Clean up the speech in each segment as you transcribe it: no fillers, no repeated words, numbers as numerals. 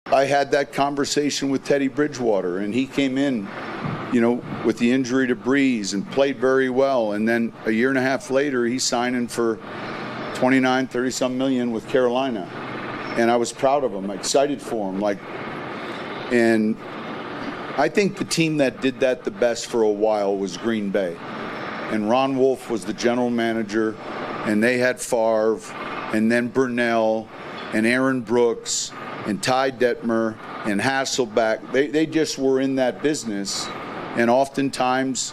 I had that conversation with Teddy Bridgewater, and he came in, with the injury to Breeze and played very well. And then a year and a half later, he's signing for 29, 30-some million with Carolina. And I was proud of him, excited for him. And I think the team that did that the best for a while was Green Bay. And Ron Wolf was the general manager, and they had Favre, and then Burnell, and Aaron Brooks, and Ty Detmer, and Hasselbeck. They just were in that business. And oftentimes,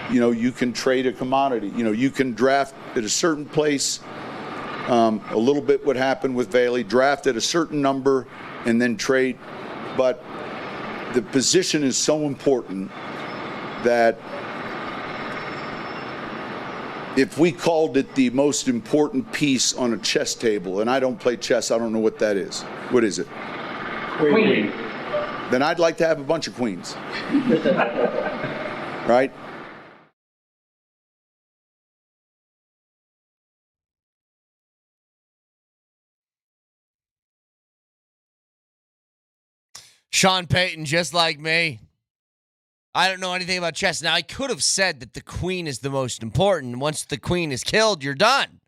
you can trade a commodity. You can draft at a certain place. A little bit what happened with Bailey, draft at a certain number and then trade. But the position is so important that if we called it the most important piece on a chess table, and I don't play chess, I don't know what that is. What is it? Queen. Then I'd like to have a bunch of queens. Right? Sean Payton, just like me. I don't know anything about chess. Now, I could have said that the queen is the most important. Once the queen is killed, you're done.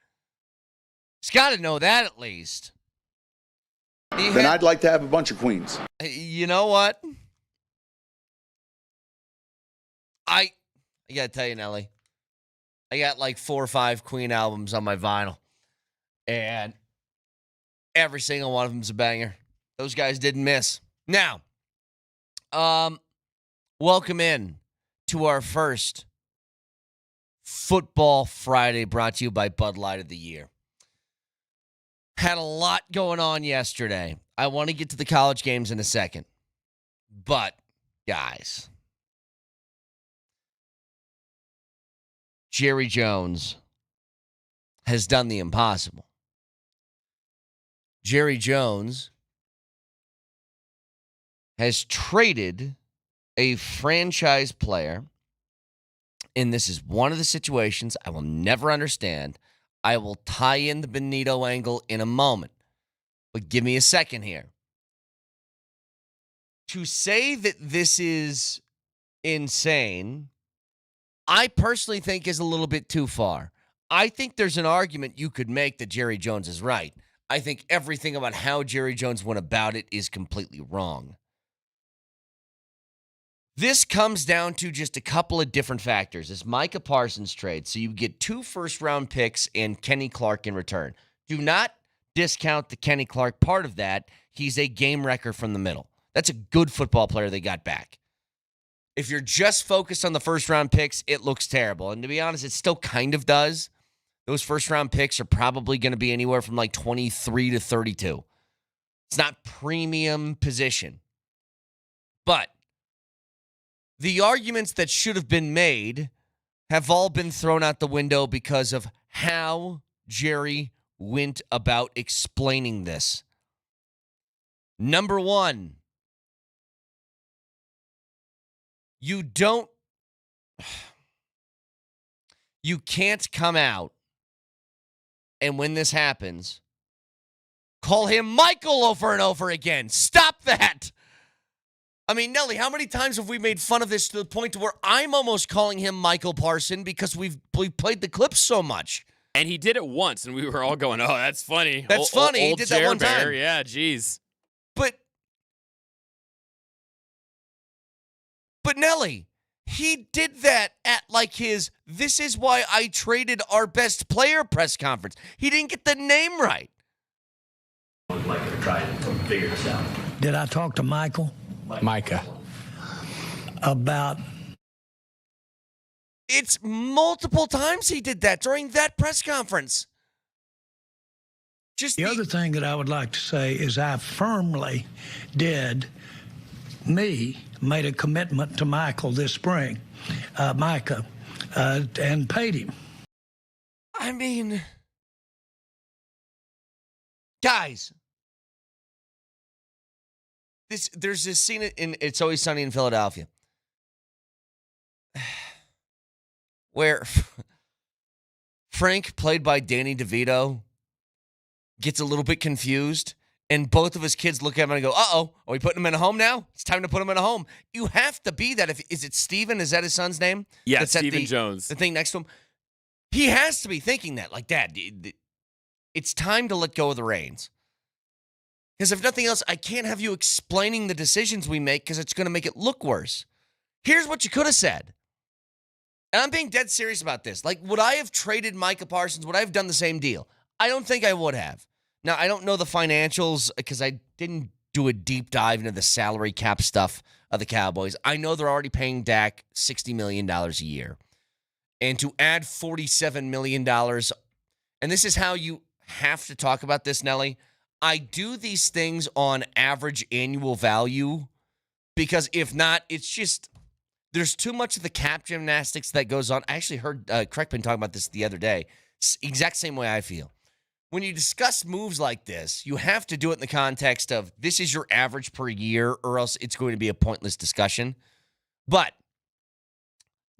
He's got to know that at least. I'd like to have a bunch of queens. You know what? I got to tell you, Nelly, I got like 4 or 5 Queen albums on my vinyl. And every single one of them's a banger. Those guys didn't miss. Now, welcome in to our first Football Friday brought to you by Bud Light of the Year. Had a lot going on yesterday. I want to get to the college games in a second. But, guys, Jerry Jones has done the impossible. Jerry Jones has traded a franchise player, and this is one of the situations I will never understand. I will tie in the Benito angle in a moment, but give me a second here. To say that this is insane, I personally think is a little bit too far. I think there's an argument you could make that Jerry Jones is right. I think everything about how Jerry Jones went about it is completely wrong. This comes down to just a couple of different factors. It's Micah Parsons trade, so you get 2 first-round picks and Kenny Clark in return. Do not discount the Kenny Clark part of that. He's a game wrecker from the middle. That's a good football player they got back. If you're just focused on the first-round picks, it looks terrible. And to be honest, it still kind of does. Those first-round picks are probably going to be anywhere from like 23 to 32. It's not premium position. But the arguments that should have been made have all been thrown out the window because of how Jerry went about explaining this. Number one, you can't come out and when this happens, call him Michael over and over again. Stop that. I mean, Nelly, how many times have we made fun of this to the point to where I'm almost calling him Michael Parson because we've played the clips so much? And he did it once, and we were all going, oh, that's funny. That's funny. He Old did that one Bear. time. Yeah, geez. But Nelly, he did that at like his, this is why I traded our best player press conference. He didn't get the name right. I would like to try to figure this out. Did I talk to Michael? Micah. About It's multiple times he did that during that press conference. the other thing that I would like to say is I firmly made a commitment to Michael this spring, Micah, and paid him. I mean, guys, there's this scene in It's Always Sunny in Philadelphia where Frank, played by Danny DeVito, gets a little bit confused and both of his kids look at him and go, uh-oh, are we putting him in a home now? It's time to put him in a home. You have to be that. Is it Steven? Is that his son's name? Yeah, That's at Stephen Jones. The thing next to him. He has to be thinking that, like, Dad, it's time to let go of the reins. Because if nothing else, I can't have you explaining the decisions we make because it's going to make it look worse. Here's what you could have said. And I'm being dead serious about this. Like, would I have traded Micah Parsons? Would I have done the same deal? I don't think I would have. Now, I don't know the financials because I didn't do a deep dive into the salary cap stuff of the Cowboys. I know they're already paying Dak $60 million a year. And to add $47 million, and this is how you have to talk about this, Nelly. I do these things on average annual value because if not, it's just there's too much of the cap gymnastics that goes on. I actually heard Kreckman talk about this the other day. Exact same way I feel. When you discuss moves like this, you have to do it in the context of this is your average per year or else it's going to be a pointless discussion. But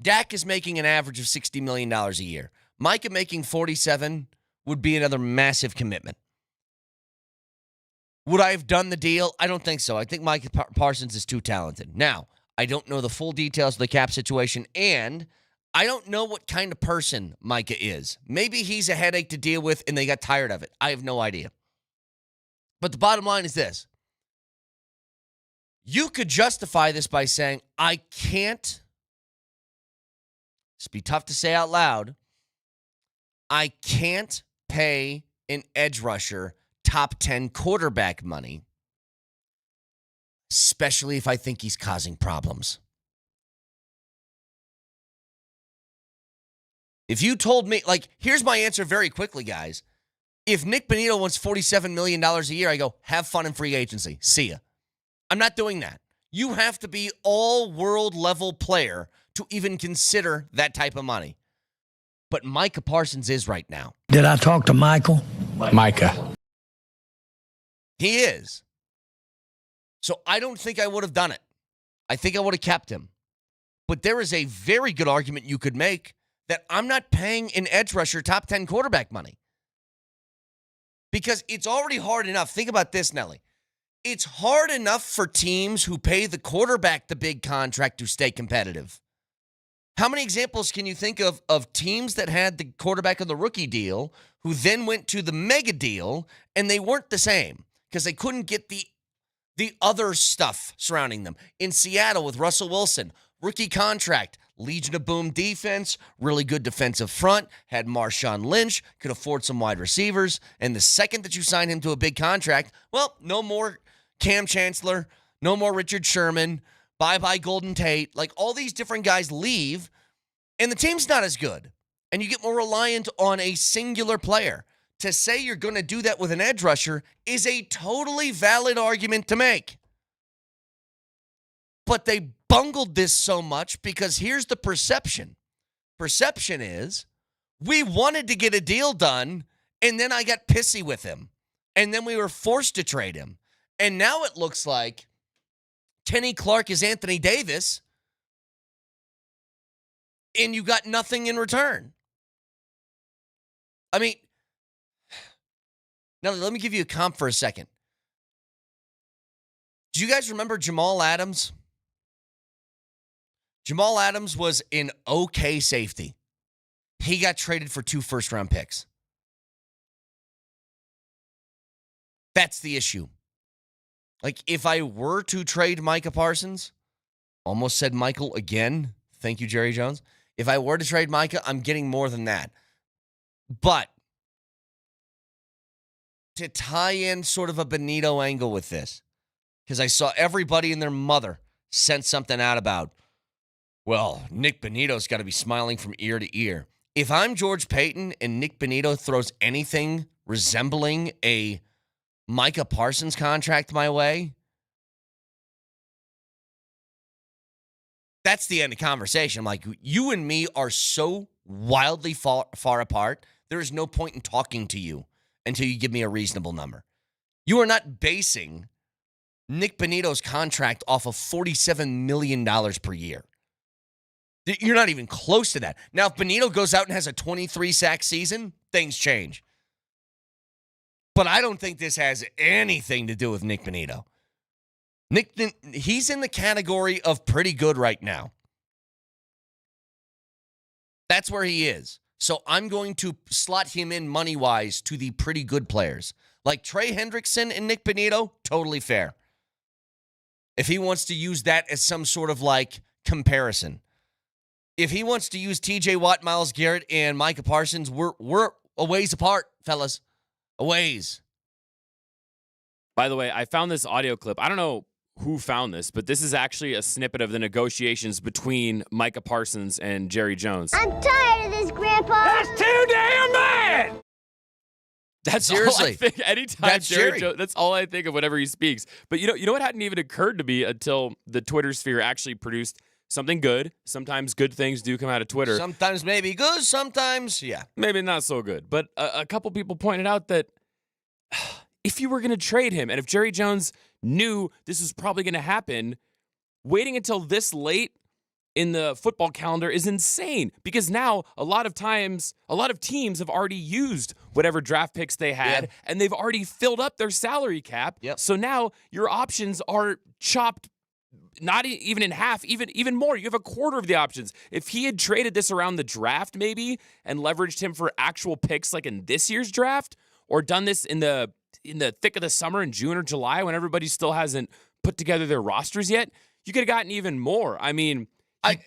Dak is making an average of $60 million a year. Micah making 47 would be another massive commitment. Would I have done the deal? I don't think so. I think Micah Parsons is too talented. Now, I don't know the full details of the cap situation, and I don't know what kind of person Micah is. Maybe he's a headache to deal with, and they got tired of it. I have no idea. But the bottom line is this. You could justify this by saying, I can't, this be tough to say out loud, I can't pay an edge rusher top 10 quarterback money, especially if I think he's causing problems. If you told me, like, here's my answer very quickly, guys. If Nick Bonito wants $47 million a year, I go, have fun in free agency. See ya. I'm not doing that. You have to be all-world level player to even consider that type of money. But Micah Parsons is right now. Did I talk to Michael? Micah. He is. So I don't think I would have done it. I think I would have kept him. But there is a very good argument you could make that I'm not paying an edge rusher top 10 quarterback money. Because it's already hard enough. Think about this, Nelly. It's hard enough for teams who pay the quarterback the big contract to stay competitive. How many examples can you think of teams that had the quarterback on the rookie deal who then went to the mega deal and they weren't the same because they couldn't get the other stuff surrounding them? In Seattle with Russell Wilson, rookie contract, Legion of Boom defense, really good defensive front, had Marshawn Lynch, could afford some wide receivers, and the second that you sign him to a big contract, well, no more Cam Chancellor, no more Richard Sherman, bye-bye Golden Tate. Like, all these different guys leave, and the team's not as good. And you get more reliant on a singular player. To say you're going to do that with an edge rusher is a totally valid argument to make. But they bungled this so much because here's the perception. Perception is, we wanted to get a deal done, and then I got pissy with him. And then we were forced to trade him. And now it looks like Kenny Clark is Anthony Davis, and you got nothing in return. I mean, now let me give you a comp for a second. Do you guys remember Jamal Adams? Jamal Adams was an okay safety. He got traded for 2 first-round picks. That's the issue. Like, if I were to trade Micah Parsons, almost said Michael again. Thank you, Jerry Jones. If I were to trade Micah, I'm getting more than that. But to tie in sort of a Bonito angle with this, because I saw everybody and their mother sent something out about, well, Nick Bonito's got to be smiling from ear to ear. If I'm George Payton and Nick Bonito throws anything resembling a Micah Parsons contract my way, that's the end of conversation. I'm like, you and me are so wildly far apart, there is no point in talking to you until you give me a reasonable number. You are not basing Nick Bonito's contract off of $47 million per year. You're not even close to that. Now, if Bonito goes out and has a 23-sack season, things change. But I don't think this has anything to do with Nick Bonito. He's in the category of pretty good right now. That's where he is. So I'm going to slot him in money-wise to the pretty good players. Like Trey Hendrickson and Nick Bonito, totally fair. If he wants to use that as some sort of like comparison. If he wants to use TJ Watt, Myles Garrett, and Micah Parsons, we're a ways apart, fellas. A ways. By the way, I found this audio clip. I don't know who found this, but this is actually a snippet of the negotiations between Micah Parsons and Jerry Jones. I'm tired of this, Grandpa. That's too damn bad! That's Seriously. all I think. Anytime That's Jerry. Jones, that's all I think of whenever he speaks. But you know what hadn't even occurred to me until the Twitter sphere actually produced something good. Sometimes good things do come out of Twitter. Sometimes maybe good, sometimes, yeah. Maybe not so good. But a couple people pointed out that if you were going to trade him, and if Jerry Jones knew this was probably going to happen, waiting until this late in the football calendar is insane, because now a lot of teams have already used whatever draft picks they had, and they've already filled up their salary cap. Yep. So now your options are chopped not even in half, even more. You have a quarter of the options. If he had traded this around the draft maybe and leveraged him for actual picks like in this year's draft, or done this in the thick of the summer in June or July when everybody still hasn't put together their rosters yet, you could have gotten even more. I mean,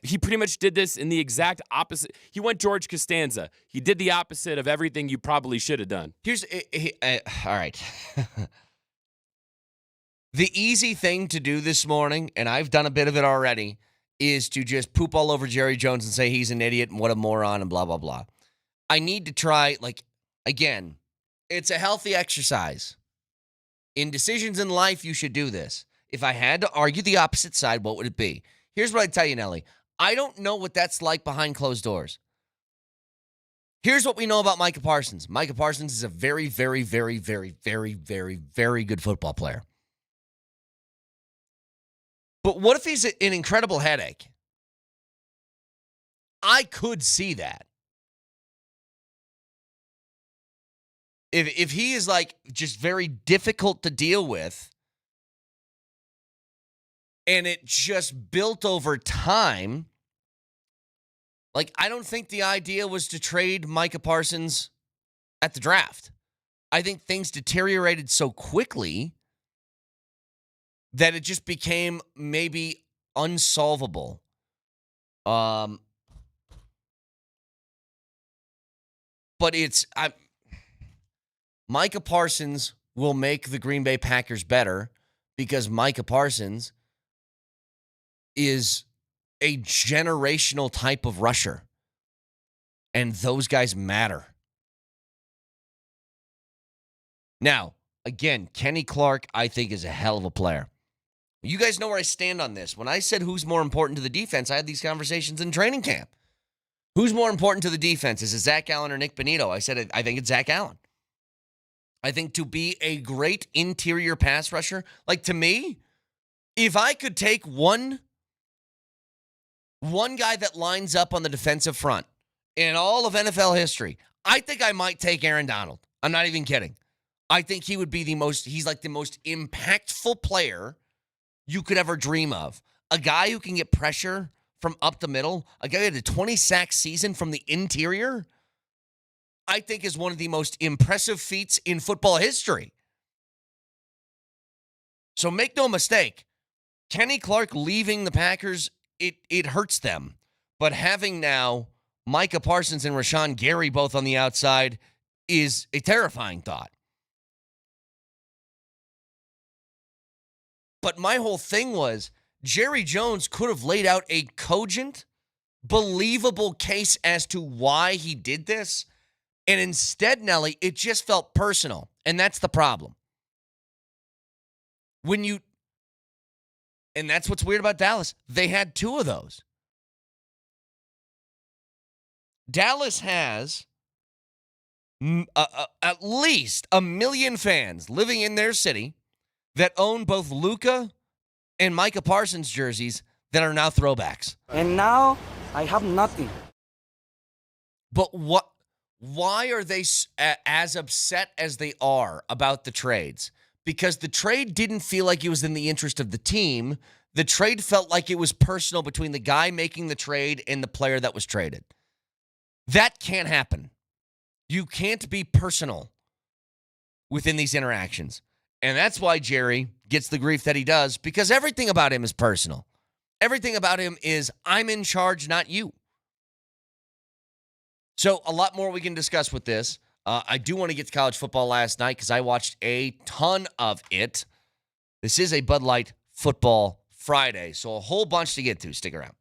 he pretty much did this in the exact opposite. He went George Costanza. He did the opposite of everything you probably should have done. All right. The easy thing to do this morning, and I've done a bit of it already, is to just poop all over Jerry Jones and say he's an idiot and what a moron and blah, blah, blah. I need to try, again, it's a healthy exercise. In decisions in life, you should do this. If I had to argue the opposite side, what would it be? Here's what I tell you, Nelly. I don't know what that's like behind closed doors. Here's what we know about Micah Parsons. Micah Parsons is a very, very, very, very, very, very, very good football player. But what if he's an incredible headache? I could see that. If he is just very difficult to deal with, and it just built over time, I don't think the idea was to trade Micah Parsons at the draft. I think things deteriorated so quickly that it just became maybe unsolvable. But Micah Parsons will make the Green Bay Packers better because Micah Parsons is a generational type of rusher. And those guys matter. Now, again, Kenny Clark, I think, is a hell of a player. You guys know where I stand on this. When I said who's more important to the defense, I had these conversations in training camp. Who's more important to the defense? Is it Zach Allen or Nick Bonito? I said I think it's Zach Allen. I think to be a great interior pass rusher, to me, if I could take one guy that lines up on the defensive front in all of NFL history, I think I might take Aaron Donald. I'm not even kidding. I think he would be the most impactful player you could ever dream of. A guy who can get pressure from up the middle, a guy who had a 20-sack season from the interior, I think is one of the most impressive feats in football history. So make no mistake, Kenny Clark leaving the Packers, it hurts them. But having now Micah Parsons and Rashawn Gary both on the outside is a terrifying thought. But my whole thing was Jerry Jones could have laid out a cogent, believable case as to why he did this. And instead, Nelly, it just felt personal. And that's the problem. And that's what's weird about Dallas. They had two of those. Dallas has at least 1 million fans living in their city that own both Luka and Micah Parsons jerseys that are now throwbacks. And now I have nothing. But Why are they as upset as they are about the trades? Because the trade didn't feel like it was in the interest of the team. The trade felt like it was personal between the guy making the trade and the player that was traded. That can't happen. You can't be personal within these interactions. And that's why Jerry gets the grief that he does, because everything about him is personal. Everything about him is, I'm in charge, not you. So a lot more we can discuss with this. I do want to get to college football last night because I watched a ton of it. This is a Bud Light Football Friday, so a whole bunch to get to. Stick around.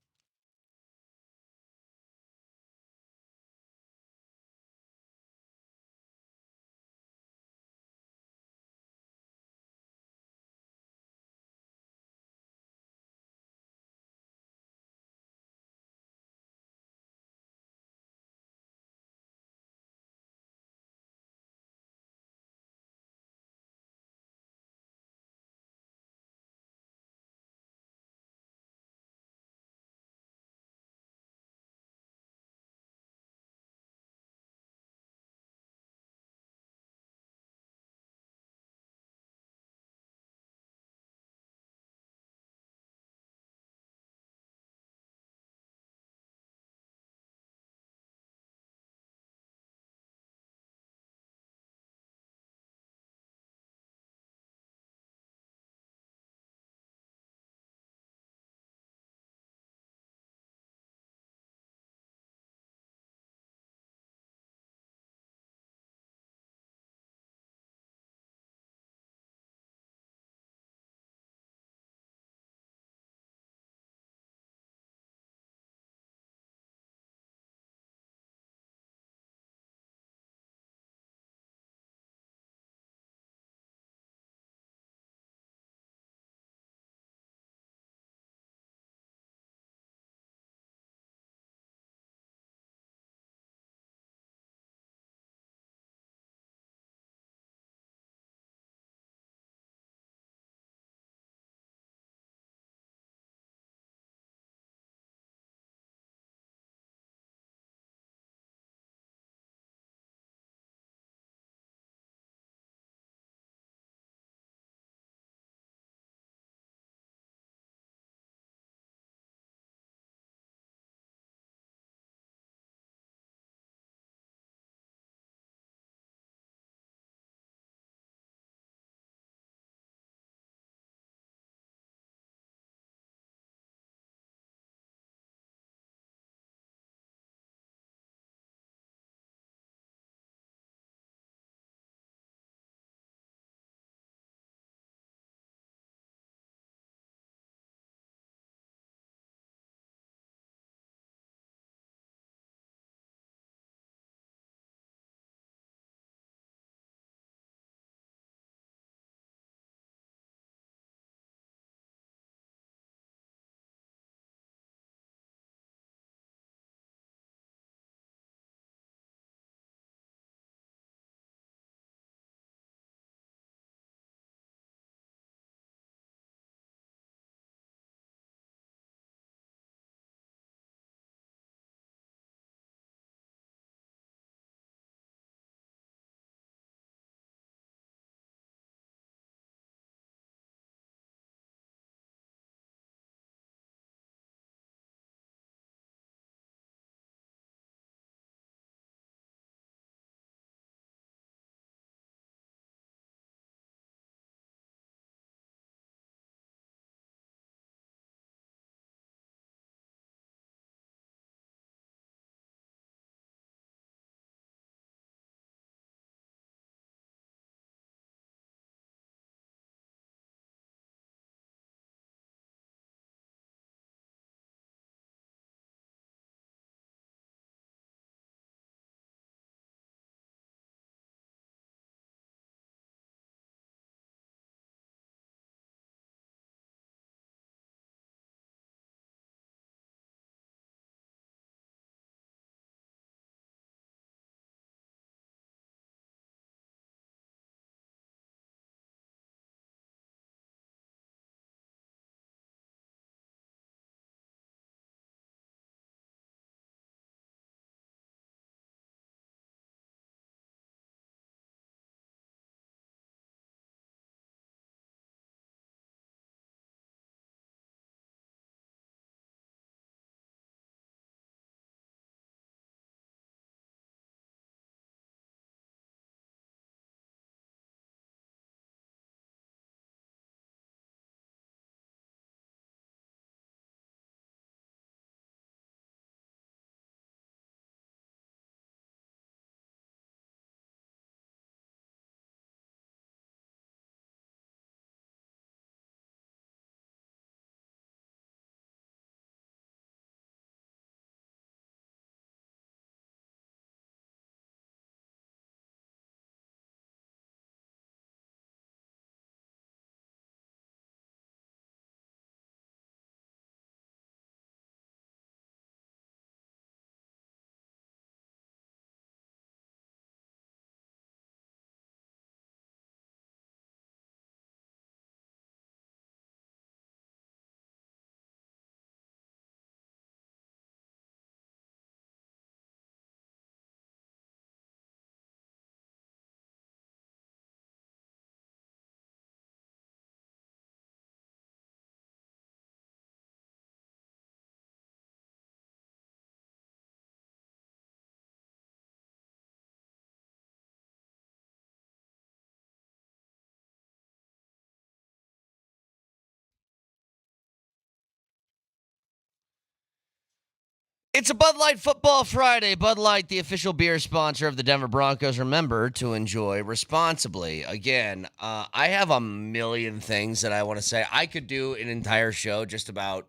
It's a Bud Light Football Friday. Bud Light, the official beer sponsor of the Denver Broncos. Remember to enjoy responsibly. Again, I have a million things that I want to say. I could do an entire show just about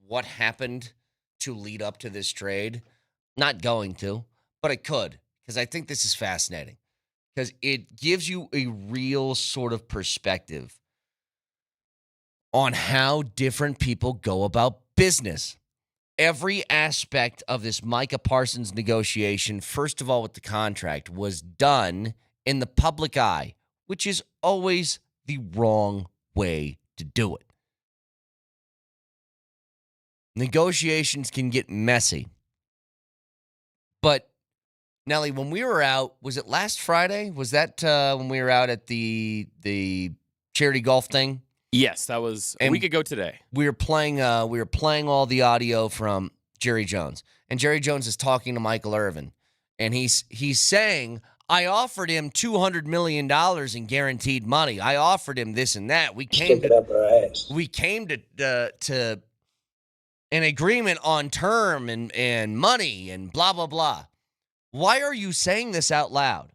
what happened to lead up to this trade. Not going to, but I could, because I think this is fascinating. Because it gives you a real sort of perspective on how different people go about business. Every aspect of this Micah Parsons negotiation, first of all with the contract, was done in the public eye, which is always the wrong way to do it. Negotiations can get messy. But, Nelly, when we were out, was it last Friday? Was that when we were out at the charity golf thing? Yes, that was a week ago today. We were playing all the audio from Jerry Jones. And Jerry Jones is talking to Michael Irvin. And he's saying, I offered him $200 million in guaranteed money. I offered him this and that. We came to an agreement on term and money and blah, blah, blah. Why are you saying this out loud?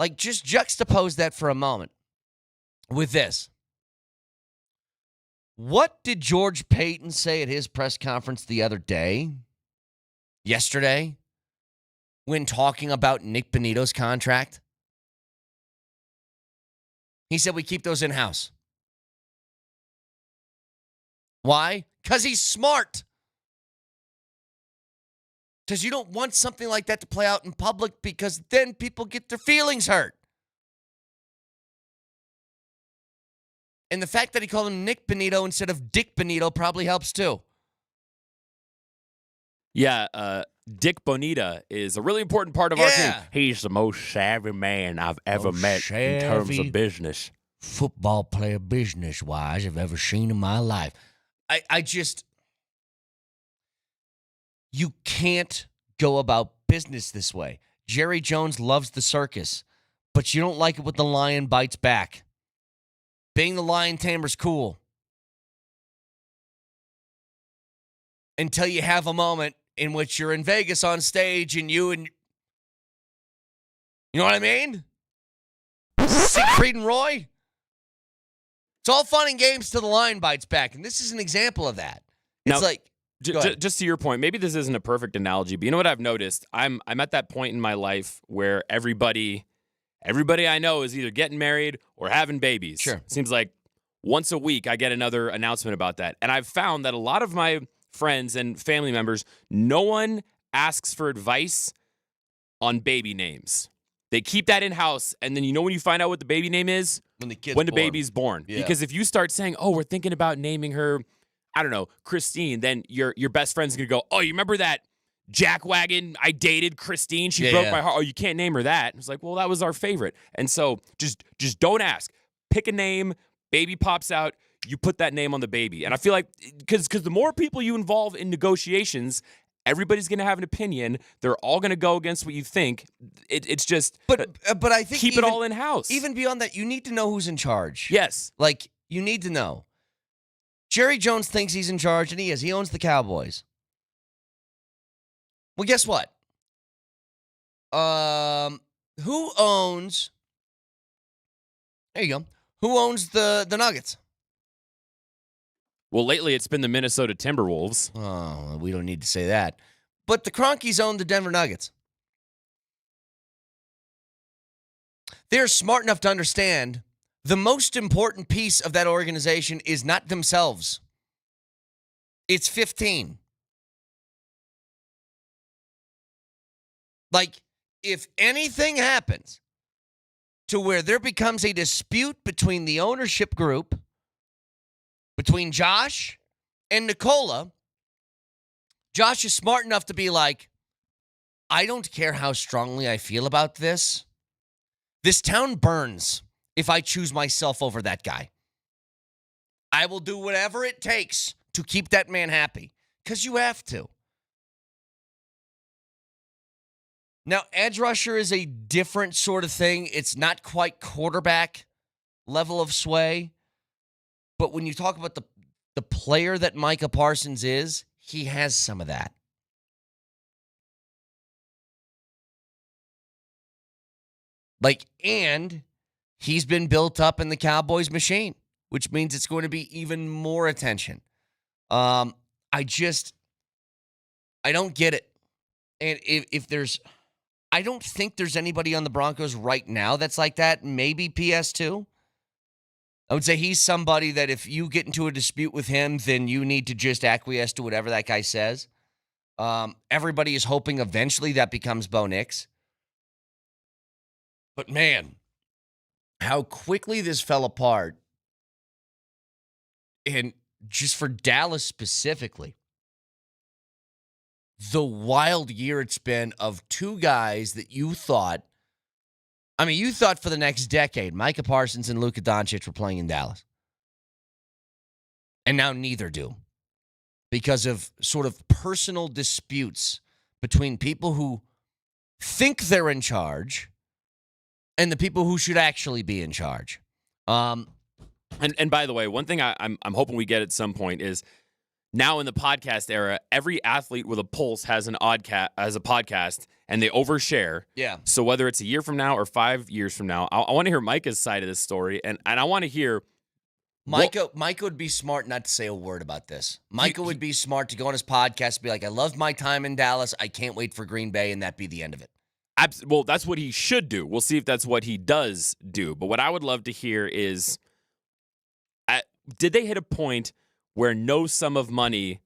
Like, just juxtapose that for a moment with this. What did George Payton say at his press conference the other day, yesterday, when talking about Nick Bonito's contract? He said we keep those in-house. Why? Because he's smart. Because you don't want something like that to play out in public, because then people get their feelings hurt. And the fact that he called him Nick Bonito instead of Dick Bonito probably helps too. Yeah, Dick Bonita is a really important part of our team. He's the most savvy man I've ever met in terms of business. Football player business-wise I've ever seen in my life. I just... You can't go about business this way. Jerry Jones loves the circus, but you don't like it when the lion bites back. Being the lion tamer's cool. Until you have a moment in which you're in Vegas on stage and you know what I mean? Siegfried and Roy? It's all fun and games till the lion bites back. And this is an example of that. It's now, like... Just to your point, maybe this isn't a perfect analogy, but you know what I've noticed? I'm at that point in my life where everybody I know is either getting married or having babies. Sure. Seems like once a week I get another announcement about that. And I've found that a lot of my friends and family members, no one asks for advice on baby names. They keep that in-house, and then when you find out what the baby name is? When the baby's born. Yeah. Because if you start saying, oh, we're thinking about naming her, I don't know, Christine, then your best friend's going to go, oh, you remember that jackwagon I dated, Christine? She broke my heart. Oh, you can't name her that. It's like, well, that was our favorite. And so just don't ask. Pick a name, baby pops out, you put that name on the baby. And I feel like, because the more people you involve in negotiations, everybody's going to have an opinion. They're all going to go against what you think. It's just, but I think keep it all in-house. Even beyond that, you need to know who's in charge. Yes. Like, you need to know. Jerry Jones thinks he's in charge, and he is. He owns the Cowboys. Well, guess what? Who owns... There you go. Who owns the Nuggets? Well, lately it's been the Minnesota Timberwolves. Oh, we don't need to say that. But the Cronkies own the Denver Nuggets. They're smart enough to understand the most important piece of that organization is not themselves. It's 15. Like, if anything happens to where there becomes a dispute between the ownership group, between Josh and Nicola, Josh is smart enough to be like, I don't care how strongly I feel about this. This town burns if I choose myself over that guy. I will do whatever it takes to keep that man happy, because you have to. Now, edge rusher is a different sort of thing. It's not quite quarterback level of sway. But when you talk about the player that Micah Parsons is, he has some of that. And he's been built up in the Cowboys machine, which means it's going to be even more attention. I don't get it. And I don't think there's anybody on the Broncos right now that's like that. Maybe PS2. I would say he's somebody that if you get into a dispute with him, then you need to just acquiesce to whatever that guy says. Everybody is hoping eventually that becomes Bo Nix. But man, how quickly this fell apart. And just for Dallas specifically, the wild year it's been of two guys that you thought for the next decade, Micah Parsons and Luka Doncic were playing in Dallas. And now neither do. Because of sort of personal disputes between people who think they're in charge and the people who should actually be in charge. And by the way, one thing I'm hoping we get at some point is now in the podcast era, every athlete with a pulse has a podcast, and they overshare. Yeah. So whether it's a year from now or 5 years from now, I want to hear Micah's side of this story, and I want to hear. Micah would be smart not to say a word about this. Micah would be smart to go on his podcast and be like, I love my time in Dallas. I can't wait for Green Bay, and that be the end of it. Well, that's what he should do. We'll see if that's what he does do. But what I would love to hear is, did they hit a point where no sum of money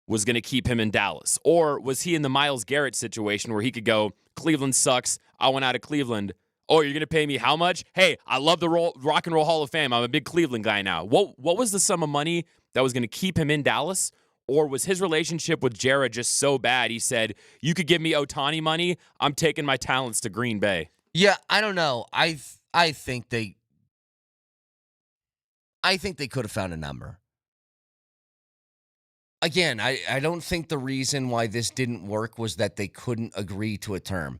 was going to keep him in Dallas? Or was he in the Myles Garrett situation where he could go, Cleveland sucks, I went out of Cleveland. Oh, you're going to pay me how much? Hey, I love the Rock and Roll Hall of Fame. I'm a big Cleveland guy now. What was the sum of money that was going to keep him in Dallas? Or was his relationship with Jared just so bad he said, you could give me Ohtani money, I'm taking my talents to Green Bay? Yeah, I don't know. I think they could have found a number. Again, I don't think the reason why this didn't work was that they couldn't agree to a term.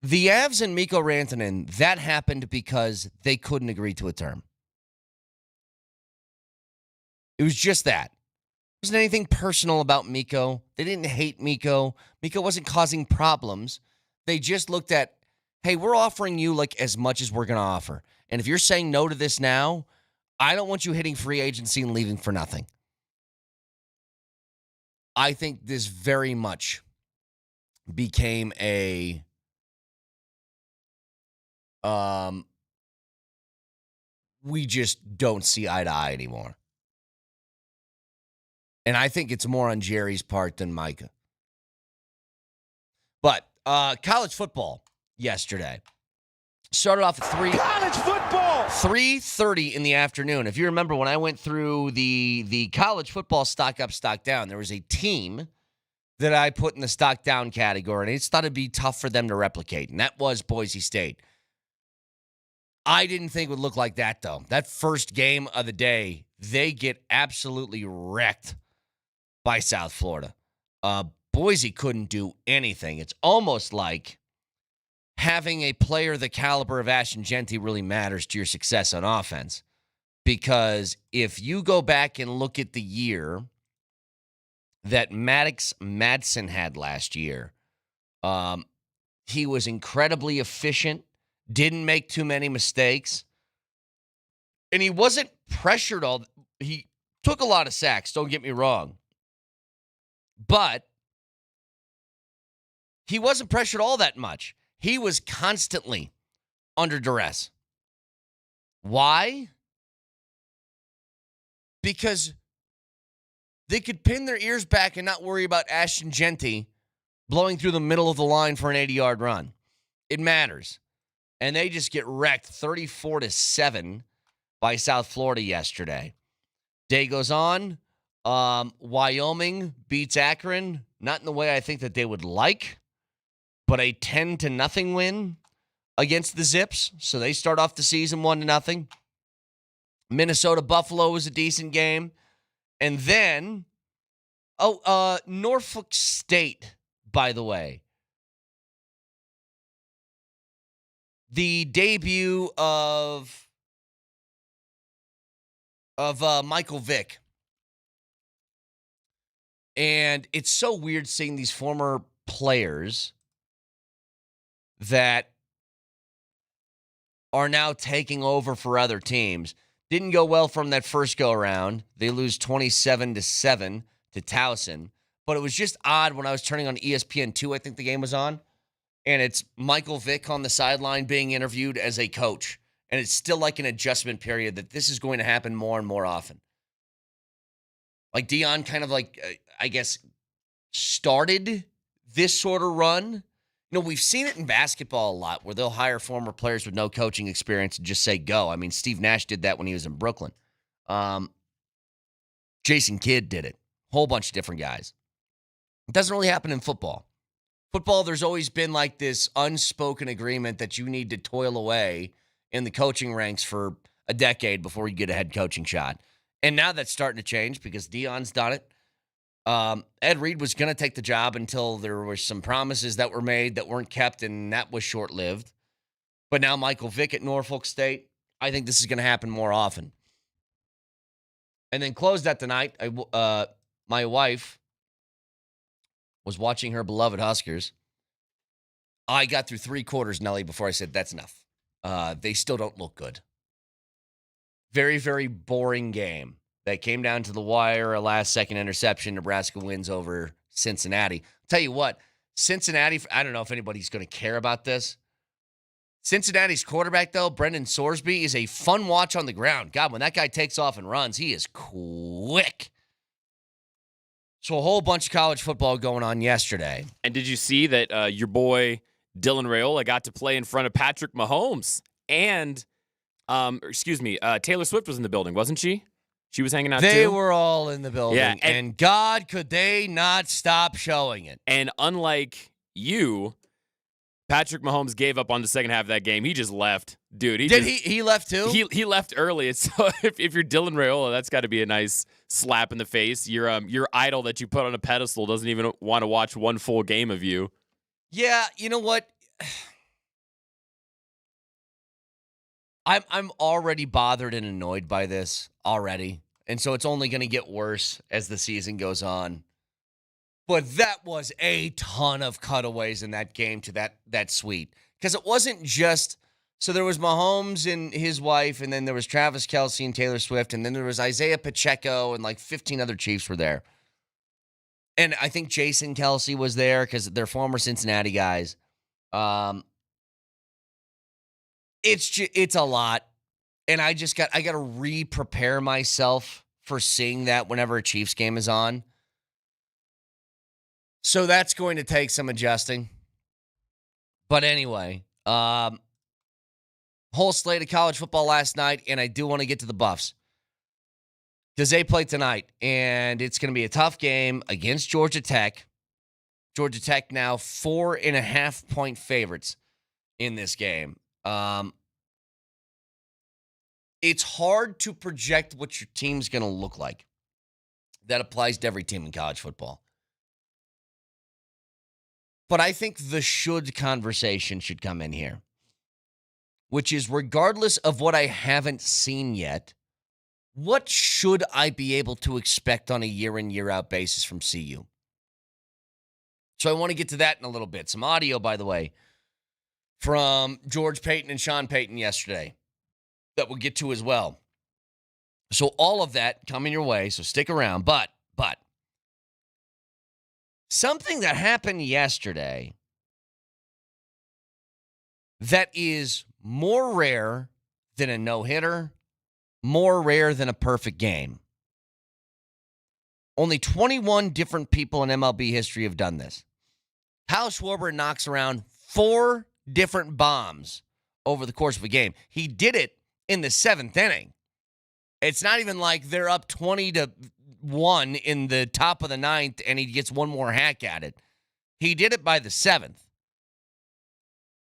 The Avs and Mikko Rantanen, that happened because they couldn't agree to a term. It was just that. There wasn't anything personal about Mikko. They didn't hate Mikko. Mikko wasn't causing problems. They just looked at, hey, we're offering you like as much as we're going to offer. And if you're saying no to this now, I don't want you hitting free agency and leaving for nothing. I think this very much became a we just don't see eye to eye anymore. And I think it's more on Jerry's part than Micah. But college football yesterday started off at 3:30 in the afternoon. If you remember when I went through the college football stock up, stock down, there was a team that I put in the stock down category, and I just thought it'd be tough for them to replicate, and that was Boise State. I didn't think it would look like that, though. That first game of the day, they get absolutely wrecked by South Florida. Boise couldn't do anything. It's almost like having a player the caliber of Ashton Genty really matters to your success on offense. Because if you go back and look at the year that Maddox Madsen had last year, he was incredibly efficient, didn't make too many mistakes, and he wasn't pressured all. He took a lot of sacks, don't get me wrong, but he wasn't pressured all that much. He was constantly under duress. Why? Because they could pin their ears back and not worry about Ashton Genty blowing through the middle of the line for an 80-yard run. It matters. And they just get wrecked 34-7 by South Florida yesterday. Day goes on. Wyoming beats Akron. Not in the way I think that they would like, but a 10-0 win against the Zips. So they start off the season 1-0. Minnesota-Buffalo was a decent game. And then, Norfolk State, by the way. The debut of Michael Vick. And it's so weird seeing these former players that are now taking over for other teams. Didn't go well from that first go-around. They lose 27-7 to Towson. But it was just odd when I was turning on ESPN2, I think the game was on, and it's Michael Vick on the sideline being interviewed as a coach. And it's still like an adjustment period that this is going to happen more and more often. Like Dion kind of like, I guess, started this sort of run. You know, we've seen it in basketball a lot where they'll hire former players with no coaching experience and just say go. I mean, Steve Nash did that when he was in Brooklyn. Jason Kidd did it. Whole bunch of different guys. It doesn't really happen in football. Football, there's always been like this unspoken agreement that you need to toil away in the coaching ranks for a decade before you get a head coaching shot. And now that's starting to change because Dion's done it. Ed Reed was going to take the job until there were some promises that were made that weren't kept, and that was short-lived. But now Michael Vick at Norfolk State, I think this is going to happen more often. And then closed that tonight, my wife was watching her beloved Huskers. I got through 3 quarters, Nelly, before I said, that's enough. They still don't look good. Very, very boring game. That came down to the wire, a last-second interception. Nebraska wins over Cincinnati. Tell you what, Cincinnati, I don't know if anybody's going to care about this. Cincinnati's quarterback, though, Brendan Sorsby, is a fun watch on the ground. God, when that guy takes off and runs, he is quick. So a whole bunch of college football going on yesterday. And did you see that your boy Dylan Raiola got to play in front of Patrick Mahomes? And, Taylor Swift was in the building, wasn't she? She was hanging out too? They were all in the building. Yeah, and God, could they not stop showing it. And unlike you, Patrick Mahomes gave up on the second half of that game. He just left. Dude, he left too? He left early. So if you're Dylan Raiola, that's got to be a nice slap in the face. Your idol that you put on a pedestal doesn't even want to watch one full game of you. Yeah, you know what? I'm already bothered and annoyed by this already. And so it's only going to get worse as the season goes on. But that was a ton of cutaways in that game to that suite. Because it wasn't just, so there was Mahomes and his wife, and then there was Travis Kelce and Taylor Swift, and then there was Isaiah Pacheco, and like 15 other Chiefs were there. And I think Jason Kelce was there because they're former Cincinnati guys. It's a lot. And I got to re-prepare myself for seeing that whenever a Chiefs game is on. So that's going to take some adjusting. But anyway, whole slate of college football last night, and I do want to get to the Buffs. Because they play tonight, and it's going to be a tough game against Georgia Tech. Georgia Tech now 4.5-point favorites in this game. It's hard to project what your team's going to look like. That applies to every team in college football. But I think the should conversation should come in here, which is regardless of what I haven't seen yet, what should I be able to expect on a year-in, year-out basis from CU? So I want to get to that in a little bit. Some audio, by the way, from George Payton and Sean Payton yesterday that we'll get to as well. So all of that coming your way, so stick around. But something that happened yesterday that is more rare than a no-hitter, more rare than a perfect game. Only 21 different people in MLB history have done this. Kyle Schwarber knocks around 4 different bombs over the course of a game. He did it in the 7th inning. It's not even like they're up 20-1 in the top of the 9th and he gets one more hack at it. He did it by the 7th.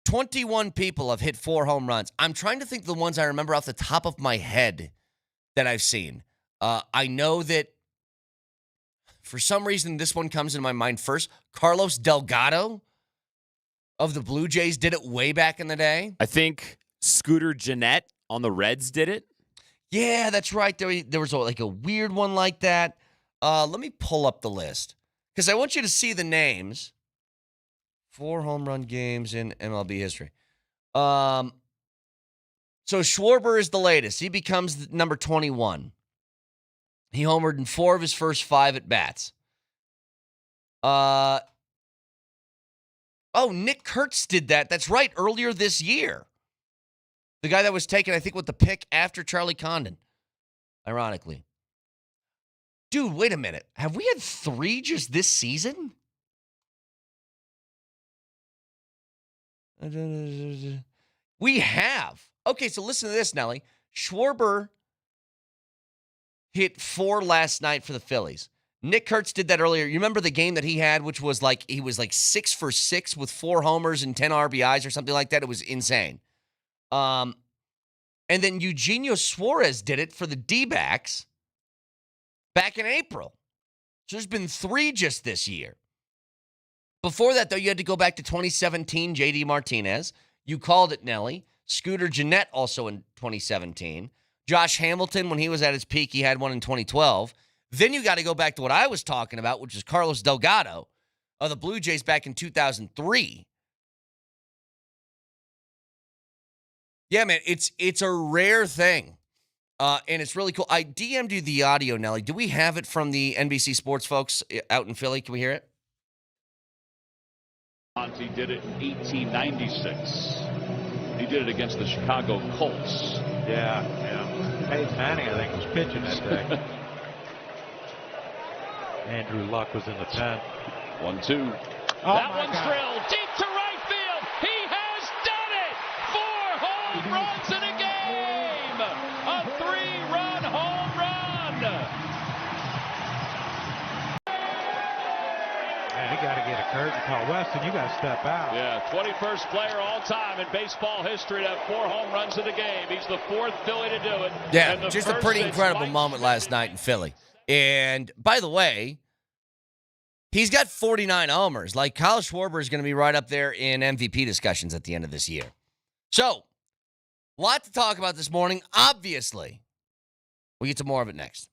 21 people have hit 4 home runs. I'm trying to think of the ones I remember off the top of my head that I've seen. I know that for some reason this one comes into my mind first. Carlos Delgado of the Blue Jays did it way back in the day. I think Scooter Gennett on the Reds did it. Yeah, that's right. There was like a weird one like that. Let me pull up the list because I want you to see the names. 4 home run games in MLB history. So Schwarber is the latest. He becomes number 21. He homered in 4 of his first 5 at bats. Nick Kurtz did that. That's right, earlier this year. The guy that was taken, I think, with the pick after Charlie Condon, ironically. Dude, wait a minute. Have we had 3 just this season? We have. Okay, so listen to this, Nelly. Schwarber hit 4 last night for the Phillies. Nick Kurtz did that earlier. You remember the game that he had, which was he was 6 for 6 with 4 homers and 10 RBIs or something like that? It was insane. And then Eugenio Suarez did it for the D-backs back in April. So there's been 3 just this year. Before that, though, you had to go back to 2017, J.D. Martinez. You called it, Nelly. Scooter Gennett also in 2017. Josh Hamilton, when he was at his peak, he had one in 2012. Then you got to go back to what I was talking about, which is Carlos Delgado of the Blue Jays back in 2003. Yeah, man, it's a rare thing, and it's really cool. I DM'd you the audio, Nelly. Do we have it from the NBC Sports folks out in Philly? Can we hear it? He did it in 1896. He did it against the Chicago Colts. Yeah. Peyton Manning, I think, was pitching that day. Andrew Luck was in the 10th. 1-2. That one's drilled deep to right field. He has done it. 4 home runs in a game. A 3-run home run. Man, you got to get a curtain call. Weston, you got to step out. Yeah, 21st player all time in baseball history to have 4 home runs in a game. He's the 4th Philly to do it. Yeah, just a pretty incredible moment last night in Philly. And by the way, he's got 49 homers. Kyle Schwarber is going to be right up there in MVP discussions at the end of this year. So, a lot to talk about this morning, obviously. We'll get to more of it next.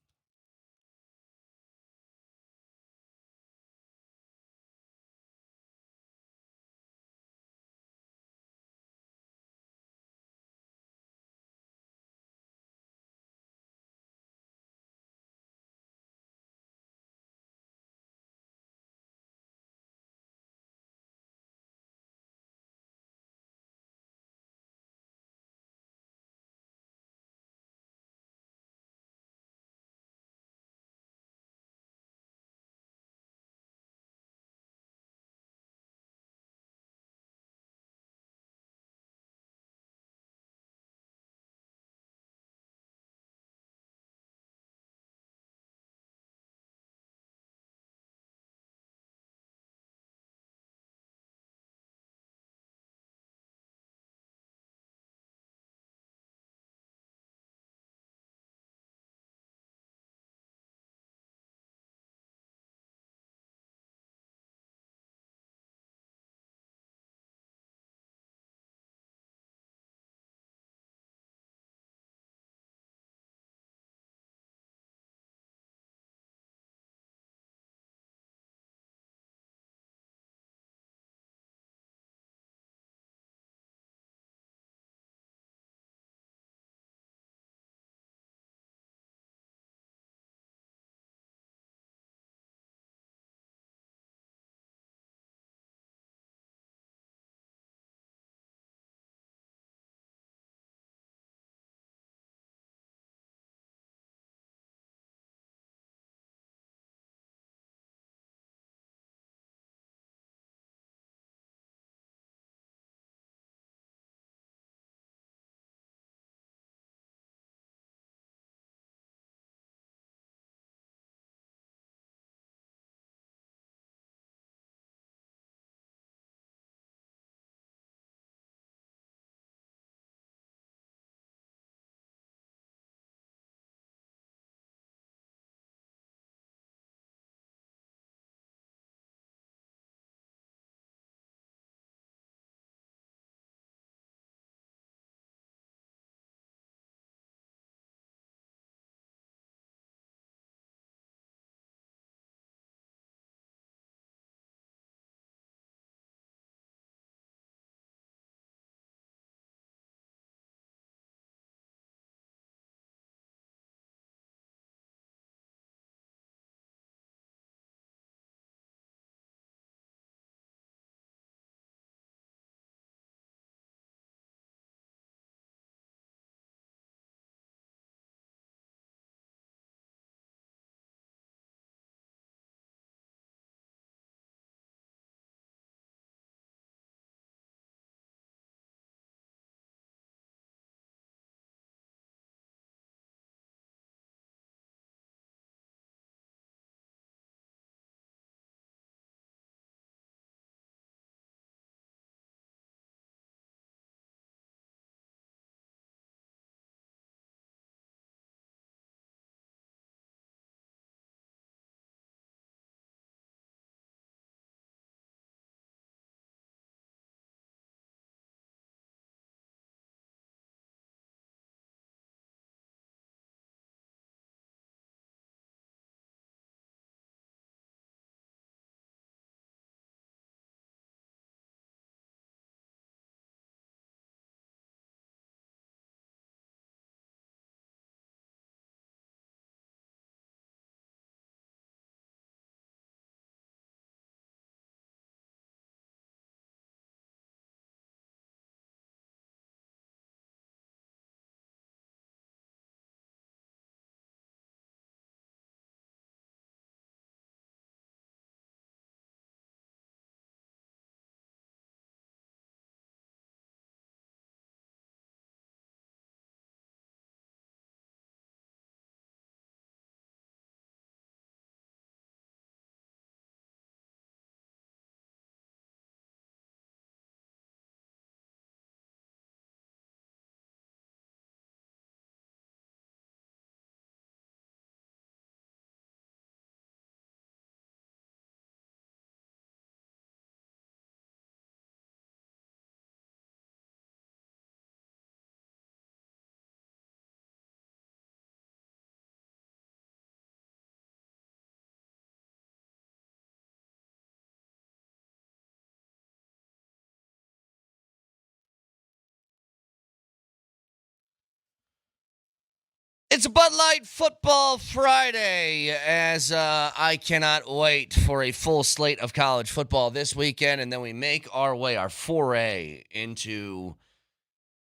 It's a Bud Light Football Friday as I cannot wait for a full slate of college football this weekend, and then we make our way, our foray into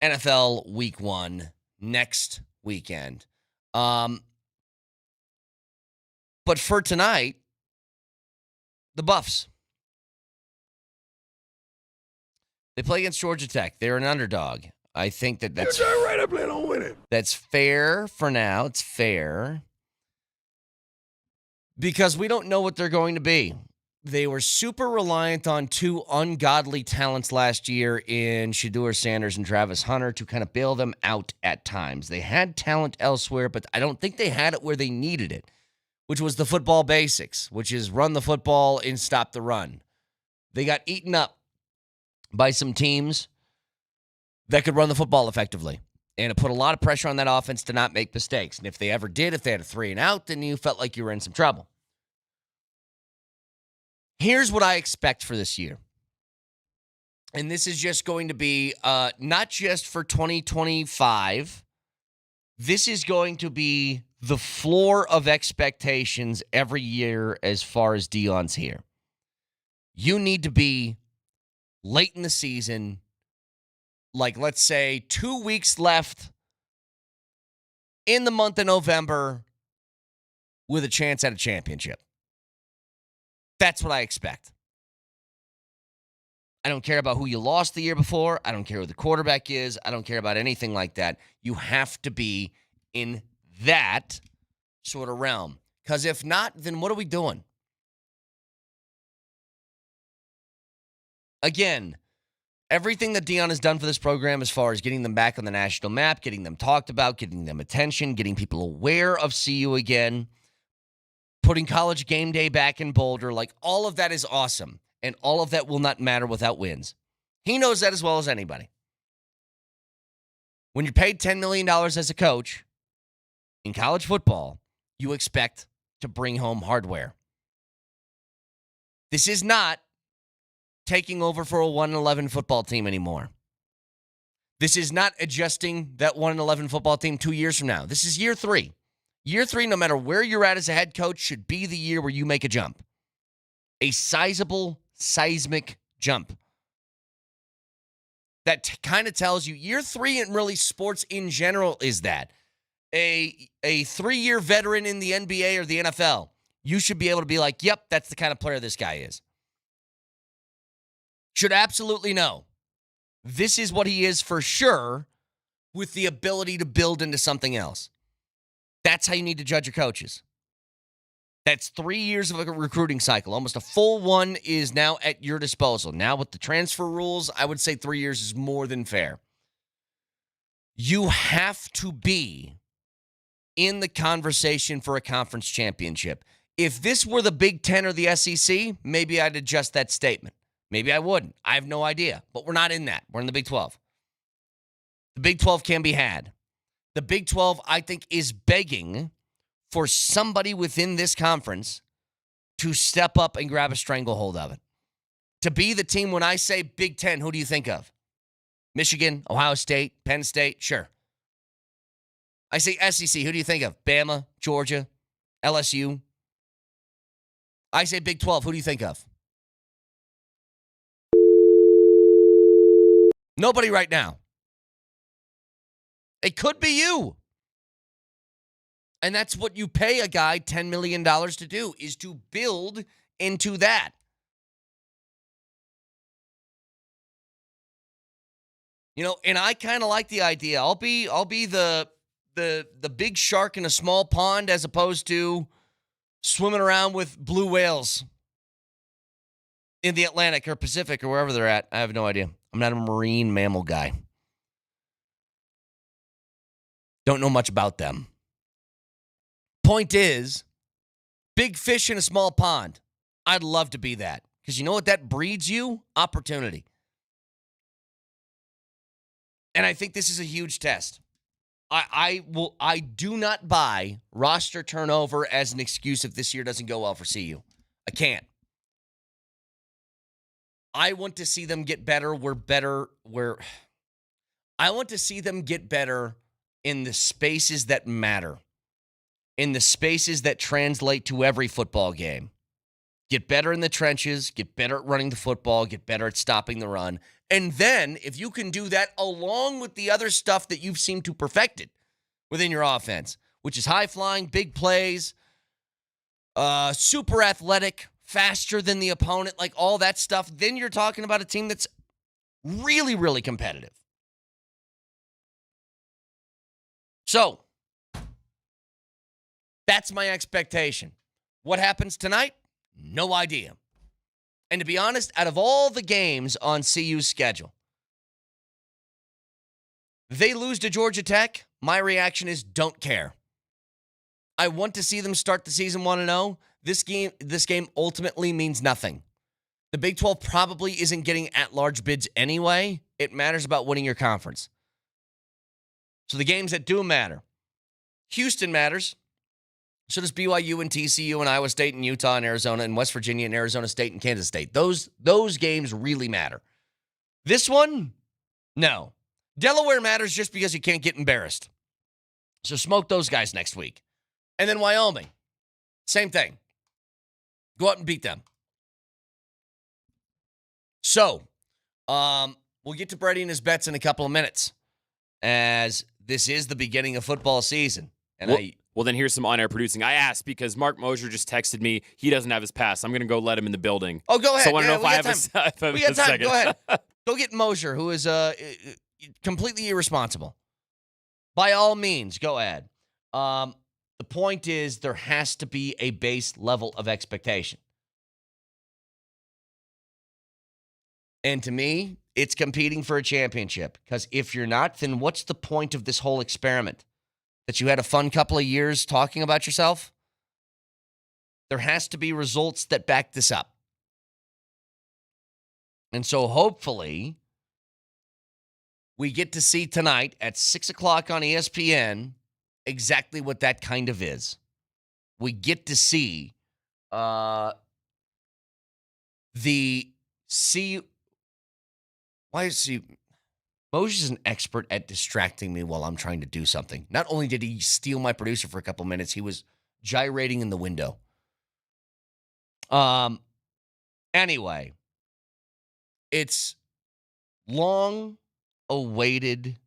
NFL Week 1 next weekend. But for tonight, the Buffs. They play against Georgia Tech. They're an underdog. I think that's right. I plan on winning. That's fair for now. It's fair because we don't know what they're going to be. They were super reliant on two ungodly talents last year in Shedeur Sanders and Travis Hunter to kind of bail them out at times. They had talent elsewhere, but I don't think they had it where they needed it, which was the football basics, which is run the football and stop the run. They got eaten up by some teams that could run the football effectively. And it put a lot of pressure on that offense to not make mistakes. And if they ever did, if they had a 3 and out, then you felt like you were in some trouble. Here's what I expect for this year. And this is just going to be not just for 2025. This is going to be the floor of expectations every year as far as Deion's here. You need to be late in the season, like let's say 2 weeks left in the month of November with a chance at a championship. That's what I expect. I don't care about who you lost the year before. I don't care who the quarterback is. I don't care about anything like that. You have to be in that sort of realm. Because if not, then what are we doing? Again, everything that Deion has done for this program as far as getting them back on the national map, getting them talked about, getting them attention, getting people aware of CU again, putting College Game Day back in Boulder, like all of that is awesome. And all of that will not matter without wins. He knows that as well as anybody. When you're paid $10 million as a coach in college football, you expect to bring home hardware. This is not taking over for a 1-11 football team anymore. This is not adjusting that 1-11 football team 2 years from now. This is year 3. Year 3, no matter where you're at as a head coach, should be the year where you make a jump. A sizable, seismic jump. That kind of tells you year 3 in really sports in general is that. A 3-year veteran in the NBA or the NFL, you should be able to be like, yep, that's the kind of player this guy is. Should absolutely know. This is what he is for sure, with the ability to build into something else. That's how you need to judge your coaches. That's 3 years of a recruiting cycle. Almost a full one is now at your disposal. Now with the transfer rules, I would say 3 years is more than fair. You have to be in the conversation for a conference championship. If this were the Big Ten or the SEC, maybe I'd adjust that statement. Maybe I wouldn't. I have no idea. But we're not in that. We're in the Big 12. The Big 12 can be had. The Big 12, I think, is begging for somebody within this conference to step up and grab a stranglehold of it. To be the team, when I say Big 10, who do you think of? Michigan, Ohio State, Penn State? Sure. I say SEC, who do you think of? Bama, Georgia, LSU? I say Big 12, who do you think of? Nobody right now. It could be you. And that's what you pay a guy $10 million to do, is to build into that. You know, and I kind of like the idea. I'll be the big shark in a small pond as opposed to swimming around with blue whales in the Atlantic or Pacific or wherever they're at. I have no idea. I'm not a marine mammal guy. Don't know much about them. Point is, big fish in a small pond. I'd love to be that. Because you know what that breeds you? Opportunity. And I think this is a huge test. I do not buy roster turnover as an excuse if this year doesn't go well for CU. I can't. I want to see them get better. I want to see them get better in the spaces that matter, in the spaces that translate to every football game. Get better in the trenches, get better at running the football, get better at stopping the run. And then, if you can do that along with the other stuff that you've seemed to perfect it within your offense, which is high-flying, big plays, super athletic, faster than the opponent, like all that stuff, then you're talking about a team that's really, really competitive. So, that's my expectation. What happens tonight? No idea. And to be honest, out of all the games on CU's schedule, they lose to Georgia Tech, my reaction is don't care. I want to see them start the season 1-0. This game ultimately means nothing. The Big 12 probably isn't getting at-large bids anyway. It matters about winning your conference. So the games that do matter. Houston matters. So does BYU and TCU and Iowa State and Utah and Arizona and West Virginia and Arizona State and Kansas State. Those games really matter. This one, no. Delaware matters just because you can't get embarrassed. So smoke those guys next week. And then Wyoming, same thing. Go out and beat them. So, we'll get to Brady and his bets in a couple of minutes, as this is the beginning of football season. And Well, then here's some on-air producing. I asked because Mark Moser just texted me. He doesn't have his pass. I'm going to go let him in the building. Oh, go ahead. So I want to know if I have a We got time. second. Go ahead. Go get Moser, who is completely irresponsible. By all means, go ahead. The point is there has to be a base level of expectation. And to me, it's competing for a championship. Because if you're not, then what's the point of this whole experiment? That you had a fun couple of years talking about yourself? There has to be results that back this up. And so hopefully we get to see tonight at 6 o'clock on ESPN exactly what that kind of is. We get to see why is he... Moser's an expert at distracting me while I'm trying to do something. Not only did he steal my producer for a couple minutes, he was gyrating in the window. Anyway, it's long awaited.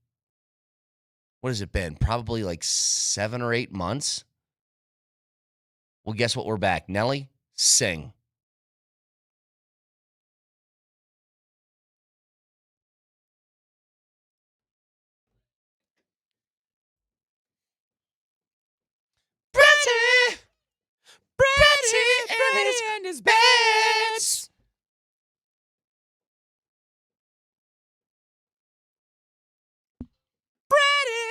What has it been? Probably like 7 or 8 months. Well, guess what? We're back. Nelly, sing. Brady and his bets. Brady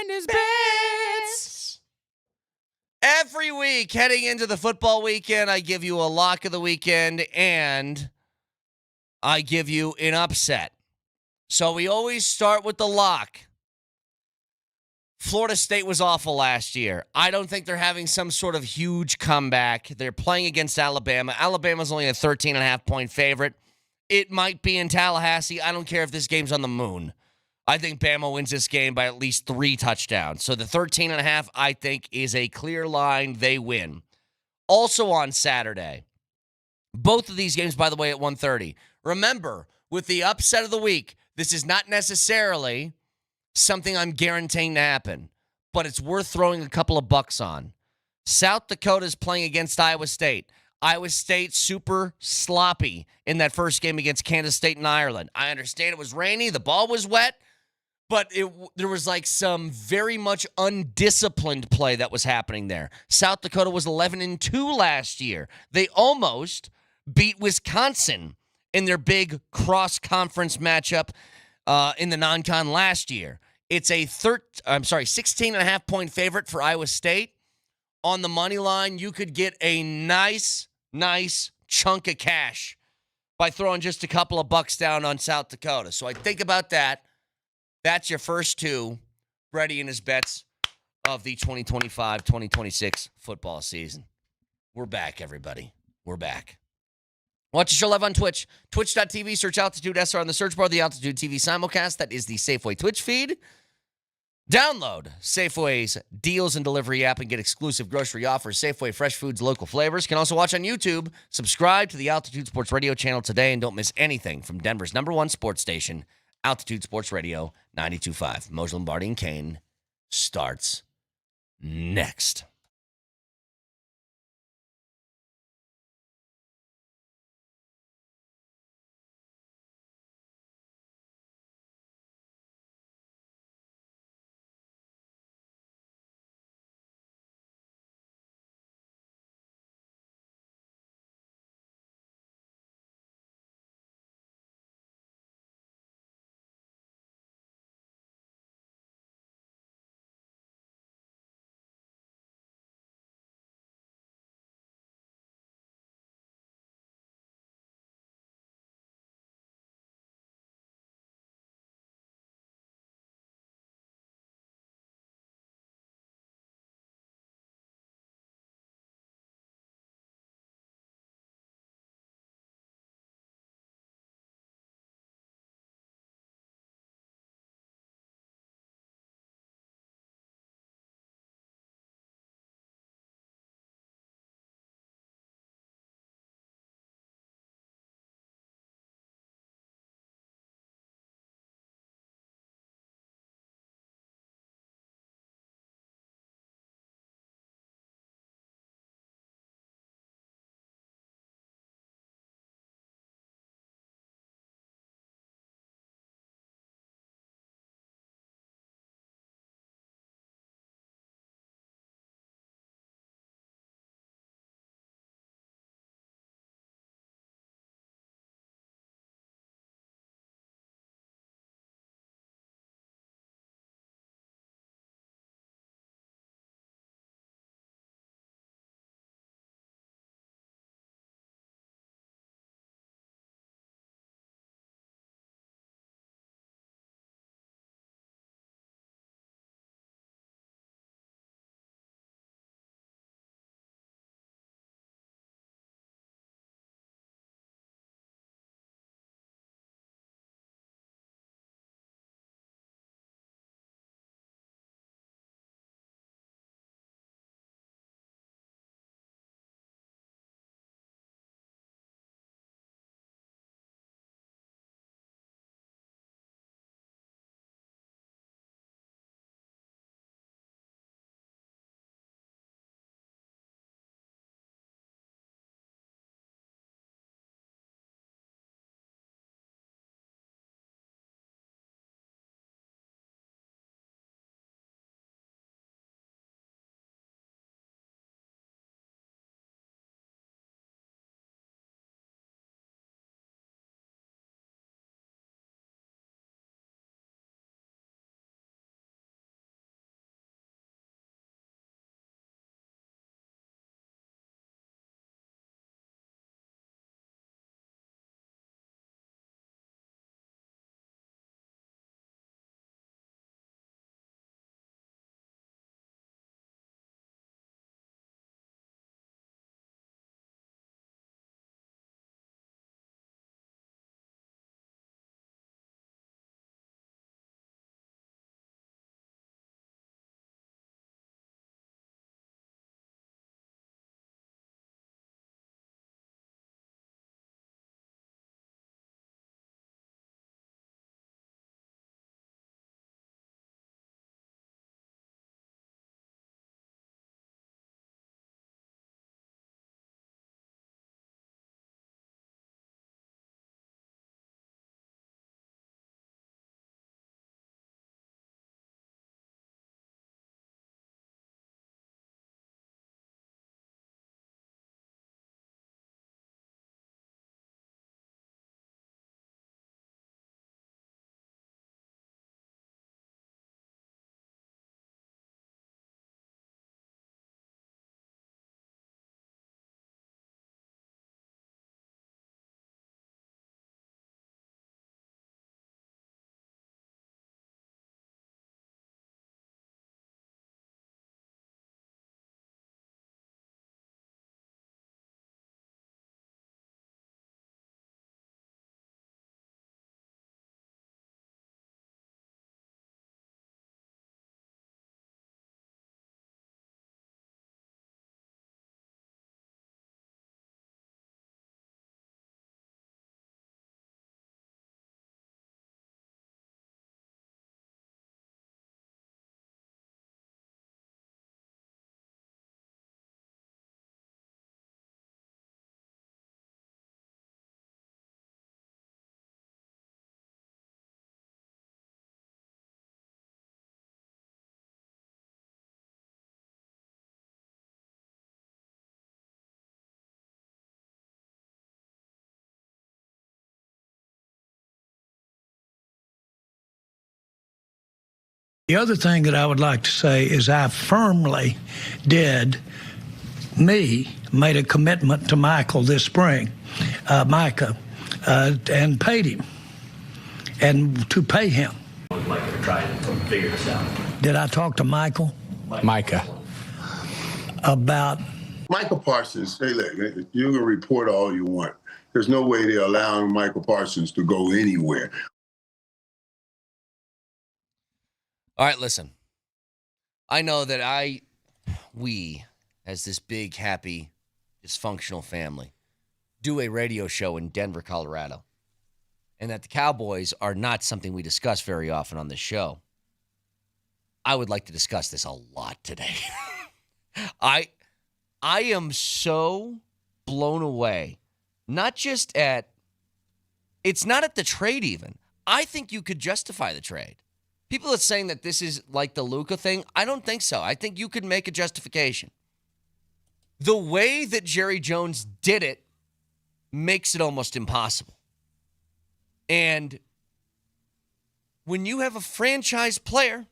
and his bets. Every week heading into the football weekend, I give you a lock of the weekend and I give you an upset. So we always start with the lock. Florida State was awful last year. I don't think they're having some sort of huge comeback. They're playing against Alabama. Alabama's only a 13.5-point favorite. It might be in Tallahassee. I don't care if this game's on the moon. I think Bama wins this game by at least 3 touchdowns. So the 13.5, I think, is a clear line. They win. Also on Saturday, both of these games, by the way, at 1:30. Remember, with the upset of the week, this is not necessarily something I'm guaranteeing to happen, but it's worth throwing a couple of bucks on. South Dakota's playing against Iowa State. Iowa State super sloppy in that first game against Kansas State and Ireland. I understand it was rainy, the ball was wet, but there was like some very much undisciplined play that was happening there. South Dakota was 11-2 last year. They almost beat Wisconsin in their big cross-conference matchup in the non-con last year. It's a 16.5-point favorite for Iowa State. On the money line, you could get a nice chunk of cash by throwing just a couple of bucks down on South Dakota. So I think about that. That's your first two, Brady and his bets of the 2025-2026 football season. We're back, everybody. We're back. Watch the show live on Twitch. Twitch.tv, search Altitude SR on the search bar, the Altitude TV simulcast. That is the Safeway Twitch feed. Download Safeway's deals and delivery app and get exclusive grocery offers. Safeway fresh foods, local flavors. Can also watch on YouTube. Subscribe to the Altitude Sports Radio channel today and don't miss anything from Denver's #1 sports station, Altitude Sports Radio 92.5. Moser, Lombardi, and Kane starts next. The other thing that I would like to say is I firmly made a commitment to Michael this spring, Micah, and paid him, and to pay him. I would like to try to figure this out. Did I talk to Michael Micah. about Michael Parsons, hey, look, you can report all you want. There's no way they're allowing Michael Parsons to go anywhere. All right, listen. I know that we, as this big, happy, dysfunctional family, do a radio show in Denver, Colorado, and that the Cowboys are not something we discuss very often on this show. I would like to discuss this a lot today. I am so blown away, not just at, it's not at the trade even. I think you could justify the trade. People are saying that this is like the Luka thing. I don't think so. I think you could make a justification. The way that Jerry Jones did it makes it almost impossible. And when you have a franchise player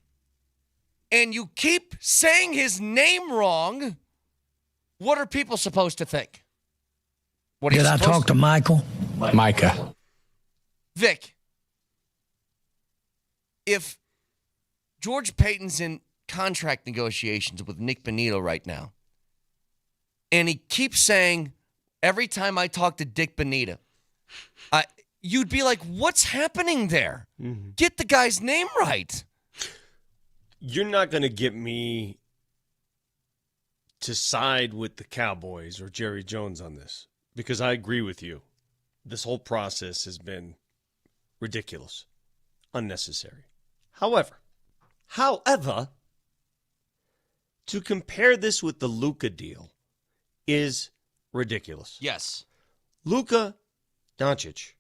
and you keep saying his name wrong, what are people supposed to think? What did I talk to Michael? Micah. Vic, if George Payton's in contract negotiations with Nick Bonito right now, and he keeps saying, every time I talk to Dick Bonito, you'd be like, what's happening there? Mm-hmm. Get the guy's name right. You're not going to get me to side with the Cowboys or Jerry Jones on this, because I agree with you. This whole process has been ridiculous, unnecessary. However, to compare this with the Luka deal is ridiculous. Yes. Luka Doncic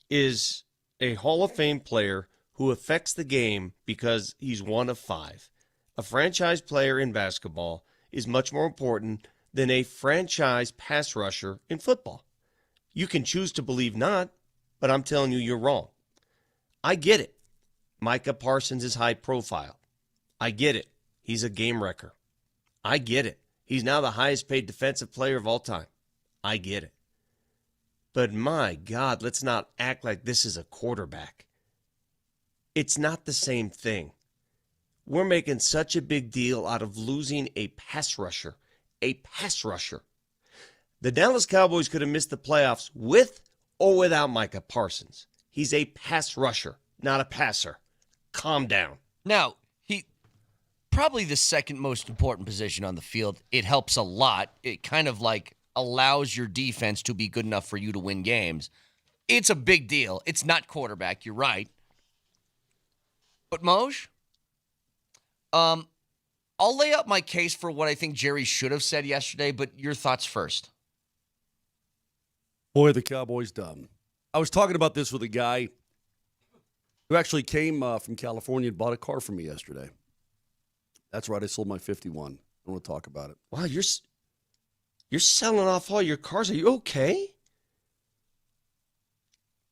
is a Hall of Fame player who affects the game because he's one of five. A franchise player in basketball is much more important than a franchise pass rusher in football. You can choose to believe not, but I'm telling you, you're wrong. I get it. Micah Parsons is high profile. I get it. He's a game wrecker. I get it. He's now the highest paid defensive player of all time. I get it. But my God, let's not act like this is a quarterback. It's not the same thing. We're making such a big deal out of losing a pass rusher. A pass rusher. The Dallas Cowboys could have missed the playoffs with or without Micah Parsons. He's a pass rusher, not a passer. Calm down. Now, he probably the second most important position on the field. It helps a lot. It kind of like allows your defense to be good enough for you to win games. It's a big deal. It's not quarterback. You're right. But Moj, I'll lay out my case for what I think Jerry should have said yesterday, but your thoughts first. Boy, the Cowboys dumb. I was talking about this with a guy who actually came from California and bought a car for me yesterday. That's right. I sold my 51. I want to talk about it. Wow, you're selling off all your cars. Are you okay?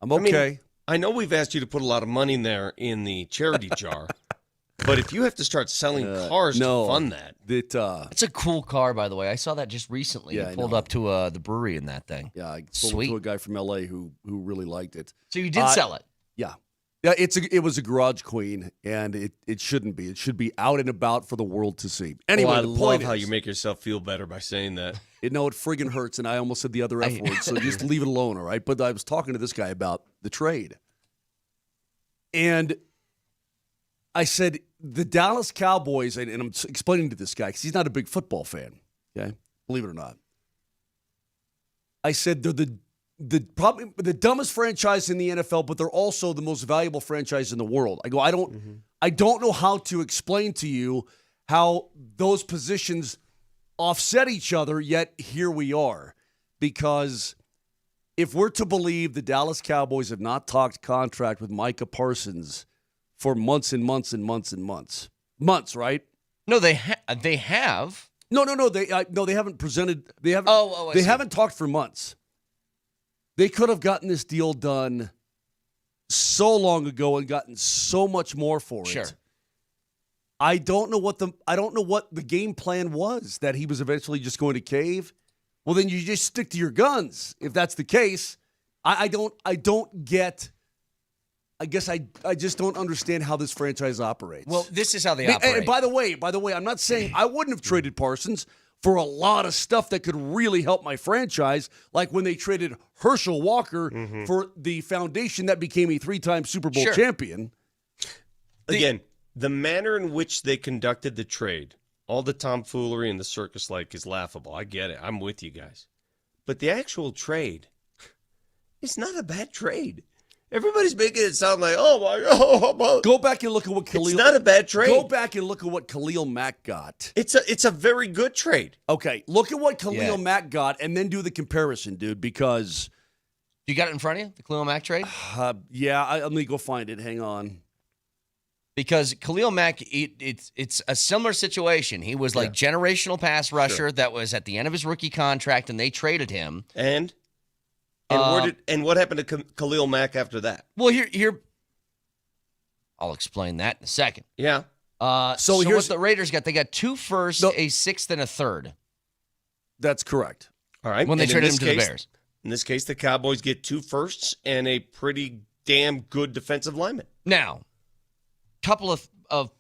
I'm okay. I mean, I know we've asked you to put a lot of money in there in the charity jar, but if you have to start selling cars to fund that. It's a cool car, by the way. I saw that just recently. Yeah, you pulled up to the brewery in that thing. Yeah, I sold it to a guy from L.A. who really liked it. So you did sell it? Yeah. Yeah, it was a garage queen, and it shouldn't be. It should be out and about for the world to see. Anyway, I the love point how is, you make yourself feel better by saying that. It friggin' hurts, and I almost said the other F word, so just leave it alone, all right? But I was talking to this guy about the trade. And I said, the Dallas Cowboys, and I'm explaining to this guy, because he's not a big football fan, okay? Believe it or not. I said, they're probably the dumbest franchise in the NFL, but they're also the most valuable franchise in the world. I go, I don't know how to explain to you how those positions offset each other, yet here we are. Because if we're to believe the Dallas Cowboys have not talked contract with Micah Parsons for months and months and months and months. Months, right? No, they have. No. They haven't presented. They haven't. They haven't talked for months. They could have gotten this deal done so long ago and gotten so much more for it. Sure. I don't know what the game plan was, that he was eventually just going to cave. Well, then you just stick to your guns if that's the case. I don't get. I guess I just don't understand how this franchise operates. Well, this is how they operate. And by the way, I'm not saying I wouldn't have traded Parsons for a lot of stuff that could really help my franchise, like when they traded Herschel Walker for the foundation that became a 3-time Super Bowl champion. Again, the manner in which they conducted the trade, all the tomfoolery and the circus-like is laughable. I get it. I'm with you guys. But the actual trade, it's not a bad trade. Everybody's making it sound like, oh my God. Go back and look at what Khalil. It's not a bad trade. Go back and look at what Khalil Mack got. It's a very good trade. Okay, look at what Khalil Mack got, and then do the comparison, dude. Because you got it in front of you, the Khalil Mack trade. I'm gonna go find it. Hang on. Because Khalil Mack, it's a similar situation. He was like generational pass rusher that was at the end of his rookie contract, and they traded him. And what happened to Khalil Mack after that? Well, here, I'll explain that in a second. Yeah. So here's what the Raiders got. They got 2 firsts, a 6th, and a 3rd. That's correct. All right. When they traded him to the Bears. In this case, the Cowboys get 2 firsts and a pretty damn good defensive lineman. Now, couple of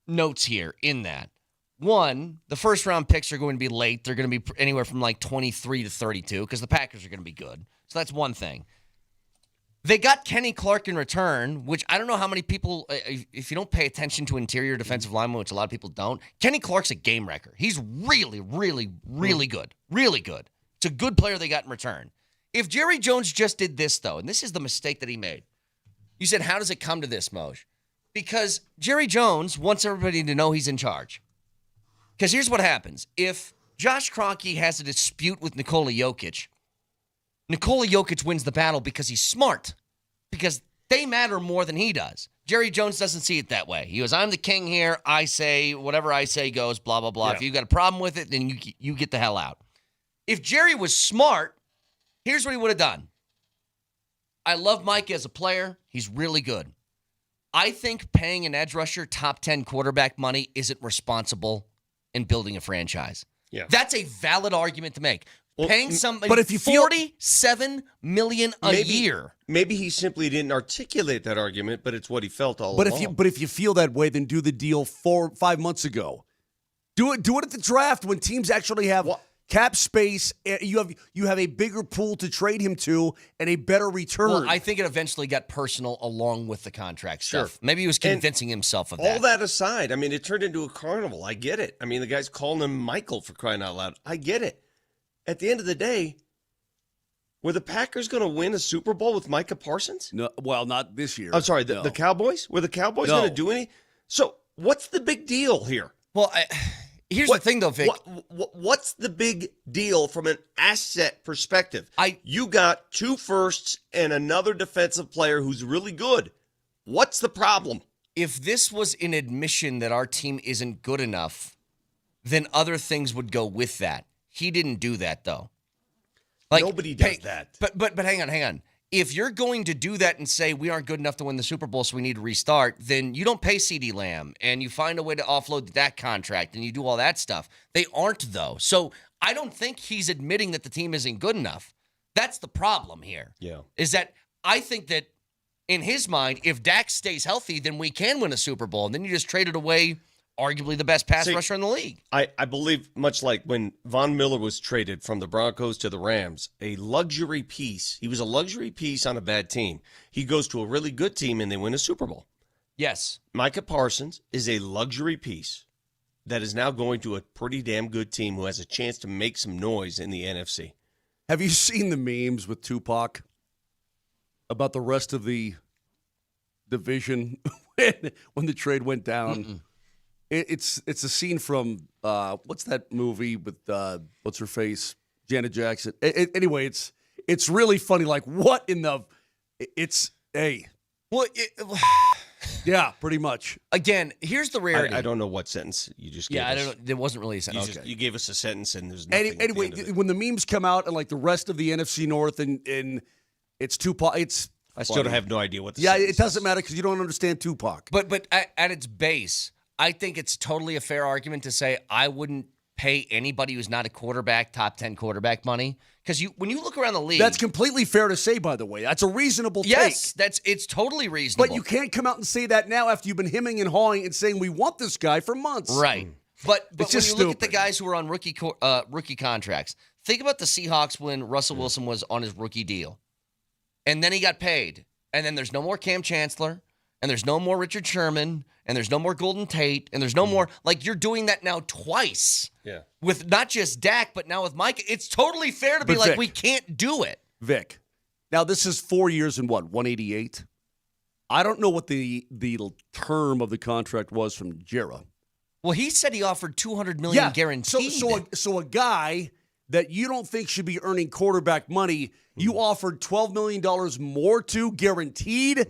notes here in that. One, the first-round picks are going to be late. They're going to be anywhere from like 23 to 32 because the Packers are going to be good. So that's one thing. They got Kenny Clark in return, which I don't know how many people, if you don't pay attention to interior defensive linemen, which a lot of people don't, Kenny Clark's a game wrecker. He's really, really, really good. Really good. It's a good player they got in return. If Jerry Jones just did this, though, and this is the mistake that he made, you said, how does it come to this, Moj? Because Jerry Jones wants everybody to know he's in charge. Because here's what happens. If Josh Kroenke has a dispute with Nikola Jokic wins the battle because he's smart. Because they matter more than he does. Jerry Jones doesn't see it that way. He goes, I'm the king here. I say, whatever I say goes, blah, blah, blah. Yeah. If you got a problem with it, then you get the hell out. If Jerry was smart, here's what he would have done. I love Mike as a player. He's really good. I think paying an edge rusher top 10 quarterback money isn't responsible in building a franchise. Yeah. That's a valid argument to make. Well, paying somebody but if you $47 million a year. Maybe he simply didn't articulate that argument, but it's what he felt all along. But if you feel that way, then do the deal 4-5 months ago. Do it at the draft when teams actually have cap space. You have a bigger pool to trade him to and a better return. Well, I think it eventually got personal along with the contract stuff. Sure. Maybe he was convincing himself of that. All that aside, I mean, it turned into a carnival. I get it. I mean, the guy's calling him Michael for crying out loud. I get it. At the end of the day, were the Packers going to win a Super Bowl with Micah Parsons? No, well, not this year. I'm sorry, the Cowboys? Were the Cowboys going to do anything? So what's the big deal here? Well, here's the thing, though, Vic. What's the big deal from an asset perspective? You got 2 firsts and another defensive player who's really good. What's the problem? If this was an admission that our team isn't good enough, then other things would go with that. He didn't do that, though. Like, nobody does that. But hang on. If you're going to do that and say we aren't good enough to win the Super Bowl, so we need to restart, then you don't pay CeeDee Lamb and you find a way to offload that contract and you do all that stuff. They aren't, though. So I don't think he's admitting that the team isn't good enough. That's the problem here. Yeah. Is that I think that in his mind, if Dak stays healthy, then we can win a Super Bowl. And then you just traded away arguably the best pass rusher in the league. I believe, much like when Von Miller was traded from the Broncos to the Rams, a luxury piece. He was a luxury piece on a bad team. He goes to a really good team and they win a Super Bowl. Yes. Micah Parsons is a luxury piece that is now going to a pretty damn good team who has a chance to make some noise in the NFC. Have you seen the memes with Tupac about the rest of the division when the trade went down? Mm-mm. It's a scene from what's that movie with what's her face, Janet Jackson. Anyway, it's really funny. Like what in the? It's a well, yeah, pretty much. Again, here's the rarity. I don't know what sentence you just gave us. I don't know. There wasn't really a sentence. You gave us a sentence and there's nothing. Anyway, when the memes come out and like the rest of the NFC North and it's Tupac, it's. I still have no idea what the it doesn't matter because you don't understand Tupac. But at its base, I think it's totally a fair argument to say I wouldn't pay anybody who's not a quarterback top 10 quarterback money. Because when you look around the league. That's completely fair to say, by the way. That's a reasonable take. Yes, it's totally reasonable. But you can't come out and say that now after you've been hemming and hawing and saying we want this guy for months. Right. But when you look at the stupid. guys who are on rookie contracts, think about the Seahawks when Russell Wilson was on his rookie deal. And then he got paid. And then there's no more Cam Chancellor, and there's no more Richard Sherman, and there's no more Golden Tate, and there's no more. Like, you're doing that now twice. Yeah. With not just Dak, but now with Mike. It's totally fair to be like, we can't do it. Vic, now this is 4 years and what, 188? I don't know what the term of the contract was from Jera. Well, he said he offered $200 million guaranteed. So a guy that you don't think should be earning quarterback money, you offered $12 million more to guaranteed.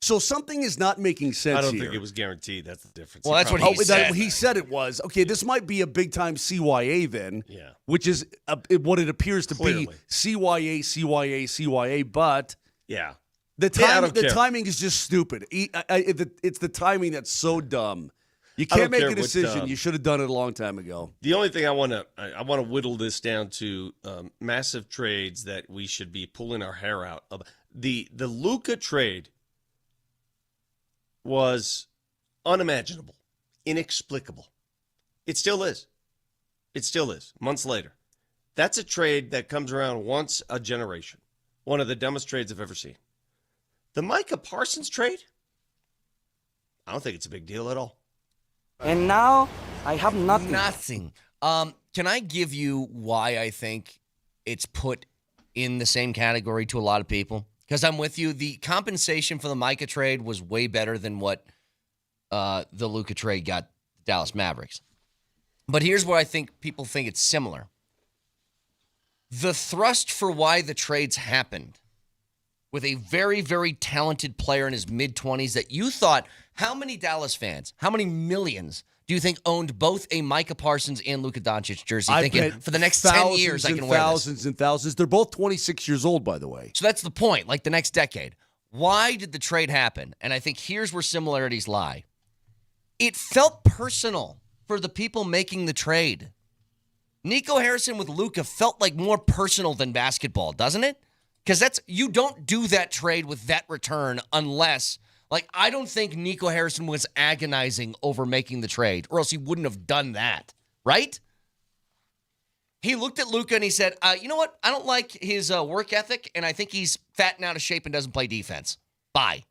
So something is not making sense here. I don't think it was guaranteed. That's the difference. Well, that's what he said. He said it was. Okay, this might be a big-time CYA then, Yeah. which is what it appears to Clearly. be CYA, but Yeah. the I don't care. timing is just stupid. It's the timing that's so dumb. You I can't don't make care a what, decision. You should have done it a long time ago. The only thing I want to whittle this down to massive trades that we should be pulling our hair out of. The Luka trade was unimaginable, inexplicable. It still is. It still is. Months later, that's a trade that comes around once a generation. One of the dumbest trades I've ever seen. The Micah Parsons trade. I don't think it's a big deal at all. And now I have nothing. Nothing. Can I give you why I think it's put in the same category to a lot of people? Because I'm with you. The compensation for the Micah trade was way better than what the Luka trade got the Dallas Mavericks. But here's where I think people think it's similar. The thrust for why the trades happened with a very, very talented player in his mid-20s that you thought, how many Dallas fans, how many millions do you think owned both a Micah Parsons and Luka Doncic jersey, thinking for the next 10 years I can wear this? Thousands and thousands. They're both 26 years old, by the way. So that's the point, like the next decade. Why did the trade happen? And I think here's where similarities lie. It felt personal for the people making the trade. Nico Harrison with Luka felt like more personal than basketball, doesn't it? Because you don't do that trade with that return unless, like, I don't think Nico Harrison was agonizing over making the trade, or else he wouldn't have done that, right? He looked at Luka and he said, you know what? I don't like his work ethic, and I think he's fat and out of shape and doesn't play defense. Bye.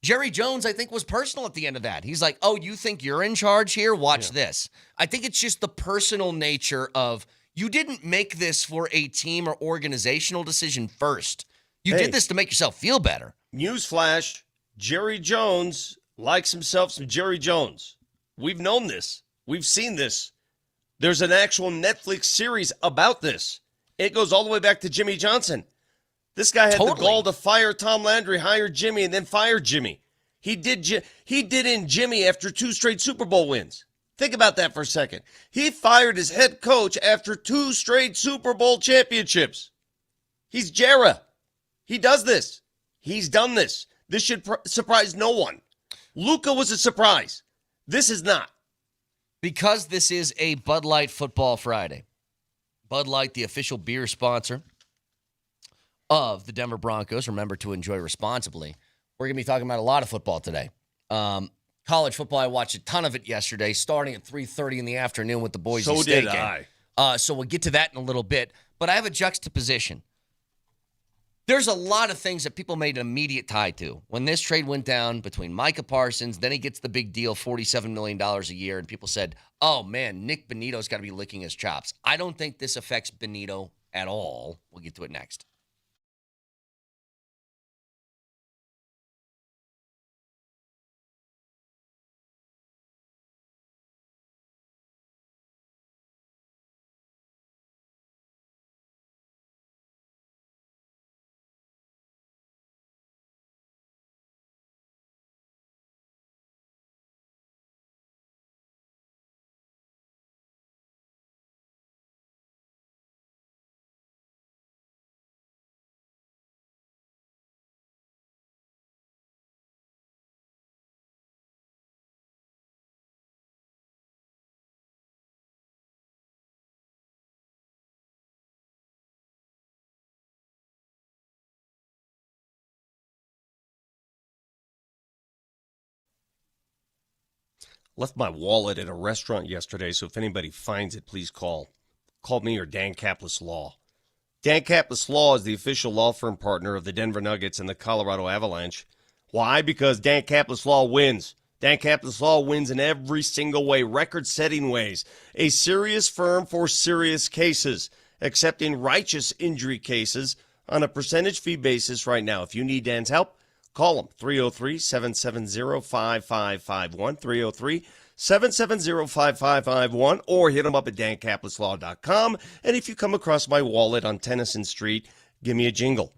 Jerry Jones, I think, was personal at the end of that. He's like, oh, you think you're in charge here? Watch this. I think it's just the personal nature of, you didn't make this for a team or organizational decision first. You did this to make yourself feel better. Newsflash, Jerry Jones likes himself some Jerry Jones. We've known this. We've seen this. There's an actual Netflix series about this. It goes all the way back to Jimmy Johnson. This guy had the gall to fire Tom Landry, hire Jimmy, and then fire Jimmy. He did in Jimmy after 2 straight Super Bowl wins. Think about that for a second. He fired his head coach after 2 straight Super Bowl championships. He's Jera. He does this. He's done this. This should surprise no one. Luka was a surprise. This is not. Because this is a Bud Light Football Friday. Bud Light, the official beer sponsor of the Denver Broncos. Remember to enjoy responsibly. We're going to be talking about a lot of football today. College football, I watched a ton of it yesterday, starting at 3:30 in the afternoon with the Boise State game. So did I. So we'll get to that in a little bit. But I have a juxtaposition. There's a lot of things that people made an immediate tie to. When this trade went down between Micah Parsons, then he gets the big deal, $47 million a year, and people said, oh, man, Nick Benito's got to be licking his chops. I don't think this affects Benito at all. We'll get to it next. Left my wallet at a restaurant yesterday, so if anybody finds it, please call. Call me or Dan Caplis Law. Dan Caplis Law is the official law firm partner of the Denver Nuggets and the Colorado Avalanche. Why? Because Dan Caplis Law wins. Dan Caplis Law wins in every single way, record-setting ways. A serious firm for serious cases, accepting righteous injury cases on a percentage fee basis right now. If you need Dan's help, call him, 303-770-5551, 303-770-5551, or hit him up at dancapluslaw.com. And if you come across my wallet on Tennyson Street, give me a jingle.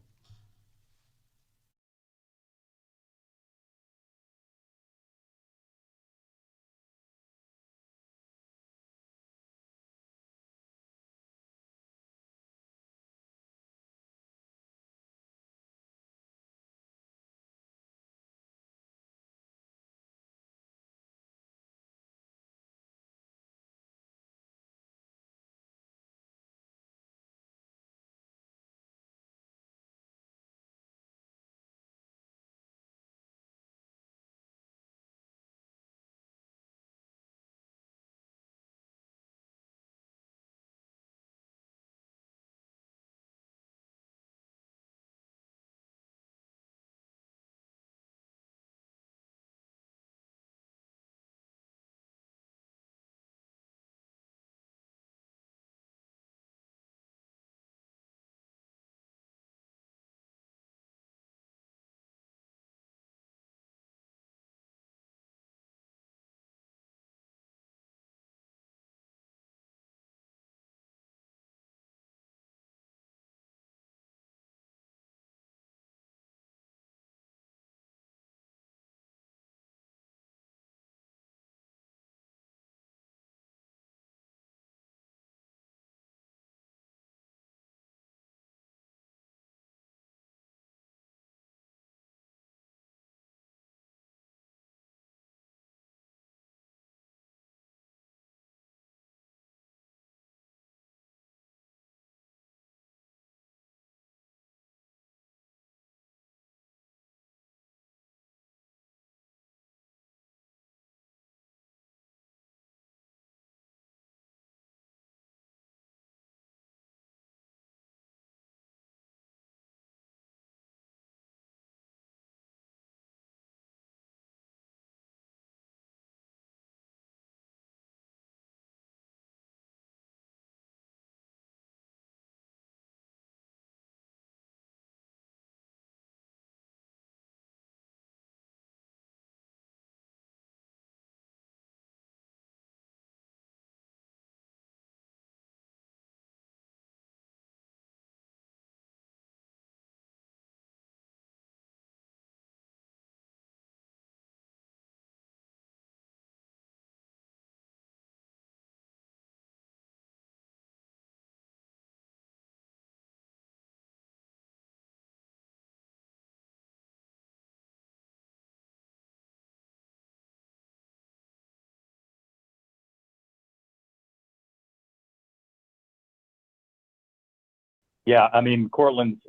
Yeah, I mean, Cortland's,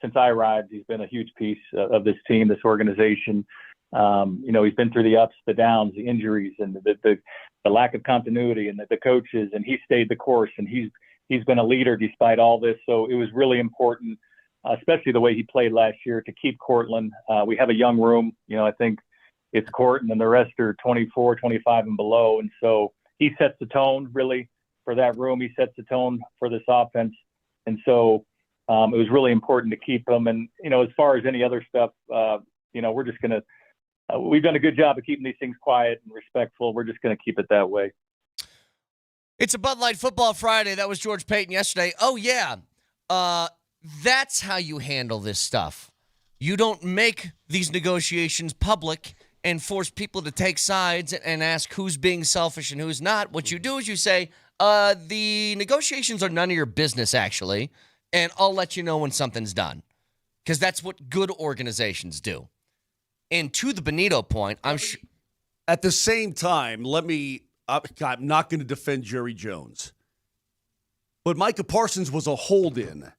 since I arrived, he's been a huge piece of this team, this organization. He's been through the ups, the downs, the injuries, and the lack of continuity, and the coaches, and he stayed the course, and he's been a leader despite all this. So it was really important, especially the way he played last year, to keep Cortland. We have a young room. I think it's Court, and then the rest are 24, 25 and below. And so he sets the tone, really, for that room. He sets the tone for this offense. And so it was really important to keep him. And, as far as any other stuff, we're just going to we've done a good job of keeping these things quiet and respectful. We're just going to keep it that way. It's a Bud Light Football Friday. That was George Payton yesterday. Oh, yeah. That's how you handle this stuff. You don't make these negotiations public and force people to take sides and ask who's being selfish and who's not. What you do is you say, the negotiations are none of your business, actually, and I'll let you know when something's done. Because that's what good organizations do. And to the Benito point, I'm sure. At the same time, I'm not going to defend Jerry Jones. But Micah Parsons was a hold-in.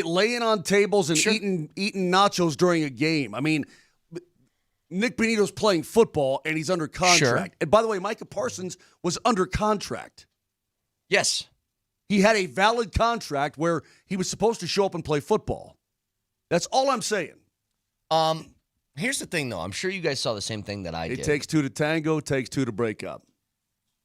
Laying on tables and eating nachos during a game. I mean, Nick Benito's playing football and he's under contract. Sure. And by the way, Micah Parsons was under contract. Yes. He had a valid contract where he was supposed to show up and play football. That's all I'm saying. Here's the thing, though. I'm sure you guys saw the same thing that I did. It takes two to tango, takes two to break up.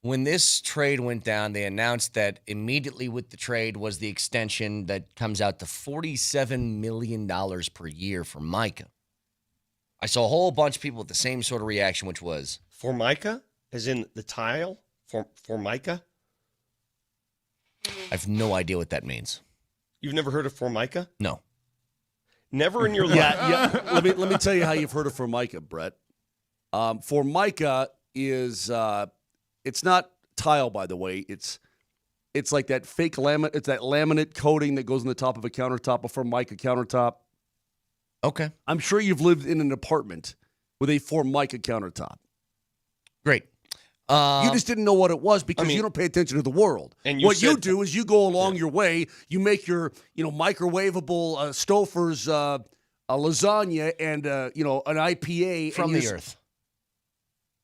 When this trade went down, they announced that immediately with the trade was the extension that comes out to $47 million per year for Micah. I saw a whole bunch of people with the same sort of reaction, which was... Formica? As in the tile? Formica? I have no idea what that means. You've never heard of Formica? No. Never in your life? Yeah. Let me tell you how you've heard of Formica, Brett. Formica is... it's not tile, by the way. It's like that fake laminate. It's that laminate coating that goes on the top of a countertop, a Formica countertop. Okay. I'm sure you've lived in an apartment with a Formica countertop. Great. You just didn't know what it was because you don't pay attention to the world. And what you do is you go along your way. You make your microwavable Stouffer's a lasagna and an IPA From the earth.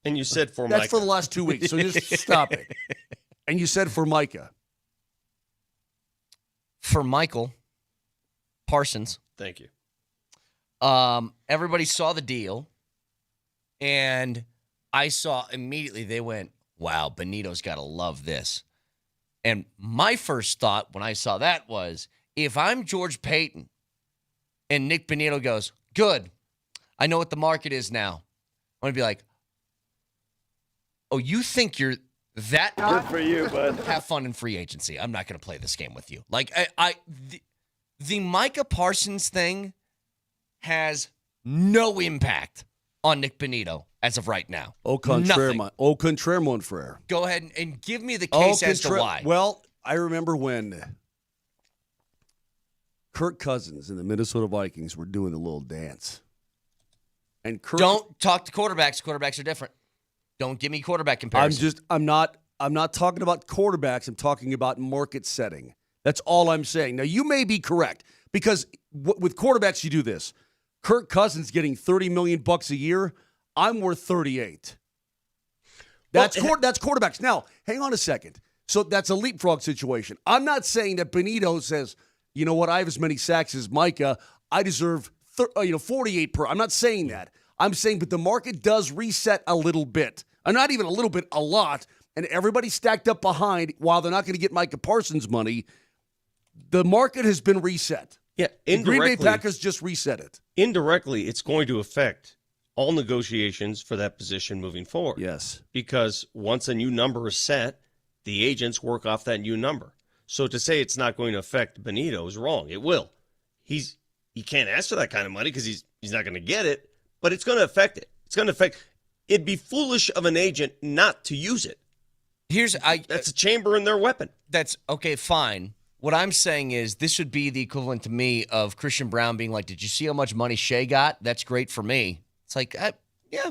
And you said Formica. That's for the last 2 weeks, so just stop it. And you said Formica. For Michael Parsons. Thank you. Everybody saw the deal, and I saw immediately they went, wow, Benito's got to love this. And my first thought when I saw that was, if I'm George Payton and Nick Benito goes, good, I know what the market is now. I'm going to be like, oh, you think you're that Good for you, bud. Have fun in free agency. I'm not going to play this game with you. Like, the Micah Parsons thing has no impact on Nick Benito as of right now. Au contraire, mon frère. Go ahead and give me the case as to why. Well, I remember when Kirk Cousins and the Minnesota Vikings were doing the little dance. And Don't talk to quarterbacks. Quarterbacks are different. Don't give me quarterback comparisons. I'm not talking about quarterbacks. I'm talking about market setting. That's all I'm saying. Now, you may be correct because with quarterbacks, you do this. Kirk Cousins getting $30 million a year. I'm worth 38. That's quarterbacks. Now, hang on a second. So that's a leapfrog situation. I'm not saying that Benito says, you know what, I have as many sacks as Micah. I deserve 48 per. I'm not saying that. I'm saying, but the market does reset a little bit. Not even a little bit, a lot. And everybody's stacked up behind. While they're not going to get Micah Parsons money, the market has been reset. Yeah, the Green Bay Packers just reset it. Indirectly, it's going to affect all negotiations for that position moving forward. Yes. Because once a new number is set, the agents work off that new number. So to say it's not going to affect Benito is wrong. It will. He can't ask for that kind of money because he's not going to get it, but it's going to affect it. It's going to affect. It'd be foolish of an agent not to use it. That's a chamber in their weapon. That's okay, fine. What I'm saying is this would be the equivalent to me of Christian Brown being like, did you see how much money Shea got? That's great for me. It's like, yeah,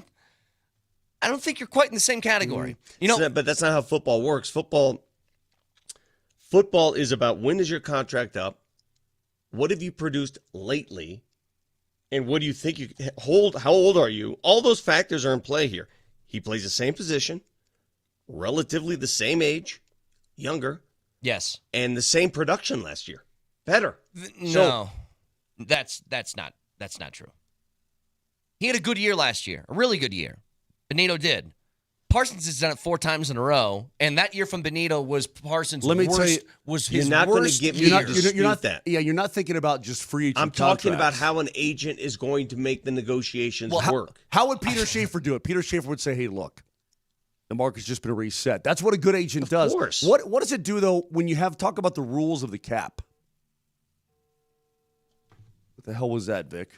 I don't think you're quite in the same category. But that's not how football works. Football is about when is your contract up? What have you produced lately? And what do you think you hold? How old are you? All those factors are in play here. He plays the same position, relatively the same age, younger. Yes. And the same production last year. Better. No. That's not true. He had a good year last year, a really good year. Benito did. Parsons has done it 4 times in a row, and that year from Benito was Parsons' Let me worst. tell you, was you're his not going worst to get me year. to dispute that. Yeah, you're not thinking about just free agent I'm talking about contracts. how an agent is going to make the negotiations work. How would Peter Schaefer do it? Peter Schaefer would say, hey, look, the market's just been reset. That's what a good agent does. Of course. What does it do, though, when you talk about the rules of the cap? What the hell was that, Vic?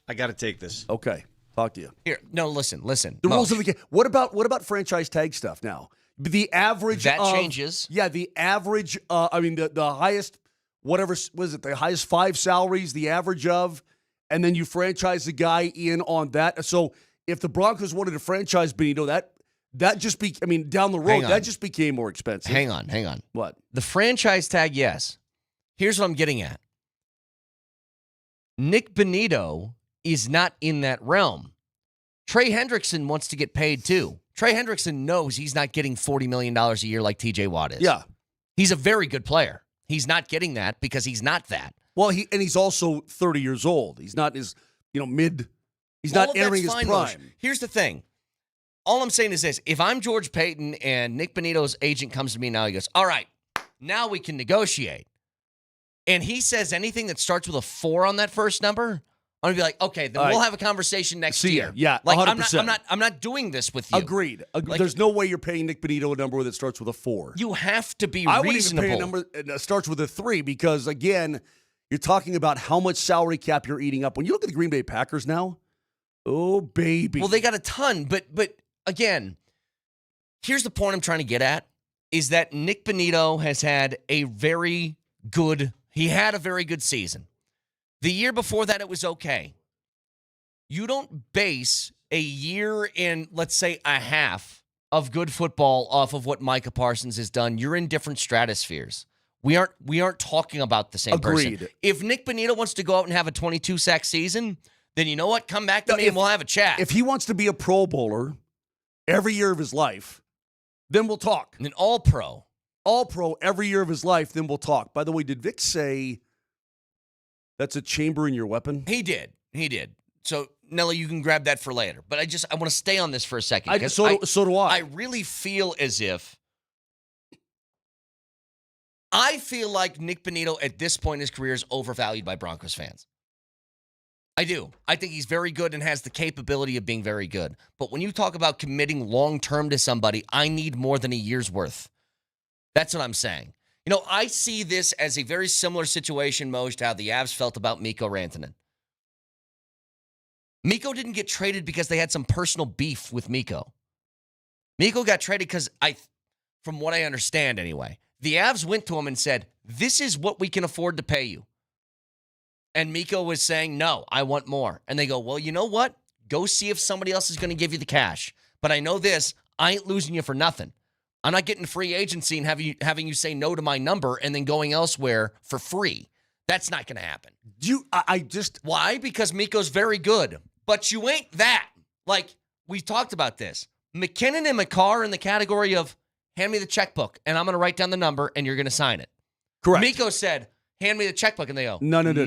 I got to take this. Okay. Talk to you. Here, no, listen. The rules of the game. What about franchise tag stuff now? The average that changes. Yeah, the average. The highest, whatever was it? The highest 5 salaries. The average of, and then you franchise the guy in on that. So if the Broncos wanted to franchise Benito, that just down the road that just became more expensive. Hang on. What? The franchise tag? Yes. Here's what I'm getting at. Nick Benito is not in that realm. Trey Hendrickson wants to get paid too. Trey Hendrickson knows he's not getting $40 million a year like TJ Watt is. Yeah. He's a very good player. He's not getting that because he's not that. Well, he's also 30 years old. He's not his, mid. He's not entering his prime. Moshe. Here's the thing. All I'm saying is this. If I'm George Payton and Nick Bonito's agent comes to me now, he goes, all right, now we can negotiate. And he says anything that starts with a 4 on that first number, I'm going to be like, okay, then we'll have a conversation next year. Yeah, like 100%. I'm not doing this with you. Agreed. Like, there's no way you're paying Nick Bonito a number that starts with a 4. You have to be I reasonable. wouldn't even pay a number that starts with a 3 because, again, you're talking about how much salary cap you're eating up. When you look at the Green Bay Packers now, oh, baby. Well, they got a ton, but again, here's the point I'm trying to get at, is that Nick Bonito has had a very good season. The year before that, it was okay. You don't base a year and, let's say, a half of good football off of what Micah Parsons has done. You're in different stratospheres. We aren't talking about the same Agreed. person. If Nick Bonito wants to go out and have a 22-sack season, then you know what? Come back to me and we'll have a chat. If he wants to be a Pro Bowler every year of his life, then we'll talk. An All-Pro. All-Pro every year of his life, then we'll talk. By the way, did Vic say that's a chamber in your weapon? He did. So, Nelly, you can grab that for later. But I want to stay on this for a second. So do I. I really feel as if I feel like Nick Bonito at this point in his career is overvalued by Broncos fans. I do. I think he's very good and has the capability of being very good. But when you talk about committing long-term to somebody, I need more than a year's worth. That's what I'm saying. I see this as a very similar situation, Moj, to how the Avs felt about Mikko Rantanen. Mikko didn't get traded because they had some personal beef with Mikko. Mikko got traded because, from what I understand anyway, the Avs went to him and said, this is what we can afford to pay you. And Mikko was saying, no, I want more. And they go, well, you know what? Go see if somebody else is going to give you the cash. But I know this, I ain't losing you for nothing. I'm not getting free agency and having you say no to my number and then going elsewhere for free. That's not going to happen. Why? Because Mikko's very good. But you ain't that. Like, we talked about this. McKinnon and McCarr are in the category of, hand me the checkbook, and I'm going to write down the number, and you're going to sign it. Correct. Mikko said, hand me the checkbook, and they go, No. You ain't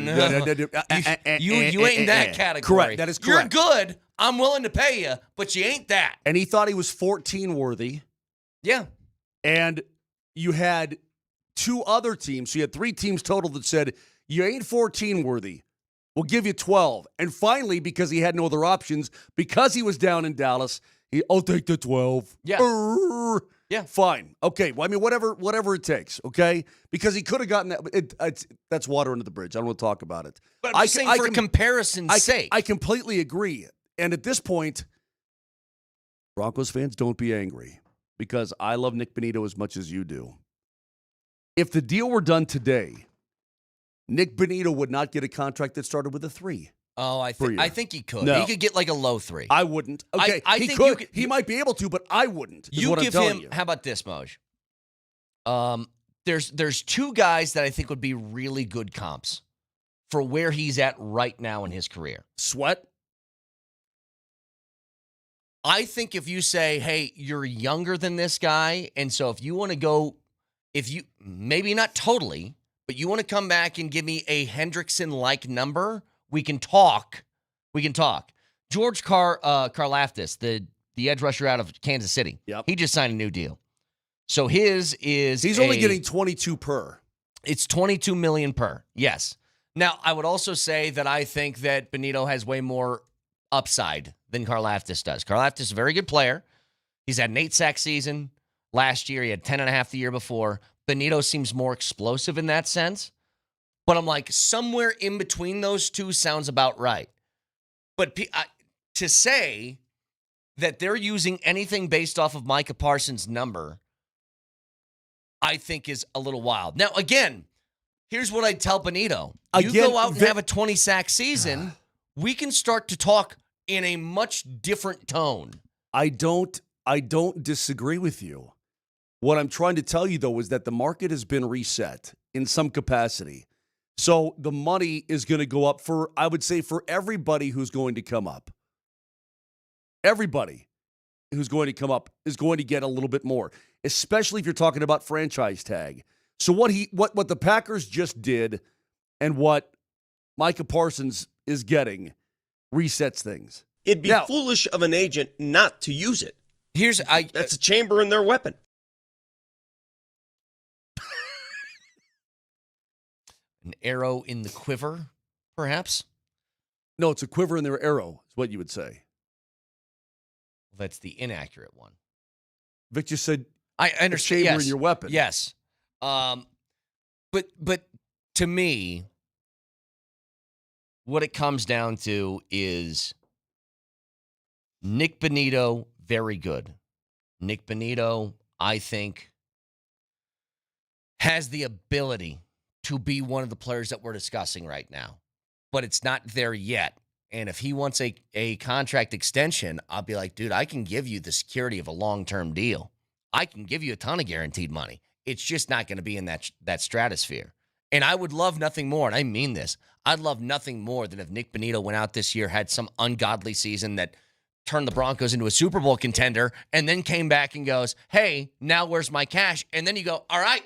in that category. Correct. That is correct. You're good. I'm willing to pay you, but you ain't that. And he thought he was 14 worthy. Yeah. And you had 2 other teams. So you had 3 teams total that said, you ain't 14 worthy. We'll give you 12. And finally, because he had no other options, because he was down in Dallas, I'll take the 12. Yeah. Yeah. Fine. Okay. Well, I mean, whatever it takes, okay? Because he could have gotten that. That's water under the bridge. I don't want to talk about it. But I'm saying for comparison's sake. I completely agree. And at this point, Broncos fans, don't be angry because I love Nick Bonito as much as you do. If the deal were done today, Nick Bonito would not get a contract that started with a 3. Oh, I think he could. No. He could get like a low 3. I wouldn't. Okay, I he think could. He might be able to, but I wouldn't. You give him. How about this, Moj? There's 2 guys that I think would be really good comps for where he's at right now in his career. Sweat. I think if you say, hey, you're younger than this guy, and so if you want to go, maybe not totally, but you want to come back and give me a Hendrickson-like number, we can talk. George Karlaftis, the edge rusher out of Kansas City, he just signed a new deal. So his is he's only getting 22 per. It's $22 million per. Yes. Now, I would also say that I think that Bonito has way more upside than Karlaftis does. Karlaftis is a very good player. He's had an 8-sack season last year. He had 10.5 the year before. Bonito seems more explosive in that sense. But I'm like, somewhere in between those two sounds about right. But to say that they're using anything based off of Micah Parsons' number, I think is a little wild. Now, again, here's what I'd tell Bonito. You go out and have a 20-sack season, we can start to talk in a much different tone. I don't disagree with you. What I'm trying to tell you, though, is that the market has been reset in some capacity. So the money is going to go up for, I would say, for everybody who's going to come up. Everybody who's going to come up is going to get a little bit more, especially if you're talking about franchise tag. So what the Packers just did and what Micah Parsons is getting resets things. It'd be foolish of an agent not to use it. That's a chamber in their weapon. An arrow in the quiver, perhaps? No, it's a quiver in their arrow, is what you would say. That's the inaccurate one. Vic just said, I understand. Chamber in your weapon. Yes. But to me, what it comes down to is Nick Bonito, very good. Nick Bonito, I think, has the ability to be one of the players that we're discussing right now. But it's not there yet. And if he wants a contract extension, I'll be like, dude, I can give you the security of a long-term deal. I can give you a ton of guaranteed money. It's just not going to be in that stratosphere. And I would love nothing more, and I mean this, I'd love nothing more than if Nick Bonito went out this year, had some ungodly season that turned the Broncos into a Super Bowl contender, and then came back and goes, hey, now where's my cash? And then you go, all right,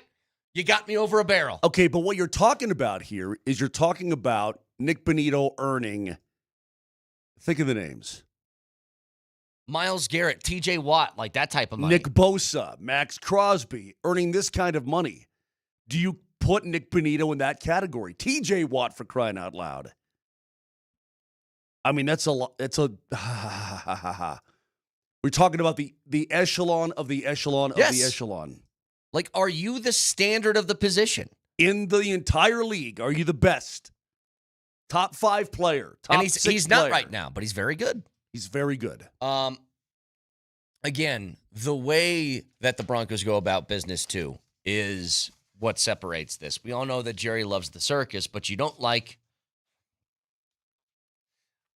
you got me over a barrel. Okay, but what you're talking about here is you're talking about Nick Bonito earning, think of the names. Myles Garrett, TJ Watt, like that type of money. Nick Bosa, Max Crosby, earning this kind of money. Do you put Nick Bonito in that category? TJ Watt, for crying out loud. I mean, that's a lot. We're talking about the echelon of the echelon of the echelon. Like, are you the standard of the position? In the entire league, are you the best? Top 5 player. Top and he's 6 not player. right now, but he's very good. He's very good. Again, the way that the Broncos go about business, too, is what separates this. We all know that Jerry loves the circus, but you don't like...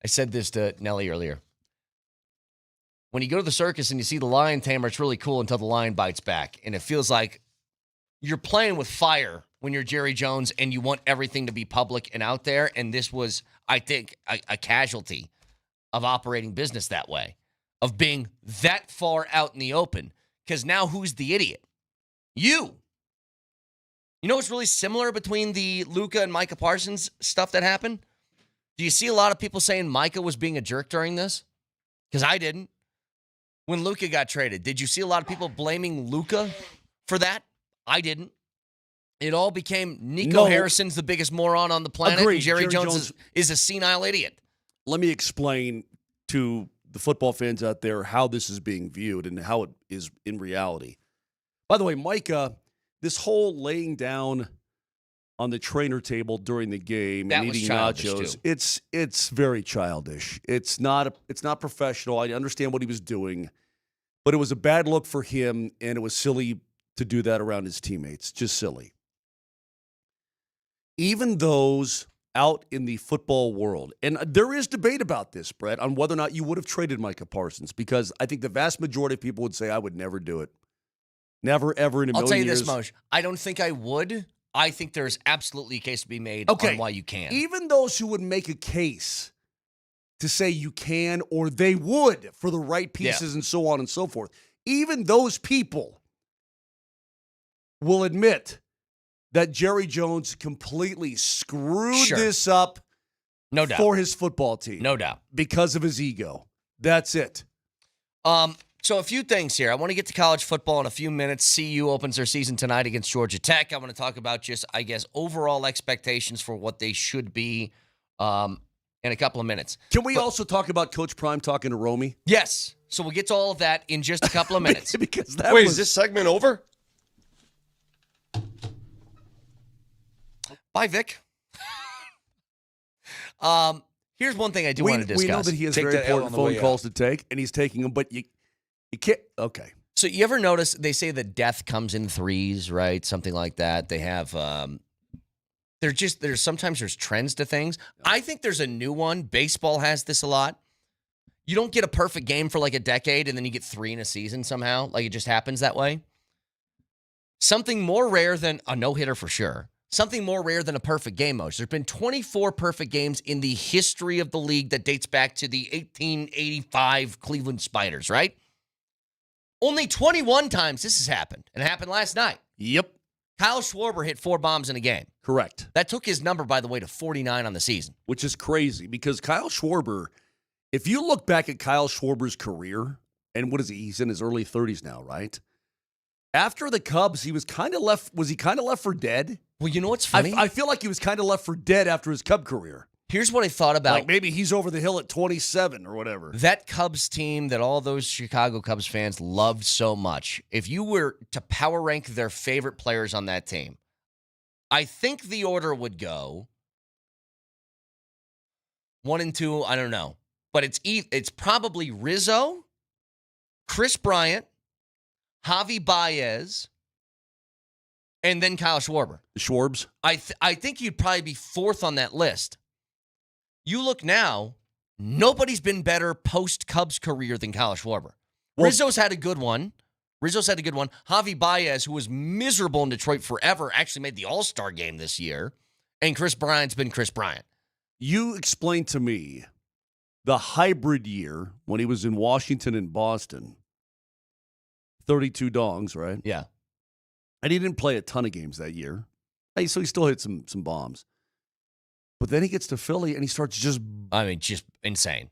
I said this to Nelly earlier. When you go to the circus and you see the lion tamer, it's really cool until the lion bites back. And it feels like you're playing with fire when you're Jerry Jones and you want everything to be public and out there. And this was, I think, a casualty of operating business that way, of being that far out in the open. Because now who's the idiot? You. You know what's really similar between the Luka and Micah Parsons stuff that happened? Do you see a lot of people saying Micah was being a jerk during this? Because I didn't. When Luka got traded, did you see a lot of people blaming Luka for that? I didn't. It all became Nico Harrison's the biggest moron on the planet. Agreed. And Jerry Jones is a senile idiot. Let me explain to the football fans out there how this is being viewed and how it is in reality. By the way, Micah, this whole laying down on the trainer table during the game and eating nachos, it's very childish. It's not professional. I understand what he was doing, but it was a bad look for him, and it was silly to do that around his teammates. Just silly. Even those out in the football world, and there is debate about this, Brett, on whether or not you would have traded Micah Parsons, because I think the vast majority of people would say I would never do it. Never, ever in a million years. I'll tell you this, Moj. I don't think I would. I think there's absolutely a case to be made on why you can. Even those who would make a case to say you can or they would for the right pieces and so on and so forth, even those people will admit that Jerry Jones completely screwed this up no doubt. For his football team. No doubt. Because of his ego. That's it. So a few things here. I want to get to college football in a few minutes. CU opens their season tonight against Georgia Tech. I want to talk about just, I guess, overall expectations for what they should be in a couple of minutes. Can we also talk about Coach Prime talking to Romy? Yes. So we'll get to all of that in just a couple of minutes. Because that Wait, is this segment over? Bye, Vic. Here's one thing I do want to discuss. We know that he has very important phone calls to take, and he's taking them, but you can't. Okay. So you ever notice they say that death comes in threes, right? Something like that. They have sometimes there's trends to things. I think there's a new one. Baseball has this a lot. You don't get a perfect game for like a decade, and then you get 3 in a season somehow. Like it just happens that way. Something more rare than a no-hitter for sure. Something more rare than a perfect game, Moser. There's been 24 perfect games in the history of the league that dates back to the 1885 Cleveland Spiders, right? Only 21 times this has happened, and it happened last night. Yep. Kyle Schwarber hit 4 bombs in a game. Correct. That took his number, by the way, to 49 on the season. Which is crazy because Kyle Schwarber, if you look back at Kyle Schwarber's career, and what is he? He's in his early 30s now, right? After the Cubs, he was kind of left. Was he kind of left for dead? Well, you know what's funny? I feel like he was kind of left for dead after his Cub career. Here's what I thought about. Like maybe he's over the hill at 27 or whatever. That Cubs team that all those Chicago Cubs fans loved so much. If you were to power rank their favorite players on that team, I think the order would go 1 and 2. I don't know, but it's probably Rizzo, Chris Bryant, Javi Baez, and then Kyle Schwarber. The Schwarbs? I think you'd probably be 4th on that list. You look now, nobody's been better post-Cubs career than Kyle Schwarber. Well, Rizzo's had a good one. Javi Baez, who was miserable in Detroit forever, actually made the All-Star game this year. And Chris Bryant's been Chris Bryant. You explained to me the hybrid year when he was in Washington and Boston. 32 dongs, right? Yeah. And he didn't play a ton of games that year. Hey, so he still hit some bombs. But then he gets to Philly and he starts just insane.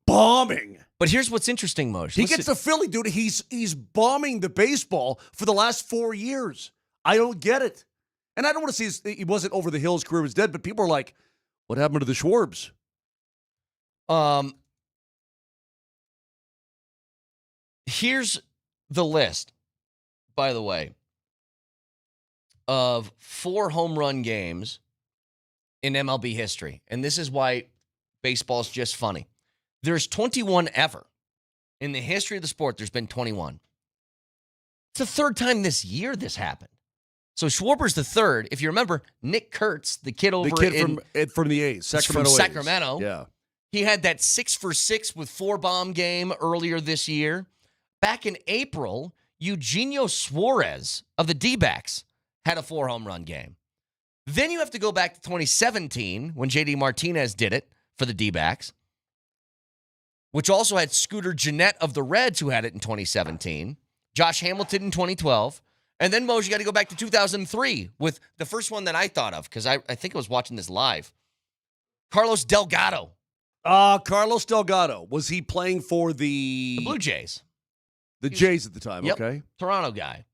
Bombing. But here's what's interesting, Moser. He gets to Philly, dude. He's bombing the baseball for the last 4 years. I don't get it. And I don't want to see he wasn't over the hill, his career was dead, but people are like, what happened to the Schwarbs? Here's the list, by the way, of 4 home run games in MLB history. And this is why baseball's just funny. There's 21 ever. In the history of the sport, there's been 21. It's the 3rd time this year this happened. So Schwarber's the 3rd. If you remember, Nick Kurtz, the kid from the A's, Sacramento. Yeah. He had that 6-for-6 with 4-bomb game earlier this year. Back in April, Eugenio Suarez of the D-backs had a 4-home run game. Then you have to go back to 2017 when J.D. Martinez did it for the D-backs, which also had Scooter Gennett of the Reds who had it in 2017, Josh Hamilton in 2012, and then, Moj, you got to go back to 2003 with the first one that I thought of because I think I was watching this live. Carlos Delgado. Carlos Delgado. Was he playing for the Blue Jays? The Jays at the time, yep, okay. Toronto guy.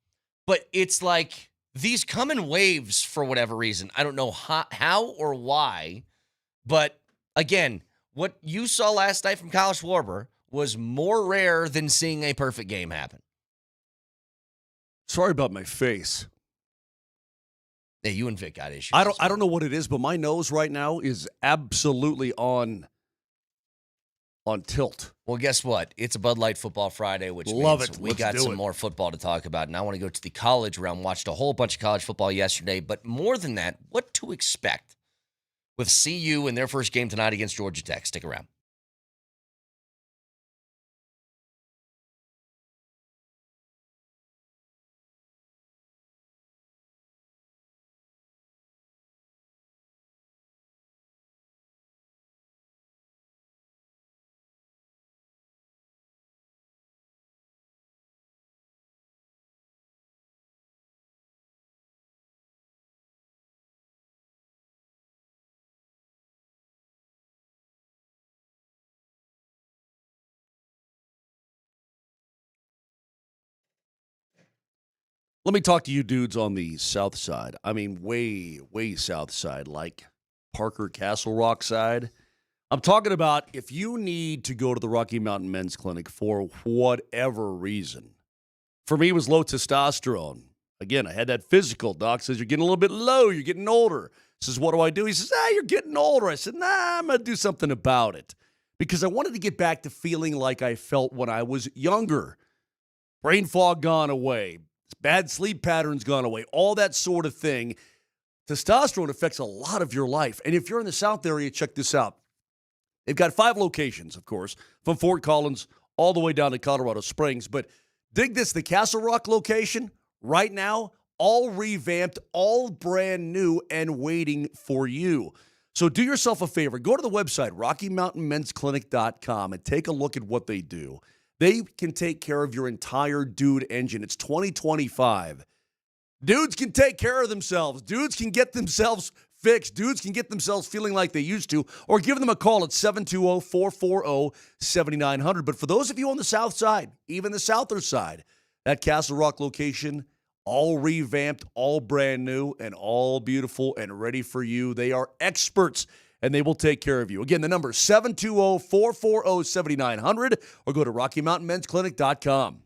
But it's like these come in waves for whatever reason. I don't know how or why. But again, what you saw last night from Kyle Schwarber was more rare than seeing a perfect game happen. Sorry about my face. Yeah, you and Vic got issues. I don't know what it is, but my nose right now is absolutely on tilt. Well, guess what? It's a Bud Light Football Friday, which means we got some more football to talk about. And I want to go to the college realm. Watched a whole bunch of college football yesterday. But more than that, what to expect with CU in their first game tonight against Georgia Tech. Stick around. Let me talk to you dudes on the south side. I mean, way, way south side, like Parker, Castle Rock side. I'm talking about if you need to go to the Rocky Mountain Men's Clinic for whatever reason. For me, it was low testosterone. Again, I had that physical. Doc says, you're getting a little bit low. You're getting older. Says, what do I do? He says, you're getting older. I said, I'm going to do something about it. Because I wanted to get back to feeling like I felt when I was younger. Brain fog gone away. Bad sleep patterns gone away, all that sort of thing. Testosterone affects a lot of your life. And if you're in the South area, check this out. They've got 5 locations, of course, from Fort Collins all the way down to Colorado Springs. But dig this, the Castle Rock location, right now, all revamped, all brand new, and waiting for you. So do yourself a favor. Go to the website, RockyMountainMen'sClinic.com, and take a look at what they do. They can take care of your entire dude engine. It's 2025. Dudes can take care of themselves. Dudes can get themselves fixed. Dudes can get themselves feeling like they used to, or give them a call at 720-440-7900. But for those of you on the south side, even the souther side, that Castle Rock location, all revamped, all brand new, and all beautiful and ready for you. They are experts, and they will take care of you. Again, the number is 720-440-7900, or go to RockyMountainMen'sClinic.com.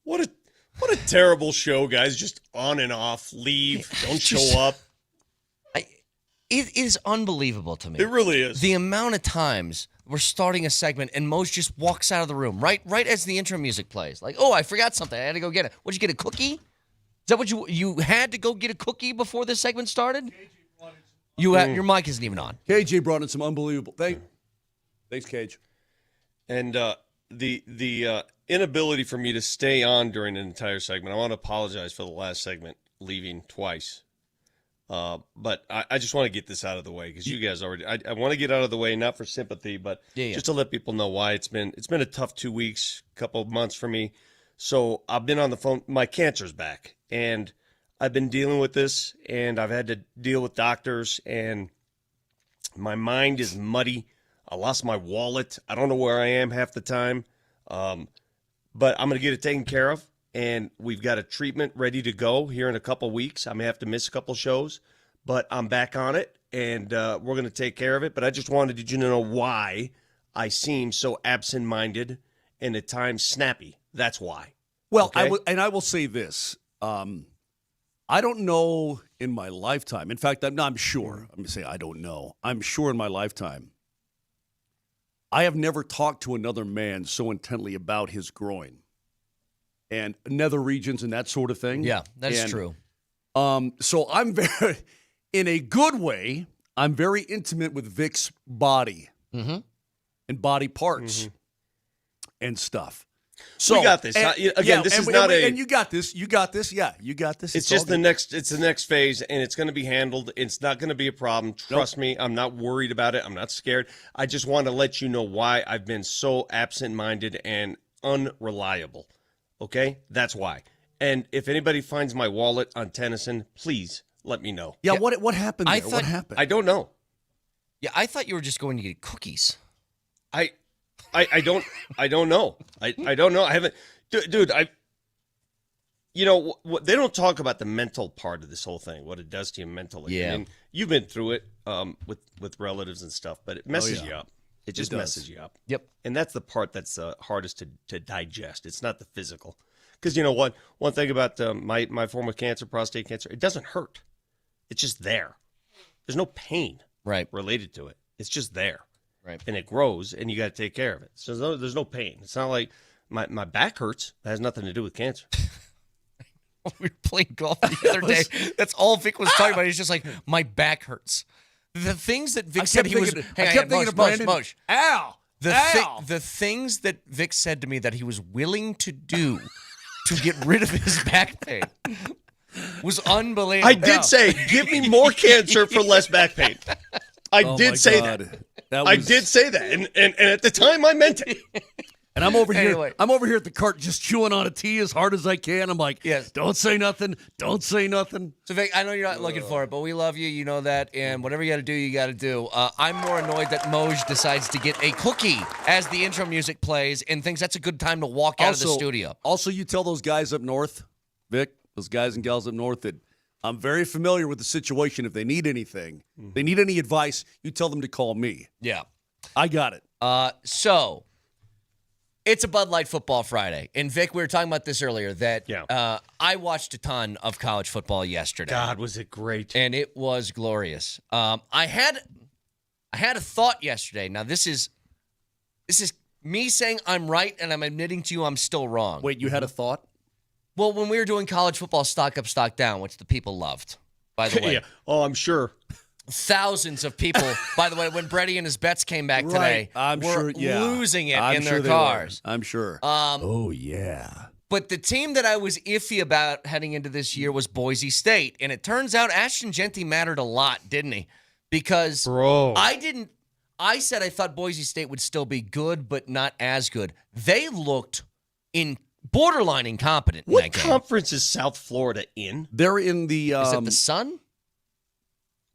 What a terrible show, guys. Just on and off, leave, don't show up. It is unbelievable to me. It really is. The amount of times we're starting a segment and Mose just walks out of the room right as the intro music plays. Like, oh, I forgot something. I had to go get it. What'd you get, a cookie? Is that what you had to go get a cookie before this segment started? Your mic isn't even on. KJ brought in some unbelievable. Thanks, Cage. And the inability for me to stay on during an entire segment. I want to apologize for the last segment, leaving twice. But I just want to get this out of the way because you guys already. I want to get out of the way, not for sympathy, but just to let people know why it's been a tough 2 weeks, couple of months for me. So I've been on the phone. My cancer's back, and I've been dealing with this, and I've had to deal with doctors, and my mind is muddy. I lost my wallet. I don't know where I am half the time. But I'm going to get it taken care of, and we've got a treatment ready to go here in a couple weeks. I may have to miss a couple shows, but I'm back on it, and we're going to take care of it. But I just wanted you to know why I seem so absent-minded and at times snappy. That's why. Well, okay? I will say this. I don't know in my lifetime. In fact, I'm sure. I'm going to say I don't know. I'm sure in my lifetime, I have never talked to another man so intently about his groin and nether regions and that sort of thing. Yeah, that's true. So I'm very, in a good way, I'm very intimate with Vic's body and body parts and stuff. So we got this. This is not and you got this. You got this. Yeah, you got this. It's just the next. It's the next phase, and it's going to be handled. It's not going to be a problem. Trust me. I'm not worried about it. I'm not scared. I just want to let you know why I've been so absent-minded and unreliable. Okay, that's why. And if anybody finds my wallet on Tennyson, please let me know. Yeah. What happened there? What happened? I don't know. Yeah, I thought you were just going to get cookies. I don't know. I don't know. I haven't, dude. They don't talk about the mental part of this whole thing, what it does to you mentally. Yeah. I mean, you've been through it with relatives and stuff, but it messes you up. It just messes you up. Yep. And that's the part that's hardest to digest. It's not the physical, because you know what? One thing about my form of cancer, prostate cancer, it doesn't hurt. It's just there. There's no pain related to it. It's just there. Right. And it grows, and you got to take care of it. So there's no pain. It's not like my back hurts. That has nothing to do with cancer. We were playing golf the other day. That's all Vic was talking about. He's just like, my back hurts. The things that Vic said he was... I kept thinking of Brandon. Ow! Ow! The things that Vic said to me that he was willing to do to get rid of his back pain was unbelievable. I did say, give me more cancer for less back pain. I did say that. I did say that, and at the time I meant it. And I'm over here. I'm over here at the cart, just chewing on a tea as hard as I can. I'm like, yes, don't say nothing. Don't say nothing. So Vic, I know you're not looking for it, but we love you. You know that, and whatever you got to do, you got to do. I'm more annoyed that Moj decides to get a cookie as the intro music plays, and thinks that's a good time to walk out of the studio. Also, you tell those guys up north, Vic, those guys and gals up north, that I'm very familiar with the situation. If they need anything, they need any advice, you tell them to call me. Yeah. I got it. So it's a Bud Light Football Friday. And Vic, we were talking about this earlier, that I watched a ton of college football yesterday. God, was it great. And it was glorious. I had a thought yesterday. Now, this is me saying I'm right, and I'm admitting to you I'm still wrong. Wait, you had a thought? Well, when we were doing college football stock up, stock down, which the people loved, by the way. Yeah. Oh, I'm sure. Thousands of people, by the way, when Brady and his bets came back today, were losing it in their cars. I'm sure. Oh, yeah. But the team that I was iffy about heading into this year was Boise State. And it turns out Ashton Jeanty mattered a lot, didn't he? Because I said I thought Boise State would still be good, but not as good. They looked borderline incompetent. What conference is South Florida in? They're in the... is it the Sun?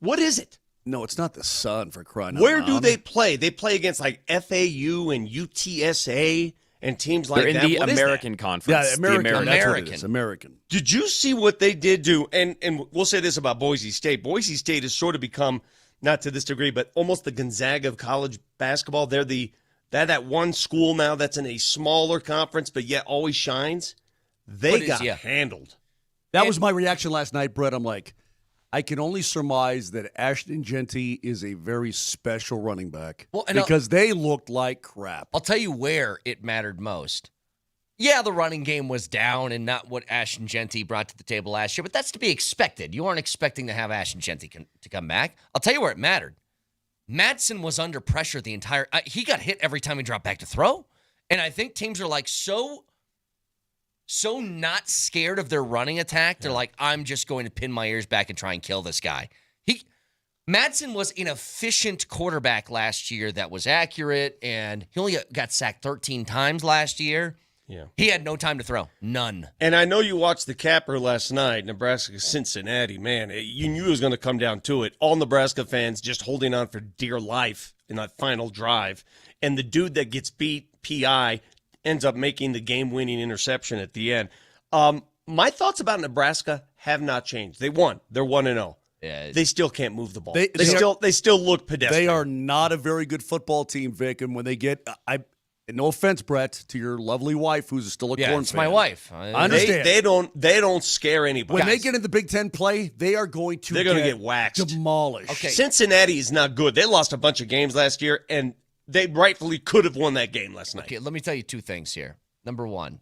What is it? No, it's not the Sun, for crying out Where loud. do they play? They play against like FAU and UTSA and teams like They're that. in the What American Conference. Yeah, American. The American. That's what it is, American. Did you see what they did do? And we'll say this about Boise State. Boise State has sort of become, not to this degree, but almost the Gonzaga of college basketball. They're that one school now that's in a smaller conference, but yet always shines. They got handled. That was my reaction last night, Brett. I'm like, I can only surmise that Ashton Jeanty is a very special running back because they looked like crap. I'll tell you where it mattered most. Yeah, the running game was down and not what Ashton Jeanty brought to the table last year, but that's to be expected. You aren't expecting to have Ashton Jeanty to come back. I'll tell you where it mattered. Madsen was under pressure the entire he got hit every time he dropped back to throw. And I think teams are like so not scared of their running attack. They're like, I'm just going to pin my ears back and try and kill this guy. Madsen was an efficient quarterback last year that was accurate, and he only got sacked 13 times last year. Yeah. He had no time to throw. None. And I know you watched the capper last night, Nebraska-Cincinnati. Man, you knew it was going to come down to it. All Nebraska fans just holding on for dear life in that final drive. And the dude that gets beat, PI, ends up making the game-winning interception at the end. My thoughts about Nebraska have not changed. They won. They're 1-0. Yeah. They still can't move the ball. They still look pedestrian. They are not a very good football team, Vic. And when they get, no offense, Brett, to your lovely wife, who's still a Corn it's fan. my wife. I understand. They don't scare anybody. When they get in the Big Ten play, they're going to get waxed, demolished. Okay. Cincinnati is not good. They lost a bunch of games last year, and they rightfully could have won that game last night. Okay, let me tell you two things here. Number one,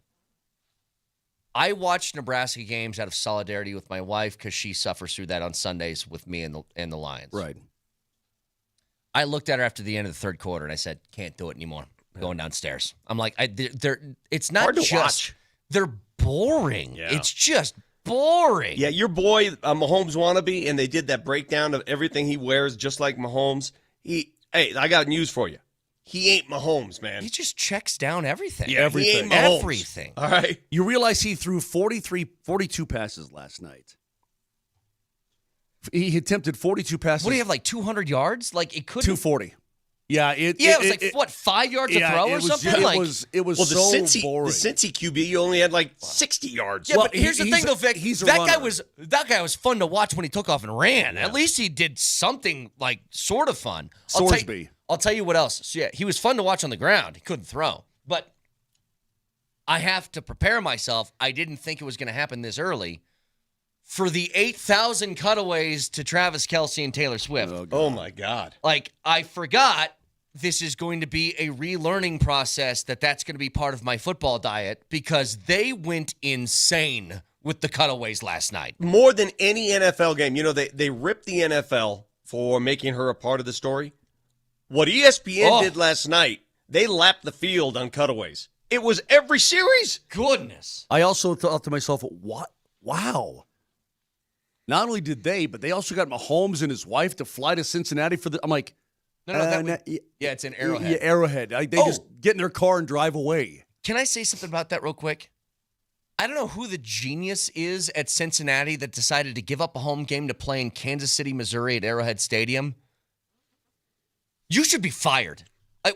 I watch Nebraska games out of solidarity with my wife because she suffers through that on Sundays with me and the Lions. Right. I looked at her after the end of the third quarter and I said, "Can't do it anymore." Going downstairs. I'm like, it's not hard to just watch. They're boring. Yeah. It's just boring. Yeah, your boy Mahomes wannabe, and they did that breakdown of everything he wears, just like Mahomes. Hey, I got news for you. He ain't Mahomes, man. He just checks down everything. Yeah, he ain't Mahomes. Everything. All right. You realize he threw 42 passes last night. He attempted 42 passes. What do you have, like 200 yards? Like it could 240. Yeah, it was like 5 yards a throw or something? It was well, so boring. The Cincy QB only had like 60 yards. Yeah, but here's the thing, though, Vic. That guy was fun to watch when he took off and ran. Yeah. At least he did something like sort of fun. Sorsby. I'll tell you what else. So, yeah, he was fun to watch on the ground. He couldn't throw. But I have to prepare myself. I didn't think it was going to happen this early. For the 8,000 cutaways to Travis Kelce and Taylor Swift. Oh, my God. Like, I forgot this is going to be a relearning process, that's going to be part of my football diet, because they went insane with the cutaways last night. More than any NFL game. You know, they ripped the NFL for making her a part of the story. What ESPN did last night, they lapped the field on cutaways. It was every series. Goodness. I also thought to myself, what? Wow. Not only did they, but they also got Mahomes and his wife to fly to Cincinnati for the. I'm like, it's in Arrowhead. Yeah, Arrowhead. They just get in their car and drive away. Can I say something about that real quick? I don't know who the genius is at Cincinnati that decided to give up a home game to play in Kansas City, Missouri at Arrowhead Stadium. You should be fired.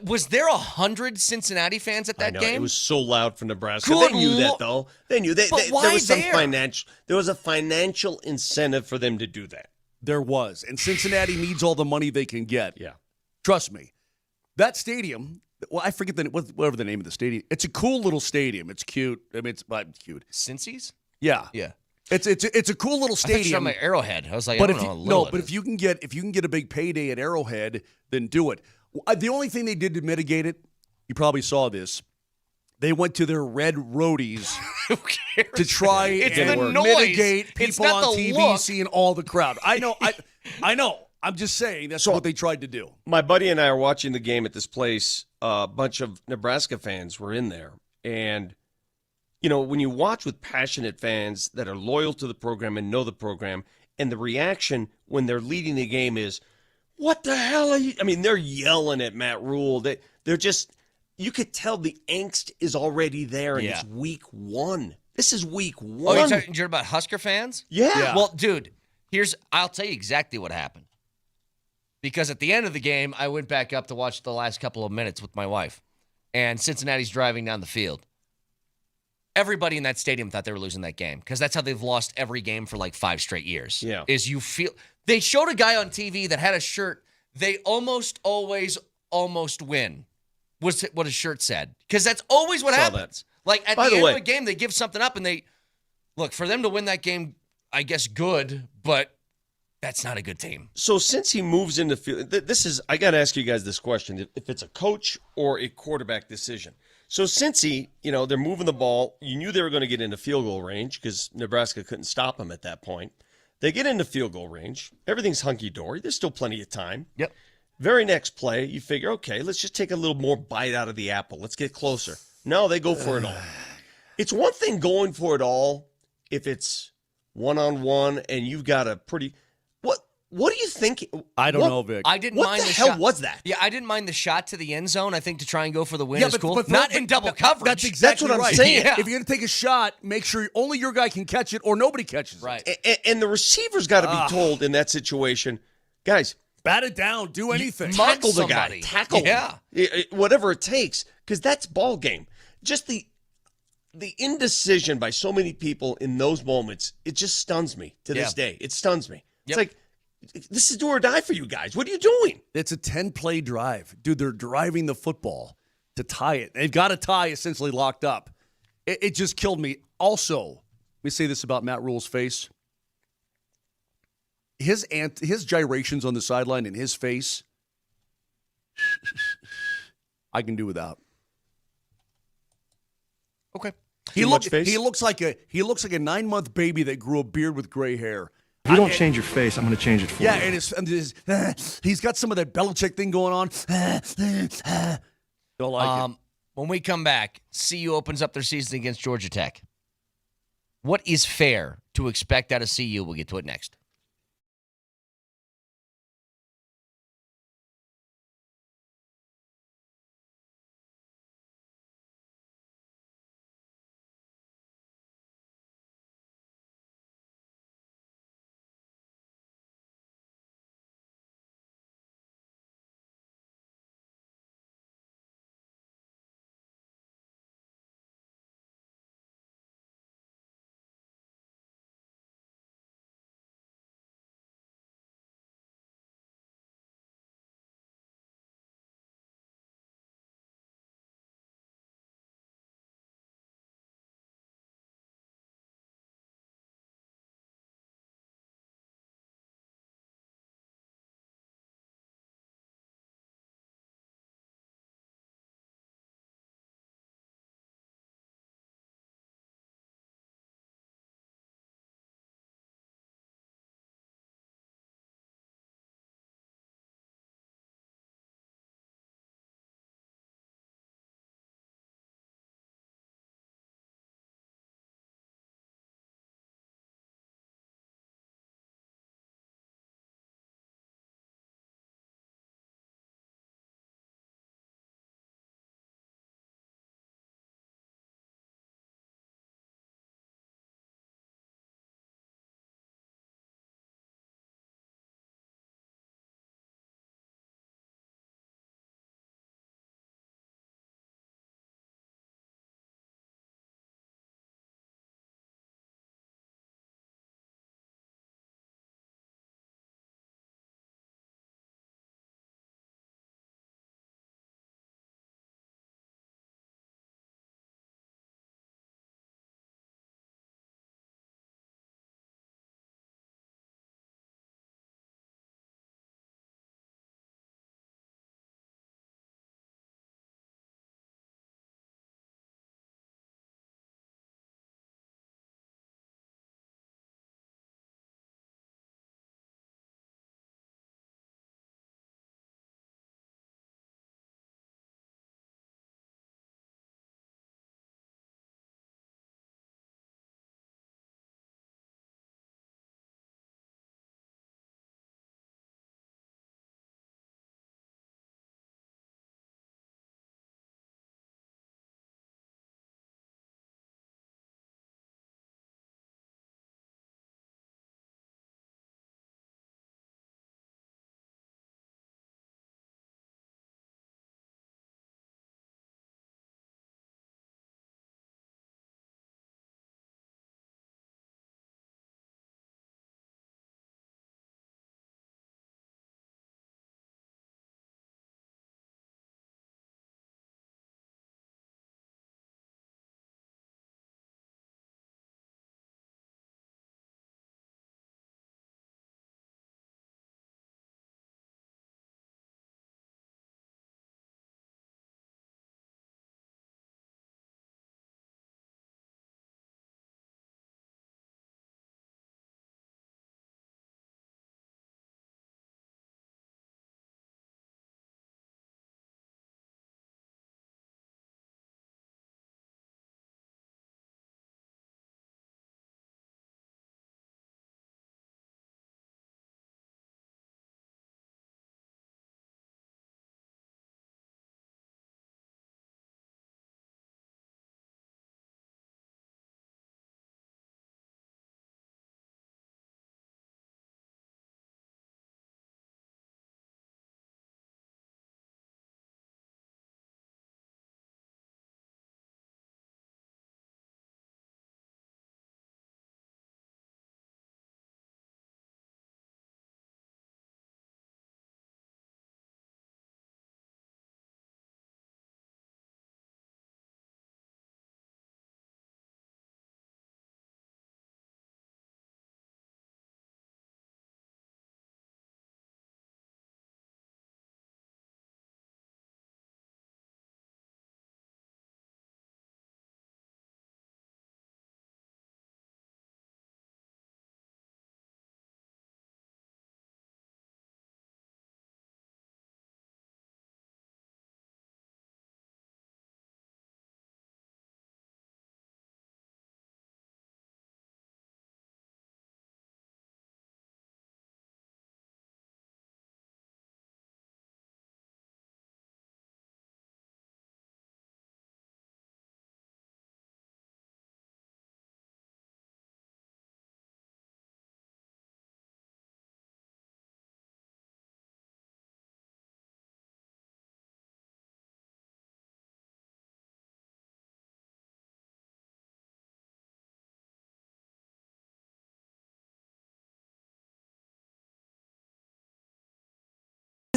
Was there 100 Cincinnati fans at that game? It was so loud for Nebraska. Good They knew that, though. They knew that. But why there was some there? there was a financial incentive for them to do that. There was. And Cincinnati needs all the money they can get. Yeah. Trust me. That stadium, well, I forget whatever the name of the stadium. It's a cool little stadium. It's cute. I mean, it's cute. Cincy's? Yeah. Yeah. It's a cool little stadium. I thought Arrowhead. I was like, but if you can get a big payday at Arrowhead, then do it. The only thing they did to mitigate it, you probably saw this. They went to their red roadies to try and mitigate people on TV seeing all the crowd. I know. I'm just saying that's what they tried to do. My buddy and I are watching the game at this place. A bunch of Nebraska fans were in there. And, you know, when you watch with passionate fans that are loyal to the program and know the program, and the reaction when they're leading the game is, what the hell are you? I mean, they're yelling at Matt Rule. They're just, you could tell the angst is already there, and it's week one. This is week one. Oh, you're talking about Husker fans? Yeah. Well, dude, I'll tell you exactly what happened. Because at the end of the game, I went back up to watch the last couple of minutes with my wife, and Cincinnati's driving down the field. Everybody in that stadium thought they were losing that game because that's how they've lost every game for like 5 straight years. Yeah. They showed a guy on TV that had a shirt, they almost always almost win, was what his shirt said. Because that's always what happens. Like at the end of a game, they give something up and look, for them to win that game, I guess good, but that's not a good team. So since he moves into field, I got to ask you guys this question, if it's a coach or a quarterback decision. So since they're moving the ball, you knew they were going to get into field goal range because Nebraska couldn't stop them at that point. They get into field goal range. Everything's hunky-dory. There's still plenty of time. Yep. Very next play, you figure, okay, let's just take a little more bite out of the apple. Let's get closer. No, they go for it all. It's one thing going for it all if it's one-on-one and you've got a pretty – What do you think? I don't know, Vic. I didn't What mind the the hell shot. was that? Yeah, I didn't mind the shot to the end zone. I think to try and go for the win Yeah, is but- cool. but- Not but- in double that- coverage. That's exactly what I'm right. saying. Yeah. If you're going to take a shot, make sure only your guy can catch it or nobody catches it. Right. And the receiver's got to be told in that situation, guys, Bat it down. Do anything. tackle the somebody. guy. Tackle him. Yeah. Whatever it takes, because that's ball game. Just the indecision by so many people in those moments, it just stuns me to this day. It stuns me. It's like, this is do or die for you guys. What are you doing? It's a 10-play drive. Dude, they're driving the football to tie it. They've got a tie essentially locked up. It just killed me. Also, let me say this about Matt Rule's face. His gyrations on the sideline and his face, I can do without. Okay. He looks like a 9-month baby that grew a beard with gray hair. If you don't change your face, I'm going to change it for you. Yeah, and he's got some of that Belichick thing going on. Don't like it. When we come back, CU opens up their season against Georgia Tech. What is fair to expect out of CU? We'll get to it next.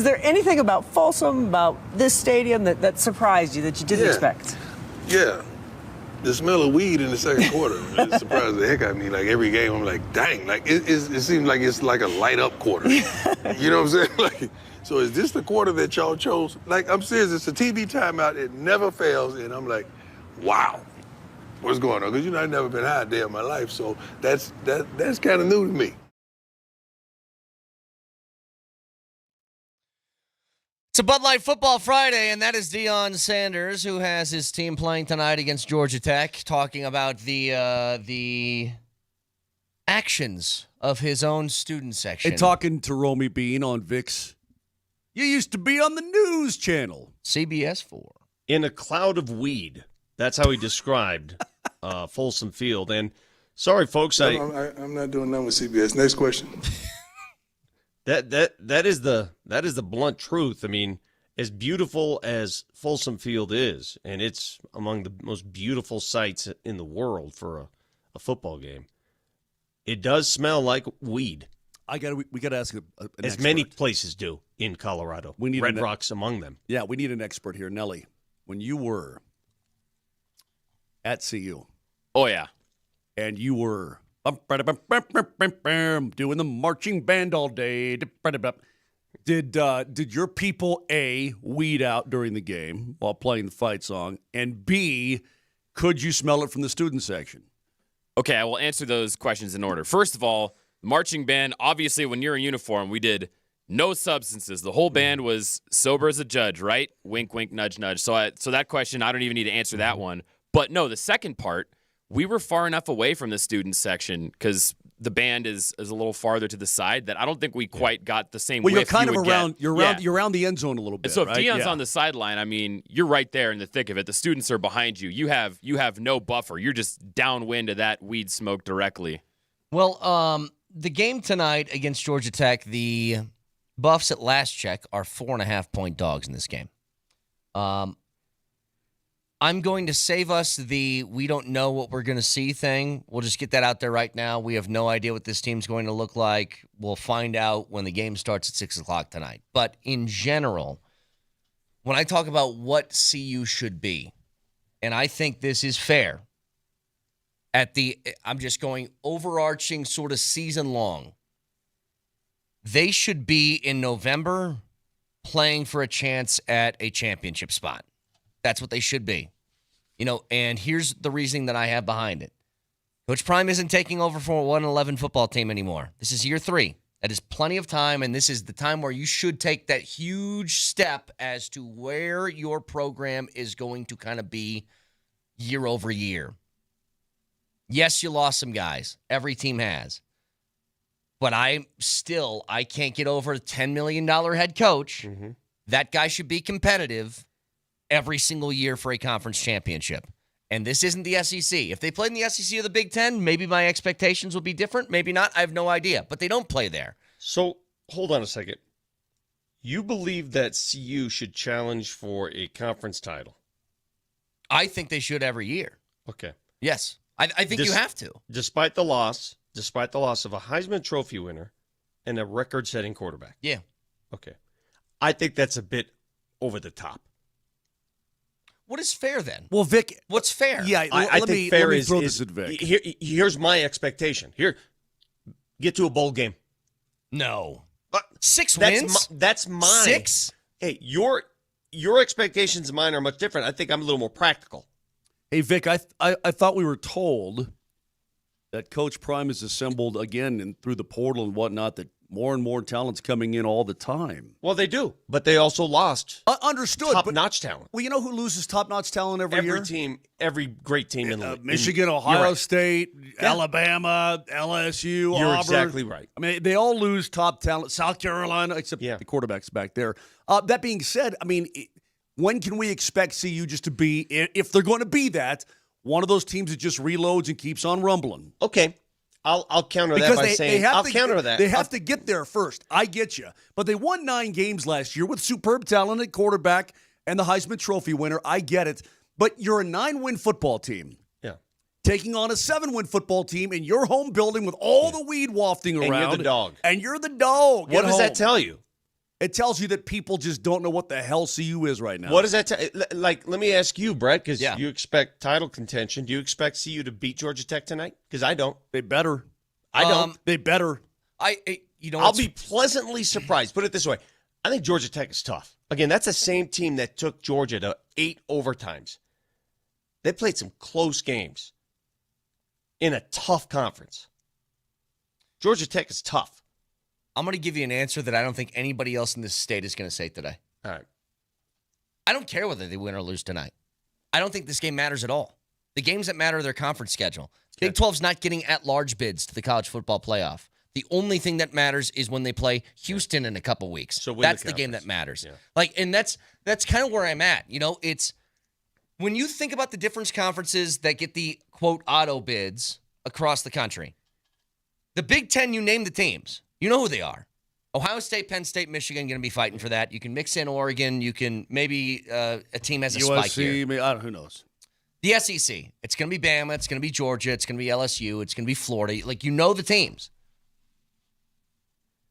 Is there anything about Folsom, about this stadium that surprised you, that you didn't expect? Yeah. The smell of weed in the second quarter it surprised the heck out of me. Like every game, I'm like, dang, like it seems like it's like a light up quarter. You know what I'm saying? Like, so is this the quarter that y'all chose? Like, I'm serious, it's a TV timeout, it never fails, and I'm like, wow, what's going on? Because I've never been high a day in my life, so that's kind of new to me. It's a Bud Light Football Friday, and that is Deion Sanders, who has his team playing tonight against Georgia Tech, talking about the actions of his own student section. And talking to Romy Bean on VIX. You used to be on the news channel. CBS 4. In a cloud of weed. That's how he described Folsom Field. And sorry, folks, I'm not doing nothing with CBS. Next question. That is the blunt truth. I mean, as beautiful as Folsom Field is, and it's among the most beautiful sites in the world for a football game, it does smell like weed. We got to ask an as expert. many places do in Colorado. We need Red Rock's among them. Yeah, we need an expert here, Nelly. When you were at CU, Oh, yeah. and you were doing the marching band all day. Did your people, A, weed out during the game while playing the fight song, and B, could you smell it from the student section? Okay, I will answer those questions in order. First of all, marching band, obviously when you're in uniform, we did no substances. The whole band was sober as a judge, right? Wink, wink, nudge, nudge. So that question, I don't even need to answer that one. But no, the second part, we were far enough away from the student section because the band is a little farther to the side that I don't think we quite got the same. Well, you're whiff kind you of would around. get. You're around the end zone a little bit. And so if right? Deion's on the sideline, I mean, you're right there in the thick of it. The students are behind you. You have no buffer. You're just downwind of that weed smoke directly. Well, the game tonight against Georgia Tech, the Buffs at last check are 4.5-point dogs in this game. I'm going to save us the we don't know what we're going to see thing. We'll just get that out there right now. We have no idea what this team's going to look like. We'll find out when the game starts at 6 o'clock tonight. But in general, when I talk about what CU should be, and I think this is fair, I'm just going overarching sort of season long. They should be in November playing for a chance at a championship spot. That's what they should be. And here's the reasoning that I have behind it. Coach Prime isn't taking over for a 1-11 football team anymore. This is year 3. That is plenty of time, and this is the time where you should take that huge step as to where your program is going to kind of be year over year. Yes, you lost some guys. Every team has. But I can't get over a $10 million head coach. Mm-hmm. That guy should be competitive every single year for a conference championship. And this isn't the SEC. If they played in the SEC or the Big Ten, maybe my expectations would be different. Maybe not. I have no idea. But they don't play there. So, hold on a second. You believe that CU should challenge for a conference title? I think they should every year. Okay. Yes. I think you have to. Despite the loss of a Heisman Trophy winner and a record-setting quarterback. Yeah. Okay. I think that's a bit over the top. What is fair then? Well, Vic, what's fair? Yeah, I think fair is throw this at Vic. Here's my expectation. Here, get to a bowl game. No. 6 wins? That's mine. 6? Hey, your expectations and mine are much different. I think I'm a little more practical. Hey, Vic, I thought we were told that Coach Prime has assembled again and through the portal and whatnot that more and more talent's coming in all the time. Well, they do, but they also lost understood top-notch talent. Well, you know who loses top-notch talent every year? Every great team in the Michigan, Ohio State, Alabama, LSU, You're Auburn. exactly right. I mean, they all lose top talent. South Carolina, except the quarterback's back there. That being said, I mean, when can we expect CU just to be, if they're going to be that, one of those teams that just reloads and keeps on rumbling? Okay. I'll counter that by saying I'll counter that. They have to get there first. I get you. But they won 9 games last year with superb talent at quarterback and the Heisman Trophy winner. I get it. But you're a 9-win football team. Yeah. Taking on a 7-win football team in your home building with all the weed wafting around. And you're the dog. And you're the dog. What does that tell you? It tells you that people just don't know what the hell CU is right now. What does that tell? Like, let me ask you, Brett, because you expect title contention. Do you expect CU to beat Georgia Tech tonight? Because I don't. They better. I don't. They better. I'll be pleasantly surprised. Put it this way. I think Georgia Tech is tough. Again, that's the same team that took Georgia to 8 overtimes. They played some close games in a tough conference. Georgia Tech is tough. I'm going to give you an answer that I don't think anybody else in this state is going to say today. All right. I don't care whether they win or lose tonight. I don't think this game matters at all. The games that matter are their conference schedule. Okay. Big 12's not getting at-large bids to the college football playoff. The only thing that matters is when they play Houston in a couple weeks. So that's the game that matters. Yeah. And that's kind of where I'm at. It's when you think about the different conferences that get the quote auto bids across the country. The Big Ten, you name the teams. You know who they are. Ohio State, Penn State, Michigan going to be fighting for that. You can mix in Oregon. You can maybe a team has a spike here. Who knows? The SEC. It's going to be Bama. It's going to be Georgia. It's going to be LSU. It's going to be Florida. The teams.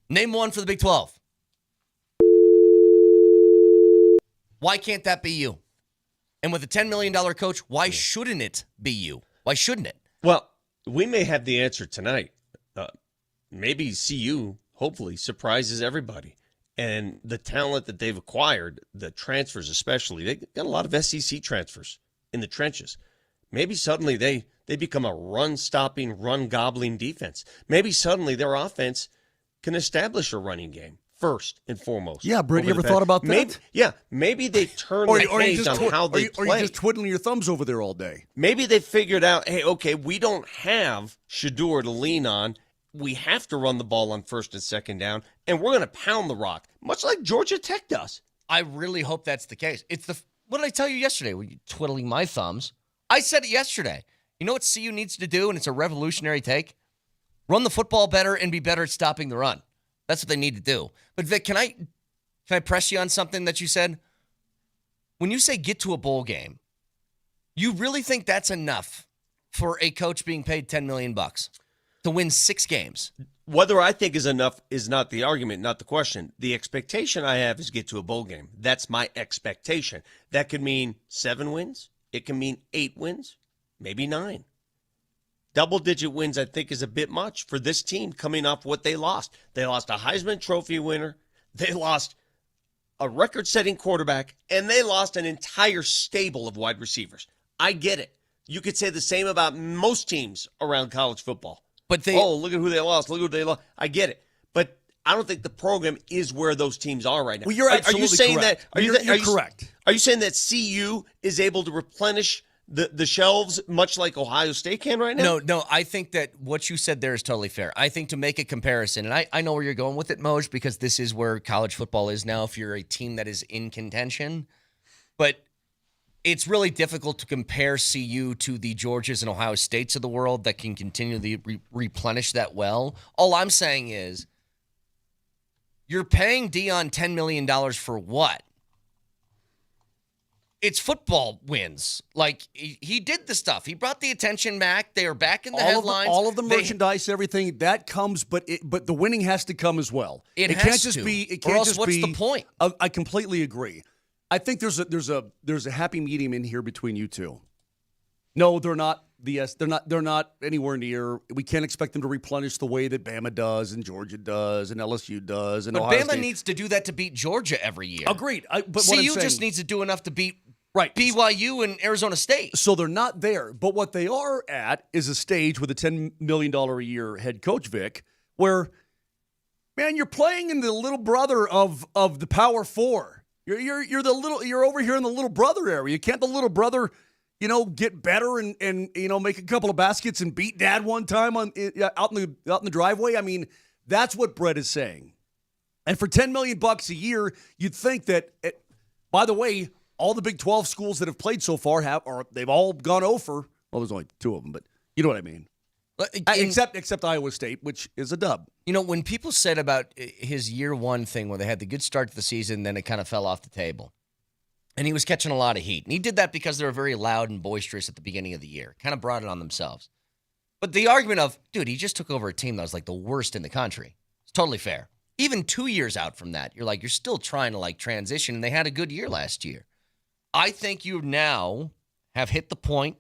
Name one for the Big 12. Why can't that be you? And with a $10 million coach, why shouldn't it be you? Why shouldn't it? Well, we may have the answer tonight. Maybe CU, hopefully, surprises everybody. And the talent that they've acquired, the transfers especially, they got a lot of SEC transfers in the trenches. Maybe suddenly they become a run-stopping, run-gobbling defense. Maybe suddenly their offense can establish a running game first and foremost. Yeah, Britt, you ever thought about that? Maybe they turn the page on how they play. Or you just twiddling your thumbs over there all day. Maybe they figured out, hey, okay, we don't have Shedeur to lean on. We have to run the ball on first and second down, and we're going to pound the rock, much like Georgia Tech does. I really hope that's the case. What did I tell you yesterday? Were you twiddling my thumbs? I said it yesterday. You know what CU needs to do, and it's a revolutionary take? Run the football better and be better at stopping the run. That's what they need to do. But Vic, can I press you on something that you said? When you say get to a bowl game, you really think that's enough for a coach being paid $10 million to win 6 games? Whether I think is enough is not the argument, not the question. The expectation I have is get to a bowl game. That's my expectation. That could mean 7 wins. It can mean 8 wins, maybe 9. Double-digit wins, I think, is a bit much for this team coming off what they lost. They lost a Heisman Trophy winner. They lost a record-setting quarterback, and they lost an entire stable of wide receivers. I get it. You could say the same about most teams around college football. But look at who they lost. Look at who they lost. I get it. But I don't think the program is where those teams are right now. Well, you're absolutely correct. You're correct. Are you saying that CU is able to replenish the shelves much like Ohio State can right now? No, I think that what you said there is totally fair. I think to make a comparison, and I know where you're going with it, Moj, because this is where college football is now if you're a team that is in contention. But it's really difficult to compare CU to the Georgias and Ohio States of the world that can continually replenish that well. All I'm saying is you're paying Deion $10 million for what? It's football wins. Like, he did the stuff. He brought the attention back. They are back in the headlines. All of the merchandise, everything, that comes, but the winning has to come as well. It can't has just to. be. It Or can't else just what's be. the point? I completely agree. I think there's a happy medium in here between you two. No, they're not. They're not anywhere near. We can't expect them to replenish the way that Bama does and Georgia does and LSU does and But Ohio Bama State. needs to do that to beat Georgia every year. Agreed. But what I'm CU saying, just needs to do enough to beat right BYU and Arizona State. So they're not there. But what they are at is a stage with a $10 million a year head coach, Vic, where, man, you're playing in the little brother of the Power Four. You're over here in the little brother area. Can't the little brother, get better and make a couple of baskets and beat dad one time out in the driveway? I mean, that's what Brett is saying. And for $10 million a year, you'd think that. By the way, all the Big 12 schools that have played so far they've all gone over. Well, there's only 2 of them, but you know what I mean. Except Iowa State, which is a dub. When people said about his year one thing where they had the good start to the season, then it kind of fell off the table. And he was catching a lot of heat. And he did that because they were very loud and boisterous at the beginning of the year. Kind of brought it on themselves. But the argument of, dude, he just took over a team that was like the worst in the country. It's totally fair. even 2 years out from that, you're still trying to like transition, and they had a good year last year. I think you now have hit the point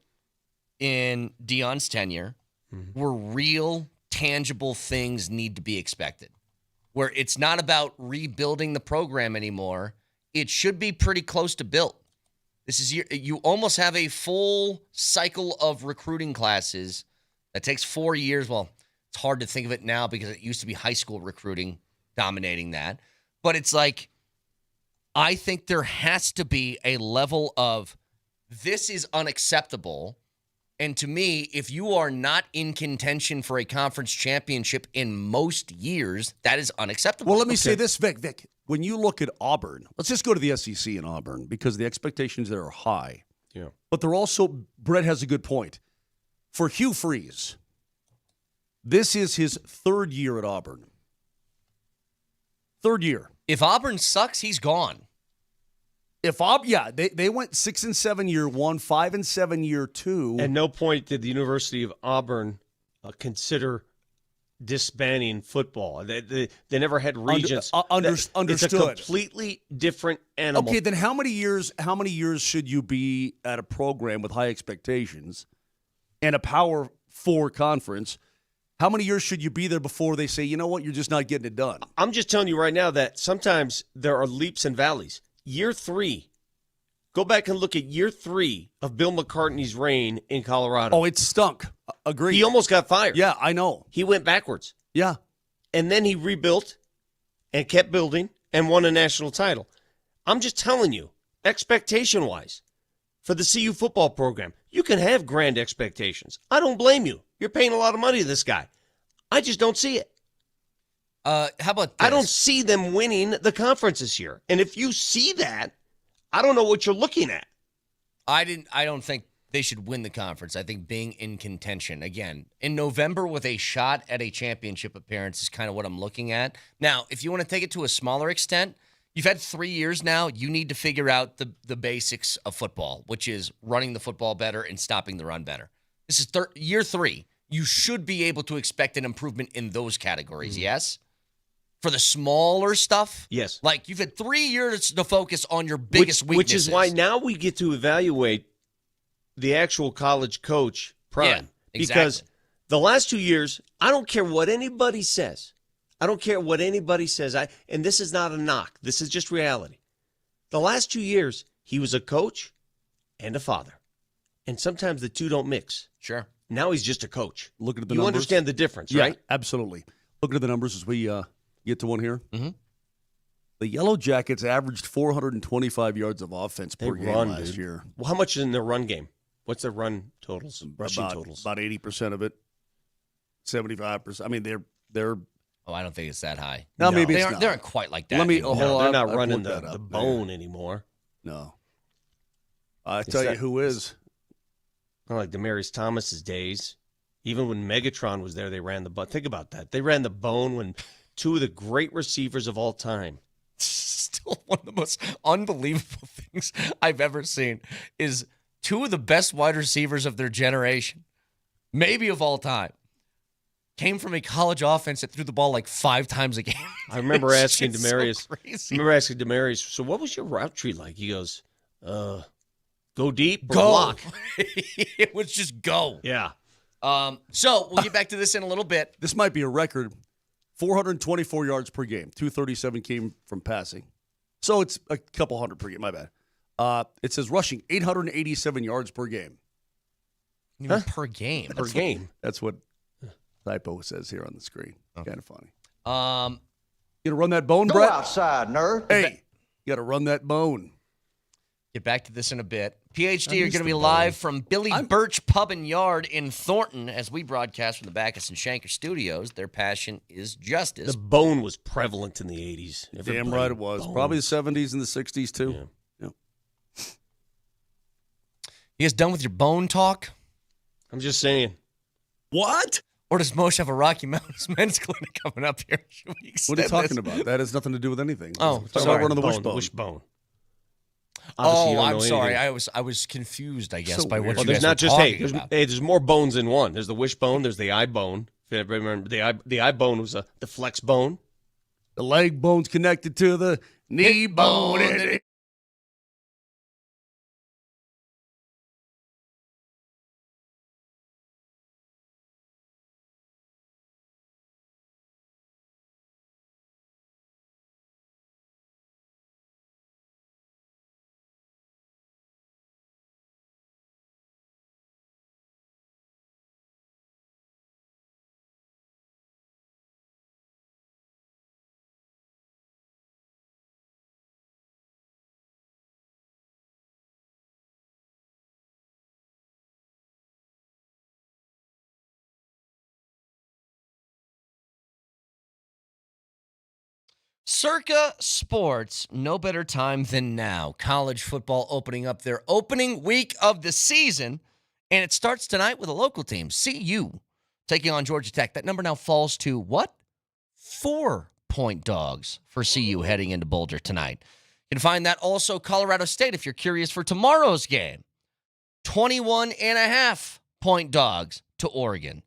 in Deion's tenure where real, tangible things need to be expected, where it's not about rebuilding the program anymore. It should be pretty close to built. You almost have a full cycle of recruiting classes that takes 4 years. Well, it's hard to think of it now because it used to be high school recruiting dominating that. But it's like, I think there has to be a level of this is unacceptable. And to me, if you are not in contention for a conference championship in most years, that is unacceptable. Well, let me say this, Vic. When you look at Auburn, let's just go to the SEC in Auburn because the expectations there are high. Yeah. But they're also, Brett has a good point. For Hugh Freeze, this is his third year at Auburn. Third year. If Auburn sucks, he's gone. They went 6-7 year one, 5-7 year two. At no point did the University of Auburn consider disbanding football. They never had regents. Understood. It's a completely different animal. Okay, then how many years should you be at a program with high expectations and a Power 4 conference? How many years should you be there before they say, you know what, you're just not getting it done? I'm just telling you right now that sometimes there are leaps and valleys. Year 3, go back and look at year 3 of Bill McCartney's reign in Colorado. Oh, it stunk. Agreed. He almost got fired. Yeah, I know. He went backwards. Yeah. And then he rebuilt and kept building and won a national title. I'm just telling you, expectation-wise, for the CU football program, you can have grand expectations. I don't blame you. You're paying a lot of money to this guy. I just don't see it. How about this? I don't see them winning the conference this year. And if you see that, I don't know what you're looking at. I don't think they should win the conference. I think being in contention, again, in November with a shot at a championship appearance is kind of what I'm looking at. Now, if you want to take it to a smaller extent, you've had 3 years now. You need to figure out the basics of football, which is running the football better and stopping the run better. This is year 3. You should be able to expect an improvement in those categories, yes? For the smaller stuff? Yes. Like, you've had 3 years to focus on your biggest weaknesses. Which is why now we get to evaluate the actual college coach prime. Yeah, exactly. Because the last 2 years, I don't care what anybody says. And this is not a knock. This is just reality. The last 2 years, he was a coach and a father. And sometimes the two don't mix. Sure. Now he's just a coach. Looking at the you numbers. understand the difference, Yeah, right? absolutely. Looking at the numbers as we get to one here. Mm-hmm. The Yellow Jackets averaged 425 yards of offense per game last year. Well, how much is in their run game? What's their run totals? Rushing totals? About 80% of it. 75%. I mean, they're. Oh, I don't think it's that high. No, maybe it's not. not. They aren't quite like that. They're not running the bone anymore. No. I tell you who is. Like Demaryius Thomas's days. Even when Megatron was there, they ran the bone. Think about that. They ran the bone when two of the great receivers of all time. Still one of the most unbelievable things I've ever seen is two of the best wide receivers of their generation, maybe of all time, came from a college offense that threw the ball like 5 times a game. I remember asking Demaryius. So so what was your route tree like? He goes, go deep or go. block. It was just go. Yeah. So we'll get back to this in a little bit. This might be a record. 424 yards per game. 237 came from passing. So it's a couple hundred per game. My bad. It says rushing 887 yards per game. Per game. Per game. That's what typo says here on the screen. Okay. Kind of funny. You gonna run that bone, Go Brett? outside, nerd. Hey, you got to run that bone. Get back to this in a bit. PhD are going to be live from Billy Burch Pub and Yard in Thornton as we broadcast from the Backus and Shanker studios. Their passion is justice. The bone was prevalent in the 80s. Damn right it was. Bone. Probably the 70s and the 60s, too. Yeah. You guys done with your bone talk? I'm just saying. What? Or does Moshe have a Rocky Mountains men's clinic coming up here? What are you talking about? That has nothing to do with anything. Oh, sorry. sorry. Running the Wishbone. wishbone. Obviously, I'm sorry. Anything. I was confused, I guess, So by weird. what you There's guys not were just talking about. there's more bones in one. There's the wishbone. There's the eye bone. If you remember, the eye bone was the flex bone. The leg bone's connected to the knee bone. Circa Sports, no better time than now. College football opening up their opening week of the season, and it starts tonight with a local team, CU, taking on Georgia Tech. That number now falls to what? 4-point dogs for CU heading into Boulder tonight. You can find that also Colorado State if you're curious for tomorrow's game. 21.5-point dogs to Oregon.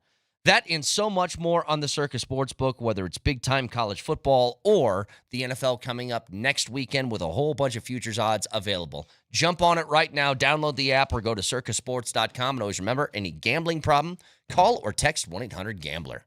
That and so much more on the Circa Sportsbook, whether it's big-time college football or the NFL coming up next weekend with a whole bunch of futures odds available. Jump on it right now. Download the app or go to circasports.com. And always remember, any gambling problem, call or text 1-800-GAMBLER.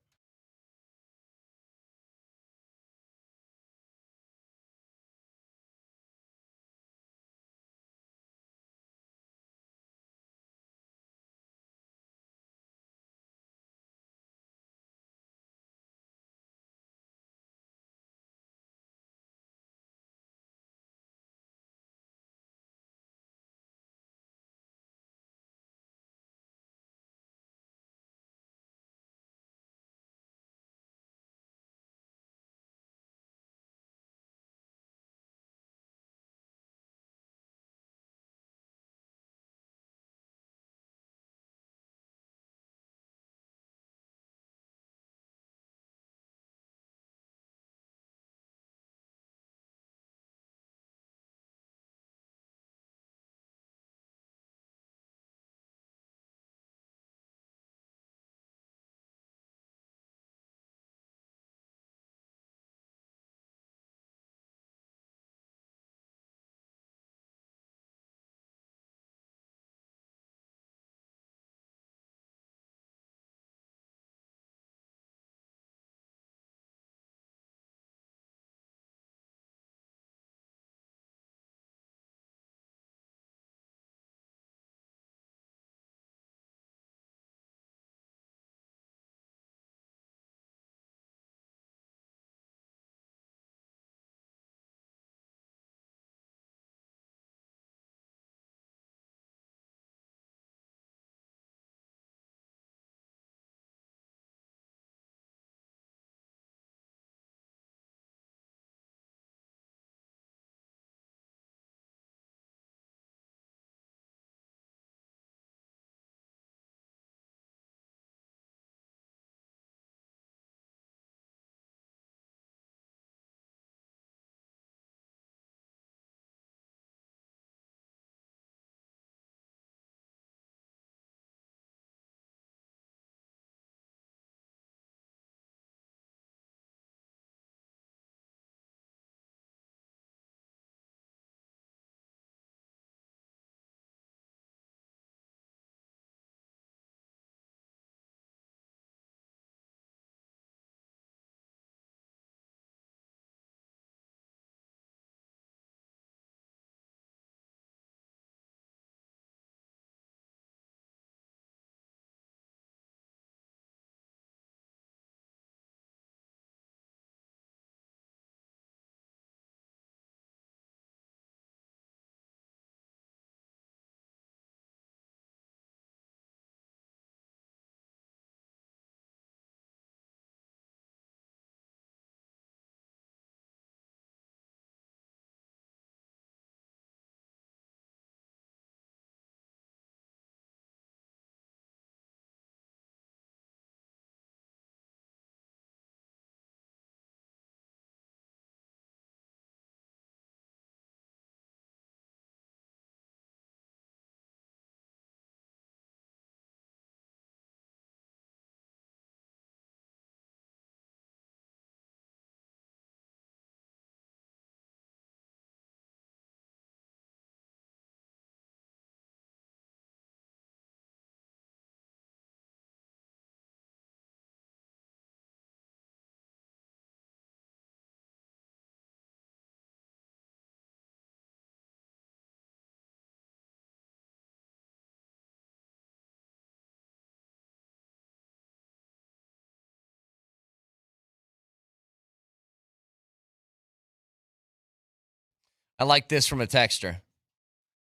I like this from a texter.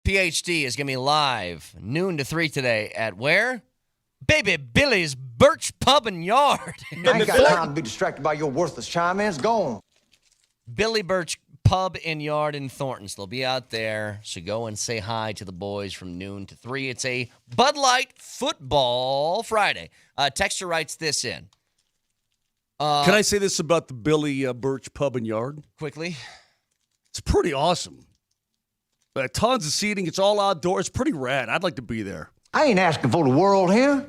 PhD is going to be live noon to 3 today at where? Baby Billy's Burch Pub and Yard. I ain't got time to be distracted by your worthless chime, man. It's gone. Billy Burch Pub and Yard in Thornton. So they'll be out there. So go and say hi to the boys from noon to 3. It's a Bud Light Football Friday. Texter writes this in. Can I say this about the Billy Burch Pub and Yard? Quickly. It's pretty awesome. Tons of seating. It's all outdoors. It's pretty rad. I'd like to be there. I ain't asking for the world here.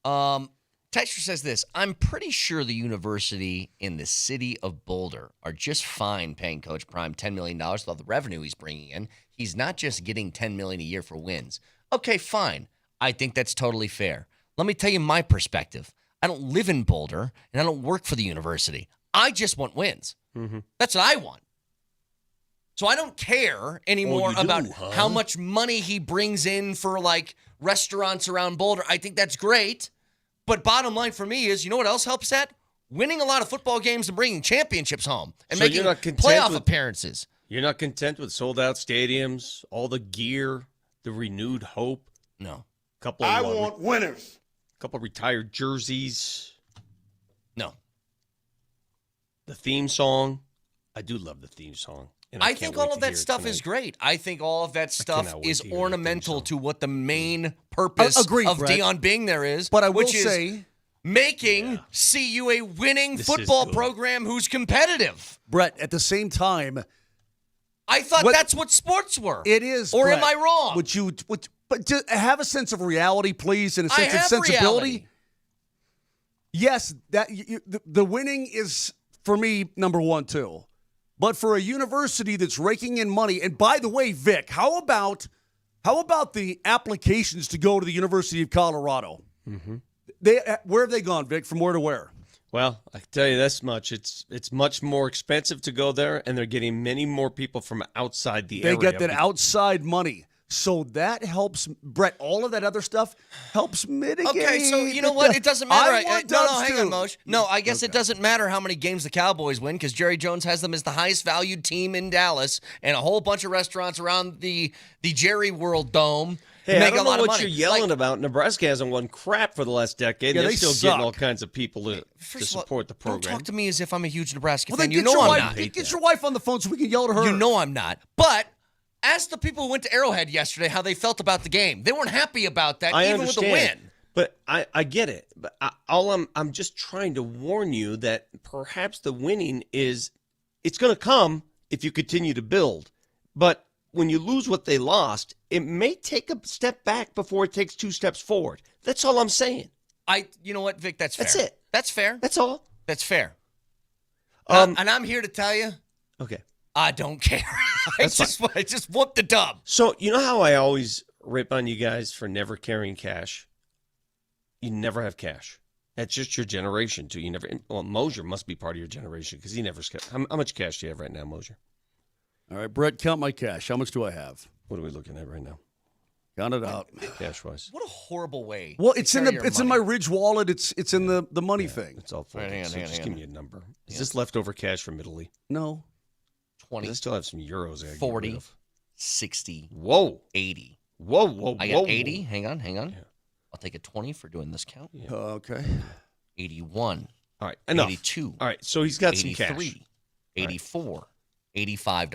Texter says this. I'm pretty sure the university in the city of Boulder are just fine paying Coach Prime $10 million with all the revenue he's bringing in. He's not just getting $10 million a year for wins. Okay, fine. I think that's totally fair. Let me tell you my perspective. I don't live in Boulder, and I don't work for the university. I just want wins. Mm-hmm. That's what I want. So I don't care anymore about how much money he brings in for, like, restaurants around Boulder. I think that's great. But bottom line for me is, you know what else helps that? Winning a lot of football games and bringing championships home and making playoff appearances. You're not content with sold-out stadiums, all the gear, the renewed hope? No. I want winners. Couple retired jerseys. No. The theme song. I do love the theme song. And I think all of that stuff is great. I think all of that stuff is ornamental to what the main purpose of Deion being there is. But I will which say, is making CU a winning football program who's competitive. Brett, at the same time, I thought that's what sports were. It is. Or Brett, am I wrong? But to have a sense of reality, please, and a sense of sensibility. Reality. Yes, the winning is, for me, number one, too. But for a university that's raking in money, and by the way, Vic, how about the applications to go to the University of Colorado? Mm-hmm. Where have they gone, Vic? From where to where? Well, I can tell you this much: it's much more expensive to go there, and they're getting many more people from outside the area. They get that outside money. So that helps, Brett. All of that other stuff helps mitigate. Okay, so you know what? It doesn't matter. No, hang on, Moshe. No, I guess it doesn't matter how many games the Cowboys win because Jerry Jones has them as the highest valued team in Dallas and a whole bunch of restaurants around the Jerry World Dome. Hey, I don't know what you're yelling about. Nebraska hasn't won crap for the last decade. Yeah, they're they still suck. getting all kinds of people to support the program. Don't talk to me as if I'm a huge Nebraska Well, fan. then You know I'm not. Get your wife on the phone so we can yell at her. You know I'm not. But ask the people who went to Arrowhead yesterday how they felt about the game. They weren't happy about that, even with the win. But I get it. But I'm just trying to warn you that perhaps the winning it's going to come if you continue to build. But when you lose what they lost, it may take a step back before it takes 2 steps forward. That's all I'm saying. You know what, Vic? That's fair. That's it. That's fair. That's all. That's fair. And I'm here to tell you. Okay. I don't care. I just want the dub. So you know how I always rip on you guys for never carrying cash? You never have cash. That's just your generation, too. Well, Moser must be part of your generation because he never. How much cash do you have right now, Moser? All right, Brett, count my cash. How much do I have? What are we looking at right now? Count it out. Cash-wise. What a horrible way. Well, it's in my Ridge wallet. It's in the money thing. It's all full. Hang on. Just give me a number. Is this leftover cash from Italy? No. 20. I still have some euros. 40. 60. Whoa. 80. Whoa. I got 80. Hang on. Yeah. I'll take a 20 for doing this count. Yeah. Okay. 81. All right. Enough. 82. All right. So he's got 83, some cash. 84. $85.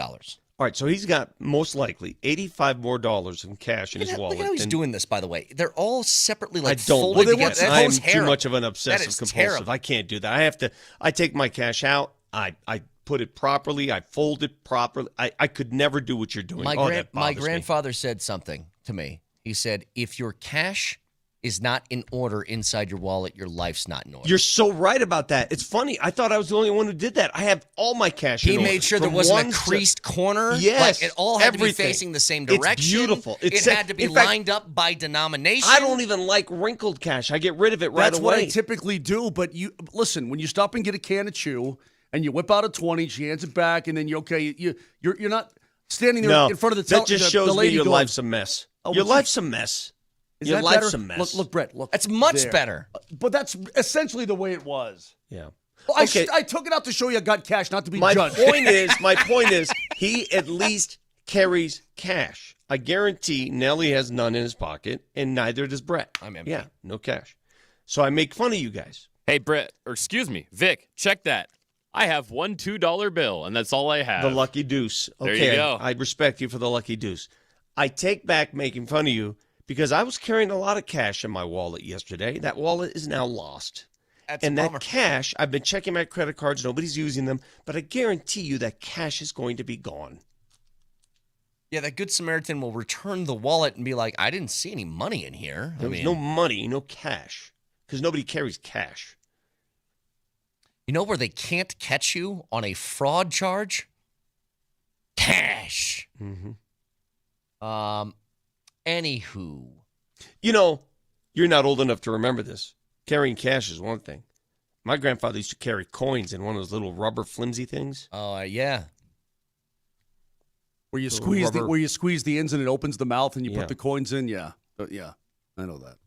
All right. So he's got most likely $85 more in cash in his wallet. Look how he's doing this, by the way. They're all separately folded together. I'm too much of an obsessive compulsive. Terrible. I can't do that. I take my cash out. I put it properly. I fold it properly. I could never do what you're doing. My grandfather said something to me. He said, if your cash is not in order inside your wallet, your life's not in order. You're so right about that. It's funny. I thought I was the only one who did that. I have all my cash in order. He made sure there wasn't a creased corner. Yes. Like it all had to be facing the same direction. It's beautiful. It had to be lined up by denomination. I don't even like wrinkled cash. I get rid of it right away. That's what I typically do. But listen, when you stop and get a can of chew and you whip out a 20, she hands it back, and then you're not standing there in front of the that just shows me your life's a mess. Your life's a mess. Your life's a mess. Look, Brett, look. That's much better. But that's essentially the way it was. Yeah. Well, I took it out to show you I got cash, not to be my judged. My point is, He at least carries cash. I guarantee Nelly has none in his pocket, and neither does Brett. I'm empty. Yeah, no cash. So I make fun of you guys. Hey, Vic, check that. I have one $2 bill, and that's all I have. The lucky deuce. Okay, There you go. I respect you for the lucky deuce. I take back making fun of you because I was carrying a lot of cash in my wallet yesterday. That wallet is now lost. That's and a bummer. that cash, I've been checking my credit cards. Nobody's using them. But I guarantee you that cash is going to be gone. Yeah, that Good Samaritan will return the wallet and be like, I didn't see any money in here. There was no money, no cash, because nobody carries cash. You know where they can't catch you on a fraud charge? Cash. Mm-hmm. Anywho. You know, you're not old enough to remember this. Carrying cash is one thing. My grandfather used to carry coins in one of those little rubber flimsy things. Oh, yeah. Where you squeeze the ends and it opens the mouth and you put the coins in. Yeah. Yeah. I know that.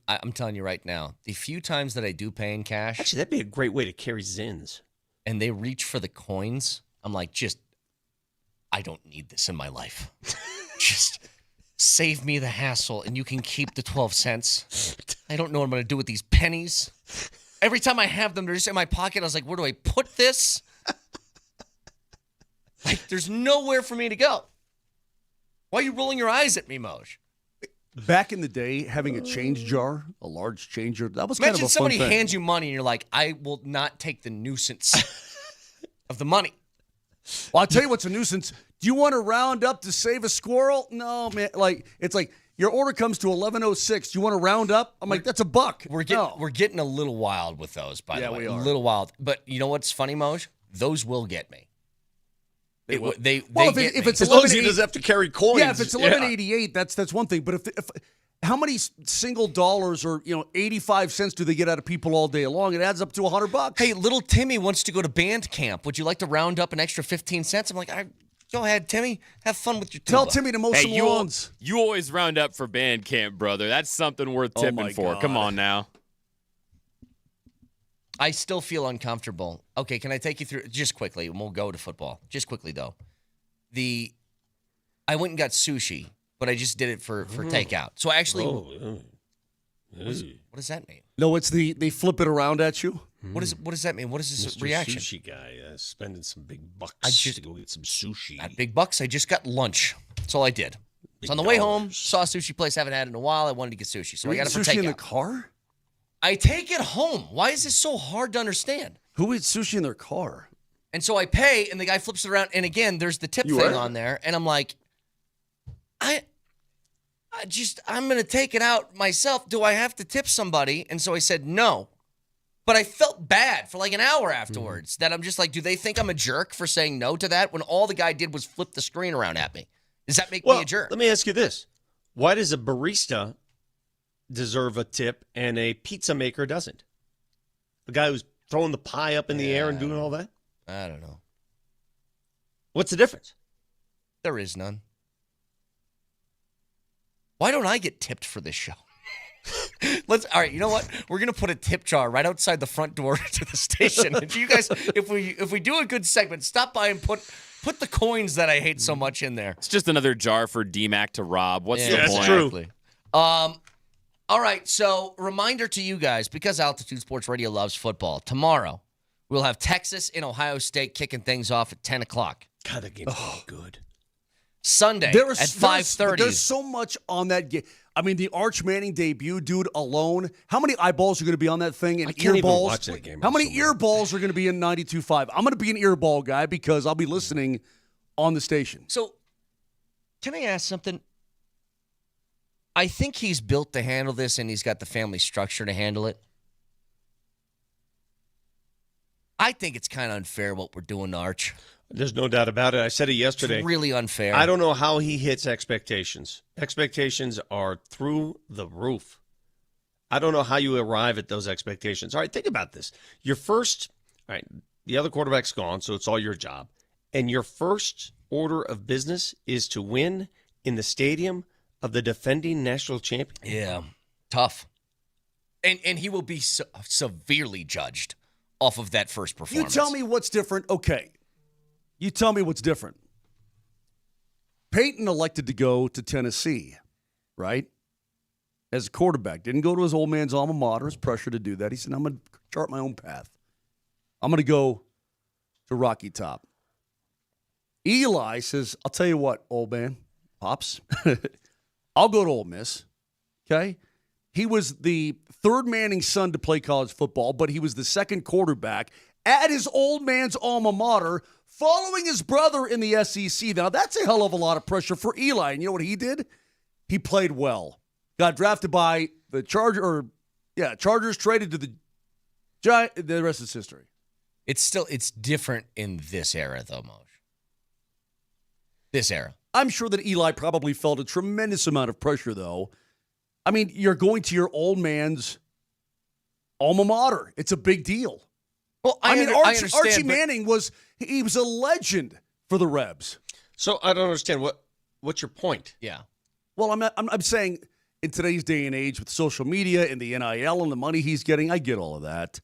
I'm telling you right now, the few times that I do pay in cash. Actually, that'd be a great way to carry Zins. And they reach for the coins. I'm like, I don't need this in my life. Just save me the hassle and you can keep the 12 cents. I don't know what I'm going to do with these pennies. Every time I have them, they're just in my pocket. I was like, where do I put this? Like, there's nowhere for me to go. Why are you rolling your eyes at me, Moj? Back in the day, having a change jar, a large change jar, that was kind of a fun somebody thing. hands you money and you're like, I will not take the nuisance of the money. Well, I'll tell you what's a nuisance. Do you want to round up to save a squirrel? No, man. It's like your order comes to 11:06. Do you want to round up? I'm like, that's $1. We're getting a little wild with those, by the way. We are. A little wild. But you know what's funny, Moj? Those will get me. If it's as long as he doesn't have to carry coins. Yeah, if it's 11.88, that's one thing. But if how many single dollars or 85 cents do they get out of people all day long? It adds up to $100. Hey, little Timmy wants to go to band camp. Would you like to round up an extra 15 cents? I'm like, go ahead, Timmy. Have fun with your tuba. Tell Timmy to mow some lawns. You always round up for band camp, brother. That's something worth tipping for. God. Come on now. I still feel uncomfortable. Okay, can I take you through just quickly, and we'll go to football. Just quickly, though. I went and got sushi, but I just did it for takeout. So I actually... What does that mean? No, it's they flip it around at you. What does that mean? What is this Mr. reaction? Sushi guy spending some big bucks to go get some sushi. Not big bucks. I just got lunch. That's all I did. So on the way home, saw a sushi place I haven't had in a while. I wanted to get sushi, so I got it for takeout. Sushi in the car? I take it home. Why is this so hard to understand? Who eats sushi in their car? And so I pay, and the guy flips it around, and again, there's the tip thing on there, and I'm like, I'm going to take it out myself. Do I have to tip somebody? And so I said no. But I felt bad for like an hour afterwards that I'm just like, do they think I'm a jerk for saying no to that when all the guy did was flip the screen around at me? Does that make me a jerk? Let me ask you this. Why does a barista deserve a tip and a pizza maker doesn't? The guy who's throwing the pie up in the air and doing all that? I don't know. What's the difference? There is none. Why don't I get tipped for this show? All right, you know what? We're gonna put a tip jar right outside the front door to the station. And you guys, if we do a good segment, stop by and put the coins that I hate so much in there. It's just another jar for DMac to rob. What's the point? That's true. All right, so reminder to you guys, because Altitude Sports Radio loves football, tomorrow we'll have Texas and Ohio State kicking things off at 10 o'clock. God, that game's gonna be good. Sunday at 5:30. There's so much on that game. I mean, the Arch Manning debut, dude, alone. How many eyeballs are going to be on that thing? And I can't even earballs? watch that game. How many earballs are going to be in 92.5? I'm going to be an earball guy because I'll be listening on the station. So, can I ask something? I think he's built to handle this, and he's got the family structure to handle it. I think it's kind of unfair what we're doing to Arch. There's no doubt about it. I said it yesterday. It's really unfair. I don't know how he hits expectations. Expectations are through the roof. I don't know how you arrive at those expectations. All right, think about this. The other quarterback's gone, so it's all your job. And your first order of business is to win in the stadium of the defending national champion. Yeah, tough. And he will be severely judged off of that first performance. You tell me what's different. Okay. You tell me what's different. Peyton elected to go to Tennessee, right? As a quarterback. Didn't go to his old man's alma mater. His pressure to do that. He said, I'm going to chart my own path. I'm going to go to Rocky Top. Eli says, I'll tell you what, old man, Pops, I'll go to Ole Miss, okay? He was the third Manning's son to play college football, but he was the second quarterback at his old man's alma mater, following his brother in the SEC. Now, that's a hell of a lot of pressure for Eli. And you know what he did? He played well. Got drafted by the Chargers, traded to the Giants. The rest is history. It's different in this era, though, Moj. This era. I'm sure that Eli probably felt a tremendous amount of pressure, though. I mean, you're going to your old man's alma mater. It's a big deal. Well, I mean, understand, Archie Manning was a legend for the Rebs. So I don't understand what's your point? Yeah. Well, I'm saying in today's day and age with social media and the NIL and the money he's getting, I get all of that.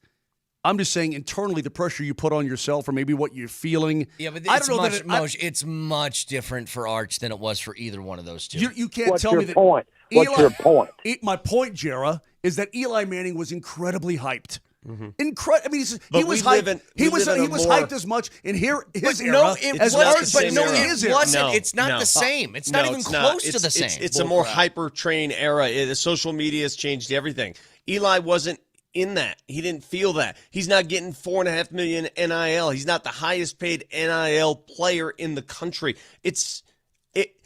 I'm just saying internally the pressure you put on yourself or maybe what you're feeling. Yeah, but I don't know that it's much different for Arch than it was for either one of those two. You can't What's tell your me that. Point? What's your point? My point, Jera, is that Eli Manning was incredibly hyped. Mm-hmm. I mean, he was hyped. He was hyped as much in his era. No, it as wasn't. his era. Wasn't. It's not the same. It's not even close to the same. It's a more hyper-train era. The social media has changed everything. Eli wasn't in that. He didn't feel that. He's not getting $4.5 million NIL. He's not the highest paid NIL player in the country.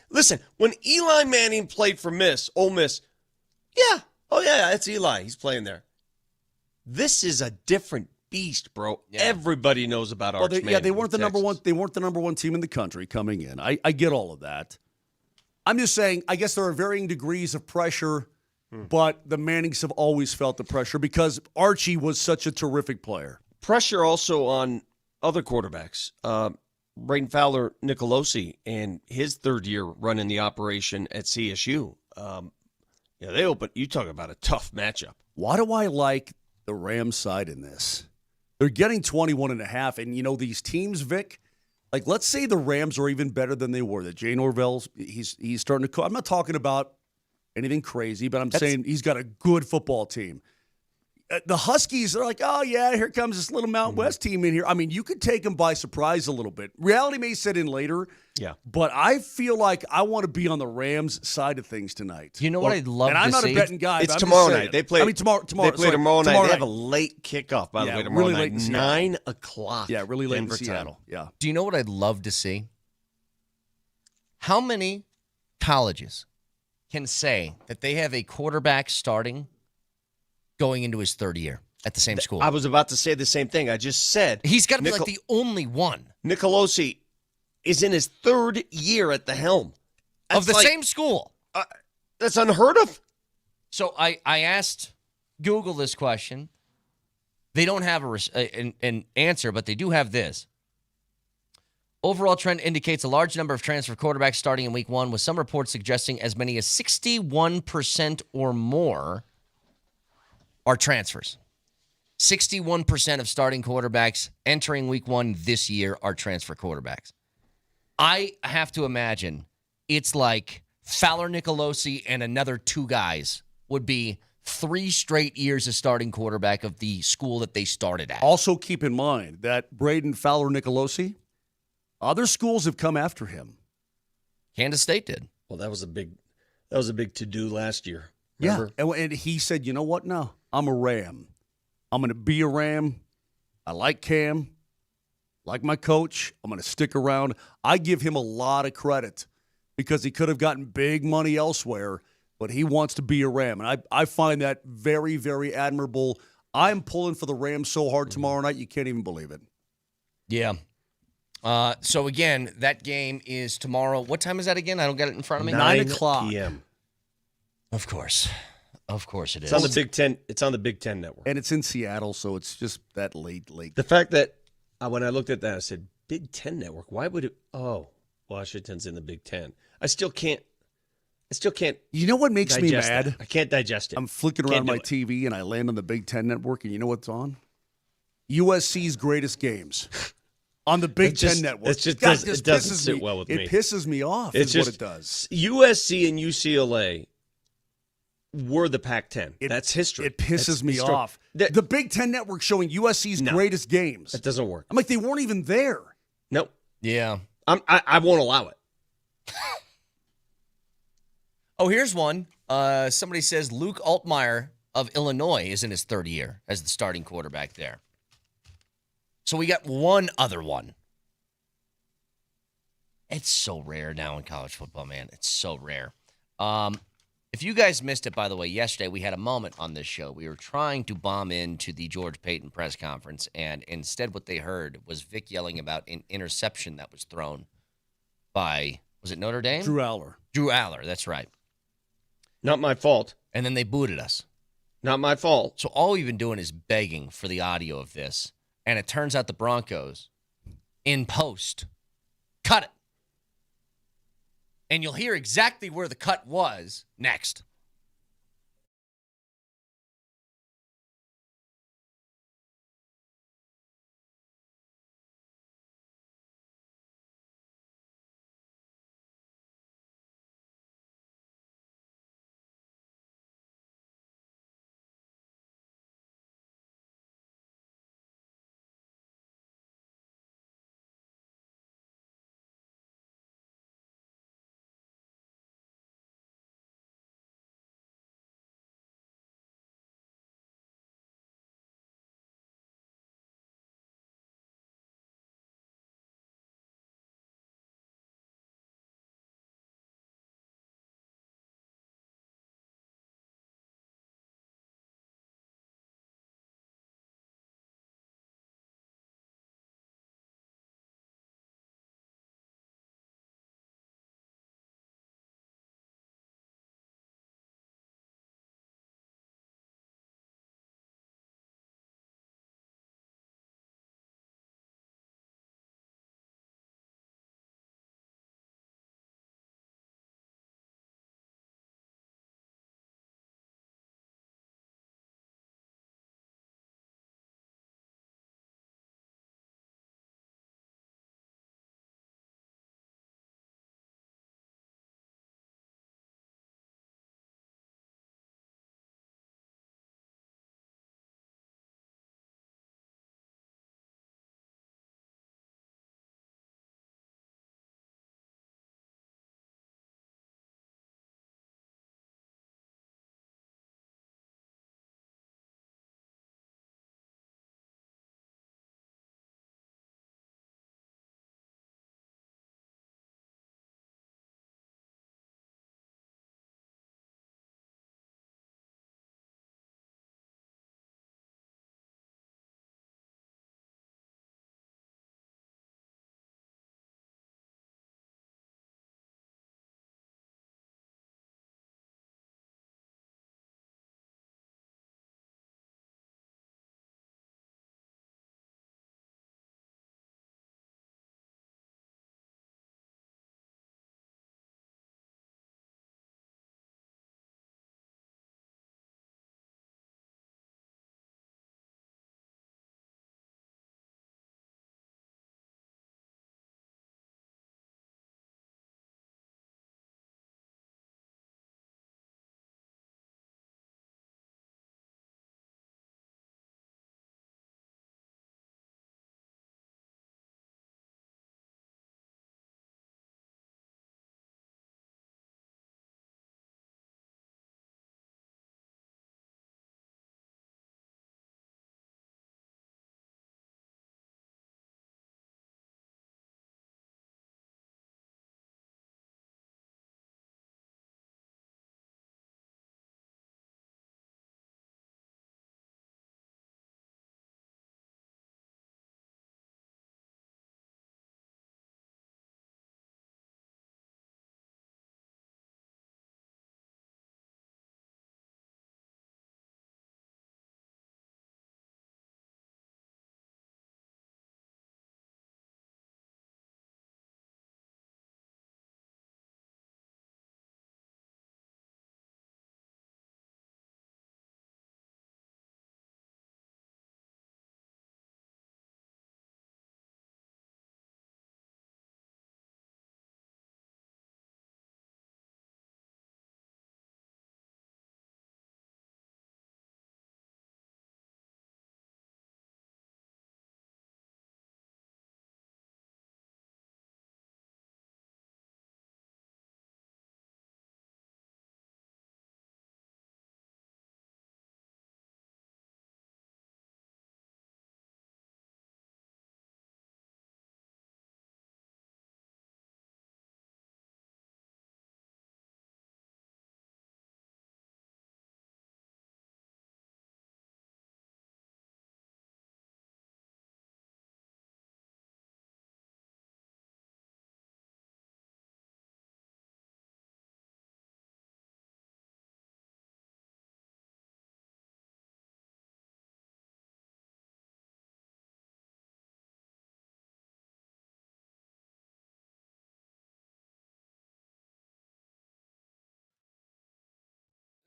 Listen, when Eli Manning played for Ole Miss, it's Eli. He's playing there. This is a different beast, bro. Yeah. Everybody knows about Arch Manning. They weren't the number one. They weren't the number one team in the country coming in. I get all of that. I'm just saying. I guess there are varying degrees of pressure, but the Mannings have always felt the pressure because Archie was such a terrific player. Pressure also on other quarterbacks. Braden Fowler, Nicolosi, and his third year running the operation at CSU. They open. You talk about a tough matchup. Why do I like the Rams side in this? They're getting 21.5, and these teams, Vic, like let's say the Rams are even better than they were. That Jay Norvell's he's starting to. I'm not talking about anything crazy, but I'm saying he's got a good football team. The Huskies are like, oh yeah, here comes this little Mountain West team in here. I mean, you could take them by surprise a little bit. Reality may set in later. Yeah. But I feel like I want to be on the Rams side of things tonight. You know what I'd love to see? And I'm not a betting guy. It's tomorrow night. They play. Tomorrow. They play tomorrow night. They have a late kickoff, by the way, tomorrow really night. 9 o'clock. Yeah, really late Denver in Seattle. time. Yeah. Do you know what I'd love to see? How many colleges can say that they have a quarterback starting going into his third year at the same school? I was about to say the same thing. I just said. He's got to be like the only one. Nicolosi is in his third year at the helm. Of the same school. That's unheard of. So I asked Google this question. They don't have an answer, but they do have this. Overall trend indicates a large number of transfer quarterbacks starting in week 1, with some reports suggesting as many as 61% or more are transfers. 61% of starting quarterbacks entering week 1 this year are transfer quarterbacks. I have to imagine it's like Fowler, Nicolosi, and another 2 guys would be 3 straight years as starting quarterback of the school that they started at. Also keep in mind that Braden Fowler, Nicolosi, other schools have come after him. Kansas State did. Well, that was a big to-do last year. Remember? Yeah, and he said, you know what? No, I'm a Ram. I'm going to be a Ram. I like Cam. Like my coach. I'm going to stick around. I give him a lot of credit because he could have gotten big money elsewhere, but he wants to be a Ram. And I find that very, very admirable. I'm pulling for the Rams so hard tomorrow night, you can't even believe it. Yeah. So, again, that game is tomorrow. What time is that again? I don't get it in front of me. 9 o'clock. p.m. Of course. Of course it is. It's on the Big Ten. It's on the Big Ten network. And it's in Seattle, so it's just that late. The fact that when I looked at that, I said, Big Ten network? Why would it? Oh, Washington's in the Big Ten. I still can't. You know what makes me mad? That. I can't digest it. I'm flicking around my TV, and I land on the Big Ten network, and you know what's on? USC's greatest games on the Big Ten Ten network. It doesn't sit well with me. It pisses me off. It's what just, it does. USC and UCLA were the Pac-10. That's history. It pisses me off. The Big Ten network showing USC's greatest games. That doesn't work. I'm like, they weren't even there. Nope. Yeah. I won't allow it. Oh, here's one. Somebody says Luke Altmaier of Illinois is in his third year as the starting quarterback there. So we got one other one. It's so rare now in college football, man. It's so rare. If you guys missed it, by the way, yesterday we had a moment on this show. We were trying to bomb into the George Paton press conference, and instead what they heard was Vic yelling about an interception that was thrown by, was it Notre Dame? Drew Aller. Drew Aller, that's right. Not my fault. And then they booted us. Not my fault. So all we've been doing is begging for the audio of this, and it turns out the Broncos, in post, cut it. And you'll hear exactly where the cut was next.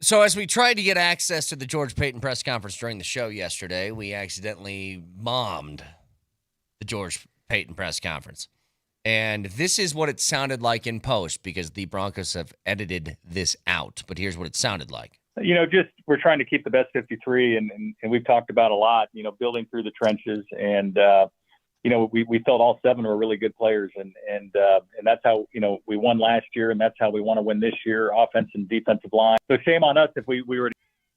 So as we tried to get access to the George Paton press conference during the show yesterday, we accidentally bombed the George Paton press conference. And this is what it sounded like in post, because the Broncos have edited this out. But here's what it sounded like. Just we're trying to keep the best 53, and we've talked about a lot, building through the trenches. And, we felt all 7 were really good players. And that's how, we won last year, and that's how we want to win this year, offense and defensive line. So shame on us if we were to.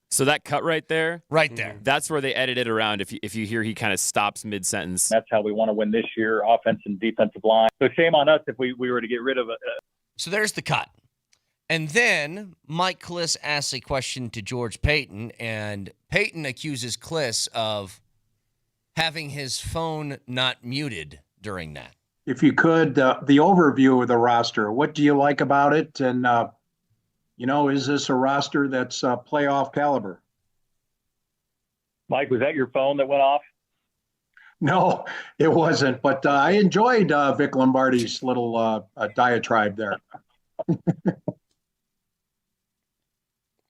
So that cut right there, there, that's where they edited around. If you hear he kind of stops mid-sentence. That's how we want to win this year, offense and defensive line. So shame on us if we were to get rid of it. So there's the cut. And then Mike Kliss asks a question to George Paton, and Paton accuses Kliss of having his phone not muted during that. If you could, the overview of the roster, what do you like about it? And, is this a roster that's playoff caliber? Mike, was that your phone that went off? No, it wasn't. But I enjoyed Vic Lombardi's little diatribe there.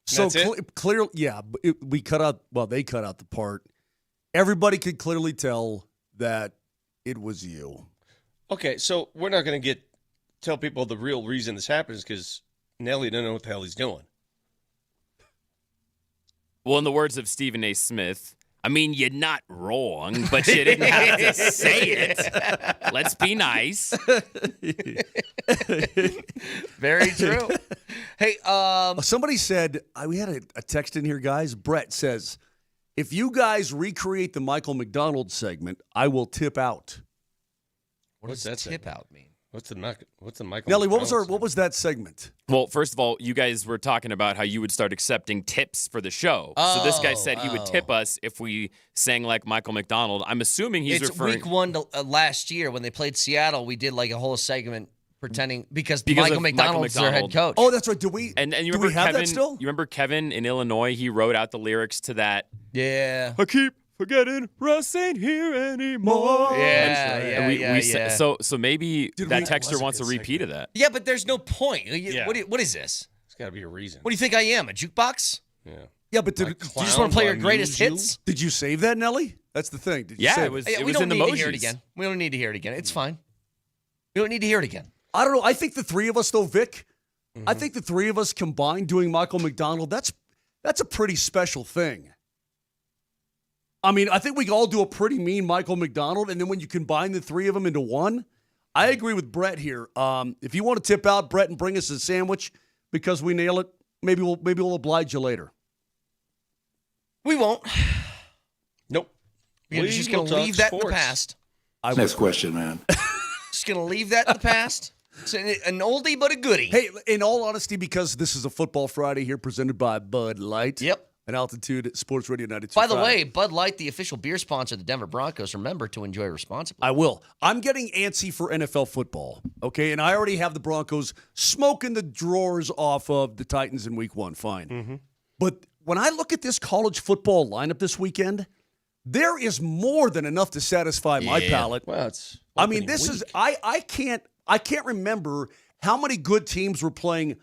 So clearly, yeah, we cut out, they cut out the part. Everybody could clearly tell that it was you. Okay, so we're not going to tell people the real reason this happens because Nelly doesn't know what the hell he's doing. Well, in the words of Stephen A. Smith, I mean, you're not wrong, but you didn't have to say it. Let's be nice. Very true. Hey, somebody said, we had a text in here, guys. Brett says, if you guys recreate the Michael McDonald segment, I will tip out. What does that tip out mean? What's the Michael? Nelly, McDonald what was that segment? Well, first of all, you guys were talking about how you would start accepting tips for the show. So this guy said he would tip us if we sang like Michael McDonald. I'm assuming he's referring. It's week 1 last year when they played Seattle. We did like a whole segment pretending because Michael McDonald's their head cocoach. Oh, that's right. Do we? And you do remember we have Kevin? That still? You remember Kevin in Illinois? He wrote out the lyrics to that. Yeah. I keep forgetting Russ ain't here anymore. Yeah. So maybe that texter wants a repeat of that. Yeah, but there's no point. What is this? There's got to be a reason. What do you think I am, a jukebox? Yeah. Yeah, but do you just want to play your greatest hits? Did you save that, Nelly? That's the thing. Did you yeah, save it was. We It was don't in the need to emojis. hear it again. We don't need to hear it again. It's fine. We don't need to hear it again. I don't know. I think the three of us, though, Vic, I think the three of us combined doing Michael McDonald, that's a pretty special thing. I mean, I think we can all do a pretty mean Michael McDonald, and then when you combine the three of them into one, I agree with Brett here. If you want to tip out Brett and bring us a sandwich because we nail it, maybe we'll oblige you later. We won't. Nope. We're just going to leave that in the past. Next question, man. Just going to leave that in the past. It's an oldie but a goodie. Hey, in all honesty, because this is a Football Friday here presented by Bud Light. Yep. And Altitude Sports Radio 92.5. By the way, Bud Light, the official beer sponsor of the Denver Broncos, remember to enjoy responsibly. I will. I'm getting antsy for NFL football, okay? And I already have the Broncos smoking the drawers off of the Titans in week 1. Fine. Mm-hmm. But when I look at this college football lineup this weekend, there is more than enough to satisfy my palate. Well, it's I mean, this is I can't remember how many good teams were playing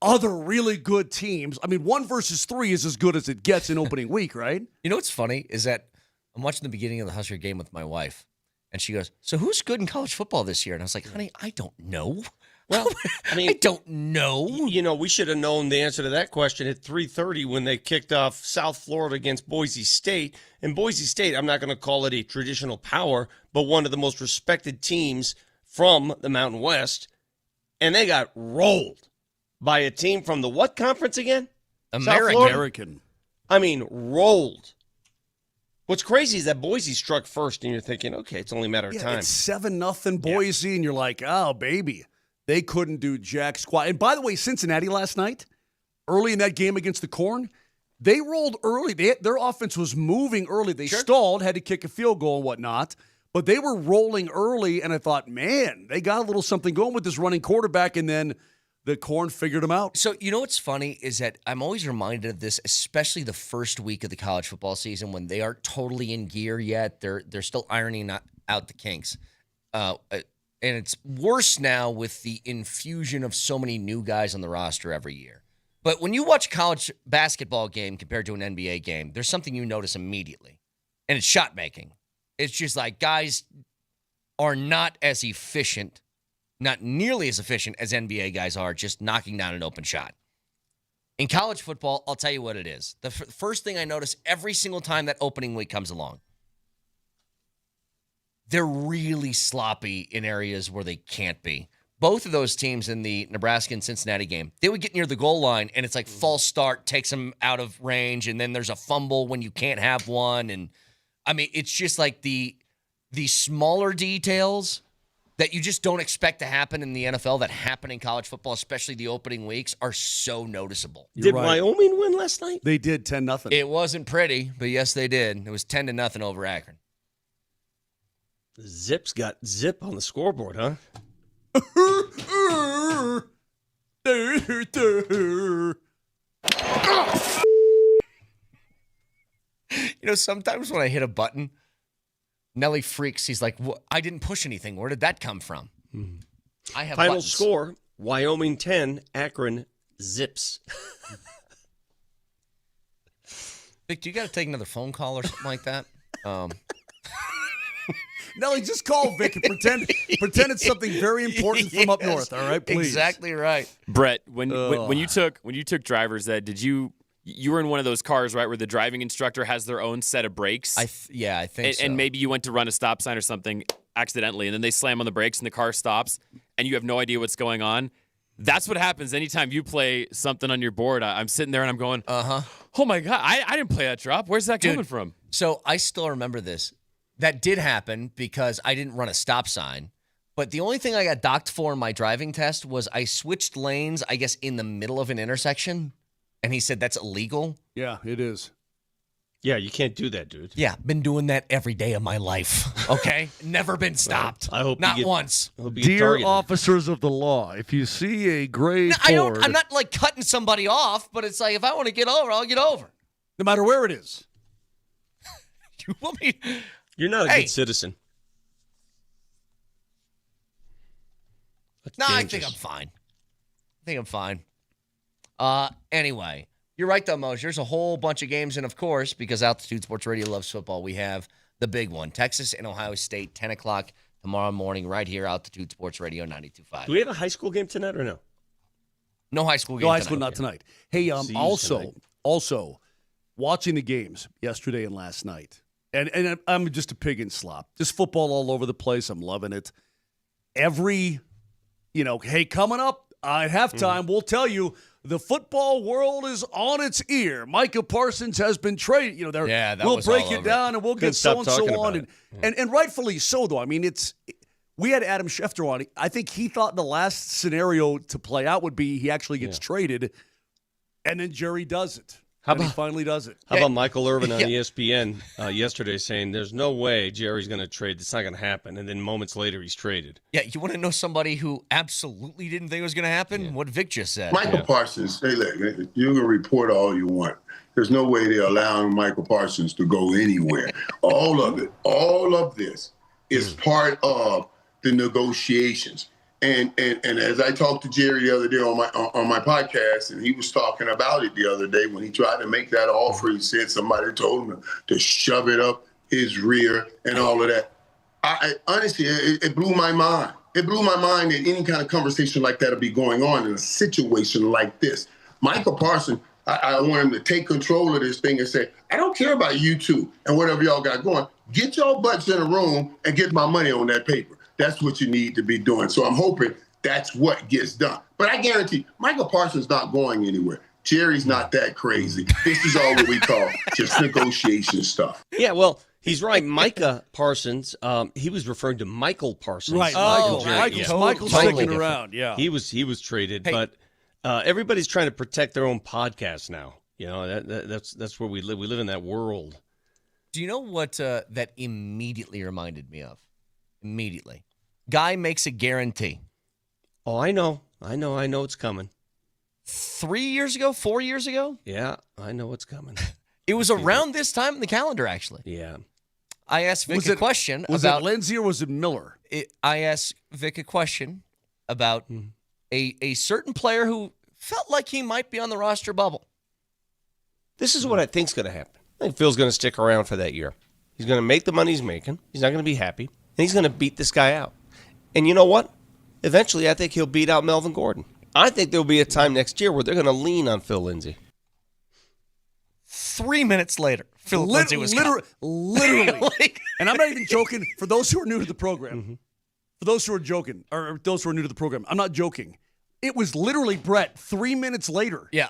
other really good teams. I mean, 1 versus 3 is as good as it gets in opening week, right? You know what's funny is that I'm watching the beginning of the Husker game with my wife, and she goes, "So who's good in college football this year?" And I was like, "Honey, I don't know." Well, I mean, I don't know. You know, we should have known the answer to that question at 3:30 when they kicked off South Florida against Boise State. And Boise State, I'm not going to call it a traditional power, but one of the most respected teams from the Mountain West. And they got rolled by a team from the what conference again? American. I mean, rolled. What's crazy is that Boise struck first, and you're thinking, okay, it's only a matter of time. It's 7-0 Boise, and you're like, oh, baby. They couldn't do jack squat. And by the way, Cincinnati last night, early in that game against the Corn, they rolled early. Their offense was moving early. They stalled, had to kick a field goal and whatnot. But they were rolling early, and I thought, man, they got a little something going with this running quarterback, and then the Corn figured them out. So you know what's funny is that I'm always reminded of this, especially the first week of the college football season when they aren't totally in gear yet. They're still ironing out the kinks. And it's worse now with the infusion of so many new guys on the roster every year. But when you watch a college basketball game compared to an NBA game, there's something you notice immediately, and it's shot making. It's just like guys are not as efficient, not nearly as efficient as NBA guys are, just knocking down an open shot. In college football, I'll tell you what it is. The first thing I notice every single time that opening week comes along, they're really sloppy in areas where they can't be. Both of those teams in the Nebraska and Cincinnati game, they would get near the goal line, and it's like false start takes them out of range, and then there's a fumble when you can't have one. And, I mean, it's just like the smaller details that you just don't expect to happen in the NFL that happen in college football, especially the opening weeks, are so noticeable. Did Wyoming win last night? They did 10-0. It wasn't pretty, but yes, they did. It was 10-0 over Akron. Zip's got zip on the scoreboard, huh? You know, sometimes when I hit a button, Nelly freaks. He's like, I didn't push anything. Where did that come from? I have Final buttons. score, Wyoming 10, Akron zips. Vic, do you got to take another phone call or something like that? Nelly, just call Vic and pretend it's something very important from up north. All right, please. Exactly right. Brett, when you took driver's ed, did you were in one of those cars, right, where the driving instructor has their own set of brakes? I think so. And maybe you went to run a stop sign or something accidentally, and then they slam on the brakes and the car stops, and you have no idea what's going on. That's what happens anytime you play something on your board. I'm sitting there and I'm going, oh my God, I didn't play that drop. Where's that coming from? So I still remember this. That did happen because I didn't run a stop sign. But the only thing I got docked for in my driving test was I switched lanes, I guess, in the middle of an intersection. And he said that's illegal. Yeah, it is. Yeah, you can't do that, dude. Yeah, been doing that every day of my life. Okay? Never been stopped. I hope not you get, once. I hope you get Dear targeted. officers of the law, if you see a gray No, Ford, I'm not like cutting somebody off, but it's like if I want to get over, I'll get over. No matter where it is. You want me? You're not a good citizen. No, I think I'm fine. Anyway, you're right, though, Moser. There's a whole bunch of games. And, of course, because Altitude Sports Radio loves football, we have the big one, Texas and Ohio State, 10 o'clock tomorrow morning right here, Altitude Sports Radio 92.5. Do we have a high school game tonight or no? No high school game No high tonight. school, not tonight. Hey, also, watching the games yesterday and last night, and I'm just a pig in slop. Just football all over the place. I'm loving it. Hey, coming up at halftime, we'll tell you the football world is on its ear. Micah Parsons has been traded. We'll break it down and we'll get so-and-so on. And rightfully so, though. I mean, we had Adam Schefter on. I think he thought the last scenario to play out would be he actually gets traded, and then Jerry does it. He finally does it. How about Michael Irvin on ESPN yesterday saying there's no way Jerry's going to trade. It's not going to happen. And then moments later, he's traded. Yeah, you want to know somebody who absolutely didn't think it was going to happen? Yeah. What Vic just said. Michael Parsons, hey, look, you can report all you want. There's no way they're allowing Michael Parsons to go anywhere. All of this is part of the negotiations. And as I talked to Jerry the other day on my podcast, and he was talking about it the other day when he tried to make that offer, he said somebody told him to shove it up his rear and all of that. I honestly, it blew my mind. It blew my mind that any kind of conversation like that would be going on in a situation like this. Michael Parsons, I want him to take control of this thing and say, I don't care about you two and whatever y'all got going. Get your butts in a room and get my money on that paper. That's what you need to be doing. So I'm hoping that's what gets done. But I guarantee Michael Parsons not going anywhere. Jerry's not that crazy. This is all what we call just negotiation stuff. Yeah, well, he's right. Micah Parsons, he was referring to Michael Parsons. Right, Michael's sticking around, yeah. He was traded, but everybody's trying to protect their own podcast now. You know, that's where we live. We live in that world. Do you know what that immediately reminded me of? Immediately. Guy makes a guarantee. Oh, I know it's coming. 4 years ago? Yeah, I know it's coming. It was around this time in the calendar, actually. Yeah. I asked Vic a question was about... Was it Lindsey or was it Miller? I asked Vic a question about a certain player who felt like he might be on the roster bubble. This is what I think's going to happen. I think Phil's going to stick around for that year. He's going to make the money he's making. He's not going to be happy. And he's going to beat this guy out. And you know what? Eventually, I think he'll beat out Melvin Gordon. I think there'll be a time next year where they're going to lean on Phil Lindsay. 3 minutes later, Phil Lindsay was literally. And I'm not even joking. For those who are new to the program, for those who are joking, or those who are new to the program, I'm not joking. It was literally, Brett, 3 minutes later. Yeah.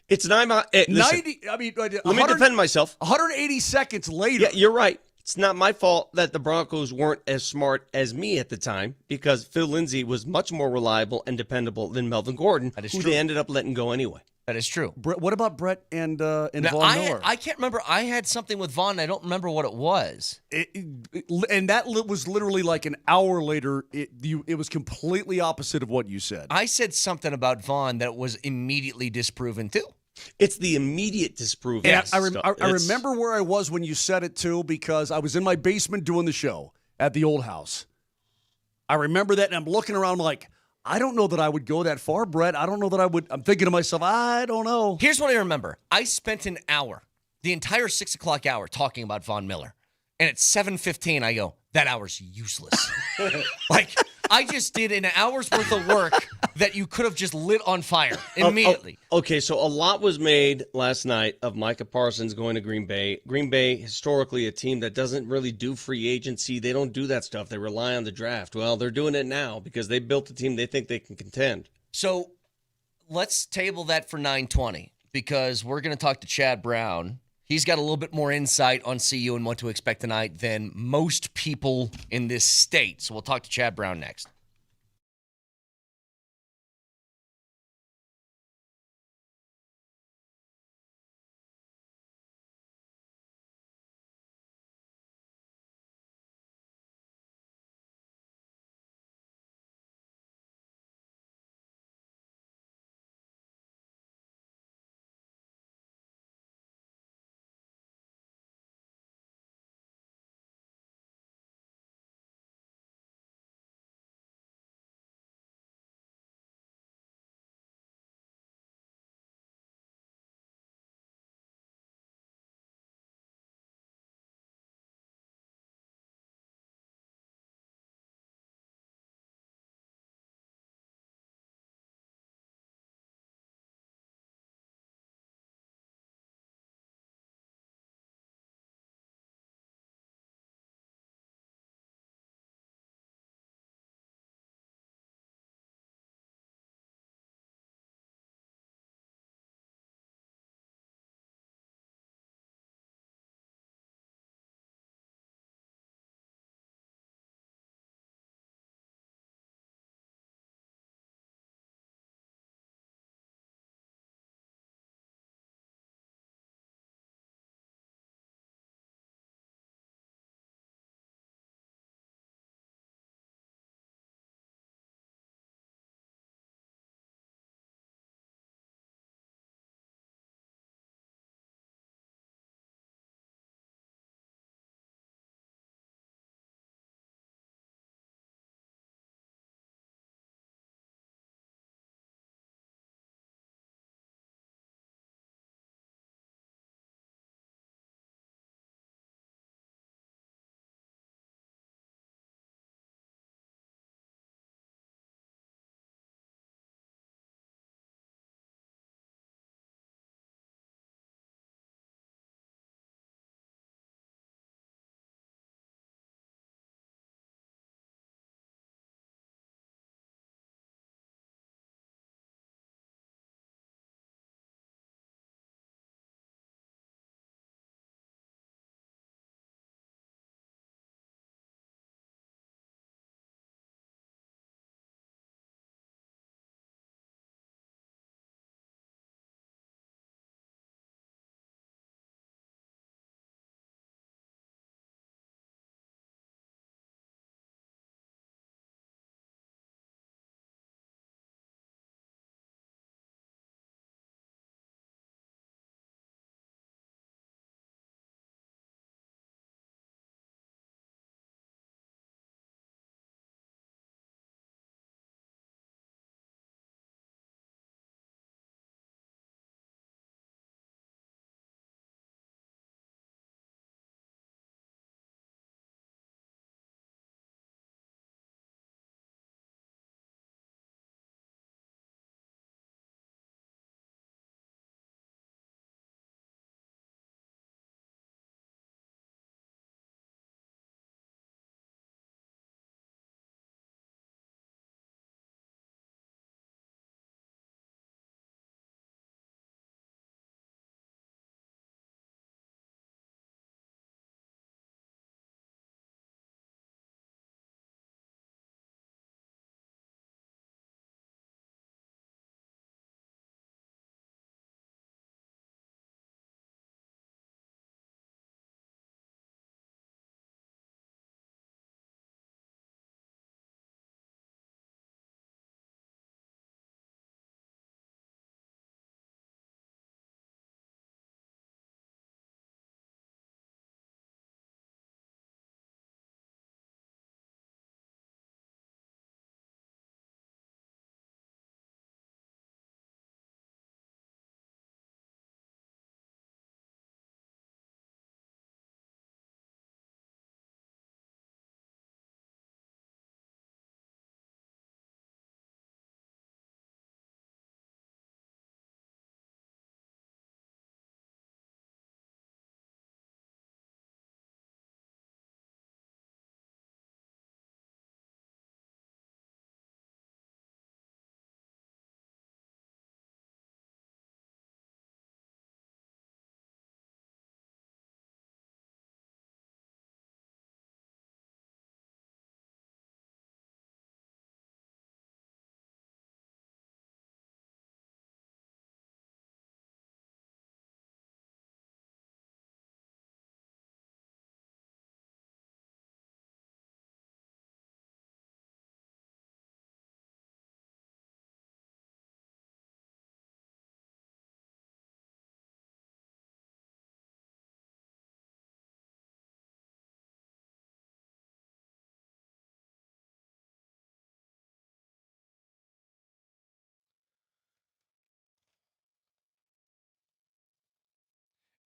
It's 90. I mean, let me defend myself. 180 seconds later. Yeah, you're right. It's not my fault that the Broncos weren't as smart as me at the time because Phil Lindsay was much more reliable and dependable than Melvin Gordon, who they ended up letting go anyway. That is true. Brett, what about Brett and Von Miller? I can't remember. I had something with Von. And I don't remember what it was. And that was literally like an hour later. It was completely opposite of what you said. I said something about Von that was immediately disproven too. It's the immediate disproven. And I remember where I was when you said it too, because I was in my basement doing the show at the old house. I remember that, and I'm looking around, I'm like, I don't know that I would go that far, Brett. I don't know that I would. I'm thinking to myself, I don't know. Here's what I remember. I spent an hour, the entire 6 o'clock hour, talking about Von Miller. And at 7:15, I go, that hour's useless. Like, I just did an hour's worth of work that you could have just lit on fire immediately. Okay, so a lot was made last night of Micah Parsons going to Green Bay. Green Bay, historically, a team that doesn't really do free agency. They don't do that stuff. They rely on the draft. Well, they're doing it now because they built a team they think they can contend. So let's table that for 9:20 because we're going to talk to Chad Brown. He's got a little bit more insight on CU and what to expect tonight than most people in this state. So we'll talk to Chad Brown next.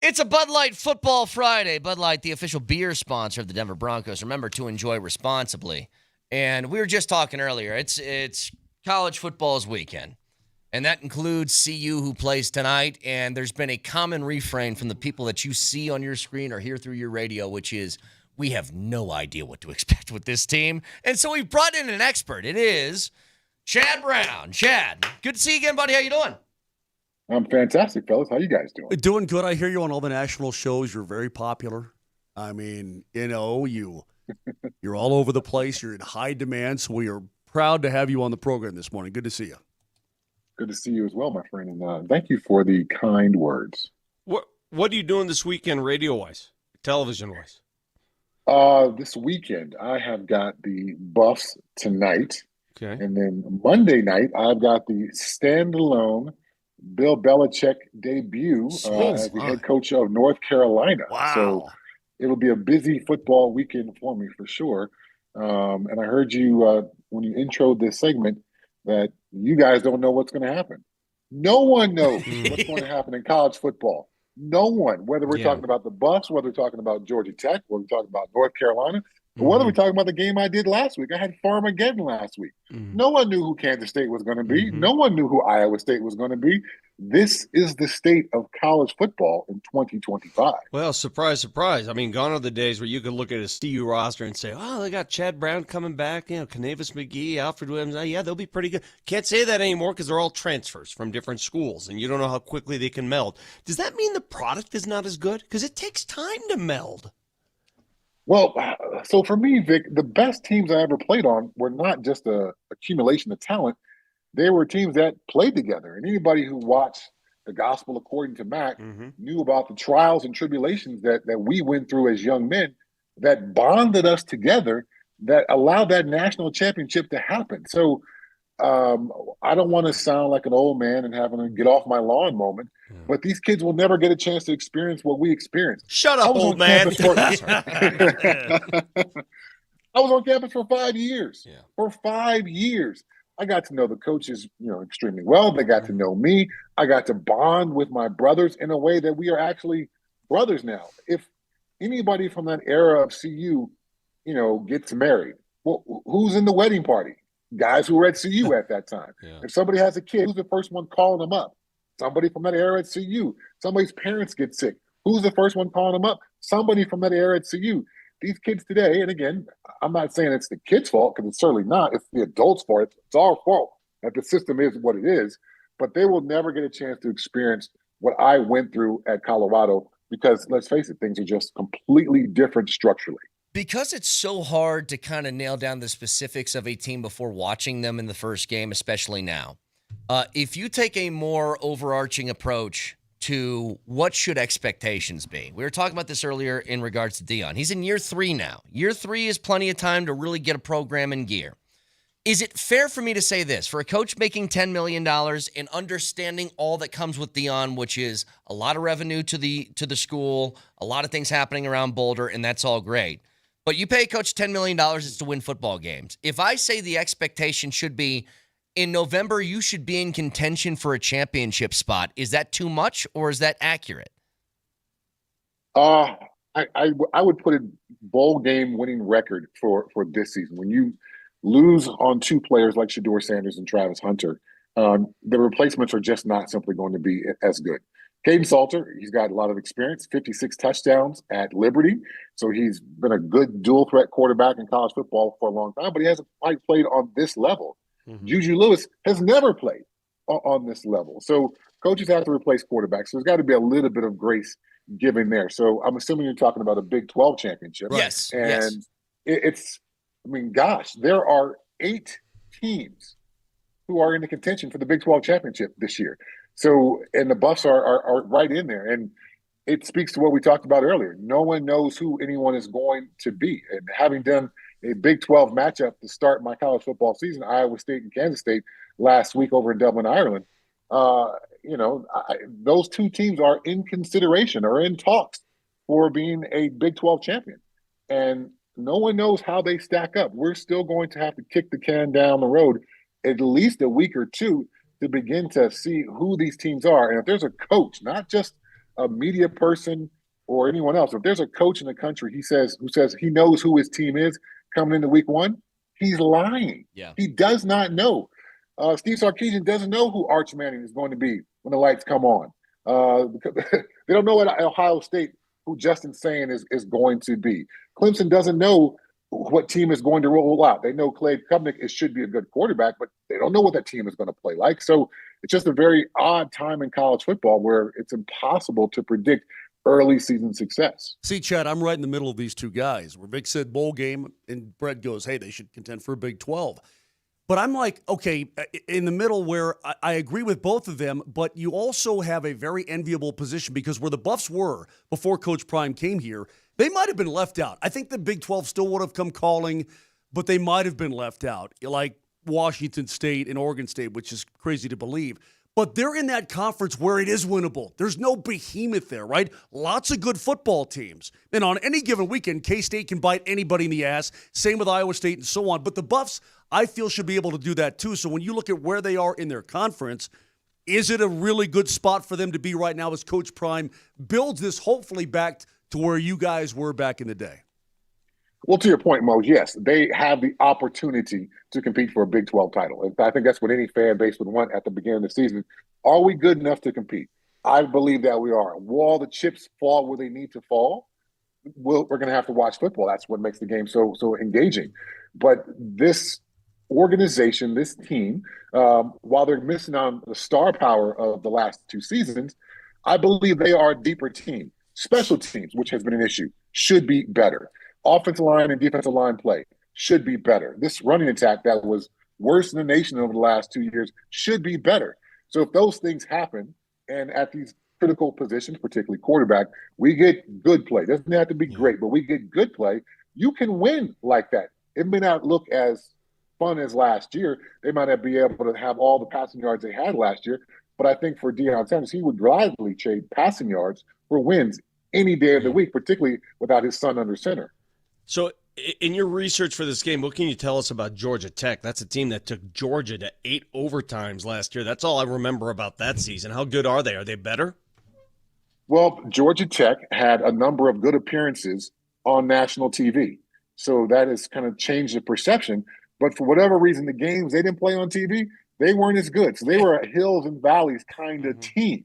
It's a Bud Light Football Friday. Bud Light, the official beer sponsor of the Denver Broncos. Remember to enjoy responsibly. And we were just talking earlier. It's college football's weekend, and that includes CU, who plays tonight. And there's been a common refrain from the people that you see on your screen or hear through your radio, which is, we have no idea what to expect with this team. And so we brought in an expert. It is Chad Brown. Chad, good to see you again, buddy. How you doing? I'm fantastic, fellas. How you guys doing? Doing good. I hear you on all the national shows. You're very popular. I mean, you're all over the place. You're in high demand, so we are proud to have you on the program this morning. Good to see you. Good to see you as well, my friend. And thank you for the kind words. What are you doing this weekend radio-wise, television-wise? This weekend, I have got the Buffs tonight. Okay. And then Monday night, I've got the standalone Bill Belichick debut as the head coach of North Carolina. Wow. So it'll be a busy football weekend for me for sure. And I heard you when you introed this segment that you guys don't know what's going to happen. No one knows what's going to happen in college football. No one, whether we're talking about the Buffs, whether we're talking about Georgia Tech, whether we're talking about North Carolina, or whether we're talking about the game I did last week. I had Farmageddon last week. No one knew who Kansas State was going to be. No one knew who Iowa State was going to be. This is the state of college football in 2025. Well, surprise, surprise. I mean, gone are the days where you could look at a CU roster and say, oh, they got Chad Brown coming back, Kanavis McGee, Alfred Williams. Yeah, they'll be pretty good. Can't say that anymore because they're all transfers from different schools, and you don't know how quickly they can meld. Does that mean the product is not as good? Because it takes time to meld. Well, so for me, Vic, the best teams I ever played on were not just a accumulation of talent. They were teams that played together. And anybody who watched The Gospel According to Mac knew about the trials and tribulations that we went through as young men that bonded us together, that allowed that national championship to happen. So I don't want to sound like an old man and having a get off my lawn moment, but these kids will never get a chance to experience what we experienced. Shut up, old man. I was on campus for 5 years. Yeah. For 5 years. I got to know the coaches, extremely well. They got to know me. I got to bond with my brothers in a way that we are actually brothers now. If anybody from that era of CU, gets married, well, who's in the wedding party? Guys who were at CU at that time. Yeah. If somebody has a kid, who's the first one calling them up? Somebody from that era at CU. Somebody's parents get sick. Who's the first one calling them up? Somebody from that era at CU. These kids today, and again, I'm not saying it's the kids' fault because it's certainly not. It's the adults' fault. It's our fault that the system is what it is. But they will never get a chance to experience what I went through at Colorado because, let's face it, things are just completely different structurally. Because it's so hard to kind of nail down the specifics of a team before watching them in the first game, especially now, if you take a more overarching approach to what should expectations be. We were talking about this earlier in regards to Deion. He's in year 3 now. Year 3 is plenty of time to really get a program in gear. Is it fair for me to say this? For a coach making $10 million and understanding all that comes with Deion, which is a lot of revenue to the school, a lot of things happening around Boulder, and that's all great. But you pay a coach $10 million is to win football games. If I say the expectation should be in November, you should be in contention for a championship spot, is that too much or is that accurate? I would put a bowl game winning record for this season. When you lose on 2 players like Shedeur Sanders and Travis Hunter, the replacements are just not simply going to be as good. Caden Salter, he's got a lot of experience, 56 touchdowns at Liberty. So he's been a good dual threat quarterback in college football for a long time, but he hasn't quite played on this level. Juju Lewis has never played on this level. So coaches have to replace quarterbacks. So there's got to be a little bit of grace given there. So I'm assuming you're talking about a Big 12 championship. Yes. And there are 8 teams who are in the contention for the Big 12 championship this year. So, and the Buffs are right in there. And it speaks to what we talked about earlier. No one knows who anyone is going to be. And having done a Big 12 matchup to start my college football season, Iowa State and Kansas State last week over in Dublin, Ireland, those 2 teams are in consideration or in talks for being a Big 12 champion. And no one knows how they stack up. We're still going to have to kick the can down the road at least a week or 2 to begin to see who these teams are. And if there's a coach, not just a media person or anyone else, if there's a coach in the country who says he knows who his team is coming into week one, he's lying. Yeah. He does not know. Steve Sarkisian doesn't know who Arch Manning is going to be when the lights come on. They don't know at Ohio State who Justin Sane is going to be. Clemson doesn't know what team is going to roll out. They know Clay Kubnik should be a good quarterback, but they don't know what that team is going to play like. So it's just a very odd time in college football where it's impossible to predict early season success. See, Chad, I'm right in the middle of these two guys where Vic said bowl game and Brett goes, hey, they should contend for a Big 12. But I'm like, okay, in the middle where I agree with both of them, but you also have a very enviable position because where the Buffs were before Coach Prime came here, they might have been left out. I think the Big 12 still would have come calling, but they might have been left out, like Washington State and Oregon State, which is crazy to believe. But they're in that conference where it is winnable. There's no behemoth there, right? Lots of good football teams. And on any given weekend, K-State can bite anybody in the ass. Same with Iowa State and so on. But the Buffs, I feel, should be able to do that too. So when you look at where they are in their conference, is it a really good spot for them to be right now as Coach Prime builds this hopefully back to where you guys were back in the day? Well, to your point, Mo, yes, they have the opportunity to compete for a Big 12 title. And I think that's what any fan base would want at the beginning of the season. Are we good enough to compete? I believe that we are. Will all the chips fall where they need to fall? We're going to have to watch football. That's what makes the game so engaging. But this organization, this team, while they're missing on the star power of the last two seasons, I believe they are a deeper team. Special teams, which has been an issue, should be better. Offensive line and defensive line play should be better. This running attack that was worse in the nation over the last 2 years should be better. So if those things happen, and at these critical positions, particularly quarterback, we get good play. Doesn't have to be great, but we get good play. You can win like that. It may not look as fun as last year. They might not be able to have all the passing yards they had last year, but I think for Deion Sanders, he would gladly trade passing yards for wins any day of the week, particularly without his son under center. So in your research for this game, what can you tell us about Georgia Tech? That's a team that took Georgia to 8 overtimes last year. That's all I remember about that season. How good are they? Are they better? Well, Georgia Tech had a number of good appearances on national TV. So that has kind of changed the perception. But for whatever reason, the games they didn't play on TV, they weren't as good. So they were a hills and valleys kind of team.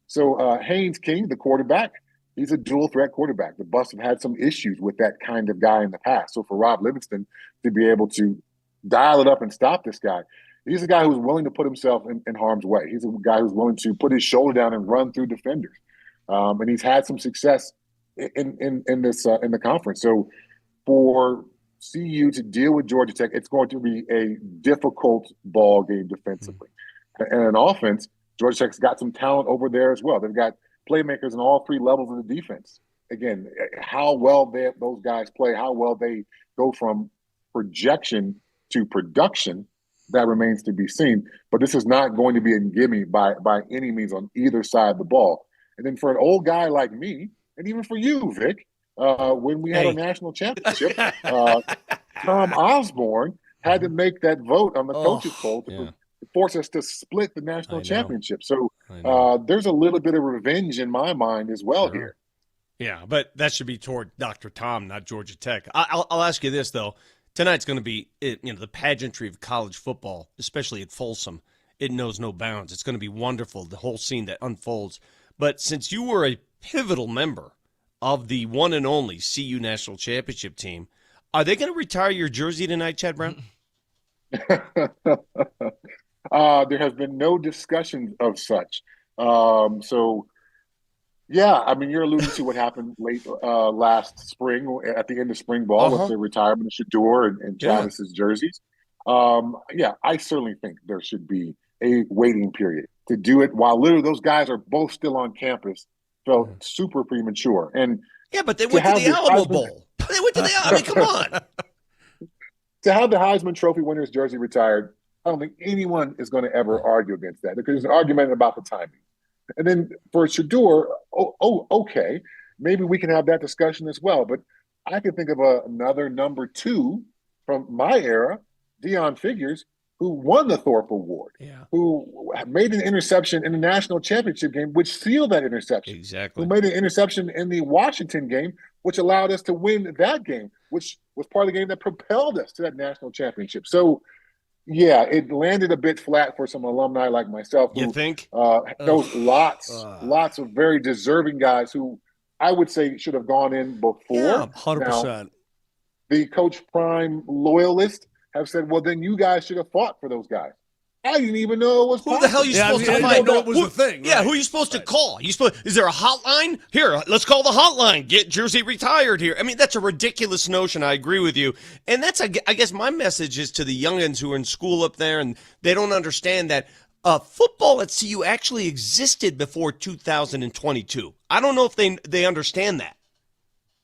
So Haynes King, the quarterback, he's a dual threat quarterback. The Buffs have had some issues with that kind of guy in the past. So for Rob Livingston to be able to dial it up and stop this guy, he's a guy who's willing to put himself in harm's way. He's a guy who's willing to put his shoulder down and run through defenders. And he's had some success in the conference. So for CU to deal with Georgia Tech, it's going to be a difficult ball game defensively. And in offense, Georgia Tech's got some talent over there as well. They've got playmakers in all three levels of the defense. Again, how well those guys play, how well they go from projection to production, that remains to be seen. But this is not going to be a gimme by any means on either side of the ball. And then for an old guy like me, and even for you, Vic, when we had a national championship, Tom Osborne had to make that vote on the coaches poll to force us to split the national championship. So there's a little bit of revenge in my mind as well here. Yeah, but that should be toward Dr. Tom, not Georgia Tech. I'll ask you this, though. Tonight's going to be the pageantry of college football, especially at Folsom. It knows no bounds. It's going to be wonderful, the whole scene that unfolds. But since you were a pivotal member of the one and only CU National Championship team, are they going to retire your jersey tonight, Chad Brown? There has been no discussion of such. So, yeah, I mean, you're alluding to what happened late last spring at the end of spring ball with the retirement of Shador and Travis's jerseys. I certainly think there should be a waiting period to do it while literally those guys are both still on campus. Felt super premature. And but they went to the Alamo Bowl. They went to the Alamo. I mean, come on. To have the Heisman Trophy winner's jersey retired, I don't think anyone is going to ever argue against that because there's an argument about the timing. And then for Shador, okay, maybe we can have that discussion as well. But I can think of another number 2 from my era, Deion Figures, who won the Thorpe Award, who made an interception in the national championship game, which sealed that interception. Exactly. Who made an interception in the Washington game, which allowed us to win that game, which was part of the game that propelled us to that national championship. So, yeah, it landed a bit flat for some alumni like myself. You think? Those lots of very deserving guys who I would say should have gone in before. Yeah, 100%. Now, the Coach Prime loyalists have said, well, then you guys should have fought for those guys. I didn't even know it was possible. Who the hell are you supposed to find? Know it was the thing. Yeah, right. who are you supposed to call? Is there a hotline? Here, let's call the hotline. Get Jersey retired here. I mean, that's a ridiculous notion. I agree with you. And that's, I guess, my message is to the youngins who are in school up there, and they don't understand that football at CU actually existed before 2022. I don't know if they understand that.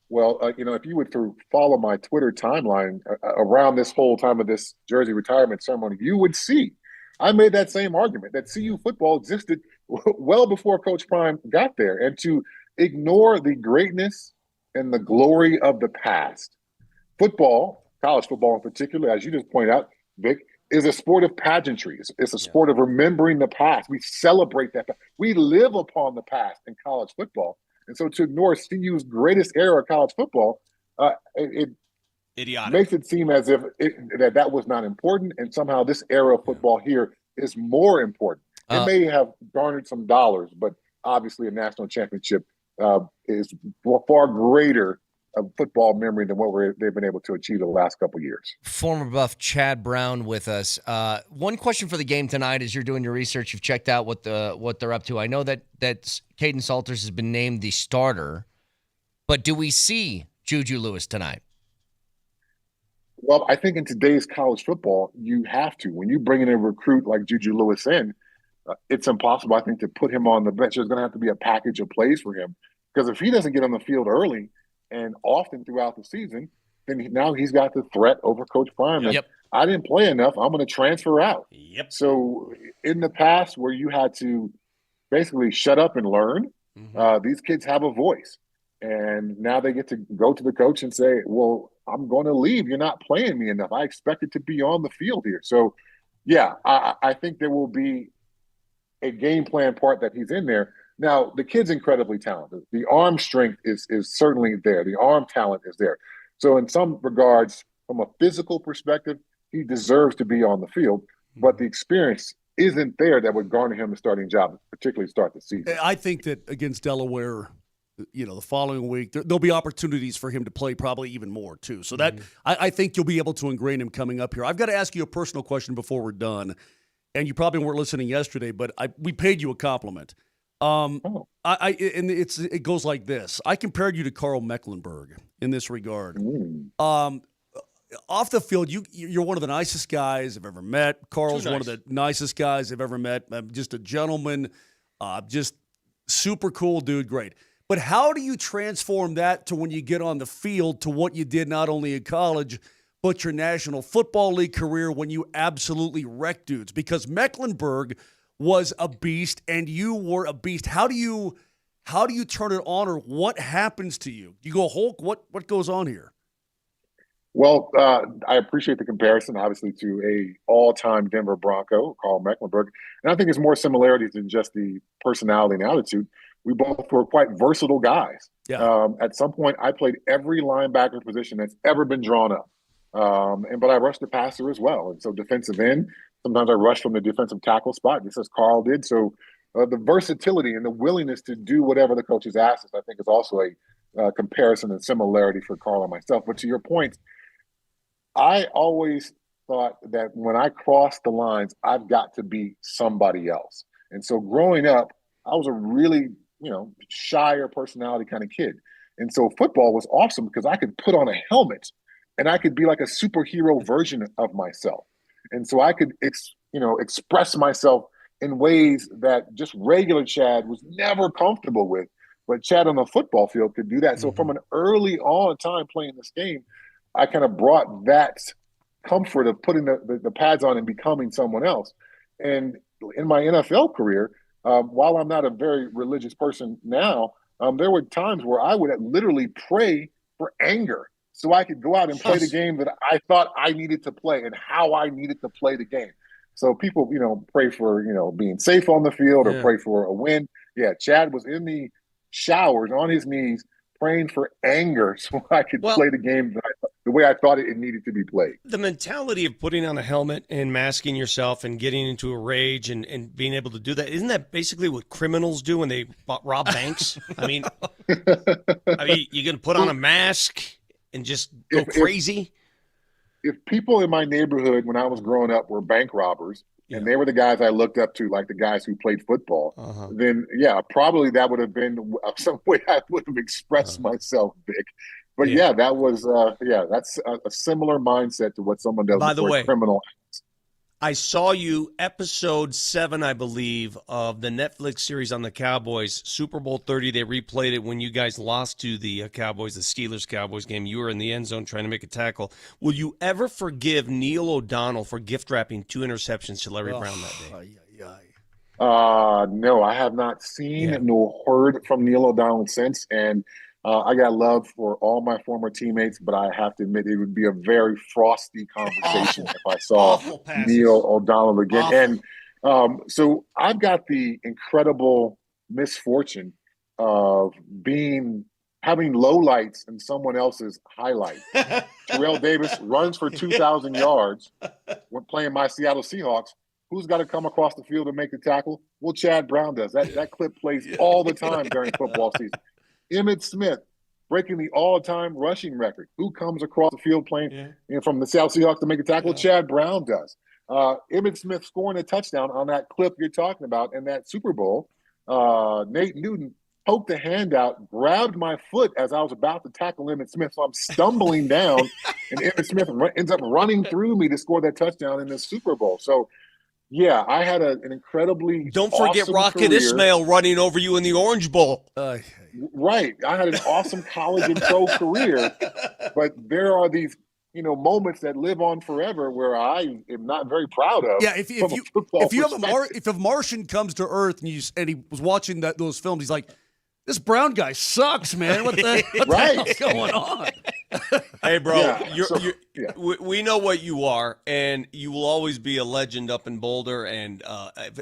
Well, if you would follow my Twitter timeline around this whole time of this Jersey retirement ceremony, you would see I made that same argument that CU football existed well before Coach Prime got there. And to ignore the greatness and the glory of the past, football, college football in particular, as you just pointed out, Vic, is a sport of pageantry. It's a sport of remembering the past. We celebrate that. We live upon the past in college football. And so to ignore CU's greatest era of college football, it idiotic. Makes it seem as if that was not important, and somehow this era of football here is more important. It may have garnered some dollars, but obviously a national championship is far greater of football memory than what they've been able to achieve the last couple of years. Former Buff Chad Brown with us. One question for the game tonight: as you're doing your research, you've checked out what they're up to. I know that Caden Salters has been named the starter, but do we see Juju Lewis tonight? Well, I think in today's college football, you have to. When you bring in a recruit like Juju Lewis in, it's impossible, I think, to put him on the bench. There's going to have to be a package of plays for him. Because if he doesn't get on the field early and often throughout the season, then now he's got the threat over Coach Prime. Yep. I didn't play enough. I'm going to transfer out. Yep. So in the past where you had to basically shut up and learn, these kids have a voice. And now they get to go to the coach and say, well, I'm going to leave. You're not playing me enough. I expected to be on the field here. So, yeah, I think there will be a game plan part that he's in there. Now, the kid's incredibly talented. The arm strength is certainly there. The arm talent is there. So in some regards, from a physical perspective, he deserves to be on the field. But the experience isn't there that would garner him a starting job, particularly start the season. I think that against Delaware – the following week, there'll be opportunities for him to play probably even more, too. So that I think you'll be able to ingrain him coming up here. I've got to ask you a personal question before we're done, and you probably weren't listening yesterday, but we paid you a compliment. It goes like this. I compared you to Carl Mecklenburg in this regard. Off the field, you're one of the nicest guys I've ever met. Carl's one of the nicest guys I've ever met. Just a gentleman, just super cool dude, great. But how do you transform that to when you get on the field to what you did not only in college, but your National Football League career when you absolutely wrecked dudes? Because Mecklenburg was a beast and you were a beast. How do you turn it on, or what happens to you? You go Hulk? What goes on here? Well, I appreciate the comparison, obviously, to a all-time Denver Bronco, Carl Mecklenburg. And I think there's more similarities than just the personality and attitude. We both were quite versatile guys. Yeah. At some point, I played every linebacker position that's ever been drawn up. But I rushed the passer as well. And so defensive end, sometimes I rushed from the defensive tackle spot, just as Carl did. So the versatility and the willingness to do whatever the coaches asked us, I think, is also a comparison and similarity for Carl and myself. But to your point, I always thought that when I crossed the lines, I've got to be somebody else. And so growing up, I was a really shyer personality kind of kid. And so football was awesome because I could put on a helmet and I could be like a superhero version of myself. And so I could, express myself in ways that just regular Chad was never comfortable with. But Chad on the football field could do that. So from an early on time playing this game, I kind of brought that comfort of putting the pads on and becoming someone else. And in my NFL career, while I'm not a very religious person now, there were times where I would literally pray for anger so I could go out and play the game that I thought I needed to play and how I needed to play the game. So people, pray for, being safe on the field or pray for a win. Yeah, Chad was in the showers on his knees praying for anger so I could play the game the way I thought it needed to be played. The mentality of putting on a helmet and masking yourself and getting into a rage and being able to do that, isn't that basically what criminals do when they rob banks? I mean, you're going to put on a mask and just go crazy? If people in my neighborhood when I was growing up were bank robbers, and they were the guys I looked up to, like the guys who played football, then, probably that would have been some way I would have expressed myself, Vic. But, that was that's a similar mindset to what someone does. By the way, criminal. I saw you episode 7, I believe, of the Netflix series on the Cowboys, Super Bowl 30. They replayed it when you guys lost to the Cowboys, the Steelers-Cowboys game. You were in the end zone trying to make a tackle. Will you ever forgive Neil O'Donnell for gift-wrapping 2 interceptions to Larry Brown that day? No, I have not seen nor heard from Neil O'Donnell since, and I got love for all my former teammates, but I have to admit it would be a very frosty conversation if I saw Neil O'Donnell again. And so I've got the incredible misfortune of having lowlights in someone else's highlight. Terrell Davis runs for 2,000 yards when playing my Seattle Seahawks. Who's got to come across the field and make the tackle? Well, Chad Brown does. That clip plays all the time during football season. Emmitt Smith breaking the all-time rushing record. Who comes across the field playing from the South Seahawks to make a tackle? Chad Brown does. Emmitt Smith scoring a touchdown on that clip you're talking about in that Super Bowl. Nate Newton poked a hand out, grabbed my foot as I was about to tackle Emmitt Smith. So I'm stumbling down, and Emmitt Smith ends up running through me to score that touchdown in the Super Bowl. So, yeah, I had an incredibly Don't forget awesome Rocket career. Ismail running over you in the Orange Bowl. Right. I had an awesome college and pro career, but there are these, moments that live on forever where I am not very proud of. Yeah, if a Martian comes to Earth and he was watching those films, he's like, this brown guy sucks, man. What the hell's going on? Hey, bro, we know what you are, and you will always be a legend up in Boulder, and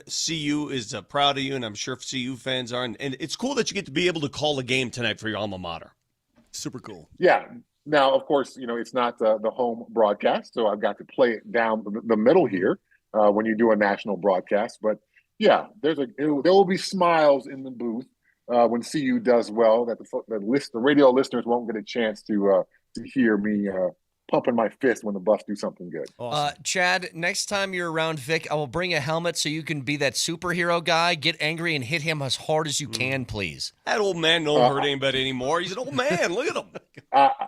CU is proud of you, and I'm sure CU fans are. And it's cool that you get to be able to call a game tonight for your alma mater. Super cool. Yeah. Now, of course, it's not the home broadcast, so I've got to play it down the middle here when you do a national broadcast. But, yeah, there will be smiles in the booth when CU does well, that the radio listeners won't get a chance to hear me pumping my fist when the Buffs do something good. Awesome. Chad, next time you're around Vic, I will bring a helmet so you can be that superhero guy, get angry, and hit him as hard as you can, please. That old man don't hurt anybody anymore. He's an old man. Look at him.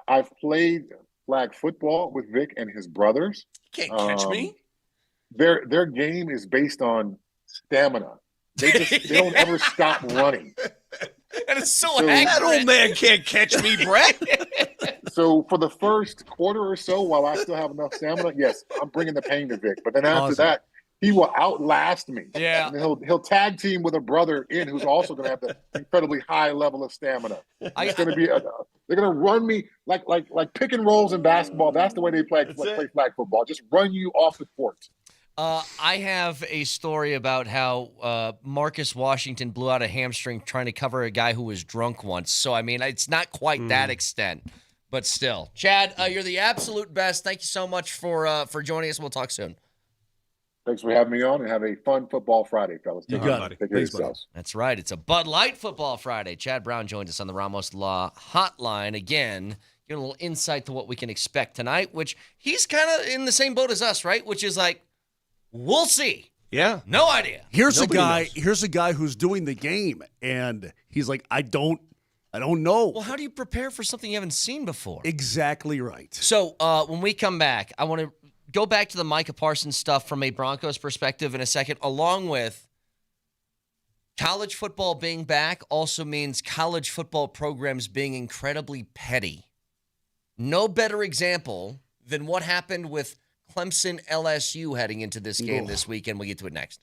I've played flag football with Vic and his brothers. You can't catch me. Their game is based on stamina. They don't ever stop running. And it's so accurate. That old man can't catch me, Brett. So for the first quarter or so, while I still have enough stamina, yes, I'm bringing the pain to Vic. But then after that, he will outlast me. Yeah. And he'll tag team with a brother who's also going to have the incredibly high level of stamina. It's going to be they're going to run me like pick and rolls in basketball. That's the way they play flag football. Just run you off the court. I have a story about how Marcus Washington blew out a hamstring trying to cover a guy who was drunk once. So, I mean, it's not quite that extent, but still. Chad, you're the absolute best. Thank you so much for joining us. We'll talk soon. Thanks for having me on, and have a fun football Friday, fellas. You got it. Take care of yourselves. That's right. It's a Bud Light Football Friday. Chad Brown joined us on the Ramos Law Hotline again. Get a little insight to what we can expect tonight, which he's kind of in the same boat as us, right? Which is like, we'll see. Yeah. No idea. Here's a guy who's doing the game, and he's like, I don't know. Well, how do you prepare for something you haven't seen before? Exactly right. So when we come back, I want to go back to the Micah Parsons stuff from a Broncos perspective in a second, along with college football being back also means college football programs being incredibly petty. No better example than what happened with Clemson LSU heading into this game this weekend. We'll get to it next.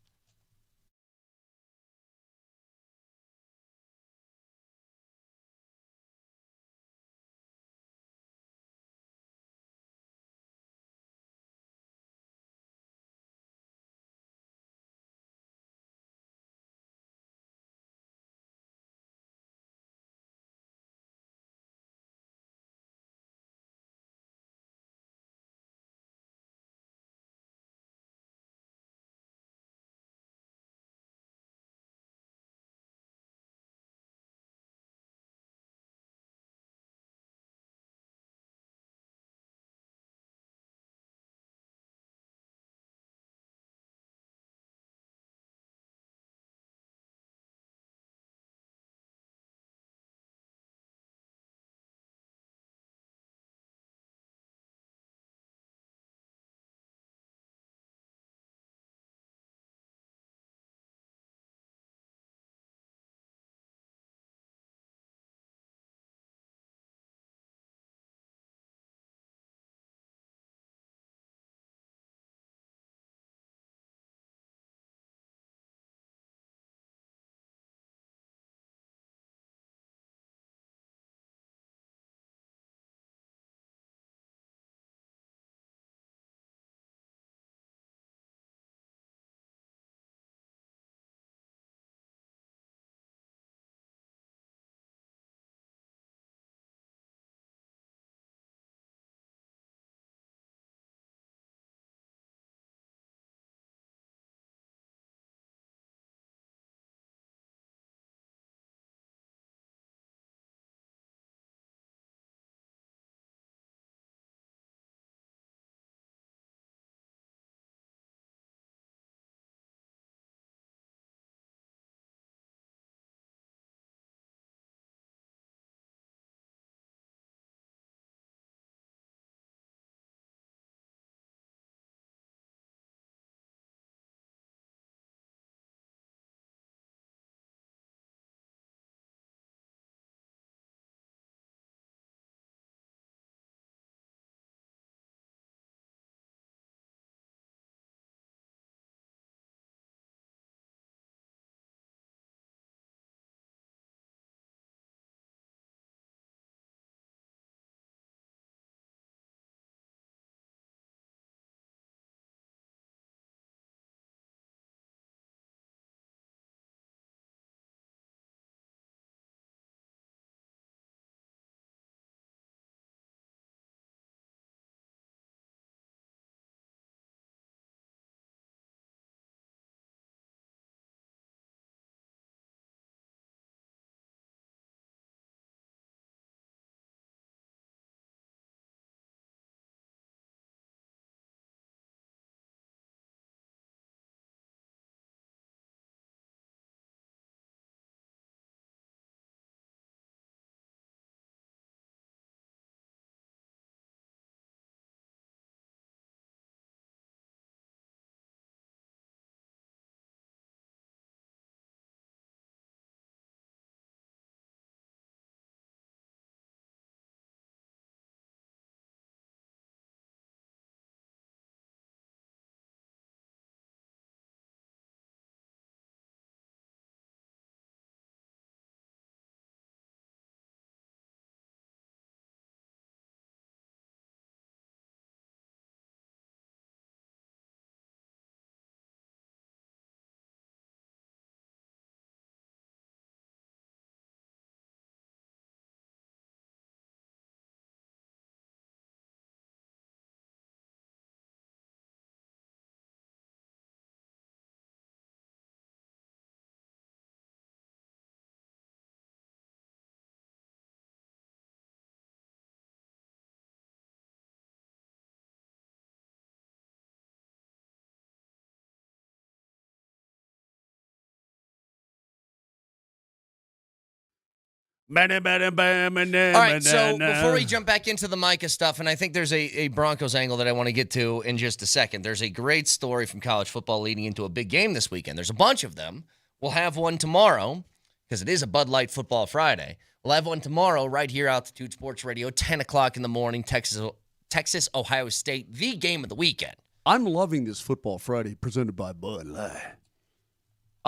All right, so before we jump back into the Micah stuff, and I think there's a Broncos angle that I want to get to in just a second. There's a great story from college football leading into a big game this weekend. There's a bunch of them. We'll have one tomorrow because it is a Bud Light Football Friday. We'll have one tomorrow right here, Altitude Sports Radio, 10 o'clock in the morning, Texas, Ohio State, the game of the weekend. I'm loving this Football Friday presented by Bud Light.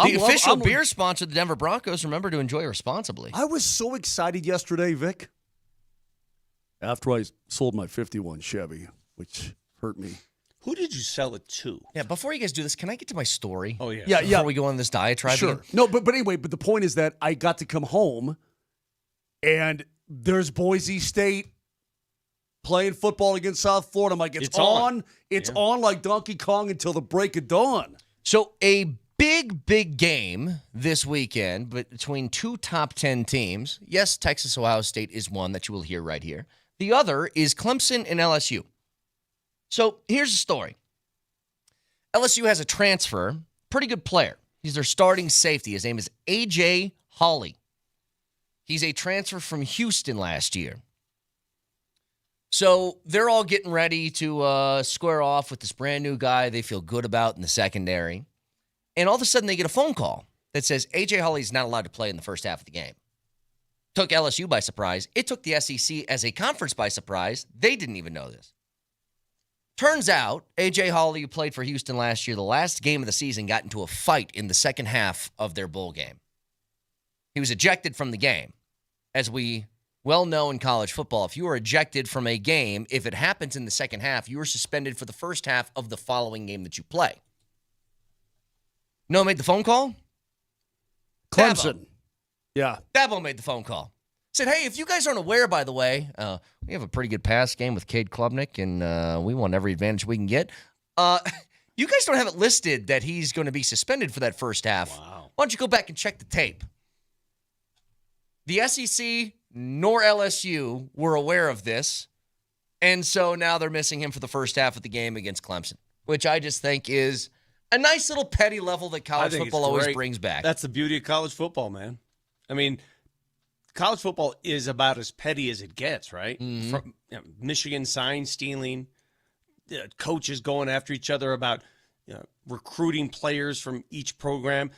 The official beer sponsor of the Denver Broncos. Remember to enjoy responsibly. I was so excited yesterday, Vic, after I sold my 51 Chevy, which hurt me. Who did you sell it to? Yeah, before you guys do this, can I get to my story? Oh, yeah. Yeah. Before we go on this diatribe Sure. again? No, but anyway, the point is that I got to come home, and there's Boise State playing football against South Florida. I'm like, it's on. It's on like Donkey Kong until the break of dawn. So a big game this weekend between two top 10 teams. Yes, Texas, Ohio State is one that you will hear right here. The other is Clemson and LSU. So here's the story. LSU has a transfer, pretty good player. He's their starting safety. His name is A.J. Hawley. He's a transfer from Houston last year. So they're all getting ready to square off with this brand new guy they feel good about in the secondary. And all of a sudden, they get a phone call that says A.J. Hawley's not allowed to play in the first half of the game. Took LSU by surprise. It took the SEC as a conference by surprise. They didn't even know this. Turns out, A.J. Hawley, who played for Houston last year, the last game of the season, got into a fight in the second half of their bowl game. He was ejected from the game. As we well know in college football, if you are ejected from a game, if it happens in the second half, you are suspended for the first half of the following game that you play. No one made the phone call? Clemson. Dabo. Yeah. Dabo made the phone call. Said, hey, if you guys aren't aware, by the way, we have a pretty good pass game with Cade Klubnik, and we want every advantage we can get. You guys don't have it listed that he's going to be suspended for that first half. Wow. Why don't you go back and check the tape? The SEC nor LSU were aware of this, and so now they're missing him for the first half of the game against Clemson, which I just think is a nice little petty level that college football always brings back. That's the beauty of college football, man. I mean, college football is about as petty as it gets, right? Mm-hmm. From Michigan sign stealing, coaches going after each other about recruiting players from each program.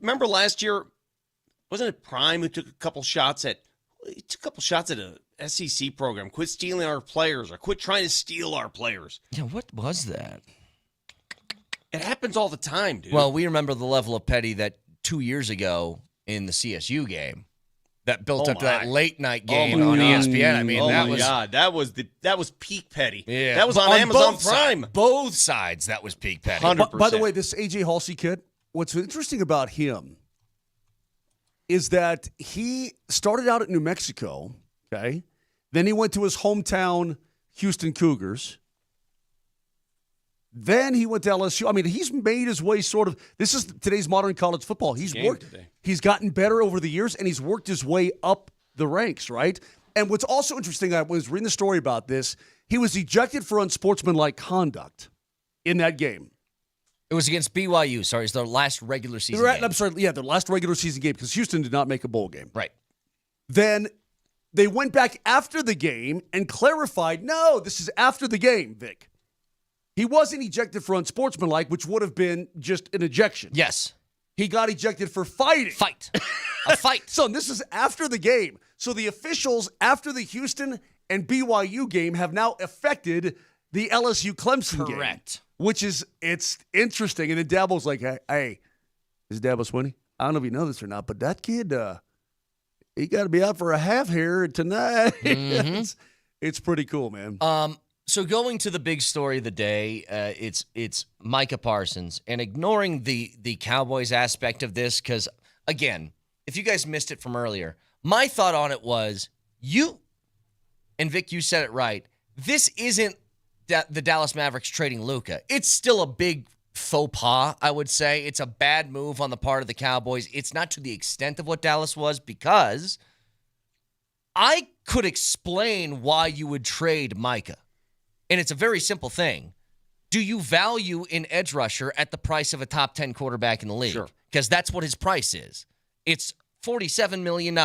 Remember last year, wasn't it Prime who took a couple shots at a SEC program? Quit stealing our players, or quit trying to steal our players. Yeah, what was that? It happens all the time, dude. Well, we remember the level of petty that 2 years ago in the CSU game that built up to that late night game on ESPN. I mean, that was peak petty. Yeah, that was on Amazon Prime. Both sides, that was peak petty. 100%. By the way, this A.J. Hawley kid, what's interesting about him is that he started out at New Mexico, okay? Then he went to his hometown Houston Cougars. Then he went to LSU. I mean, he's made his way sort of – this is today's modern college football. He's worked – he's gotten better over the years, and he's worked his way up the ranks, right? And what's also interesting, I was reading the story about this, he was ejected for unsportsmanlike conduct in that game. It was against BYU. Sorry, it's their last regular season game. I'm sorry, yeah, their last regular season game because Houston did not make a bowl game. Right. Then they went back after the game and clarified, no, this is after the game, Vic. He wasn't ejected for unsportsmanlike, which would have been just an ejection. Yes. He got ejected for fighting. A fight. So this is after the game. So the officials after the Houston and BYU game have now affected the LSU-Clemson game. Correct. Which is, it's interesting. And then Dabo's like, hey, is Dabo Swinney? I don't know if you know this or not, but that kid, he got to be out for a half here tonight. Mm-hmm. It's pretty cool, man. So going to the big story of the day, it's Micah Parsons, and ignoring the Cowboys aspect of this, because, again, if you guys missed it from earlier, my thought on it was, and Vic, you said it right, this isn't the Dallas Mavericks trading Luka. It's still a big faux pas, I would say. It's a bad move on the part of the Cowboys. It's not to the extent of what Dallas was, because I could explain why you would trade Micah. And it's a very simple thing. Do you value an edge rusher at the price of a top 10 quarterback in the league? Sure. Because that's what his price is. It's $47 million.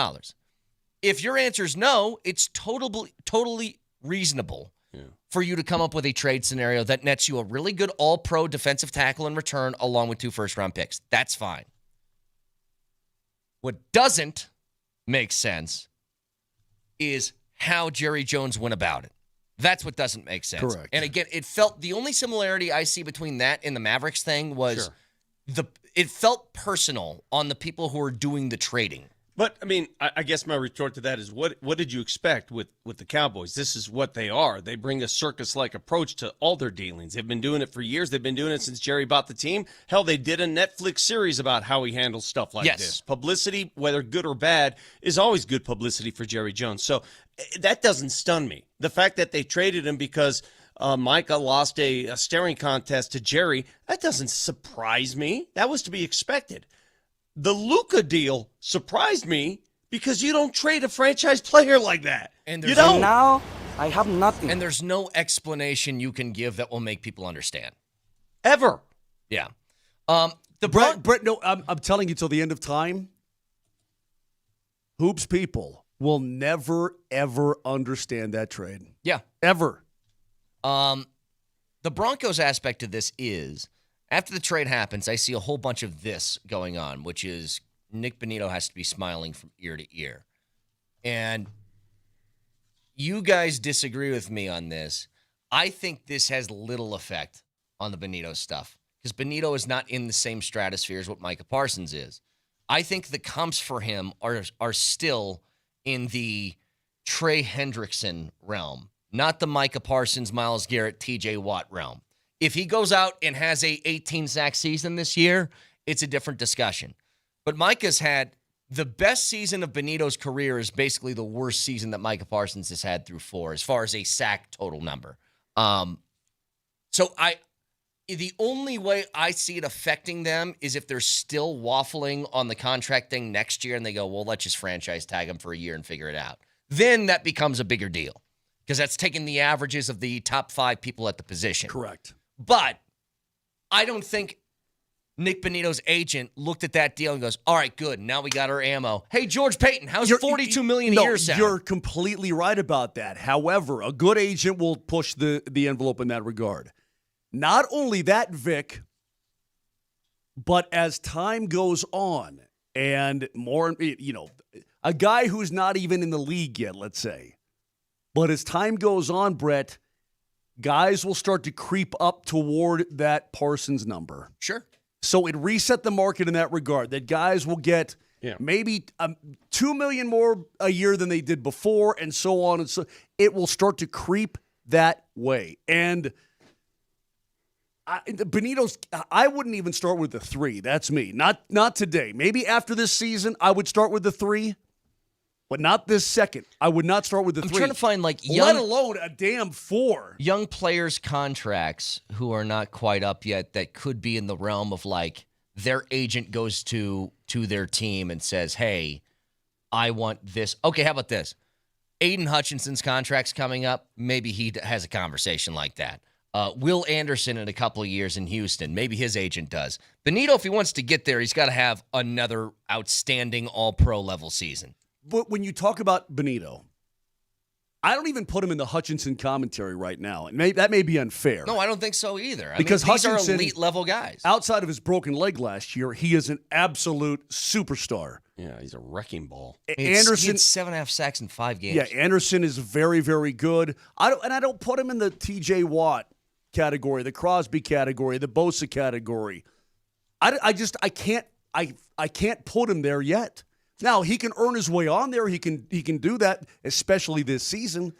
If your answer is no, it's totally reasonable for you to come up with a trade scenario that nets you a really good all-pro defensive tackle in return along with 2 first-round picks. That's fine. What doesn't make sense is how Jerry Jones went about it. That's what doesn't make sense. Correct. And again, it felt the only similarity I see between that and the Mavericks thing was it felt personal on the people who are doing the trading. But, I mean, I guess my retort to that is what did you expect with the Cowboys? This is what they are. They bring a circus-like approach to all their dealings. They've been doing it for years. They've been doing it since Jerry bought the team. Hell, they did a Netflix series about how he handles stuff like this. Publicity, whether good or bad, is always good publicity for Jerry Jones. So that doesn't stun me. The fact that they traded him because Micah lost a staring contest to Jerry, that doesn't surprise me. That was to be expected. The Luka deal surprised me because you don't trade a franchise player like that. And you don't. Now I have nothing. And there's no explanation you can give that will make people understand. Ever. Yeah. Brett, no, I'm telling you till the end of time, hoops people will never, ever understand that trade. Yeah. Ever. The Broncos aspect of this is, after the trade happens, I see a whole bunch of this going on, which is Nick Bonito has to be smiling from ear to ear. And you guys disagree with me on this. I think this has little effect on the Bonito stuff because Bonito is not in the same stratosphere as what Micah Parsons is. I think the comps for him are still in the Trey Hendrickson realm, not the Micah Parsons, Myles Garrett, TJ Watt realm. If he goes out and has a 18-sack season this year, it's a different discussion. But Micah's had the best season of Bonito's career is basically the worst season that Micah Parsons has had through 4 as far as a sack total number. So the only way I see it affecting them is if they're still waffling on the contract thing next year and they go, well, let's just franchise tag him for a year and figure it out. Then that becomes a bigger deal because that's taking the averages of the top 5 people at the position. Correct. But I don't think Nick Bonito's agent looked at that deal and goes, all right, good. Now we got our ammo. Hey, George Payton, how's $42 million a year sound? You're completely right about that. However, a good agent will push the envelope in that regard. Not only that, Vic, but as time goes on and more, a guy who's not even in the league yet, let's say, but as time goes on, Brett, guys will start to creep up toward that Parsons number. Sure. So it reset the market in that regard, that guys will get maybe $2 million more a year than they did before, and so on. And so it will start to creep that way. And Benito's, I wouldn't even start with the 3. That's me. Not today. Maybe after this season, I would start with the 3. But not this second. I would not start with the 3. I'm trying to find let alone a damn 4. Young players' contracts who are not quite up yet that could be in the realm of like their agent goes to their team and says, hey, I want this. Okay, how about this? Aiden Hutchinson's contract's coming up. Maybe he has a conversation like that. Will Anderson in a couple of years in Houston. Maybe his agent does. Bonito, if he wants to get there, he's got to have another outstanding all-pro level season. But when you talk about Bonito, I don't even put him in the Hutchinson commentary right now. And that may be unfair. No, I don't think so either. Because these Hutchinson, are elite-level guys. Outside of his broken leg last year, he is an absolute superstar. Yeah, he's a wrecking ball. Anderson, he had 7.5 sacks in 5 games. Yeah, Anderson is very, very good. I don't put him in the TJ Watt category, the Crosby category, the Bosa category. I can't put him there yet. Now, he can earn his way on there. He can do that, especially this season.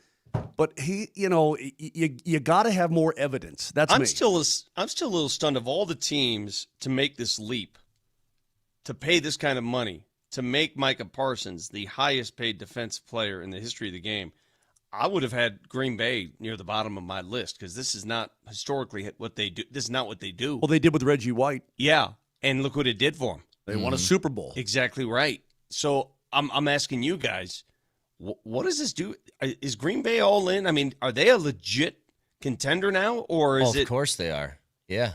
But you got to have more evidence. That's me. I'm still a little stunned of all the teams to make this leap, to pay this kind of money, to make Micah Parsons the highest paid defensive player in the history of the game. I would have had Green Bay near the bottom of my list because this is not historically what they do. This is not what they do. Well, they did with Reggie White. Yeah, and look what it did for them. They won a Super Bowl. Exactly right. So I'm asking you guys, what does this do? Is Green Bay all in? I mean, are they a legit contender now, or is it? Of course they are. Yeah.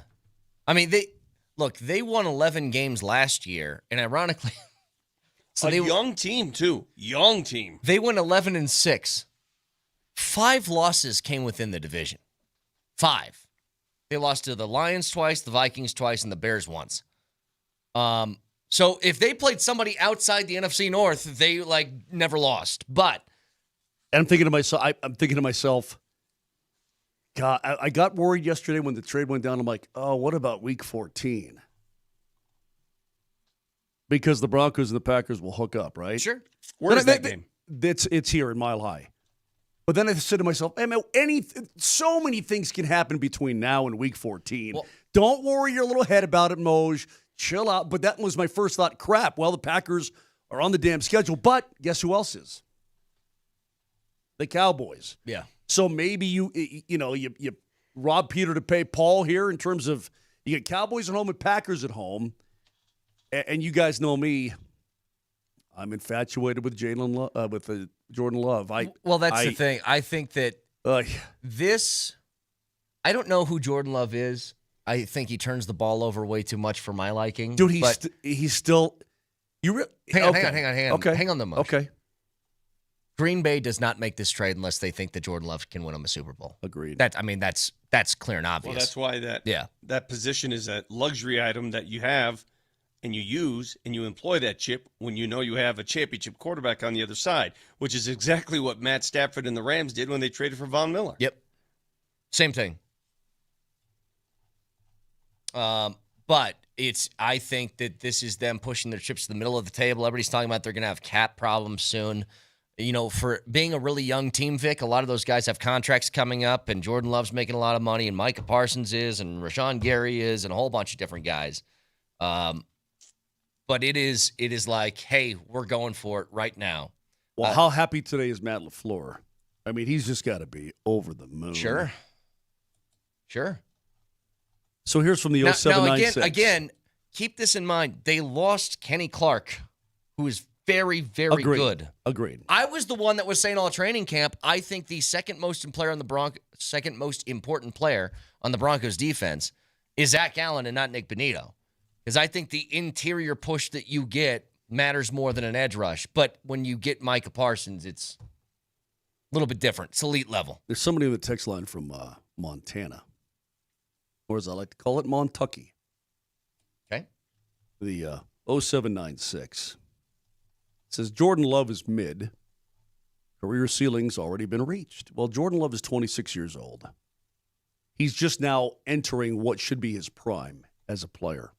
I mean, they won 11 games last year, and ironically, So young team, too. Young team. They went 11-6. 5 losses came within the division. 5. They lost to the Lions twice, the Vikings twice, and the Bears once. So if they played somebody outside the NFC North, they never lost. But I'm thinking to myself, God, I got worried yesterday when the trade went down. I'm like, oh, what about Week 14? Because the Broncos and the Packers will hook up, right? Sure. Where's that game? It's here in Mile High. But then I said to myself, hey, man, so many things can happen between now and Week 14. Well, don't worry your little head about it, Moj. Chill out. But that was my first thought. Crap. Well, the Packers are on the damn schedule. But guess who else is? The Cowboys. Yeah. So maybe you rob Peter to pay Paul here in terms of you get Cowboys at home and Packers at home. And you guys know me. I'm infatuated with Jordan Love. That's the thing. I think that I don't know who Jordan Love is. I think he turns the ball over way too much for my liking. Dude, he's still. Hang on. Okay. Hang on the most. Okay. Green Bay does not make this trade unless they think that Jordan Love can win them a Super Bowl. Agreed. That's clear and obvious. Well, that's why that position is a luxury item that you have and you use and you employ that chip when you know you have a championship quarterback on the other side, which is exactly what Matt Stafford and the Rams did when they traded for Von Miller. Yep. Same thing. But I think that this is them pushing their chips to the middle of the table. Everybody's talking about they're going to have cap problems soon. For being a really young team, Vic, a lot of those guys have contracts coming up, and Jordan Love's making a lot of money, and Micah Parsons is, and Rashawn Gary is, and a whole bunch of different guys. But it is like, hey, we're going for it right now. Well, how happy today is Matt LaFleur? I mean, he's just got to be over the moon. Sure. So here's from the 0796. Now again, keep this in mind. They lost Kenny Clark, who is very, very good. Agreed. I was the one that was saying all training camp, I think the second most important player on the Broncos defense is Zach Allen and not Nick Benito. Because I think the interior push that you get matters more than an edge rush. But when you get Micah Parsons, it's a little bit different. It's elite level. There's somebody in the text line from Montana. Or as I like to call it, Montucky. Okay. The 0796 says Jordan Love is mid. Career ceiling's already been reached. Well, Jordan Love is 26 years old. He's just now entering what should be his prime as a player.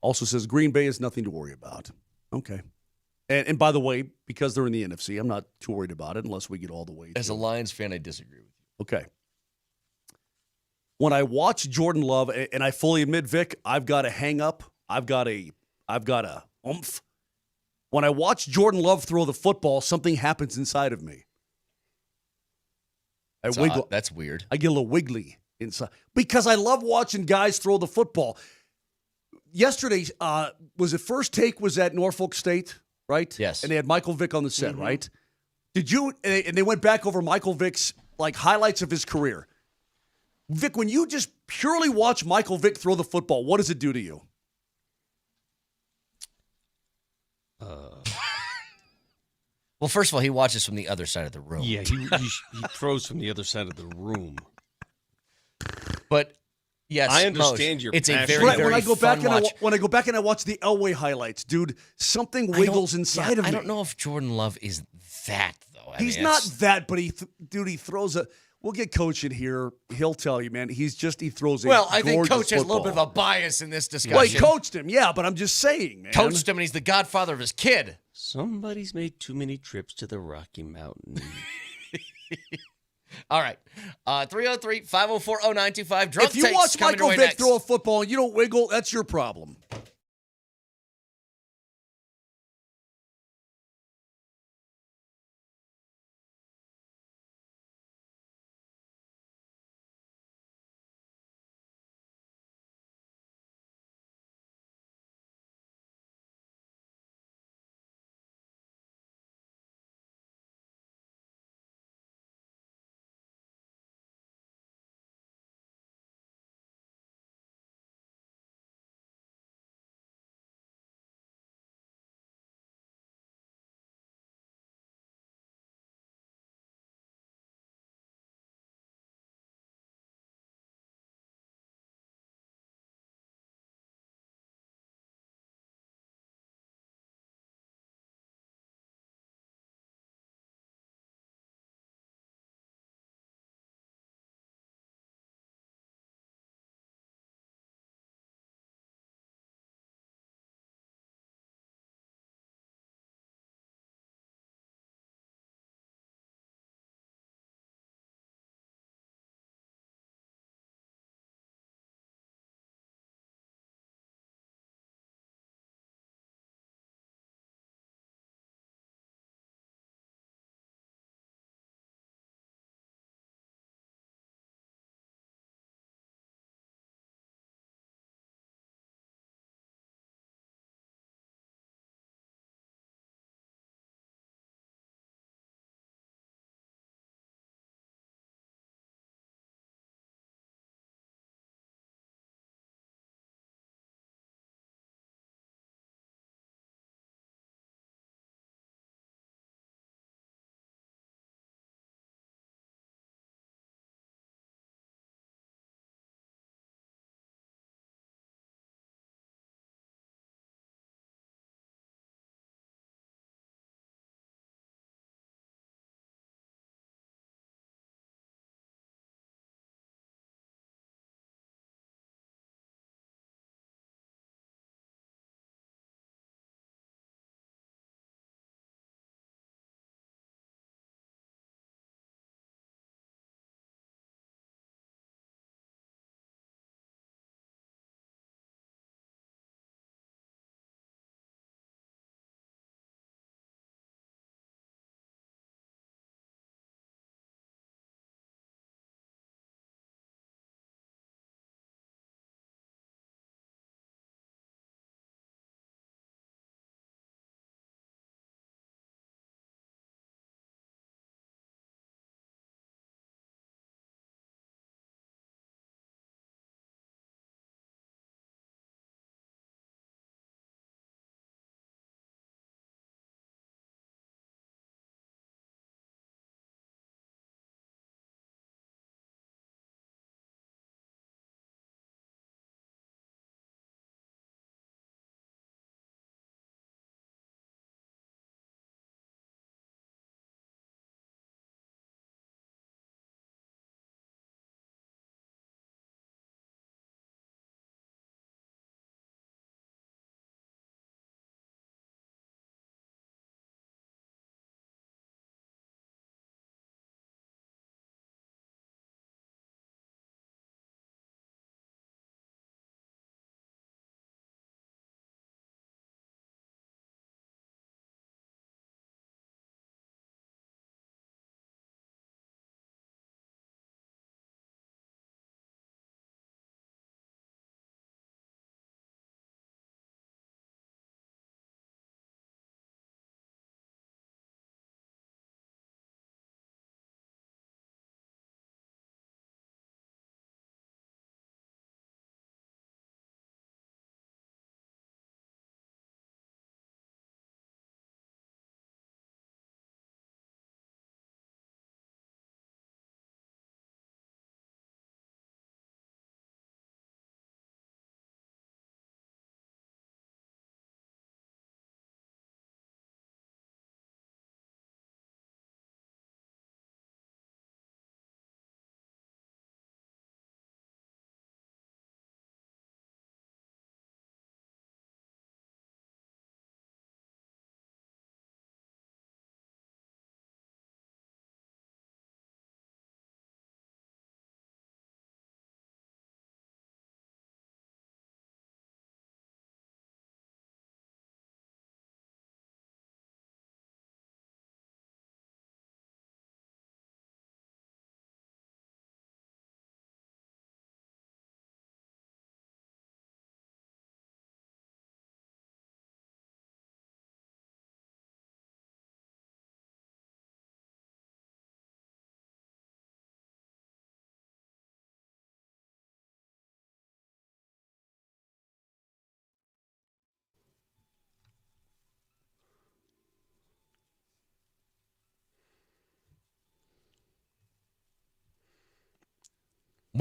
Also says Green Bay is nothing to worry about. Okay. And by the way, because they're in the NFC, I'm not too worried about it unless we get all the way. As a Lions fan, I disagree with you. Okay. When I watch Jordan Love, and I fully admit, Vic, I've got a hang up. I've got a oomph. When I watch Jordan Love throw the football, something happens inside of me. I wiggle. That's weird. I get a little wiggly inside because I love watching guys throw the football. Yesterday, was it First Take was at Norfolk State, right? Yes. And they had Michael Vick on the set, right? Did you? And they went back over Michael Vick's highlights of his career. Vic, when you just purely watch Michael Vick throw the football, what does it do to you? Well, first of all, he watches from the other side of the room. Yeah, he throws from the other side of the room. But yes, I understand your it's passion. a very, Right, very when I go fun back watch. when I go back and I watch the Elway highlights, dude, something wiggles inside of me. I don't know if Jordan Love is that though. He's not that, but he throws a. We'll get Coach in here. He'll tell you, man. He throws a Well, I think gorgeous Coach has a little bit football. of a bias in this discussion. Well, he coached him, yeah, but I'm just saying, man. Coached him, and he's the godfather of his kid. Somebody's made too many trips to the Rocky Mountain. All right. 303-504-0925. Drunk If you takes watch coming Michael your way Vick next. throw a football and you don't wiggle, that's your problem.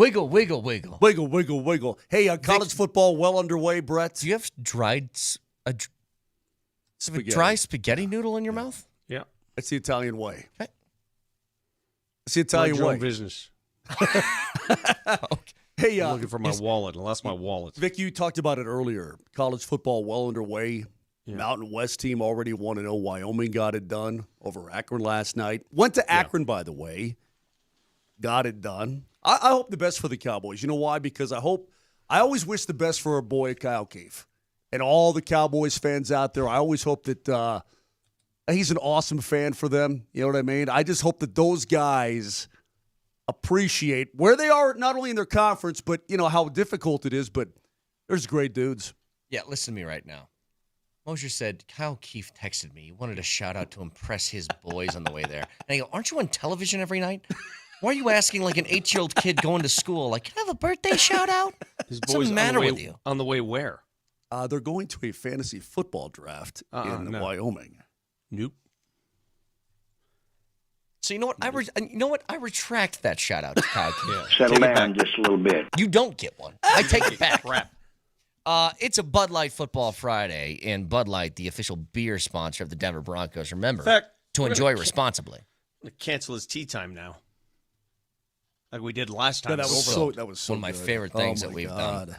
Wiggle, wiggle, wiggle. Wiggle, wiggle, wiggle. Hey, college football well underway, Brett. Do you have dry spaghetti noodle in your mouth? Yeah. That's the Italian way. Okay. That's the Italian Mind your way. own business. Hey, I'm looking for my wallet. I lost my wallet. Vic, you talked about it earlier. College football well underway. Yeah. Mountain West team already 1-0. Wyoming got it done over Akron last night. Went to Akron, by the way. Got it done. I hope the best for the Cowboys. You know why? Because I always wish the best for our boy Kyle Cave and all the Cowboys fans out there. I always hope that he's an awesome fan for them. You know what I mean? I just hope that those guys appreciate where they are, not only in their conference, but you know how difficult it is. But there's great dudes. Yeah, listen to me right now. Moser said, Kyle Keefe texted me. He wanted a shout-out to impress his boys on the way there. And I go, aren't you on television every night? Why are you asking like an 8-year-old kid going to school? Like, can I have a birthday shout-out? What's the matter with you? On the way where? They're going to a fantasy football draft in Wyoming. Nope. So you know what? I retract that shout-out to Kyle Keefe. Settle down just a little bit. You don't get one. I take it back. Crap. It's a Bud Light Football Friday, and Bud Light, the official beer sponsor of the Denver Broncos. Remember, to enjoy responsibly. I'm going to cancel his tea time now. Like we did last time. Yeah, that was so one of my good. favorite things that we've God.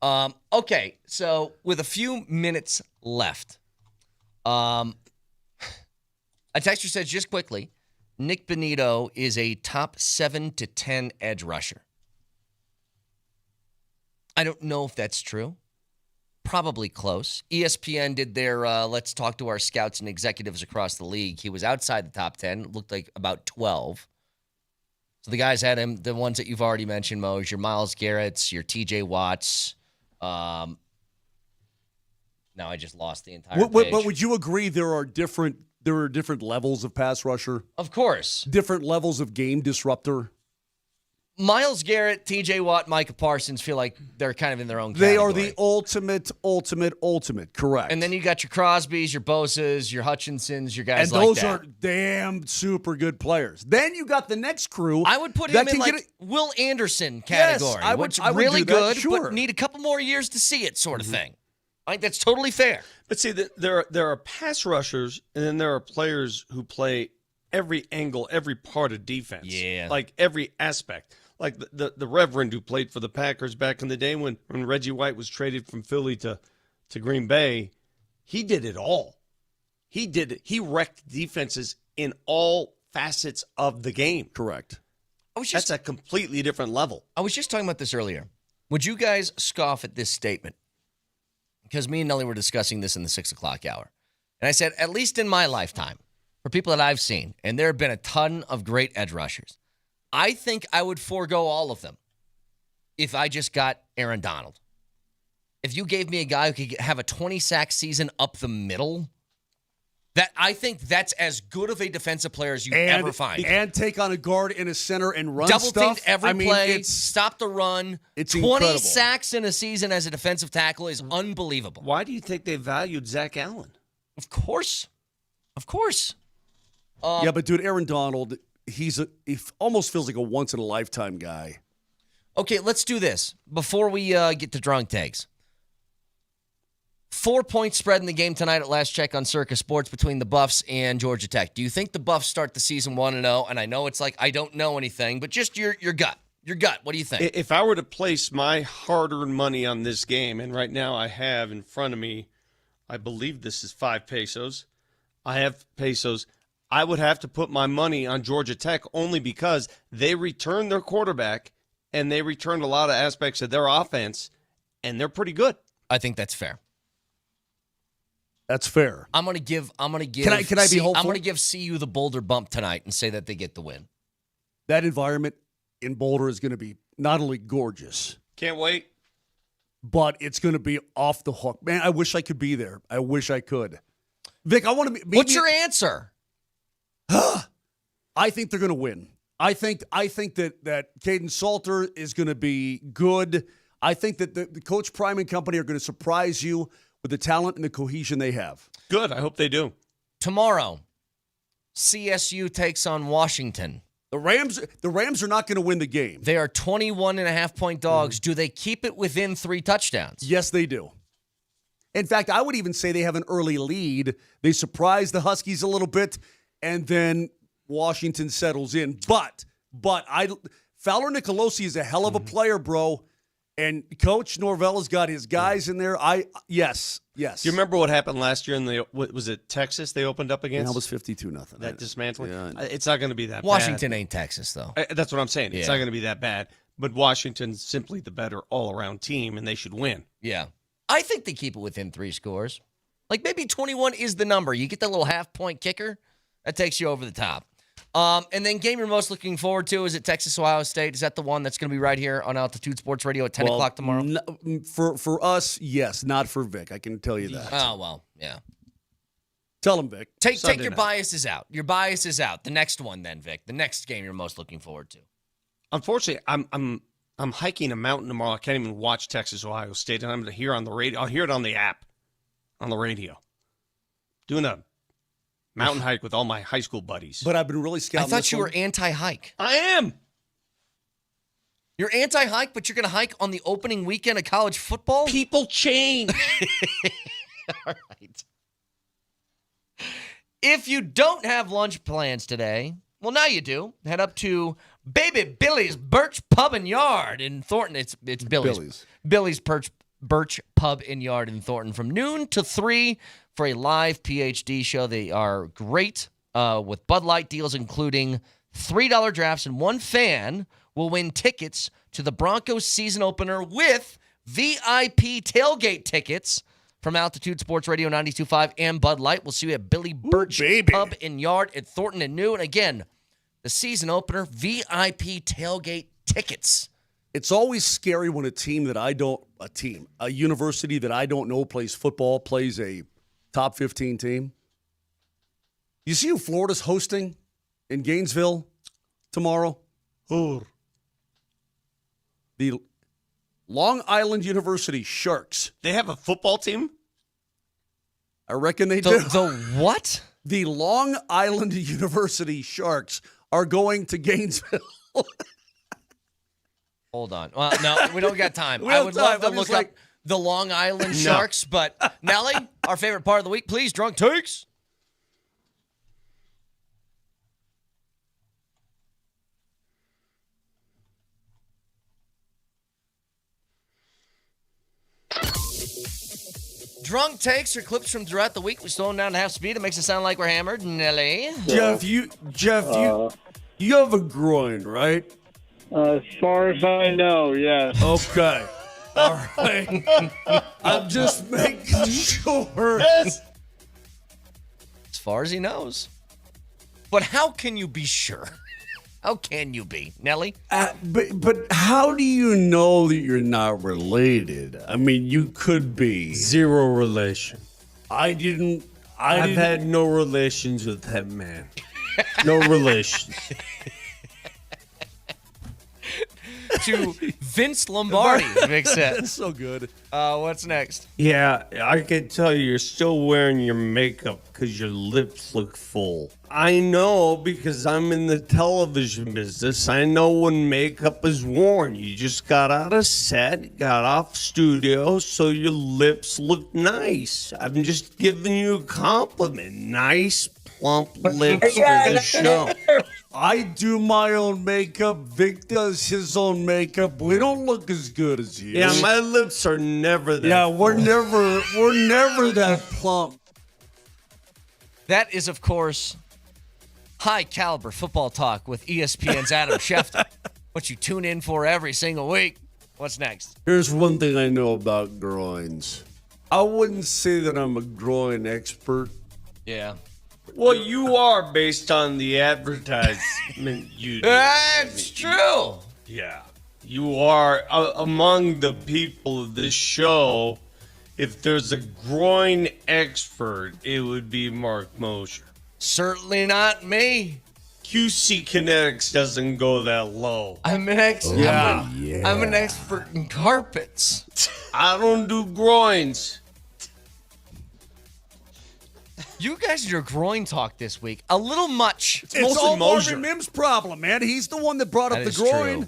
done. Okay, so with a few minutes left, a texter says just quickly, Nick Benito is a top 7 to 10 edge rusher. I don't know if that's true. Probably close. ESPN did their let's talk to our scouts and executives across the league. He was outside the top 10. It looked like about 12. So the guys had him, the ones that you've already mentioned, Mose, your Myles Garrett's, your TJ Watts. Now I just lost the entire page. But would you agree there are different levels of pass rusher? Of course. Different levels of game disruptor? Myles Garrett, TJ Watt, Micah Parsons feel like they're kind of in their own category. They are the ultimate. Correct. And then you got your Crosbys, your Bosas, your Hutchinsons, your guys and like those that. are damn super good players. Then you got the next crew. I would put him in like Will Anderson category. Yes, I would really do that, good, sure. but need a couple more years to see it sort of thing. I think that's totally fair. But see, there are pass rushers, and then there are players who play every angle, every part of defense. Yeah. Like every aspect. Like the Reverend who played for the Packers back in the day when Reggie White was traded from Philly to Green Bay, he did it all. He did it. He wrecked defenses in all facets of the game. Correct. That's a completely different level. I was just talking about this earlier. Would you guys scoff at this statement? Because me and Nelly were discussing this in the 6 o'clock hour. And I said, at least in my lifetime, for people that I've seen, and there have been a ton of great edge rushers, I think I would forego all of them if I just got Aaron Donald. If you gave me a guy who could have a 20-sack season up the middle, that I think that's as good of a defensive player as you ever find. And take on a guard and a center and run double stuff. teamed every play, stop the run. It's 20 incredible. sacks in a season as a defensive tackle is unbelievable. Why do you think they valued Zach Allen? Of course. Yeah, but dude, Aaron Donald, he almost feels like a once-in-a-lifetime guy. Okay, let's do this before we get to drunk takes. 4-point spread in the game tonight at last check on Circa Sports between the Buffs and Georgia Tech. Do you think the Buffs start the season 1-0? And I know it's like I don't know anything, but just your gut. Your gut. What do you think? If I were to place my hard-earned money on this game, and right now I have in front of me, I believe this is 5 pesos. I have pesos. I would have to put my money on Georgia Tech only because they returned their quarterback and they returned a lot of aspects of their offense, and they're pretty good. I think that's fair. That's fair. I'm gonna give. Can I be hopeful? I'm gonna give CU the Boulder bump tonight and say that they get the win. That environment in Boulder is going to be not only gorgeous. Can't wait. But it's going to be off the hook. Man, I wish I could be there. I wish I could. Vic, I want to be. What's your answer? I think they're going to win. I think that Caden Salter is going to be good. I think that the Coach Prime and company are going to surprise you with the talent and the cohesion they have. Good. I hope they do. Tomorrow, CSU takes on Washington. The Rams are not going to win the game. They are 21.5-point dogs. Do they keep it within 3 touchdowns? Yes, they do. In fact, I would even say they have an early lead. They surprise the Huskies a little bit, and then Washington settles in. But Fowler Nicolosi is a hell of a player, bro. And Coach Norvella's got his guys in there. Yes. Do you remember what happened last year in was it Texas they opened up against? That was 52-0. That dismantling? Yeah. It's not going to be that Washington bad. ain't Texas, though. That's what I'm saying. It's Yeah. not going to be that bad. But Washington's simply the better all-around team, and they should win. Yeah. I think they keep it within 3 scores. Like maybe 21 is the number. You get that little half-point kicker, that takes you over the top. And then game you're most looking forward to, is it Texas-Ohio State? Is that the one that's going to be right here on Altitude Sports Radio at 10 o'clock tomorrow? For us, yes. Not for Vic. I can tell you that. Oh, well, yeah. Tell him, Vic. Take your biases out. Your bias is out. The next one then, Vic. The next game you're most looking forward to. Unfortunately, I'm hiking a mountain tomorrow. I can't even watch Texas-Ohio State, and I'm going to hear on the radio. I'll hear it on the app, on the radio. Doing a mountain hike with all my high school buddies. But I've been really scouting. I thought you were anti-hike. I am. You're anti-hike, but you're going to hike on the opening weekend of college football? People change. All right. If you don't have lunch plans today, well, now you do. Head up to Baby Billy's Burch Pub and Yard in Thornton. It's Billy's. Billy's Burch Pub and Yard in Thornton from noon to 3 for a live PhD show. They are great with Bud Light deals, including $3 drafts, and one fan will win tickets to the Broncos season opener with VIP tailgate tickets from Altitude Sports Radio 92.5 and Bud Light. We'll see you at Billy Burch Pub and Yard at Thornton at noon. Again, the season opener, VIP tailgate tickets. It's always scary when a university that I don't know plays football, plays a top 15 team. You see who Florida's hosting in Gainesville tomorrow? The Long Island University Sharks. They have a football team? I reckon they do. The what? The Long Island University Sharks are going to Gainesville. Hold on. Well, no, we don't got time. I would love to look up the Long Island Sharks, but Nelly, our favorite part of the week, please, drunk takes. Drunk takes are clips from throughout the week. We slow them down to half speed. It makes it sound like we're hammered. Nelly. Jeff, you have a groin, right? As far as I know, yes. Okay. All right. I'm just making sure. As far as he knows. But how can you be sure? How can you be? Nelly? But how do you know that you're not related? I mean, you could be. Zero relation. I've had no relations with that man. No relations. To Vince Lombardi, Vic said. That's so good. What's next? Yeah, I can tell you're still wearing your makeup because your lips look full. I know because I'm in the television business. I know when makeup is worn. You just got out of set, got off studio, so your lips look nice. I'm just giving you a compliment. Nice, plump lips for the show. I do my own makeup. Vic does his own makeup. We don't look as good as you. Yeah, my lips are never that. Yeah, we're never that plump. That is, of course, high caliber football talk with ESPN's Adam Schefter. What you tune in for every single week. What's next? Here's one thing I know about groins. I wouldn't say that I'm a groin expert. Yeah. Well, you are based on the advertisement you do. That's true. Yeah. You are among the people of this show. If there's a groin expert, it would be Mark Moser. Certainly not me. QC Kinetics doesn't go that low. I'm an expert. I'm an expert in carpets. I don't do groins. You guys and your groin talk this week. A little much. It's all Marvin Mims' problem, man. He's the one that brought up the groin. True.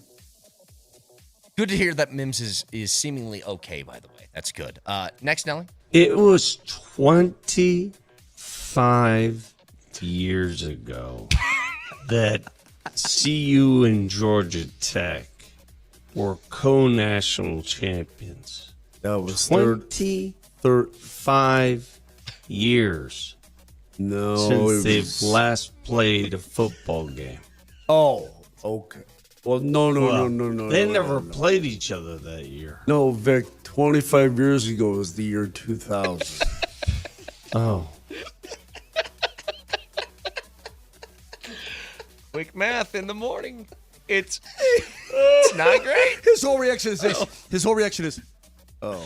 Good to hear that Mims is seemingly okay, by the way. That's good. Next, Nelly. It was 25 years ago that CU and Georgia Tech were co-national champions. That was 25 years since they've last played a football game. Oh, okay. Well, no. They never played each other that year. No, Vic, 25 years ago was the year 2000. Oh. Quick math in the morning. It's not great. His whole reaction is this. His whole reaction is, oh.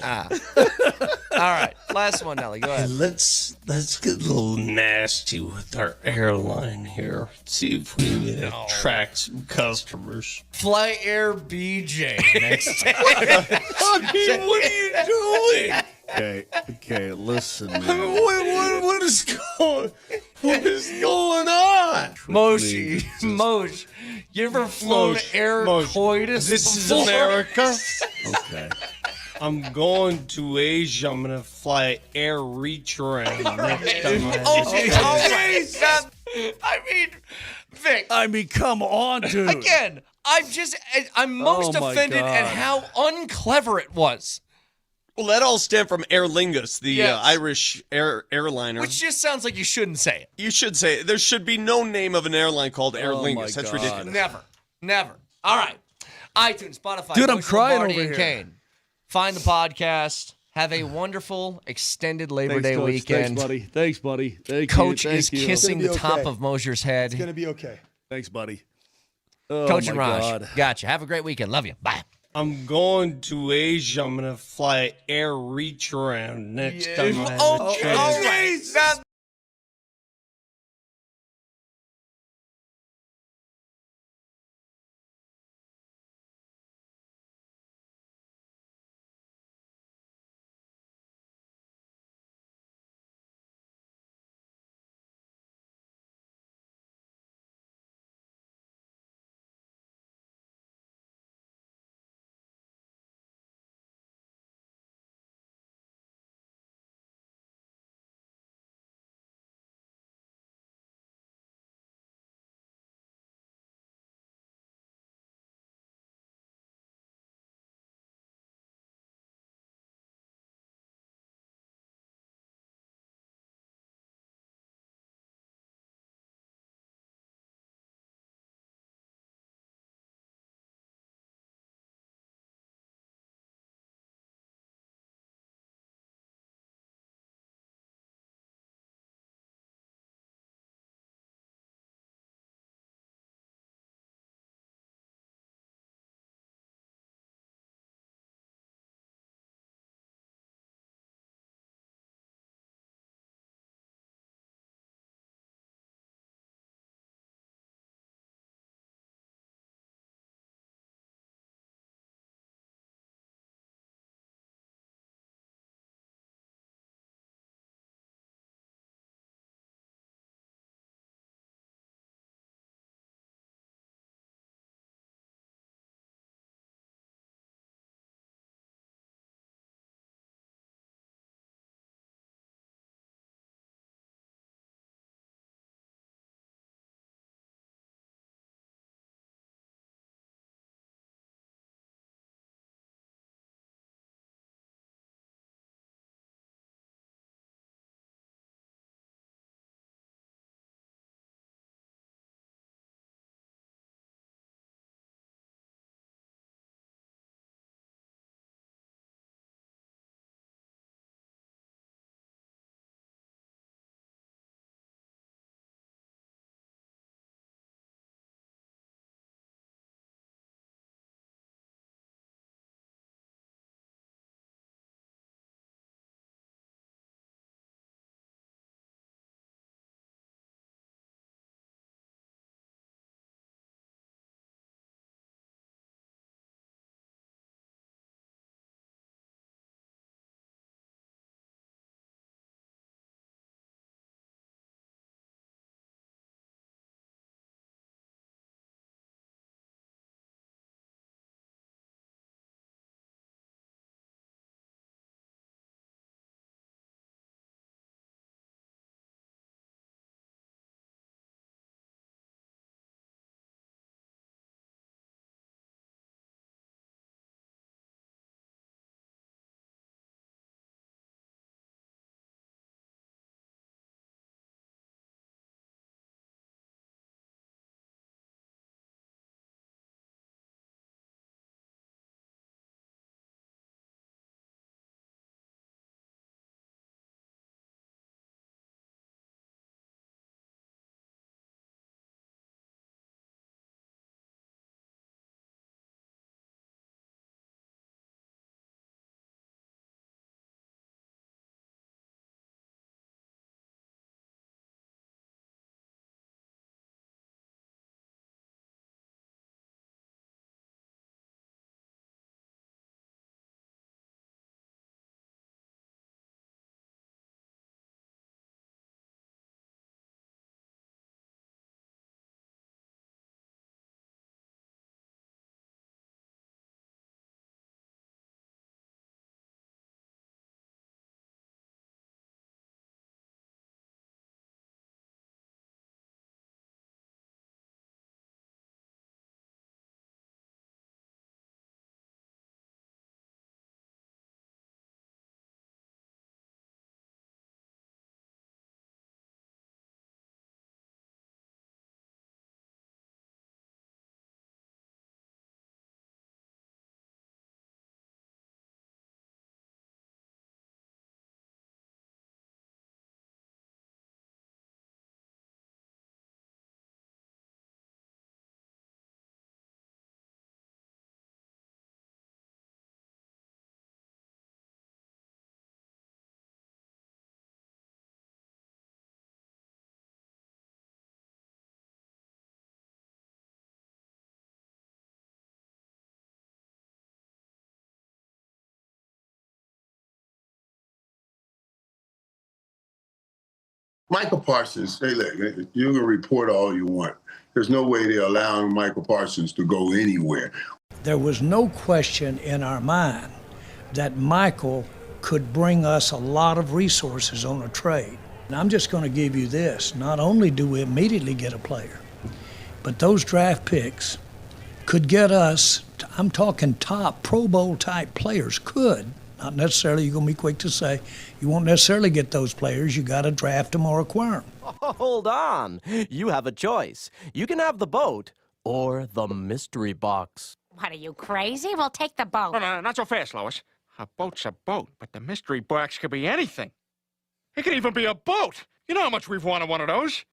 All right. Last one, Nelly. Go ahead. Let's get a little nasty with our airline here. See if we can attract some customers. Fly Air BJ next time. I mean, what are you doing? Okay, listen, man. What is going on? Moj, you ever flown air coitus? This is before? America. Okay. I'm going to Asia. I'm gonna fly air reach around next time. I mean, Vic. I mean, come on, dude. Again, I'm most offended at how unclever it was. Well, that all stemmed from Aer Lingus, the Irish airliner. Which just sounds like you shouldn't say it. You should say it. There should be no name of an airline called Aer Lingus. That's God. ridiculous. Never. All right. iTunes, Spotify. Dude, I'm Moser, crying Lombardi, over and here. Kane. Find the podcast. Have a wonderful extended Labor Thanks, Day Coach. weekend. Thanks, buddy. Thank Coach you. is Thank you. kissing the It's top gonna be okay. of Moser's head. It's going to be okay. Thanks, buddy. Oh, Coach my and Raj. God. Gotcha. Have a great weekend. Love you. Bye. I'm going to Asia. I'm gonna fly air reach around next time. I have a All chance. right. Michael Parsons, hey, look, you can report all you want. There's no way they're allowing Michael Parsons to go anywhere. There was no question in our mind that Michael could bring us a lot of resources on a trade. And I'm just going to give you this. Not only do we immediately get a player, but those draft picks could get us, I'm talking top Pro Bowl type players, could. Not necessarily, you're going to be quick to say, you won't necessarily get those players. You got to draft them or acquire them. Hold on. You have a choice. You can have the boat or the mystery box. What, are you crazy? We'll take the boat. No, not so fast, Lois. A boat's a boat, but the mystery box could be anything. It could even be a boat. You know how much we've wanted one of those.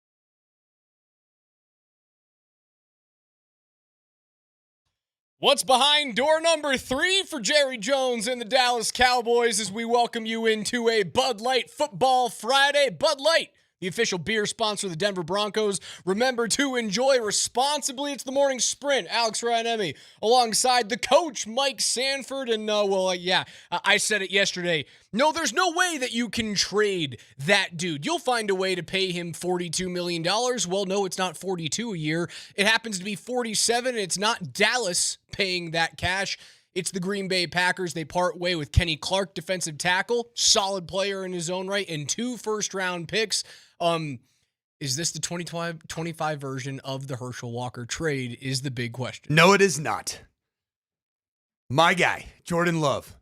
What's behind door number 3 for Jerry Jones and the Dallas Cowboys as we welcome you into a Bud Light Football Friday. Bud Light, the official beer sponsor of the Denver Broncos. Remember to enjoy responsibly. It's the morning sprint. Alex Ryanemi alongside the coach, Mike Sanford. And I said it yesterday. No, there's no way that you can trade that dude. You'll find a way to pay him $42 million. Well, no, it's not 42 a year. It happens to be 47, and it's not Dallas paying that cash. It's the Green Bay Packers. They part way with Kenny Clark, defensive tackle, solid player in his own right, and 2 first-round picks. Is this the 2025 version of the Herschel Walker trade is the big question. No, it is not. My guy, Jordan Love.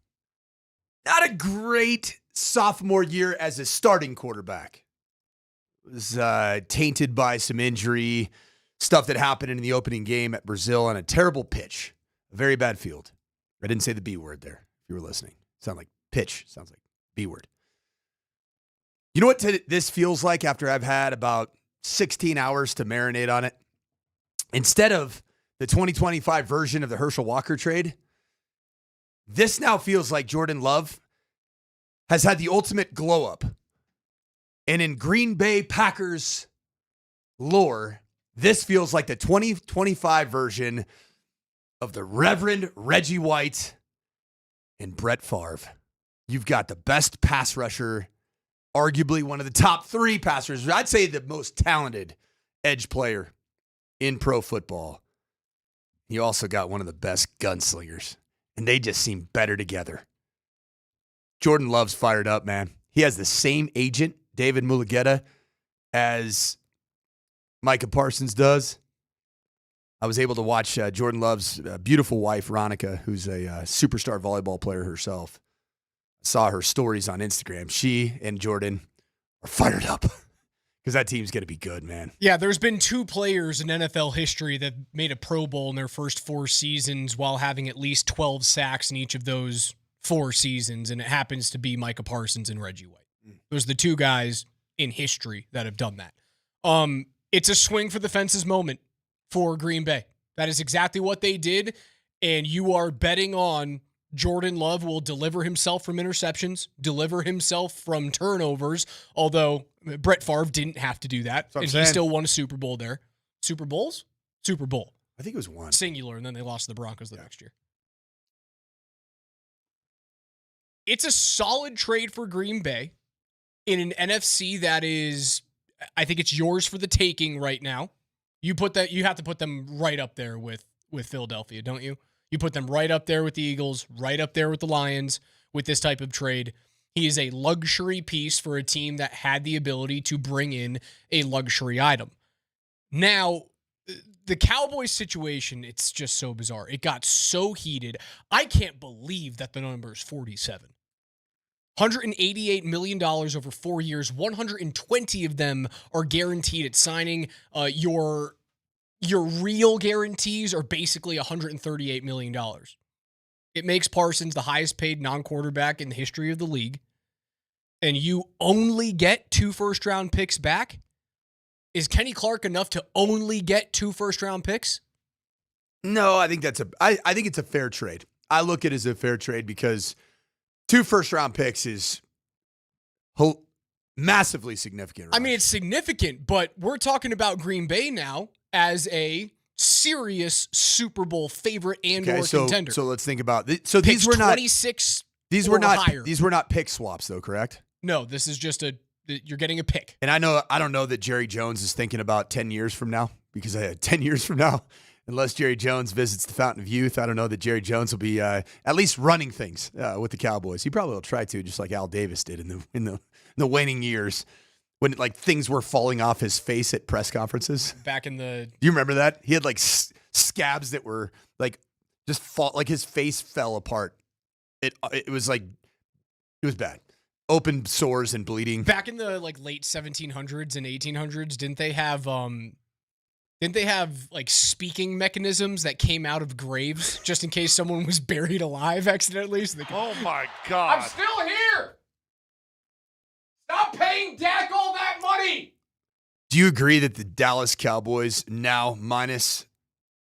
Not a great sophomore year as a starting quarterback. Was tainted by some injury, stuff that happened in the opening game at Brazil on a terrible pitch. A very bad field. I didn't say the B word there, if you were listening. Sound like pitch. Sounds like B word. You know what this feels like after I've had about 16 hours to marinate on it? Instead of the 2025 version of the Herschel Walker trade, this now feels like Jordan Love has had the ultimate glow up. And in Green Bay Packers lore, this feels like the 2025 version of the Reverend Reggie White and Brett Favre. You've got the best pass rusher, arguably one of the top 3 pass rushers. I'd say the most talented edge player in pro football. You also got one of the best gunslingers, and they just seem better together. Jordan Love's fired up, man. He has the same agent, David Mulugheta, as Micah Parsons does. I was able to watch Jordan Love's beautiful wife, Veronica, who's a superstar volleyball player herself. I saw her stories on Instagram. She and Jordan are fired up because that team's going to be good, man. Yeah, there's been 2 players in NFL history that made a Pro Bowl in their first 4 seasons while having at least 12 sacks in each of those 4 seasons, and it happens to be Micah Parsons and Reggie White. Those are the 2 guys in history that have done that. It's a swing for the fences moment for Green Bay. That is exactly what they did, and you are betting on Jordan Love will deliver himself from interceptions, deliver himself from turnovers, although Brett Favre didn't have to do that, and he still won a Super Bowl there. Super Bowls? Super Bowl. I think it was 1. Singular, and then they lost to the Broncos the next year. It's a solid trade for Green Bay in an NFC that is, I think it's yours for the taking right now. You have to put them right up there with Philadelphia, don't you? You put them right up there with the Eagles, right up there with the Lions with this type of trade. He is a luxury piece for a team that had the ability to bring in a luxury item. Now, the Cowboys situation, it's just so bizarre. It got so heated. I can't believe that the number is 47. $188 million over 4 years. 120 of them are guaranteed at signing. Your real guarantees are basically $138 million. It makes Parsons the highest paid non-quarterback in the history of the league. And you only get 2 first-round picks back? Is Kenny Clark enough to only get 2 first-round picks? No, I think I think it's a fair trade. I look at it as a fair trade because 2 first-round picks is massively significant. I mean, it's significant, but we're talking about Green Bay now as a serious Super Bowl favorite and or contender. So let's think about this. So Picks these were not 26. These were not pick swaps, though, correct? No, this is just a You're getting a pick. And I don't know that Jerry Jones is thinking about 10 years from now, because 10 years from now, unless Jerry Jones visits the Fountain of Youth, I don't know that Jerry Jones will be at least running things with the Cowboys. He probably will try to, just like Al Davis did in the waning years when like things were falling off his face at press conferences. Back in the... Do you remember that? He had like scabs that were like just fall, like his face fell apart. It was like, it was bad. Open sores and bleeding. Back in the like late 1700s and 1800s, didn't they have like speaking mechanisms that came out of graves just in case someone was buried alive accidentally? So oh my God. I'm still here. Stop paying Dak all that money. Do you agree that the Dallas Cowboys, now minus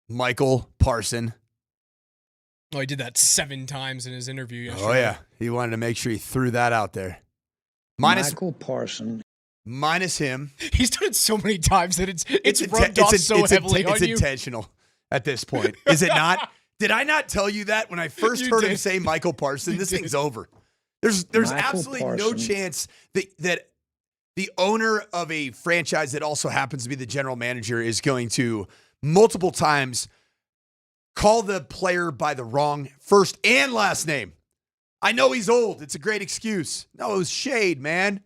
Michael Parsons? Oh, he did that 7 times in his interview yesterday. Oh, yeah. He wanted to make sure he threw that out there. Minus Michael Parsons. Minus him. He's done it so many times that it's rubbed off so heavily on you. It's intentional at this point. Is it not? Did I not tell you that when I first heard him say Michael Parsons? This thing's over. There's absolutely no chance that the owner of a franchise that also happens to be the general manager is going to multiple times call the player by the wrong first and last name. I know he's old. It's a great excuse. No, it was shade, man.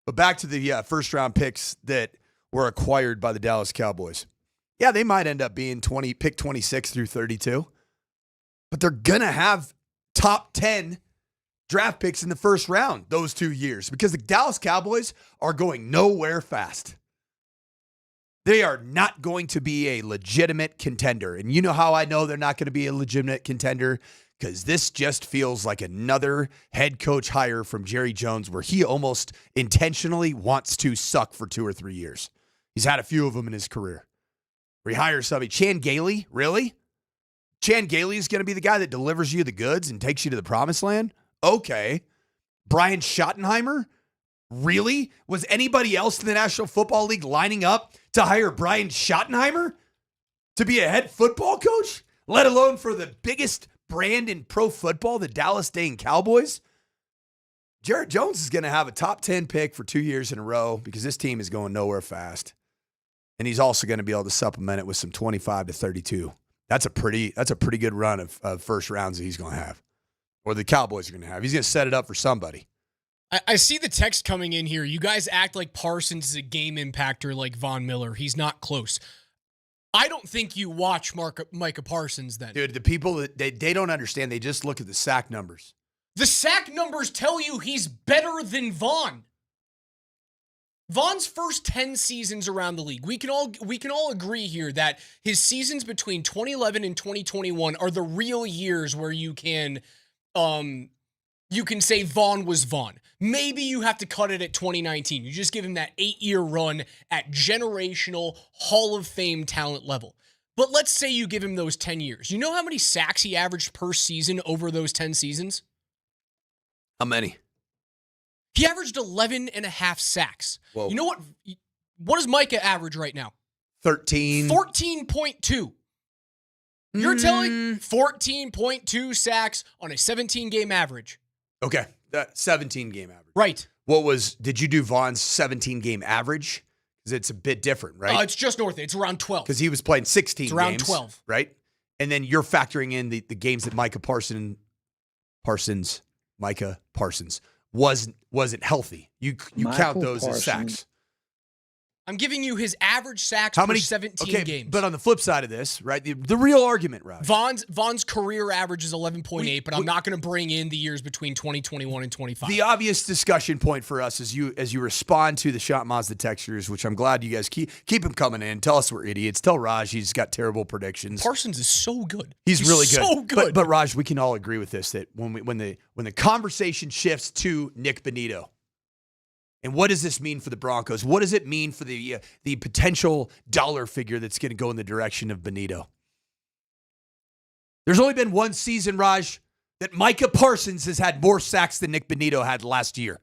But back to the first-round picks that were acquired by the Dallas Cowboys. Yeah, they might end up being pick 26 through 32. But they're going to have top 10 draft picks in the first round those 2 years because the Dallas Cowboys are going nowhere fast. They are not going to be a legitimate contender. And you know how I know they're not going to be a legitimate contender? Because this just feels like another head coach hire from Jerry Jones where he almost intentionally wants to suck for 2 or 3 years. He's had a few of them in his career. Where he hires somebody. Chan Gailey? Really? Chan Gailey is going to be the guy that delivers you the goods and takes you to the promised land? Okay. Brian Schottenheimer? Really? Was anybody else in the National Football League lining up to hire Brian Schottenheimer to be a head football coach? Let alone for the biggest brand in pro football, the Dallas Dane Cowboys? Jared Jones is going to have a top 10 pick for 2 years in a row because this team is going nowhere fast. And he's also going to be able to supplement it with some 25 to 32. That's a pretty good run of first rounds that he's going to have. Or the Cowboys are going to have. He's going to set it up for somebody. I see the text coming in here. You guys act like Parsons is a game impactor like Von Miller. He's not close. I don't think you watch Micah Parsons then. Dude, the people, that they don't understand. They just look at the sack numbers. The sack numbers tell you he's better than Von. Von's first 10 seasons around the league, we can all agree here that his seasons between 2011 and 2021 are the real years where you can say Von was Von. Maybe you have to cut it at 2019. You just give him that 8-year run at generational Hall of Fame talent level. But let's say you give him those 10 years. You know how many sacks he averaged per season over those 10 seasons? How many? He averaged 11 and a half sacks. Whoa. You know what? What does Micah average right now? 13. 14.2. You're telling 14.2 sacks on a 17-game average. Okay, that 17-game average. Right. Did you do Vaughn's 17-game average? Because it's a bit different, right? It's just north. It's around 12. Because he was playing 16 It's around games, 12. right? And then you're factoring in the games that Micah Parsons wasn't healthy. You count those as sacks. I'm giving you his average sacks per 17 games. But on the flip side of this, right, the real argument, Raj. Von's career average is 11.8, but I'm not going to bring in the years between 2021 and 25. The obvious discussion point for us as you respond to the Shot Mazda textures, which I'm glad you guys keep them coming in. Tell us we're idiots. Tell Raj he's got terrible predictions. Parsons is so good. He's really good. So good. But Raj, we can all agree with this that when the conversation shifts to Nick Bonito. And what does this mean for the Broncos? What does it mean for the potential dollar figure that's going to go in the direction of Bonito? There's only been one season, Raj, that Micah Parsons has had more sacks than Nick Bonito had last year.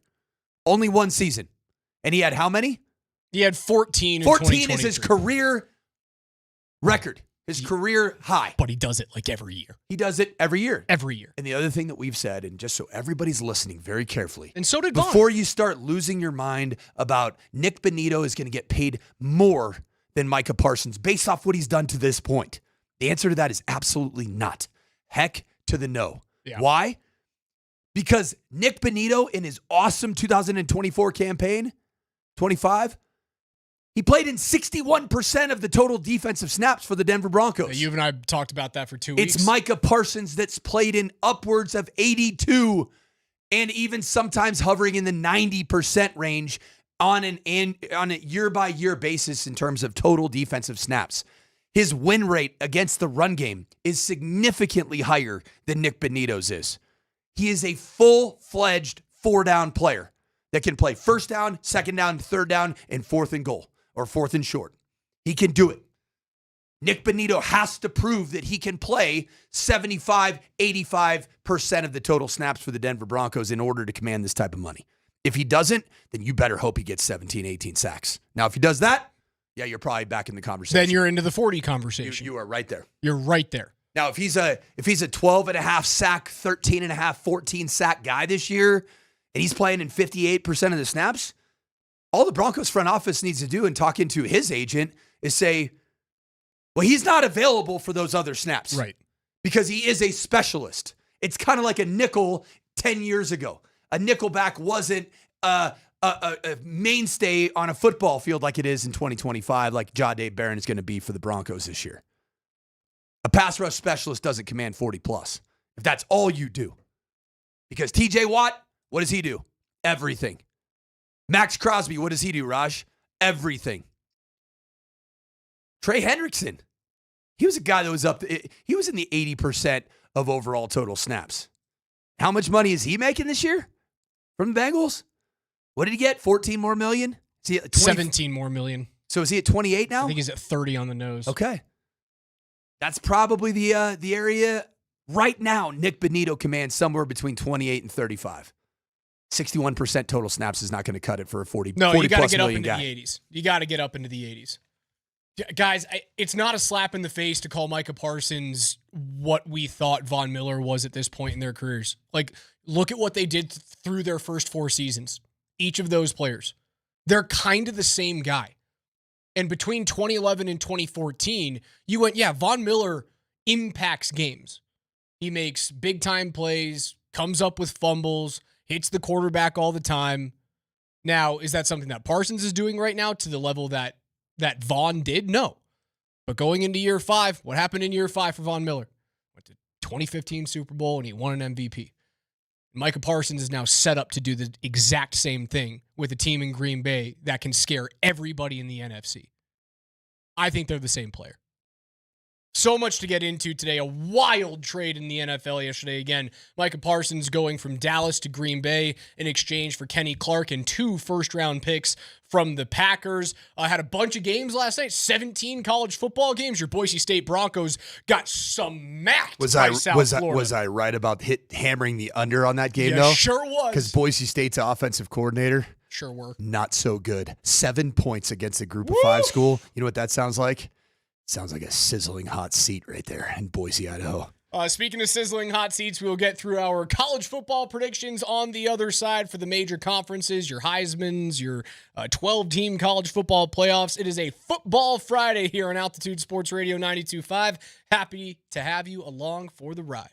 Only one season. And he had how many? He had 14 in 14 is his career record. His career high. But he does it like every year. He does it every year. Every year. And the other thing that we've said, and just so everybody's listening very carefully. And so did Vaughn. Before you start losing your mind about Nick Bonito is going to get paid more than Micah Parsons based off what he's done to this point. The answer to that is absolutely not. Heck to the no. Yeah. Why? Because Nick Bonito in his awesome 2024 campaign, 25, he played in 61% of the total defensive snaps for the Denver Broncos. You and I talked about that for 2 weeks. It's Micah Parsons that's played in upwards of 82 and even sometimes hovering in the 90% range on a year-by-year basis in terms of total defensive snaps. His win rate against the run game is significantly higher than Nick Bonito's is. He is a full-fledged four-down player that can play first down, second down, third down, and fourth and goal or fourth and short. He can do it. Nick Bonito has to prove that he can play 75, 85% of the total snaps for the Denver Broncos in order to command this type of money. If he doesn't, then you better hope he gets 17, 18 sacks. Now, if he does that, yeah, you're probably back in the conversation. Then you're into the 40 conversation. You are right there. You're right there. Now, if he's a 12.5 sack, 13.5, 14 sack guy this year, and he's playing in 58% of the snaps, all the Broncos front office needs to do in talking to his agent is say, well, he's not available for those other snaps. Right. Because he is a specialist. It's kind of like a nickel 10 years ago. A nickelback wasn't a mainstay on a football field like it is in 2025, like Jahdae Barron is going to be for the Broncos this year. A pass rush specialist doesn't command 40 plus if that's all you do. Because TJ Watt, what does he do? Everything. Max Crosby, what does he do, Raj? Everything. Trey Hendrickson, he was a guy that was he was in the 80% of overall total snaps. How much money is he making this year from the Bengals? What did he get? 14 more million? Is he at 17 more million. So is he at 28 now? I think he's at 30 on the nose. Okay. That's probably the area right now. Nick Bonito commands somewhere between 28 and 35. 61% total snaps is not going to cut it for a 40 No, 40 you got to plus get up million into guy. the 80s. You got to get up into the 80s. Guys, it's not a slap in the face to call Micah Parsons what we thought Von Miller was at this point in their careers. Like, look at what they did through their first 4 seasons. Each of those players. They're kind of the same guy. And between 2011 and 2014, you went, yeah, Von Miller impacts games. He makes big-time plays, comes up with fumbles, hits the quarterback all the time. Now, is that something that Parsons is doing right now to the level that Vaughn did? No. But going into year 5, what happened in year 5 for Von Miller? Went to 2015 Super Bowl and he won an MVP. Micah Parsons is now set up to do the exact same thing with a team in Green Bay that can scare everybody in the NFC. I think they're the same player. So much to get into today. A wild trade in the NFL yesterday. Again, Micah Parsons going from Dallas to Green Bay in exchange for Kenny Clark and 2 first-round picks from the Packers. Had a bunch of games last night, 17 college football games. Your Boise State Broncos got smacked by South Florida. Was I right about hammering the under on that game, though? Sure was. Because Boise State's offensive coordinator, sure were. Not so good. 7 points against a group of 5 school. You know what that sounds like? Sounds like a sizzling hot seat right there in Boise, Idaho. Speaking of sizzling hot seats, we will get through our college football predictions on the other side for the major conferences, your Heismans, your 12-team college football playoffs. It is a Football Friday here on Altitude Sports Radio 92.5. Happy to have you along for the ride.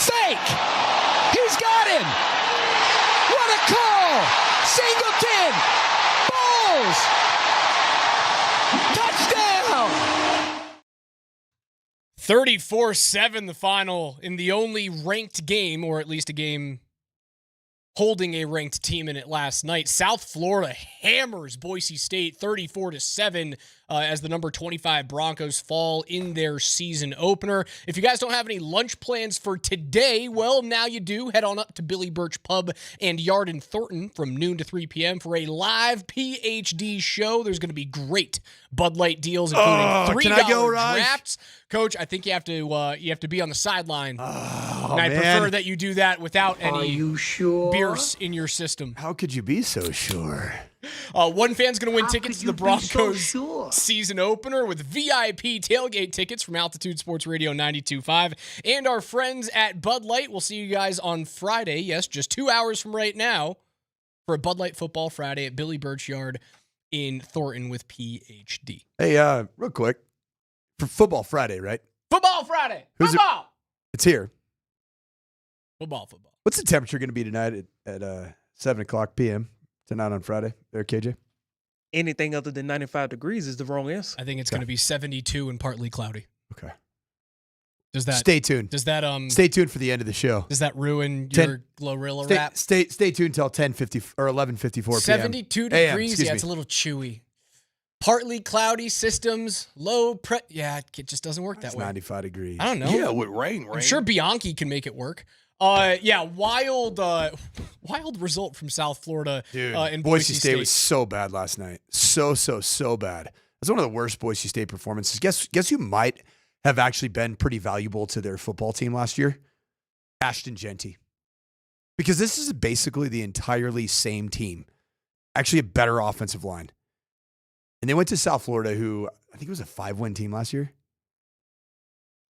Fake! He's got him! What a call! Singleton! Balls! Touchdown! 34-7 the final in the only ranked game, or at least a game holding a ranked team in it last night. South Florida hammers Boise State 34-7 as the number 25 Broncos fall in their season opener. If you guys don't have any lunch plans for today, well, now you do. Head on up to Billy Burch Pub and Yard in Thornton from noon to 3 p.m. for a live PhD show. There's going to be great Bud Light deals, including $3 drafts. Coach, I think you have to be on the sideline. And I prefer that you do that without any beers in your system. How could you be so sure? One fan's going to win tickets to the Broncos season opener with VIP tailgate tickets from Altitude Sports Radio 92.5. And our friends at Bud Light. We'll see you guys on Friday. Yes, just 2 hours from right now for a Bud Light Football Friday at Billy Burch Yard in Thornton with PhD. Hey, real quick. For Football Friday, right? Football Friday. Football. It's here. Football. What's the temperature going to be tonight at 7 o'clock p.m. tonight on Friday? There, KJ? Anything other than 95 degrees is the wrong answer. I think it's going to be 72 and partly cloudy. Okay. Does that stay tuned? Does that stay tuned for the end of the show? Does that ruin your Glorilla rap? Stay tuned till 10:50 or 11:54 p.m. 72 degrees. Yeah, it's a little chewy. Partly cloudy systems, low yeah, it just doesn't work that way. 95 degrees. I don't know. Yeah, with rain. I'm sure Bianchi can make it work. Wild result from South Florida. Dude, in Boise State was so bad last night. So bad. It's one of the worst Boise State performances. Guess who might have actually been pretty valuable to their football team last year? Ashton Genty. Because this is basically the entirely same team. Actually a better offensive line. And they went to South Florida, who I think was a 5-win team last year,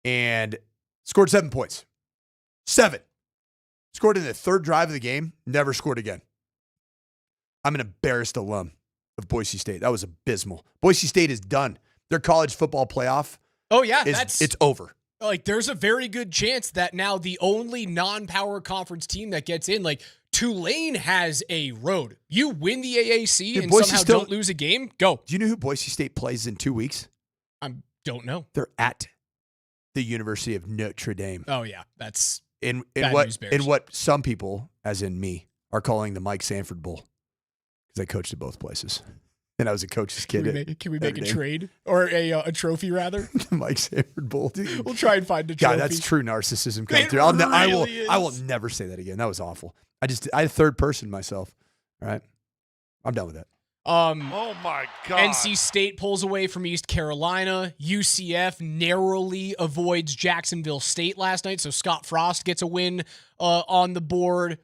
and scored 7 points. 7. Scored in the third drive of the game, never scored again. I'm an embarrassed alum of Boise State. That was abysmal. Boise State is done. Their college football playoff it's over. Like, there's a very good chance that now the only non-power conference team that gets in, like, Tulane has a road. You win the AAC and somehow don't lose a game, go. Do you know who Boise State plays in 2 weeks? I don't know. They're at the University of Notre Dame. Oh, yeah. That's in news bears. In what some people, as in me, are calling the Mike Sanford Bowl. Because I coached at both places. And I was a coach's kid. Can we make a trade? Or a trophy, rather? The Mike Sanford Bowl, dude. We'll try and find a trophy. God, that's true narcissism coming through. I will never say that again. That was awful. I third person myself. All right. I'm done with that. Oh my God. NC State pulls away from East Carolina. UCF narrowly avoids Jacksonville State last night, so Scott Frost gets a win on the board.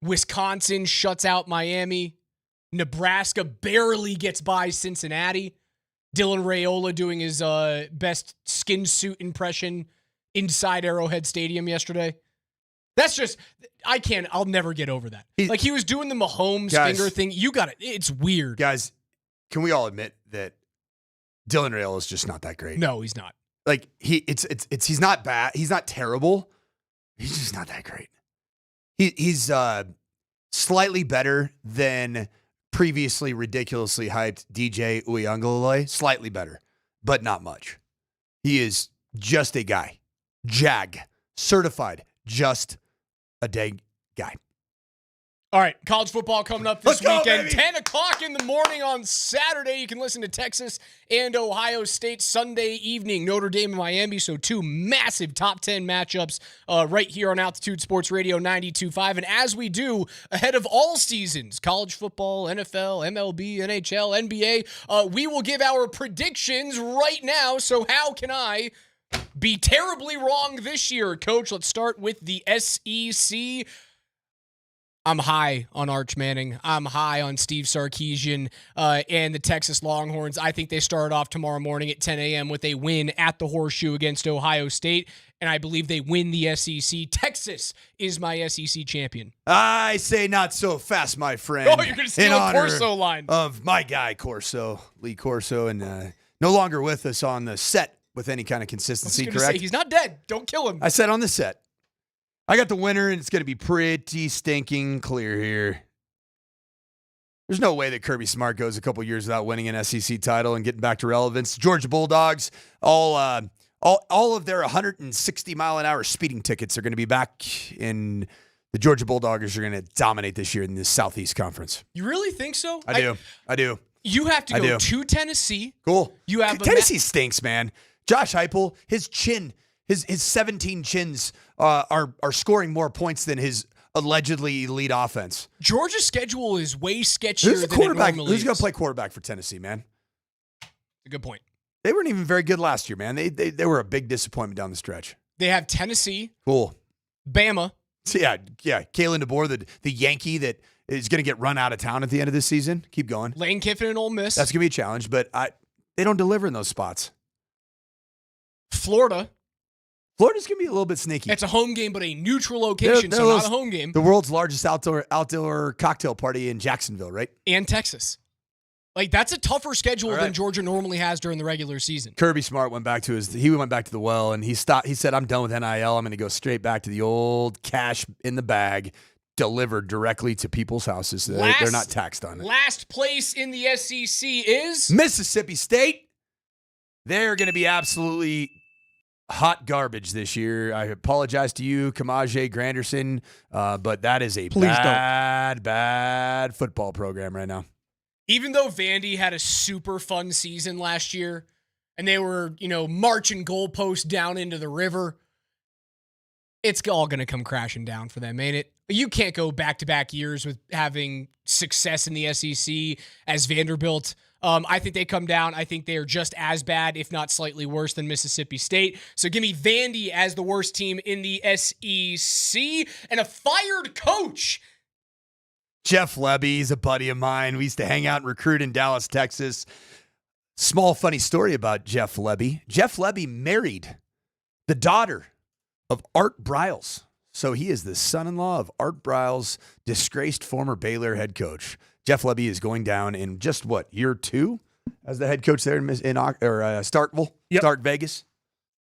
Wisconsin shuts out Miami. Nebraska barely gets by Cincinnati. Dylan Raiola doing his best skin suit impression inside Arrowhead Stadium yesterday. That's just, I'll never get over that. Like, he was doing the Mahomes finger thing. You got it. It's weird. Guys, can we all admit that Dylan Raiola is just not that great? No, he's not. Like, he's not bad. He's not terrible. He's just not that great. He's slightly better than previously ridiculously hyped DJ Uiagalelei. Slightly better, but not much. He is just a guy. Jag. Certified. Just a dang guy. All right, college football coming up this weekend. Baby. 10 o'clock in the morning on Saturday. You can listen to Texas and Ohio State Sunday evening. Notre Dame and Miami. So 2 massive top 10 matchups right here on Altitude Sports Radio 92.5. And as we do ahead of all seasons, college football, NFL, MLB, NHL, NBA, we will give our predictions right now. So how can I be terribly wrong this year, Coach? Let's start with the SEC. I'm high on Arch Manning. I'm high on Steve Sarkisian and the Texas Longhorns. I think they start off tomorrow morning at 10 a.m. with a win at the Horseshoe against Ohio State, and I believe they win the SEC. Texas is my SEC champion. I say not so fast, my friend. Oh, you're going to steal a Corso line. Of my guy, Corso, Lee Corso, and no longer with us on the set with any kind of I was consistency, gonna correct? say, he's not dead. Don't kill him. I said on the set. I got the winner, and it's going to be pretty stinking clear here. There's no way that Kirby Smart goes a couple years without winning an SEC title and getting back to relevance. Georgia Bulldogs, all of their 160-mile-an-hour speeding tickets are going to be back, and the Georgia Bulldogs are going to dominate this year in the Southeast Conference. You really think so? I do. You have to go to Tennessee. Cool. You have Tennessee stinks, man. Josh Heupel, his 17 chins are scoring more points than his allegedly elite offense. Georgia's schedule is way sketchier Who's the than quarterback? it normally Who's going is. to play quarterback for Tennessee, man? A good point. They weren't even very good last year, man. They were a big disappointment down the stretch. They have Tennessee. Cool. Bama. So yeah. Kalen DeBoer, the Yankee that is going to get run out of town at the end of this season. Keep going. Lane Kiffin and Ole Miss. That's going to be a challenge, but they don't deliver in those spots. Florida's going to be a little bit sneaky. It's a home game, but a neutral location, so not a home game. The world's largest outdoor cocktail party in Jacksonville, right? And Texas. Like, that's a tougher schedule than Georgia normally has during the regular season. Kirby Smart went back to the well, and he said, I'm done with NIL. I'm going to go straight back to the old cash in the bag, delivered directly to people's houses. So they're not taxed on it. Last place in the SEC is Mississippi State. They're going to be absolutely hot garbage this year. I apologize to you, Kamaje Granderson, but that is a bad football program right now. Even though Vandy had a super fun season last year and they were, marching goalposts down into the river, it's all going to come crashing down for them, ain't it? You can't go back-to-back years with having success in the SEC as Vanderbilt. I think they come down. I think they are just as bad, if not slightly worse than Mississippi State. So give me Vandy as the worst team in the SEC and a fired coach. Jeff Lebby is a buddy of mine. We used to hang out and recruit in Dallas, Texas. Small funny story about Jeff Lebby. Jeff Lebby married the daughter of Art Briles. So he is the son-in-law of Art Briles, disgraced former Baylor head coach. Jeff Lebby is going down in just year 2 as the head coach there in Starkville, Stark Vegas.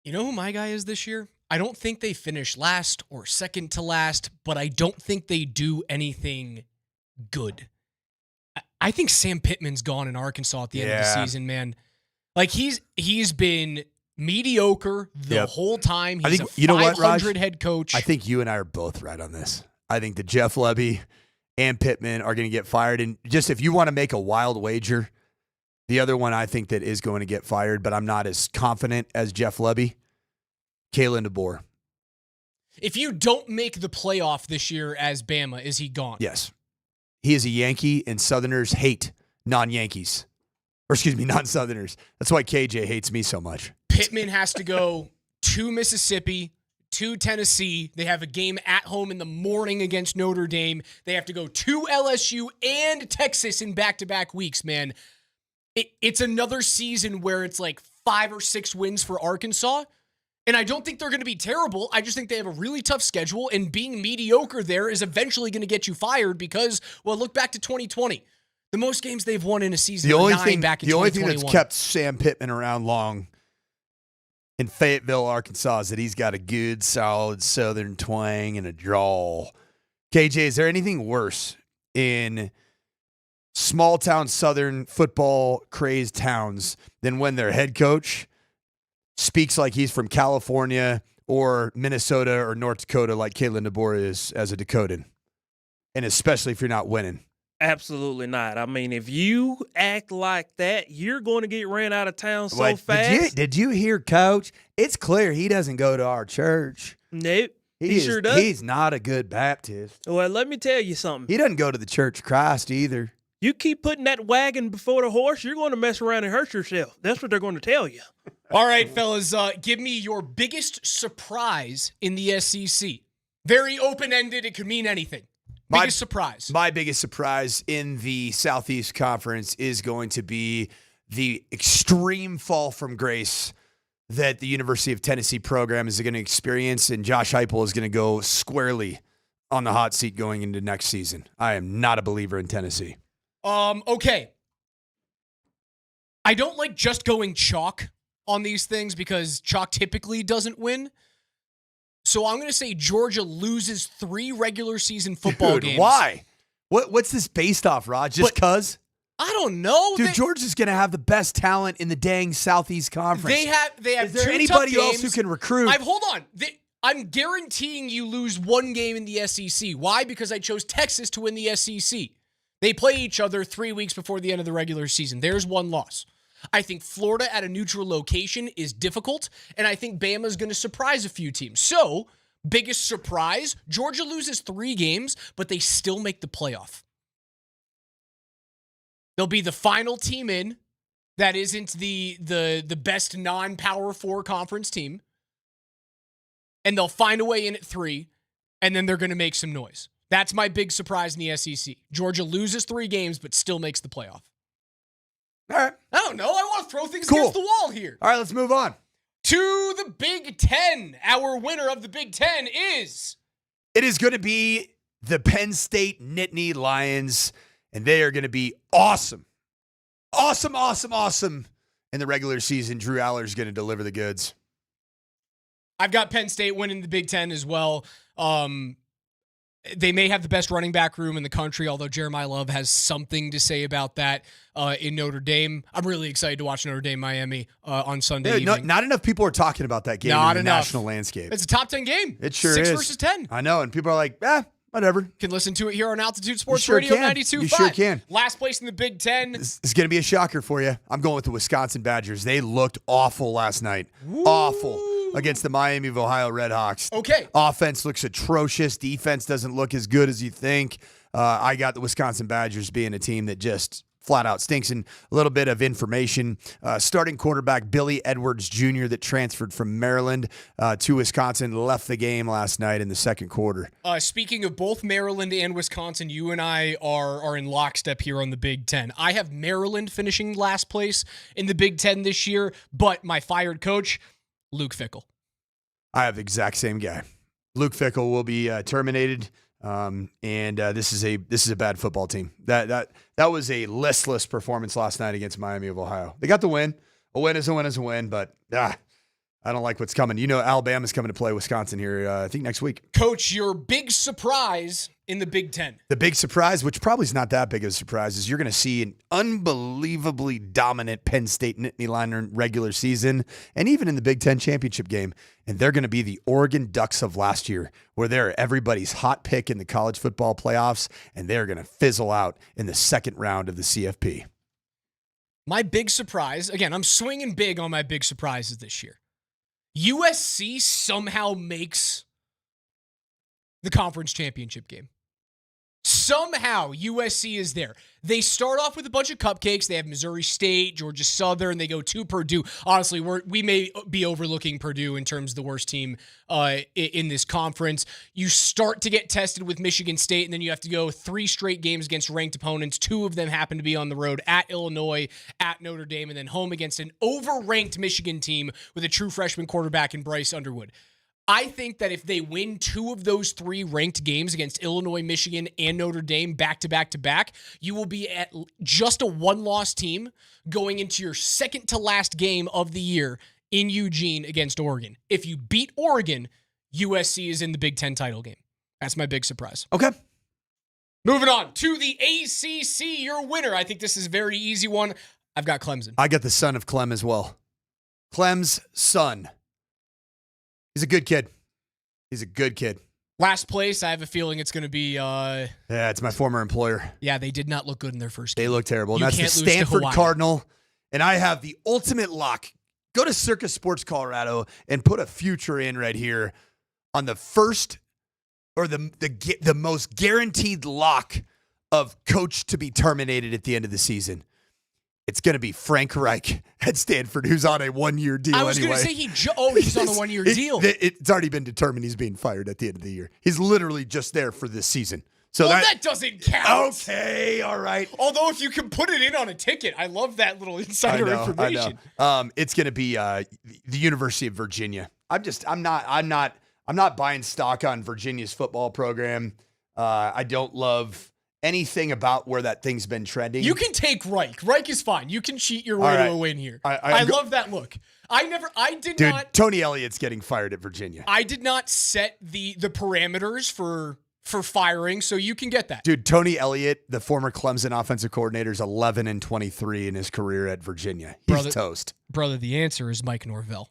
You know who my guy is this year? I don't think they finish last or second to last, but I don't think they do anything good. I think Sam Pittman's gone in Arkansas at the end of the season, man. Like he's been mediocre the whole time. He's a 500 head coach. I think you and I are both right on this. I think that Jeff Lebby and Pittman are going to get fired. And just if you want to make a wild wager, the other one I think that is going to get fired, but I'm not as confident as Jeff Lebby, Kalen DeBoer. If you don't make the playoff this year as Bama, is he gone? Yes. He is a Yankee, and Southerners hate non-Yankees. Or excuse me, non-Southerners. That's why KJ hates me so much. Pittman has to go to Mississippi, to Tennessee. They have a game at home in the morning against Notre Dame. They have to go to LSU and Texas in back-to-back weeks, man. It's another season where it's like 5 or 6 wins for Arkansas. And I don't think they're going to be terrible. I just think they have a really tough schedule, and being mediocre there is eventually going to get you fired because, well, look back to 2020. The most games they've won in a season are 9 back in 2021. The only thing that's kept Sam Pittman around long in Fayetteville, Arkansas, is that he's got a good, solid Southern twang and a drawl. KJ, is there anything worse in small-town Southern football-crazed towns than when their head coach speaks like he's from California or Minnesota or North Dakota like Kalen DeBoer is as a Dakotan? And especially if you're not winning. Absolutely not. I mean, if you act like that, you're going to get ran out of town so fast. Did you hear, Coach? It's clear he doesn't go to our church. Nope. He sure does. He's not a good Baptist. Well, let me tell you something. He doesn't go to the Church of Christ either. You keep putting that wagon before the horse, you're going to mess around and hurt yourself. That's what they're going to tell you. All right, fellas, give me your biggest surprise in the SEC. Very open-ended. It could mean anything. Biggest surprise. My biggest surprise in the Southeast Conference is going to be the extreme fall from grace that the University of Tennessee program is going to experience, and Josh Heupel is going to go squarely on the hot seat going into next season. I am not a believer in Tennessee. Okay. I don't like just going chalk. on these things because chalk typically doesn't win. So I'm going to say Georgia loses 3 regular season football games. Why? What's this based off, Rod? Just because? I don't know. Dude, Georgia's going to have the best talent in the dang Southeast Conference. They have Is there 2 anybody tough else who games. can recruit? Hold on. I'm guaranteeing you lose 1 game in the SEC. Why? Because I chose Texas to win the SEC. They play each other 3 weeks before the end of the regular season. There's 1 loss. I think Florida at a neutral location is difficult, and I think Bama's going to surprise a few teams. So, biggest surprise, Georgia loses 3 games, but they still make the playoff. They'll be the final team in that isn't the best non-Power 4 conference team, and they'll find a way in at 3, and then they're going to make some noise. That's my big surprise in the SEC. Georgia loses 3 games, but still makes the playoff. All right. I don't know. I want to throw things against the wall here. All right, let's move on. To the Big Ten. Our winner of the Big Ten is... It is going to be the Penn State Nittany Lions, and they are going to be awesome. Awesome in the regular season. Drew Aller's going to deliver the goods. I've got Penn State winning the Big Ten as well. They may have the best running back room in the country, although Jeremiah Love has something to say about that in Notre Dame. I'm really excited to watch Notre Dame Miami on Sunday evening. Not enough people are talking about that game in the national landscape. It's a top 10 game. It sure 6 is. versus 10. I know, and people are like, whatever. Can listen to it here on Altitude Sports sure Radio can. 92.5. You sure can. Last place in the Big Ten. This is going to be a shocker for you. I'm going with the Wisconsin Badgers. They looked awful last night. Awful against the Miami of Ohio Redhawks. Okay. Offense looks atrocious. Defense doesn't look as good as you think. I got the Wisconsin Badgers being a team that just flat out stinks. And a little bit of information. Starting quarterback Billy Edwards Jr. that transferred from Maryland to Wisconsin left the game last night in the second quarter. Speaking of both Maryland and Wisconsin, you and I are in lockstep here on the Big Ten. I have Maryland finishing last place in the Big Ten this year, but my fired coach, Luke Fickell. I have the exact same guy. Luke Fickell will be terminated. This is a bad football team. That was a listless performance last night against Miami of Ohio. They got the win. A win is a win is a win, but I don't like what's coming. You know, Alabama's coming to play Wisconsin here, I think next week. Coach, your big surprise in the Big Ten. The big surprise, which probably is not that big of a surprise, is you're going to see an unbelievably dominant Penn State Nittany Lion regular season and even in the Big Ten championship game. And they're going to be the Oregon Ducks of last year, where they're everybody's hot pick in the college football playoffs, and they're going to fizzle out in the second round of the CFP. My big surprise, again, I'm swinging big on my big surprises this year. USC somehow makes the conference championship game. Somehow USC is there. They start off with a bunch of cupcakes. They have Missouri State, Georgia Southern. They go to Purdue. Honestly, we may be overlooking Purdue in terms of the worst team in this conference. You start to get tested with Michigan State, and then you have to go 3 straight games against ranked opponents. 2 of them happen to be on the road at Illinois, at Notre Dame, and then home against an overranked Michigan team with a true freshman quarterback in Bryce Underwood. I think that if they win 2 of those 3 ranked games against Illinois, Michigan, and Notre Dame back to back to back, you will be at just a 1-loss team going into your second to last game of the year in Eugene against Oregon. If you beat Oregon, USC is in the Big Ten title game. That's my big surprise. Okay. Moving on to the ACC, your winner. I think this is a very easy one. I've got Clemson. I got the son of Clem as well. Clem's son. He's a good kid. He's a good kid. Last place, I have a feeling it's going to be... Yeah, it's my former employer. Yeah, they did not look good in their first game. They look terrible. And You that's the can't lose to Stanford Hawaii. Cardinal. And I have the ultimate lock. Go to Circus Sports Colorado and put a future in right here on the first or the most guaranteed lock of coach to be terminated at the end of the season. It's going to be Frank Reich at Stanford, who's on a 1-year deal anyway. I was going to say he's on a 1-year deal. It's already been determined he's being fired at the end of the year. He's literally just there for this season. So that doesn't count. Okay, all right. Although if you can put it in on a ticket, I love that little insider information. I know. It's going to be the University of Virginia. I'm not buying stock on Virginia's football program. I don't love anything about where that thing's been trending. You can take Reich. Reich is fine. You can cheat your way to a win here. I love that look. I did Dude, not. Tony Elliott's getting fired at Virginia. I did not set the parameters for firing, so you can get that. Dude, Tony Elliott, the former Clemson offensive coordinator, is 11-23 in his career at Virginia. He's toast. Brother, the answer is Mike Norvell.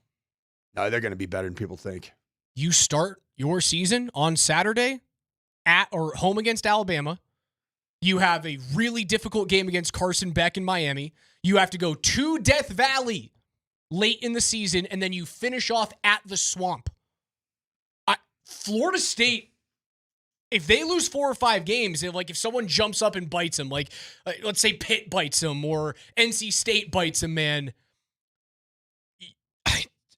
No, they're going to be better than people think. You start your season on Saturday at or home against Alabama. You have a really difficult game against Carson Beck in Miami. You have to go to Death Valley late in the season, and then you finish off at the Swamp. Florida State, if they lose 4 or 5 games, if someone jumps up and bites them, let's say Pitt bites them or NC State bites them, man,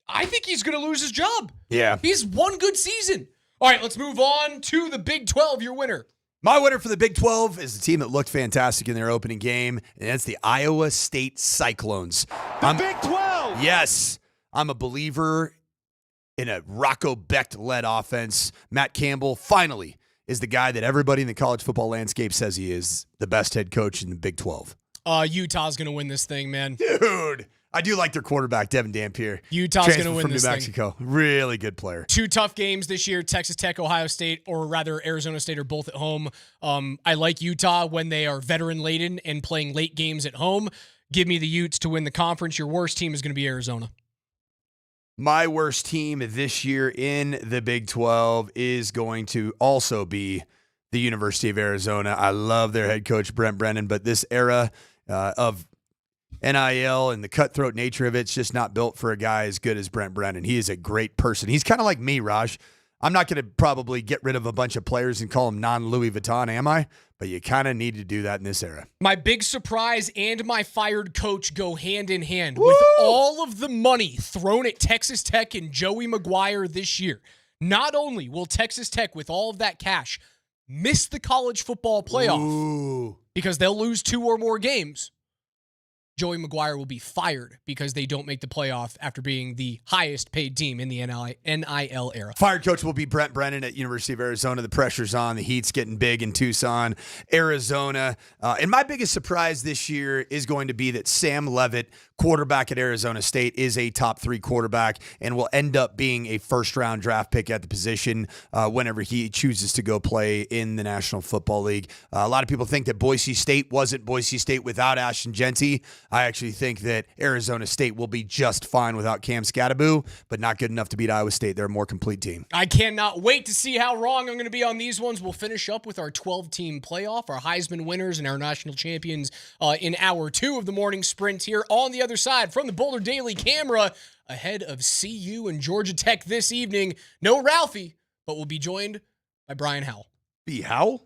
I think he's going to lose his job. Yeah. He's one good season. All right, let's move on to the Big 12, your winner. My winner for the Big 12 is the team that looked fantastic in their opening game, and that's the Iowa State Cyclones. Big 12! Yes. I'm a believer in a Rocco Becht-led offense. Matt Campbell finally is the guy that everybody in the college football landscape says he is, the best head coach in the Big 12. Utah's going to win this thing, man. Dude, I do like their quarterback, Devin Dampier. Utah's going to win from this New thing. Mexico. Really good player. 2 tough games this year, Texas Tech, Ohio State, or rather Arizona State are both at home. I like Utah when they are veteran-laden and playing late games at home. Give me the Utes to win the conference. Your worst team is going to be Arizona. My worst team this year in the Big 12 is going to also be the University of Arizona. I love their head coach, Brent Brennan, but this era of NIL and the cutthroat nature of it's just not built for a guy as good as Brent Brennan. He is a great person. He's kind of like me, Raj. I'm not going to probably get rid of a bunch of players and call them non-Louis Vuitton, am I? But you kind of need to do that in this era. My big surprise and my fired coach go hand in hand. With all of the money thrown at Texas Tech and Joey Maguire this year, not only will Texas Tech, with all of that cash, miss the college football playoff because they'll lose 2 or more games, Joey Maguire will be fired because they don't make the playoff after being the highest paid team in the NIL era. Fired coach will be Brent Brennan at University of Arizona. The pressure's on. The heat's getting big in Tucson, Arizona. And my biggest surprise this year is going to be that Sam Leavitt, quarterback at Arizona State, is a top 3 quarterback and will end up being a first-round draft pick at the position whenever he chooses to go play in the National Football League. A lot of people think that Boise State wasn't Boise State without Ashton Jeanty. I actually think that Arizona State will be just fine without Cam Scatteraboo, but not good enough to beat Iowa State. They're a more complete team. I cannot wait to see how wrong I'm going to be on these ones. We'll finish up with our 12-team playoff, our Heisman winners, and our national champions in hour 2 of the morning sprint here on the other side from the Boulder Daily camera ahead of CU and Georgia Tech this evening. No Ralphie, but we'll be joined by Brian Howell. B. Howell?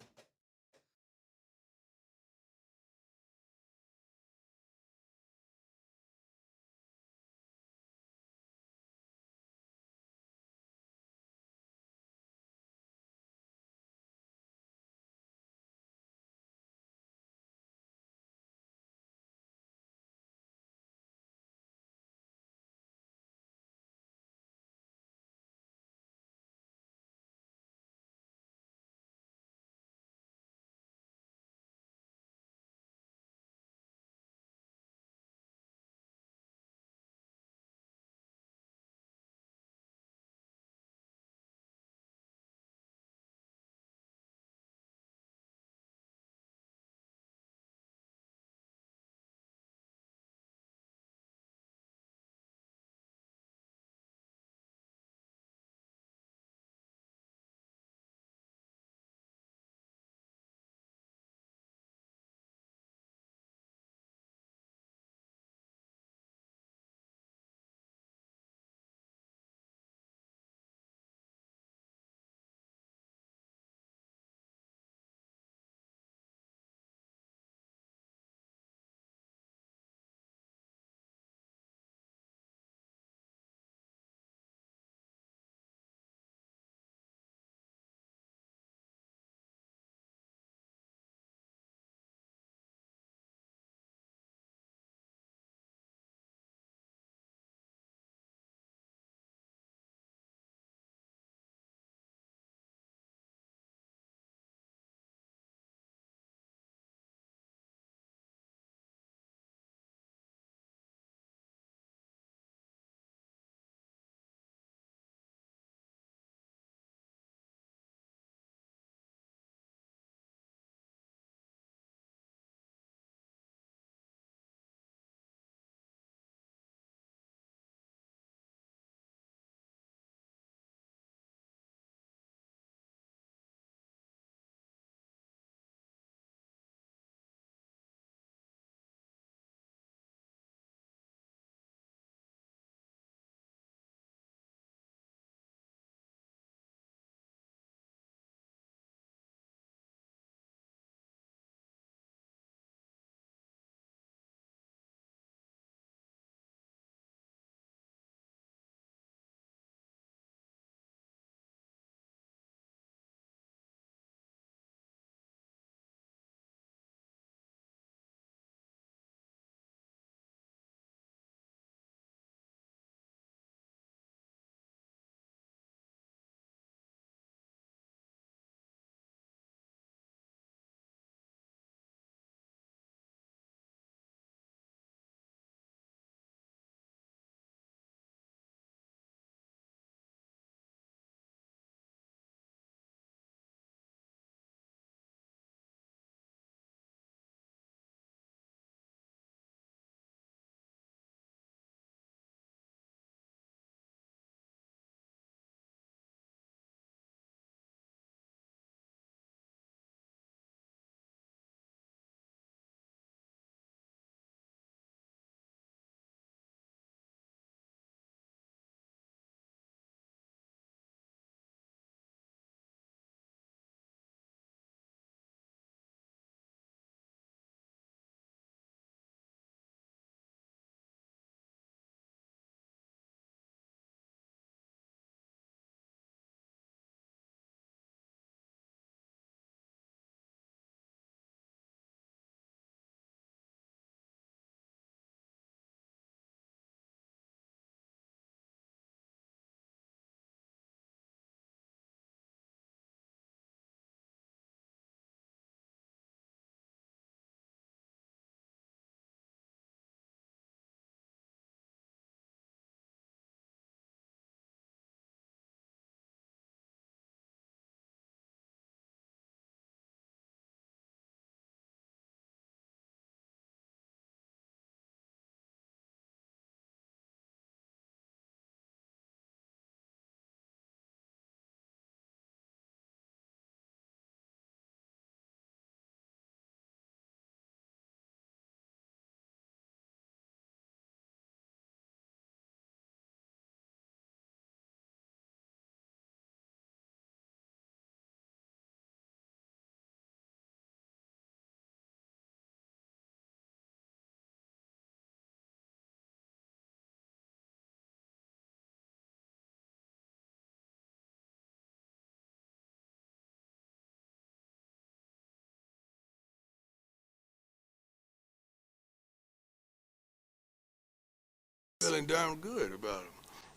Feeling darn good about him.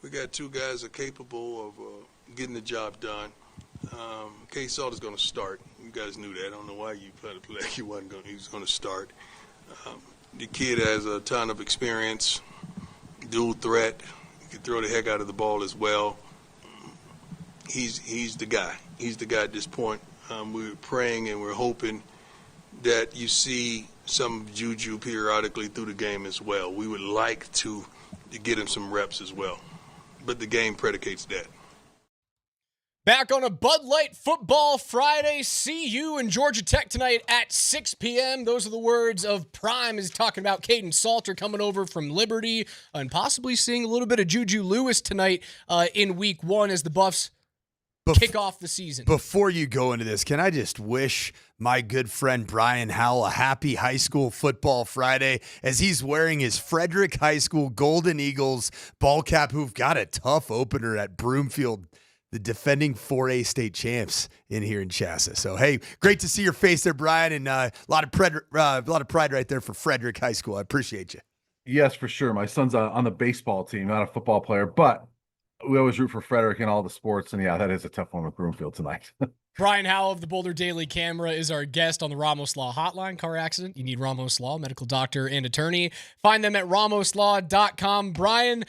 We got two guys that are capable of getting the job done. Case Salter's going to start. You guys knew that. I don't know why you played a play like he was going to start. The kid has a ton of experience, dual threat. He can throw the heck out of the ball as well. He's the guy. He's the guy at this point. We're praying and we're hoping that you see some juju periodically through the game as well. We would like to get him some reps as well, but the game predicates that. Back on a Bud Light Football Friday. See you in Georgia Tech tonight at 6 p.m. Those are the words of Prime is talking about Caden Salter coming over from Liberty and possibly seeing a little bit of Juju Lewis tonight in week 1 as the Buffs kick off the season. Before you go into this, can I just wish my good friend Brian Howell a happy high school football Friday as he's wearing his Frederick High School Golden Eagles ball cap, who've got a tough opener at Broomfield, the defending 4A state champs in here in Chassa. So, hey, great to see your face there, Brian, and a lot of pride right there for Frederick High School. I appreciate you. Yes, for sure. My son's on the baseball team, not a football player, but we always root for Frederick in all the sports, and yeah, that is a tough one with Broomfield tonight. Brian Howell of the Boulder Daily Camera is our guest on the Ramos Law Hotline. Car accident, you need Ramos Law, medical doctor and attorney. Find them at ramoslaw.com. Brian,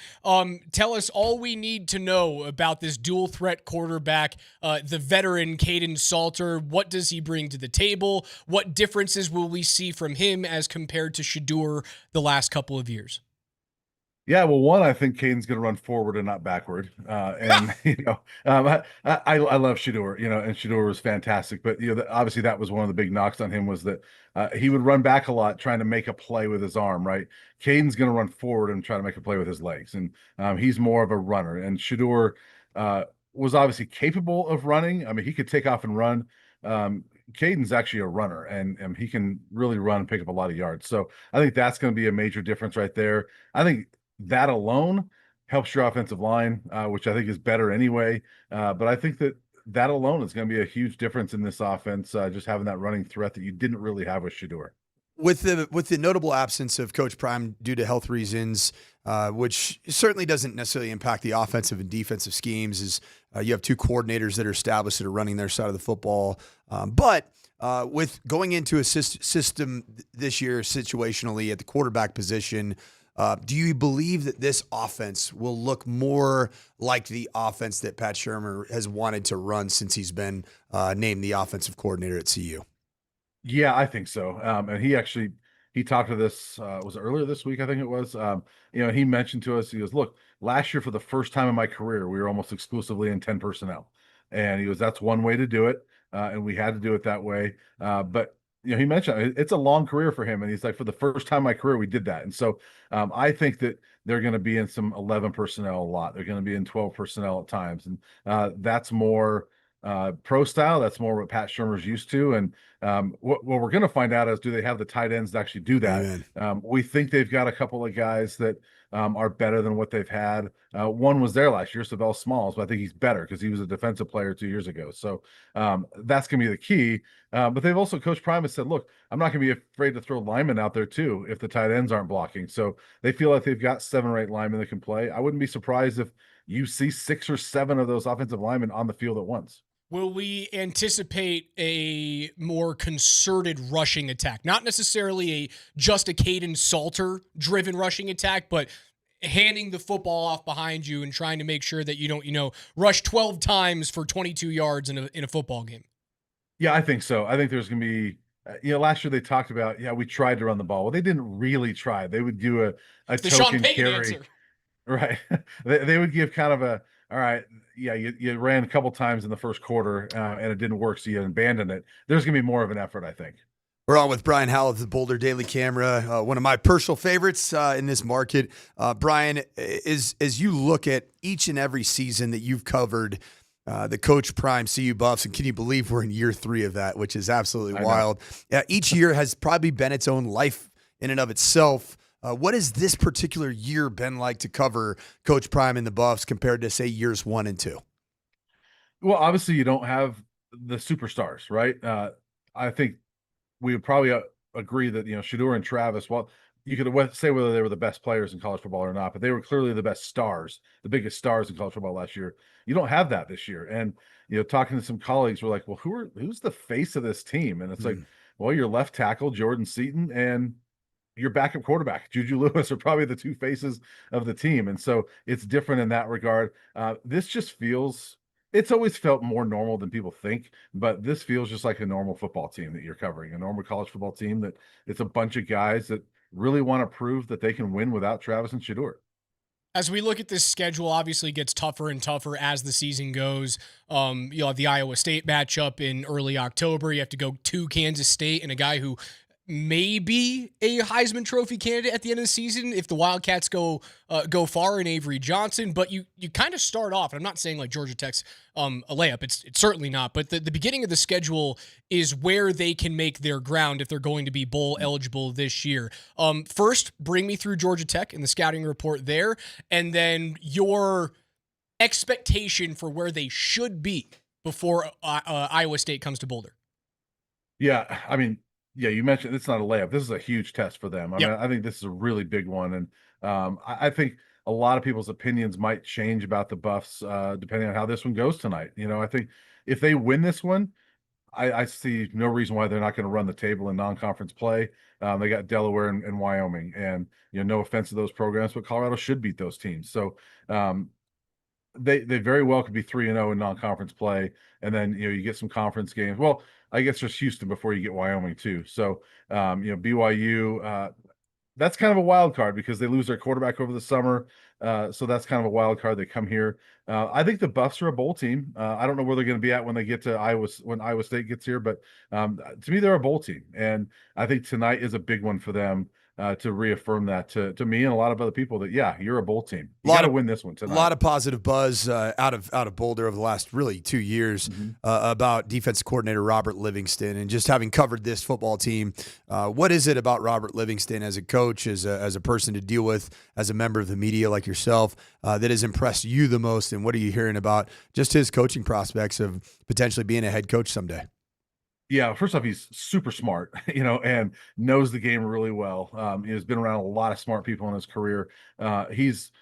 tell us all we need to know about this dual threat quarterback, the veteran Caden Salter. What does he bring to the table? What differences will we see from him as compared to Shedeur the last couple of years? Yeah, well, one, I think Caden's going to run forward and not backward. And, I love Shedeur, and Shedeur was fantastic. But, obviously that was one of the big knocks on him was that he would run back a lot trying to make a play with his arm, right? Caden's going to run forward and try to make a play with his legs. And he's more of a runner. And Shedeur was obviously capable of running. I mean, he could take off and run. Caden's actually a runner, and he can really run and pick up a lot of yards. So I think that's going to be a major difference right there. I think that alone helps your offensive line, which I think is better anyway. But I think that alone is going to be a huge difference in this offense, just having that running threat that you didn't really have with Shedeur. With the notable absence of Coach Prime due to health reasons, which certainly doesn't necessarily impact the offensive and defensive schemes, is you have two coordinators that are established that are running their side of the football. But with going into a system this year situationally at the quarterback position, do you believe that this offense will look more like the offense that Pat Shermer has wanted to run since he's been named the offensive coordinator at CU? Yeah, I think so. And he talked to this, was it earlier this week? I think it was. He mentioned to us, he goes, look, last year for the first time in my career, we were almost exclusively in 10 personnel. And he goes, that's one way to do it. And we had to do it that way. But he mentioned it's a long career for him. And he's like, for the first time in my career, we did that. And so I think that they're going to be in some 11 personnel a lot. They're going to be in 12 personnel at times. And that's more pro style. That's more what Pat Shermer's used to. And what we're going to find out is, do they have the tight ends to actually do that? We think they've got a couple of guys that are better than what they've had. One was there last year, Savell Smalls, but I think he's better because he was a defensive player 2 years ago. So that's going to be the key. But they've also, Coach Prime has said, look, I'm not going to be afraid to throw linemen out there too if the tight ends aren't blocking. So they feel like they've got 7 or 8 linemen that can play. I wouldn't be surprised if you see 6 or 7 of those offensive linemen on the field at once. Will we anticipate a more concerted rushing attack? Not necessarily just a Caden Salter-driven rushing attack, but handing the football off behind you and trying to make sure that you don't, rush 12 times for 22 yards in a football game. Yeah, I think so. I think there's going to be, last year they talked about, we tried to run the ball. Well, they didn't really try. They would do a token carry. Answer. Right. They would give kind of all right, you ran a couple times in the first quarter and it didn't work, so you abandoned it. There's going to be more of an effort, I think. We're on with Brian Howell of the Boulder Daily Camera, one of my personal favorites in this market. Brian, as you look at each and every season that you've covered, the Coach Prime CU Buffs, and can you believe we're in year 3 of that, which is absolutely wild. Each year has probably been its own life in and of itself. What has this particular year been like to cover Coach Prime and the Buffs compared to, say, years 1 and 2? Well, obviously you don't have the superstars, right? I think we would probably agree that, Shedeur and Travis, well, you could say whether they were the best players in college football or not, but they were clearly the best stars, the biggest stars in college football last year. You don't have that this year. And, talking to some colleagues, we're like, well, who's the face of this team? And it's like, well, your left tackle, Jordan Seaton, and your backup quarterback, Juju Lewis, are probably the two faces of the team. And so it's different in that regard. This just feels, it's always felt more normal than people think, but this feels just like a normal football team that you're covering, a normal college football team that it's a bunch of guys that really want to prove that they can win without Travis and Shedeur. As we look at this schedule, obviously it gets tougher and tougher as the season goes. You'll have the Iowa State matchup in early October. You have to go to Kansas State and a guy who may be a Heisman Trophy candidate at the end of the season if the Wildcats go far in Avery Johnson. But you kind of start off, and I'm not saying like Georgia Tech's a layup. It's certainly not. But the beginning of the schedule is where they can make their ground if they're going to be bowl eligible this year. First, bring me through Georgia Tech and the scouting report there, and then your expectation for where they should be before Iowa State comes to Boulder. Yeah, I mean, yeah, you mentioned it's not a layup. This is a huge test for them. I mean, I think this is a really big one. And I think a lot of people's opinions might change about the Buffs depending on how this one goes tonight. I think if they win this one, I see no reason why they're not going to run the table in non-conference play. They got Delaware and Wyoming. And, no offense to those programs, but Colorado should beat those teams. So they very well could be 3-0 in non-conference play. And then, you get some conference games. Well, I guess just Houston before you get Wyoming too. So, BYU, that's kind of a wild card because they lose their quarterback over the summer. So that's kind of a wild card. They come here. I think the Buffs are a bowl team. I don't know where they're going to be at when they get to when Iowa State gets here, but to me, they're a bowl team. And I think tonight is a big one for them. To reaffirm that to me and a lot of other people that, yeah, you're a bowl team. You got to win this one tonight. A lot of positive buzz out of Boulder over the last really 2 years about defensive coordinator Robert Livingston, and just having covered this football team. What is it about Robert Livingston as a coach, as a person to deal with, as a member of the media like yourself, that has impressed you the most? And what are you hearing about just his coaching prospects of potentially being a head coach someday? Yeah, first off, he's super smart, and knows the game really well. He's been around a lot of smart people in his career. He's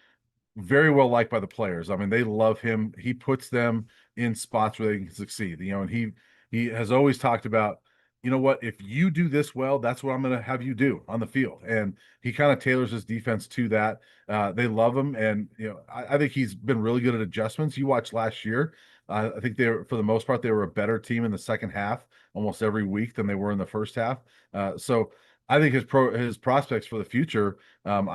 very well liked by the players. I mean, they love him. He puts them in spots where they can succeed. And he has always talked about, what, if you do this well, that's what I'm going to have you do on the field. And he kind of tailors his defense to that. They love him. And, I think he's been really good at adjustments. You watched last year. I think for the most part, they were a better team in the second half almost every week than they were in the first half. So I think his prospects for the future,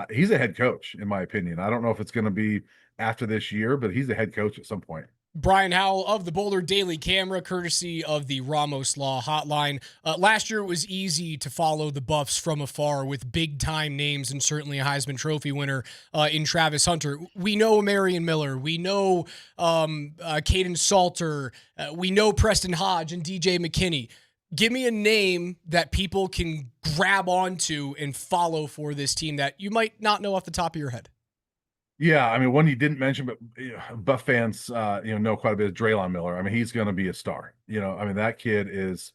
he's a head coach, in my opinion. I don't know if it's going to be after this year, but he's a head coach at some point. Brian Howell of the Boulder Daily Camera, courtesy of the Ramos Law Hotline. Last year, it was easy to follow the Buffs from afar with big-time names and certainly a Heisman Trophy winner in Travis Hunter. We know Marion Miller. We know Caden Salter. We know Preston Hodge and DJ McKinney. Give me a name that people can grab onto and follow for this team that you might not know off the top of your head. Yeah, I mean, one you didn't mention, but Buff fans, know quite a bit of Draylon Miller. I mean, he's going to be a star. I mean, that kid is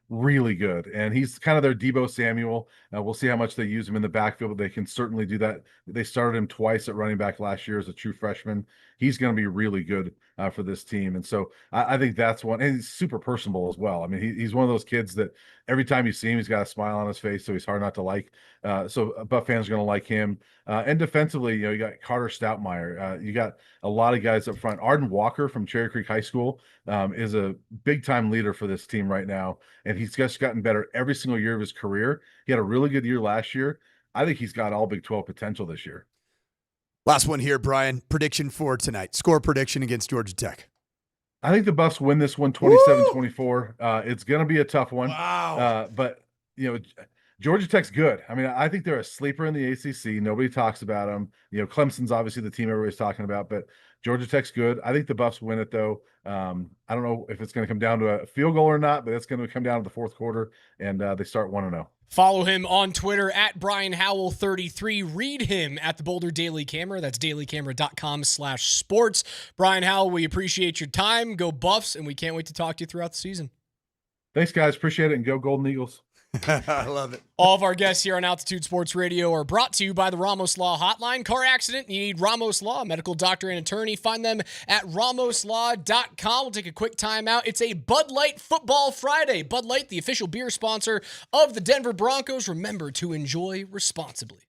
really good, and he's kind of their Deebo Samuel. We'll see how much they use him in the backfield, but they can certainly do that. They started him twice at running back last year as a true freshman. He's going to be really good for this team, and so I think that's one. And he's super personable as well. I mean, he's one of those kids that every time you see him, he's got a smile on his face, so he's hard not to like. So Buff fans are going to like him. And defensively, you got Carter Stoutmeyer. You got a lot of guys up front. Arden Walker from Cherry Creek High School is a big-time leader for this team right now, and he's just gotten better every single year of his career. He had a really good year last year. I think he's got all Big 12 potential this year. Last one here, Brian. Prediction for tonight. Score prediction against Georgia Tech. I think the Buffs win this one 27-24. It's going to be a tough one. Wow. But, Georgia Tech's good. I mean, I think they're a sleeper in the ACC. Nobody talks about them. Clemson's obviously the team everybody's talking about, but Georgia Tech's good. I think the Buffs win it, though. I don't know if it's going to come down to a field goal or not, but it's going to come down to the fourth quarter, and they start 1-0. Follow him on Twitter at Brian Howell33. Read him at the Boulder Daily Camera. That's dailycamera.com/sports. Brian Howell, we appreciate your time. Go Buffs, and we can't wait to talk to you throughout the season. Thanks, guys. Appreciate it, and go Golden Eagles. I love it. All of our guests here on Altitude Sports Radio are brought to you by the Ramos Law Hotline. Car accident, you need Ramos Law, medical doctor and attorney. Find them at ramoslaw.com. We'll take a quick time out. It's a Bud Light Football Friday. Bud Light, the official beer sponsor of the Denver Broncos. Remember to enjoy responsibly.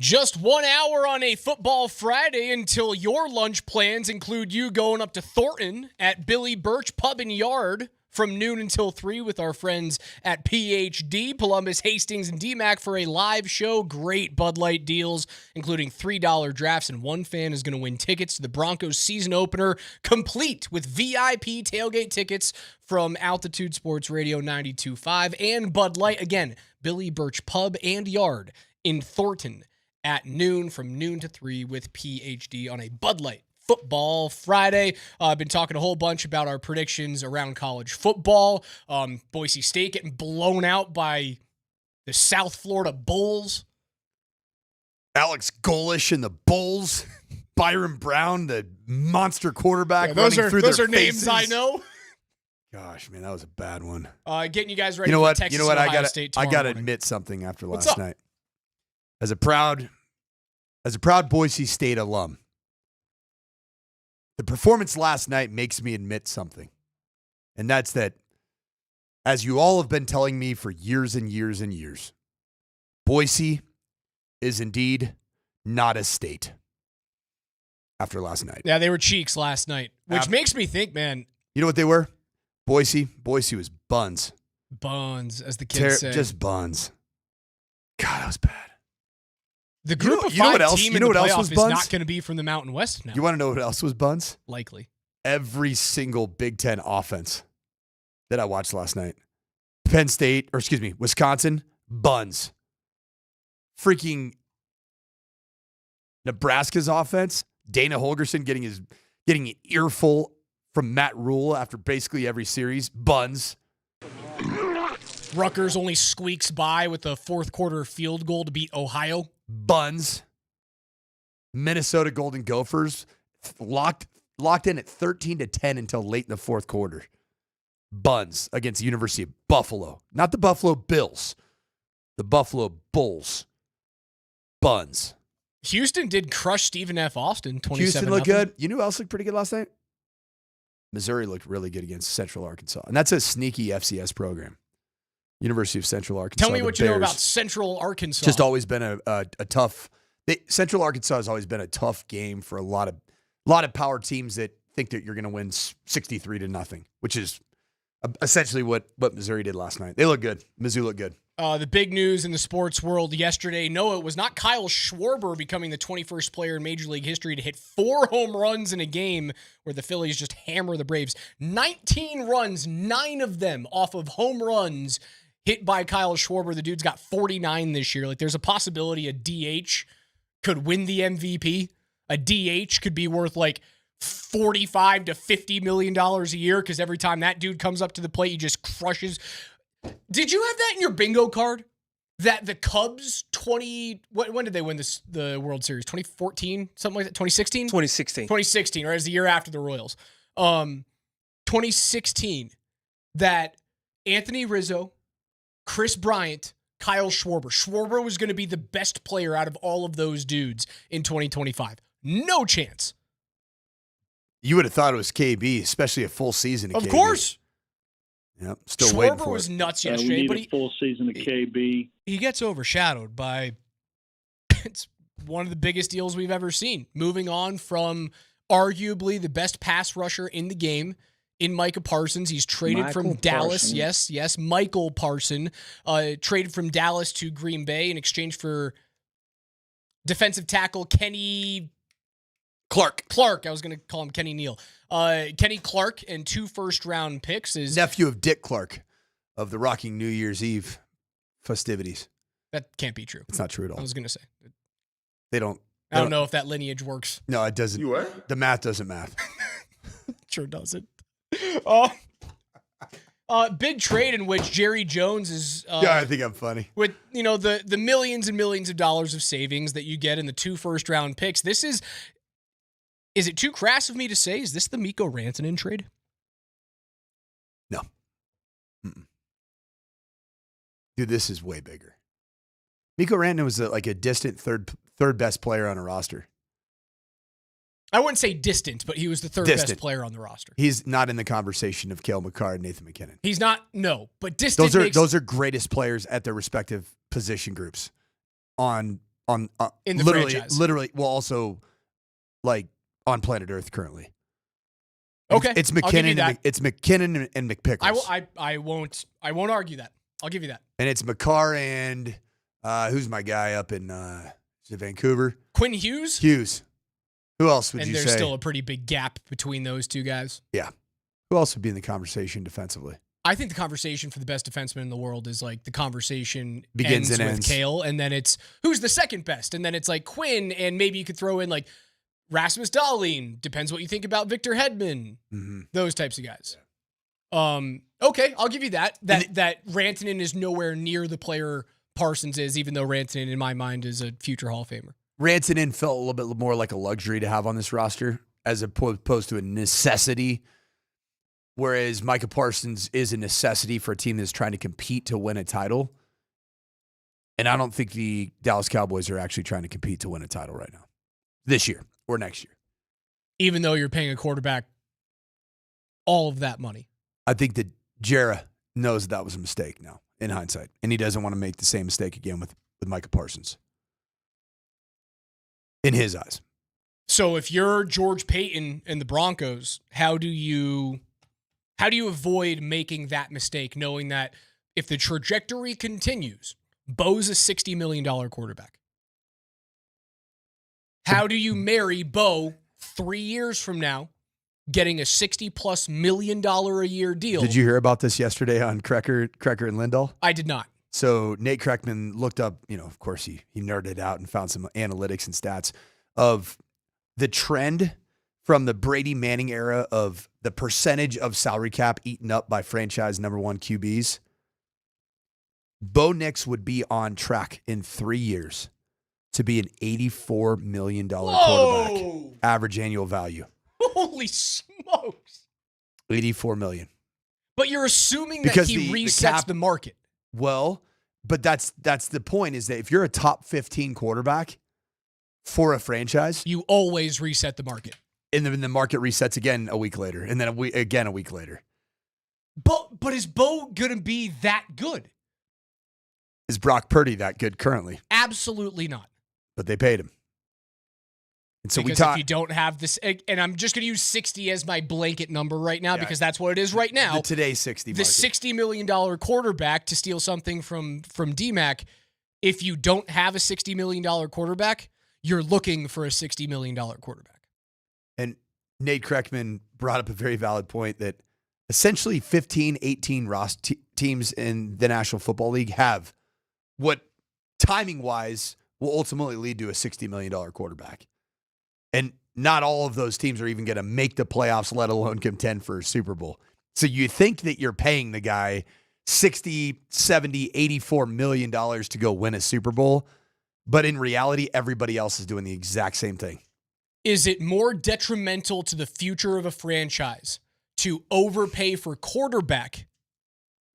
Just 1 hour on a football Friday until your lunch plans include you going up to Thornton at Billy Burch Pub and Yard from noon until 3 with our friends at PhD, Polumbus, Hastings, and DMac for a live show. Great Bud Light deals, including $3 drafts, and one fan is going to win tickets to the Broncos season opener, complete with VIP tailgate tickets from Altitude Sports Radio 92.5 and Bud Light. Again, Billy Burch Pub and Yard in Thornton at noon from noon to 3 with PhD on a Bud Light Football Friday. I've been talking a whole bunch about our predictions around college football. Boise State getting blown out by the South Florida Bulls. Alex Golish and the Bulls. Byron Brown, the monster quarterback, those running through those their are names faces. I know. Gosh, man, that was a bad one. Getting you guys ready You know for what? Texas You know what? and Ohio State I tomorrow gotta morning. admit something after What's last up? night. As a proud Boise State alum, the performance last night makes me admit something. And that's that, as you all have been telling me for years and years and years, Boise is indeed not a state after last night. Yeah, they were cheeks last night, which makes me think, man. You know what they were? Boise was buns. Buns, as the kids say. Just buns. God, that was bad. The group of you know five what else? team You in know the what else playoff was is buns? not going to be from the Mountain West now. You want to know what else was buns? Likely. Every single Big Ten offense that I watched last night. Wisconsin, buns. Freaking Nebraska's offense, Dana Holgerson getting an earful from Matt Rule after basically every series, buns. Rutgers only squeaks by with a fourth quarter field goal to beat Ohio. Buns. Minnesota Golden Gophers locked in at 13-10 until late in the fourth quarter. Buns against the University of Buffalo. Not the Buffalo Bills. The Buffalo Bulls. Buns. Houston did crush Stephen F. Austin 27-0. Houston looked good. You know who else looked pretty good last night? Missouri looked really good against Central Arkansas. And that's a sneaky FCS program. University of Central Arkansas. Tell me the what you know Bears. about Central Arkansas. Just always been a tough. Central Arkansas has always been a tough game for a lot of power teams that think that you're going to win 63-0, which is essentially what Missouri did last night. They look good. Mizzou looked good. The big news in the sports world yesterday, no, it was not Kyle Schwarber becoming the 21st player in Major League history to hit 4 home runs in a game where the Phillies just hammer the Braves. 19 runs, 9 of them off of home runs hit by Kyle Schwarber. The dude's got 49 this year. Like, there's a possibility a DH could win the MVP. A DH could be worth like $45 to $50 million a year because every time that dude comes up to the plate, he just crushes. Did you have that in your bingo card? That the Cubs when did they win the World Series? 2014, something like that. 2016. 2016, right? It was the year after the Royals. 2016. That Anthony Rizzo, Chris Bryant, Kyle Schwarber. Schwarber was going to be the best player out of all of those dudes in 2025. No chance. You would have thought it was KB, especially a full season of KB. Of course. Yep, still waiting Schwarber for was it. nuts We yesterday, need but a full season of KB. he gets overshadowed by it's one of the biggest deals we've ever seen. Moving on from arguably the best pass rusher in the game in Micah Parsons. He's traded from Dallas. Yes, Michael Parson. Traded from Dallas to Green Bay in exchange for defensive tackle Kenny Clark. I was going to call him Kenny Neal. Kenny Clark and 2 first-round picks. Is Nephew of Dick Clark of the Rocking New Year's Eve festivities. That can't be true. It's not true at all. I was going to say. They don't. I don't know if that lineage works. No, it doesn't. You what? The math doesn't math. Sure doesn't. Big trade in which Jerry Jones is. Yeah, I think I'm funny. With the millions and millions of dollars of savings that you get in the 2 first-round picks. This is. Is it too crass of me to say? Is this the Mikko Rantanen trade? No. Mm-mm. Dude, this is way bigger. Mikko Rantanen was like a distant third best player on a roster. I wouldn't say distant, but he was the third best player on the roster. He's not in the conversation of Cale Makar and Nathan McKinnon. He's not, no, but distant Those are greatest players at their respective position groups on on in the franchise. Literally, well, also like on planet Earth currently. Okay, It's I'll give you McKinnon. that. It's McKinnon and McPickles. I won't argue that. I'll give you that. And it's McCarr and who's my guy up in is it Vancouver? Quinn Hughes. Hughes. Who else would you say? And there's still a pretty big gap between those two guys. Yeah. Who else would be in the conversation defensively? I think the conversation for the best defenseman in the world is like the conversation Begins and with ends. Kale, and then it's who's the second best, and then it's like Quinn, and maybe you could throw in like Rasmus Dahlin. Depends what you think about Victor Hedman. Mm-hmm. Those types of guys. Okay, I'll give you that. That Rantanen is nowhere near the player Parsons is, even though Rantanen, in my mind, is a future Hall of Famer. Rantanen felt a little bit more like a luxury to have on this roster as opposed to a necessity. Whereas Micah Parsons is a necessity for a team that's trying to compete to win a title. And I don't think the Dallas Cowboys are actually trying to compete to win a title right now, this year or next year. Even though you're paying a quarterback all of that money. I think that Jarrah knows that was a mistake now, in hindsight. And he doesn't want to make the same mistake again with Micah Parsons. In his eyes. So if you're George Payton and the Broncos, how do you avoid making that mistake, knowing that if the trajectory continues, Bo's a $60 million quarterback? How do you marry Bo 3 years from now, getting a $60+ million a year deal? Did you hear about this yesterday on Kreckman and Lindahl? I did not. So Nate Kreckman looked up, of course he nerded out and found some analytics and stats of the trend from the Brady Manning era of the percentage of salary cap eaten up by franchise number one QBs. Bo Nix would be on track in 3 years to be an $84 million quarterback, average annual value. Holy smokes. $84 million. But you're assuming Because that he the resets cap- the market. Well, but that's the point, is that if you're a top 15 quarterback for a franchise, you always reset the market. And then the market resets again a week later, and then again a week later. But is Bo going to be that good? Is Brock Purdy that good currently? Absolutely not. But they paid him. And so because if you don't have this, and I'm just going to use 60 as my blanket number right now, because that's what it is right now. The today's 60 The market. $60 million quarterback, to steal something from DMac, if you don't have a $60 million quarterback, you're looking for a $60 million quarterback. And Nate Kreckman brought up a very valid point that essentially 15, 18 teams in the National Football League have what timing-wise will ultimately lead to a $60 million quarterback. And not all of those teams are even going to make the playoffs, let alone contend for a Super Bowl. So you think that you're paying the guy $60, $70, $84 million to go win a Super Bowl, but in reality, everybody else is doing the exact same thing. Is it more detrimental to the future of a franchise to overpay for quarterback?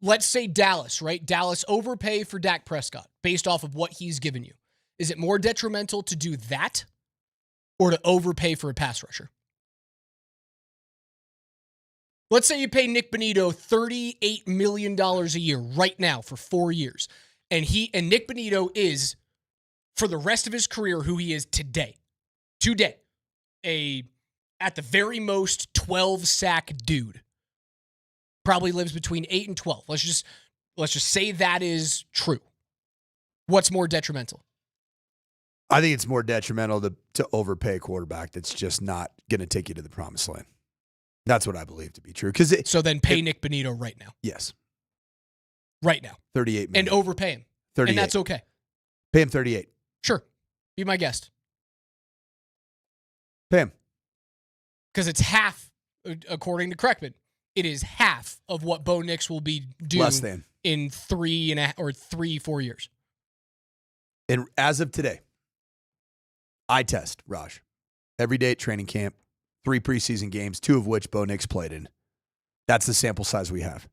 Let's say Dallas, right? Dallas overpay for Dak Prescott based off of what he's given you. Is it more detrimental to do that or to overpay for a pass rusher? Let's say you pay Nick Bonito $38 million a year right now for 4 years. And Nick Bonito is, for the rest of his career, who he is today. At the very most, 12-sack dude. Probably lives between 8 and 12. Let's just say that is true. What's more detrimental? I think it's more detrimental to overpay a quarterback that's just not going to take you to the promised land. That's what I believe to be true. So then pay Nick Bonito right now. Yes. Right now. $38 million. And overpay him. 38. And that's okay. Pay him 38. Sure. Be my guest. Pay him. Because it's half, according to Kreckman, it is half of what Bo Nix will be due Less than. in 4 years. And as of today, eye test, Raj. Every day at training camp, 3 preseason games, 2 of which Bo Nix played in. That's the sample size we have.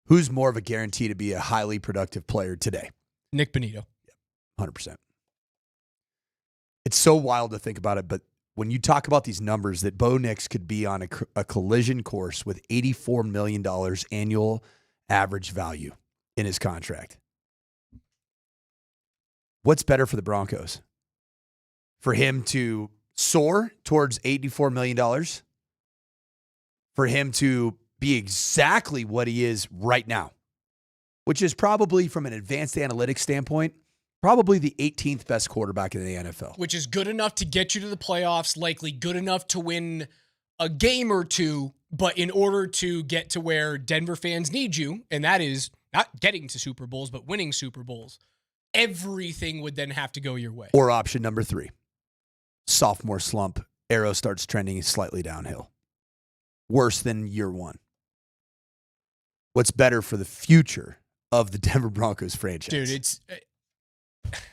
Who's more of a guarantee to be a highly productive player today? Nick Bonito. 100%. It's so wild to think about it, but when you talk about these numbers, that Bo Nix could be on a collision course with $84 million annual average value in his contract. What's better for the Broncos? For him to soar towards $84 million? For him to be exactly what he is right now, which is probably, from an advanced analytics standpoint, probably the 18th best quarterback in the NFL. Which is good enough to get you to the playoffs, likely good enough to win a game or two, but in order to get to where Denver fans need you, and that is not getting to Super Bowls, but winning Super Bowls, everything would then have to go your way. Or option number 3, sophomore slump, arrow starts trending slightly downhill. Worse than year 1. What's better for the future of the Denver Broncos franchise? Dude,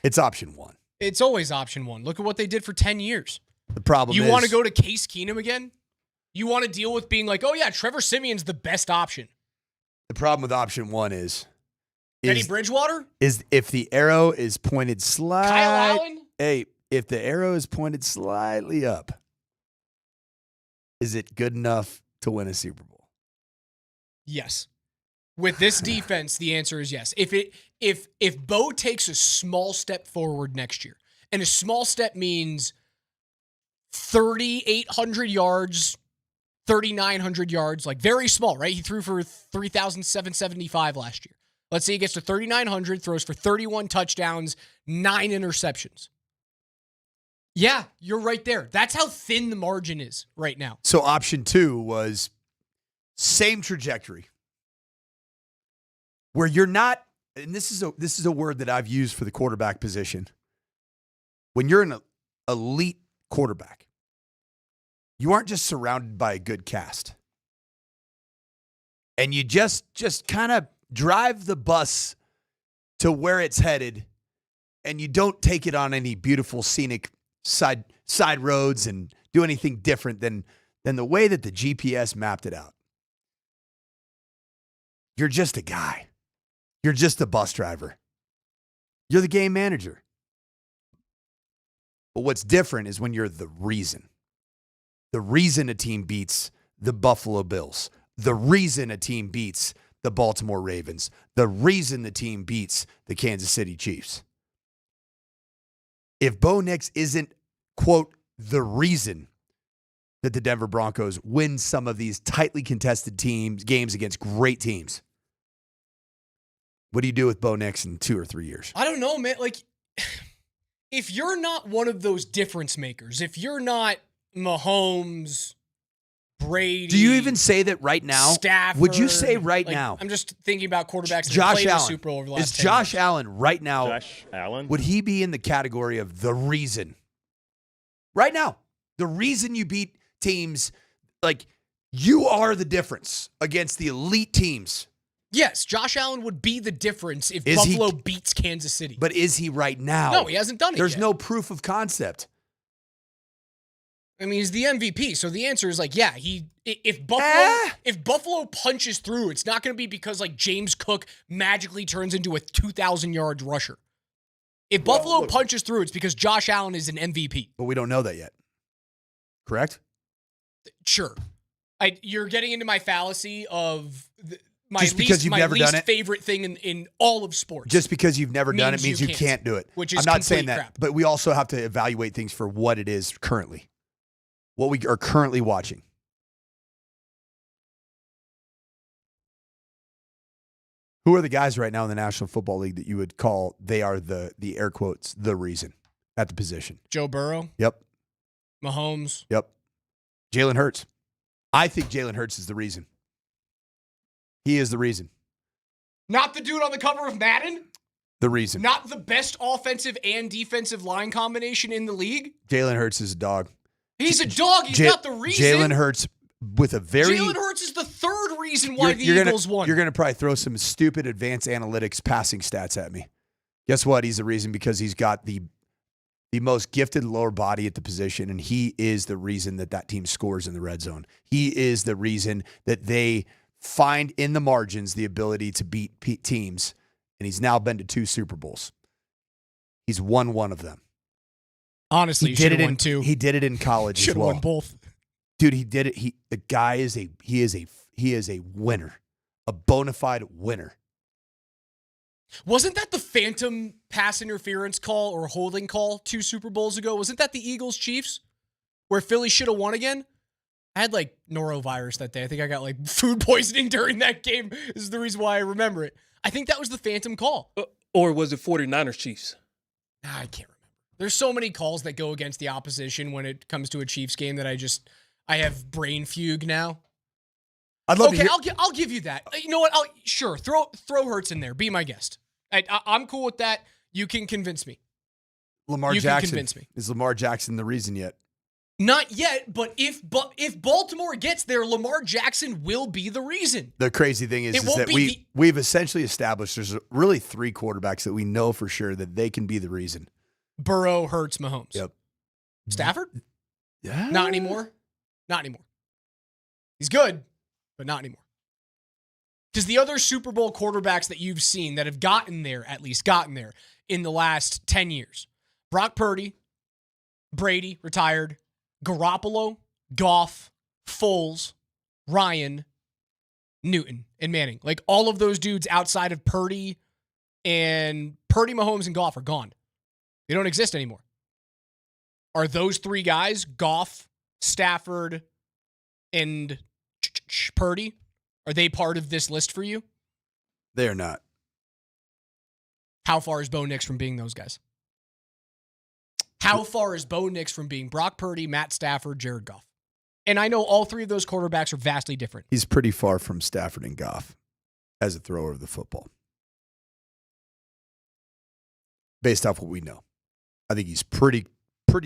it's option 1. It's always option 1. Look at what they did for 10 years. The problem is... You want to go to Case Keenum again? You want to deal with being like, oh yeah, Trevor Simeon's the best option. The problem with option 1 is Teddy Bridgewater? Is if the arrow is pointed slightly... Kyle Allen? Hey, if the arrow is pointed slightly up, is it good enough to win a Super Bowl? Yes. With this defense, the answer is yes. If Bo takes a small step forward next year, and a small step means 3,800 yards, 3,900 yards, like very small, right? He threw for 3,775 last year. Let's say he gets to 3,900, throws for 31 touchdowns, 9 interceptions. Yeah, you're right there. That's how thin the margin is right now. So option 2 was same trajectory, where you're not, and this is a word that I've used for the quarterback position. When you're an elite quarterback, you aren't just surrounded by a good cast. And you just kind of drive the bus to where it's headed, and you don't take it on any beautiful scenic side roads and do anything different than the way that the GPS mapped it out. You're just a guy. You're just a bus driver. You're the game manager. But what's different is when you're the reason. The reason a team beats the Buffalo Bills. The reason a team beats the Baltimore Ravens. The reason the team beats the Kansas City Chiefs. If Bo Nix isn't, quote, the reason that the Denver Broncos win some of these tightly contested games against great teams, what do you do with Bo Nix in 2 or 3 years? I don't know, man. Like, if you're not one of those difference makers, if you're not Mahomes, Brady, do you even say that right now? Stafford, would you say right now? I'm just thinking about quarterbacks that Josh played Allen. the Super Bowl over the last 10 Josh years. Allen right now? Josh Allen? Would he be in the category of the reason? Right now, the reason you beat teams, like, you are the difference against the elite teams. Yes, Josh Allen would be the difference if Buffalo beats Kansas City. But is he right now? No, he hasn't done it There's yet. no proof of concept. I mean, he's the MVP, so the answer is like, yeah, if Buffalo punches through, it's not going to be because like James Cook magically turns into a 2,000-yard rusher. If Buffalo punches through, it's because Josh Allen is an MVP. But we don't know that yet. Correct? Sure. You're getting into my fallacy of my Just because you've never done it? favorite thing in all of sports. Just because you've never done it means you can't do it. Which is I'm not saying that, crap. but we also have to evaluate things for what it is currently. What we are currently watching. Who are the guys right now in the National Football League that you would call they are the air quotes, the reason at the position? Joe Burrow? Yep. Mahomes? Yep. Jalen Hurts. I think Jalen Hurts is the reason. He is the reason. Not the dude on the cover of Madden? The reason. Not the best offensive and defensive line combination in the league? Jalen Hurts is a dog. He's a dog. He's not the reason. Jalen Hurts with a very... Jalen Hurts is the third reason why the Eagles won. You're going to probably throw some stupid advanced analytics passing stats at me. Guess what? He's the reason because he's got the most gifted lower body at the position, and he is the reason that team scores in the red zone. He is the reason that they find in the margins the ability to beat teams, and he's now been to 2 Super Bowls. He's won one of them. Honestly, he did won 2. He did it in college as well. Should have won both. Dude, he did it. The guy is a winner, a bona fide winner. Wasn't that the phantom pass interference call or holding call 2 Super Bowls ago? Wasn't that the Eagles-Chiefs where Philly should have won again? I had like norovirus that day. I think I got like food poisoning during that game. This is the reason why I remember it. I think that was the phantom call. Or was it 49ers Chiefs? I can't remember. There's so many calls that go against the opposition when it comes to a Chiefs game that I have brain fugue now. I'd love to hear. I'll give you that. You know what? Sure, throw Hurts in there. Be my guest. I'm cool with that. You can convince me. Lamar you Jackson. Can convince me. Is Lamar Jackson the reason yet? Not yet, but if Baltimore gets there, Lamar Jackson will be the reason. The crazy thing is that we've essentially established there's really 3 quarterbacks that we know for sure that they can be the reason. Burrow, Hurts, Mahomes. Yep. Stafford? Yeah. Not anymore. Not anymore. He's good, but not anymore. Because the other Super Bowl quarterbacks that you've seen that have at least gotten there in the last 10 years. Brock Purdy, Brady, retired. Garoppolo, Goff, Foles, Ryan, Newton, and Manning. Like all of those dudes outside of Purdy, Mahomes, and Goff are gone. They don't exist anymore. Are those 3 guys, Goff, Stafford, and Purdy, are they part of this list for you? They are not. How far is Bo Nix from being those guys? How far is Bo Nix from being Brock Purdy, Matt Stafford, Jared Goff? And I know all 3 of those quarterbacks are vastly different. He's pretty far from Stafford and Goff as a thrower of the football. Based off what we know. I think he's pretty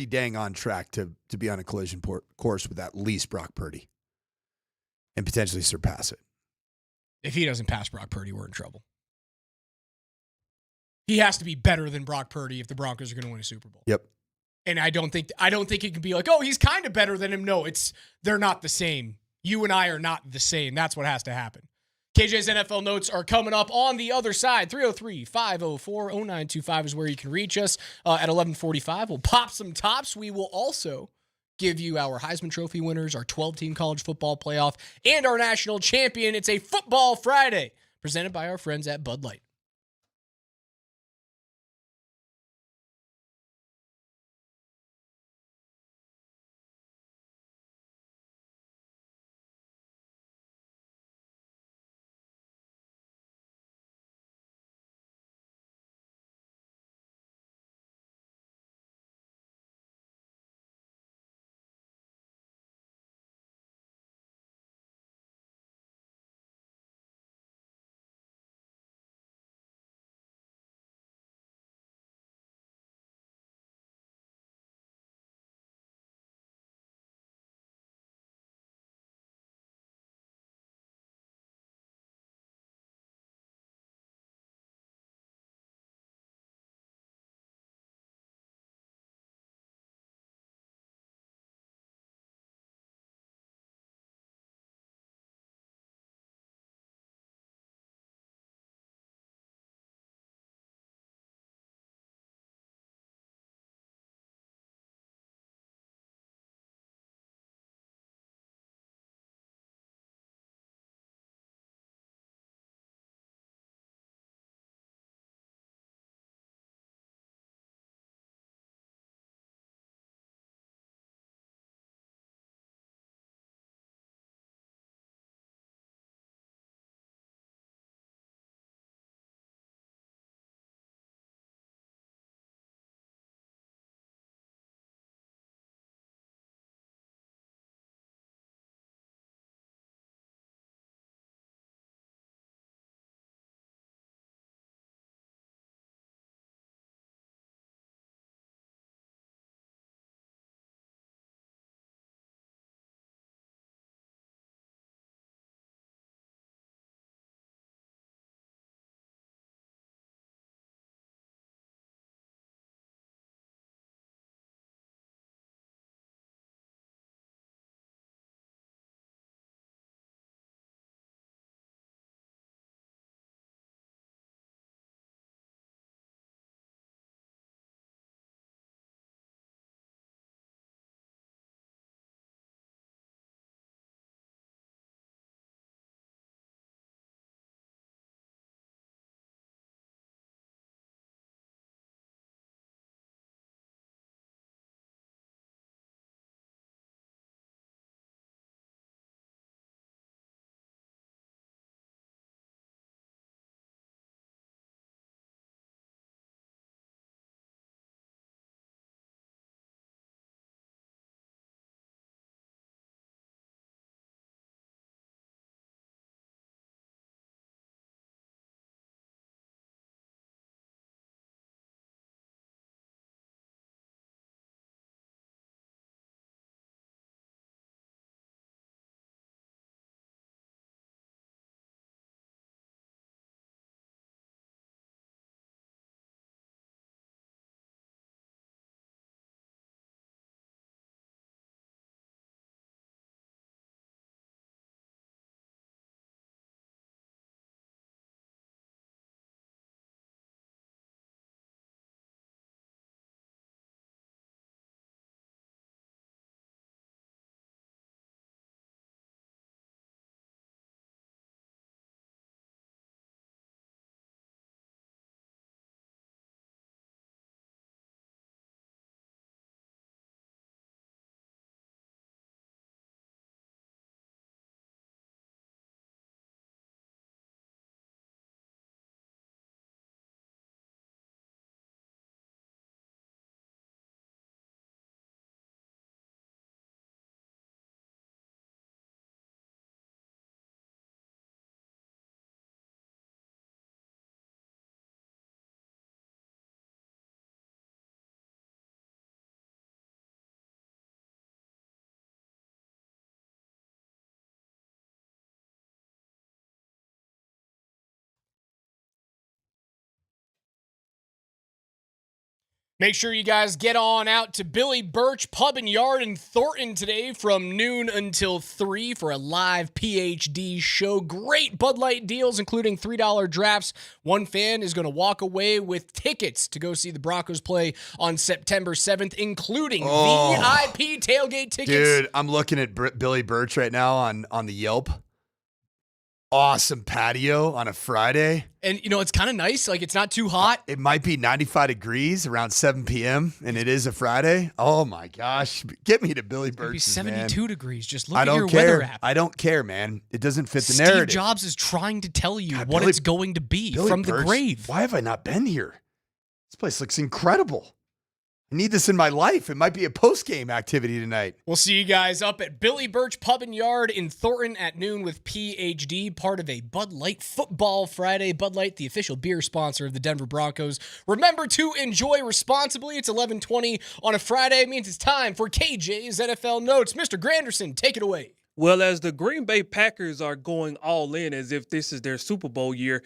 dang on track to be on a collision course with at least Brock Purdy and potentially surpass it. If he doesn't pass Brock Purdy, we're in trouble. He has to be better than Brock Purdy if the Broncos are going to win a Super Bowl. Yep. And I don't think it can be like, oh, he's kind of better than him. No, they're not the same. You and I are not the same. That's what has to happen. KJ's NFL notes are coming up on the other side. 303-504-0925 is where you can reach us. At 11:45, we'll pop some tops. We will also give you our Heisman Trophy winners, our 12-team college football playoff, and our national champion. It's a Football Friday presented by our friends at Bud Light. Make sure you guys get on out to Billy Burch Pub and Yard in Thornton today from noon until 3 for a live PhD show. Great Bud Light deals, including $3 drafts. One fan is going to walk away with tickets to go see the Broncos play on September 7th, including VIP tailgate tickets. Dude, I'm looking at Billy Burch right now on the Yelp. Awesome patio on a Friday. And, it's kind of nice. Like, it's not too hot. It might be 95 degrees around 7 p.m., and it is a Friday. Oh, my gosh. Get me to Billy Burch. It'd be 72 degrees. Just look I at don't your care. weather app. I don't care, man. It doesn't fit the Steve narrative. Jobs is trying to tell you God, what it's going to be from Burch, the grave. Why have I not been here? This place looks incredible. I need this in my life. It might be a post-game activity tonight. We'll see you guys up at Billy Burch Pub and Yard in Thornton at noon with PhD, part of a Bud Light Football Friday. Bud Light, the official beer sponsor of the Denver Broncos. Remember to enjoy responsibly. It's 11:20 on a Friday. It means it's time for KJ's NFL Notes. Mr. Granderson, take it away. Well, as the Green Bay Packers are going all in as if this is their Super Bowl year,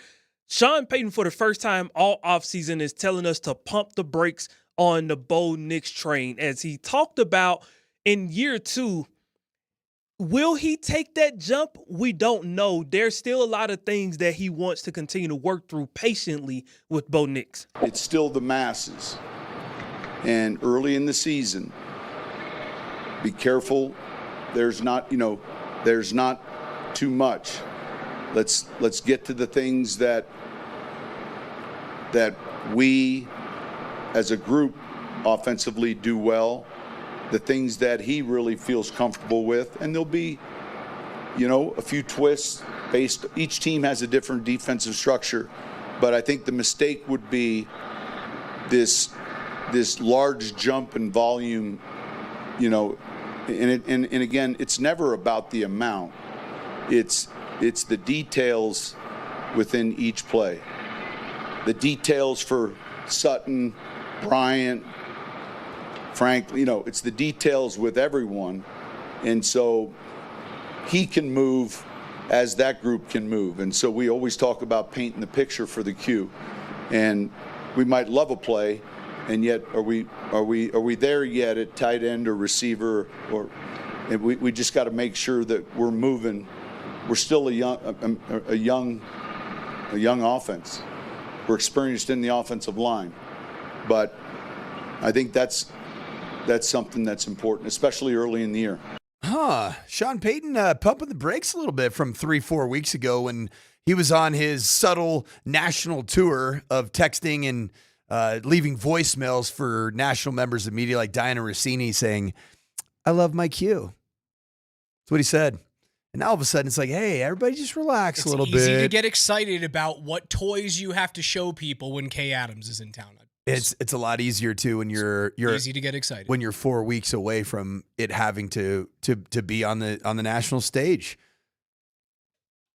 Sean Payton, for the first time all offseason, is telling us to pump the brakes on the Bo Nix train. As he talked about in year 2, will he take that jump? We don't know. There's still a lot of things that he wants to continue to work through patiently with Bo Nix. It's still the masses. And early in the season, be careful. There's not too much. Let's get to the things that we as a group offensively do well, the things that he really feels comfortable with, and there'll be, a few twists based. Each team has a different defensive structure, but I think the mistake would be this large jump in volume, and again, it's never about the amount. It's the details within each play. The details for Sutton, Bryant, frankly, it's the details with everyone. And so he can move as that group can move. And so we always talk about painting the picture for the Q. And we might love a play, and yet are we there yet at tight end or receiver? And we just got to make sure that we're moving. We're still a young offense. We're experienced in the offensive line. But I think that's something that's important, especially early in the year. Sean Payton pumping the brakes a little bit from 3-4 weeks ago when he was on his subtle national tour of texting and leaving voicemails for national members of media like Diana Rossini saying, "I love my Q." That's what he said. And now all of a sudden it's like, hey, everybody just relax a little bit. It's easy to get excited about what toys you have to show people when Kay Adams is in town. It's a lot easier too when you're easy to get excited when you're 4 weeks away from it having to be on the national stage.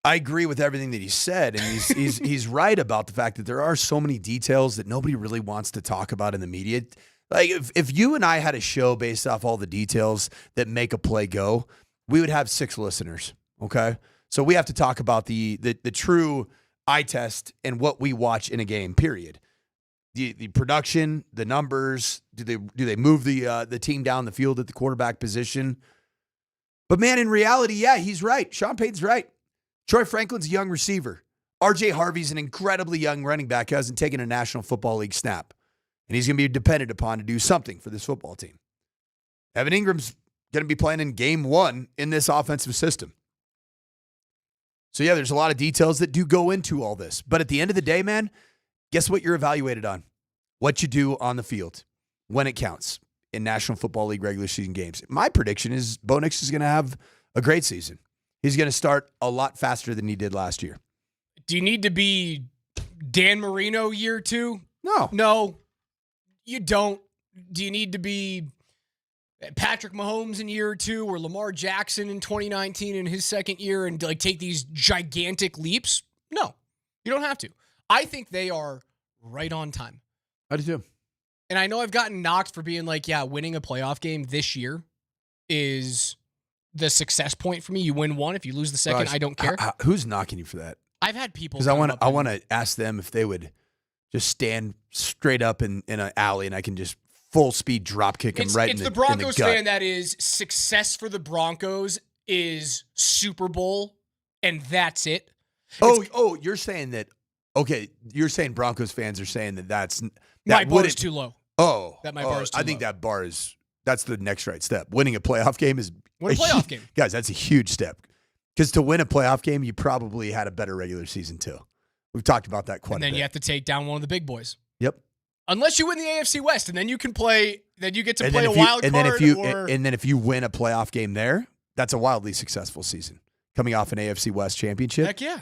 I agree with everything that he said, and he's right about the fact that there are so many details that nobody really wants to talk about in the media. Like if you and I had a show based off all the details that make a play go, we would have 6 listeners. Okay, so we have to talk about the true eye test and what we watch in a game. Period. The production, the numbers, do they move the team down the field at the quarterback position? But man, in reality, yeah, he's right. Sean Payton's right. Troy Franklin's a young receiver. RJ Harvey's an incredibly young running back who hasn't taken a National Football League snap. And he's going to be dependent upon to do something for this football team. Evan Ingram's going to be playing in game 1 in this offensive system. So yeah, there's a lot of details that do go into all this. But at the end of the day, man, guess what you're evaluated on? What you do on the field when it counts in National Football League regular season games. My prediction is Bo Nix is going to have a great season. He's going to start a lot faster than he did last year. Do you need to be Dan Marino year 2? No, you don't. Do you need to be Patrick Mahomes in year 2 or Lamar Jackson in 2019 in his second year and take these gigantic leaps? No, you don't have to. I think they are right on time. I do too. And I know I've gotten knocked for being like, yeah, winning a playoff game this year is the success point for me. You win one. If you lose the second, I don't care. Who's knocking you for that? I've had people. Because I want to ask them if they would just stand straight up in an alley and I can just full speed drop kick him It's in the the Broncos gut. fan that is success for the Broncos is Super Bowl, and that's it. You're saying that? Okay, you're saying Broncos fans are saying that My bar is too low. That my bar is too I think low. that bar that's the next right step. Winning a playoff game is Win a playoff game. Guys, that's a huge step. Because to win a playoff game, you probably had a better regular season too. We've talked about that quite And a then bit. you have to take down one of the big boys. Yep. Unless you win the AFC West, and then you can play. Then you get to play a if wild and card. then if you win a playoff game there, that's a wildly successful season. Coming off an AFC West championship. Heck yeah.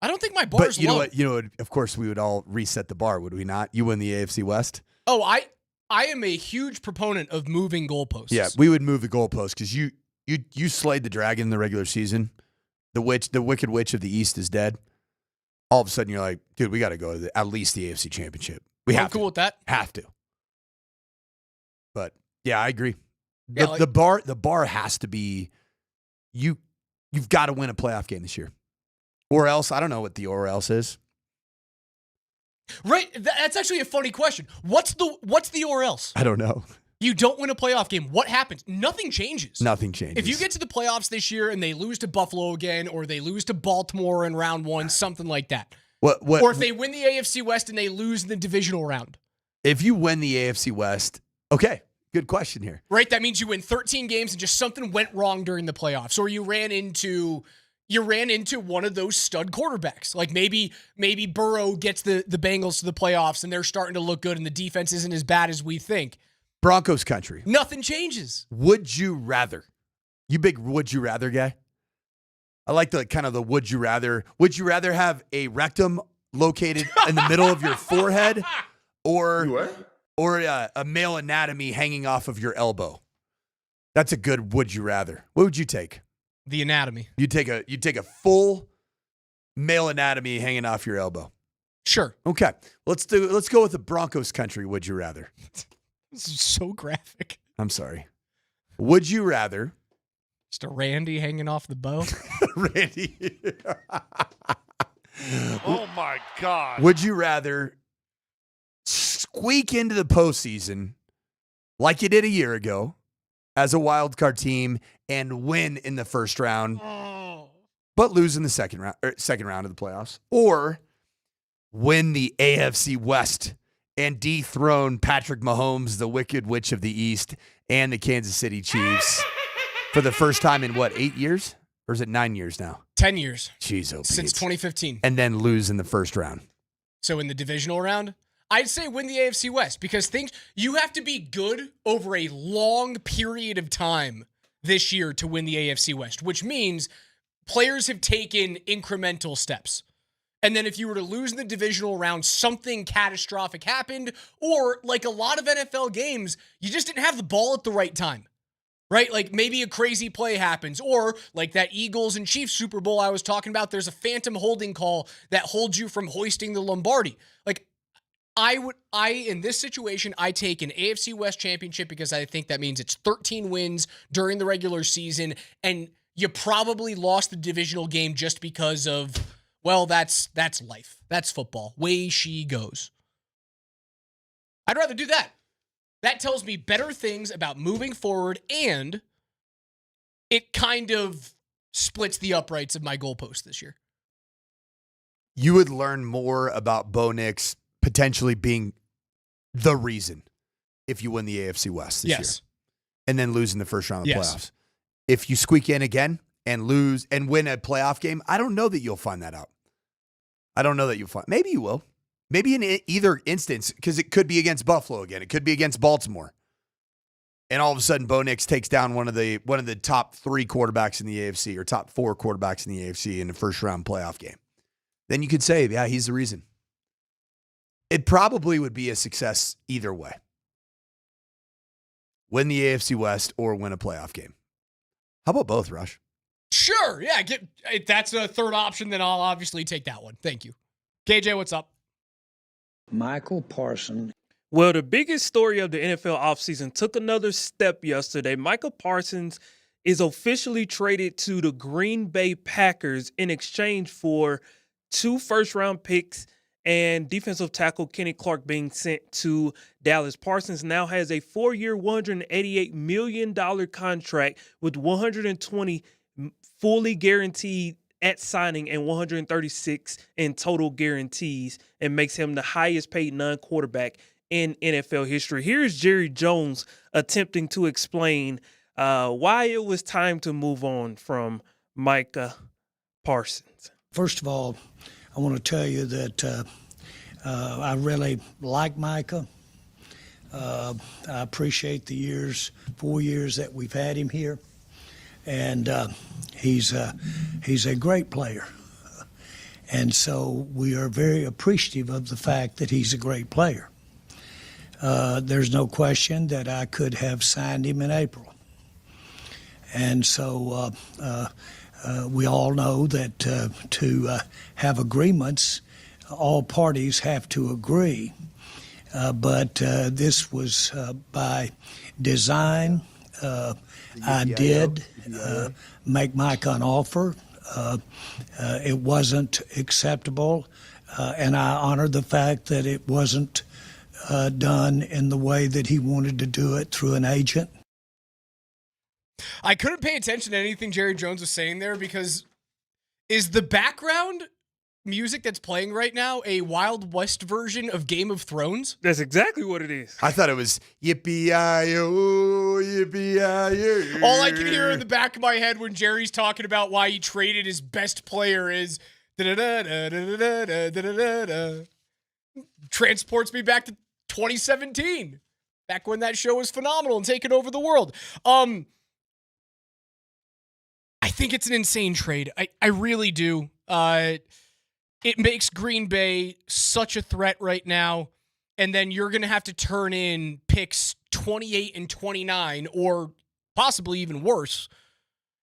I don't think my bar is But you low. know what? You know what? Of course, we would all reset the bar, would we not? You win the AFC West. Oh, I am a huge proponent of moving goalposts. Yeah, we would move the goalpost because you slayed the dragon in the regular season. The wicked witch of the East is dead. All of a sudden, you're like, dude, we got to go to at least the AFC Championship. I'm cool with that. Have to. But yeah, I agree. Yeah, The bar has to be you've got to win a playoff game this year, or else I don't know what the or else is. Right. That's actually a funny question. What's the or else? I don't know. You don't win a playoff game. What happens? Nothing changes. Nothing changes. If you get to the playoffs this year and they lose to Buffalo again, or they lose to Baltimore in round one, something like that. Or if they win the AFC West and they lose in the divisional round. If you win the AFC West, okay, good question here. Right? That means you win 13 games and just something went wrong during the playoffs, or you ran into one of those stud quarterbacks. Like maybe Burrow gets the Bengals to the playoffs and they're starting to look good and the defense isn't as bad as we think. Broncos country. Nothing changes. Would you rather? You big would you rather guy? I like the kind of the would you rather. Would you rather have a rectum located in the middle of your forehead or a male anatomy hanging off of your elbow? That's a good would you rather. What would you take? The anatomy. You take a full male anatomy hanging off your elbow. Sure. Okay. Let's go with the Broncos country. Would you rather? This is so graphic. I'm sorry. Would you rather? Just a Randy hanging off the bow. Randy. Oh my God. Would you rather squeak into the postseason like you did a year ago as a wild card team and win in the first round, but lose in the second round of the playoffs, or win the AFC West and dethrone Patrick Mahomes, the Wicked Witch of the East, and the Kansas City Chiefs for the first time in 8 years? Or is it 9 years now? 10 years. Jeez, oh, Since Pete. 2015. And then lose in the first round. So in the divisional round, I'd say win the AFC West because you have to be good over a long period of time this year to win the AFC West, which means players have taken incremental steps. And then if you were to lose in the divisional round, something catastrophic happened, or like a lot of NFL games, you just didn't have the ball at the right time. Right? Like maybe a crazy play happens, or like that Eagles and Chiefs Super Bowl I was talking about, there's a phantom holding call that holds you from hoisting the Lombardi. Like in this situation, I take an AFC West championship because I think that means it's 13 wins during the regular season, and you probably lost the divisional game just because of, well, that's life. That's football. Way she goes. I'd rather do that. That tells me better things about moving forward, and it kind of splits the uprights of my goalpost this year. You would learn more about Bo Nix potentially being the reason if you win the AFC West this year. And then lose in the first round of the playoffs. If you squeak in again and lose and win a playoff game, I don't know that you'll find that out. Maybe you will. Maybe in either instance, because it could be against Buffalo again. It could be against Baltimore. And all of a sudden, Bo Nix takes down one of the top 3 quarterbacks in the AFC or top 4 quarterbacks in the AFC in the first round playoff game. Then you could say, yeah, he's the reason. It probably would be a success either way. Win the AFC West or win a playoff game. How about both, Rush? Sure. Yeah. If that's a third option, then I'll obviously take that one. Thank you. KJ, what's up? Michael Parsons. Well, the biggest story of the NFL offseason took another step yesterday. Michael Parsons is officially traded to the Green Bay Packers in exchange for 2 first-round picks and defensive tackle Kenny Clark being sent to Dallas. Parsons now has a 4-year, $188 million contract with 120 fully guaranteed at signing and 136 in total guarantees, and makes him the highest paid non-quarterback in NFL history. Here's Jerry Jones attempting to explain why it was time to move on from Micah Parsons. First of all, I want to tell you that I really like Micah. I appreciate the 4 years that we've had him here, and he's a great player. And so we are very appreciative of the fact that he's a great player. There's no question that I could have signed him in April. And so we all know that to have agreements, all parties have to agree. But this was by design. I did make Mike an offer. It wasn't acceptable, and I honor the fact that it wasn't done in the way that he wanted to do it, through an agent. I couldn't pay attention to anything Jerry Jones was saying there, because is the background music that's playing right now a Wild West version of Game of Thrones? That's exactly what it is. I thought it was yippee-yi-yo, yippee-yi-yo. All I can hear in the back of my head when Jerry's talking about why he traded his best player is da-da-da-da-da-da-da-da-da-da. Transports me back to 2017, back when that show was phenomenal and taking over the world. I think it's an insane trade. I really do. It makes Green Bay such a threat right now, and then you're going to have to turn in picks 28 and 29, or possibly even worse.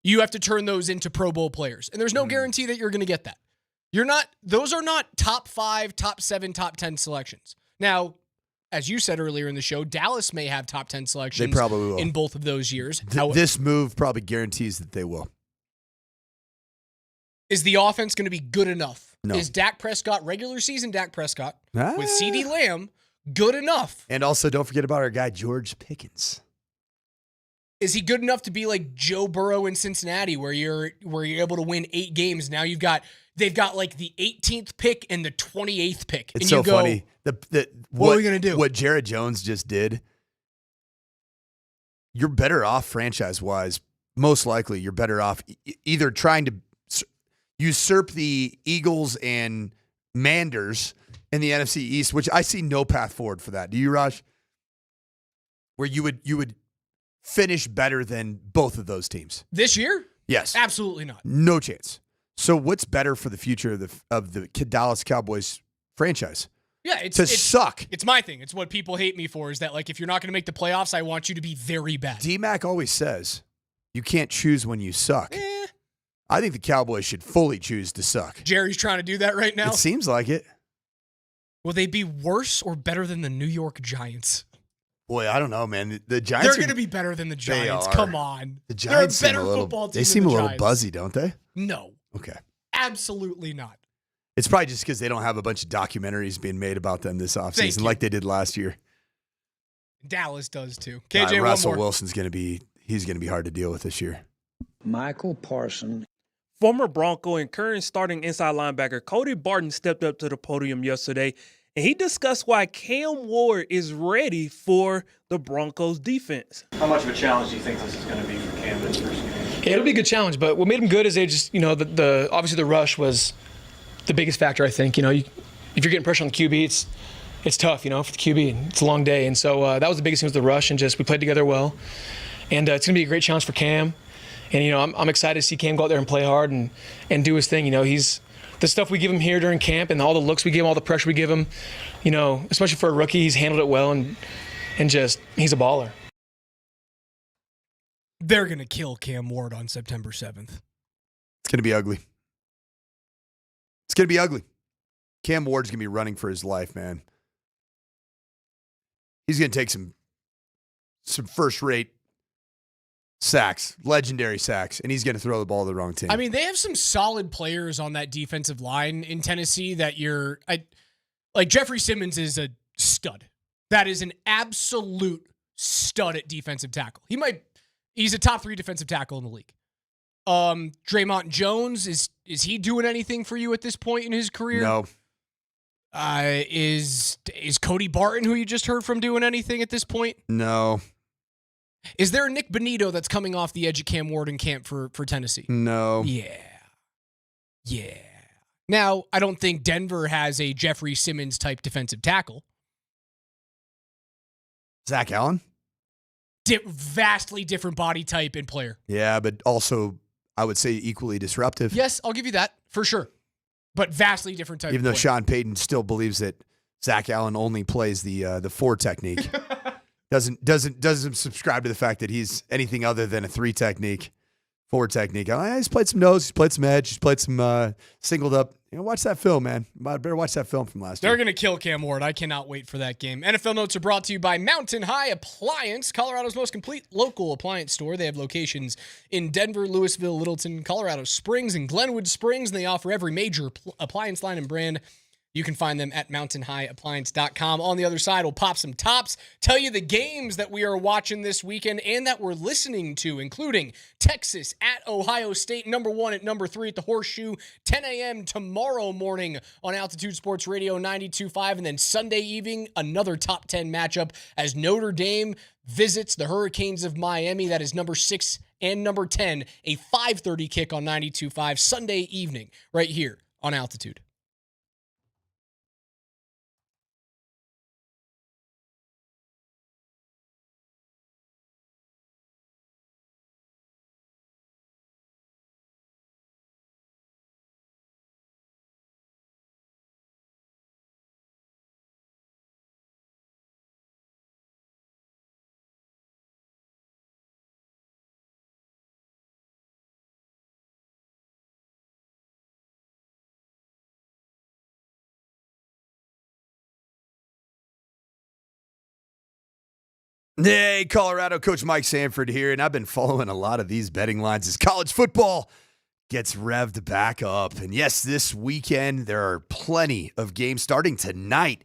You have to turn those into Pro Bowl players, and there's no guarantee that you're going to get that. Those are not top 5, top 7, top 10 selections. Now, as you said earlier in the show, Dallas may have top 10 selections. They probably will. In both of those years. This move probably guarantees that they will. Is the offense going to be good enough? No. Is Dak Prescott, regular season Dak Prescott, with CeeDee Lamb, good enough? And also, don't forget about our guy, George Pickens. Is he good enough to be like Joe Burrow in Cincinnati, where you're able to win 8 games? Now they've got like the 18th pick and the 28th pick. It's and so you go, funny. What are we going to do? What Jared Jones just did, you're better off franchise-wise. Most likely, you're better off either trying to usurp the Eagles and Manders in the NFC East, which I see no path forward for that. Do you, Raj? Where you would finish better than both of those teams This year? Yes. Absolutely not. No chance. So what's better for the future of the Dallas Cowboys franchise? Yeah, it's suck. It's my thing. It's what people hate me for, is that like if you're not going to make the playoffs, I want you to be very bad. DMac always says you can't choose when you suck. I think the Cowboys should fully choose to suck. Jerry's trying to do that right now. It seems like it. Will they be worse or better than the New York Giants? Boy, I don't know, man. The Giants They're going to be better than the Giants. Come on. The Giants They're a better football team. They seem than a the little Giants. buzzy, don't they? No. Okay. Absolutely not. It's probably just because they don't have a bunch of documentaries being made about them this offseason like they did last year. Dallas does too. KJ, Russell one more. Wilson's going to be hard to deal with this year. Michael Parsons. Former Bronco and current starting inside linebacker Cody Barton stepped up to the podium yesterday, and he discussed why Cam Ward is ready for the Broncos defense. How much of a challenge do you think this is going to be for Cam this first game? Yeah, it'll be a good challenge, but what made him good is they just, the obviously the rush was the biggest factor, I think. If you're getting pressure on the QB, it's tough, for the QB. It's a long day, and so that was the biggest thing was the rush, and just we played together well. And it's going to be a great challenge for Cam. And, I'm excited to see Cam go out there and play hard and do his thing. He's the stuff we give him here during camp and all the looks we give him, all the pressure we give him, especially for a rookie, he's handled it well and just he's a baller. They're going to kill Cam Ward on September 7th. It's going to be ugly. It's going to be ugly. Cam Ward's going to be running for his life, man. He's going to take some first-rate sacks, legendary sacks, and he's going to throw the ball to the wrong team. I mean, they have some solid players on that defensive line in Tennessee that Like, Jeffrey Simmons is a stud. That is an absolute stud at defensive tackle. He's a top 3 defensive tackle in the league. Draymond Jones, is he doing anything for you at this point in his career? No. Is Cody Barton, who you just heard from, doing anything at this point? No. Is there a Nick Bonito that's coming off the edge of Cam Ward camp for Tennessee? No. Yeah. Now, I don't think Denver has a Jeffrey Simmons type defensive tackle. Zach Allen? Vastly different body type and player. Yeah, but also, I would say equally disruptive. Yes, I'll give you that for sure. But vastly different type. Even of though player. Sean Payton still believes that Zach Allen only plays the 4 technique, doesn't subscribe to the fact that he's anything other than a 3 technique, 4 technique. He's played some nose, he's played some edge, he's played some singled up. Watch that film, man. Better watch that film from last year. They're going to kill Cam Ward. I cannot wait for that game. NFL notes are brought to you by Mountain High Appliance, Colorado's most complete local appliance store. They have locations in Denver, Louisville, Littleton, Colorado Springs, and Glenwood Springs, and they offer every major appliance line and brand. You can find them at mountainhighappliance.com. On the other side, we'll pop some tops, tell you the games that we are watching this weekend and that we're listening to, including Texas at Ohio State, number 1 at number 3 at the Horseshoe, 10 a.m. tomorrow morning on Altitude Sports Radio 92.5, and then Sunday evening, another top 10 matchup as Notre Dame visits the Hurricanes of Miami. That is number 6 and number 10, a 5:30 kick on 92.5 Sunday evening right here on Altitude. Hey, Colorado, Coach Mike Sanford here, and I've been following a lot of these betting lines as college football gets revved back up. And yes, this weekend, there are plenty of games starting tonight.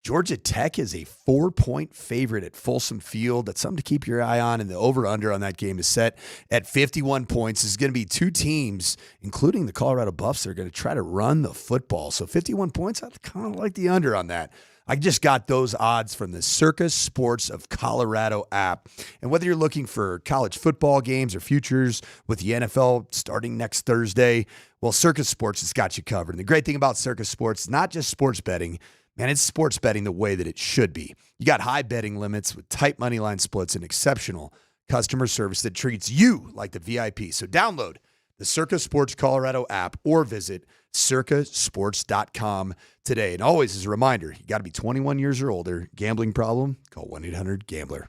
Georgia Tech is a 4-point favorite at Folsom Field. That's something to keep your eye on, and the over-under on that game is set at 51 points. There's going to be 2 teams, including the Colorado Buffs, that are going to try to run the football. So 51 points, I kind of like the under on that. I just got those odds from the Circus Sports of Colorado app. And whether you're looking for college football games or futures with the NFL starting next Thursday, well, Circus Sports has got you covered. And the great thing about Circus Sports, not just sports betting, man, it's sports betting the way that it should be. You got high betting limits with tight money line splits and exceptional customer service that treats you like the VIP. So download the Circus Sports Colorado app or visit circasports.com today. And always as a reminder, you got to be 21 years or older. Gambling problem? Call 1-800-GAMBLER.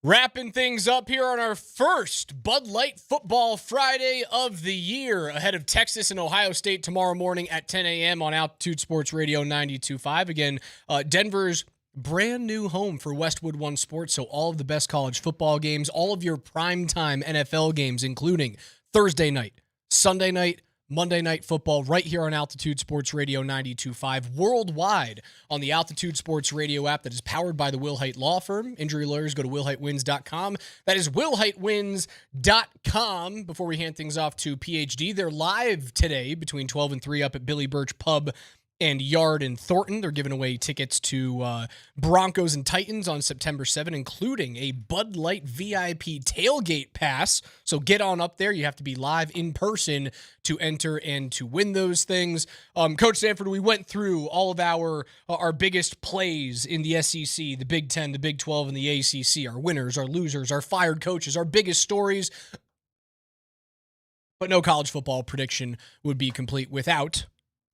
Wrapping things up here on our first Bud Light Football Friday of the year, ahead of Texas and Ohio State tomorrow morning at 10 a.m. on Altitude Sports Radio 92.5. Again, Denver's brand new home for Westwood One Sports, so all of the best college football games, all of your primetime NFL games, including Thursday night, Sunday night, Monday Night Football, right here on Altitude Sports Radio 92.5, worldwide on the Altitude Sports Radio app that is powered by the Will Hite Law Firm. Injury lawyers, go to willhitewins.com. That is willhitewins.com. Before we hand things off to PhD, they're live today between 12 and 3 up at Billy Burch Pub and Yard in Thornton. They're giving away tickets to Broncos and Titans on September 7, including a Bud Light VIP tailgate pass. So get on up there. You have to be live in person to enter and to win those things. Coach Sanford, we went through all of our biggest plays in the SEC, the Big 10, the Big 12, and the ACC, our winners, our losers, our fired coaches, our biggest stories. But no college football prediction would be complete without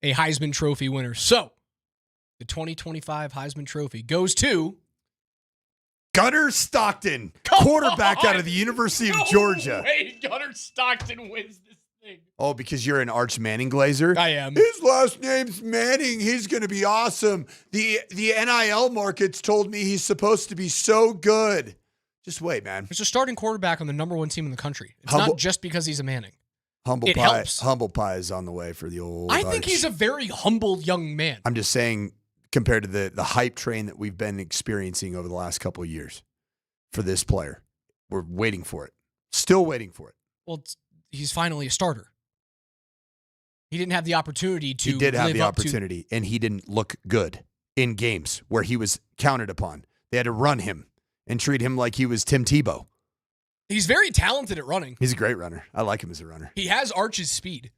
a Heisman Trophy winner. So, the 2025 Heisman Trophy goes to Gunnar Stockton, quarterback out of the University of Georgia. No way Gunnar Stockton wins this thing. Oh, because you're an Arch Manning glazer? I am. His last name's Manning. He's going to be awesome. The NIL markets told me he's supposed to be so good. Just wait, man. There's a starting quarterback on the number one team in the country. It's not just because he's a Manning. Humble pie is on the way for the old I think Arch. he's a very humble young man. I'm just saying, compared to the hype train that we've been experiencing over the last couple of years for this player, we're waiting for it. Still waiting for it. Well, he's finally a starter. He didn't have the opportunity to. He did have live the up opportunity, and he didn't look good in games where he was counted upon. They had to run him and treat him like he was Tim Tebow. He's very talented at running. He's a great runner. I like him as a runner. He has Arch's speed.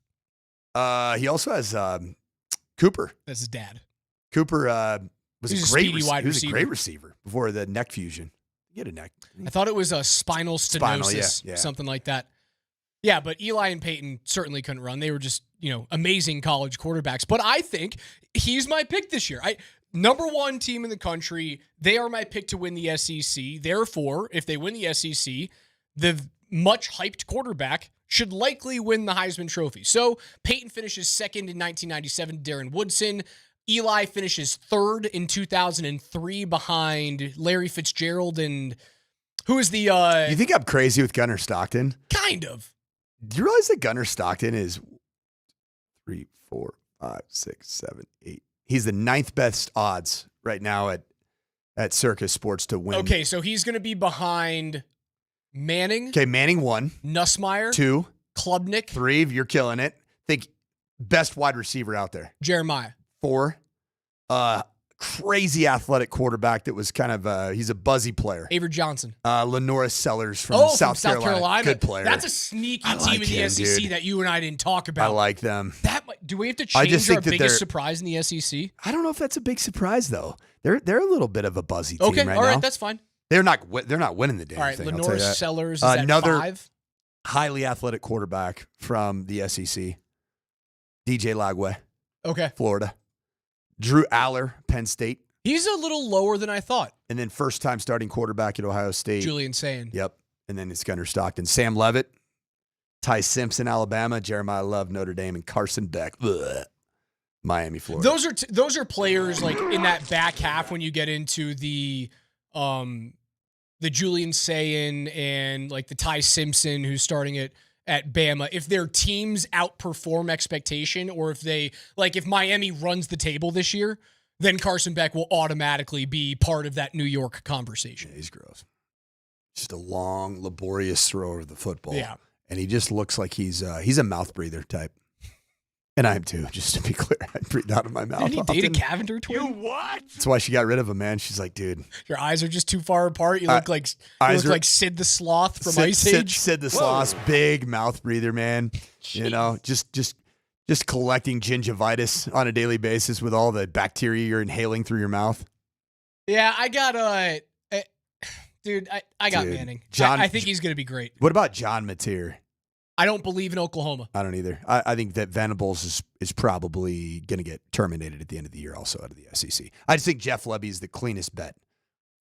He also has Cooper. That's his dad. Cooper was He's a a great speedy wide he was a receiver. great receiver before the neck fusion. He had a neck. I thought it was a spinal stenosis, yeah. something like that. Yeah, but Eli and Peyton certainly couldn't run. They were just, amazing college quarterbacks. But I think he's my pick this year. Number one team in the country. They are my pick to win the SEC. Therefore, if they win the SEC, the much hyped quarterback should likely win the Heisman Trophy. So Peyton finishes second in 1997, Darren Woodson. Eli finishes third in 2003 behind Larry Fitzgerald and who is the... You think I'm crazy with Gunnar Stockton? Kind of. Do you realize that Gunnar Stockton is 3, 4, 5, 6, 7, 8? He's the 9th best odds right now at Circus Sports to win. Okay, so he's going to be behind Manning. Okay, Manning 1. Nussmeier. 2. Klubnik. 3, you're killing it. Think best wide receiver out there. Jeremiah. 4. Crazy athletic quarterback that was kind of he's a buzzy player. Avery Johnson. Lenora Sellers from South Carolina. Good player. That's a sneaky team in the SEC dude. that you and I didn't talk about. I like them. Do we have to change our biggest surprise in the SEC? I don't know if that's a big surprise though. They're a little bit of a buzzy team right now. Okay, all right, that's fine. They're not winning the damn all right, thing. Lenora Sellers is at 5. Highly athletic quarterback from the SEC. DJ Lagway. Okay. Florida. Drew Aller, Penn State. He's a little lower than I thought. And then first-time starting quarterback at Ohio State. Julian Sayin. Yep. And then it's Gunnar Stockton. Sam Levitt. Ty Simpson, Alabama. Jeremiah Love, Notre Dame. And Carson Beck. Ugh. Miami, Florida. Those are players like in that back half when you get into the Julian Sayin and like the Ty Simpson who's starting at Bama. If their teams outperform expectation, or if Miami runs the table this year, then Carson Beck will automatically be part of that New York conversation. Yeah, he's gross. Just a long, laborious thrower of the football. Yeah. And he just looks like he's a mouth breather type. And I am too, just to be clear. I breathe out of my mouth. Did he date a Cavender twin? You what? That's why she got rid of him, man. She's like, dude. Your eyes are just too far apart. You look like Sid the Sloth from Ice Age. Sid the Sloth, big mouth breather, man. Jeez. Just collecting gingivitis on a daily basis with all the bacteria you're inhaling through your mouth. Yeah, I got dude, I got Manning. I think he's going to be great. What about John Mateer? I don't believe in Oklahoma. I don't either. I think that Venables is probably going to get terminated at the end of the year also out of the SEC. I just think Jeff Lebby is the cleanest bet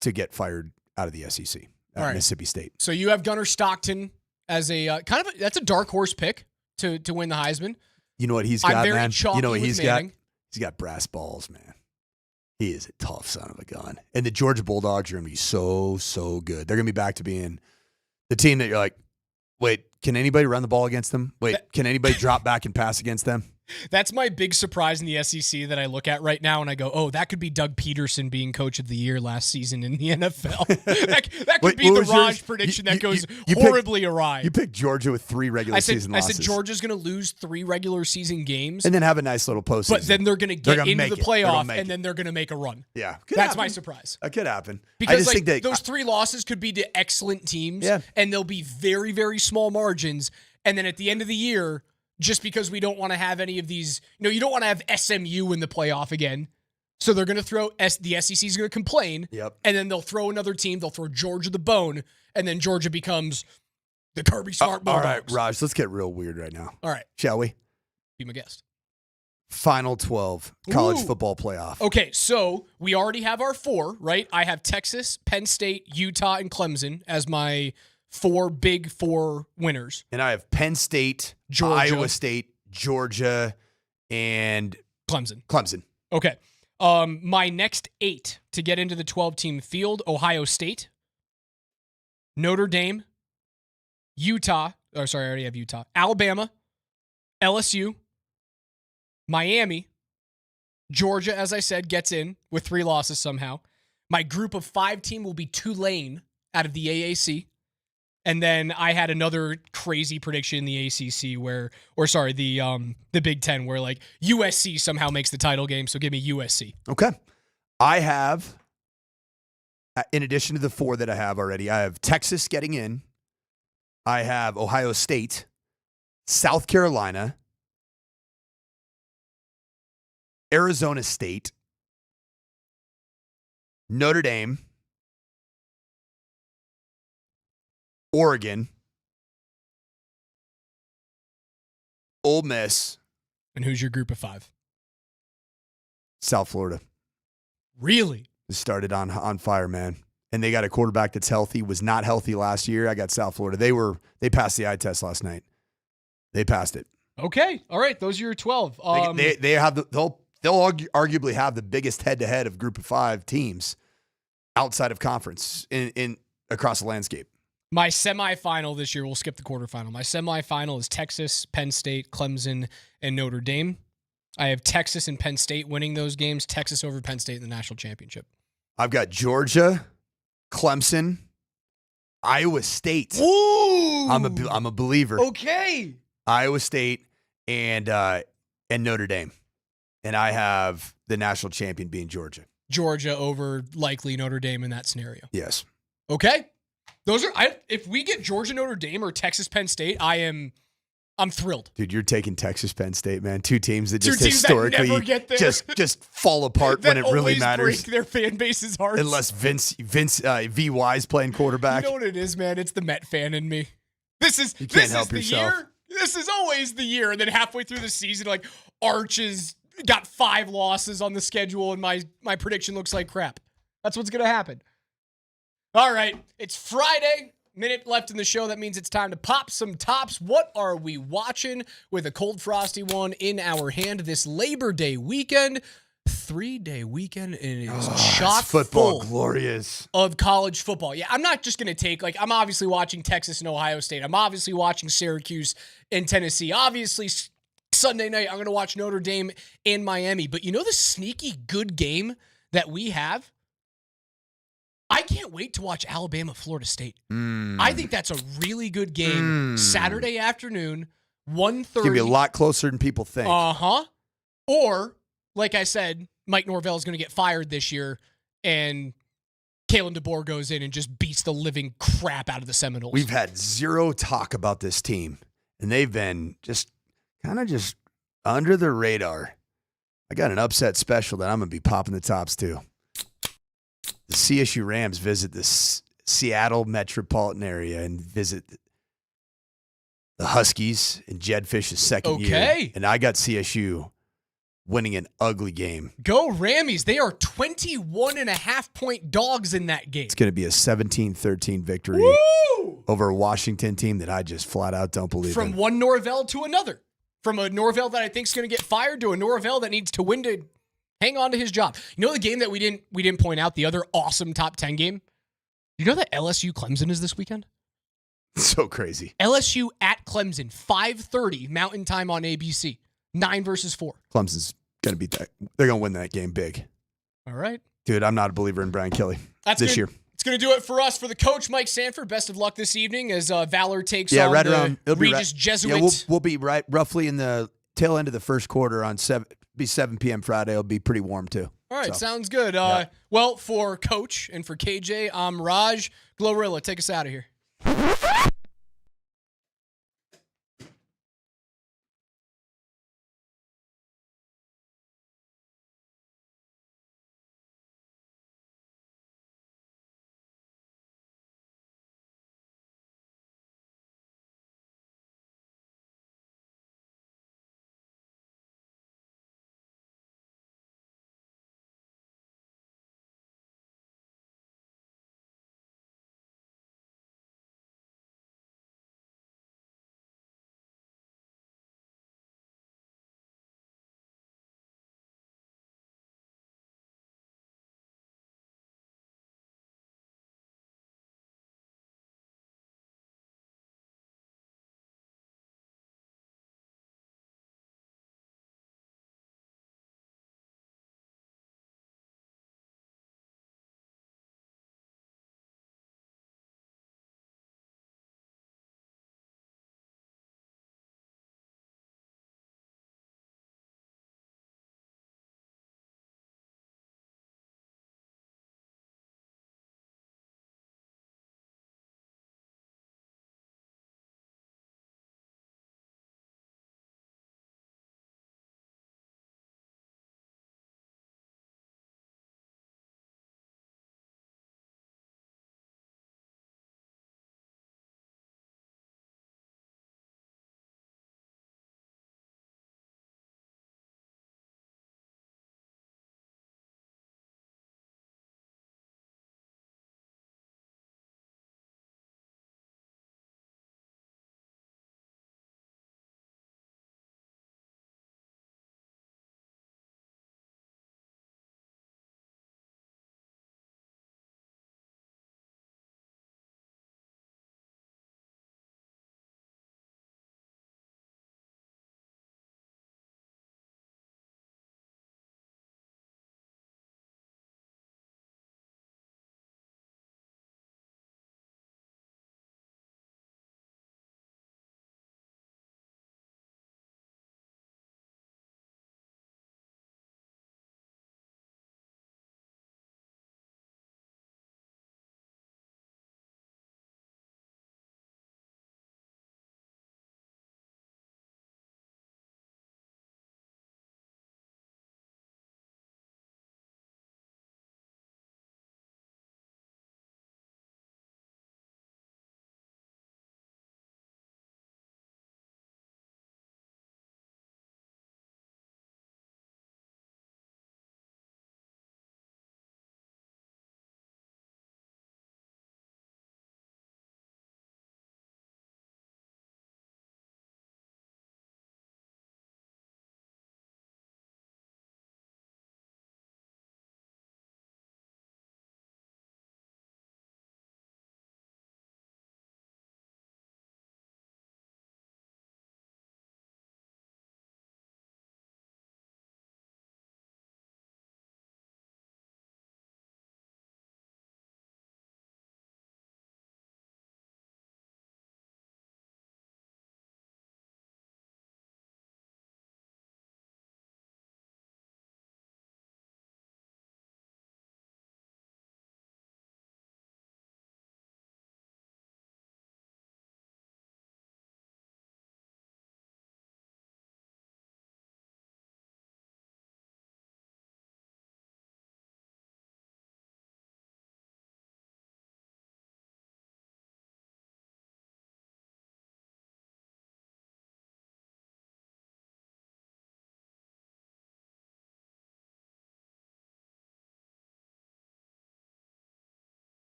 to get fired out of the SEC. at All right. Mississippi State. So you have Gunnar Stockton as a that's a dark horse pick to win the Heisman. You know what he's I'm got, very man? chalky You know what with he's Manning. got? He's got brass balls, man. He is a tough son of a gun. And the Georgia Bulldogs are going to be so, so good. They're going to be back to being the team that you're like, wait, can anybody run the ball against them? Wait, can anybody drop back and pass against them? That's my big surprise in the SEC that I look at right now, and I go, oh, that could be Doug Peterson being coach of the year last season in the NFL. that could be the Raj prediction that goes horribly awry. You picked Georgia with 3 regular season losses. I said Georgia's going to lose 3 regular season games. And then have a nice little postseason. But then they're going to get into the playoff, and then they're going to make a run. Yeah. That's my surprise. That could happen. Because I just think that those 3 losses could be to excellent teams, and they'll be very, very small margins. And then at the end of the year, just because we don't want to have any of these, you don't want to have SMU in the playoff again. So they're going to throw, the SEC's going to complain. Yep. And then they'll throw another team. They'll throw Georgia the bone. And then Georgia becomes the Kirby Smart Bulldogs. All right, Raj, let's get real weird right now. All right. Shall we? Be my guest. Final 12 college football playoff. Okay, so we already have our 4, right? I have Texas, Penn State, Utah, and Clemson as my 4 big 4 winners. And I have Penn State, Georgia, Iowa State, Georgia, and Clemson. Okay. My next 8 to get into the 12-team field: Ohio State, Notre Dame, Utah. Oh, sorry, I already have Utah. Alabama, LSU, Miami, Georgia, as I said, gets in with 3 losses somehow. My group of 5 team will be Tulane out of the AAC. And then I had another crazy prediction in the ACC the Big Ten, where like USC somehow makes the title game. So give me USC. Okay. I have, in addition to the 4 that I have already, I have Texas getting in. I have Ohio State, South Carolina, Arizona State, Notre Dame, Oregon, Ole Miss. And who's your group of 5? South Florida. Really? It started on fire, man. And they got a quarterback that's healthy, was not healthy last year. I got South Florida. They passed the eye test last night. They passed it. Okay. All right. Those are your 12. They have they'll arguably have the biggest head-to-head of group of 5 teams outside of conference in across the landscape. My semifinal this year, we'll skip the quarterfinal. My semifinal is Texas, Penn State, Clemson, and Notre Dame. I have Texas and Penn State winning those games. Texas over Penn State in the national championship. I've got Georgia, Clemson, Iowa State. Ooh! I'm a believer. Okay. Iowa State and Notre Dame. And I have the national champion being Georgia. Georgia over likely Notre Dame in that scenario. Yes. Okay. Those are if we get Georgia Notre Dame or Texas Penn State, I'm thrilled. Dude, you're taking Texas Penn State, man. 2 teams that just teams historically that never get there. just fall apart when it really matters. Break their fan base's hearts. Unless Vince VY's playing quarterback. You know what it is, man? It's the Met fan in me. You can't help yourself. Year. This is always the year. And then halfway through the season, like Arch has got 5 losses on the schedule and my prediction looks like crap. That's what's gonna happen. All right, it's Friday. Minute left in the show. That means it's time to pop some tops. What are we watching with a cold, frosty one in our hand this Labor Day weekend? 3-day weekend, and it is chock football full glorious of college football. Yeah, I'm not just going to take, I'm obviously watching Texas and Ohio State. I'm obviously watching Syracuse and Tennessee. Obviously, Sunday night, I'm going to watch Notre Dame and Miami. But you know the sneaky good game that we have? I can't wait to watch Alabama, Florida State. I think that's a really good game. Saturday afternoon, 1:30. It's going to be a lot closer than people think. Uh-huh. Or, like I said, Mike Norvell is going to get fired this year, and Kalen DeBoer goes in and just beats the living crap out of the Seminoles. We've had zero talk about this team, and they've been just kind of just under the radar. I got an upset special that I'm going to be popping the tops to. The CSU Rams visit the Seattle metropolitan area and visit the Huskies in Jed Fish's second year. And I got CSU winning an ugly game. Go Rammies. They are 21.5-point dogs in that game. It's going to be a 17-13 victory over a Washington team that I just flat out don't believe From in. one Norvell to another. From a Norvell that I think is going to get fired to a Norvell that needs to win to hang on to his job. You know the game that we didn't point out, the other awesome top 10 game? You know that LSU Clemson is this weekend? So crazy. LSU at Clemson, 5:30 Mountain Time on ABC. 9-4. Clemson's going to beat that. They're going to win that game big. All right. Dude, I'm not a believer in Brian Kelly this year. It's going to do it for us. For the coach, Mike Sanford, best of luck this evening as Valor takes on right the around, Regis Jesuit. Yeah, we'll be right roughly in the tail end of the first quarter on 7 p.m. Friday. It'll be pretty warm too. All right, sounds good. Well, for Coach and for KJ, I'm Raj. Glorilla, take us out of here.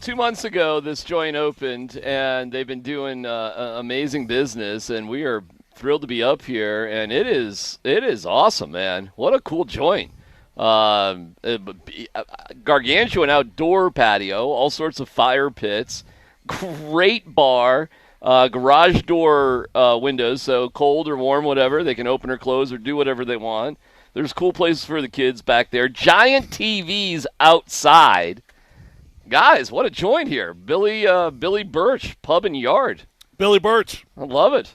2 months ago, this joint opened, and they've been doing amazing business, and we are thrilled to be up here. And it is awesome, man. What a cool joint! Gargantuan outdoor patio, all sorts of fire pits, great bar, garage door windows, so cold or warm, whatever, they can open or close or do whatever they want. There's cool places for the kids back there. Giant TVs outside. Guys, what a joint here. Billy Burch, Pub and Yard. Billy Burch. I love it.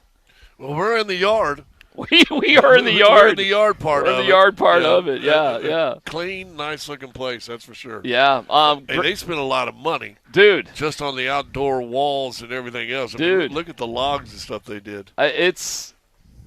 Well, we're in the yard. We are in the yard. We're in the yard part We're of it. in the yard part of it, yeah. Clean, nice-looking place, that's for sure. Yeah. Hey, they spent a lot of money. Dude. Just on the outdoor walls and everything else. I Dude. mean, look at the logs and stuff they did. It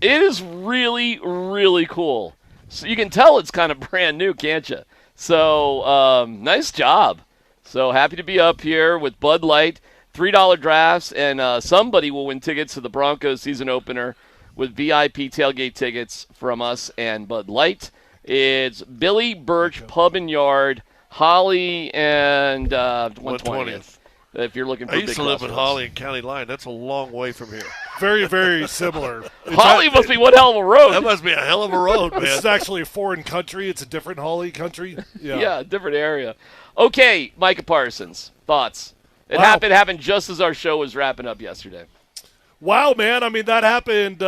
is really, really cool. So you can tell it's kind of brand new, can't you? So nice job. So happy to be up here with Bud Light, $3 drafts, and somebody will win tickets to the Broncos season opener with VIP tailgate tickets from us and Bud Light. It's Billy Burch Pub and Yard, Holly and 120th. If you're looking for I big used to live in crossroads. Holly and County Line. That's a long way from here. Very, very similar. Holly must be one hell of a road. That must be a hell of a road, man. This is actually a foreign country. It's a different Holly country. Yeah, different area. Okay, Micah Parsons, thoughts? It Wow. happened just as our show was wrapping up yesterday. Wow, man. I mean, that happened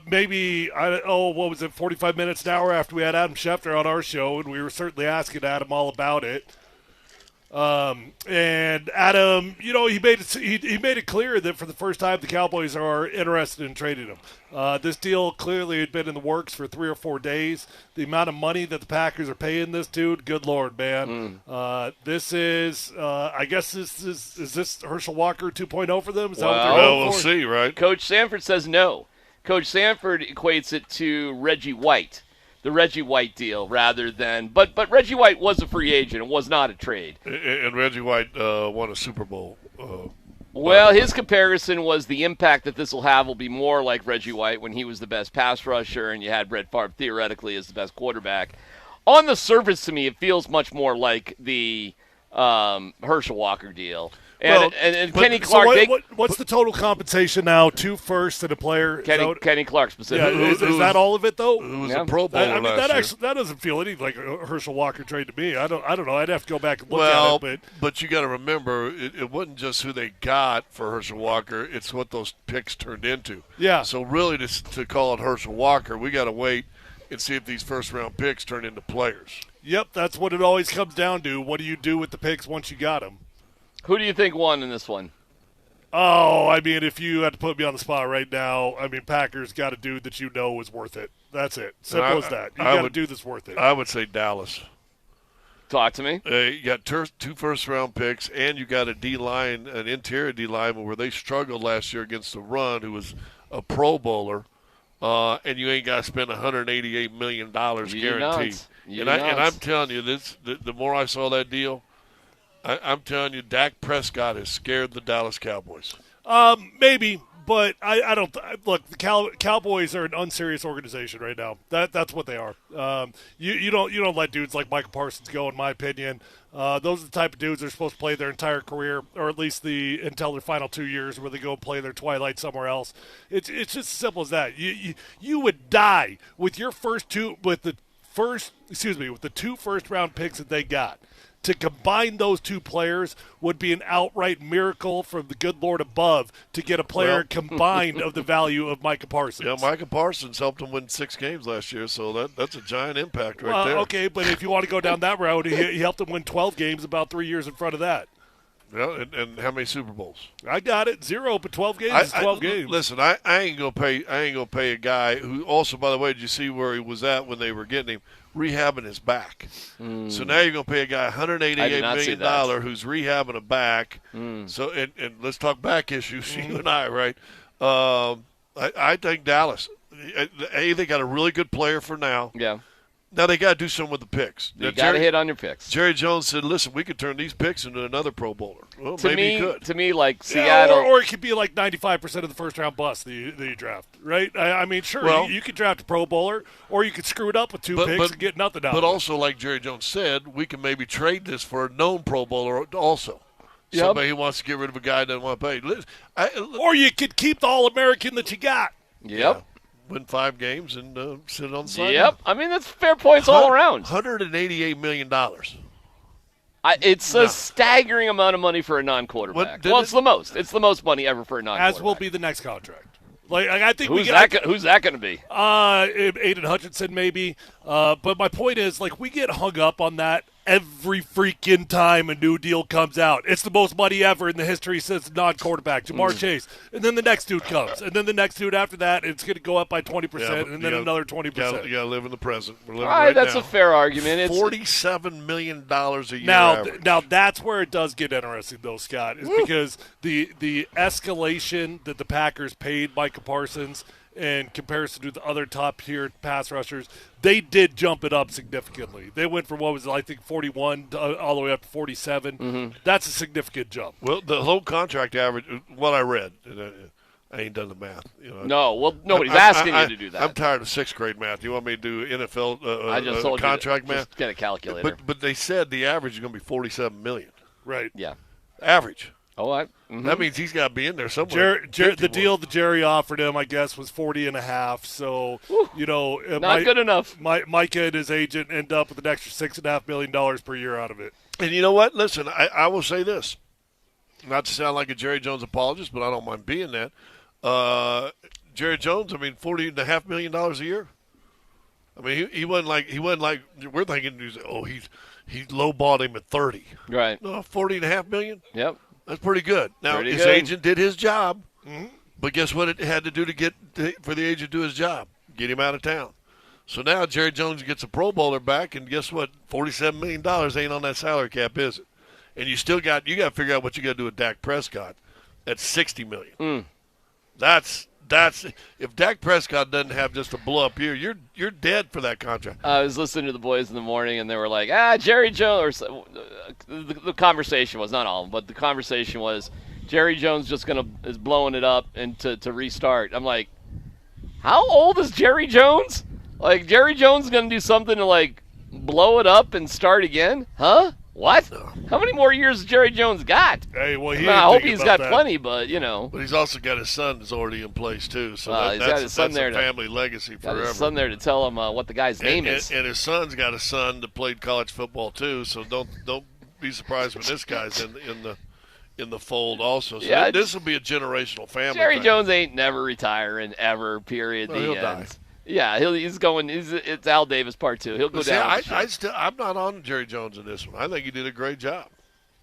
maybe, 45 minutes, an hour after we had Adam Schefter on our show, and we were certainly asking Adam all about it. And Adam, he made it clear that for the first time the Cowboys are interested in trading him. This deal clearly had been in the works for 3 or 4 days. The amount of money that the Packers are paying this dude, good Lord, man. This is, I guess is this Herschel Walker 2.0 for them? Is that what they're going we'll for? see, right? Coach Sanford says no. Coach Sanford equates it to Reggie White, the Reggie White deal, rather than. But Reggie White was a free agent. It was not a trade. And Reggie White won a Super Bowl. Well, his comparison was the impact that this will have will be more like Reggie White when he was the best pass rusher and you had Brett Favre theoretically as the best quarterback. On the surface, to me, it feels much more like the Herschel Walker deal. And Kenny Clark. So what's the total compensation now? 2 firsts and a player. Kenny Clark specifically. Yeah, is that all of it though? Who was a Pro Bowler last year. That doesn't feel anything like a Herschel Walker trade to me. I don't know. I'd have to go back and look at it. But you got to remember, it wasn't just who they got for Herschel Walker; it's what those picks turned into. Yeah. So really, to call it Herschel Walker, we got to wait and see if these first-round picks turn into players. Yep, that's what it always comes down to. What do you do with the picks once you got them? Who do you think won in this one? Oh, I mean, if you had to put me on the spot right now, I mean, Packers got a dude that is worth it. That's it. Simple as that. You got a dude that's worth it. I would say Dallas. Talk to me. You got 2 first-round picks, and you got a D-line, an interior D-line where they struggled last year against the run, who was a Pro Bowler, and you ain't got to spend $188 million guaranteed. And I'm telling you, the more I saw that deal, I'm telling you, Dak Prescott has scared the Dallas Cowboys. Maybe, but I don't look. The Cowboys are an unserious organization right now. That's what they are. You don't let dudes like Michael Parsons go, in my opinion. Those are the type of dudes that are supposed to play their entire career, or at least until their final 2 years, where they go play their twilight somewhere else. It's just as simple as that. You would die with your with the 2 first-round picks that they got. To combine those 2 players would be an outright miracle from the good Lord above to get a player combined of the value of Micah Parsons. Yeah, Micah Parsons helped him win 6 games last year, so that's a giant impact right there. Okay, but if you want to go down that route, he helped him win 12 games about 3 years in front of that. Yeah, and how many Super Bowls? I got it, 0, but 12 games is 12 games. Listen, I ain't gonna pay a guy who also, by the way, did you see where he was at when they were getting him? Rehabbing his back. So now you're going to pay a guy $188 million who's rehabbing a back. So and let's talk back issues, you and I, right? I think Dallas. They got a really good player for now. Yeah. Now they got to do something with the picks. You got to hit on your picks. Jerry Jones said, "Listen, we could turn these picks into another Pro Bowler." Well, to maybe he could. To me, like Seattle, or it could be like 95% of the first-round bust that you draft, right? I mean, sure, well, you could draft a Pro Bowler, or you could screw it up with 2 picks and get nothing out of it. But also, like Jerry Jones said, we can maybe trade this for a known Pro Bowler also. Somebody who wants to get rid of a guy that doesn't want to pay. Or you could keep the All-American that you got. Yep. Yeah. Win 5 games and sit on the side. Yep. I mean, that's fair points all around. $188 million. It's a staggering amount of mony for a non-quarterback. It's the most. It's the most money ever for a non-quarterback. As will be the next contract. Like I think who's that going to be? Aiden Hutchinson maybe. But my point is, like, we get hung up on that every freaking time a new deal comes out. It's the most money ever in the history since non-quarterback, Jamar Chase. And then the next dude comes. And then the next dude after that, it's going to go up by 20%, and then another 20%. You got to live in the present. We're living right, that's now. A fair argument. It's $47 million a year Now that's where it does get interesting, though, Scott, is because the escalation that the Packers paid Micah Parsons in comparison to the other top-tier pass rushers, they did jump it up significantly. They went from, 41 all the way up to 47. Mm-hmm. That's a significant jump. Well, the whole contract average, what I read, I ain't done the math. Nobody's asking you to do that. I'm tired of 6th grade math. You want me to do NFL I just told contract you math? Just get a calculator. But they said the average is going to be $47 million. Right. Yeah. Average. That means he's got to be in there somewhere. The deal that Jerry offered him, I guess, was 40.5. So, not good enough. Micah and his agent end up with an extra $6.5 million per year out of it. And you know what? Listen, I will say this. Not to sound like a Jerry Jones apologist, but I don't mind being that. Jerry Jones, $40.5 million a year. I mean, he wasn't like we're thinking. He lowballed him at 30. Right. No, $40.5 million. Yep. That's pretty good. Now, his agent did his job, but guess what it had to do for the agent to do his job? Get him out of town. So now Jerry Jones gets a Pro Bowler back, and guess what? $47 million ain't on that salary cap, is it? And you got to figure out what you got to do with Dak Prescott. That's $60 million. That's if Dak Prescott doesn't have just a blow up year, you're dead for that contract. I was listening to the boys in the morning, and they were like, Jerry Jones. Or the conversation was not all, but the conversation was Jerry Jones is blowing it up and to restart. I'm like, how old is Jerry Jones? Like, Jerry Jones is going to do something to blow it up and start again? Huh? What? How many more years has Jerry Jones got? Hey, well, I hope he's got plenty, but But he's also got his son that's already in place too. So that's a family legacy forever. Got his son there to tell him what the guy's name is. And his son's got a son that played college football too. So don't be surprised when this guy's in the fold also. So this will be a generational family. Jerry Jones ain't never retiring ever. Period. No, he'll die. Yeah, he's going. It's Al Davis part 2. He'll go down. I'm not on Jerry Jones in this one. I think he did a great job.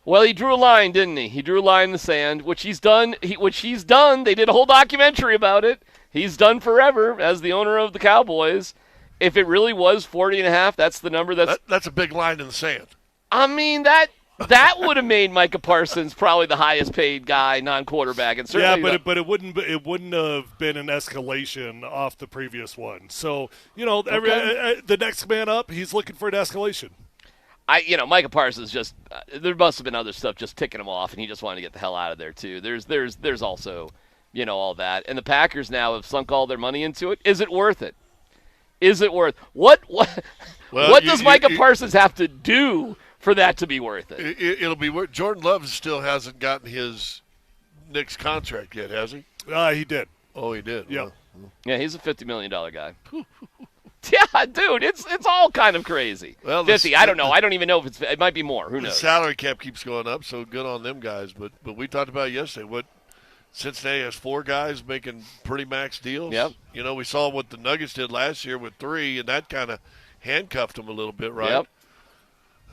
Well, he drew a line, didn't he? He drew a line in the sand, which he's done. He's done. They did a whole documentary about it. He's done forever as the owner of the Cowboys. If it really was 40.5, that's the number. That's a big line in the sand. I mean that would have made Micah Parsons probably the highest paid guy, non-quarterback, and certainly but it wouldn't have been an escalation off the previous one. So the next man up, he's looking for an escalation. Micah Parsons just there must have been other stuff just ticking him off, and he just wanted to get the hell out of there too. There's also all that, and the Packers now have sunk all their money into it. Is it worth it? Is it worth what? What does Micah Parsons have to do for that to be worth it? It'll be worth. Jordan Love still hasn't gotten his Knicks contract yet, has he? He did. Oh, he did. Yeah. Yeah, he's a $50 million guy. Yeah, dude, it's all kind of crazy. Well, 50. I don't know. I don't even know if it might be more. Who knows? The salary cap keeps going up, so good on them guys. But we talked about it yesterday. What Cincinnati has 4 guys making pretty max deals. Yep. We saw what the Nuggets did last year with 3, and that kind of handcuffed them a little bit, right? Yep.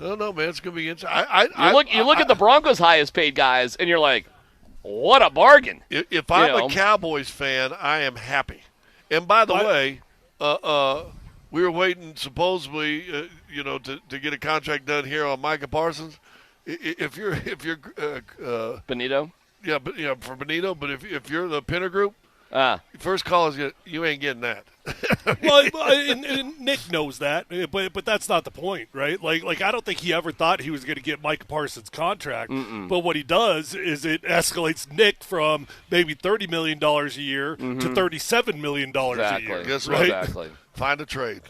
I don't know, man. It's going to be interesting. You look at the Broncos' highest paid guys, and you're like, what a bargain. If I'm a Cowboys fan, I am happy. And by the way, we were waiting supposedly, to get a contract done here on Micah Parsons. If you're Benito. Yeah, for Benito. But if you're the Pinner Group, first call is you ain't getting that. Well, and Nick knows that, but that's not the point, right? Like I don't think he ever thought he was going to get Micah Parsons' contract. But what he does is it escalates Nick from maybe $30 million a year to $37 million a year. Guess right? what? Exactly. Find a trade.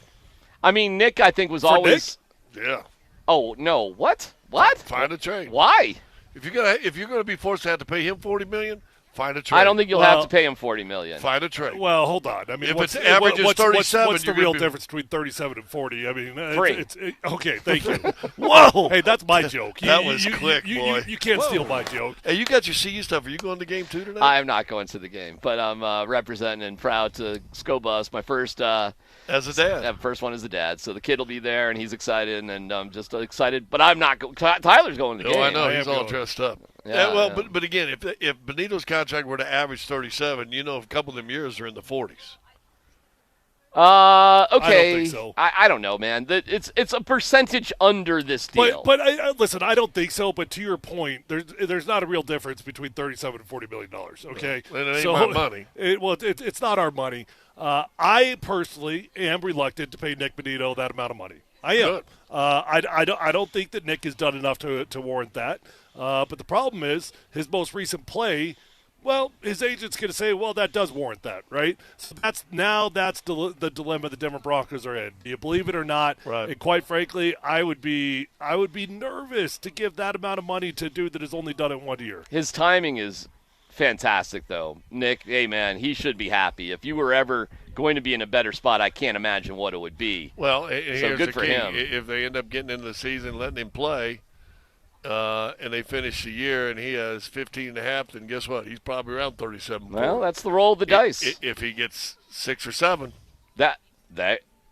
I mean, Nick, I think was always. Nick? Yeah. Oh no! What? What? Find a trade. Why? If you're gonna be forced to have to pay him $40 million, find a trade. I don't think you'll have to pay him $40 million. Find a trade. Well, hold on. I mean, if what's, it's average is 37, what's the real difference between 37 and 40? I mean, Free. Okay, thank you. Whoa! Hey, that's my joke. That was quick, boy. You can't steal my joke. Hey, you got your CU stuff. Are you going to the game too tonight? I'm not going to the game, but I'm representing and proud to Scobus. My first as a dad. First one as a dad. So the kid will be there, and he's excited, and I'm just excited. But I'm not. Tyler's going to the game. Oh, I know. He's all dressed up. Yeah, well, but again, if Benito's contract were to average 37, a couple of them years are in the 40s. Okay. I don't think so. I don't know, man. It's a percentage under this deal. But listen, I don't think so. But to your point, there's not a real difference between $37 and $40 million. Okay, and it ain't my money. It's not our money. I personally am reluctant to pay Nick Benito that amount of money. I am. I don't think that Nick has done enough to warrant that. But the problem is his most recent play. Well, his agent's going to say, well, that does warrant that, right? So that's the dilemma the Denver Broncos are in. Do you believe it or not? Right. And quite frankly, I would be nervous to give that amount of money to a dude that has only done it 1 year. His timing is fantastic, though. Nick, hey, man, he should be happy. If you were ever going to be in a better spot, I can't imagine what it would be. Well, so here's good the for key. him. If they end up getting into the season, letting him play, and they finish the year and he has 15 and a half, then guess what? He's probably around 37. Well, that's the roll of the dice. If he gets 6 or 7.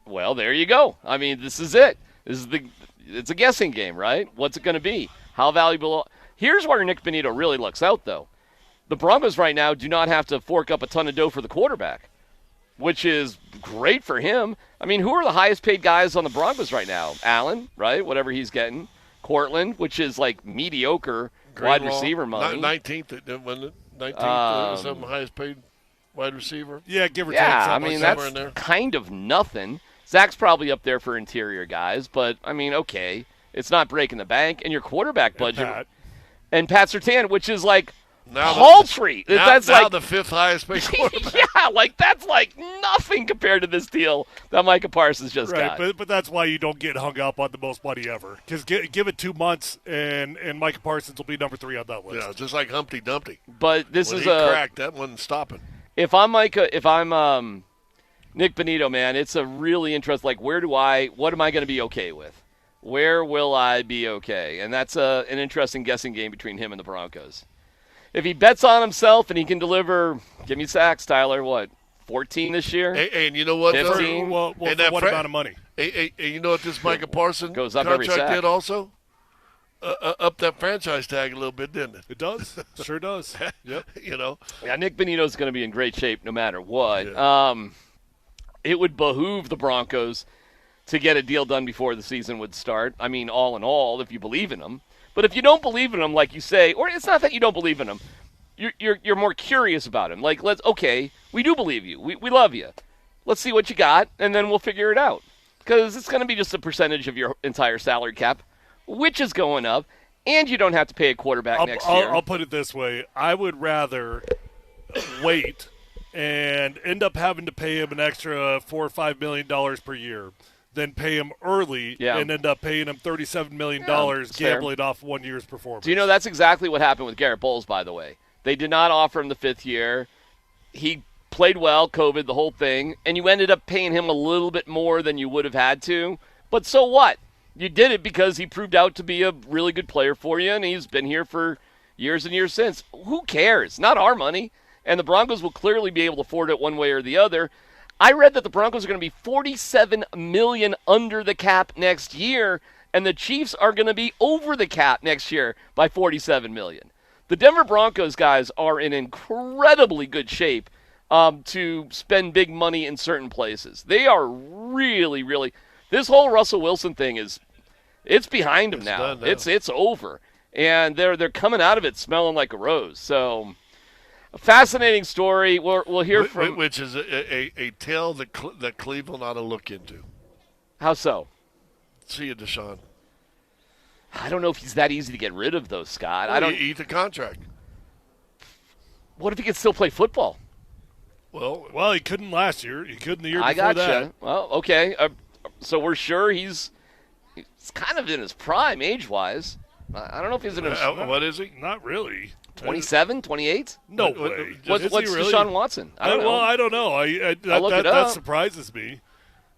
Well, there you go. I mean, this is it. It's a guessing game, right? What's it going to be? How valuable? Here's where Nick Benito really looks out, though. The Broncos right now do not have to fork up a ton of dough for the quarterback, which is great for him. I mean, who are the highest paid guys on the Broncos right now? Allen, right? Whatever he's getting. Cortland, which is like mediocre wide receiver money. 19th, wasn't it? 19th, some highest paid wide receiver. Yeah, give or take. Yeah, I mean, that's kind of nothing. Zach's probably up there for interior guys, but, I mean, okay. It's not breaking the bank. And your quarterback budget. And Pat Surtain, which is like paltry. That's now like the 5th highest paid quarterback. Yeah, like that's like nothing compared to this deal that Micah Parsons just got. But that's why you don't get hung up on the most money ever. Because give it 2 months, and Micah Parsons will be number 3 on that list. Yeah, just like Humpty Dumpty. But this when is he cracked, that wasn't stopping. If I'm Nick Benito, man, it's a really interesting. Like, what am I going to be okay with? Where will I be okay? And that's an interesting guessing game between him and the Broncos. If he bets on himself and he can deliver, give me sacks, Tyler, 14 this year? Hey, and you know what? 15? Well, and what amount of money? Hey, you know what this Micah Parsons goes up every contract sack. did also? Up that franchise tag a little bit, didn't it? It does. Sure does. Yep. Yeah, Nick Benito's going to be in great shape no matter what. Yeah. It would behoove the Broncos to get a deal done before the season would start. I mean, all in all, if you believe in them. But if you don't believe in him, like you say, or it's not that you don't believe in him, you're more curious about him. Like, we do believe you. We love you. Let's see what you got, and then we'll figure it out. Because it's going to be just a percentage of your entire salary cap, which is going up, and you don't have to pay a quarterback next year. I'll put it this way. I would rather wait and end up having to pay him an extra $4 or $5 million per year than pay him early and end up paying him $37 million gambling off 1 year's performance. Do you know that's exactly what happened with Garrett Bowles, by the way? They did not offer him the 5th year. He played well, COVID, the whole thing, and you ended up paying him a little bit more than you would have had to. But so what? You did it because he proved out to be a really good player for you, and he's been here for years and years since. Who cares? Not our money. And the Broncos will clearly be able to afford it one way or the other. I read that the Broncos are going to be $47 million under the cap next year, and the Chiefs are going to be over the cap next year by $47 million. The Denver Broncos guys are in incredibly good shape to spend big money in certain places. They are really, really. This whole Russell Wilson thing it's behind them now. It's over, and they're coming out of it smelling like a rose. So. A fascinating story. We'll hear from... Which is a tale that Cleveland ought to look into. How so? See you, Deshaun. I don't know if he's that easy to get rid of, though, Scott. Well, eat the contract. What if he could still play football? Well, he couldn't last year. He couldn't the year before that. that. Well, okay. So we're sure he's kind of in his prime age-wise. I don't know if he's in what is he? Not really. 27, 28? No way. What's Is he really? Deshaun Watson? I don't know. Well, I don't know. I'll look it that up. surprises me.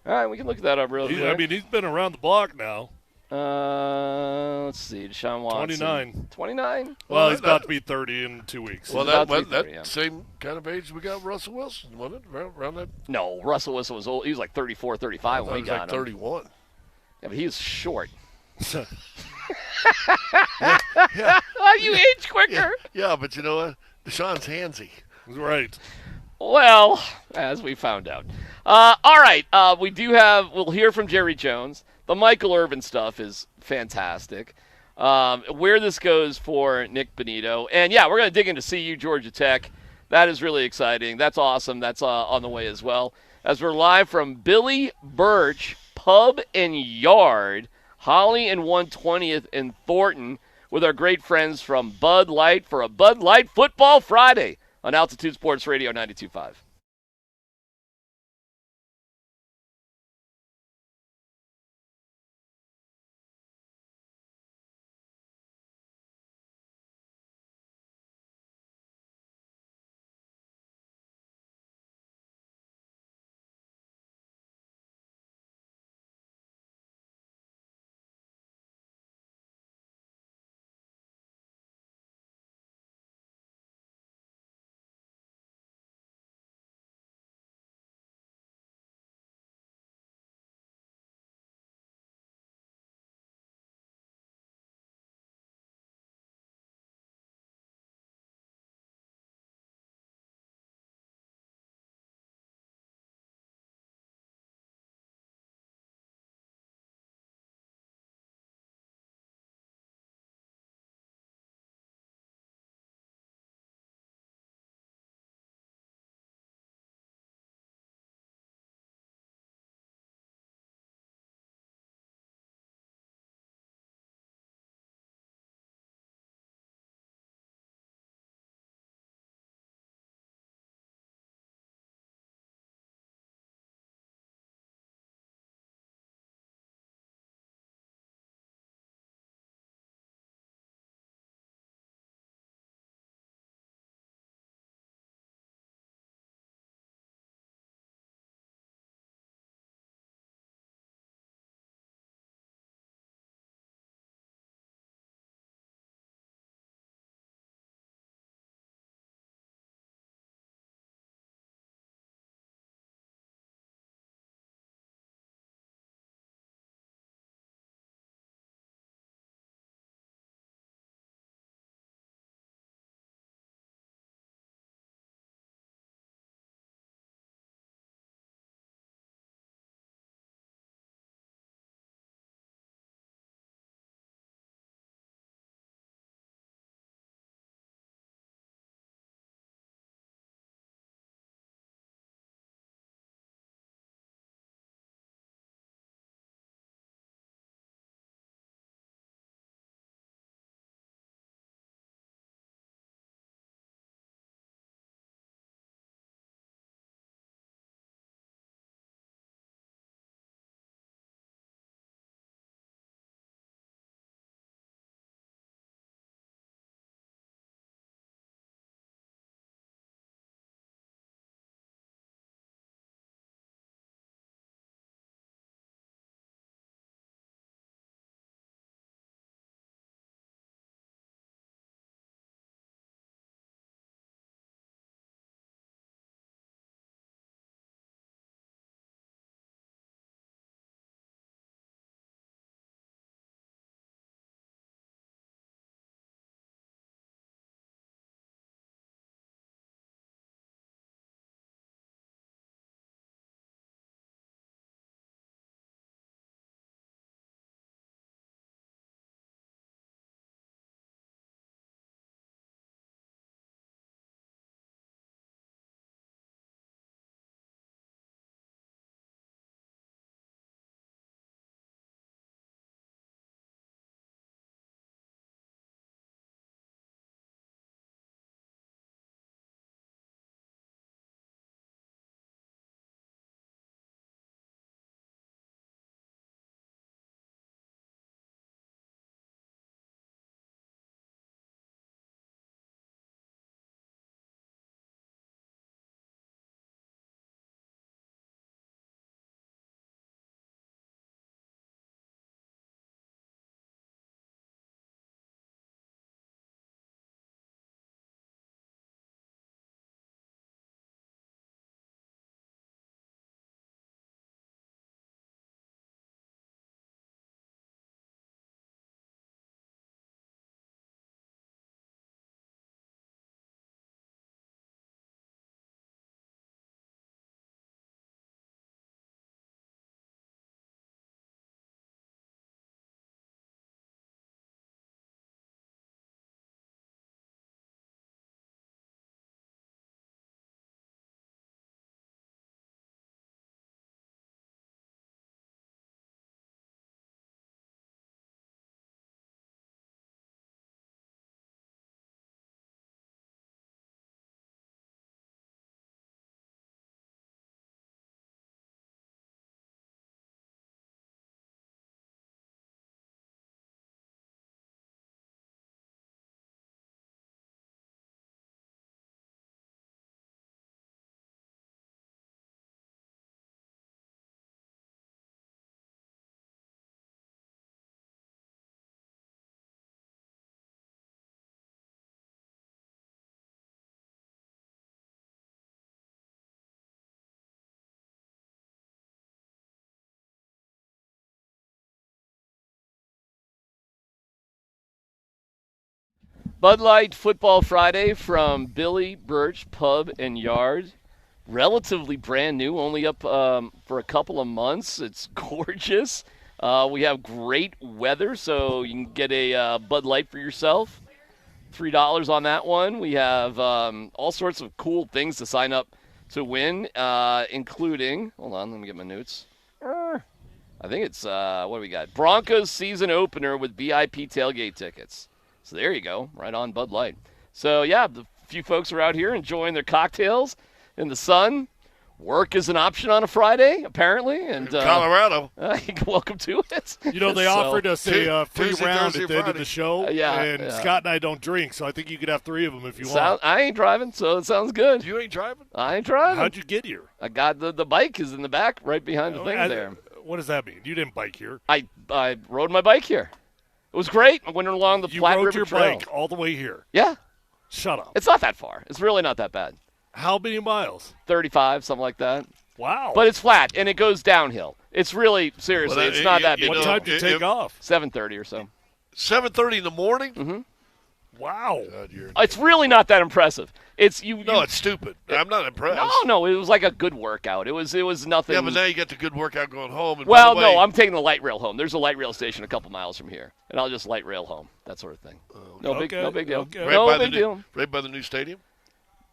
All right, we can look that up real quick. I mean, he's been around the block now. Let's see, Deshaun Watson. 29. 29? Well, he's about to be 30 in 2 weeks. Well, that same kind of age we got Russell Wilson, wasn't it? Around that? No, Russell Wilson was old. He was like 34, 35 when we got like him. 31. Yeah, but he was short. Yeah. You age quicker. Yeah, but you know what? Deshaun's handsy. Right. Well, as we found out. All right, we'll hear from Jerry Jones. The Michael Irvin stuff is fantastic. Where this goes for Nick Bonito. And, yeah, we're going to dig into CU Georgia Tech. That is really exciting. That's awesome. That's on the way as well. As we're live from Billy Burch Pub and Yard, Holly and 120th in Thornton, with our great friends from Bud Light for a Bud Light Football Friday on Altitude Sports Radio 92.5. Bud Light Football Friday from Billy Burch Pub and Yard. Relatively brand new, only up for a couple of months. It's gorgeous. We have great weather, so you can get a Bud Light for yourself. $3 on that one. We have all sorts of cool things to sign up to win, including, hold on, let me get my notes. I think it's, what do we got? Broncos season opener with VIP tailgate tickets. So there you go, right on Bud Light. So, yeah, a few folks are out here enjoying their cocktails in the sun. Work is an option on a Friday, apparently. And Colorado. Welcome to it. You know, they offered us a free Tuesday, round Thursday, at the end of Friday. the show, and Scott and I don't drink, so I think you could have 3 of them if you want. I ain't driving, so it sounds good. You ain't driving? I ain't driving. How'd you get here? I got the bike is in the back right behind the thing there. What does that mean? You didn't bike here. I rode my bike here. It was great. I went along the Flat River Trail. You rode your bike all the way here? Yeah. Shut up. It's not that far. It's really not that bad. How many miles? 35, something like that. Wow. But it's flat, and it goes downhill. It's really, seriously, it's not that big. What time did you take off? 7:30 or so. 7:30 in the morning? Mm-hmm. Wow. It's really not that impressive. It's it's stupid. I'm not impressed. No, it was like a good workout. It was nothing. Yeah, but now you got the good workout going home. And Well, by the way, no, I'm taking the light rail home. There's a light rail station a couple miles from here, and I'll just light rail home, that sort of thing. No big deal. Right No by big deal. Right by the new stadium?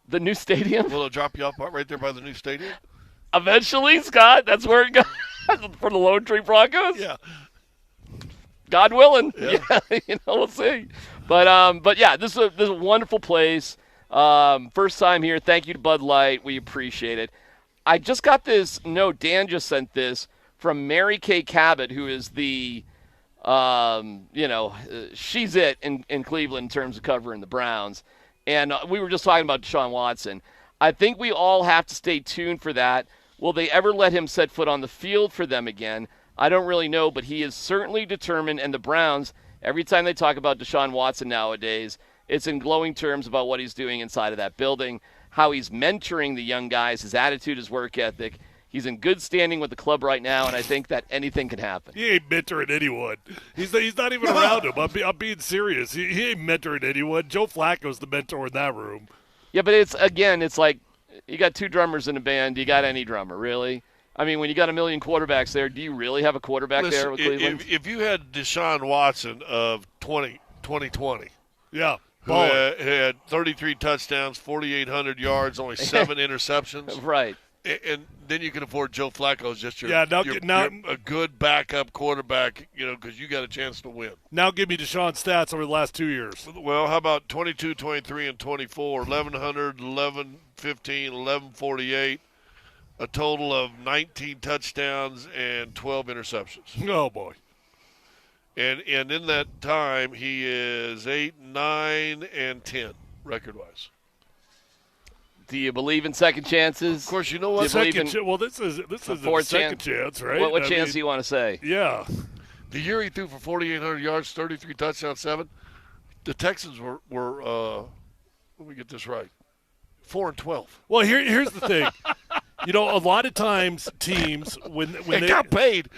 The new stadium? Will it drop you off right there by the new stadium? Eventually, Scott, that's where it goes for the Lone Tree Broncos. Yeah. God willing. Yeah. We'll see. But yeah, this is a wonderful place. First time here. Thank you to Bud Light. We appreciate it. I just got this note. Dan just sent this from Mary Kay Cabot, who is the, she's it in Cleveland in terms of covering the Browns. And we were just talking about Deshaun Watson. I think we all have to stay tuned for that. Will they ever let him set foot on the field for them again? I don't really know, but he is certainly determined. And the Browns, every time they talk about Deshaun Watson nowadays, it's in glowing terms about what he's doing inside of that building, how he's mentoring the young guys, his attitude, his work ethic. He's in good standing with the club right now, and I think that anything can happen. He ain't mentoring anyone. He's not even around him. I'm being serious. He ain't mentoring anyone. Joe Flacco's the mentor in that room. Yeah, but it's like you got 2 drummers in a band. You got any drummer, really? I mean, when you got a million quarterbacks there, do you really have a quarterback there with Cleveland? If you had Deshaun Watson of 2020, yeah, who had 33 touchdowns, 4,800 yards, only 7 interceptions, right? And then you can afford Joe Flacco as just your a good backup quarterback, because you got a chance to win. Now give me Deshaun's stats over the last 2 years. Well, how about 22, 23, and 24, 1,100, 1115, 1148, a total of 19 touchdowns and 12 interceptions. Oh, boy. And in that time, he is 8, 9, and 10 record-wise. Do you believe in second chances? Of course, you know what? This is a second chance, right? What chance do you want to say? Yeah. The year he threw for 4,800 yards, 33 touchdowns, 7, the Texans were let me get this right, 4-12. Well, here's the thing. A lot of times teams when they got paid.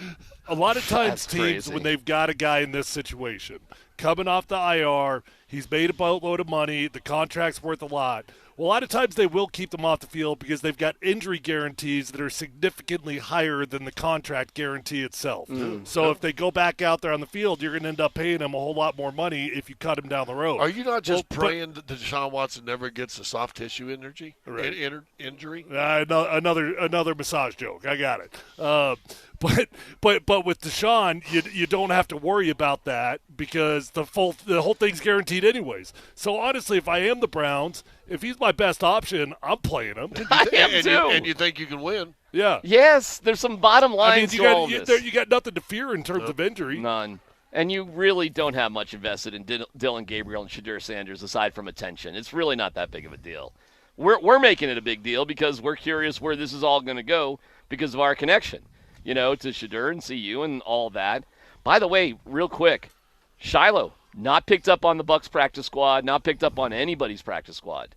A lot of times That's teams crazy. when they've got a guy in this situation, coming off the IR, he's made a boatload of money, the contract's worth a lot. Well, a lot of times they will keep them off the field because they've got injury guarantees that are significantly higher than the contract guarantee itself. So if they go back out there on the field, you're going to end up paying them a whole lot more money if you cut him down the road. Are you not just praying that Deshaun Watson never gets a soft tissue injury? Right. Injury? Another massage joke. I got it. But with Deshaun, you don't have to worry about that because the whole thing's guaranteed anyways. So honestly, if I am the Browns, if he's my best option, I'm playing him. I am too. And you think you can win? Yeah. Yes, there's some bottom lines to all this. You got nothing to fear in terms of injury. None. And you really don't have much invested in Dylan Gabriel and Shadur Sanders aside from attention. It's really not that big of a deal. We're making it a big deal because we're curious where this is all going to go because of our connection, to Shadur and CU and all that. By the way, real quick, Shiloh, not picked up on the Bucs practice squad, not picked up on anybody's practice squad.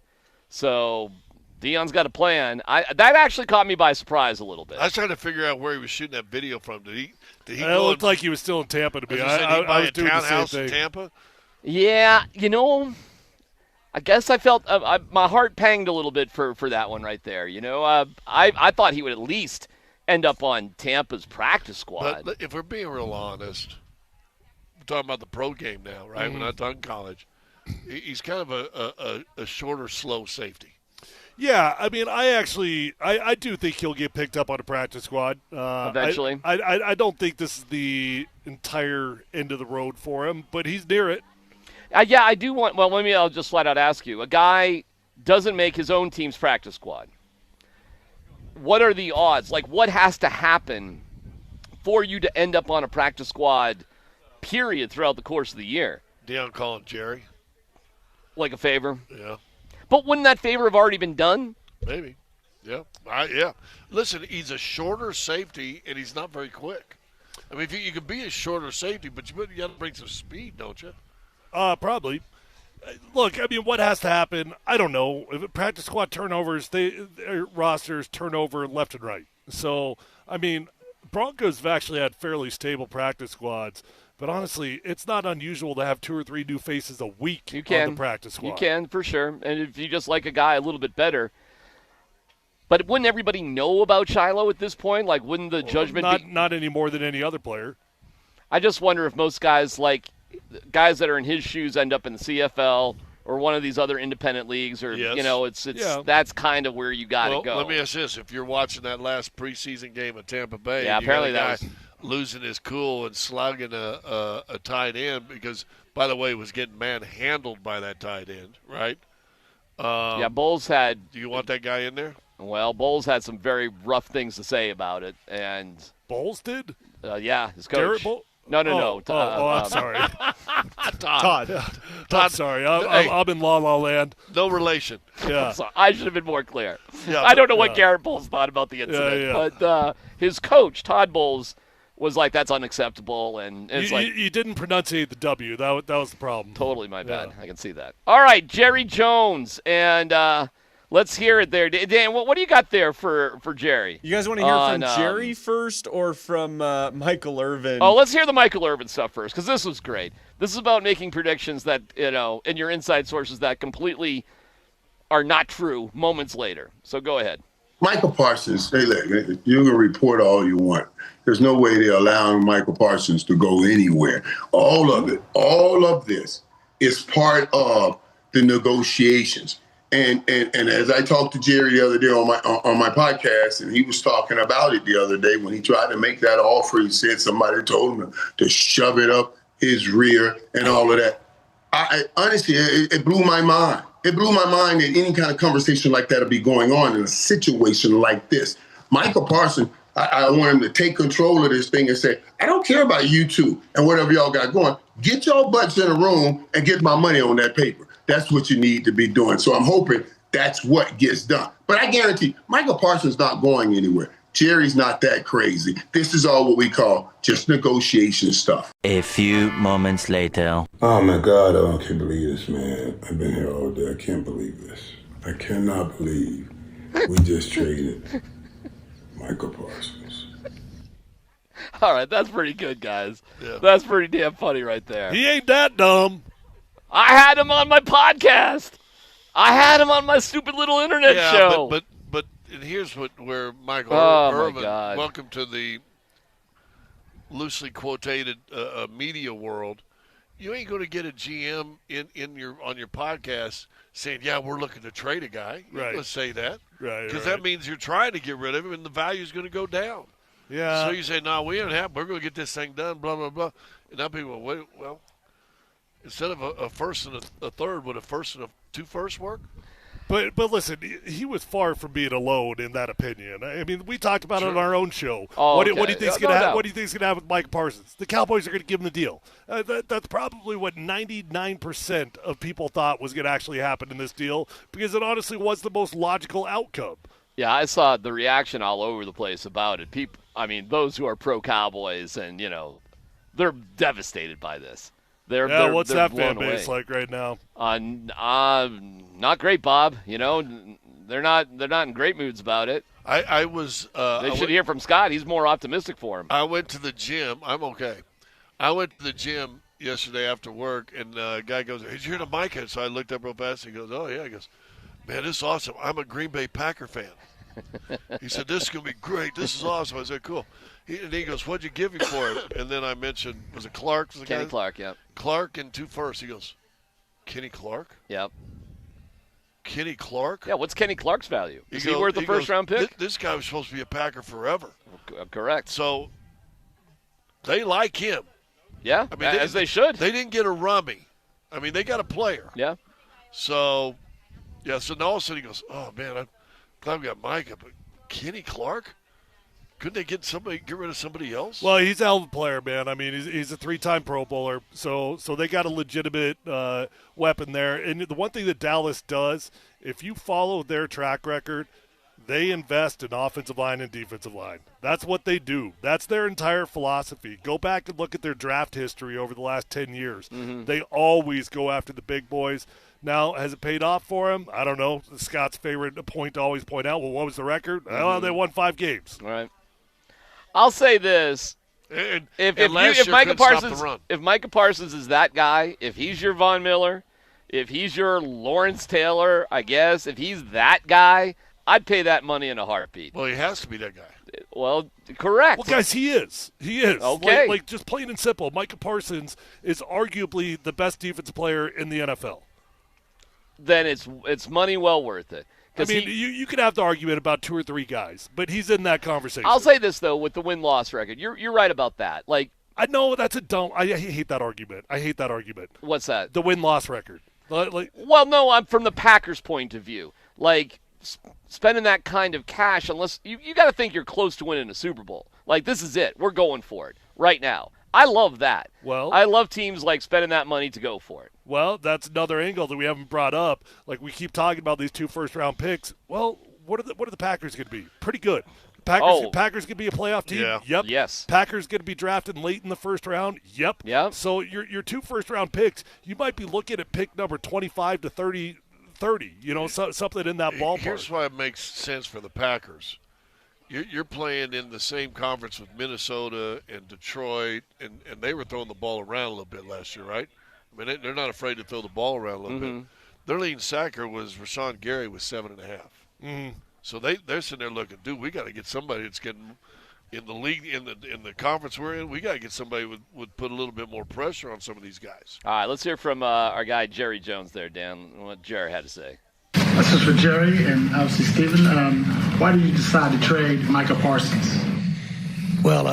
So Deion's got a plan. That actually caught me by surprise a little bit. I was trying to figure out where he was shooting that video from. Did he it looked like he was still in Tampa to me. I was doing the same townhouse thing. in Tampa? Yeah, I guess I felt my heart panged a little bit for that one right there. I thought he would at least end up on Tampa's practice squad. But if we're being real honest, we're talking about the pro game now, right? Mm-hmm. We're not talking college. He's kind of a shorter, slow safety. Yeah, I mean, I do think he'll get picked up on a practice squad eventually. I don't think this is the entire end of the road for him, but he's near it. Yeah, I do want. Well, I'll just flat out ask you: a guy doesn't make his own team's practice squad. What are the odds? Like, what has to happen for you to end up on a practice squad? Period. Throughout the course of the year. Deion calling Jerry. Like a favor? Yeah. But wouldn't that favor have already been done? Maybe. Yeah. Yeah. Listen, he's a shorter safety, and he's not very quick. I mean, you could be a shorter safety, but you got to bring some speed, don't you? Probably. Look, I mean, what has to happen? I don't know. If practice squad turnovers, their rosters turnover left and right. So, I mean, Broncos have actually had fairly stable practice squads. But honestly, it's not unusual to have 2 or 3 new faces a week on the practice squad. You can, for sure. And if you just like a guy a little bit better. But wouldn't everybody know about Shiloh at this point? Like, wouldn't the judgment be? Not any more than any other player. I just wonder if most guys that are in his shoes end up in the CFL or one of these other independent leagues, or Yes. That's kind of where you got to go. Let me ask this: if you're watching that last preseason game at Tampa Bay, yeah, and you got apparently a guy that was losing his cool and slugging a tight end because, by the way, was getting manhandled by that tight end, right? Yeah, Bowles had. Do you want that guy in there? Well, Bowles had some very rough things to say about it, and Bowles did. Yeah, his coach. Garrett Bowles? No. I'm sorry. Todd. I'm sorry. I'm in La La Land. No relation. Yeah. I should have been more clear. Yeah, I don't know what Garrett Bowles thought about the incident, but his coach, Todd Bowles, was like, that's unacceptable. And it's you didn't pronunciate the W. That was the problem. Totally my bad. I can see that. All right, Jerry Jones. And let's hear it there. Dan, what do you got there for Jerry? You guys want to hear from Jerry first or from Michael Irvin? Oh, let's hear the Michael Irvin stuff first, because this was great. This is about making predictions that, in your inside sources that completely are not true moments later. So go ahead. Michael Parsons, hey, look, you can report all you want. There's no way they're allowing Michael Parsons to go anywhere. All of this is part of the negotiations. And as I talked to Jerry the other day on my podcast, and he was talking about it the other day when he tried to make that offer, he said somebody told him to shove it up his rear and all of that. I honestly, it blew my mind. It blew my mind that any kind of conversation like that would be going on in a situation like this. Michael Parsons, I want him to take control of this thing and say, I don't care about you two and whatever y'all got going. Get your butts in a room and get my money on that paper. That's what you need to be doing. So I'm hoping that's what gets done. But I guarantee Michael Parsons not going anywhere. Jerry's not that crazy. This is all what we call just negotiation stuff. A few moments later. Oh, my God, I can't believe this, man. I've been here all day. I can't believe this. I cannot believe we just traded Michael Parsons. All right, that's pretty good, guys. Yeah. That's pretty damn funny right there. He ain't that dumb. I had him on my podcast. I had him on my stupid little internet show. But and here's where Michael Irvin, welcome to the loosely quotated media world. You ain't going to get a GM on your podcast saying, "Yeah, we're looking to trade a guy." You're right. going to say that, right? Because that means you're trying to get rid of him, and the value's going to go down. Yeah. So you say, "No, we don't have. We're going to get this thing done." Blah blah blah. And now people, well, instead of a first and a third, would a first and 2 firsts work? But listen, he was far from being alone in that opinion. I mean, we talked about it on our own show. Oh, what do okay. you think's going to happen? What do you think's going to happen with Mike Parsons? The Cowboys are going to give him the deal. That's probably what 99% of people thought was going to actually happen in this deal, because it honestly was the most logical outcome. Yeah, I saw the reaction all over the place about it. People, I mean, those who are pro Cowboys, and they're devastated by this. What's they're that fan base away. like right now? Not great, Bob. They're not in great moods about it. I was. They should hear from Scott. He's more optimistic for him. I went to the gym. I'm okay. I went to the gym yesterday after work, and a guy goes, "Did you hear the Micah?" So I looked up real fast. And he goes, "Oh yeah." He goes, "Man, this is awesome. I'm a Green Bay Packer fan." He said, "This is gonna be great. This is awesome." I said, "Cool." And he goes, "What'd you give me for it?" And then I mentioned, was it Clark? Kenny Clark, yep. Clark and 2 firsts. He goes, "Kenny Clark?" Yep. Kenny Clark? Yeah, what's Kenny Clark's value? Is he worth the first-round pick? This guy was supposed to be a Packer forever. Correct. So they like him. Yeah, I mean, as they should. They didn't get a rummy. I mean, they got a player. Yeah. So, yeah, so now all of a sudden he goes, "Oh, man, I'm glad we got Micah, but Kenny Clark? Couldn't they get rid of somebody else?" Well, he's a hell of a player, man. I mean, he's a 3-time Pro Bowler, so they got a legitimate weapon there. And the one thing that Dallas does, if you follow their track record, they invest in offensive line and defensive line. That's what they do. That's their entire philosophy. Go back and look at their draft history over the last 10 years. Mm-hmm. They always go after the big boys. Now, has it paid off for him? I don't know. Scott's favorite point to always point out, well, what was the record? Mm-hmm. Well, they won 5 games. All right. I'll say this. If Micah Parsons is that guy, if he's your Von Miller, if he's your Lawrence Taylor, I guess, if he's that guy, I'd pay that money in a heartbeat. Well, he has to be that guy. Well, correct. Well, guys, he is. He is. Okay. Like just plain and simple, Micah Parsons is arguably the best defensive player in the NFL. Then it's money well worth it. I mean, you could have the argument about 2 or 3 guys, but he's in that conversation. I'll say this, though, with the win-loss record. You're right about that. Like, I know that's a dumb – I hate that argument. What's that? The win-loss record. Well, no, I'm from the Packers' point of view. Like, spending that kind of cash, unless – you got to think you're close to winning a Super Bowl. Like, this is it. We're going for it right now. I love that. Well, I love teams like spending that money to go for it. Well, that's another angle that we haven't brought up. Like, we keep talking about these 2 first-round picks. Well, what are the Packers going to be? Pretty good. Packers going to be a playoff team? Yeah. Yep. Yes. Packers going to be drafted late in the first round? Yep. Yep. So your 2 first-round picks, you might be looking at pick number 25 to 30, something in that ballpark. Here's why it makes sense for the Packers. You're playing in the same conference with Minnesota and Detroit, and they were throwing the ball around a little bit last year, right? I mean, they're not afraid to throw the ball around a little bit. Their leading sacker was Rashawn Gary with 7.5. Mm-hmm. So they're sitting there looking, dude, we got to get somebody that's getting in the league, in the conference we're in. We got to get somebody would put a little bit more pressure on some of these guys. All right, let's hear from our guy Jerry Jones there, Dan. What Jerry had to say. This is for Jerry and obviously Stephen. Why did you decide to trade Micah Parsons? Well,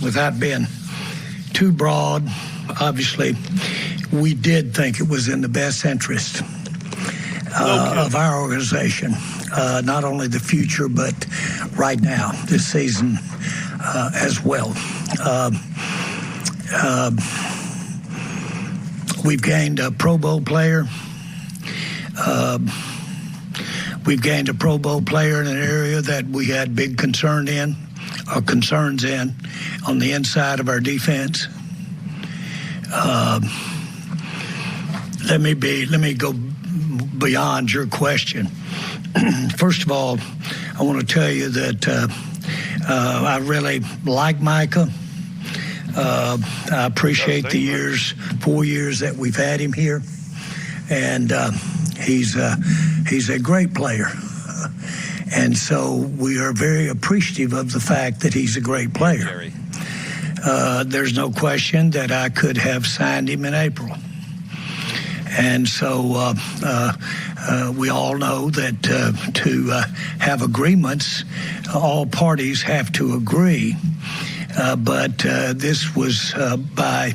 without being too broad, obviously, we did think it was in the best interest of our organization, not only the future, but right now, this season as well. We've gained a Pro Bowl player. We've gained a Pro Bowl player in an area that we had big concerns in on the inside of our defense. Let me go beyond your question. First of all, I want to tell you that I really like Micah. I appreciate the 4 years that we've had him here, and he's a great player. And so we are very appreciative of the fact that he's a great player. There's no question that I could have signed him in April. And so we all know that to have agreements, all parties have to agree. But this was by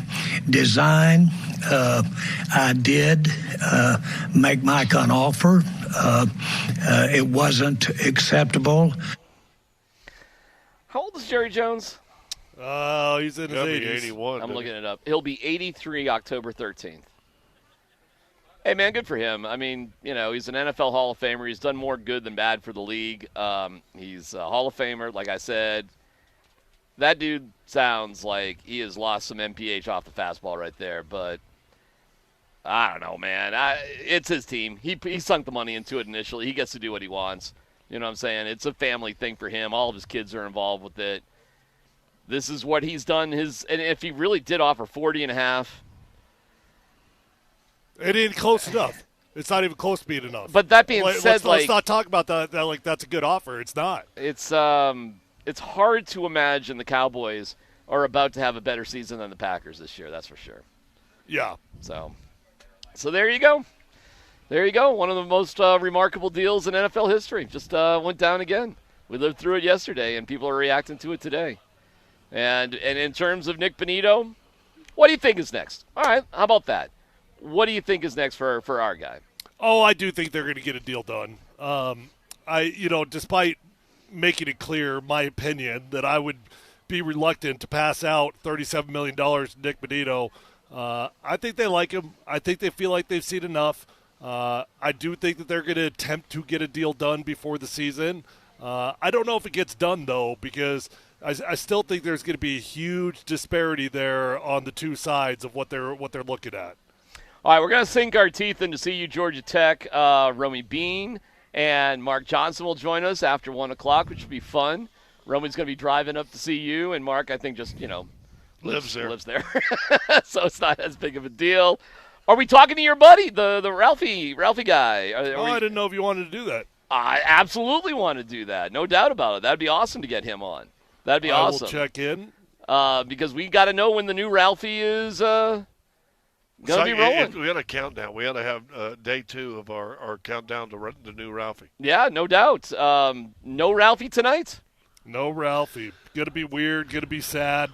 design. I did make Mike an offer. It wasn't acceptable. How old is Jerry Jones? Oh, he's in his 80s. 81. I'm looking it up. He'll be 83 October 13th. Hey, man, good for him. I mean, he's an NFL Hall of Famer. He's done more good than bad for the league. He's a Hall of Famer, like I said. That dude sounds like he has lost some MPH off the fastball right there, but I don't know, man. It's his team. He sunk the money into it initially. He gets to do what he wants. You know what I'm saying? It's a family thing for him. All of his kids are involved with it. This is what he's done. And if he really did offer 40.5, It ain't close enough. It's not even close to being enough. But that being said, let's not talk about that. Like that's a good offer. It's not. It's hard to imagine the Cowboys are about to have a better season than the Packers this year. That's for sure. Yeah. So there you go. There you go. One of the most remarkable deals in NFL history. Just went down again. We lived through it yesterday, and people are reacting to it today. And in terms of Nick Bonito, what do you think is next? All right, how about that? What do you think is next for our guy? Oh, I do think they're going to get a deal done. Despite making it clear, my opinion, that I would be reluctant to pass out $37 million to Nick Bonito. I think they like him. I think they feel like they've seen enough. I do think that they're going to attempt to get a deal done before the season. I don't know if it gets done, though, because I still think there's going to be a huge disparity there on the two sides of what they're looking at. All right, we're going to sink our teeth into CU Georgia Tech. Romy Bean and Mark Johnson will join us after 1 o'clock, which will be fun. Romy's going to be driving up to CU, and Mark, I think, just, lives there. So it's not as big of a deal. Are we talking to your buddy, the Ralphie guy? I didn't know if you wanted to do that. I absolutely want to do that. No doubt about it. That'd be awesome to get him on. That'd be awesome. I will check in. Because we got to know when the new Ralphie is going to be rolling. We got a countdown. We got to have day 2 of our countdown to the new Ralphie. Yeah, no doubt. No Ralphie tonight? No Ralphie. Going to be weird. Going to be sad.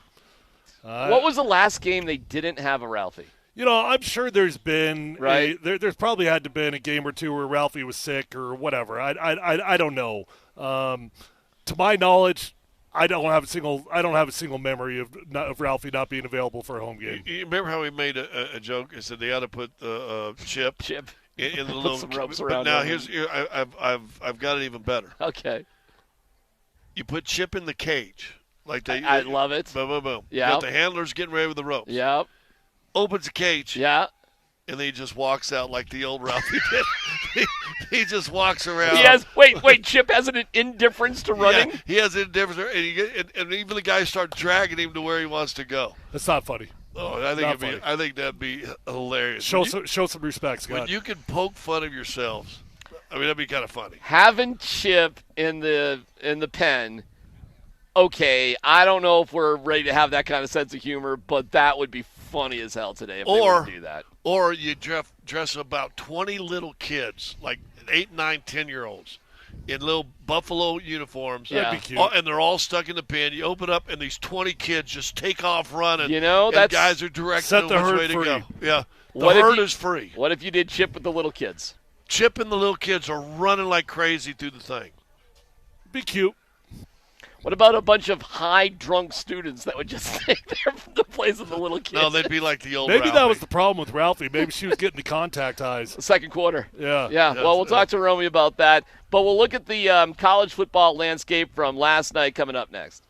What was the last game they didn't have a Ralphie? I'm sure there's been right. There's probably had to been a game or two where Ralphie was sick or whatever. I don't know. To my knowledge, I don't have a single memory of Ralphie not being available for a home game. You remember how we made a joke? I said they ought to put Chip in the little some ropes but around now him. I've got it even better. Okay. You put Chip in the cage. I love it. Boom, boom, boom. Yeah. You got the handlers getting ready with the ropes. Yep. Opens the cage. Yeah. And then he just walks out like the old Ralphie did. he just walks around. He has wait. Chip has an indifference to running. Yeah, he has indifference, and even the guys start dragging him to where he wants to go. That's not funny. Oh, I think that'd be hilarious. Show some respect, Scott. When you can poke fun of yourselves, that'd be kind of funny. Having Chip in the pen. Okay, I don't know if we're ready to have that kind of sense of humor, but that would be funny as hell today if they were to do that. Or you dress about 20 little kids, like 8, 9, 10-year-olds, in little buffalo uniforms. Yeah. That'd be cute. And they're all stuck in the pen. You open up, and these 20 kids just take off running. That's guys are directing set the them which herd way to free. go. Yeah, the herd is free. What if you did Chip with the little kids? Chip and the little kids are running like crazy through the thing. Be cute. What about a bunch of high drunk students that would just stay there for the place of the little kids? No, they'd be like the old Maybe Ralphie. that was the problem with Ralphie. Maybe she was getting the contact eyes. Second quarter. Yeah. Well, we'll talk to Romy about that. But we'll look at the college football landscape from last night coming up next.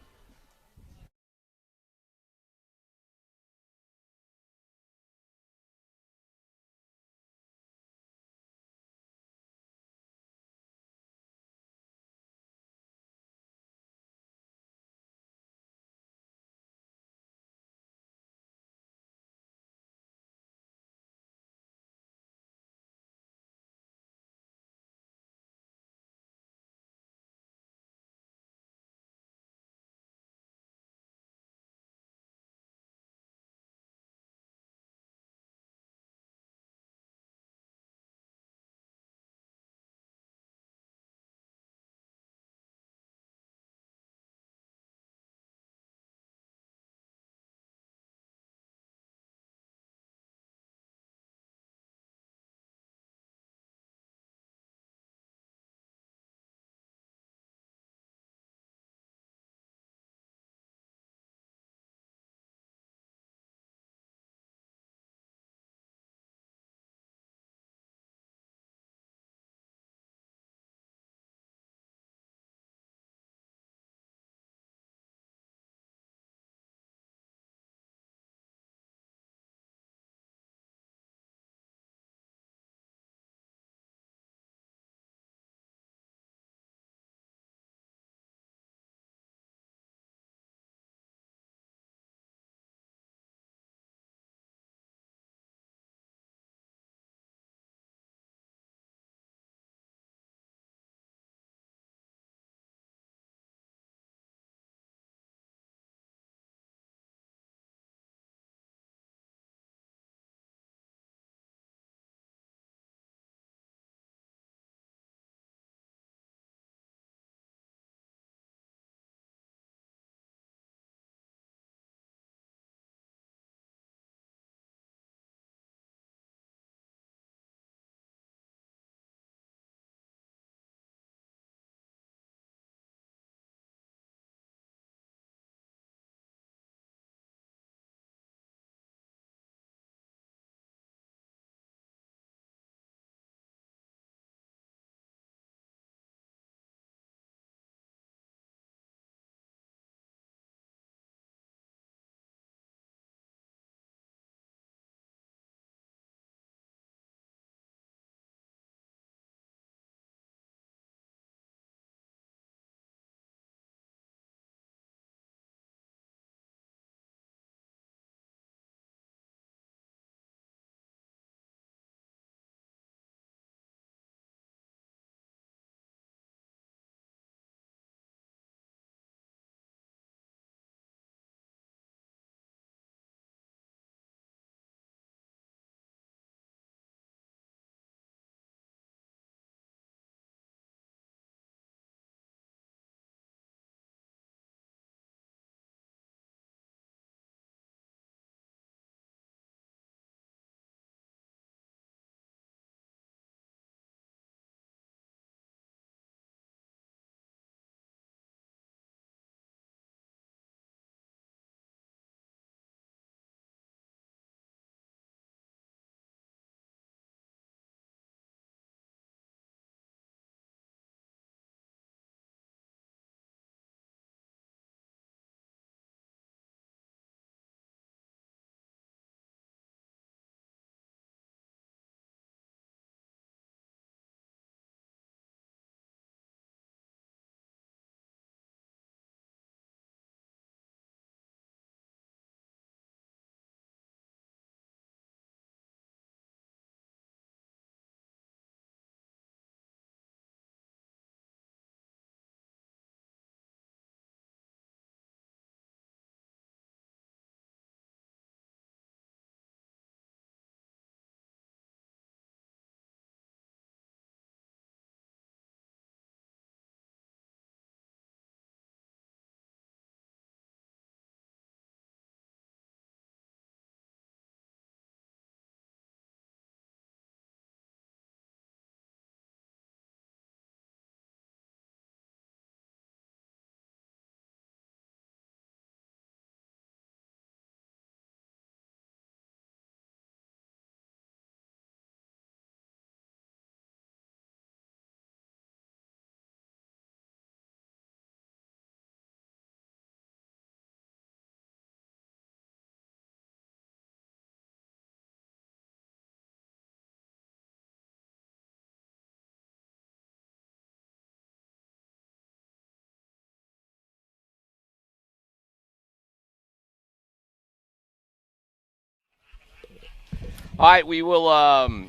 All right, we will.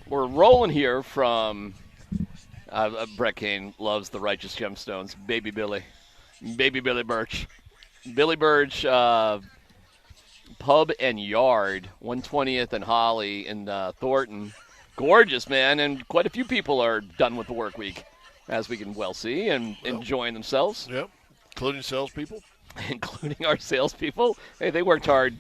We're rolling here from. Brett Kane loves the Righteous Gemstones. Baby Billy Burch, Billy Burch, Pub and Yard, 120th and Holly in Thornton. Gorgeous, man, and quite a few people are done with the work week, as we can well see, and enjoying themselves. Yep, including salespeople. Including our salespeople. Hey, they worked hard.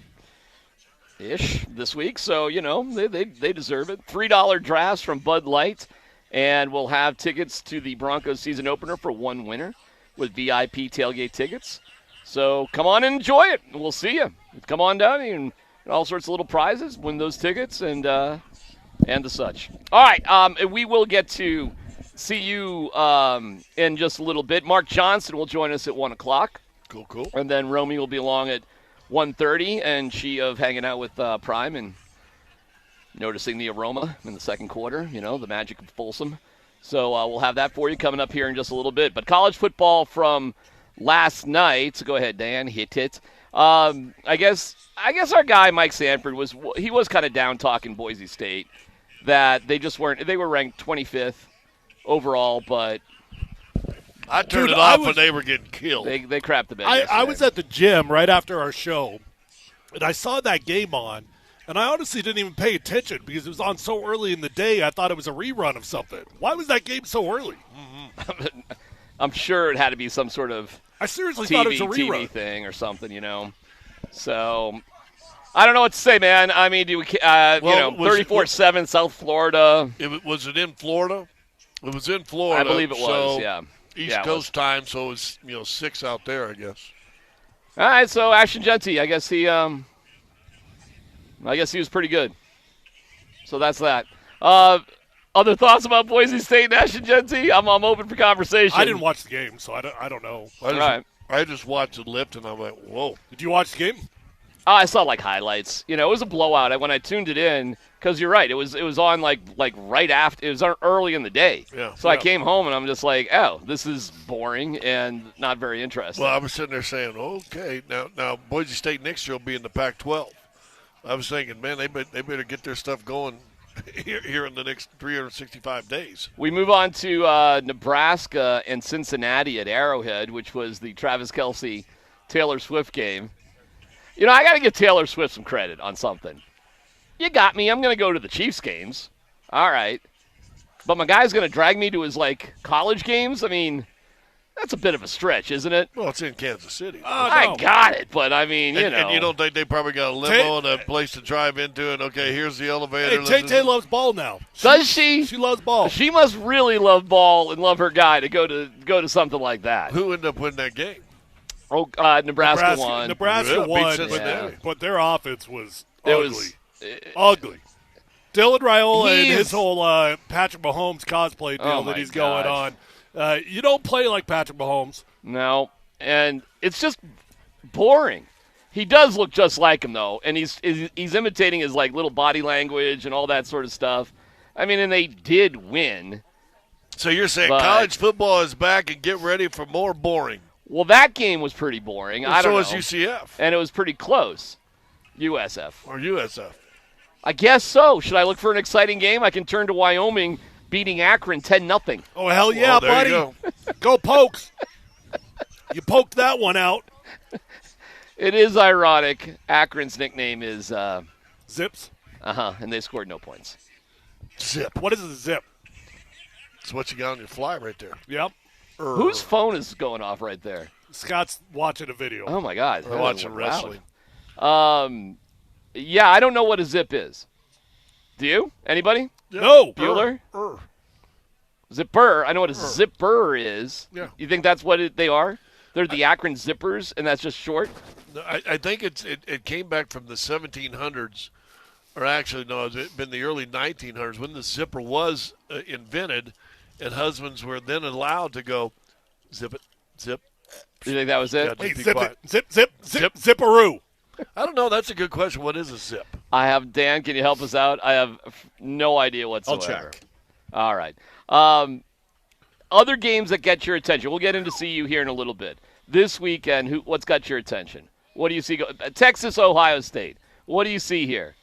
Ish this week, so they deserve it. $3 drafts from Bud Light, and we'll have tickets to the Broncos season opener for one winner with VIP tailgate tickets. So come on and enjoy it. We'll see you. Come on down and all sorts of little prizes. Win those tickets and the such. All right, we will get to see you in just a little bit. Mark Johnson will join us at 1 o'clock. Cool. And then Romy will be along at 1:30, and she of hanging out with Prime and noticing the aroma in the second quarter, the magic of Folsom. So we'll have that for you coming up here in just a little bit. But college football from last night. So go ahead, Dan, hit it. I guess our guy Mike Sanford was kind of down talking Boise State, that they just weren't. They were ranked 25th overall, but I turned it off when they were getting killed. They crapped the bed. I was at the gym right after our show, and I saw that game on, and I honestly didn't even pay attention because it was on so early in the day. I thought it was a rerun of something. Why was that game so early? Mm-hmm. I'm sure it had to be some sort of I seriously thought it was a rerun TV thing or something, So I don't know what to say, man. I mean, 34-7 South Florida. Was it in Florida? It was in Florida. I believe it was. Yeah. East Coast time, so it's 6 out there, I guess. All right, so Ashton Genty, I guess he was pretty good. So that's that. Other thoughts about Boise State and Ashton Genty? I'm open for conversation. I didn't watch the game, so I don't know. I just watched it lift, and I went, whoa. Did you watch the game? I saw highlights. It was a blowout when I tuned it in. Because you're right, it was on like right after. It was early in the day. Yeah. So I came home and I'm just like, oh, this is boring and not very interesting. Well, I was sitting there saying, okay, now Boise State next year will be in the Pac-12. I was thinking, man, they better get their stuff going here in the next 365 days. We move on to Nebraska and Cincinnati at Arrowhead, which was the Travis Kelce Taylor Swift game. I got to give Taylor Swift some credit on something. You got me. I'm going to go to the Chiefs games. All right. But my guy's going to drag me to his, college games? I mean, that's a bit of a stretch, isn't it? Well, it's in Kansas City. I got it, but I mean, And you don't think they probably got a limo and a place to drive into, and, okay, here's the elevator. Hey, Tay loves ball now. Does she? She loves ball. She must really love ball and love her guy to go to something like that. Who ended up winning that game? Oh, Nebraska won. Nebraska won, but their offense was ugly. Ugly. Dylan Raiola and his whole Patrick Mahomes cosplay deal that he's going on. You don't play like Patrick Mahomes. No, and it's just boring. He does look just like him, though, and he's imitating his little body language and all that sort of stuff. I mean, and they did win. So you're saying college football is back and get ready for more boring. Well, that game was pretty boring. Well, I don't know. So was UCF. And it was pretty close. USF. Or USF. I guess so. Should I look for an exciting game? I can turn to Wyoming beating Akron 10-0. Oh, hell yeah, buddy. Go Pokes. You poked that one out. It is ironic. Akron's nickname is Zips. And they scored no points. Zip. What is a zip? It's what you got on your fly right there. Yep. Whose phone is going off right there? Scott's watching a video. Oh, my God. They're watching wrestling. Yeah, I don't know what a zip is. Do you? Anybody? No. Bueller? Zipper. I know what a zipper is. Yeah. You think that's what they are? They're the Akron Zippers, and that's just short? I think it came back from the 1700s, or actually, no, it's been the early 1900s when the zipper was invented, and husbands were then allowed to go zip it, zip. You think that was it? Hey, zip it. Zip, zipperoo. I don't know. That's a good question. What is a zip? I have Dan. Can you help us out? I have no idea whatsoever. I'll check. All right. Other games that get your attention. We'll get into CU here in a little bit. This weekend, what's got your attention? What do you see? Texas, Ohio State. What do you see here?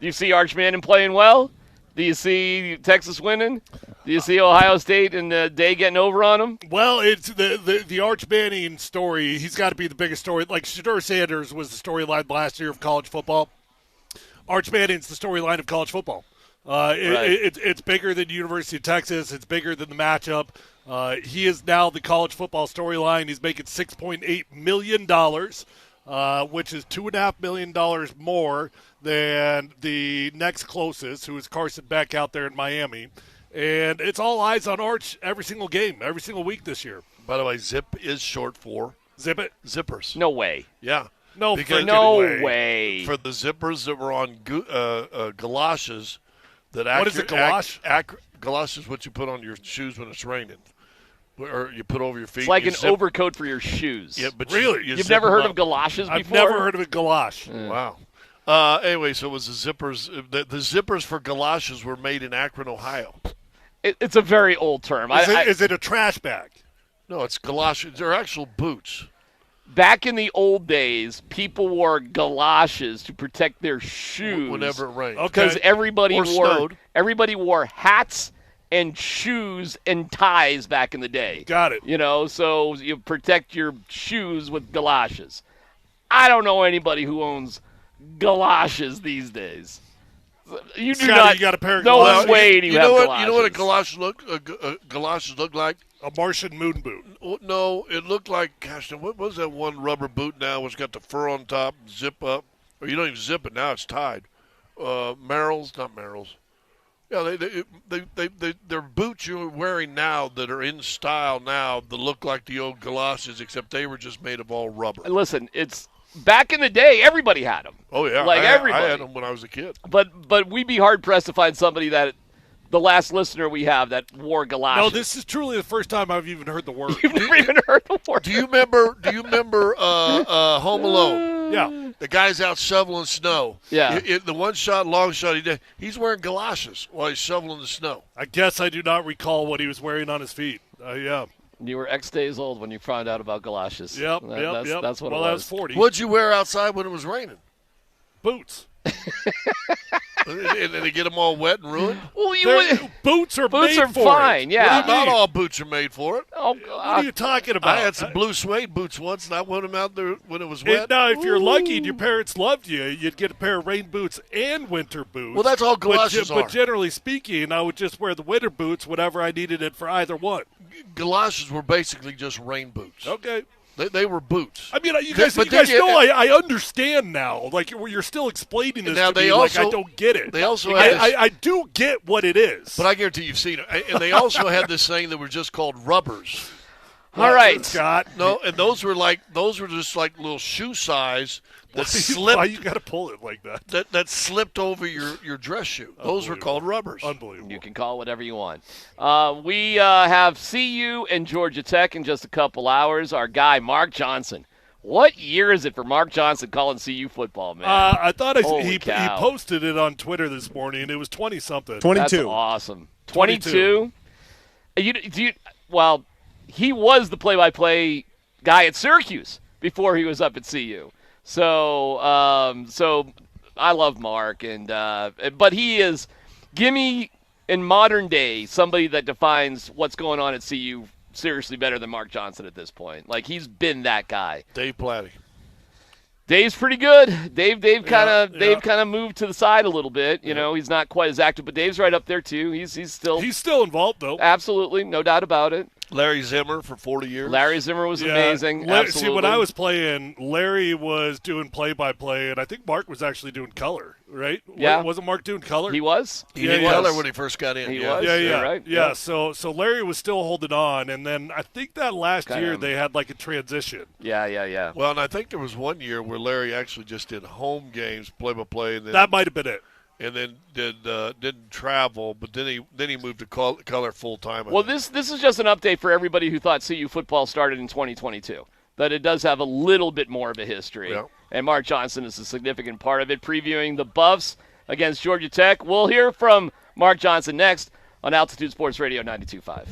Do you see Arch Manning playing well? Do you see Texas winning? Do you see Ohio State and Day getting over on them? Well, it's the Arch Manning story. He's got to be the biggest story. Like Shedeur Sanders was the storyline last year of college football. Arch Manning's the storyline of college football. It's bigger than University of Texas. It's bigger than the matchup. He is now the college football storyline. He's making $6.8 million, which is $2.5 million more than the next closest, who is Carson Beck out there in Miami. And it's all eyes on Arch every single game, every single week this year. By the way, zip is short for Zip it? zippers. No way. Yeah. No way. For the zippers that were on galoshes, that What is a galosh? Galosh is what you put on your shoes when it's raining, or you put over your feet. It's like you an overcoat for your shoes. Yeah, but Really? You've never heard of galoshes before? I've never heard of a galosh. Wow. Anyway, so it was the zippers. The zippers for galoshes were made in Akron, Ohio. It's a very old term. Is it a trash bag? No, it's galoshes. They're actual boots. Back in the old days, people wore galoshes to protect their shoes Whenever it rained. because everybody Or snowed. wore hats and shoes and ties back in the day. Got it. You know, so you protect your shoes with galoshes. I don't know anybody who owns galoshes these days. You do Scotty, not. you got a pair of no galoshes? way do you have galoshes. You know what a galoshes look like? A Martian moon boot. No, it looked like, gosh, what was that one rubber boot now? It's got the fur on top, zip up. Or you don't even zip it now; it's tied. Merrill's, not Merrill's. Yeah, they're boots you're wearing now that are in style now that look like the old galoshes, except they were just made of all rubber. Listen, it's back in the day. Everybody had them. Oh yeah, like everybody. I had them when I was a kid. But we'd be hard pressed to find somebody that. The last listener we have that wore galoshes. No, this is truly the first time I've even heard the word. You've never even heard the word. Do you remember Home Alone? Yeah. The guy's out shoveling snow. Yeah. The one shot, long shot he did, he's wearing galoshes while he's shoveling the snow. I guess I do not recall what he was wearing on his feet. Yeah. You were X days old when you found out about galoshes. Yep. That's what well, it was. I was 40. What'd you wear outside when it was raining? Boots. And they get them all wet and ruined? Well, boots are made for fine, it. yeah. Not all boots are made for it. Oh, what are you talking about? I had some blue suede boots once, and I wore them out there when it was wet. Now, if you're lucky and your parents loved you, you'd get a pair of rain boots and winter boots. Well, that's all galoshes But generally speaking, I would just wear the winter boots whenever I needed it for either one. Galoshes were basically just rain boots. Okay. They were boots. I mean, you guys know I understand now. Like, you're still explaining this now to me like I don't get it. They also I do get what it is. But I guarantee you've seen it. And they also had this thing that were just called rubbers. All right, Scott. No, and those were just like little shoe size that slipped. Why you got to pull it like that? That slipped over your dress shoe. Those were called rubbers. Unbelievable. You can call whatever you want. We have CU and Georgia Tech in just a couple hours. Our guy, Mark Johnson. What year is it for Mark Johnson calling CU football, man? I thought he cow. posted it on Twitter this morning, and it was 20-something. 22. That's awesome. 22? Well, he was the play-by-play guy at Syracuse before he was up at CU. So I love Mark, but he is, give me in modern day somebody that defines what's going on at CU seriously better than Mark Johnson at this point. Like, he's been that guy. Dave Platty. Dave's pretty good. Dave kind of moved to the side a little bit. You know, he's not quite as active, but Dave's right up there too. He's still involved though. Absolutely, no doubt about it. Larry Zimmer for 40 years. Larry Zimmer was amazing. See, when I was playing, Larry was doing play-by-play, and I think Mark was actually doing color, right? Yeah. Wasn't Mark doing color? He was. He did color when he first got in. He was. Yeah. Right. Yeah. So Larry was still holding on, and then I think that last year they had like a transition. Yeah. Well, and I think there was one year where Larry actually just did home games, play-by-play, and then that might have been it. And then didn't travel, but then he moved to color full time. Well, this is just an update for everybody who thought CU football started in 2022. That it does have a little bit more of a history, and Mark Johnson is a significant part of it. Previewing the Buffs against Georgia Tech. We'll hear from Mark Johnson next on Altitude Sports Radio 92.5.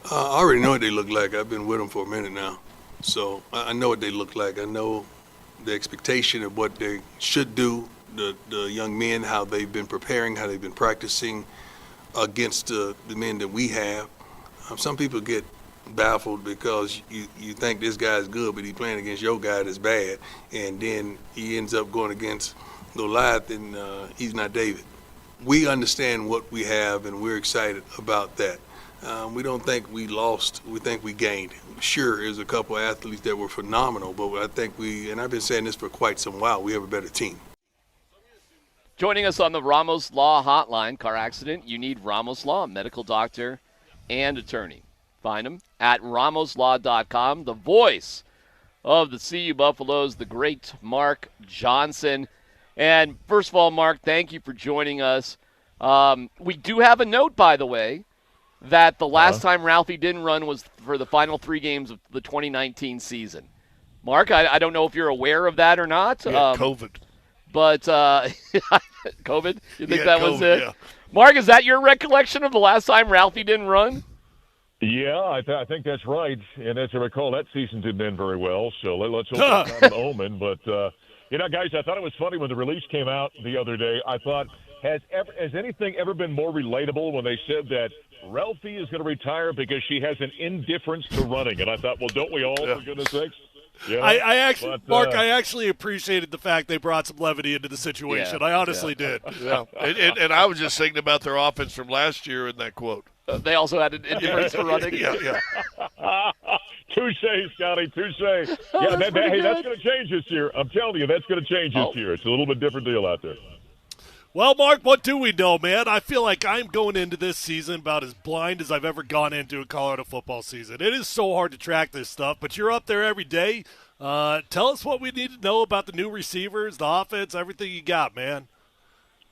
I already know what they look like. I've been with them for a minute now. So I know what they look like. I know the expectation of what they should do, the young men, how they've been preparing, how they've been practicing against the men that we have. Some people get baffled because you think this guy's good, but he's playing against your guy that's bad, and then he ends up going against Goliath, and he's not David. We understand what we have, and we're excited about that. We don't think we lost. We think we gained. Sure, there's a couple of athletes that were phenomenal, but I think and I've been saying this for quite some while, we have a better team. Joining us on the Ramos Law Hotline, car accident, you need Ramos Law, medical doctor and attorney. Find him at ramoslaw.com. The voice of the CU Buffaloes, the great Mark Johnson. And first of all, Mark, thank you for joining us. We do have a note, by the way, that the last time Ralphie didn't run was for the final 3 games of the 2019 season. Mark, I don't know if you're aware of that or not. Yeah, COVID. But COVID? You think that COVID, was it? yeah. Mark, is that your recollection of the last time Ralphie didn't run? Yeah, I think that's right. And as I recall, that season didn't end very well. So let's hope it's not an omen. But, guys, I thought it was funny when the release came out the other day. I thought, has anything ever been more relatable when they said that Ralphie is going to retire because she has an indifference to running? And I thought, well, don't we all, for goodness sakes? Yeah, I actually appreciated the fact they brought some levity into the situation. I honestly did. Yeah, and I was just thinking about their offense from last year in that quote. They also had an indifference for running. Yeah. Touche, Scotty, touche. Yeah, that's going to change this year. I'm telling you, that's going to change this year. It's a little bit different deal out there. Well, Mark, what do we know, man? I feel like I'm going into this season about as blind as I've ever gone into a Colorado football season. It is so hard to track this stuff, but you're up there every day. Tell us what we need to know about the new receivers, the offense, everything you got, man.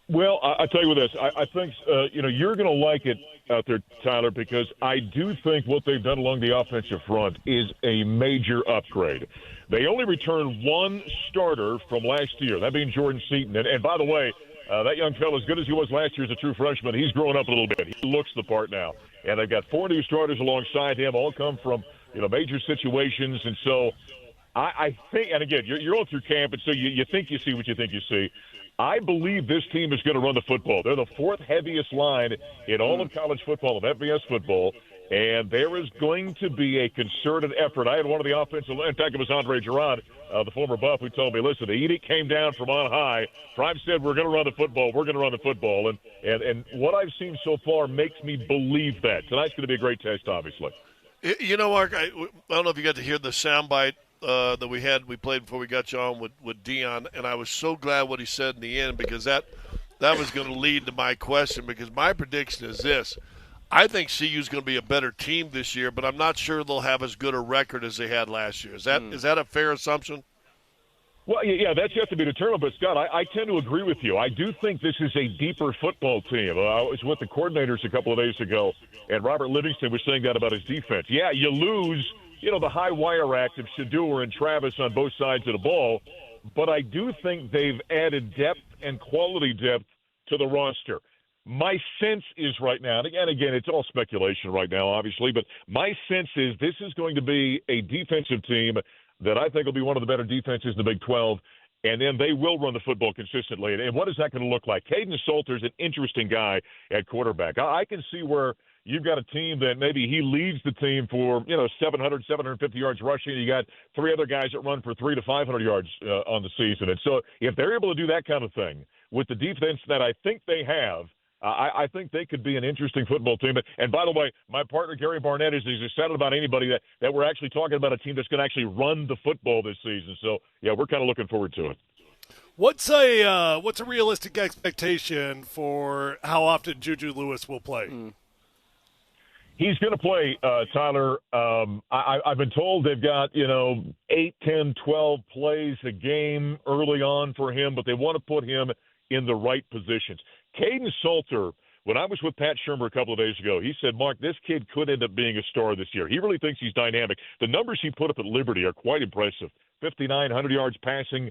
Well, I'll tell you this. I think, you're going to like it out there, Tyler, because I do think what they've done along the offensive front is a major upgrade. They only returned 1 starter from last year, that being Jordan Seaton. And by the way, that young fellow, as good as he was last year as a true freshman, he's growing up a little bit. He looks the part now. And they've got 4 new starters alongside him, all come from, major situations. And so I think, and again, you're all through camp, and so you think you see what you think you see. I believe this team is going to run the football. They're the 4th heaviest line in all of college football, of FBS football, and there is going to be a concerted effort. I had one of the offensive, in fact, it was Andre Gerard, the former Buff, who told me, listen, the edict came down from on high. Prime said, we're going to run the football. We're going to run the football. And what I've seen so far makes me believe that. Tonight's going to be a great test, obviously. You know, Mark, I don't know if you got to hear the soundbite that we played before we got you on with Dion, and I was so glad what he said in the end, because that was going to lead to my question, because my prediction is this. I think CU's going to be a better team this year, but I'm not sure they'll have as good a record as they had last year. Is that a fair assumption? Well, yeah, that's yet to be determined. But, Scott, I tend to agree with you. I do think this is a deeper football team. I was with the coordinators a couple of days ago, and Robert Livingston was saying that about his defense. Yeah, you lose, the high wire act of Shador and Travis on both sides of the ball, but I do think they've added depth and quality depth to the roster. My sense is right now, and again, it's all speculation right now, obviously, but my sense is this is going to be a defensive team that I think will be one of the better defenses in the Big 12, and then they will run the football consistently. And what is that going to look like? Caden Salter's an interesting guy at quarterback. I can see where you've got a team that maybe he leads the team for, 700, 750 yards rushing. You got 3 other guys that run for 300 to 500 yards on the season. And so if they're able to do that kind of thing with the defense that I think they have, I think they could be an interesting football team. And by the way, my partner Gary Barnett is excited about anybody that we're actually talking about a team that's going to actually run the football this season. So, yeah, we're kind of looking forward to it. What's a realistic expectation for how often Juju Lewis will play? He's going to play, Tyler. I've been told they've got, 8, 10, 12 plays a game early on for him, but they want to put him in the right positions. Caden Salter, when I was with Pat Shermer a couple of days ago, he said, Mark, this kid could end up being a star this year. He really thinks he's dynamic. The numbers he put up at Liberty are quite impressive. 5,900 yards passing,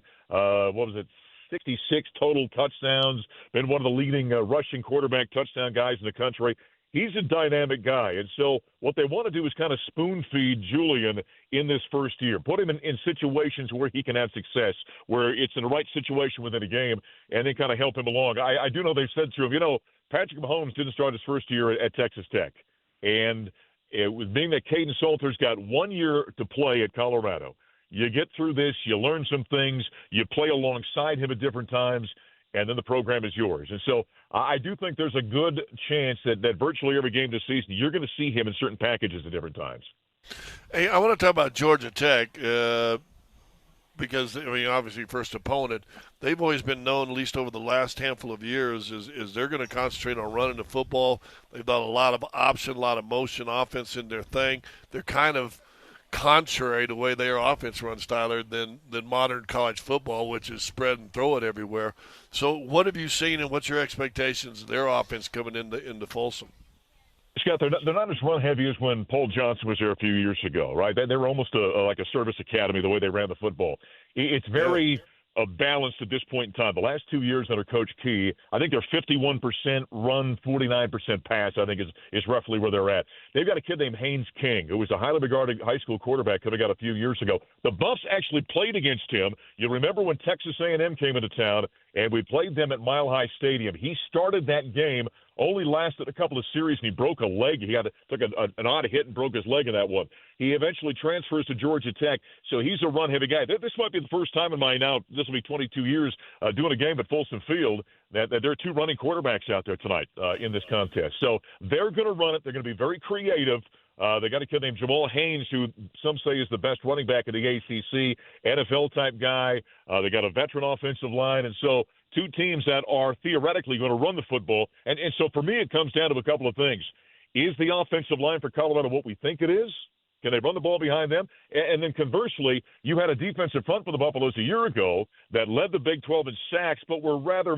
66 total touchdowns, been one of the leading rushing quarterback touchdown guys in the country. He's a dynamic guy. And so what they want to do is kind of spoon-feed Julian in this first year. Put him in situations where he can have success, where it's in the right situation within a game, and then kind of help him along. I do know they've said to him, Patrick Mahomes didn't start his first year at Texas Tech. And it was being that Caden Salter's got 1 year to play at Colorado. You get through this, you learn some things, you play alongside him at different times, and then the program is yours. And so I do think there's a good chance that virtually every game this season, you're going to see him in certain packages at different times. Hey, I want to talk about Georgia Tech because, obviously first opponent. They've always been known, at least over the last handful of years, is they're going to concentrate on running the football. They've done a lot of option, a lot of motion offense in their thing. They're kind of contrary to the way their offense runs, Tyler, than modern college football, which is spread and throw it everywhere. So what have you seen, and what's your expectations of their offense coming into Folsom? Scott, they're not as run heavy as when Paul Johnson was there a few years ago, right? They were almost like a service academy the way they ran the football. It's very balanced at this point in time. The last 2 years under Coach Key, I think they're 51% run, 49% pass, I think is roughly where they're at. They've got a kid named Haynes King, who was a highly regarded high school quarterback coming out a few years ago. The Buffs actually played against him. You remember when Texas A&M came into town, and we played them at Mile High Stadium. He started that game, only lasted a couple of series, and he broke a leg. He took an odd hit and broke his leg in that one. He eventually transfers to Georgia Tech, so he's a run-heavy guy. This might be the first time in this will be 22 years, doing a game at Folsom Field, that there are two running quarterbacks out there tonight in this contest. So they're going to run it. They're going to be very creative. They got a kid named Jamal Haynes, who some say is the best running back in the ACC, NFL-type guy. They got a veteran offensive line, and so two teams that are theoretically going to run the football. And so for me, it comes down to a couple of things. Is the offensive line for Colorado what we think it is? Can they run the ball behind them? And then conversely, you had a defensive front for the Buffaloes a year ago that led the Big 12 in sacks, but were rather,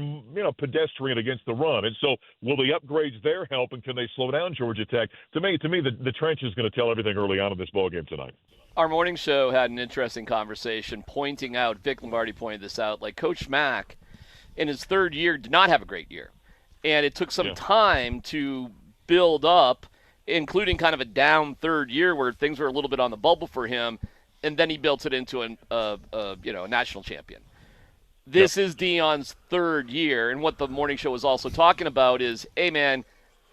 pedestrian against the run. And so will the upgrades there help, and can they slow down Georgia Tech? To me, the trench is going to tell everything early on in this ballgame tonight. Our morning show had an interesting conversation pointing out, Vic Lombardi pointed this out, like Coach Mack in his third year did not have a great year. And it took some time to build up, including kind of a down third year where things were a little bit on the bubble for him, and then he built it into a national champion. This is Deion's third year, and what the morning show was also talking about is, hey, man,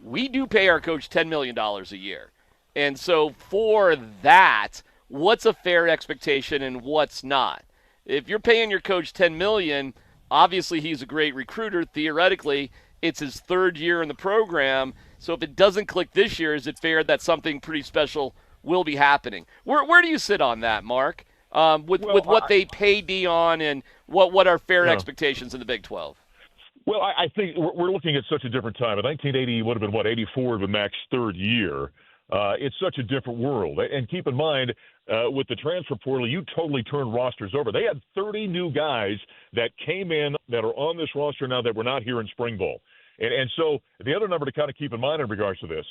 we do pay our coach $10 million a year. And so for that, what's a fair expectation and what's not? If you're paying your coach $10 million, obviously he's a great recruiter. Theoretically, it's his third year in the program. So if it doesn't click this year, is it fair that something pretty special will be happening? Where do you sit on that, Mark, with what they pay Deion and what are fair expectations in the Big 12? Well, I think we're looking at such a different time. In 1980 would have been, 84 with Mac's third year. It's such a different world. And keep in mind, with the transfer portal, you totally turned rosters over. They had 30 new guys that came in that are on this roster now that were not here in spring ball. And so the other number to kind of keep in mind in regards to this,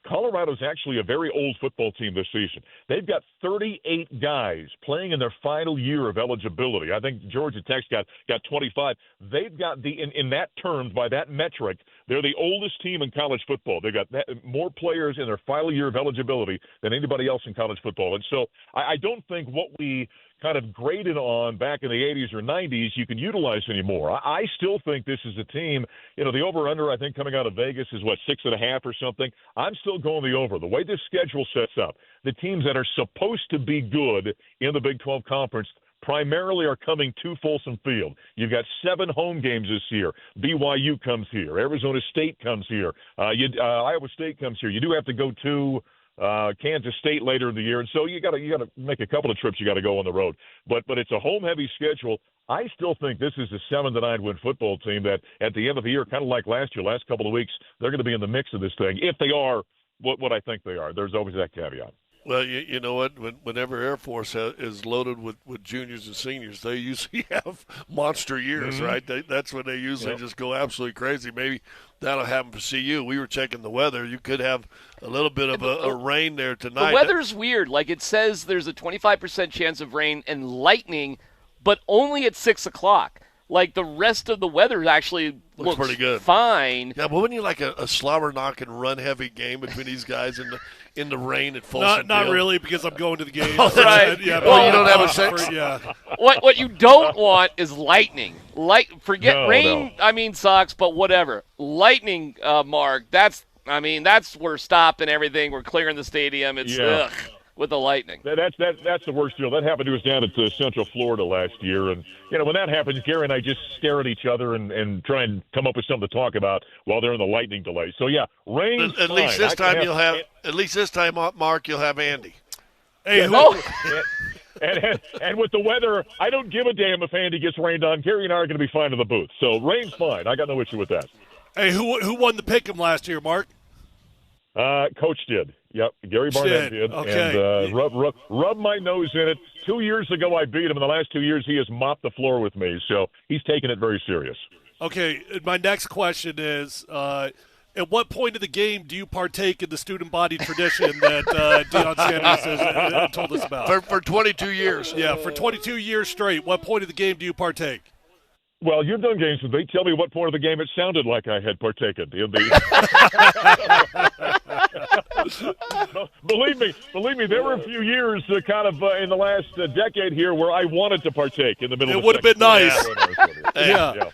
Colorado's actually a very old football team this season. They've got 38 guys playing in their final year of eligibility. I think Georgia Tech's got 25. They've got in that terms, by that metric, they're the oldest team in college football. They've got more players in their final year of eligibility than anybody else in college football. And so I don't think what we kind of graded on back in the 80s or 90s you can utilize anymore. I still think this is a team, the over-under I think coming out of Vegas is 6.5 or something. I'm still going the over. The way this schedule sets up, the teams that are supposed to be good in the Big 12 Conference primarily are coming to Folsom Field. You've got 7 home games this year. BYU comes here. Arizona State comes here. Iowa State comes here. You do have to go to Kansas State later in the year, and so you got to make a couple of trips. You got to go on the road, but it's a home heavy schedule. I still think this is a 7-9 win football team that at the end of the year, kind of like last year, last couple of weeks, they're going to be in the mix of this thing if they are what I think they are. There's always that caveat. Well, you know what? Whenever Air Force is loaded with juniors and seniors, they usually have monster years, right? That's when they usually just go absolutely crazy. Maybe that'll happen for CU. We were checking the weather. You could have a little bit of a rain there tonight. The weather's weird. Like it says there's a 25% chance of rain and lightning, but only at 6 o'clock. like the rest of the weather actually looks pretty good. Fine. Yeah, but wouldn't you like a slobber knocking, run heavy game between these guys in the rain at Folsom Not Field? really, because I'm going to the game. Right. Yeah, well, you don't have a sense. Yeah. What you don't want is lightning. Forget rain. No. I mean sucks, but whatever. Lightning, Mark. That's we're stopping everything. We're clearing the stadium. It's ugh, with the lightning. That's the worst deal. That happened to us down at Central Florida last year, and when that happens, Gary and I just stare at each other and try and come up with something to talk about while they're in the lightning delay. So yeah, rain's At fine. least this time At least this time, Mark, you'll have Andy. Hey, and with the weather, I don't give a damn if Andy gets rained on. Gary and I are going to be fine in the booth. So rain's fine. I got no issue with that. Hey, who won the pick'em last year, Mark? Coach did. Yep, Gary Barnett did. Okay. And rub my nose in it. 2 years ago, I beat him. In the last 2 years, he has mopped the floor with me. So he's taking it very serious. Okay, my next question is, at what point of the game do you partake in the student body tradition that Deion Sanders has told us about? For 22 years. Yeah, for 22 years straight. What point of the game do you partake? Well, you've done games with me. Tell me what point of the game it sounded like I had partaken. Believe me, there were a few years kind of in the last decade here where I wanted to partake in the middle of the It would have been nice. Yeah.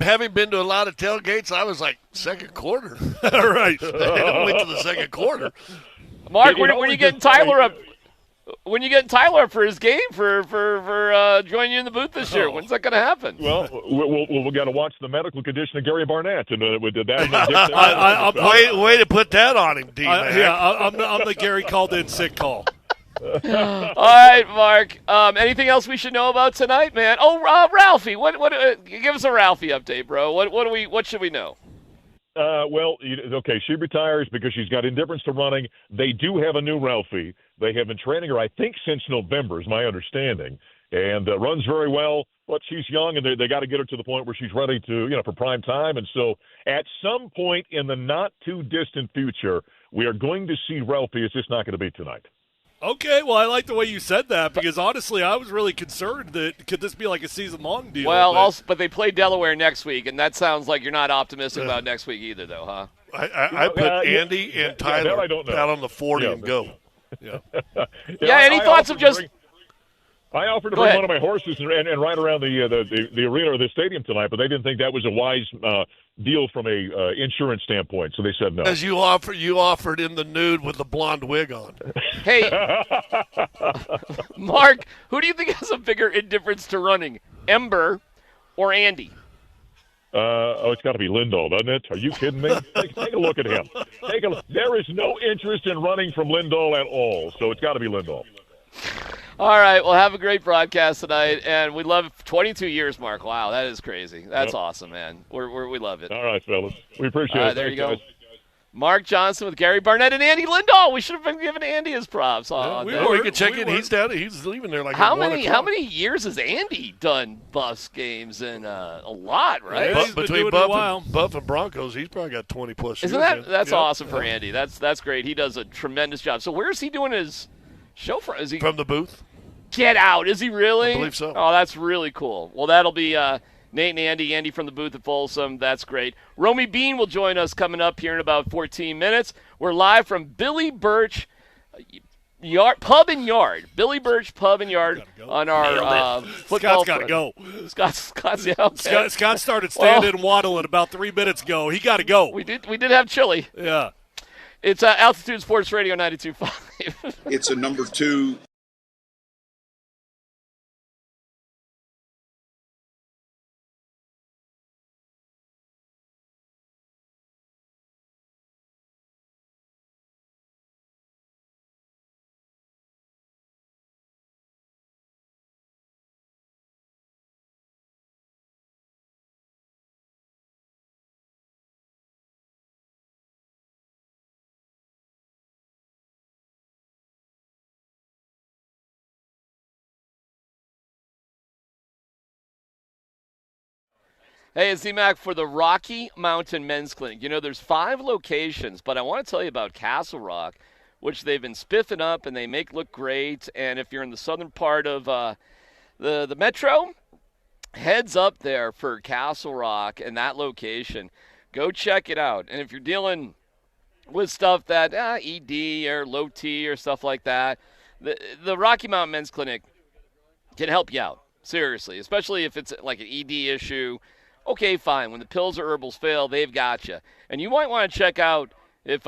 Having been to a lot of tailgates, I was like, second quarter. Right. Don't wait till the second quarter. Mark, when are you getting Tyler up? When you getting Tyler up for his game for joining you in the booth this year? When's that going to happen? Well, we got to watch the medical condition of Gary Barnett, and with that, way to put that on him, DMac. I'm the Gary called in sick call. All right, Mark. Anything else we should know about tonight, man? Oh, Ralphie, what? Give us a Ralphie update, bro. What should we know? She retires because she's got indifference to running. They do have a new Ralphie. They have been training her, I think, since November, is my understanding, and runs very well. But she's young, and they got to get her to the point where she's ready to, for prime time. And so, at some point in the not too distant future, we are going to see Ralphie. It's just not going to be tonight. Okay, well, I like the way you said that because honestly, I was really concerned that could this be like a season-long deal? Well, but they play Delaware next week, and that sounds like you're not optimistic about next week either, though, huh? I put Andy and Tyler out on the 40 and go. Yeah. Any thoughts of just? I offered to bring one of my horses and ride around the arena or the stadium tonight, but they didn't think that was a wise deal from a insurance standpoint, so they said no. As you offered in the nude with the blonde wig on. Hey, Mark, who do you think has a bigger indifference to running, Ember or Andy? It's got to be Lindahl, doesn't it? Are you kidding me? Take a look at him. There is no interest in running from Lindahl at all, so it's got to be Lindahl. All right, well, have a great broadcast tonight, and we love 22 years, Mark. Wow, that is crazy. That's awesome, man. We love it. All right, fellas. We appreciate it. There you Thanks, go. guys. Mark Johnson with Gary Barnett and Andy Lindahl. We should have been giving Andy his props. We could check in. He's down. He's leaving there like how many years has Andy done Buffs games in? A lot, right? Yeah, between Buff and Broncos, he's probably got 20 plus years. Isn't that's awesome for Andy? That's great. He does a tremendous job. So where is he doing his show from? Is he from the booth? Get out! Is he really? I believe so. Oh, that's really cool. Well, that'll be Nate and Andy from the booth at Folsom. That's great. Romy Bean will join us coming up here in about 14 minutes. We're live from Billy Burch Pub and Yard. Billy Burch Pub and Yard on our football. Scott's got to go. Scott's yeah. Okay. Scott started standing and waddling about 3 minutes ago. He got to go. We did have chili. Yeah. It's Altitude Sports Radio 92.5. It's a number 2. Hey, it's DMac for the Rocky Mountain Men's Clinic. You know, there's 5 locations, but I want to tell you about Castle Rock, which they've been spiffing up and they make look great. And if you're in the southern part of the metro, heads up there for Castle Rock and that location. Go check it out. And if you're dealing with stuff that ED or low T or stuff like that, the Rocky Mountain Men's Clinic can help you out. Seriously, especially if it's like an ED issue. Okay, fine. When the pills or herbals fail, they've got you. And you might want to check out, if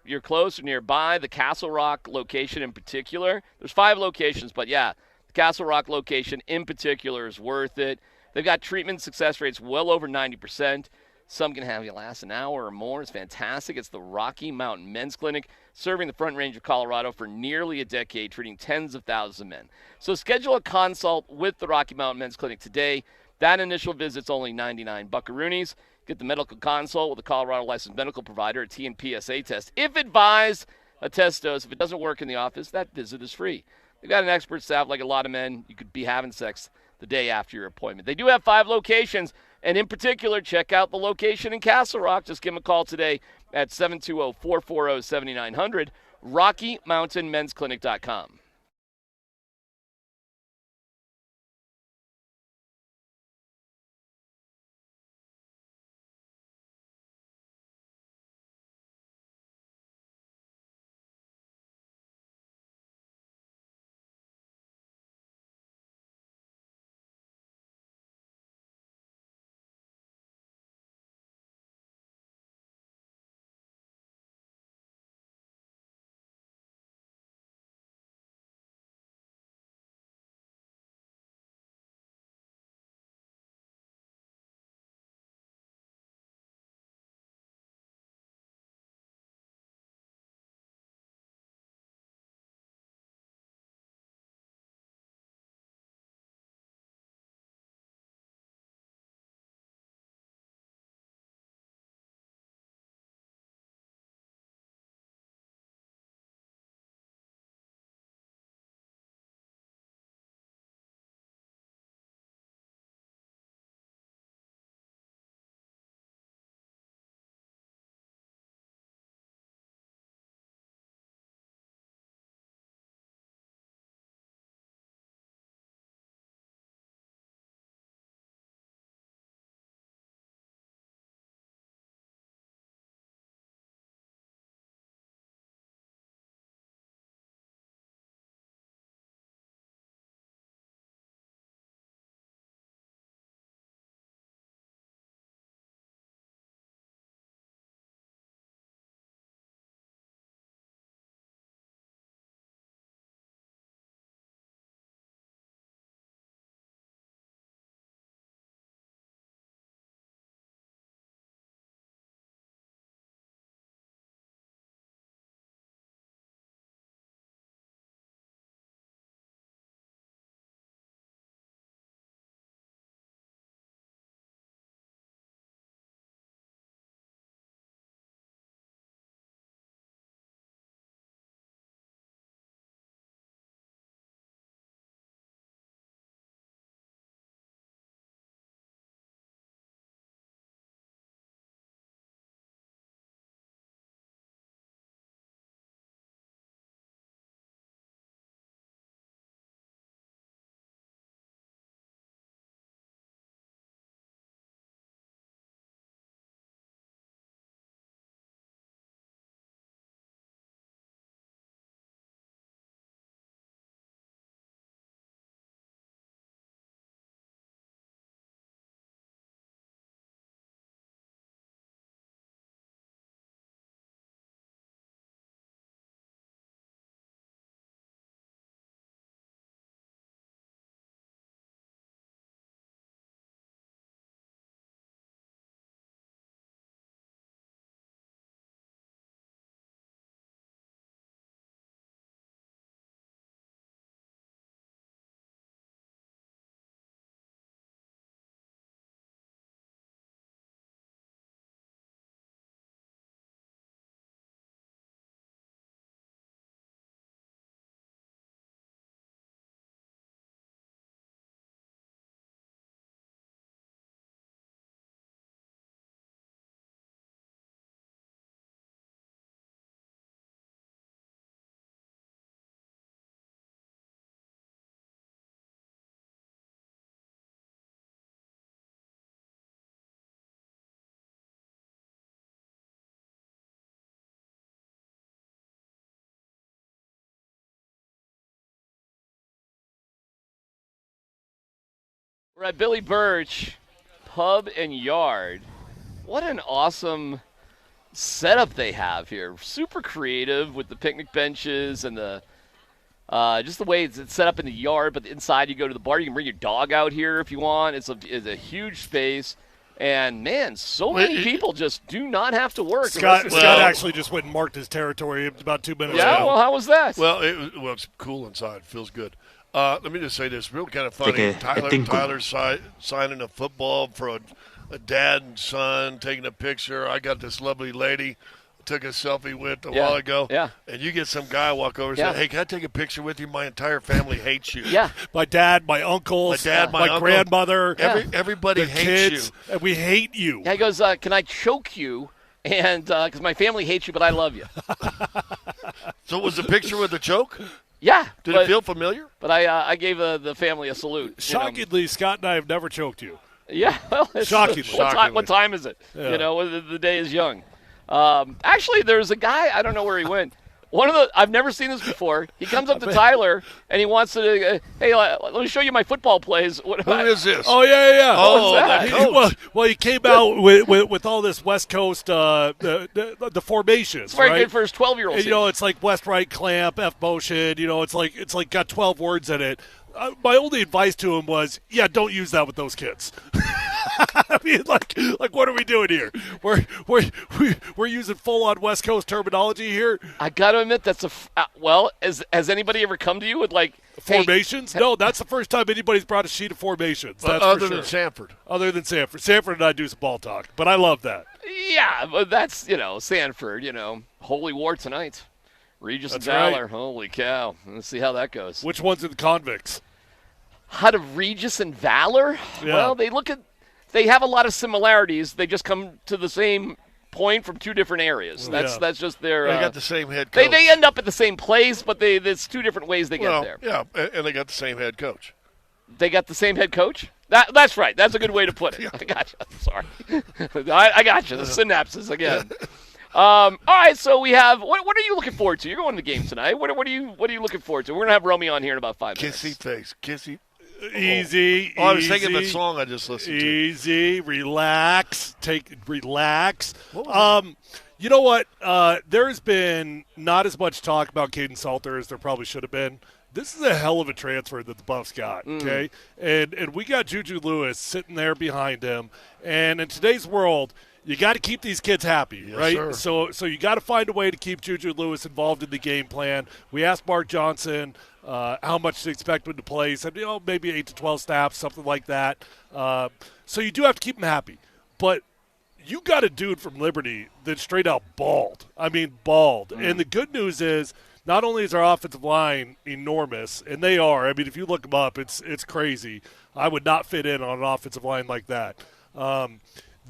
you're close or nearby, the Castle Rock location in particular. There's 5 locations, but yeah, the Castle Rock location in particular is worth it. They've got treatment success rates well over 90%. Some can have you last an hour or more. It's fantastic. It's the Rocky Mountain Men's Clinic, serving the Front Range of Colorado for nearly a decade, treating tens of thousands of men. So schedule a consult with the Rocky Mountain Men's Clinic today. That initial visit's only 99 buckaroonies. Get the medical consult with a Colorado licensed medical provider, a TNPSA test. If advised, a test dose. If it doesn't work in the office, that visit is free. They've got an expert staff like a lot of men. You could be having sex the day after your appointment. They do have 5 locations, and in particular, check out the location in Castle Rock. Just give them a call today at 720-440-7900, RockyMountainMen'sClinic.com. We're at Billy Burch Pub and Yard. What an awesome setup they have here. Super creative with the picnic benches and the just the way it's set up in the yard. But inside you go to the bar. You can bring your dog out here if you want. It's a huge space. And, man, so many people just do not have to work. Scott actually just went and marked his territory about 2 minutes ago. Yeah, well, how was that? Well, it's cool inside. Feels good. Let me just say this. Real kind of funny. Tyler's signing a football for a dad and son, taking a picture. I got this lovely lady took a selfie with a while ago. Yeah. And you get some guy walk over and say, hey, can I take a picture with you? My entire family hates you. Yeah. My dad, my uncles, my uncle, grandmother. Everybody hates kids, you. And we hate you. Yeah, he goes, can I choke you? And because my family hates you, but I love you. So was the picture with the choke? Yeah. Did it feel familiar? But I gave the family a salute. Shockingly, Scott and I have never choked you. Yeah. Well, shockingly. What time is it? Yeah. You know, the day is young. Actually, there's a guy, I don't know where he went. I've never seen this before. He comes up to Tyler and he wants to, hey, let me show you my football plays. Who is this? Oh, yeah. Oh, that coach. Well, he came out with all this West Coast, the formations. It's very right? good for his 12-year-old. You know, it's like West right clamp, F motion. You know, it's like got 12 words in it. My only advice to him was, don't use that with those kids. I mean, like, what are we doing here? We're using full-on West Coast terminology here. I got to admit, that's has anybody ever come to you with formations? No, that's the first time anybody's brought a sheet of formations. That's other for than Sanford. Other than Sanford. Sanford and I do some ball talk, but I love that. Yeah, but that's, Sanford, Holy War tonight. Regis and Valor. Right. Holy cow. Let's see how that goes. Which ones are the convicts? Out of Regis and Valor? Yeah. Well, they have a lot of similarities. They just come to the same point from two different areas. That's just their. They got the same head coach. They end up at the same place, but there's two different ways they get there. Yeah, and they got the same head coach. They got the same head coach? That's right. That's a good way to put it. I got you. I'm sorry. I got you. The synapses again. All right, so we have. What are you looking forward to? You're going to the game tonight. What are you looking forward to? We're gonna have Romy on here in about 5 minutes. Kissy face, kissy. Easy. I was thinking of that song I just listened to. Easy, relax, relax. You know what? There's been not as much talk about Caden Salter as there probably should have been. This is a hell of a transfer that the Buffs got, okay? And we got Juju Lewis sitting there behind him. And in today's world, you got to keep these kids happy, right? Sir. So you got to find a way to keep Juju Lewis involved in the game plan. We asked Mark Johnson how much to expect him to play. He said, maybe 8 to 12 snaps, something like that. So you do have to keep him happy. But you got a dude from Liberty that straight out balled. I mean, balled. And the good news is not only is our offensive line enormous, and they are. I mean, if you look them up, it's crazy. I would not fit in on an offensive line like that.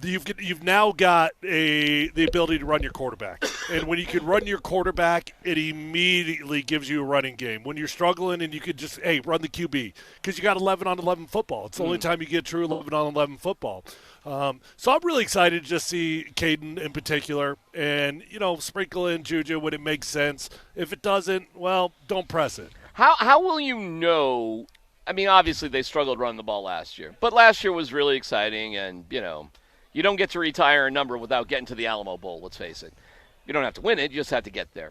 You've now got the ability to run your quarterback. And when you can run your quarterback, it immediately gives you a running game. When you're struggling and you could just, run the QB. Because you got 11-on-11 football. It's the only time you get true 11-on-11 football. So I'm really excited to just see Caden in particular. And, sprinkle in Juju when it makes sense. If it doesn't, well, don't press it. How will you know? I mean, obviously they struggled running the ball last year. But last year was really exciting and, you don't get to retire a number without getting to the Alamo Bowl, let's face it. You don't have to win it, you just have to get there.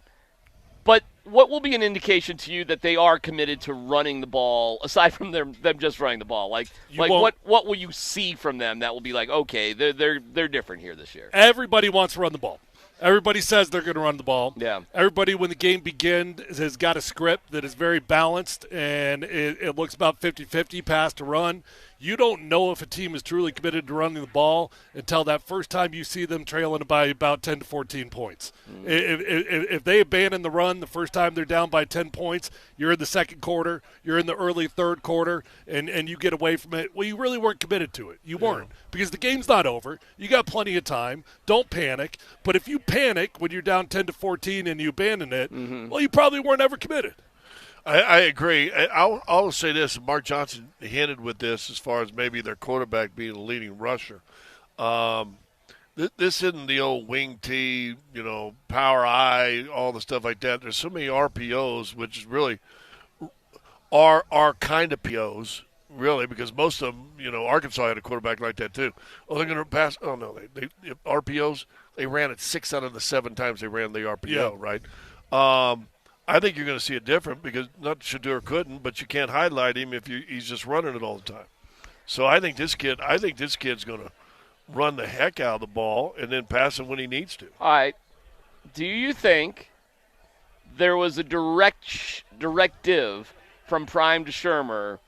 But what will be an indication to you that they are committed to running the ball, aside from them just running the ball? What will you see from them that will be like, okay, they're different here this year? Everybody wants to run the ball. Everybody says they're going to run the ball. Yeah. Everybody, when the game begins, has got a script that is very balanced, and it looks about 50-50 pass to run. You don't know if a team is truly committed to running the ball until that first time you see them trailing by about 10 to 14 points. If they abandon the run the first time they're down by 10 points, you're in the second quarter, you're in the early third quarter, and you get away from it, well, you really weren't committed to it. You weren't. Because the game's not over. You got plenty of time. Don't panic. But if you panic when you're down 10 to 14 and you abandon it, well, you probably weren't ever committed. I agree. I'll say this. Mark Johnson hinted with this as far as maybe their quarterback being a leading rusher. This isn't the old wing T, power I, all the stuff like that. There's so many RPOs, which is really are kind of POs, really, because most of them, Arkansas had a quarterback like that too. Oh, they're going to pass. Oh, no. They RPOs, they ran it 6 out of the 7 times they ran the RPO, right? I think you're going to see it different because not Shedeur couldn't, but you can't highlight him if he's just running it all the time. So I think this kid's going to run the heck out of the ball and then pass him when he needs to. All right. Do you think there was a directive from Prime to Shermer,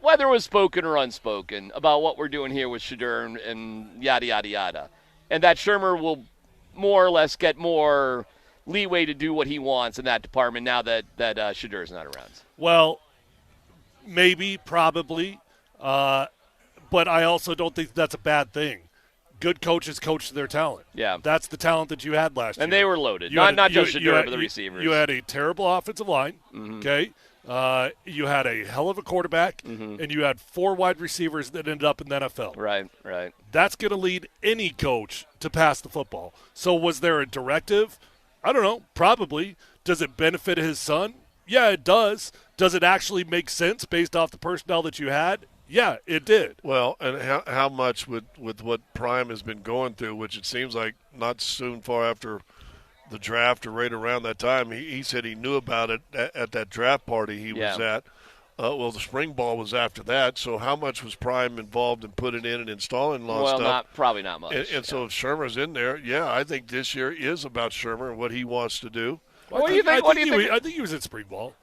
whether it was spoken or unspoken, about what we're doing here with Shedeur and yada, yada, yada, and that Shermer will more or less get more leeway to do what he wants in that department now that Shedeur's not around? Well, maybe, probably, but I also don't think that's a bad thing. Good coaches coach their talent. Yeah. That's the talent that you had last year. And they were loaded. Not just Shedeur, but the receivers. You had a terrible offensive line, okay? You had a hell of a quarterback, and you had 4 wide receivers that ended up in the NFL. Right. That's going to lead any coach to pass the football. So was there a directive? I don't know. Probably. Does it benefit his son? Yeah, it does. Does it actually make sense based off the personnel that you had? Yeah, it did. Well, and how much with what Prime has been going through, which it seems like not soon far after the draft or right around that time, he said he knew about it at that draft party he was at. Well, the spring ball was after that, so how much was Prime involved in putting in and installing all stuff? Probably not much. And so if Shermer's in there, I think this year is about Shermer and what he wants to do. What do you think? I think he was at spring ball.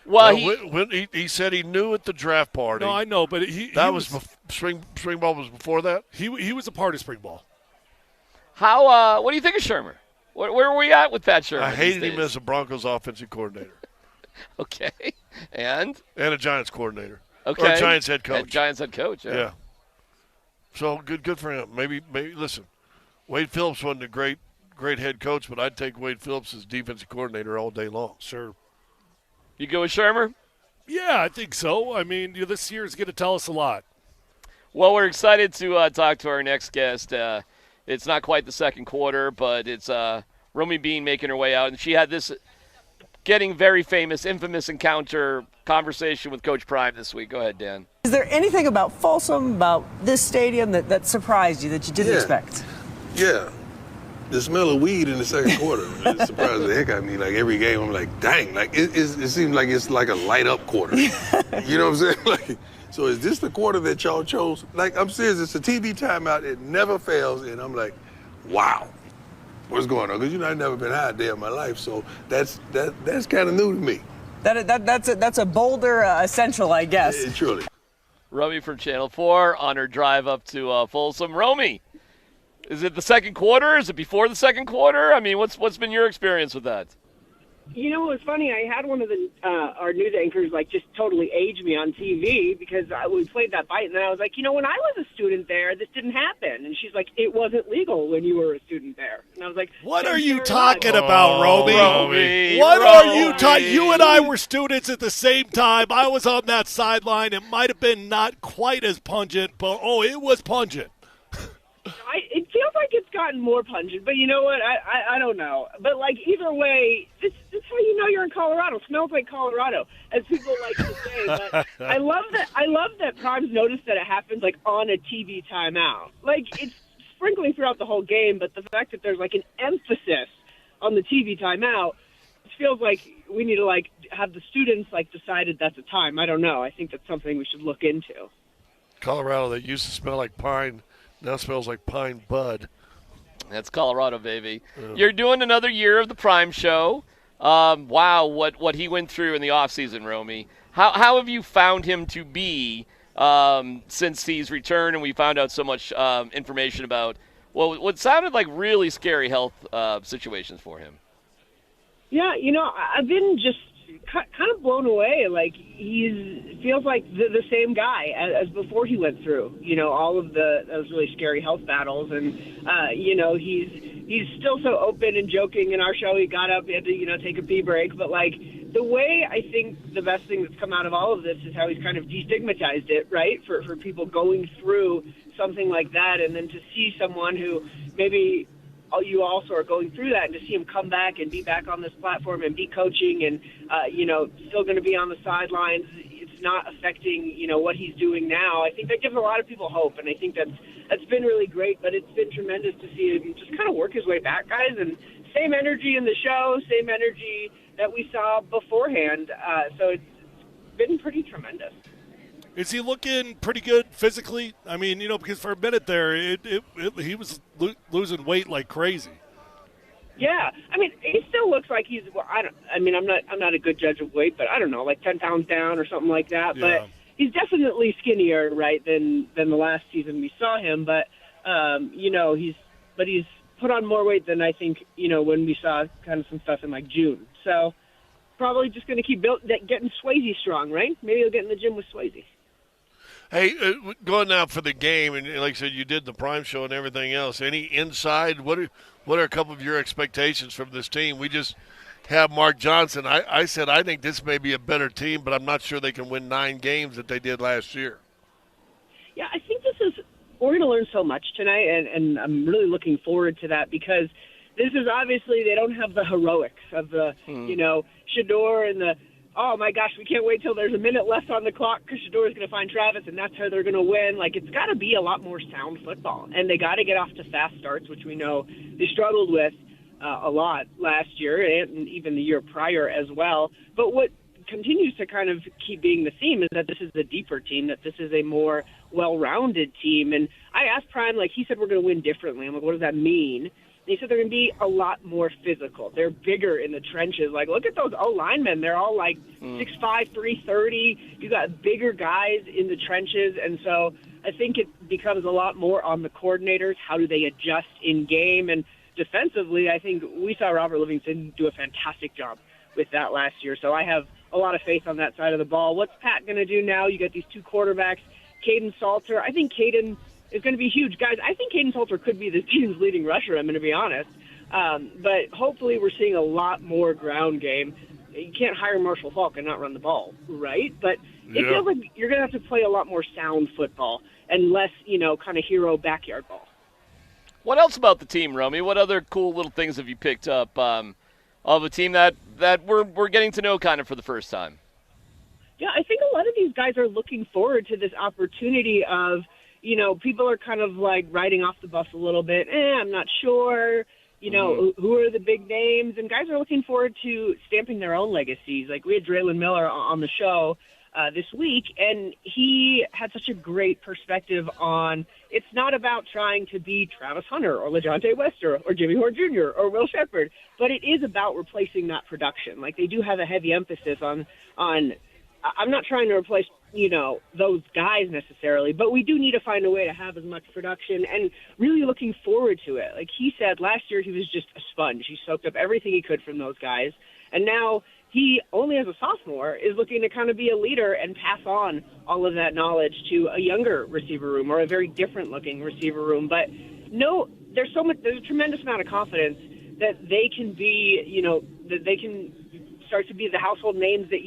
Well, when he said he knew at the draft party. No, I know, but spring ball was before that. He was a part of spring ball. How? What do you think of Shermer? Where are we at with Pat Shermer? I hated him as a Broncos offensive coordinator. Okay, and a Giants coordinator. Okay, or Giants head coach. Giants head coach. Yeah. So good for him. Maybe listen. Wade Phillips wasn't a great head coach, but I'd take Wade Phillips as defensive coordinator all day long. Sure. You go with Shermer? Yeah, I think so. I mean, this year is going to tell us a lot. Well, we're excited to talk to our next guest. It's not quite the second quarter, but it's Romy Bean making her way out, and she had this getting very famous, infamous conversation with Coach Prime this week. Go ahead, Dan. Is there anything about Folsom, about this stadium that surprised you, that you didn't expect? Yeah. The smell of weed in the second quarter, it surprised the heck out of me. Like every game, I'm like, dang, like it seems like it's like a light up quarter. You know what I'm saying? Like, so is this the quarter that y'all chose? Like, I'm serious, it's a TV timeout, it never fails, and I'm like, wow, what's going on? Because I've never been high a day of my life, so that's kind of new to me. That's a Boulder essential, I guess. Yeah, truly. Romy from Channel 4 on her drive up to Folsom. Romy, is it the second quarter? Is it before the second quarter? I mean, what's been your experience with that? You know, it was funny. I had one of our news anchors just totally age me on TV because we played that fight, and then I was like, when I was a student there, this didn't happen. And she's like, it wasn't legal when you were a student there. And I was like, what are you talking about, Romy? Romy? What are you talking? You and I were students at the same time. I was on that sideline. It might have been not quite as pungent, but it was pungent. It feels like it's gotten more pungent, but you know what? I don't know. But either way, it's how you know you're in Colorado. It smells like Colorado, as people like to say. But I love that Prime's noticed that it happens on a TV timeout. It's sprinkling throughout the whole game, but the fact that there's an emphasis on the TV timeout, it feels like we need to have the students decided that's a time. I don't know. I think that's something we should look into. Colorado that used to smell like pine now smells like pine bud. That's Colorado, baby. Yeah. You're doing another year of the Prime Show. Wow, what he went through in the offseason, Romy. How have you found him to be since he's returned and we found out so much information about what sounded like really scary health situations for him? Yeah, I've been just kind of blown away. He feels like the same guy as before he went through, all of those really scary health battles. And, he's still so open and joking in our show. He got up, he had to, take a pee break. But, the way I think the best thing that's come out of all of this is how he's kind of destigmatized it, right, for people going through something like that. And then to see someone who maybe – you also are going through that, and to see him come back and be back on this platform and be coaching and, still going to be on the sidelines, it's not affecting, what he's doing now. I think that gives a lot of people hope, and I think that's been really great. But it's been tremendous to see him just kind of work his way back, guys, and same energy in the show, same energy that we saw beforehand. So it's been pretty tremendous. Is he looking pretty good physically? I mean, because for a minute there, he was losing weight like crazy. Yeah, I mean, he still looks like he's. Well, I'm not a good judge of weight, but I don't know, like 10 pounds down or something like that. Yeah. But he's definitely skinnier, right, than the last season we saw him. But he's put on more weight than I think when we saw kind of some stuff in like June. So probably just going to keep getting Swayze strong, right? Maybe he'll get in the gym with Swayze. Hey, going now for the game, and like I said, you did the Prime show and everything else. Any inside? What are a couple of your expectations from this team? We just have Mark Johnson. I said I think this may be a better team, but I'm not sure they can win 9 games that they did last year. Yeah, I think we're going to learn so much tonight, and I'm really looking forward to that because this is obviously they don't have the heroics of the, Shedeur and the, oh my gosh, we can't wait till there's a minute left on the clock because Shedeur is going to find Travis and that's how they're going to win. Like, it's got to be a lot more sound football, and they got to get off to fast starts, which we know they struggled with a lot last year and even the year prior as well. But what continues to kind of keep being the theme is that this is a deeper team, that this is a more well-rounded team. And I asked Prime, he said we're going to win differently. I'm like, what does that mean? And he said they're going to be a lot more physical. They're bigger in the trenches. Like, look at those O-linemen. They're all 6'5", 330. You got bigger guys in the trenches. And so I think it becomes a lot more on the coordinators. How do they adjust in game? And defensively, I think we saw Robert Livingston do a fantastic job with that last year. So I have a lot of faith on that side of the ball. What's Pat going to do now? You got these 2 quarterbacks, Caden Salter. I think Caden is going to be huge. Guys, I think Caden Salter could be the team's leading rusher, I'm going to be honest. But hopefully we're seeing a lot more ground game. You can't hire Marshall Faulk and not run the ball, right? But it feels like you're going to have to play a lot more sound football and less, kind of hero backyard ball. What else about the team, Romy? What other cool little things have you picked up of a team that we're getting to know kind of for the first time? Yeah, I think a lot of these guys are looking forward to this opportunity of, people are kind of riding off the bus a little bit. I'm not sure, who are the big names? And guys are looking forward to stamping their own legacies. Like, we had Draylen Miller on the show this week, and he had such a great perspective on it's not about trying to be Travis Hunter or LaJohntay Wester or Jimmy Horn Jr. or Will Shepherd, but it is about replacing that production. Like, they do have a heavy emphasis on I'm not trying to replace, those guys necessarily, but we do need to find a way to have as much production and really looking forward to it. Like he said, last year he was just a sponge. He soaked up everything he could from those guys, and now he, only as a sophomore, is looking to kind of be a leader and pass on all of that knowledge to a younger receiver room or a very different-looking receiver room. But no, there's a tremendous amount of confidence that they can be, that they can start to be the household names that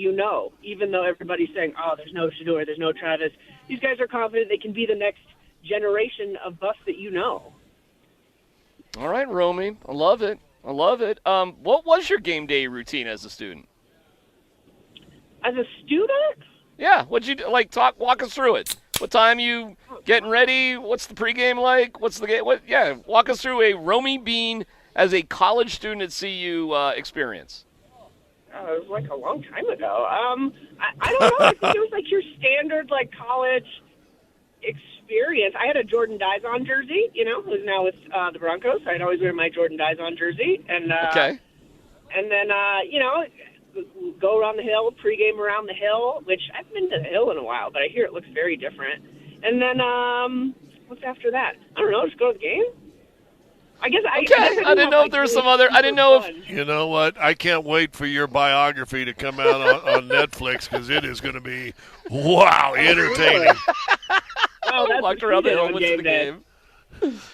even though everybody's saying, oh, there's no Shedeur, there's no Travis. These guys are confident they can be the next generation of buffs that All right, Romy. I love it. What was your game day routine as a student? As a student? Yeah. What'd you do? Walk us through it. What time you getting ready? What's the pregame like? What's the game? Walk us through a Romy Bean as a college student at CU experience. It was a long time ago. I don't know. I think it was your standard college experience. I had a Jordan Dizon jersey, who's now with the Broncos. I'd always wear my Jordan Dizon jersey. And, okay. And then, go around the hill, pregame around the hill, which I haven't been to the hill in a while, but I hear it looks very different. And then, what's after that? I don't know, just go to the game? I guess I didn't know if there was some other. I didn't know if. You know what? I can't wait for your biography to come out on Netflix because it is going to be entertaining. Oh, that's walked around the hill with the game.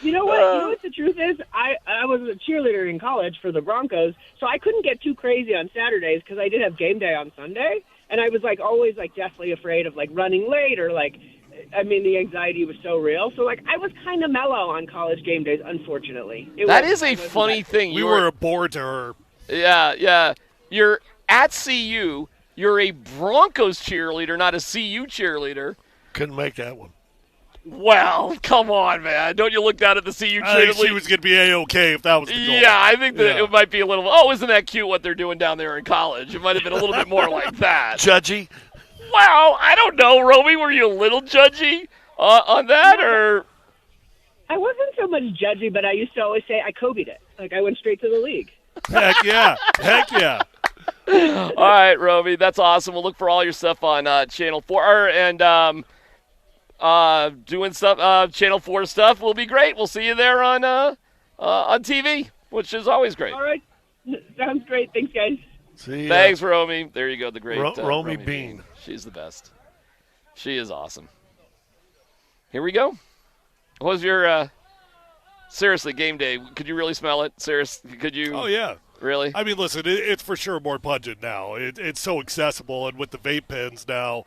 You know what? You know what the truth is? I was a cheerleader in college for the Broncos, so I couldn't get too crazy on Saturdays because I did have game day on Sunday, and I was always deathly afraid of running late or the anxiety was so real. So, I was kind of mellow on college game days, unfortunately. That is a funny thing. We were bored to her. Yeah. You're at CU. you're a Broncos cheerleader, not a CU cheerleader. Couldn't make that one. Well, come on, man. Don't you look down at the CU cheerleader? I think she was going to be A-okay if that was the goal. Yeah, I think that it might be a little, oh, isn't that cute what they're doing down there in college? It might have been a little bit more like that. Judgy? Well, I don't know, Romy. Were you a little judgy on that, or? I wasn't so much judgy, but I used to always say I Kobe'd it. Like, I went straight to the league. Heck yeah. Heck yeah. All right, Romy. That's awesome. We'll look for all your stuff on Channel 4 and doing stuff, Channel 4 stuff will be great. We'll see you there on TV, which is always great. All right. Sounds great. Thanks, guys. See ya. Thanks, Romy. There you go, the great Romy Bean. She's the best. She is awesome. Here we go. What was your seriously game day? Could you really smell it? Seriously, could you? Oh yeah. Really? I mean, listen, it's for sure more pungent now. It's so accessible, and with the vape pens now,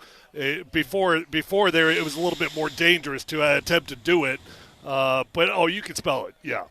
before there it was a little bit more dangerous to attempt to do it. But you can smell it. Yeah.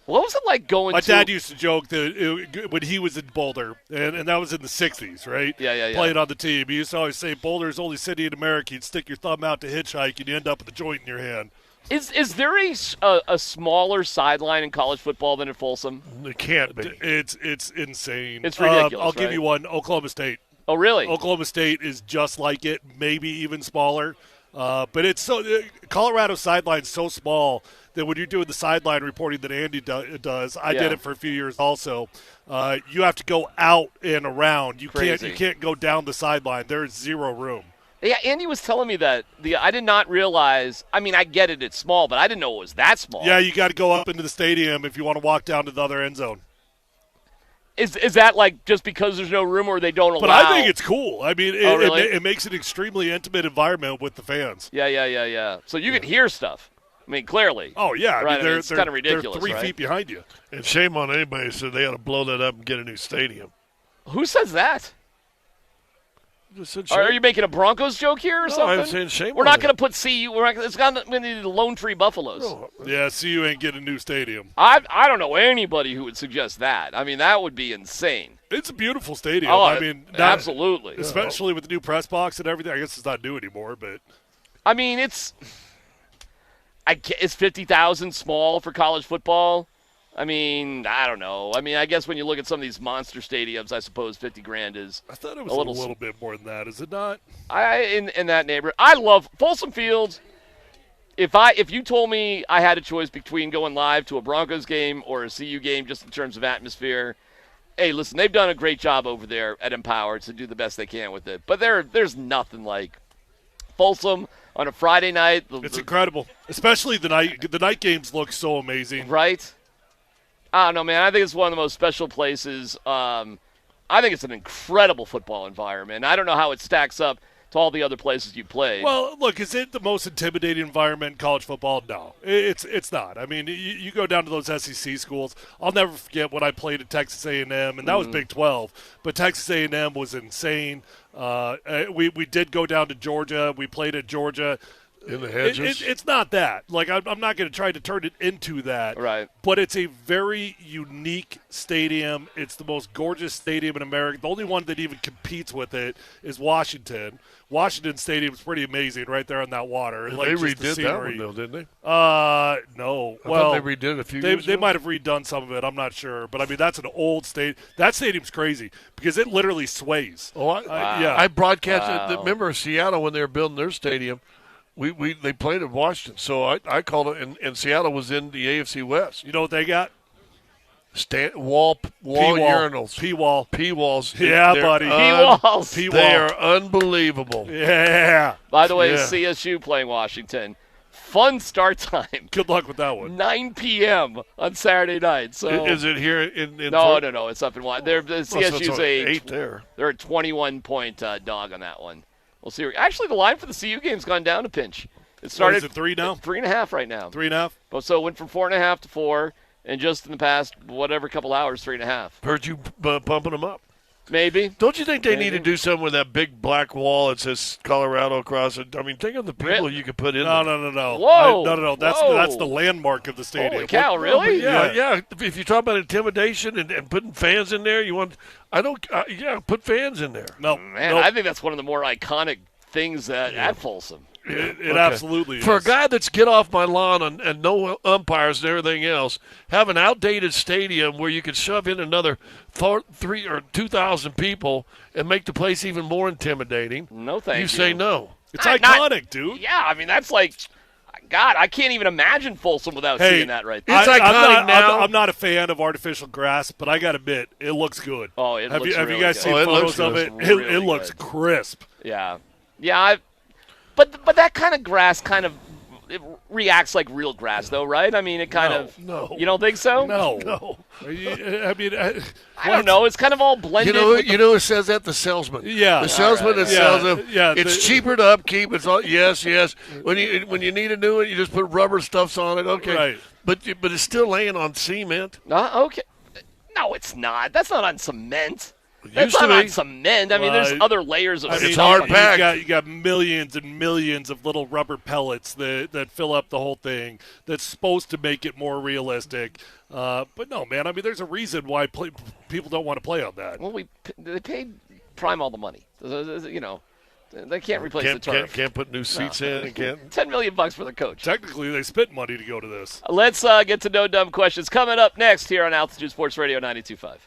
What was it like going? My dad used to joke that when he was in Boulder, and that was in the '60s, right? Yeah. Playing on the team, he used to always say, "Boulder's the only city in America you'd stick your thumb out to hitchhike, and you end up with a joint in your hand." Is there a smaller sideline in college football than at Folsom? It can't be. It's insane. It's ridiculous. I'll give you one. Oklahoma State. Oh, really? Oklahoma State is just like it, maybe even smaller. But it's so Colorado sideline's so small that when you're doing the sideline reporting that Andy does, I did it for a few years also. You have to go out and around. You can't go down the sideline. There is zero room. Yeah, Andy was telling me that. I did not realize. I mean, I get it; it's small, but I didn't know it was that small. Yeah, you got to go up into the stadium if you want to walk down to the other end zone. Is that like just because there's no room, or they don't allow? But I think it's cool. I mean, really? it makes an extremely intimate environment with the fans. Yeah. So you can hear stuff. I mean, clearly. Oh yeah, right. I mean, it's kind of ridiculous. They're 3 feet behind you. And shame on anybody who said they ought to blow that up and get a new stadium. Who says that? Are you making a Broncos joke here or something? I'm saying shame. We're not going to put CU. It's not going to be the Lone Tree Buffaloes. No. Yeah, CU ain't getting a new stadium. I don't know anybody who would suggest that. I mean, that would be insane. It's a beautiful stadium. Oh, I mean, absolutely. Especially with the new press box and everything. I guess it's not new anymore, but. I mean, is 50,000 small for college football? I mean, I don't know. I mean, I guess when you look at some of these monster stadiums, I suppose $50,000 is. I thought it was a little bit more than that. Is it not? In that neighborhood, I love Folsom Field. If you told me I had a choice between going live to a Broncos game or a CU game, just in terms of atmosphere, hey, listen, they've done a great job over there at Empower to do the best they can with it. But there's nothing like Folsom on a Friday night. It's incredible, especially the night. The night games look so amazing, right? I don't know, man. I think it's one of the most special places. I think it's an incredible football environment. I don't know how it stacks up to all the other places you played. Well, look, is it the most intimidating environment in college football? No, it's not. I mean, you go down to those SEC schools. I'll never forget when I played at Texas A&M, and that was Big 12. But Texas A&M was insane. We did go down to Georgia. We played at Georgia. In the hedges? It's not that. Like, I'm not going to try to turn it into that. Right. But it's a very unique stadium. It's the most gorgeous stadium in America. The only one that even competes with it is Washington. Washington Stadium's pretty amazing right there on that water. And like, they redid redid that one, though, didn't they? No. I thought they redid it a few years They ago. might have redone some of it. I'm not sure. But, I mean, that's an old stadium. That stadium's crazy because it literally sways. Oh, yeah. I broadcasted. Remember Seattle when they were building their stadium? They played in Washington, so I called it, and Seattle was in the AFC West. You know what they got? Wall urinals. P-walls. Yeah, buddy. P-walls. They are unbelievable. Yeah. By the way, CSU playing Washington. Fun start time. Good luck with that one. 9 p.m. on Saturday night. So is it here in No. It's up in Washington. CSU's eight there. They're a 21-point dog on that one. We'll see. Actually, the line for the CU game's gone down a pinch. It started. Is it 3 now? 3.5 right now. 3.5. But so it went from 4.5 to 4, and just in the past couple hours, 3.5. Heard you pumping them up. Maybe. Don't you think they need to do something with that big black wall that says Colorado across it? I mean, think of the people you could put in there. No. Whoa. No. That's the landmark of the stadium. Holy cow, really? Yeah. If you talk about intimidation and putting fans in there, put fans in there. No, man, I think that's one of the more iconic things at Folsom. It absolutely is. For a guy that's get off my lawn and no umpires and everything else, have an outdated stadium where you could shove in another 3,000 or 2,000 people and make the place even more intimidating. No, thank you. You say no. It's iconic, dude. Yeah, I mean, that's like, God, I can't even imagine Folsom without seeing that right there. It's iconic now. I'm not a fan of artificial grass, but I got to admit, it looks good. Oh, it looks Have really you guys good. seen photos of it? Really it looks good. crisp. Yeah. But that kind of grass it reacts like real grass, though, right? I mean, it kind of. No. You don't think so? No. I mean, I don't know. It's kind of all blended. You know who says that? The salesman. Yeah. The salesman that sells them. Yeah, it's cheaper to upkeep. It's all yes. When you need to do it, you just put rubber stuffs on it. Okay. Right. But it's still laying on cement. Okay. No, it's not. That's not on cement. That's Used to not on be. cement. I mean, there's other layers of stuff. It's hard packed. You got millions and millions of little rubber pellets that fill up the whole thing. That's supposed to make it more realistic. But no, man. I mean, there's a reason why people don't want to play on that. Well, they paid Prime all the money. You know, they can't replace the turf. Can't put new seats in. And can't. $10 million for the coach. Technically, they spent money to go to this. Let's get to No Dumb Questions coming up next here on Altitude Sports Radio 92.5.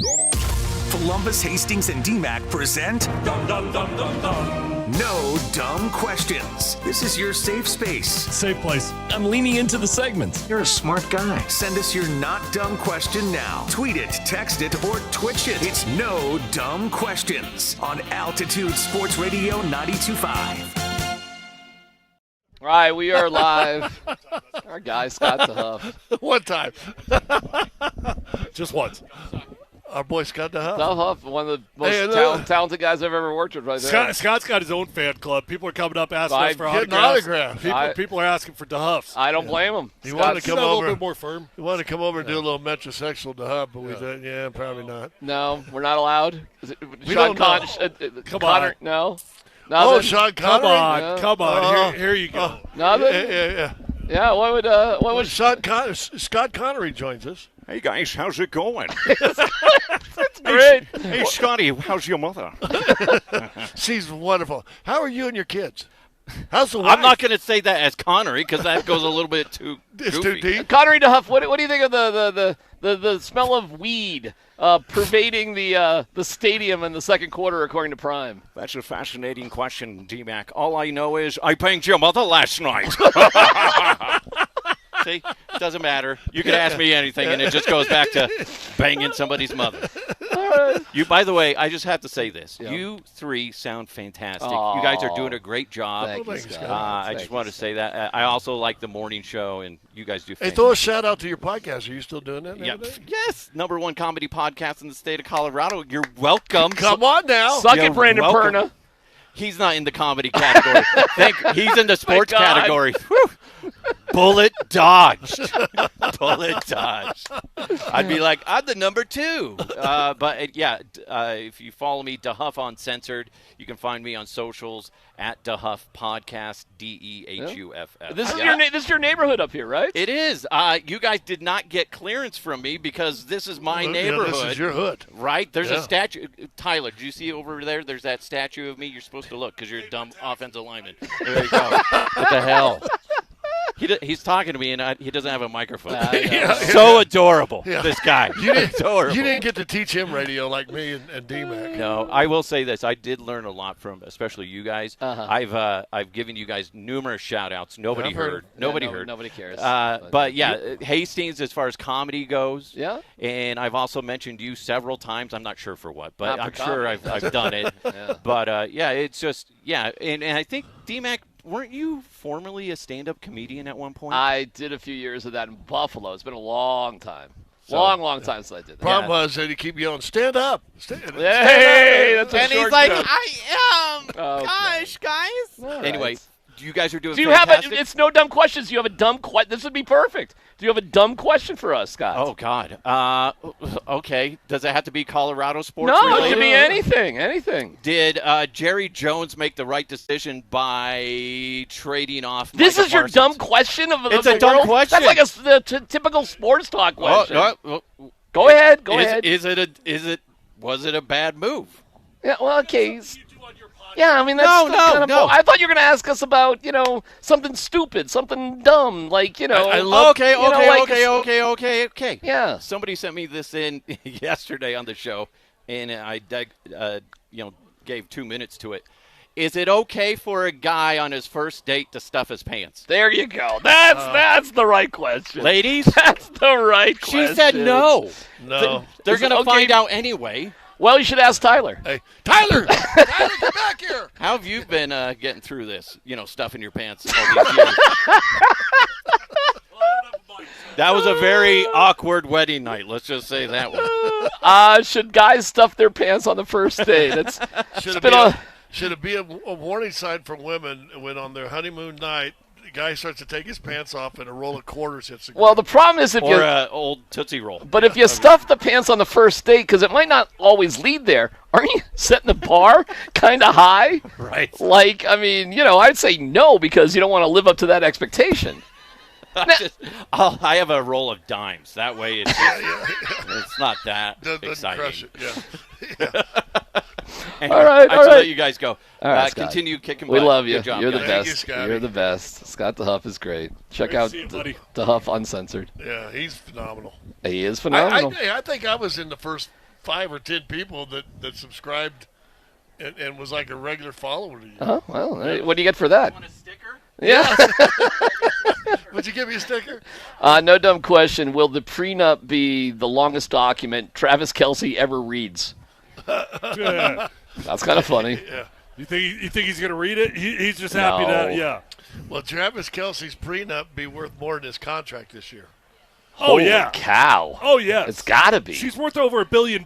Polumbus, Hastings, and DMac present No Dumb Questions. This is your safe space. Safe place. I'm leaning into the segment. You're a smart guy. Send us your not dumb question now. Tweet it, text it, or Twitch it. It's No Dumb Questions on Altitude Sports Radio 92.5. All right, we are live. Our guy, Scott DeHuff. One time. Just once. Our boy Scott DeHuff. DeHuff, one of the most talented guys I've ever worked with right there. Scott's got his own fan club. People are coming up asking us for autographs. People are asking for DeHuffs. I don't blame them. He wanted to come over. A little bit more firm. He wanted to come over and do a little metrosexual DeHuff, but we said, probably not. No, we're not allowed. We don't know. Come on. No. Nothing. Oh, Sean Connery. Come on. Here you go. Nothing. Yeah. What would Scott Connery joins us. Hey guys, how's it going? That's great. Hey Scotty, how's your mother? She's wonderful. How are you and your kids? How's the wife? I'm not going to say that as Connery because that goes a little bit too goofy. Too deep. Connery DeHuff, what do you think of the smell of weed pervading the stadium in the second quarter, according to Prime? That's a fascinating question, DMac. All I know is I banged your mother last night. See, doesn't matter. You can ask me anything, and it just goes back to banging somebody's mother. You, by the way, I just have to say this. Yeah. You three sound fantastic. Aww. You guys are doing a great job. Thank you, Scott. I just want to say that. I also like the morning show, and you guys do fantastic. Hey, throw a shout-out to your podcast. Are you still doing that? Yeah. Yes. #1 comedy podcast in the state of Colorado. You're welcome. Come on now. Suck it, Brandon Perna. He's not in the comedy category. He's in the sports category. Whew. Bullet dodged. Bullet dodged. I'd be like, I'm the #2. But if you follow me, DeHuff Uncensored, you can find me on socials at DeHuff Podcast, DEHUFF. This is your neighborhood up here, right? It is. You guys did not get clearance from me because this is my neighborhood. This is your hood. Right? There's a statue. Tyler, do you see over there? There's that statue of me. You're supposed to look because you're a dumb offensive lineman. There you go. What the hell? He's talking to me, and he doesn't have a microphone. So adorable, this guy. Adorable. You didn't get to teach him radio like me and DMac. No, I will say this. I did learn a lot from, especially you guys. I've given you guys numerous shout-outs. Nobody heard. Nobody heard. Nobody cares. But Hastings as far as comedy goes. Yeah. And I've also mentioned you several times. I'm not sure for what, but Not I'm for sure comedy. I've done it. But, it's just, and I think, DMac, weren't you formerly a stand-up comedian at one point? I did a few years of that in Buffalo. It's been a long time. Long time since I did that. Problem was that he keep yelling, stand up. Stand up. That's a and he's short like, joke. I am. Okay. Gosh, guys. All anyway, right. you guys are doing Do you fantastic. it's no dumb questions. Do you have a dumb question? This would be perfect. Do you have a dumb question for us, Scott? Oh, God. Okay. Does it have to be Colorado sports No, related? it can be anything. Did Jerry Jones make the right decision by trading off This Micah is your Parsons? dumb question of It's the a dumb world? question. That's like the typical sports talk question. Go ahead. Was it a bad move? Yeah, well, okay. Yeah, I mean, that's No. I thought you were going to ask us about, something stupid, something dumb, like, Okay. Yeah. Somebody sent me this in yesterday on the show, and I gave 2 minutes to it. Is it okay for a guy on his first date to stuff his pants? There you go. That's the right question. Ladies? That's the right question. She said no. No. They're going to find out anyway. Well, you should ask Tyler. Hey, Tyler! Tyler, get back here! How have you been getting through this, stuffing your pants all these years? That was a very awkward wedding night. Let's just say that one. Should guys stuff their pants on the first date? Should it be a warning sign for women when on their honeymoon night, the guy starts to take his pants off and a roll of quarters hits the ground? Well, the problem is or an old Tootsie Roll. But if you stuff the pants on the first date, because it might not always lead there, aren't you setting the bar kind of high? Right. Like, I mean, I'd say no because you don't want to live up to that expectation. I have a roll of dimes. That way it's not that Doesn't exciting. crush it, yeah. Anyway, all right. let you guys go. All right, Scott. Continue kicking butt. We love you. Good job, You're the guys. best. Thank you, You're the best. Scott DeHuff is great. Check Great to out see you, buddy. DeHuff Uncensored. Yeah, he's phenomenal. He is phenomenal. I think I was in the first 5 or 10 people that subscribed and was like a regular follower to you. Oh, well, what do you get for that? Want a sticker? Yeah. Would you give me a sticker? No dumb question. Will the prenup be the longest document Travis Kelce ever reads? Yeah. That's kind of funny. Yeah. You think he's going to read it? He's just happy to, yeah. Well, Travis Kelce's prenup be worth more than his contract this year. Holy yeah. cow. Oh, yeah. It's got to be. She's worth over $1 billion.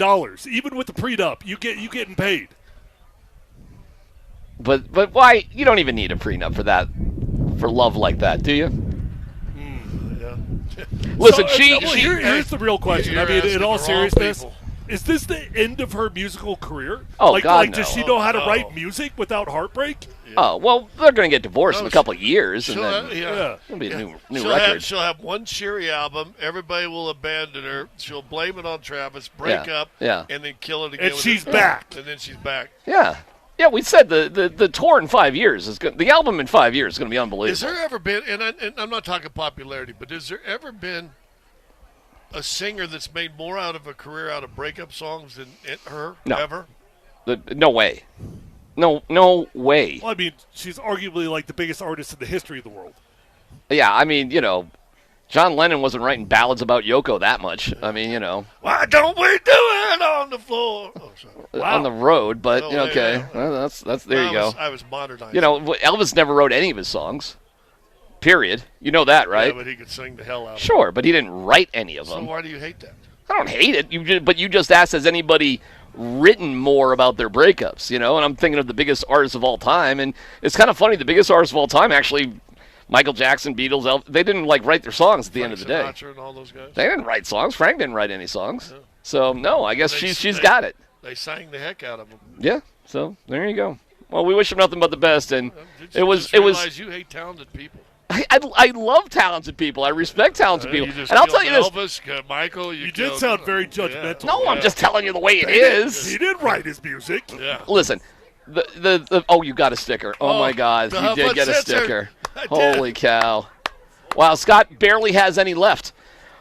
Even with the prenup, you getting paid. But why? You don't even need a prenup for that, for love like that, do you? Yeah. Listen, here's the real question. I mean, in all seriousness, people. is this the end of her musical career? Oh, God, does no. she know how to no. write music without heartbreak? Yeah. Oh, well, they're going to get divorced in a couple of years, and She'll then have, it'll be a new she'll record. She'll have one cheery album. Everybody will abandon her. She'll blame it on Travis, break up, and then kill it again. And she's back. And then she's back. Yeah. Yeah, we said the tour in 5 years is good. The album in 5 years is going to be unbelievable. Has there ever been, and I'm not talking popularity, but has there ever been a singer that's made more out of a career out of breakup songs than her? No. Ever? No way. No way. Well, I mean, she's arguably like the biggest artist in the history of the world. Yeah, I mean, John Lennon wasn't writing ballads about Yoko that much. I mean, Why don't we do it on the floor? Oh, sorry. on the road, but Oh, okay. yeah. Well, that's there you go. I was modernized. Elvis never wrote any of his songs. Period. You know that, right? Yeah, but he could sing the hell out of it. Sure, but he didn't write any of So them. why do you hate that? I don't hate it. But you just asked, has anybody written more about their breakups? And I'm thinking of the biggest artists of all time, and it's kind of funny. The biggest artists of all time, actually, Michael Jackson, Beatles, Elvis, they didn't write their songs at the end of the day. Sinatra and all those guys. They didn't write songs. Frank didn't write any songs. Yeah. So no, I guess she's got it. They sang the heck out of them. Yeah. So there you go. Well, we wish him nothing but the best, and Did you just realize you hate talented people? I love talented people. I respect talented people. You just And I'll tell killed you this. Elvis, Michael, You did sound very judgmental. No, I'm just telling you the way it is. He did write his music. Yeah. Listen, you got a sticker. Oh my God, you did get a sticker. Holy cow. Wow, Scott barely has any left.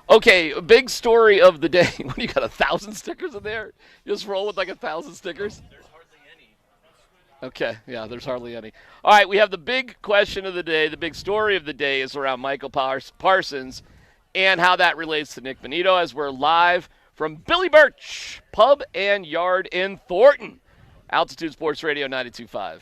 Okay, big story of the day. What do you got, 1,000 stickers in there? You just roll with like 1,000 stickers? There's hardly any. Okay, yeah, there's hardly any. All right, we have the big question of the day. The big story of the day is around Michael Parsons and how that relates to Nick Bonito, as we're live from Billy Burch Pub and Yard in Thornton. Altitude Sports Radio 92.5.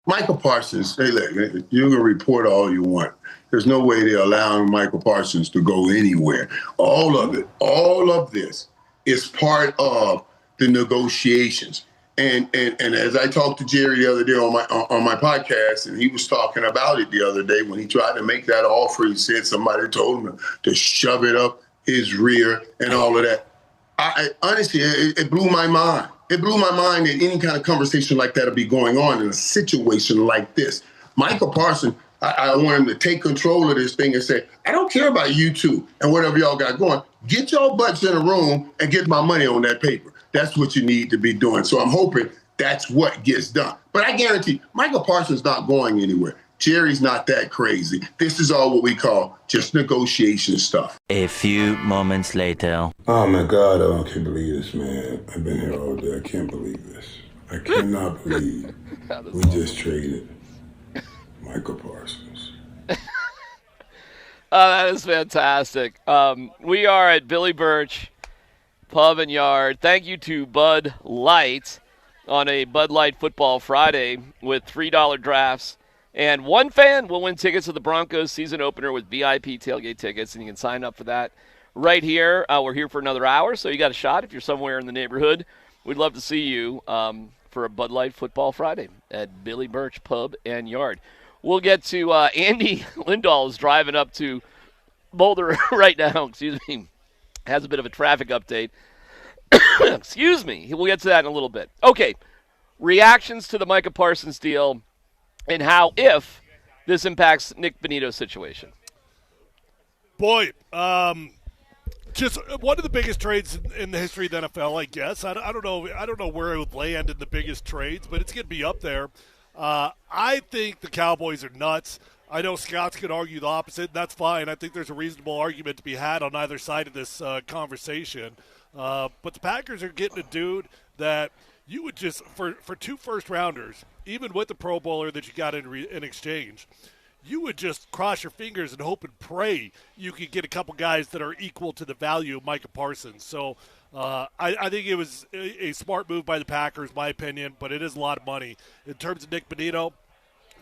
Michael Parsons, hey, look, you can report all you want. There's no way they're allowing Michael Parsons to go anywhere. All of it, all of this is part of the negotiations. And as I talked to Jerry the other day on my podcast, and he was talking about it the other day when he tried to make that offer, he said somebody told him to shove it up his rear and all of that. I honestly, it blew my mind. It blew my mind that any kind of conversation like that would be going on in a situation like this. Michael Parsons, I want him to take control of this thing and say, I don't care about you two and whatever y'all got going. Get your butts in a room and get my money on that paper. That's what you need to be doing. So I'm hoping that's what gets done. But I guarantee Michael Parsons not going anywhere. Jerry's not that crazy. This is all what we call just negotiation stuff. A few moments later. Oh, my God, I can't believe this, man. I've been here all day. I can't believe this. I cannot believe we just traded Michael Parsons. That is fantastic. We are at Billy Burch Pub and Yard. Thank you to Bud Light on a Bud Light Football Friday with $3 drafts. And one fan will win tickets to the Broncos season opener with VIP tailgate tickets, and you can sign up for that right here. We're here for another hour, so you got a shot if you're somewhere in the neighborhood. We'd love to see you for a Bud Light Football Friday at Billy Burch Pub and Yard. We'll get to Andy Lindahl is driving up to Boulder right now. Excuse me. Has a bit of a traffic update. Excuse me. We'll get to that in a little bit. Okay. Reactions to the Micah Parsons deal and how, if this impacts Nick Bonito's situation. Boy, just one of the biggest trades in the history of the NFL, I guess. I don't know where it would land in the biggest trades, but it's going to be up there. I think the Cowboys are nuts. I know Scott's going to argue the opposite, and that's fine. I think there's a reasonable argument to be had on either side of this conversation. But the Packers are getting a dude that you would just, for 2 first-rounders, even with the Pro Bowler that you got in exchange, you would just cross your fingers and hope and pray you could get a couple guys that are equal to the value of Micah Parsons. So I think it was a smart move by the Packers, my opinion, but it is a lot of money. In terms of Nick Bonito,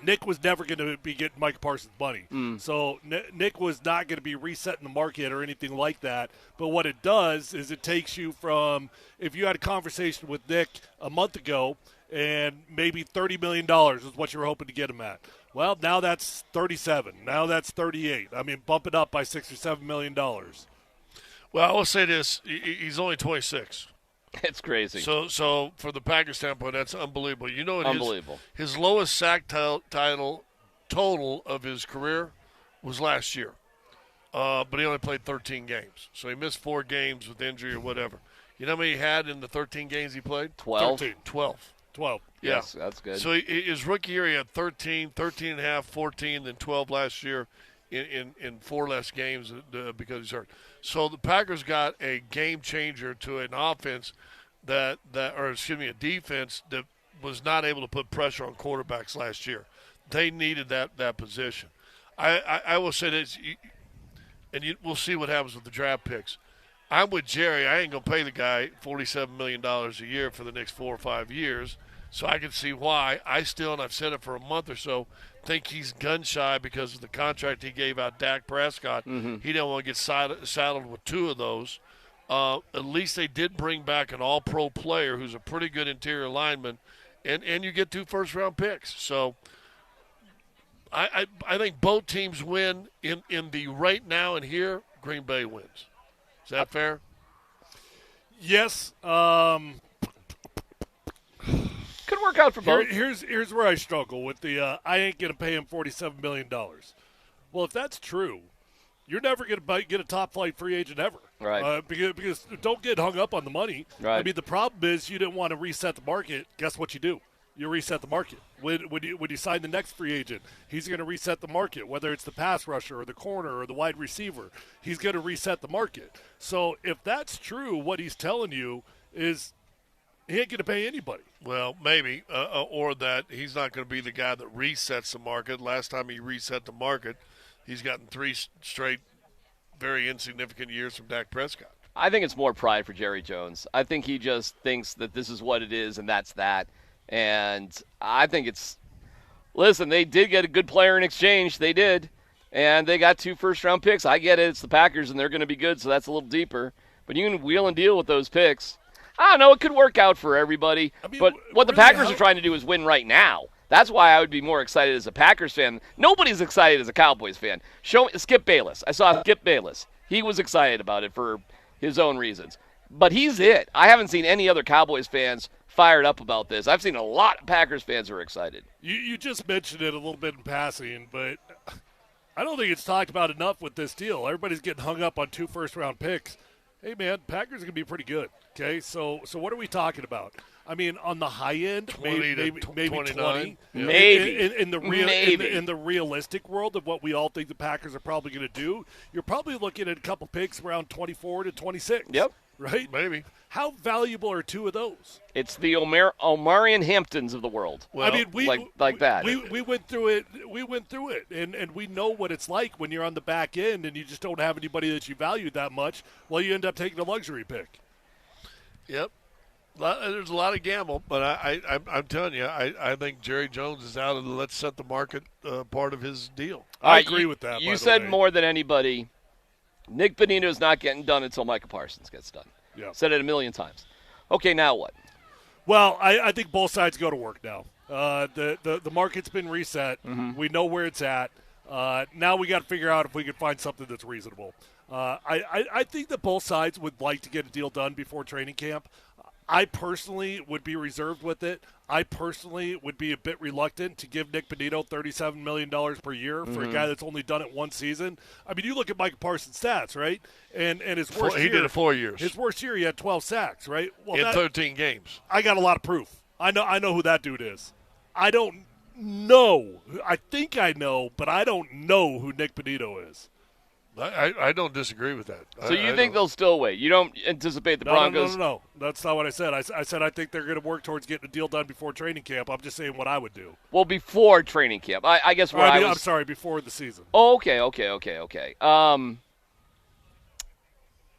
Nick was never going to be getting Micah Parsons' money. So Nick was not going to be resetting the market or anything like that. But what it does is it takes you from, if you had a conversation with Nick a month ago and maybe $30 million is what you were hoping to get him at. Well, now that's 37. Now that's 38. I mean, bump it up by $6 or $7 million. Well, I will say this. He's only 26. It's crazy. So for the Packers standpoint, that's unbelievable. You know, unbelievable. His lowest sack title total of his career was last year. But he only played 13 games. So he missed 4 games with injury or whatever. You know how many he had in the 13 games he played? 12. 12. Yeah. Yes, that's good. So his rookie year, he had 13 and a half, 14, then 12 last year in 4 less games because he's hurt. So the Packers got a game changer to an offense a defense that was not able to put pressure on quarterbacks last year. They needed that position. I will say this, we'll see what happens with the draft picks. I'm with Jerry. I ain't going to pay the guy $47 million a year for the next 4 or 5 years. So I can see why. I still, and I've said it for a month or so, think he's gun-shy because of the contract he gave out Dak Prescott. Mm-hmm. He didn't want to get saddled with 2 of those. At least they did bring back an all-pro player who's a pretty good interior lineman, and you get 2 first-round picks. So I think both teams win in the right now and here. Green Bay wins. Is that fair? Yes. Could work out for both. Here's where I struggle with the I ain't going to pay him $47 million. Well, if that's true, you're never going to get a top-flight free agent ever. Right. Because don't get hung up on the money. Right. I mean, the problem is you didn't want to reset the market. Guess what you do? You reset the market. When you sign the next free agent, he's going to reset the market, whether it's the pass rusher or the corner or the wide receiver. He's going to reset the market. So if that's true, what he's telling you is he ain't going to pay anybody. Well, maybe, or that he's not going to be the guy that resets the market. Last time he reset the market, he's gotten 3 straight very insignificant years from Dak Prescott. I think it's more pride for Jerry Jones. I think he just thinks that this is what it is and that's that. And I think it's Listen, they did get a good player in exchange. They did. And they got 2 first-round picks. I get it. It's the Packers, and they're going to be good, so that's a little deeper. But you can wheel and deal with those picks. I don't know. It could work out for everybody. But what the Packers are trying to do is win right now. That's why I would be more excited as a Packers fan. Nobody's excited as a Cowboys fan. Skip Bayless. I saw Skip Bayless. He was excited about it for his own reasons. But he's it. I haven't seen any other Cowboys fans fired up about this. I've seen a lot of Packers fans who are excited. You just mentioned it a little bit in passing, but I don't think it's talked about enough with this deal. Everybody's getting hung up on 2 first-round picks. Hey, man, Packers are going to be pretty good, okay? So what are we talking about? I mean, on the high end, maybe 20. Yeah. Maybe. In the realistic world of what we all think the Packers are probably going to do, you're probably looking at a couple picks around 24 to 26. Yep. Right? Maybe. How valuable are 2 of those? It's the Omarion Hamptons of the world. Well, I mean, like that. We went through it. We went through it, and we know what it's like when you're on the back end and you just don't have anybody that you value that much. Well, you end up taking a luxury pick. Yep. There's a lot of gamble, but I'm telling you, I think Jerry Jones is out of the let's set the market part of his deal. I agree with that. You said more than anybody. Nick Bonitto's not getting done until Micah Parsons gets done. Yeah. Said it a million times. Okay, now what? Well, I think both sides go to work now. The market's been reset. Mm-hmm. We know where it's at. Now we got to figure out if we can find something that's reasonable. I think that both sides would like to get a deal done before training camp. I personally would be reserved with it. I personally would be a bit reluctant to give Nick Bonitto $37 million per year for a guy that's only done it one season. I mean, you look at Micah Parsons' stats, right? And his worst year. He did it 4 years. His worst year, he had 12 sacks, right? Well, in 13 games. I got a lot of proof. I know who that dude is. I don't know. I think I know, but I don't know who Nick Bonitto is. I don't disagree with that. So you think they'll still wait? You don't anticipate the Broncos? No. That's not what I said. I said I think they're going to work towards getting a deal done before training camp. I'm just saying what I would do. Well, before training camp. I guess what I'm sorry, before the season. Oh, okay.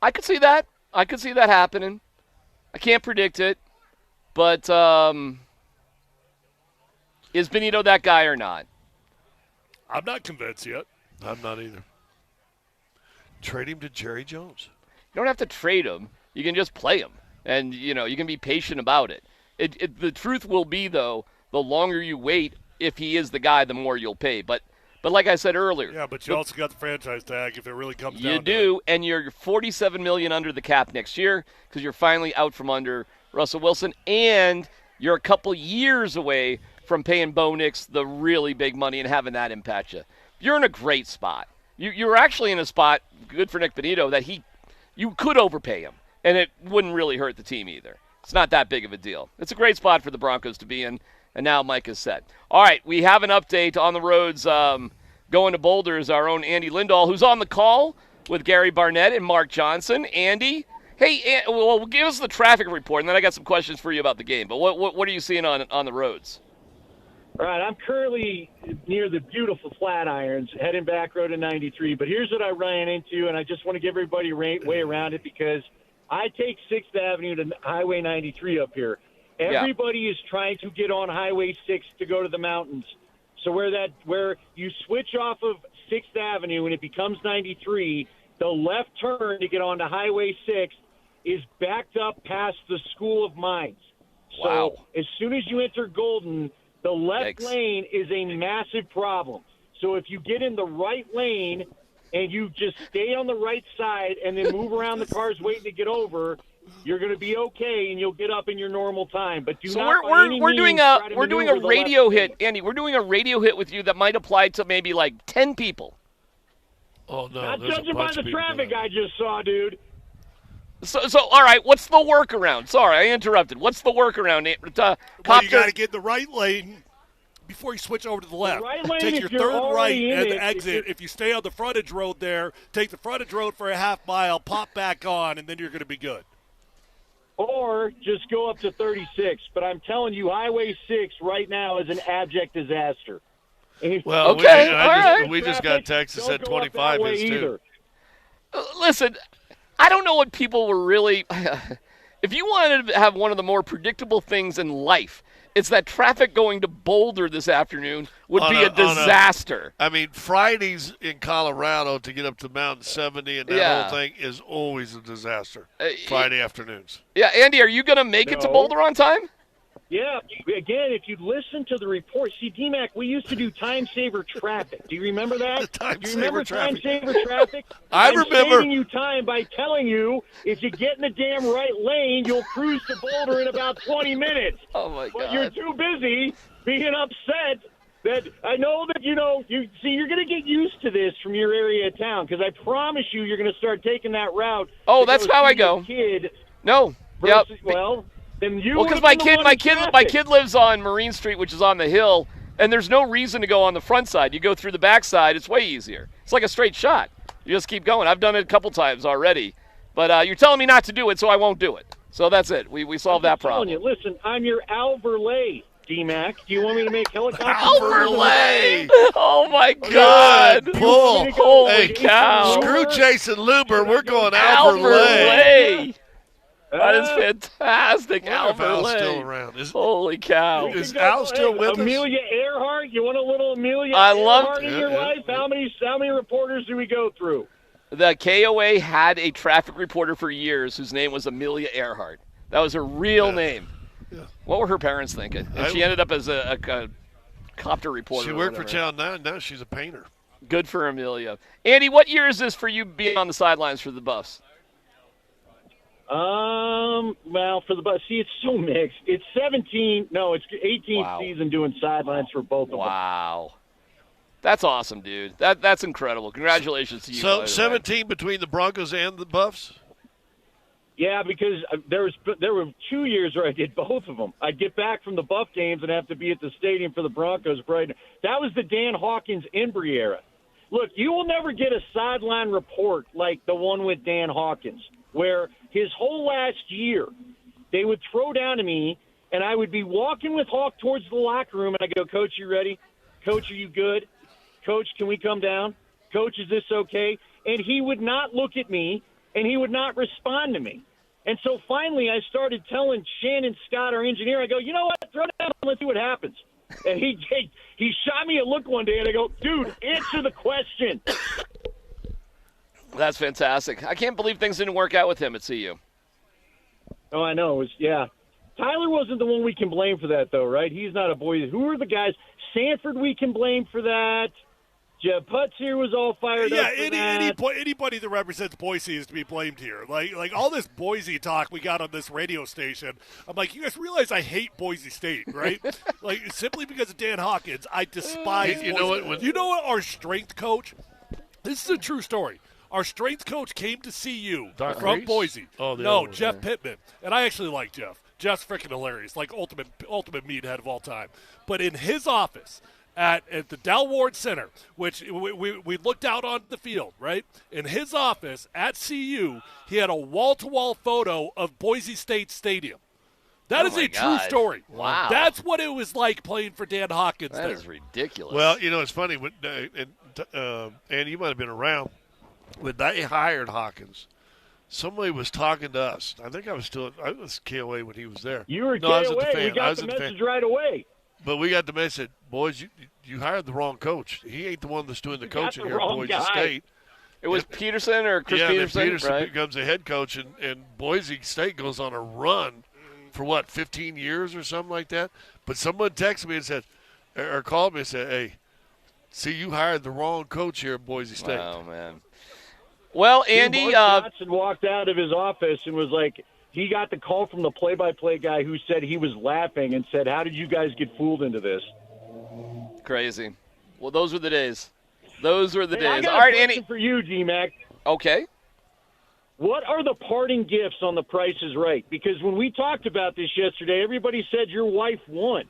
I could see that. I could see that happening. I can't predict it. But is Bonitto that guy or not? I'm not convinced yet. I'm not either. Trade him to Jerry Jones. You don't have to trade him. You can just play him. And, you can be patient about it. The truth will be, though, the longer you wait, if he is the guy, the more you'll pay. But like I said earlier. Yeah, but you also got the franchise tag if it really comes down to it. You do, and you're $47 million under the cap next year because you're finally out from under Russell Wilson, and you're a couple years away from paying Bo Nix the really big money and having that impact you. You're in a great spot. You're actually in a spot, good for Nick Bonitto, that you could overpay him, and it wouldn't really hurt the team either. It's not that big of a deal. It's a great spot for the Broncos to be in, and now Mike is set. All right, we have an update on the roads. Going to Boulder is our own Andy Lindahl, who's on the call with Gary Barnett and Mark Johnson. Andy, hey, well, give us the traffic report, and then I got some questions for you about the game. But what are you seeing on the roads? All right, I'm currently near the beautiful Flatirons, heading back road to 93. But here's what I ran into, and I just want to give everybody a way around it because I take 6th Avenue to Highway 93 up here. Everybody is trying to get on Highway 6 to go to the mountains. So where you switch off of 6th Avenue and it becomes 93, the left turn to get onto Highway 6 is backed up past the School of Mines. Wow. So as soon as you enter Golden, the left lane is a massive problem. So if you get in the right lane and you just stay on the right side and then move around the cars waiting to get over, you're going to be okay and you'll get up in your normal time. But we're doing a radio hit, Andy. We're doing a radio hit with you that might apply to maybe like 10 people. Oh no! Not judging by the traffic I just saw, dude. So all right, what's the workaround? Sorry, I interrupted. What's the workaround? Well, you got to get in the right lane before you switch over to the left. The right lane, take your third right and exit. If you stay on the frontage road there, take the frontage road for a half mile, pop back on, and then you're going to be good. Or just go up to 36. But I'm telling you, Highway 6 right now is an abject disaster. Well, okay, we just got text that said 25 is too. Listen, I don't know what people were really – if you wanted to have one of the more predictable things in life, It's that traffic going to Boulder this afternoon would be a disaster. I mean, Fridays in Colorado to get up to Mountain 70 and that whole thing is always a disaster. Friday afternoons. Yeah, Andy, are you going to make it to Boulder on time? Yeah, again, if you listen to the report, see, DMac, we used to do time saver traffic. Do you remember that? Do you remember time saver traffic? I remember. I'm saving you time by telling you if you get in the damn right lane, you'll cruise to Boulder in about 20 minutes. Oh, my God. But you're too busy being upset that I know that, you're going to get used to this from your area of town because I promise you're going to start taking that route. Oh, that's how I go. Kid No. versus, well, then you because my kid lives on Marine Street, which is on the hill, and there's no reason to go on the front side. You go through the back side, it's way easier. It's like a straight shot. You just keep going. I've done it a couple times already. But you're telling me not to do it, so I won't do it. So that's it. We solved that problem. I'm telling you, listen, I'm your Alverlay, DMac. Do you want me to make helicopter? Alverlay! Oh, my God. Pull. Holy cow. Screw Jason Luber. We're going Alverlay. That is fantastic, Al's Alverlay. still around. Holy cow. Is Al still with us? Amelia Earhart? You want a little Amelia Earhart in your life? How many reporters do we go through? The KOA had a traffic reporter for years whose name was Amelia Earhart. That was her real name. Yeah. What were her parents thinking? And she ended up as a copter reporter. She worked for Channel 9. Now she's a painter. Good for Amelia. Andy, what year is this for you being on the sidelines for the Buffs? Well, for the Buffs, see, it's so mixed. It's 18th season doing sidelines for both of them. Wow. That's awesome, dude. That's incredible. Congratulations to you. So 17 between the Broncos and the Buffs? Yeah, because there were 2 years where I did both of them. I'd get back from the Buff games and have to be at the stadium for the Broncos. That was the Dan Hawkins Embry era. Look, you will never get a sideline report like the one with Dan Hawkins, where his whole last year they would throw down to me, and I would be walking with Hawk towards the locker room, and I go, Coach, you ready? Coach, are you good? Coach, can we come down? Coach, is this okay? And he would not look at me, and he would not respond to me. And so finally I started telling Shannon Scott, our engineer, I go, you know what? Throw down and let's see what happens. And he shot me a look one day, and I go, dude, answer the question. That's fantastic. I can't believe things didn't work out with him at CU. Oh, I know. Tyler wasn't the one we can blame for that, though, right? He's not a boy. Who are the guys? Sanford we can blame for that. Jeff Putz here was all fired up for that. Anybody that represents Boise is to be blamed here. Like all this Boise talk we got on this radio station, I'm like, you guys realize I hate Boise State, right? Like, simply because of Dan Hawkins, I despise Boise. You know what? Our strength coach, this is a true story. Our strength coach came to see you from Boise. No, Jeff Pittman. And I actually like Jeff. Jeff's freaking hilarious, like ultimate meathead of all time. But in his office at the Dow Ward Center, which we looked out on the field, right? In his office at CU, he had a wall-to-wall photo of Boise State Stadium. That is a true story. Wow. That's what it was like playing for Dan Hawkins That there. is ridiculous. Well, it's funny. And you might have been around. When they hired Hawkins, somebody was talking to us. I think I was KOA when he was there. You were KOA. We got the message right away. But we got the message, boys, you hired the wrong coach. He ain't the one that's doing the coaching here at Boise State. It was Peterson or Chris Peterson? Peterson right? becomes the head coach, and Boise State goes on a run for, 15 years or something like that? But someone texted me and said, or called me and said, hey, see, you hired the wrong coach here at Boise State. Oh, man. Well, Andy, Johnson walked out of his office and was like, he got the call from the play-by-play guy who said he was laughing and said, how did you guys get fooled into this? Crazy. Well, those were the days. Those were the days. I got All right, a question Andy. for you, DMac. Okay. What are the parting gifts on The Price is Right? Because when we talked about this yesterday, everybody said your wife won.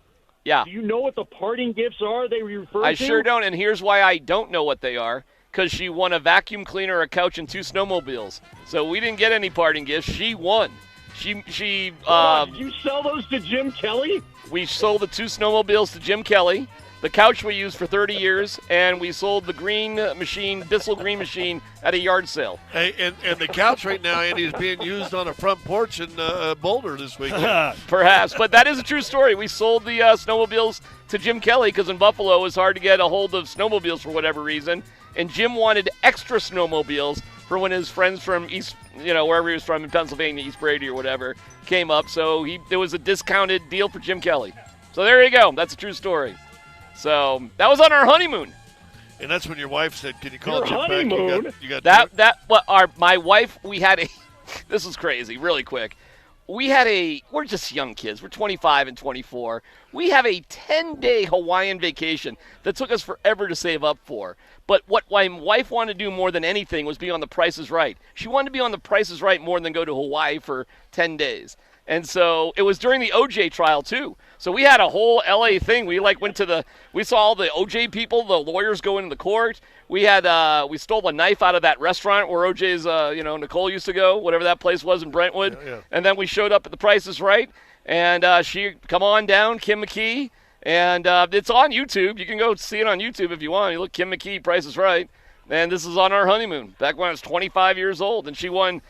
Yeah. Do you know what the parting gifts are they refer to? I sure don't, and here's why I don't know what they are. Because she won a vacuum cleaner, a couch, and 2 snowmobiles. So we didn't get any parting gifts. She won. She Did you sell those to Jim Kelly? We sold the 2 snowmobiles to Jim Kelly. The couch we used for 30 years, and we sold the green machine, Bissell green machine, at a yard sale. Hey, and the couch right now, Andy, is being used on a front porch in Boulder this weekend. Perhaps, but that is a true story. We sold the snowmobiles to Jim Kelly because in Buffalo it was hard to get a hold of snowmobiles for whatever reason, and Jim wanted extra snowmobiles for when his friends from East, wherever he was from in Pennsylvania, East Brady or whatever, came up. So there was a discounted deal for Jim Kelly. So there you go. That's a true story. So that was on our honeymoon. And that's when your wife said, "Can you call Jim honeymoon? back? You got my wife, we had a this is crazy, really quick. We're just young kids. We're 25 and 24. We have a 10-day Hawaiian vacation that took us forever to save up for. But what my wife wanted to do more than anything was be on The Price is Right. She wanted to be on The Price is Right more than go to Hawaii for 10 days. And so it was during the OJ trial, too. So we had a whole LA thing. We we saw all the OJ people, the lawyers go into the court. We stole a knife out of that restaurant where OJ's, Nicole used to go, whatever that place was in Brentwood. Yeah. And then we showed up at The Price is Right. And she, come on down, Kim McKee. And it's on YouTube. You can go see it on YouTube if you want. You look, Kim McKee, Price is Right. And this is on our honeymoon, back when I was 25 years old. And she won.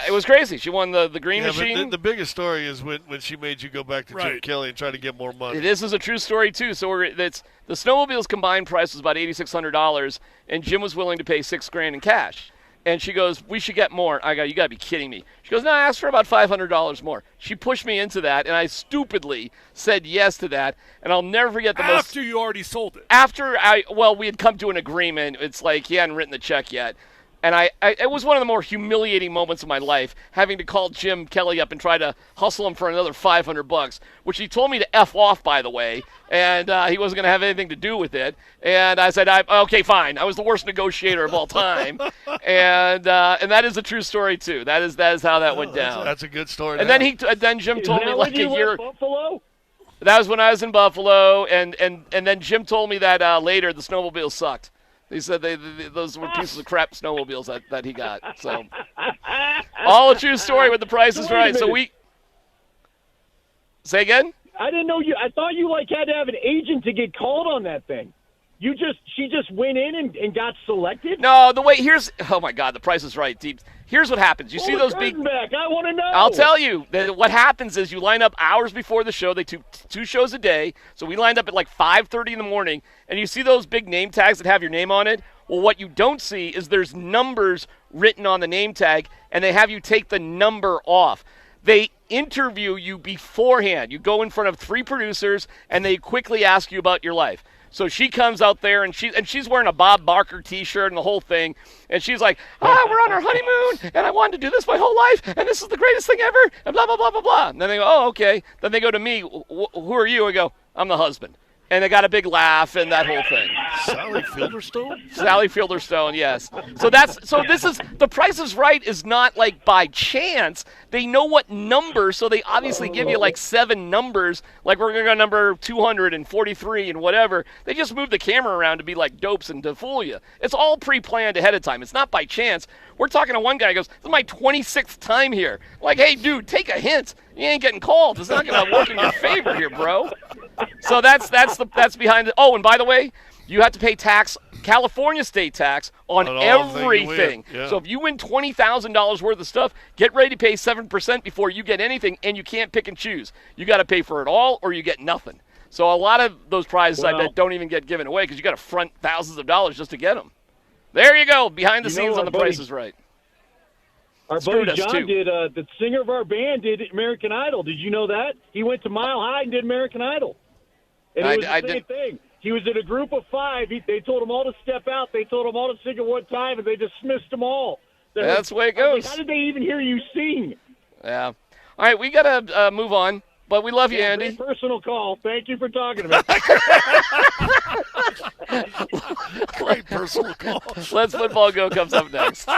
It was crazy. She won the green machine. But the biggest story is when she made you go back to Jim Kelly and try to get more money. This is a true story, too. So the snowmobile's combined price was about $8,600, and Jim was willing to pay $6,000 in cash. And she goes, we should get more. I go, you got to be kidding me. She goes, no, I asked for about $500 more. She pushed me into that, and I stupidly said yes to that. And I'll never forget After you already sold it. We had come to an agreement. It's like he hadn't written the check yet. And it was one of the more humiliating moments of my life, having to call Jim Kelly up and try to hustle him for another $500, which he told me to F off, by the way, and he wasn't going to have anything to do with it. And I said, okay, fine. I was the worst negotiator of all time. and that is a true story, too. That is how that went down. That's a good story. And then Jim told me like a year. Buffalo? That was when I was in Buffalo, and then Jim told me that later the snowmobiles sucked. He said those were pieces of crap snowmobiles that he got. So, all a true story with The Price is Right. So say again? I didn't know you. I thought you had to have an agent to get called on that thing. She just went in and got selected? No, oh my God, The Price is Right. Here's what happens. You see those big. Back. I want to know. I'll tell you. What happens is you line up hours before the show. They do 2 shows a day. So we lined up at 5:30 in the morning, and you see those big name tags that have your name on it. Well, what you don't see is there's numbers written on the name tag, and they have you take the number off. They interview you beforehand. You go in front of 3 producers, and they quickly ask you about your life. So she comes out there, and she's wearing a Bob Barker T-shirt and the whole thing. And she's like, we're on our honeymoon, and I wanted to do this my whole life, and this is the greatest thing ever, and blah, blah, blah, blah, blah. And then they go, oh, okay. Then they go to me, who are you? I go, I'm the husband. And they got a big laugh and that whole thing. Sally Fielderstone? Sally Fielderstone, yes. So this is The Price is Right is not by chance. They know what number, so they obviously give you 7 numbers, we're going to go number 243 and whatever. They just move the camera around to be like dopes and to fool you. It's all pre-planned ahead of time. It's not by chance. We're talking to one guy who goes, this is my 26th time here. Hey, dude, take a hint. You ain't getting called. It's not going to work in your favor here, bro. So that's behind it. Oh, and by the way, you have to pay tax, California state tax, on everything. Yeah. So if you win $20,000 worth of stuff, get ready to pay 7% before you get anything, and you can't pick and choose. You got to pay for it all, or you get nothing. So a lot of those prizes, I bet, don't even get given away because you got to front thousands of dollars just to get them. There you go, behind the scenes on The Price is Right. Our buddy John did, the singer of our band did American Idol. Did you know that? He went to Mile High and did American Idol. And it was the same thing. He was in a group of 5. They told him all to step out. They told him all to sing at one time, and they dismissed them all. That's the way it goes. How did they even hear you sing? Yeah. All right, we got to move on, but we love you, Andy. Great personal call. Thank you for talking to me. Great personal call. Let's Football Go comes up next.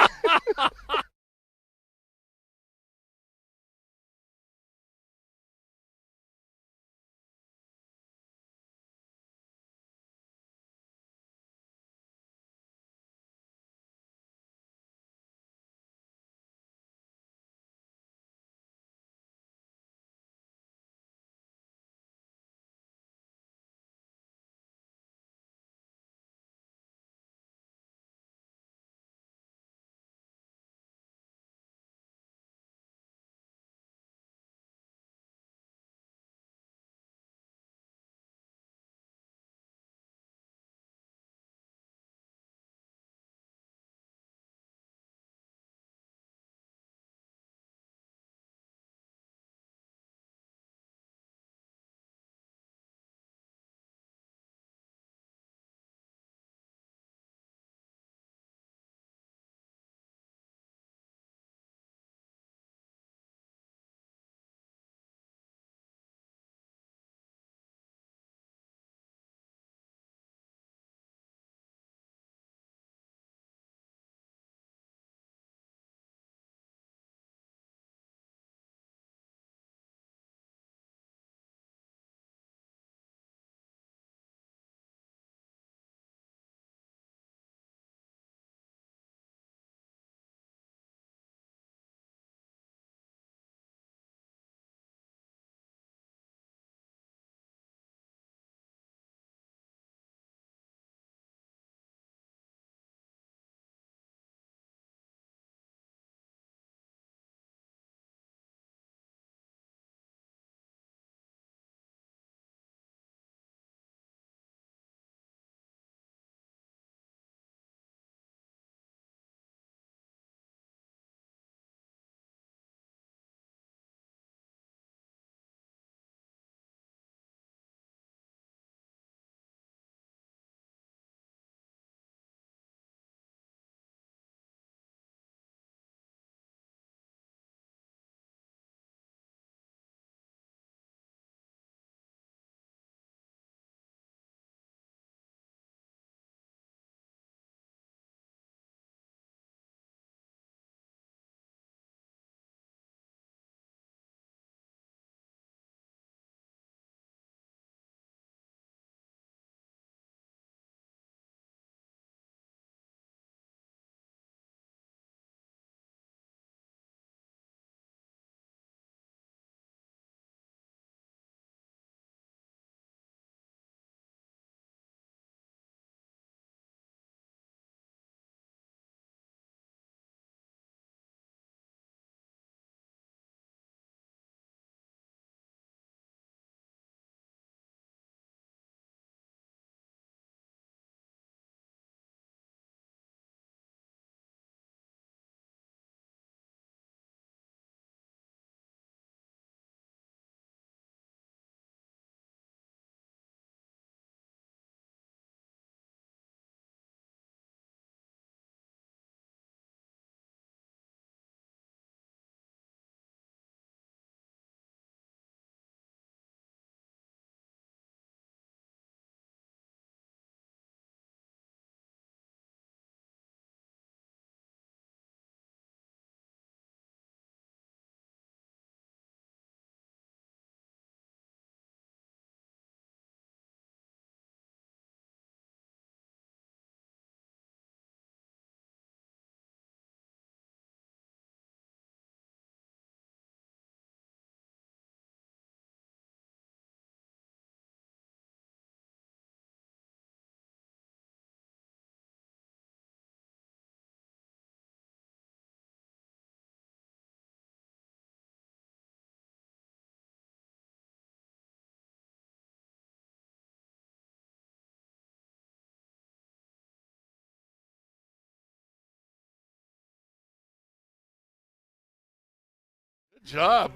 Good job.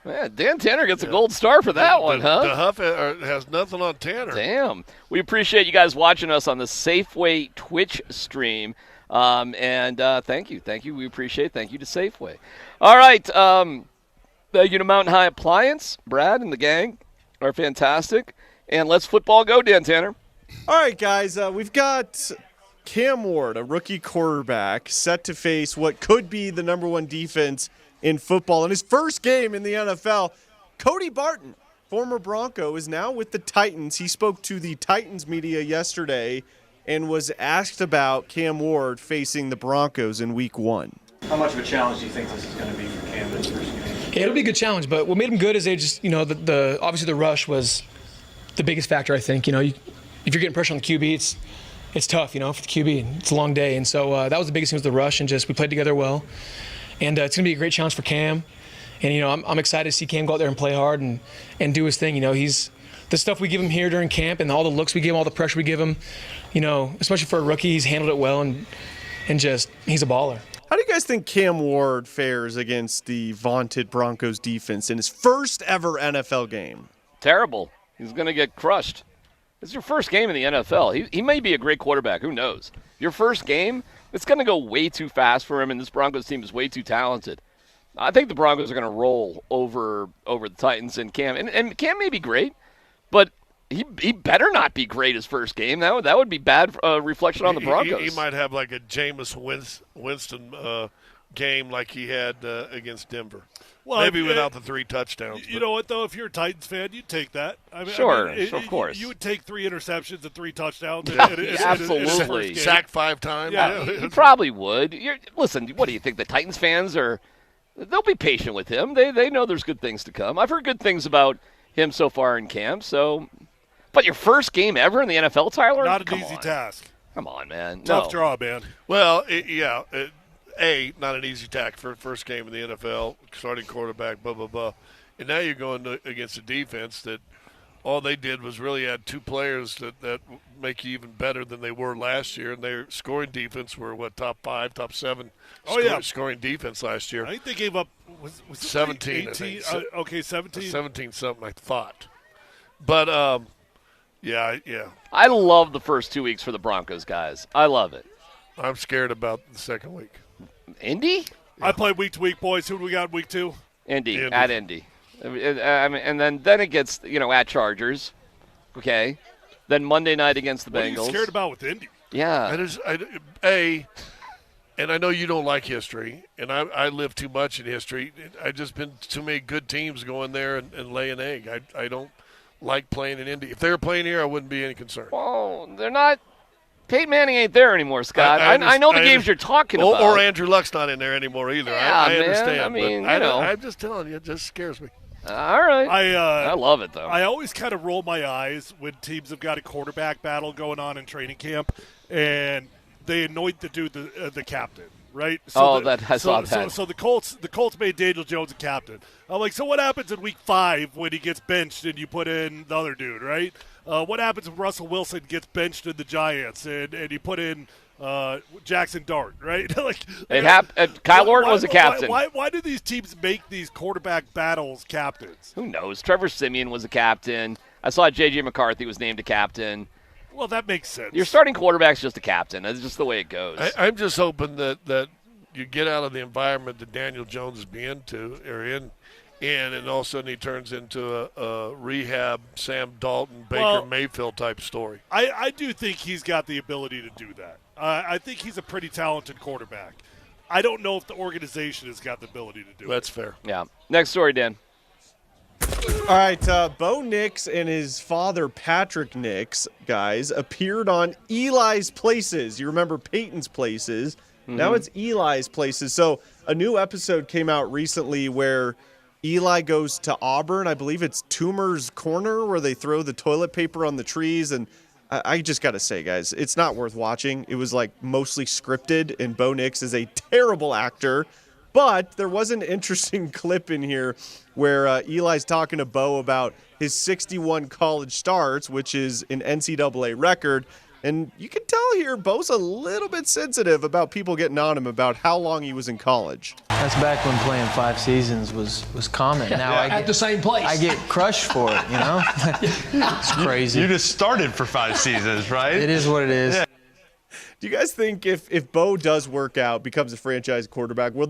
Man, Dan Tanner gets a gold star for that one, huh? The Huff has nothing on Tanner. Damn. We appreciate you guys watching us on the Safeway Twitch stream. Thank you. Thank you. We appreciate it. Thank you to Safeway. All right. Thank you to Mountain High Appliance. Brad and the gang are fantastic. And let's football go, Dan Tanner. All right, guys. We've got Cam Ward, a rookie quarterback, set to face what could be the number one defense in football. In his first game in the NFL, Cody Barton, former Bronco, is now with the Titans. He spoke to the Titans media yesterday and was asked about Cam Ward facing the Broncos in Week 1. How much of a challenge do you think this is going to be for Cam in his first game? Yeah, it'll be a good challenge, but what made him good is they just, the obviously the rush was the biggest factor, I think. If you're getting pressure on the QB, it's tough, for the QB. It's a long day, and so that was the biggest thing was the rush, and just we played together well. And it's going to be a great challenge for Cam. And, I'm excited to see Cam go out there and play hard and do his thing. He's the stuff we give him here during camp and all the looks we give him, all the pressure we give him, especially for a rookie, he's handled it well and just he's a baller. How do you guys think Cam Ward fares against the vaunted Broncos defense in his first ever NFL game? Terrible. He's going to get crushed. It's your first game in the NFL. He may be a great quarterback. Who knows? Your first game, it's going to go way too fast for him, and this Broncos team is way too talented. I think the Broncos are going to roll over the Titans and Cam. And Cam may be great, but he better not be great his first game. That would be bad reflection on the Broncos. He might have like a Jameis Winston game like he had against Denver. Well, maybe without the 3 touchdowns. You know what, though? If you're a Titans fan, you'd take that. Sure, of course. You would take 3 interceptions and 3 touchdowns. Absolutely. Sack 5 times. Yeah, he probably would. Listen, what do you think? The Titans fans they'll be patient with him. They know there's good things to come. I've heard good things about him so far in camp. But your first game ever in the NFL, Tyler? Not an easy task. Come on, man. Tough draw, man. Well, not an easy tack for first game in the NFL, starting quarterback, blah, blah, blah. And now you're going against a defense that all they did was really add 2 players that make you even better than they were last year. And their scoring defense were, top 5, top 7 scoring defense last year. I think they gave up was 17. 18? 17. 17 something, I thought. But, yeah. I love the first 2 weeks for the Broncos, guys. I love it. I'm scared about the second week. Indy? I play week to week, boys. Who do we got in week 2? Indy. At Indy. And then it gets, at Chargers. Okay. Then Monday night against the Bengals. What are you scared about with Indy? Yeah. And I know you don't like history, and I live too much in history. I've just been too many good teams going there and lay an egg. I don't like playing in Indy. If they were playing here, I wouldn't be any concern. Well, they're not. Peyton Manning ain't there anymore, Scott. I know the games you're talking about. Or Andrew Luck's not in there anymore either. Yeah, I understand. Man. I'm just telling you, it just scares me. All right. I love it, though. I always kind of roll my eyes when teams have got a quarterback battle going on in training camp, and they anoint the dude the captain. Right? So I saw that. So the Colts made Daniel Jones a captain. I'm like, so what happens in week 5 when he gets benched and you put in the other dude, right? What happens when Russell Wilson gets benched in the Giants and you put in Jackson Dart, right? Kyle Orton was a captain. Why do these teams make these quarterback battles captains? Who knows? Trevor Siemian was a captain. I saw J.J. McCarthy was named a captain. Well, that makes sense. Your starting quarterback's just a captain. That's just the way it goes. I'm just hoping that you get out of the environment that Daniel Jones is in, and all of a sudden he turns into a rehab Sam Dalton, Baker Mayfield type story. I do think he's got the ability to do that. I think he's a pretty talented quarterback. I don't know if the organization has got the ability to do it. That's fair. Yeah. Next story, Dan. All right, Bo Nix and his father, Patrick Nix, guys, appeared on Eli's Places. You remember Peyton's Places. Mm-hmm. Now it's Eli's Places. So a new episode came out recently where Eli goes to Auburn. I believe it's Toomer's Corner where they throw the toilet paper on the trees. And I just got to say, guys, it's not worth watching. It was mostly scripted, and Bo Nix is a terrible actor. But there was an interesting clip in here where Eli's talking to Bo about his 61 college starts, which is an NCAA record. And you can tell here, Bo's a little bit sensitive about people getting on him about how long he was in college. That's back when playing 5 seasons was common. Now At the same place. I get crushed for it, you know? It's crazy. You just started for 5 seasons, right? It is what it is. Yeah. Do you guys think if Bo does work out, becomes a franchise quarterback, will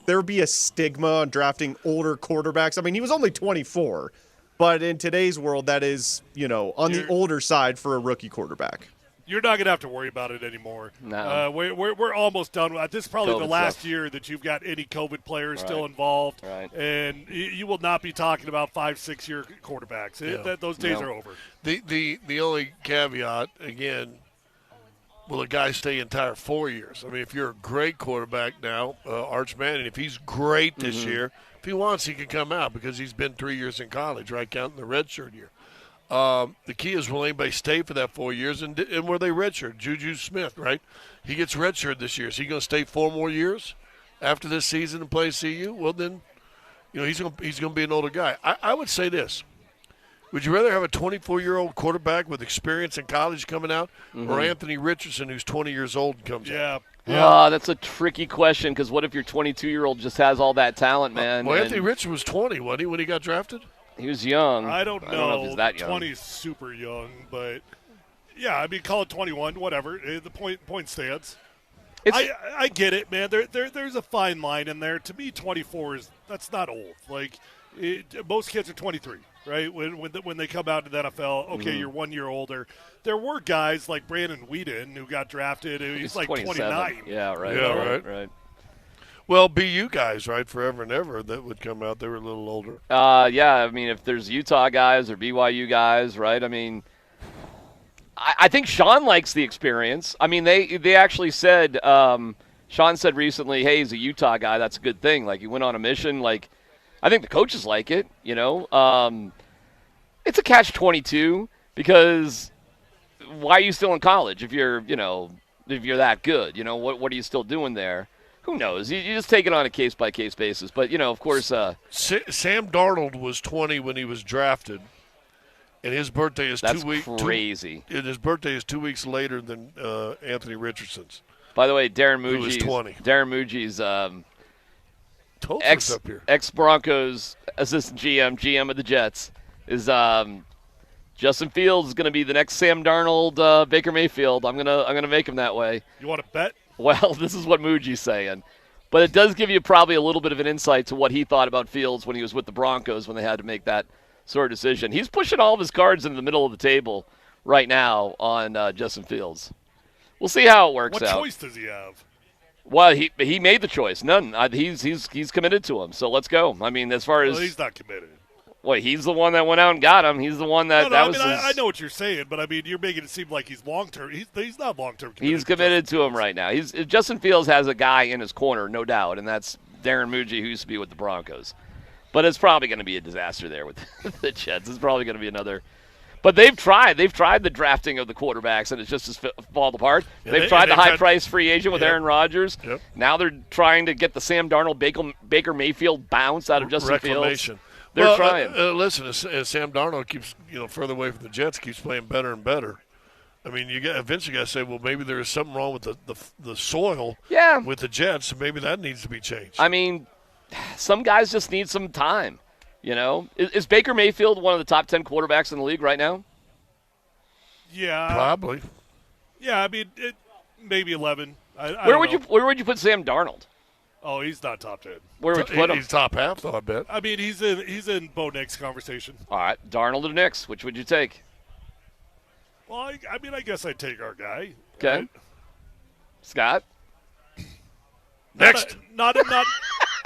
there be a stigma on drafting older quarterbacks? I mean, he was only 24, but in today's world, that is, on the older side for a rookie quarterback. You're not going to have to worry about it anymore. No. We're almost done. This is probably the COVID last stuff. year that you've got any COVID players still Right. involved. Right. And you will not be talking about 5-6 year quarterbacks. Those days are over. The only caveat, again, will a guy stay entire 4 years? I mean, if you're a great quarterback now, Arch Manning, if he's great this year, if he wants, he can come out because he's been 3 years in college, right, counting the redshirt year. The key is, will anybody stay for that 4 years? And were they redshirt? Juju Smith, right? He gets redshirt this year. Is he going to stay 4 more years after this season and play CU? Well, then, he's going to be an older guy. I would say this. Would you rather have a 24-year-old quarterback with experience in college coming out or Anthony Richardson, who's 20 years old and comes out? Yeah, that's a tricky question because what if your 22-year-old just has all that talent, man? Well, Anthony Richardson was 20, wasn't he, when he got drafted? He was young. I don't know if he's that young. 20 is super young, but yeah, I mean, call it 21, whatever. The point stands. I get it, man. There's a fine line in there. To me, 24 that's not old. Like most kids are 23, right? When they come out to the NFL, okay, you're 1 year older. There were guys like Brandon Whedon who got drafted. He's like 29. Yeah, right. Yeah, right. Well, BU guys, right, forever and ever, that would come out. They were a little older. Yeah, I mean, if there's Utah guys or BYU guys, right, I mean, I think Sean likes the experience. I mean, they actually said, Sean said recently, hey, he's a Utah guy. That's a good thing. Like, he went on a mission. Like, I think the coaches like it, It's a catch-22 because why are you still in college if you're that good? What are you still doing there? Who knows? You just take it on a case-by-case basis. But, of course Sam Darnold was 20 when he was drafted, and his birthday is 2 weeks. That's crazy. His birthday is 2 weeks later than Anthony Richardson's. By the way, Darren Who was 20. Muji's up here. ex-Broncos assistant GM of the Jets is Justin Fields is going to be the next Sam Darnold, Baker Mayfield. I'm gonna make him that way. You want to bet? Well, this is what Muji's saying. But it does give you probably a little bit of an insight to what he thought about Fields when he was with the Broncos when they had to make that sort of decision. He's pushing all of his cards into the middle of the table right now on Justin Fields. We'll see how it works out. What choice does he have? Well, he made the choice. None. He's committed to him. So let's go. I mean, as far as he's not committed. Well, he's the one that went out and got him. He's the one that was. I know what you're saying, but I mean, you're making it seem like he's long term. He's not long term. He's committed to him right now. Justin Fields has a guy in his corner, no doubt, and that's Darren Muji, who used to be with the Broncos. But it's probably going to be a disaster there with the Jets. It's probably going to be another. But they've tried the drafting of the quarterbacks, and it's just fallen apart. Yeah, they've tried the high-price free agent with Aaron Rodgers. Yep. Now they're trying to get the Sam Darnold, Baker Mayfield bounce out of Justin Fields. They're trying. Listen, as Sam Darnold keeps further away from the Jets, keeps playing better and better. I mean, eventually got to say, well, maybe there is something wrong with the soil with the Jets, and maybe that needs to be changed. I mean, some guys just need some time. Is Baker Mayfield one of the top 10 quarterbacks in the league right now? Yeah, probably. Yeah, I mean, maybe 11. Where would you put Sam Darnold? Oh, he's not top 10. Where would you put him? He's top half, though, I bet. I mean, he's in Bo Nix conversation. All right, Darnold or Nix, which would you take? Well, I mean, I guess I'd take our guy. Okay. Right? Scott? Next. Not.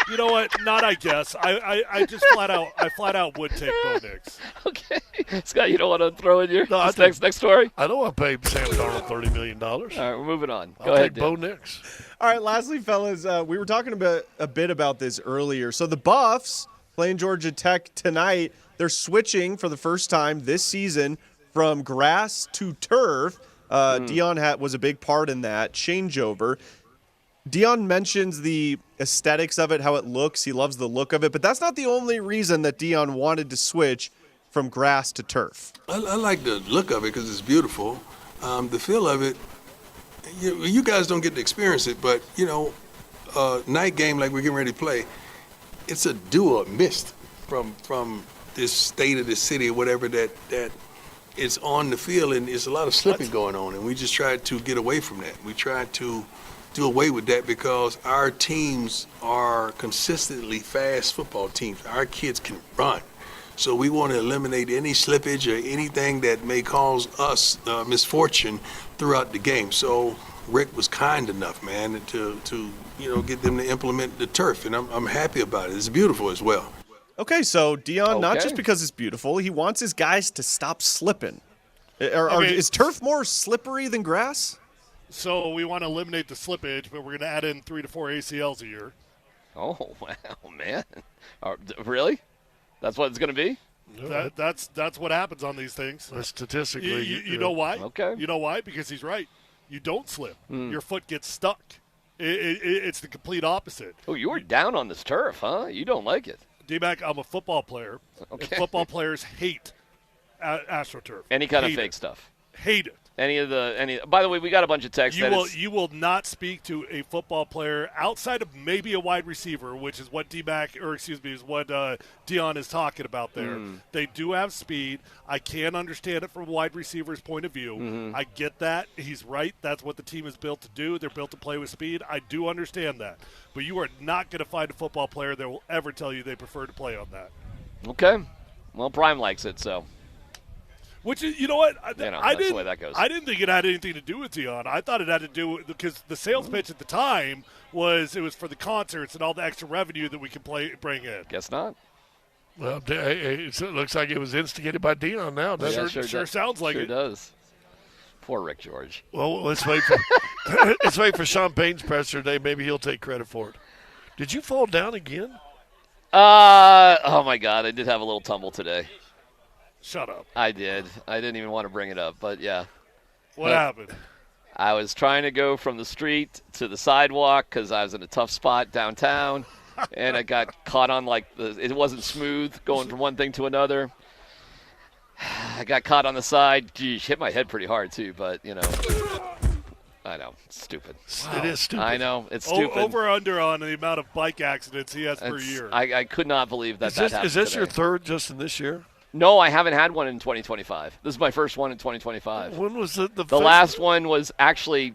You know what? Not I guess. I just flat out would take Bo Nix. Okay. Scott, you don't want to throw in your next story? I don't want to pay Sam Darnold $30 million. All right, we're moving on. Go ahead, Bo Nix. All right, lastly, fellas, we were talking a bit about this earlier. So the Buffs playing Georgia Tech tonight. They're switching for the first time this season from grass to turf. Dion was a big part in that changeover. Dion mentions the aesthetics of it, how it looks. He loves the look of it, but that's not the only reason that Dion wanted to switch from grass to turf. I like the look of it because it's beautiful. The feel of it, you guys don't get to experience it, but, night game like we're getting ready to play, it's a do or miss from this state of this city or whatever that it's on the field, and there's a lot of slipping going on, and we just tried to get away from that. We tried to do away with that because our teams are consistently fast football teams. Our kids can run. So we want to eliminate any slippage or anything that may cause us misfortune throughout the game. So Rick was kind enough, man, to get them to implement the turf, and I'm happy about it. It's beautiful as well. Okay, so Dion, not just because it's beautiful, he wants his guys to stop slipping. Is turf more slippery than grass? So we want to eliminate the slippage, but we're going to add in 3 to 4 ACLs a year. Oh, wow, man. Really? That's what it's going to be? That's what happens on these things. Statistically. You know why? Okay. You know why? Because he's right. You don't slip. Your foot gets stuck. It's the complete opposite. Oh, you were down on this turf, huh? You don't like it. DMac, I'm a football player. Okay. And football players hate AstroTurf. Any kind of fake stuff. Hate it. By the way, we got a bunch of texts. You will not speak to a football player outside of maybe a wide receiver, which is what is what Dion is talking about there. They do have speed. I can understand it from a wide receiver's point of view. I get that. He's right. That's what the team is built to do. They're built to play with speed. I do understand that. But you are not going to find a football player that will ever tell you they prefer to play on that. Okay. Well, Prime likes it, so. Which is, you know what? That's the way that goes. I didn't think it had anything to do with Dion. I thought it had to do with, because the sales pitch at the time was for the concerts and all the extra revenue that we can bring in. Guess not. Well, it looks like it was instigated by Dion now. That sure sounds like it. Sure does. Poor Rick George. Well, let's wait for let's wait for Sean Payne's presser today. Maybe he'll take credit for it. Did you fall down again? Oh my God! I did have a little tumble today. Shut up. I did. I didn't even want to bring it up, but yeah. What happened? I was trying to go from the street to the sidewalk because I was in a tough spot downtown, and I got caught on it wasn't smooth going from one thing to another. I got caught on the side. Geez, hit my head pretty hard too, but I know, it's stupid. Wow. It is stupid. I know, it's stupid. Over under on the amount of bike accidents he has per year. I could not believe that happened. Is this today. your third just in this year? No, I haven't had one in 2025. This is my first one in 2025. When was the last one was actually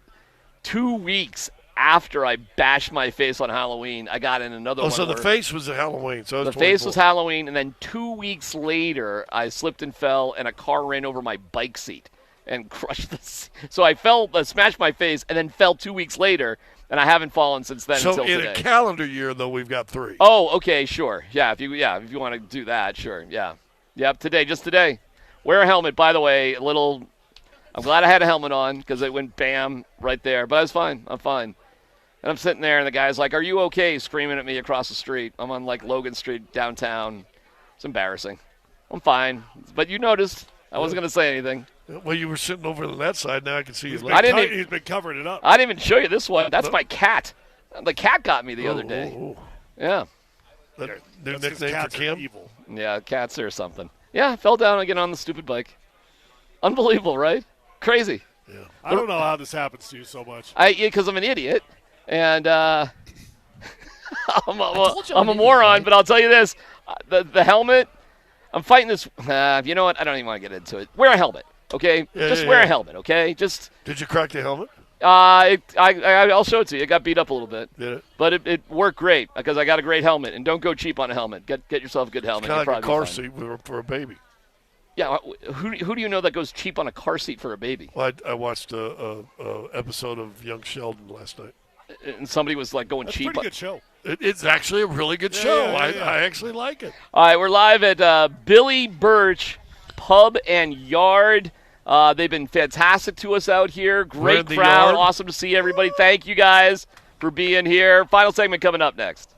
2 weeks after I bashed my face on Halloween. I got in another one. Oh, so the face was Halloween. So the face was Halloween, and then 2 weeks later, I slipped and fell, and a car ran over my bike seat and crushed the seat. So I smashed my face, and then fell 2 weeks later, and I haven't fallen since then until today. So in a calendar year, though, we've got 3. Oh, okay, sure. Yeah, if you want to do that, sure, yeah. Yep, just today. Wear a helmet, by the way. I'm glad I had a helmet on because it went bam right there. But I was fine. I'm fine. And I'm sitting there, and the guy's like, "Are you okay?" screaming at me across the street. I'm on Logan Street downtown. It's embarrassing. I'm fine. But you noticed I wasn't going to say anything. Well, you were sitting over on that side. Now I can see you. He's been covering it up. I didn't even show you this one. That's my cat. The cat got me the other day. Yeah. New nickname for Kim? Evil. Yeah, cats or something. Yeah, I fell down again on the stupid bike. Unbelievable, right? Crazy. Yeah. I don't know how this happens to you so much. Because I'm an idiot, and I'm a moron. But I'll tell you this: the helmet. I'm fighting this. You know what? I don't even want to get into it. Wear a helmet, okay? Just wear a helmet, okay? Just. Did you crack the helmet? I'll show it to you. It got beat up a little bit. Did it? But it worked great because I got a great helmet. And don't go cheap on a helmet. Get yourself a good helmet. It's kind of like a car seat for a baby. Yeah. Who do you know that goes cheap on a car seat for a baby? Well, I watched a episode of Young Sheldon last night. And somebody was going That's cheap. Pretty good show. It's actually a really good show. I actually like it. All right, we're live at Billy Burch Pub and Yard. They've been fantastic to us out here. Great crowd. Awesome to see everybody. Thank you guys for being here. Final segment coming up next.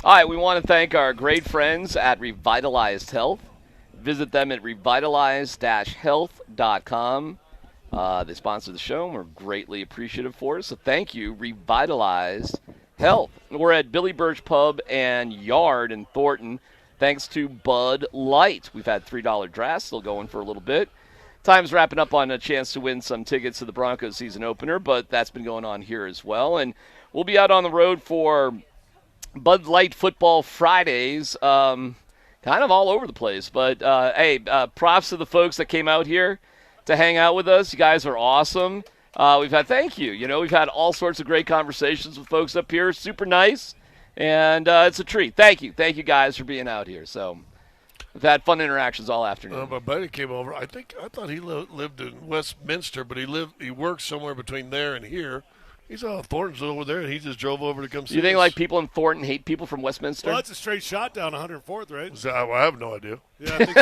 All right, we want to thank our great friends at Revitalized Health. Visit them at revitalized-health.com. They sponsor the show, and we're greatly appreciative for it. So thank you, Revitalized Health. We're at Billy Burch Pub and Yard in Thornton, thanks to Bud Light. We've had $3 drafts, still going for a little bit. Time's wrapping up on a chance to win some tickets to the Broncos season opener, but that's been going on here as well. And we'll be out on the road for Bud Light Football Fridays, kind of all over the place. But, hey, props to the folks that came out here to hang out with us. You guys are awesome. Thank you. We've had all sorts of great conversations with folks up here. Super nice. And it's a treat. Thank you. Thank you guys for being out here. So we've had fun interactions all afternoon. My buddy came over. I thought he lived in Westminster, but he worked somewhere between there and here. He saw Thornton's over there, and he just drove over to come see us. You think like people in Thornton hate people from Westminster? Well, it's a straight shot down 104th, right? So, I have no idea. Yeah, I think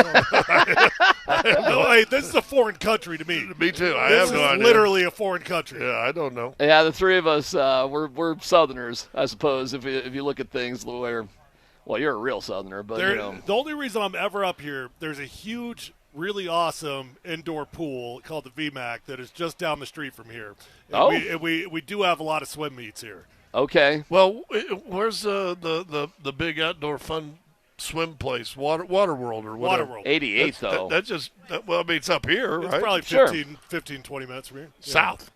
so. Hey, this is a foreign country to me. Me too. I have no idea. This is literally a foreign country. Yeah, I don't know. Yeah, the three of us, we're Southerners, I suppose, if you look at things the way. Well, you're a real Southerner, but The only reason I'm ever up here, there's a huge, really awesome indoor pool called the DMac that is just down the street from here. And we do have a lot of swim meets here. Okay. Well, where's the big outdoor fun swim place, Water World or whatever? Water World. 88, though. It's up here, right? It's probably 15, 20 minutes from here. South.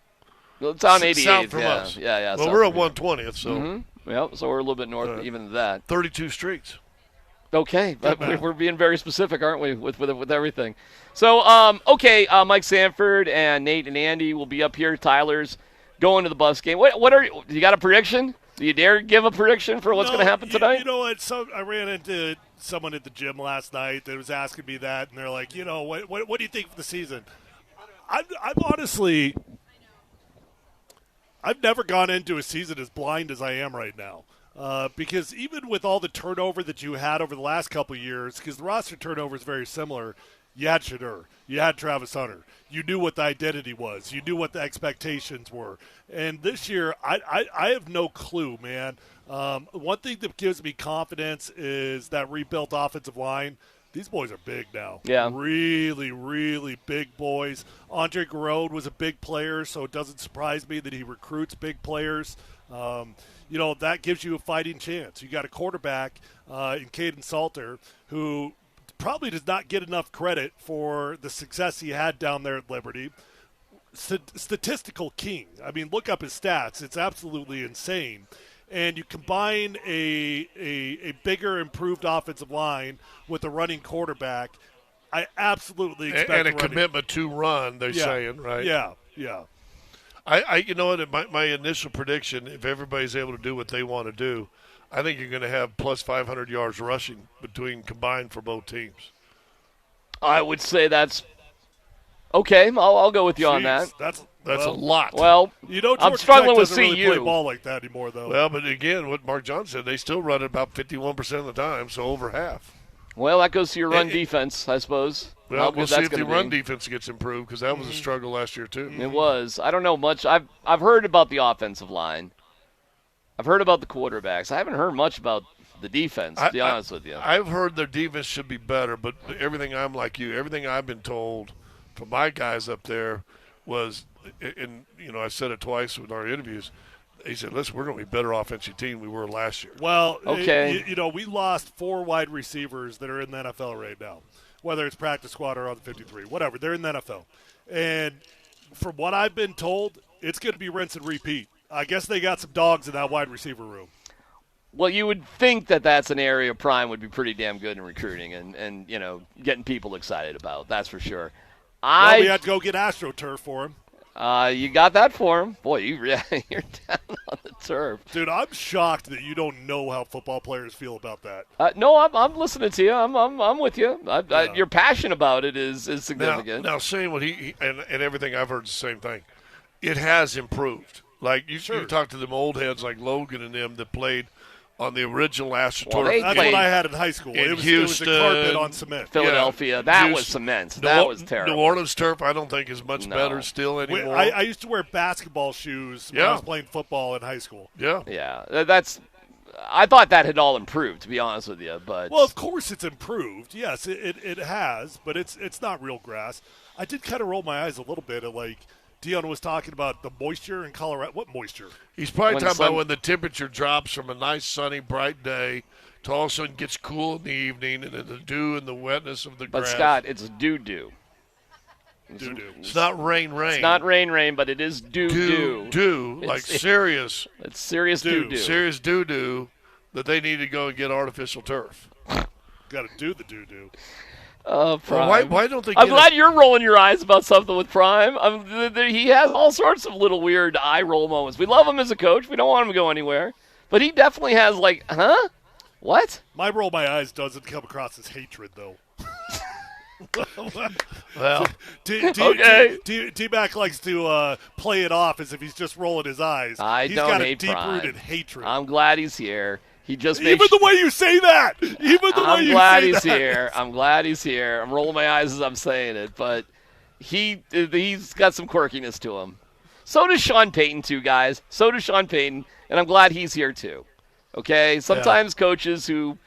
Well, it's on 88. South from us. Yeah. Well, we're at 120th, so. Mm-hmm. Yep, so we're a little bit north even of that. 32 streets. Okay, but we're being very specific, aren't we, with everything? So, Mike Sanford and Nate and Andy will be up here. Tyler's going to the bus game. You got a prediction? Do you dare give a prediction for what's going to happen tonight? You know what? I ran into someone at the gym last night that was asking me that, and they're like, what do you think for the season? I'm honestly, I've never gone into a season as blind as I am right now. Because even with all the turnover that you had over the last couple of years, because the roster turnover is very similar, you had Shedeur, you had Travis Hunter. You knew what the identity was. You knew what the expectations were. And this year, I have no clue, man. One thing that gives me confidence is that rebuilt offensive line. These boys are big now. Yeah. Really, really big boys. Andre Garode was a big player, so it doesn't surprise me that he recruits big players. That gives you a fighting chance. You got a quarterback in Caden Salter who probably does not get enough credit for the success he had down there at Liberty. Statistical king. I mean, look up his stats. It's absolutely insane. And you combine a bigger, improved offensive line with a running quarterback, I absolutely expect and a commitment to run, they're saying, right? Yeah. My initial prediction, if everybody's able to do what they want to do, I think you're going to have plus 500 yards rushing combined for both teams. I would say that's okay. I'll go with you on that. That's a lot. Well, I'm struggling with CU. Really play ball like that anymore, though. Well, but again, what Mark John said, they still run it about 51% of the time, so over half. Well, that goes to your run defense, I suppose. Well, we'll see if the run defense gets improved because that was a struggle last year too. It was. I don't know much. I've heard about the offensive line. I've heard about the quarterbacks. I haven't heard much about the defense, to be honest with you. I've heard their defense should be better, but everything I've been told from my guys up there was, and I said it twice with our interviews, he said, listen, we're going to be a better offensive team than we were last year. Well, okay. We lost 4 wide receivers that are in the NFL right now, whether it's practice squad or on the 53, whatever. They're in the NFL. And from what I've been told, it's going to be rinse and repeat. I guess they got some dogs in that wide receiver room. Well, you would think that that's an area Prime would be pretty damn good in recruiting and getting people excited about. That's for sure. We had to go get AstroTurf for him. You got that for him. Boy, you're down on the turf. Dude, I'm shocked that you don't know how football players feel about that. No, I'm listening to you. I'm with you. Your passion about it is significant. Now saying what he and everything I've heard is the same thing. It has improved. Like you talk to them old heads like Logan and them that played on the original AstroTurf. Well, That's what I had in high school. In It was Houston, a carpet on cement. Philadelphia, that was cement. That was terrible. New Orleans turf, I don't think is much better still anymore. I used to wear basketball shoes when I was playing football in high school. Yeah. Yeah, that's. I thought that had all improved, to be honest with you. But well, of course it's improved. Yes, it has, but it's not real grass. I did kind of roll my eyes a little bit at like Dion was talking about the moisture in Colorado. What moisture? He's probably talking about when the temperature drops from a nice sunny, bright day to all of a sudden gets cool in the evening, and then the dew and the wetness of the grass. But Scott, it's doo-doo. It's not rain. It's not rain, but it is doo-doo. Doo, like serious. It's serious doo-doo. Serious doo-doo that they need to go and get artificial turf. Got to do the doo-doo. Prime. Well, why don't they I'm glad you're rolling your eyes about something with Prime. He has all sorts of little weird eye roll moments. We love him as a coach. We don't want him to go anywhere. But he definitely has like, huh? What? My roll my eyes doesn't come across as hatred, though. Well, DMac likes to play it off as if he's just rolling his eyes. He's got hate a deep-rooted Prime. hatred. I'm glad he's here. He just even the way you say that. I'm glad he's here. I'm glad he's here. I'm rolling my eyes as I'm saying it, but he's got some quirkiness to him. So does Sean Payton, too, guys. So does Sean Payton, and I'm glad he's here too. Okay, sometimes coaches who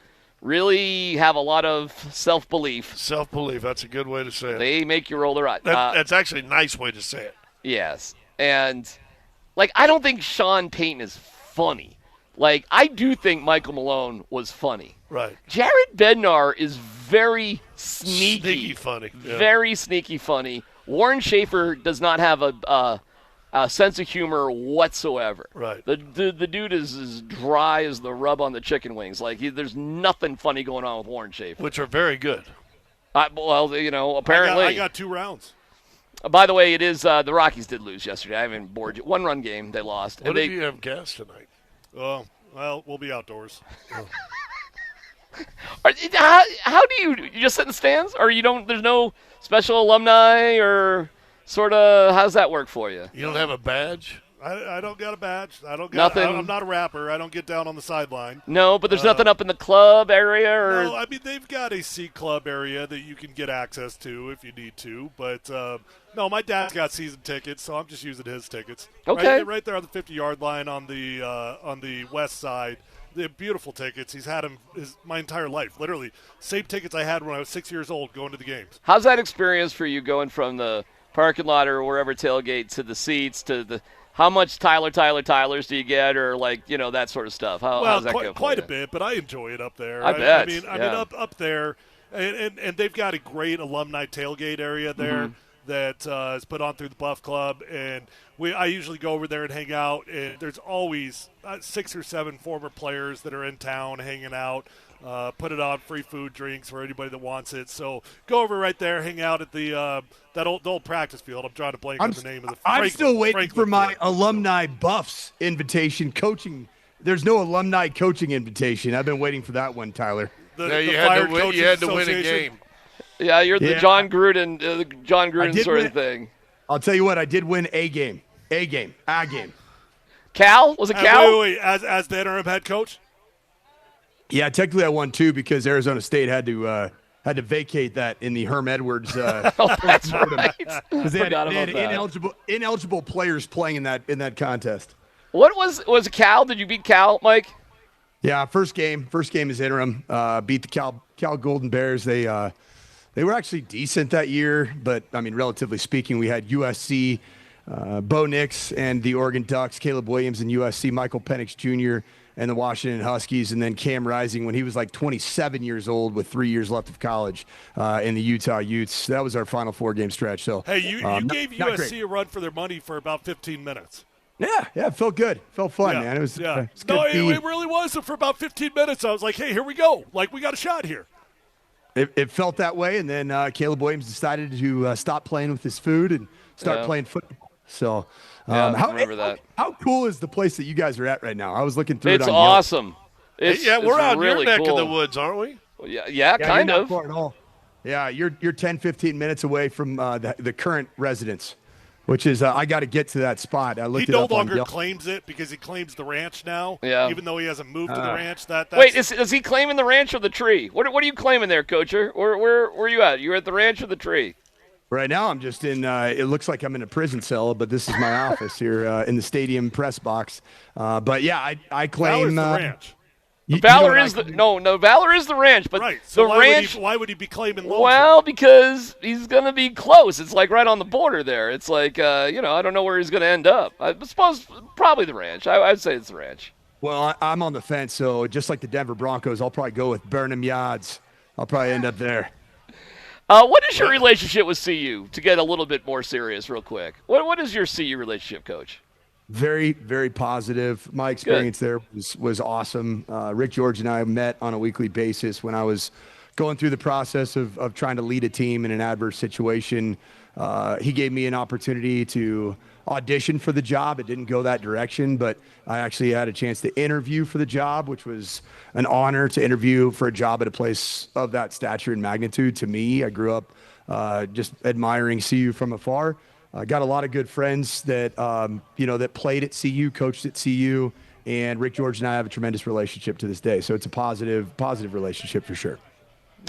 really have a lot of self-belief. Self-belief, that's a good way to say it. They make you roll their eyes. That's actually a nice way to say it. Yes, and I don't think Sean Payton is funny. I do think Michael Malone was funny. Right. Jared Bednar is very sneaky. Sneaky funny. Yeah. Very sneaky funny. Warren Schaefer does not have a sense of humor whatsoever. Right. The dude is as dry as the rub on the chicken wings. There's nothing funny going on with Warren Schaefer. Which are very good. Apparently. I got 2 rounds. By the way, it is the Rockies did lose yesterday. I haven't bored you. 1-run game, they lost. What if you have gas tonight? Oh, well, we'll be outdoors. How do you just sit in the stands, or there's no special alumni or sort of how's that work for you? You don't have a badge? I don't got a badge. Nothing. I'm not a rapper. I don't get down on the sideline. No, but there's nothing up in the club area, or no. I mean, they've got a C club area that you can get access to if you need to. But no, my dad's got season tickets, so I'm just using his tickets. Okay. Right there on the 50-yard line on the west side. They're beautiful tickets. He's had them my entire life. Literally, same tickets I had when I was 6 years old going to the games. How's that experience for you going from the parking lot or wherever tailgate to the seats to the? How much Tyler's do you get, or that sort of stuff? How's that go? Quite a bit, but I enjoy it up there. I bet. I mean, up there, and they've got a great alumni tailgate area there that is put on through the Buff Club, and I usually go over there and hang out. And there's always 6 or 7 former players that are in town hanging out. Put it on free food, drinks for anybody that wants it. So go over right there, hang out at the that old practice field. I'm trying to blank on the name of the. I'm still waiting for my alumni Buffs invitation coaching. There's no alumni coaching invitation. I've been waiting for that one, Tyler. You had to win a game. Yeah, you're the John Gruden sort of thing. I'll tell you what, I did win a game. Cal? Was it Cal? Wait, as the interim head coach? Yeah, technically I won 2 because Arizona State had to vacate that in the Herm Edwards. That's right. Because they had ineligible players playing in that contest. What was Cal? Did you beat Cal, Mike? Yeah, first game is interim. Beat the Cal Golden Bears. They were actually decent that year, but I mean, relatively speaking, we had USC, Bo Nix, and the Oregon Ducks, Caleb Williams and USC, Michael Penix Jr. and the Washington Huskies, and then Cam Rising when he was like 27 years old with 3 years left of college in the Utah Utes. That was our Final 4-game stretch. So hey, you gave USC a run for their money for about 15 minutes. Yeah, it felt good. Felt fun, man. It was good. No, it really was. For about 15 minutes, I was like, hey, here we go. Like, we got a shot here. It felt that way, and then Caleb Williams decided to stop playing with his food and start playing football. So I remember that. How cool is the place that you guys are at right now? I was looking through it on awesome. We're out in really your neck cool. of the woods, aren't we? Yeah, kind you're of. Not far at all. Yeah, you're 10, 15 minutes away from the current residence which is I got to get to that spot. I looked He it no up on longer Yelp. claims it because he claims the ranch now. Yeah. Even though he hasn't moved to the ranch. That's, Wait, is he claiming the ranch or the tree? What are you claiming there, Coacher? Where are you at? You're at the ranch or the tree? Right now, I'm just in. It looks like I'm in a prison cell, but this is my office here in the stadium press box. But yeah, I claim Valor's the ranch. Valor is the Valor is the ranch, but right. So the ranch. Why would he be claiming Lonesome? Well, because he's gonna be close. It's like right on the border there. It's like I don't know where he's gonna end up. I suppose probably the ranch. I'd say it's the ranch. Well, I'm on the fence, so just like the Denver Broncos, I'll probably go with Burnham Yards. I'll probably end up there. What is your relationship with CU? To get a little bit more serious, real quick. What is your CU relationship, Coach? Very, very positive. My experience there was awesome. Rick George and I met on a weekly basis when I was going through the process of trying to lead a team in an adverse situation. He gave me an opportunity to audition for the job. It didn't go that direction, but I actually had a chance to interview for the job, which was an honor to interview for a job at a place of that stature and magnitude. To me, I grew up just admiring CU from afar. I got a lot of good friends that that played at CU, coached at CU, and Rick George and I have a tremendous relationship to this day. So it's a positive relationship for sure.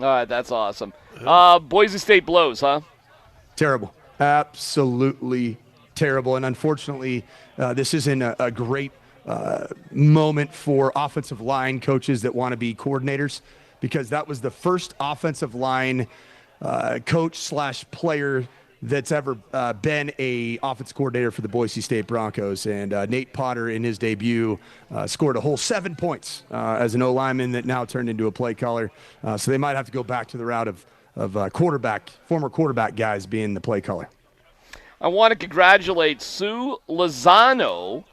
All right, that's awesome. Boise State blows, huh? Terrible, absolutely terrible, and unfortunately, this isn't a great moment for offensive line coaches that want to be coordinators, because that was the first offensive line coach/player that's ever been a offense coordinator for the Boise State Broncos. And Nate Potter, in his debut, scored a whole 7 points as an O-lineman that now turned into a play caller. So they might have to go back to the route of former quarterback guys being the play caller. I want to congratulate Sue Lozano,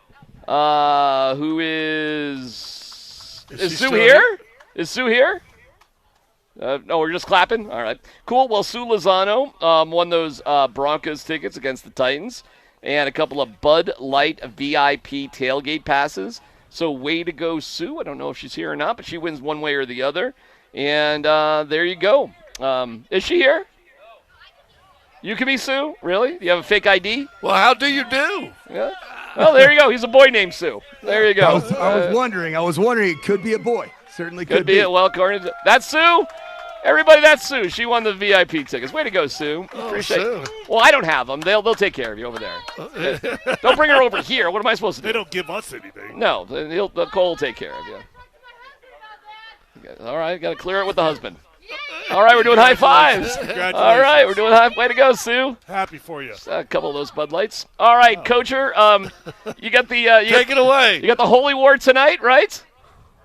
who is Sue here? Is Sue here? No, we're just clapping? All right. Cool. Well, Sue Lozano won those Broncos tickets against the Titans and a couple of Bud Light VIP tailgate passes. So way to go, Sue. I don't know if she's here or not, but she wins one way or the other. And there you go. Is she here? You can be Sue? Really? Do you have a fake ID? Well, how do you do? Yeah. Well, there you go. He's a boy named Sue. There you go. I was wondering. It could be a boy. Certainly could be. Well, according to that's Sue. Everybody, that's Sue. She won the VIP tickets. Way to go, Sue. Appreciate it. Well, I don't have them. They'll take care of you over there. Don't bring her over here. What am I supposed to do? They don't give us anything. No, Cole will take care of you. All right, got to clear it with the husband. All right, we're doing high fives. All right, we're doing high. Way to go, Sue. Happy for you. A couple of those Bud Lights. All right, Coacher. You got the take it away. You got the Holy War tonight, right?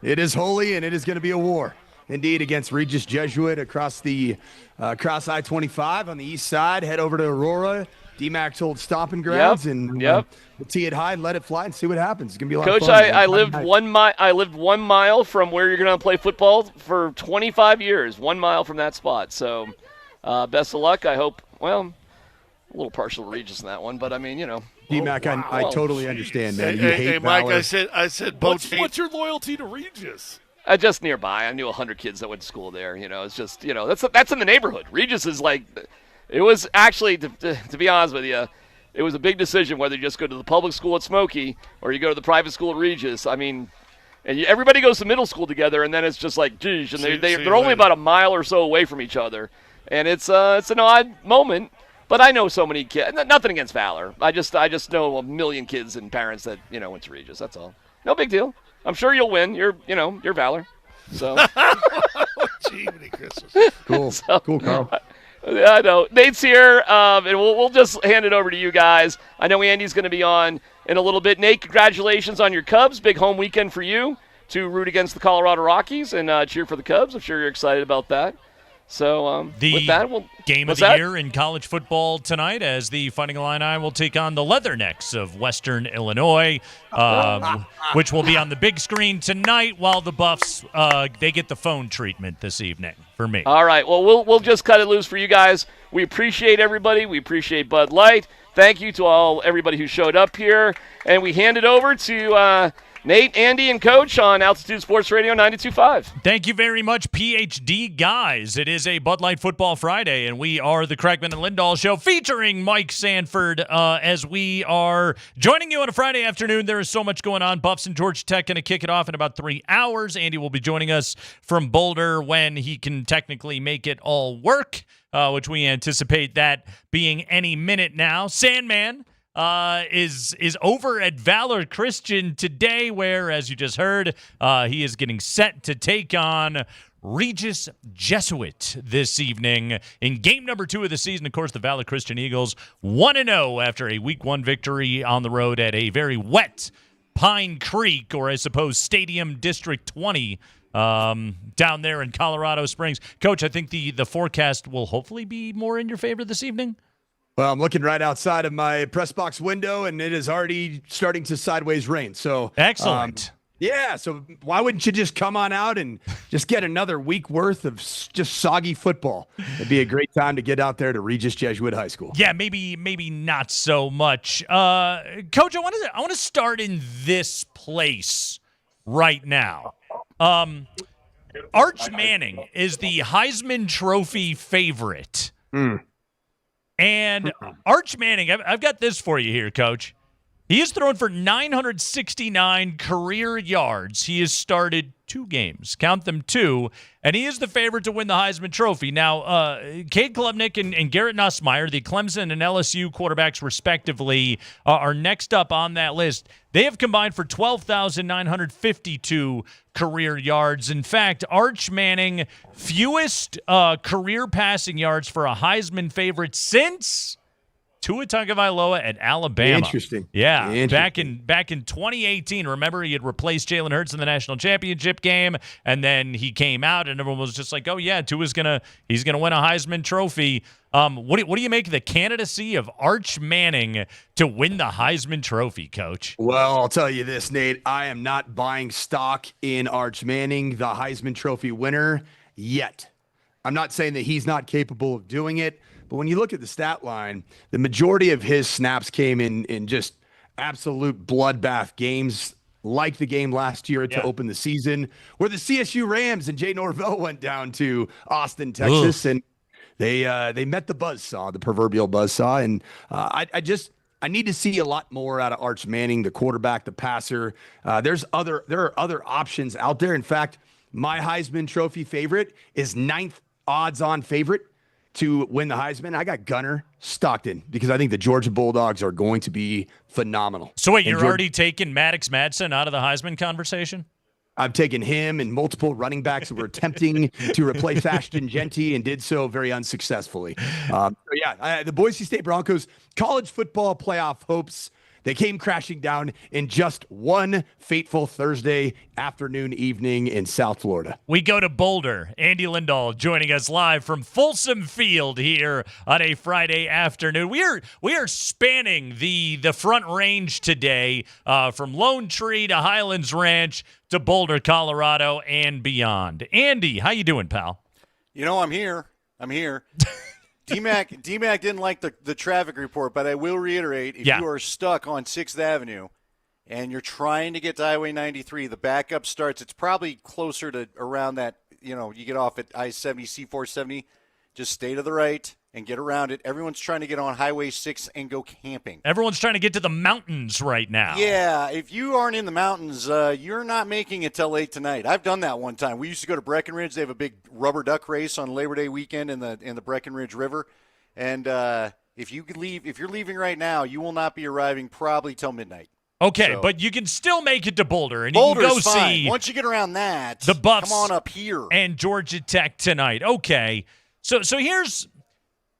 It is holy, and it is going to be a war, indeed, against Regis Jesuit across I-25 on the east side. Head over to Aurora, DMac's old stomping grounds, and we'll tee it high and let it fly and see what happens. It's going to be a lot of fun. Coach, I lived 1 mile. I lived 1 mile from where you're going to play football for 25 years. 1 mile from that spot. So, best of luck. I hope. Well, a little partial to Regis in that one, but I mean, DMac, I totally understand, man. Hey, Mike, I said both. What's your loyalty to Regis? Just nearby. I knew 100 kids that went to school there. It's just, that's in the neighborhood. Regis is like, it was actually, to be honest with you, it was a big decision whether you just go to the public school at Smoky or you go to the private school at Regis. I mean, and everybody goes to middle school together, and then it's just like, geez, and they're only about a mile or so away from each other. And it's an odd moment. But I know so many kids. Nothing against Valor. I just know a million kids and parents that went to Regis. That's all. No big deal. I'm sure you'll win. You're Valor. So. Gee, many Christmas. Cool. Cool, Carl. I know. Nate's here, and we'll just hand it over to you guys. I know Andy's going to be on in a little bit. Nate, congratulations on your Cubs. Big home weekend for you to root against the Colorado Rockies and cheer for the Cubs. I'm sure you're excited about that. So with that, game of the year in college football tonight, as the Fighting Illini will take on the Leathernecks of Western Illinois, which will be on the big screen tonight, while the Buffs they get the phone treatment this evening for me. All right. Well, we'll just cut it loose for you guys. We appreciate everybody. We appreciate Bud Light. Thank you to everybody who showed up here, and we hand it over to Nate, Andy, and Coach on Altitude Sports Radio 92.5. Thank you very much, PhD guys. It is a Bud Light Football Friday, and we are the Kreckman and Lindahl Show featuring Mike Sanford as we are joining you on a Friday afternoon. There is so much going on. Buffs and Georgia Tech going to kick it off in about 3 hours. Andy will be joining us from Boulder when he can technically make it all work, which we anticipate that being any minute now. Sandman is over at Valor Christian today, where, as you just heard, he is getting set to take on Regis Jesuit this evening in game number 2 of the season. Of course, the Valor Christian Eagles 1-0 after a Week 1 victory on the road at a very wet Pine Creek, or I suppose Stadium District 20, down there in Colorado Springs. Coach, I think the forecast will hopefully be more in your favor this evening. Well, I'm looking right outside of my press box window, and it is already starting to sideways rain. So excellent. Yeah, so why wouldn't you just come on out and just get another week worth of just soggy football? It'd be a great time to get out there to Regis Jesuit High School. Yeah, maybe not so much. Coach, I want to start in this place right now. Arch Manning is the Heisman Trophy favorite. And Arch Manning, I've got this for you here, Coach. He has thrown for 969 career yards. He has started 2 games. Count them 2. And he is the favorite to win the Heisman Trophy. Now, Cade Klubnik and Garrett Nussmeier, the Clemson and LSU quarterbacks respectively, are next up on that list. They have combined for 12,952 career yards. In fact, Arch Manning, fewest career passing yards for a Heisman favorite since Tua Tagovailoa at Alabama. Interesting. Yeah, Interesting. Back in 2018, remember he had replaced Jalen Hurts in the national championship game, and then he came out, and everyone was just like, "Oh yeah, he's gonna win a Heisman Trophy." What do you make of the candidacy of Arch Manning to win the Heisman Trophy, Coach? Well, I'll tell you this, Nate. I am not buying stock in Arch Manning, the Heisman Trophy winner, yet. I'm not saying that he's not capable of doing it. But when you look at the stat line, the majority of his snaps came in just absolute bloodbath games, like the game last year to open the season, where the CSU Rams and Jay Norvell went down to Austin, Texas, and they met the buzzsaw, the proverbial buzzsaw. And I need to see a lot more out of Arch Manning, the quarterback, the passer. There are other options out there. In fact, my Heisman Trophy favorite is 9th odds-on favorite to win the Heisman. I got Gunnar Stockton because I think the Georgia Bulldogs are going to be phenomenal. So wait, you're already taking Maddox Madsen out of the Heisman conversation? I've taken him and multiple running backs who were attempting to replace Ashton Genty and did so very unsuccessfully. The Boise State Broncos college football playoff hopes, they came crashing down in just one fateful Thursday afternoon, evening in South Florida. We go to Boulder. Andy Lindahl joining us live from Folsom Field here on a Friday afternoon. We are spanning the Front Range today, from Lone Tree to Highlands Ranch to Boulder, Colorado, and beyond. Andy, how you doing, pal? You know, I'm here. DMac didn't like the traffic report, but I will reiterate, if you are stuck on 6th Avenue and you're trying to get to Highway 93, the backup starts, it's probably closer to around that, you get off at I-70, C-470, just stay to the right and get around it. Everyone's trying to get on Highway 6 and go camping. Everyone's trying to get to the mountains right now. Yeah, if you aren't in the mountains, you're not making it till late tonight. I've done that one time. We used to go to Breckenridge. They have a big rubber duck race on Labor Day weekend in the Breckenridge River. And if you're leaving right now, you will not be arriving probably till midnight. Okay, but you can still make it to Boulder, and Boulder's you can go fine. see. Once you get around that, the Buffs come on up here and Georgia Tech tonight. Okay, so here's.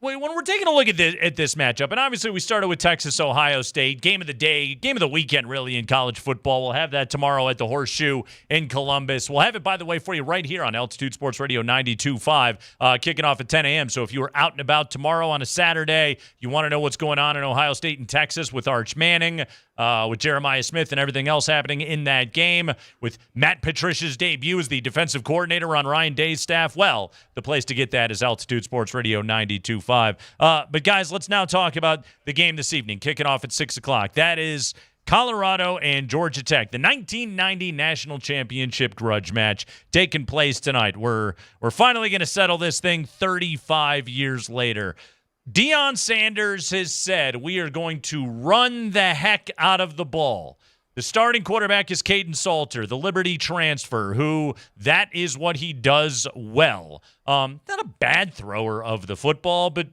When we're taking a look at this matchup, and obviously we started with Texas, Ohio State, game of the day, game of the weekend, really, in college football. We'll have that tomorrow at the Horseshoe in Columbus. We'll have it, by the way, for you right here on Altitude Sports Radio 92.5, kicking off at 10 a.m. So if you are out and about tomorrow on a Saturday, you want to know what's going on in Ohio State and Texas with Arch Manning, with Jeremiah Smith and everything else happening in that game, with Matt Patricia's debut as the defensive coordinator on Ryan Day's staff, well, the place to get that is Altitude Sports Radio 92.5. But, guys, let's now talk about the game this evening, kicking off at 6 o'clock. That is Colorado and Georgia Tech, the 1990 national championship grudge match taking place tonight. We're finally going to settle this thing 35 years later. Deion Sanders has said we are going to run the heck out of the ball. The starting quarterback is Caden Salter, the Liberty transfer, who that is what he does well. Not a bad thrower of the football, but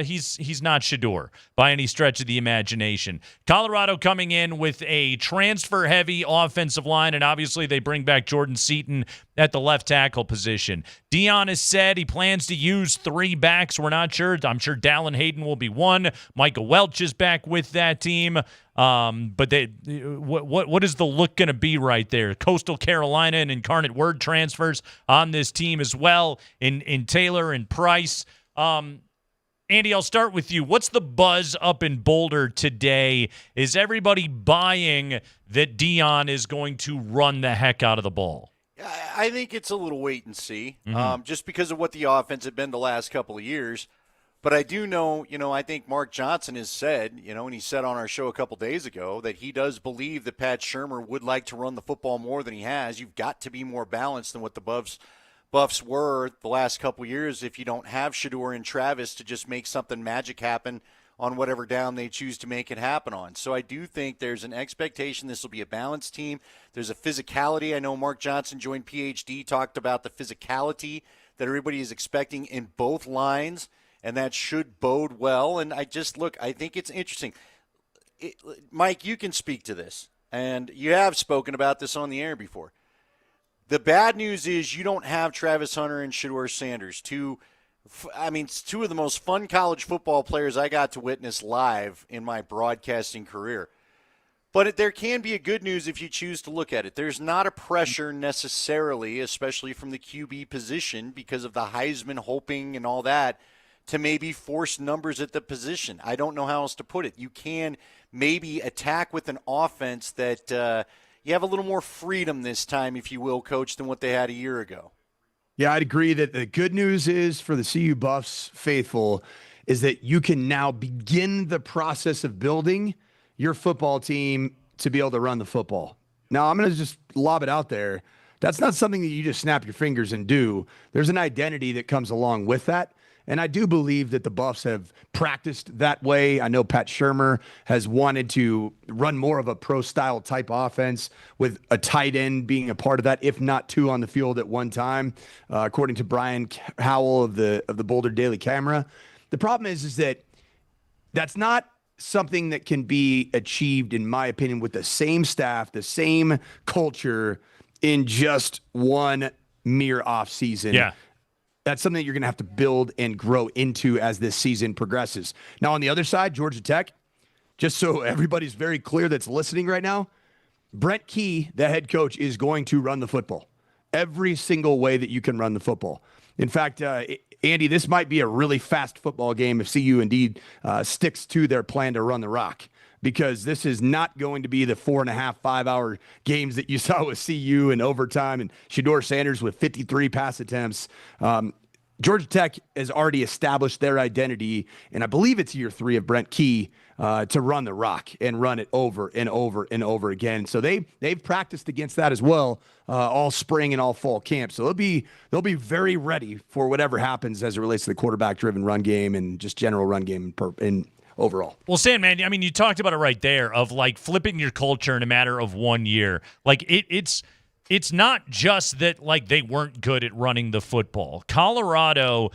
he's not Shedeur by any stretch of the imagination. Colorado coming in with a transfer-heavy offensive line, and obviously they bring back Jordan Seaton at the left tackle position. Deion has said he plans to use 3 backs. We're not sure. I'm sure Dallin Hayden will be one. Michael Welch is back with that team. But what is the look going to be right there? Coastal Carolina and Incarnate Word transfers on this team as well in Taylor and Price. Andy, I'll start with you. What's the buzz up in Boulder today? Is everybody buying that Deion is going to run the heck out of the ball? I think it's a little wait and see, Mm-hmm. just because of what the offense had been the last couple of years. But I do know, I think Mark Johnson has said, and he said on our show a couple days ago that he does believe that Pat Shurmur would like to run the football more than he has. You've got to be more balanced than what the Buffs were the last couple of years if you don't have Shedeur and Travis to just make something magic happen on whatever down they choose to make it happen on. So I do think there's an expectation this will be a balanced team. There's a physicality. I know Mark Johnson joined PhD, talked about the physicality that everybody is expecting in both lines, and that should bode well. And I think it's interesting. Mike, you can speak to this, and you have spoken about this on the air before. The bad news is you don't have Travis Hunter and Shedeur Sanders, two of the most fun college football players I got to witness live in my broadcasting career. But there can be a good news if you choose to look at it. There's not a pressure necessarily, especially from the QB position because of the Heisman hoping and all that, to maybe force numbers at the position. I don't know how else to put it. You can maybe attack with an offense that you have a little more freedom this time, if you will, Coach, than what they had a year ago. Yeah, I'd agree that the good news is for the CU Buffs faithful is that you can now begin the process of building your football team to be able to run the football. Now, I'm going to just lob it out there. That's not something that you just snap your fingers and do. There's an identity that comes along with that. And I do believe that the Buffs have practiced that way. I know Pat Shurmur has wanted to run more of a pro-style type offense with a tight end being a part of that, if not 2 on the field at one time, according to Brian Howell of the Boulder Daily Camera. The problem is that that's not something that can be achieved, in my opinion, with the same staff, the same culture in just one mere off season. Yeah. That's something that you're going to have to build and grow into as this season progresses. Now, on the other side, Georgia Tech, just so everybody's very clear that's listening right now, Brent Key, the head coach, is going to run the football every single way that you can run the football. In fact, Andy, this might be a really fast football game if CU indeed sticks to their plan to run the rock, because this is not going to be the 4.5, 5-hour games that you saw with CU in overtime and Shedeur Sanders with 53 pass attempts. Georgia Tech has already established their identity, and I believe it's year 3 of Brent Key to run the rock and run it over and over and over again. So they've practiced against that as well all spring and all fall camp. So they'll be very ready for whatever happens as it relates to the quarterback-driven run game and just general run game in overall. Well, Sam, man, I mean, you talked about it right there of like flipping your culture in a matter of 1 year. Like it's not just that like they weren't good at running the football. Colorado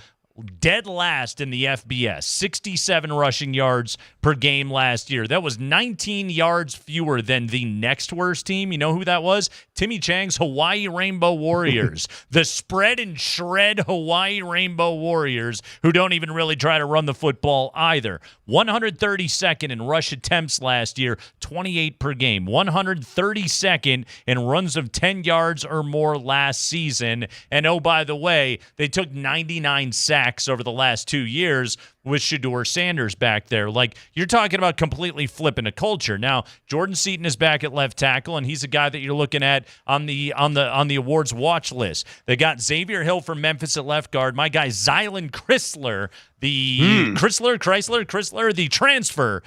dead last in the FBS, 67 rushing yards per game last year. That was 19 yards fewer than the next worst team. You know who that was? Timmy Chang's Hawaii Rainbow Warriors. The spread and shred Hawaii Rainbow Warriors, who don't even really try to run the football either. 132nd in rush attempts last year, 28 per game. 132nd in runs of 10 yards or more last season. And oh, by the way, they took 99 sacks over the last 2 years with Shedeur Sanders back there. Like, you're talking about completely flipping a culture. Now, Jordan Seaton is back at left tackle, and he's a guy that you're looking at on the awards watch list. They got Xavier Hill from Memphis at left guard. My guy Zylan Chrysler, the Chrysler, the transfer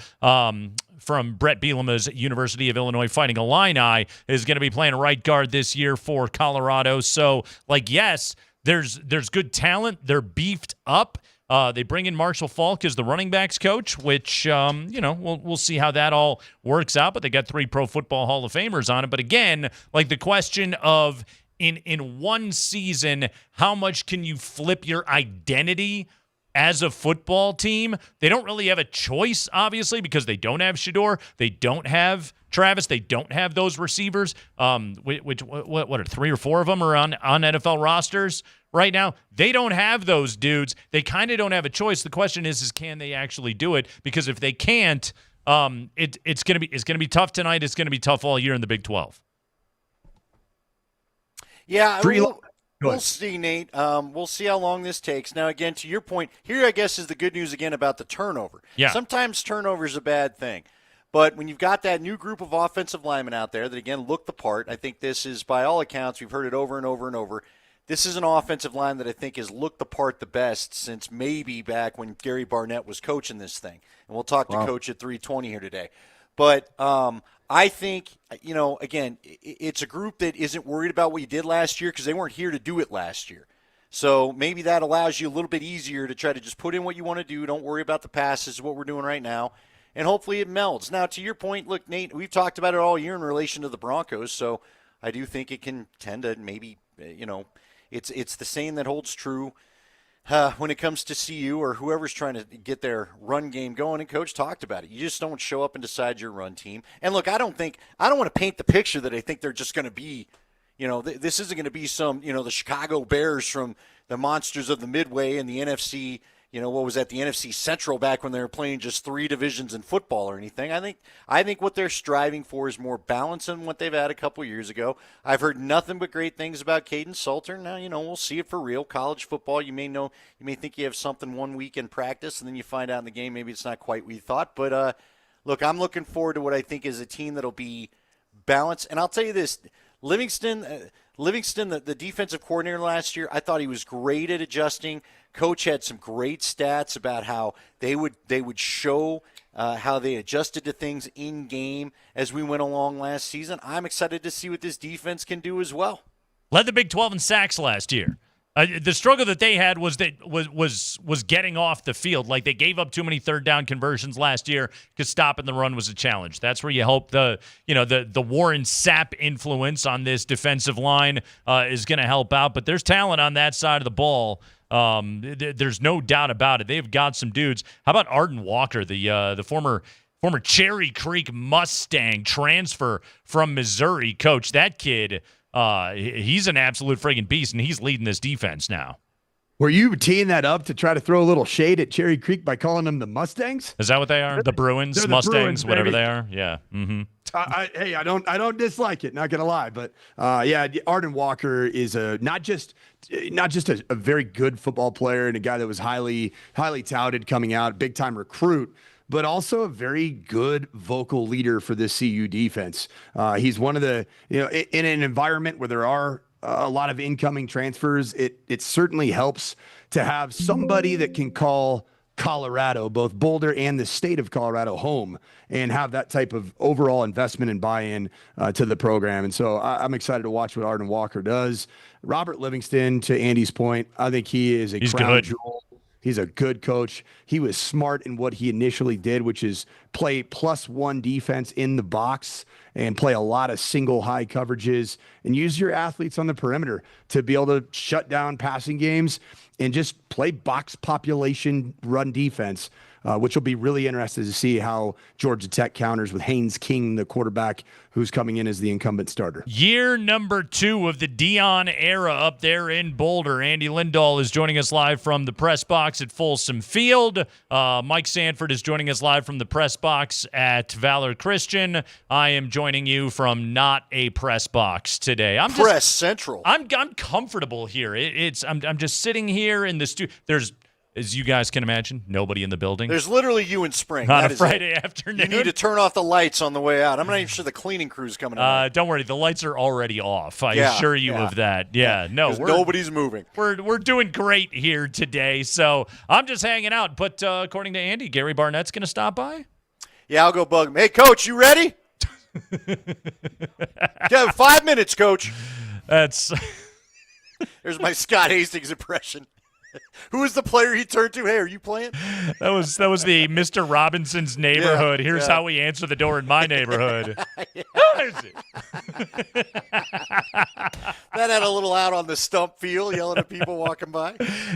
from Brett Bielema's University of Illinois Fighting Illini, is going to be playing right guard this year for Colorado. So, yes, there's good talent. They're beefed up. They bring in Marshall Falk as the running backs coach, which, we'll see how that all works out. But they got 3 Pro Football Hall of Famers on it. But again, the question of in one season, how much can you flip your identity as a football team? They don't really have a choice, obviously, because they don't have Shedeur. They don't have Travis. They don't have those receivers, which are 3 or 4 of them are on NFL rosters right now. They don't have those dudes. They kind of don't have a choice. The question is can they actually do it? Because if they can't, it's going to be tough tonight. It's going to be tough all year in the Big 12. Yeah, we'll see, Nate. We'll see how long this takes. Now, again, to your point, here I guess is the good news again about the turnover. Yeah. Sometimes turnover is a bad thing. But when you've got that new group of offensive linemen out there that, again, look the part, I think this is, by all accounts, we've heard it over and over and over, this is an offensive line that I think has looked the part the best since maybe back when Gary Barnett was coaching this thing. And we'll talk to Coach at 320 here today. But I think, again, it's a group that isn't worried about what you did last year because they weren't here to do it last year. So maybe that allows you a little bit easier to try to just put in what you want to do. Don't worry about the passes, what we're doing right now. And hopefully it melds. Now, to your point, look, Nate, we've talked about it all year in relation to the Broncos. So I do think it can tend to maybe, it's the saying that holds true when it comes to CU or whoever's trying to get their run game going, and Coach talked about it. You just don't show up and decide your run team. And look, I don't want to paint the picture that I think they're just going to be, this isn't going to be some, the Chicago Bears from the monsters of the Midway and the NFC, the NFC Central back when they were playing just 3 divisions in football or anything. I think what they're striving for is more balance than what they've had a couple years ago. I've heard nothing but great things about Caden Salter. Now, we'll see it for real. College football, you may think you have something one week in practice, and then you find out in the game maybe it's not quite what you thought. But, look, I'm looking forward to what I think is a team that'll be balanced. And I'll tell you this, Livingston, the defensive coordinator last year, I thought he was great at adjusting. Coach had some great stats about how they would show how they adjusted to things in game as we went along last season. I'm excited to see what this defense can do as well. Led the Big 12 in sacks last year. The struggle that they had was getting off the field. They gave up too many third down conversions last year because stopping the run was a challenge. That's where you hope the Warren Sapp influence on this defensive line is going to help out. But there's talent on that side of the ball. There's no doubt about it. They've got some dudes. How about Arden Walker, the former Cherry Creek Mustang transfer from Missouri? Coach, that kid. He's an absolute friggin' beast, and he's leading this defense now. Were you teeing that up to try to throw a little shade at Cherry Creek by calling them the Mustangs? Is that what they are? The Bruins, the Mustangs, Bruins, whatever baby. they are? Yeah. Mm-hmm. I don't dislike it, not gonna lie, but Arden Walker is not just a very good football player and a guy that was highly touted coming out, big time recruit, but also a very good vocal leader for this CU defense. He's one of the, in an environment where there are a lot of incoming transfers, it certainly helps to have somebody that can call Colorado, both Boulder and the state of Colorado, home, and have that type of overall investment and buy-in to the program. And so I'm excited to watch what Arden Walker does. Robert Livingston, to Andy's point, I think he is He's crown good. jewel. He's a good coach. He was smart in what he initially did, which is play +1 defense in the box and play a lot of single high coverages and use your athletes on the perimeter to be able to shut down passing games and just play box population run defense, which will be really interesting to see how Georgia Tech counters with Haynes King, the quarterback who's coming in as the incumbent starter. Year number 2 of the Dion era up there in Boulder. Andy Lindahl is joining us live from the press box at Folsom Field. Mike Sanford is joining us live from the press box at Valor Christian. I am joining you from not a press box today. Press Central. I'm comfortable here. I'm just sitting here in the studio. There's, as you guys can imagine, nobody in the building. There's literally you in spring. On that a is Friday it. afternoon. You need to turn off the lights on the way out. I'm not even sure the cleaning crew's coming in. Don't worry, the lights are already off. I assure you of that. Yeah, no, nobody's moving. We're doing great here today, so I'm just hanging out. But according to Andy, Gary Barnett's going to stop by. Yeah, I'll go bug him. Hey, Coach, you ready? Yeah, 5 minutes, Coach. That's. There's my Scott Hastings impression. Who was the player he turned to? Hey, are you playing? That was the Mr. Robinson's neighborhood. Yeah, Here's yeah. how we answer the door in my neighborhood. There's it. That had a little out on the stump feel, yelling at people walking by.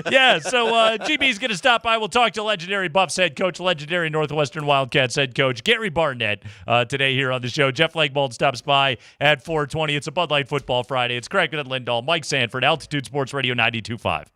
Yeah, so GB's going to stop by. We'll talk to legendary Buffs head coach, legendary Northwestern Wildcats head coach, Gary Barnett, today here on the show. Jeff Legbold stops by at 4:20. It's a Bud Light Football Friday. It's Kreckman and Lindahl, Mike Sanford, Altitude Sports Radio 92.5.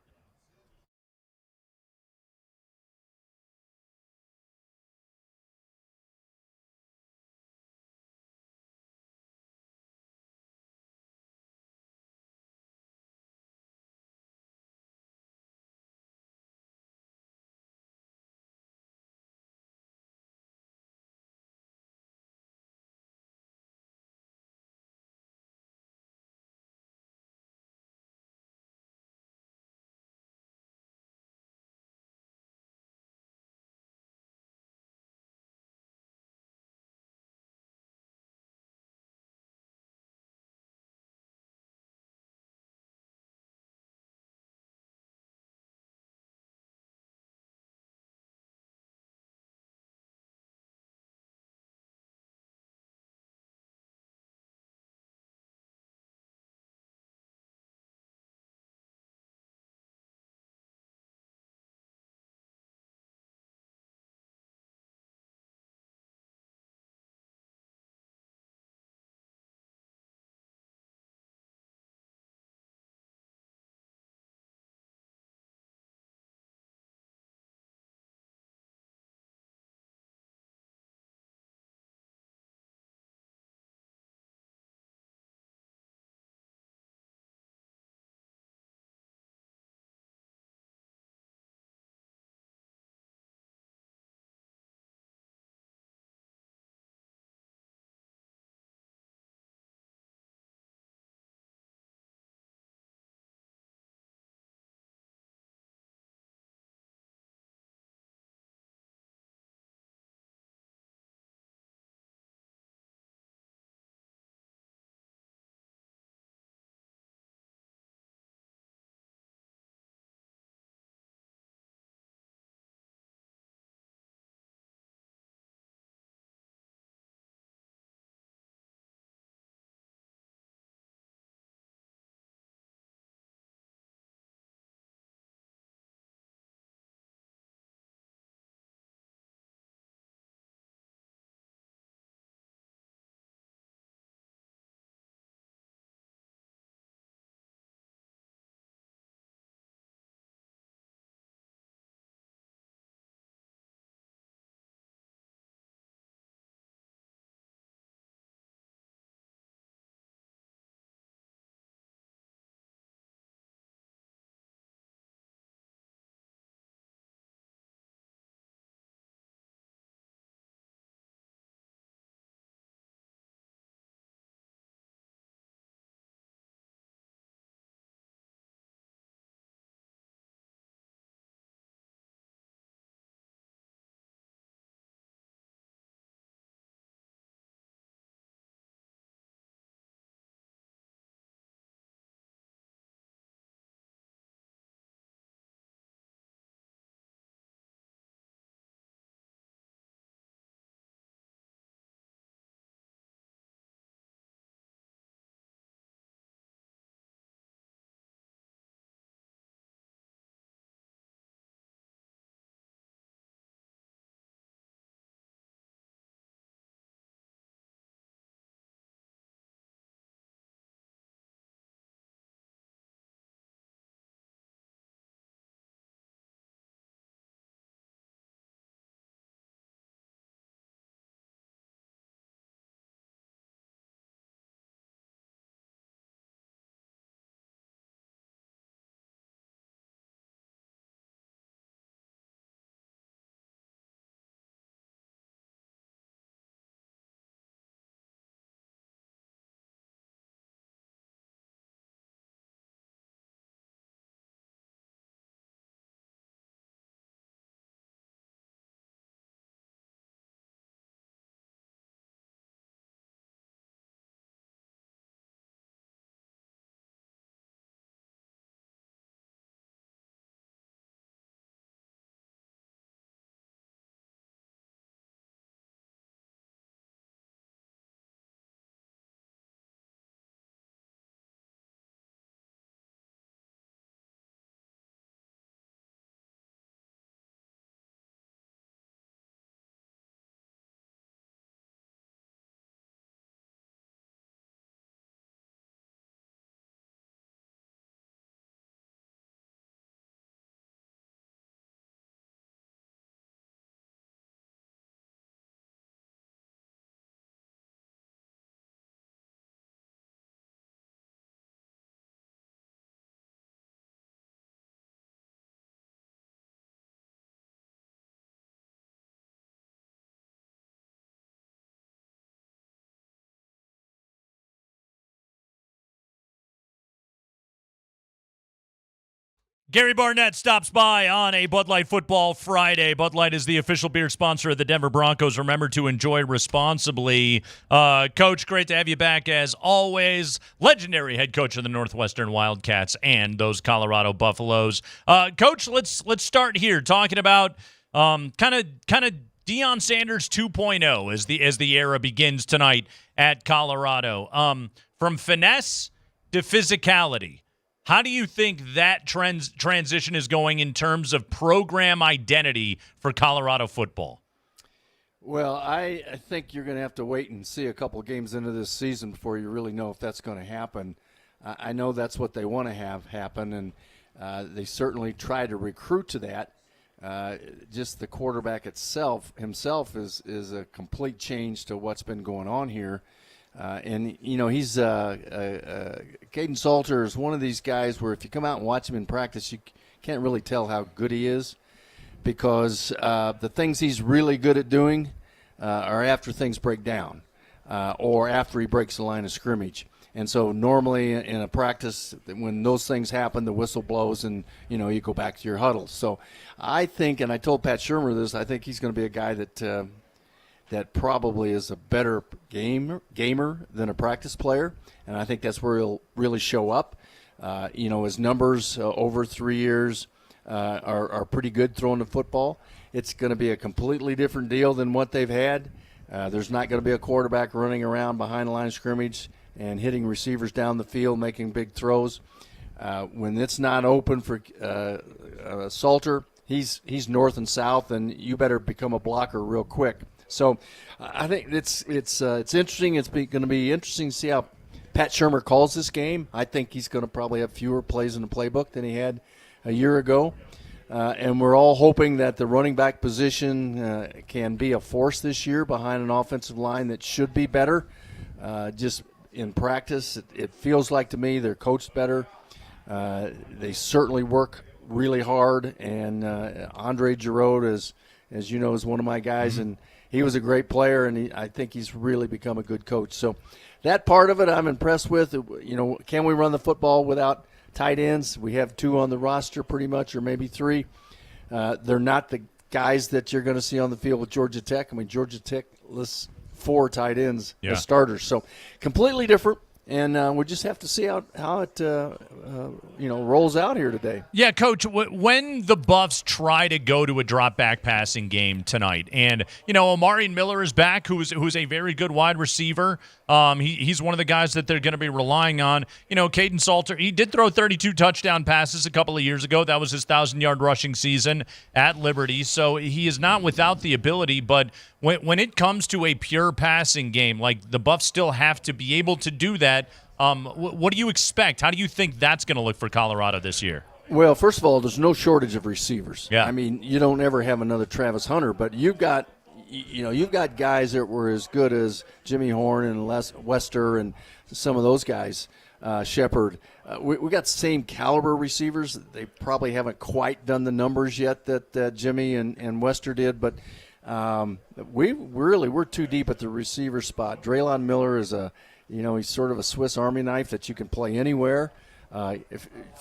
Gary Barnett stops by on a Bud Light Football Friday. Bud Light is the official beer sponsor of the Denver Broncos. Remember to enjoy responsibly. Coach, great to have you back as always. Legendary head coach of the Northwestern Wildcats and those Colorado Buffaloes. Coach, let's start here talking about kind of Deion Sanders 2.0 as the era begins tonight at Colorado. From finesse to physicality. How do you think that transition is going in terms of program identity for Colorado football? Well, I think you're going to have to wait and see a couple of games into this season before you really know if that's going to happen. I know that's what they want to have happen, and they certainly try to recruit to that. Just the quarterback himself is a complete change to what's been going on here. And, you know, he's Caden Salter is one of these guys where if you come out and watch him in practice, you can't really tell how good he is because the things he's really good at doing are after things break down or after he breaks the line of scrimmage. And so normally in a practice, when those things happen, the whistle blows and, you know, you go back to your huddle. So I think, and I told Pat Shurmur this, I think he's going to be a guy that probably is a better gamer than a practice player, and I think that's where he'll really show up. You know, his numbers over 3 years are pretty good throwing the football. It's going to be a completely different deal than what they've had. There's not going to be a quarterback running around behind the line of scrimmage and hitting receivers down the field, making big throws. When it's not open for Salter, he's north and south, and you better become a blocker real quick. So I think it's interesting. It's going to be interesting to see how Pat Shurmur calls this game. I think he's going to probably have fewer plays in the playbook than he had a year ago. And we're all hoping that the running back position can be a force this year behind an offensive line that should be better. Just in practice, it feels like to me they're coached better. They certainly work really hard. And Andre Giroud, as you know, is one of my guys. And he was a great player, and I think he's really become a good coach. So that part of it I'm impressed with. You know, can we run the football without tight ends? We have 2 on the roster pretty much, or maybe 3. They're not the guys that you're going to see on the field with Georgia Tech. I mean, Georgia Tech lists 4 tight ends as starters. So completely different. And we just have to see how it rolls out here today. Yeah, Coach, when the Buffs try to go to a drop-back passing game tonight, and, you know, Omari Miller is back, who's a very good wide receiver. He's one of the guys that they're going to be relying on. You know, Caden Salter, he did throw 32 touchdown passes a couple of years ago. That was his 1,000-yard rushing season at Liberty. So he is not without the ability, but when it comes to a pure passing game, like the Buffs still have to be able to do that. What do you expect? How do you think that's going to look for Colorado this year? Well, first of all, there's no shortage of receivers. Yeah. I mean, you don't ever have another Travis Hunter, but you've got guys that were as good as Jimmy Horn and Wester and some of those guys, Shepard. We got the same caliber receivers. They probably haven't quite done the numbers yet that Jimmy and Wester did, but we're too deep at the receiver spot. Draylon Miller is he's sort of a Swiss Army knife that you can play anywhere. I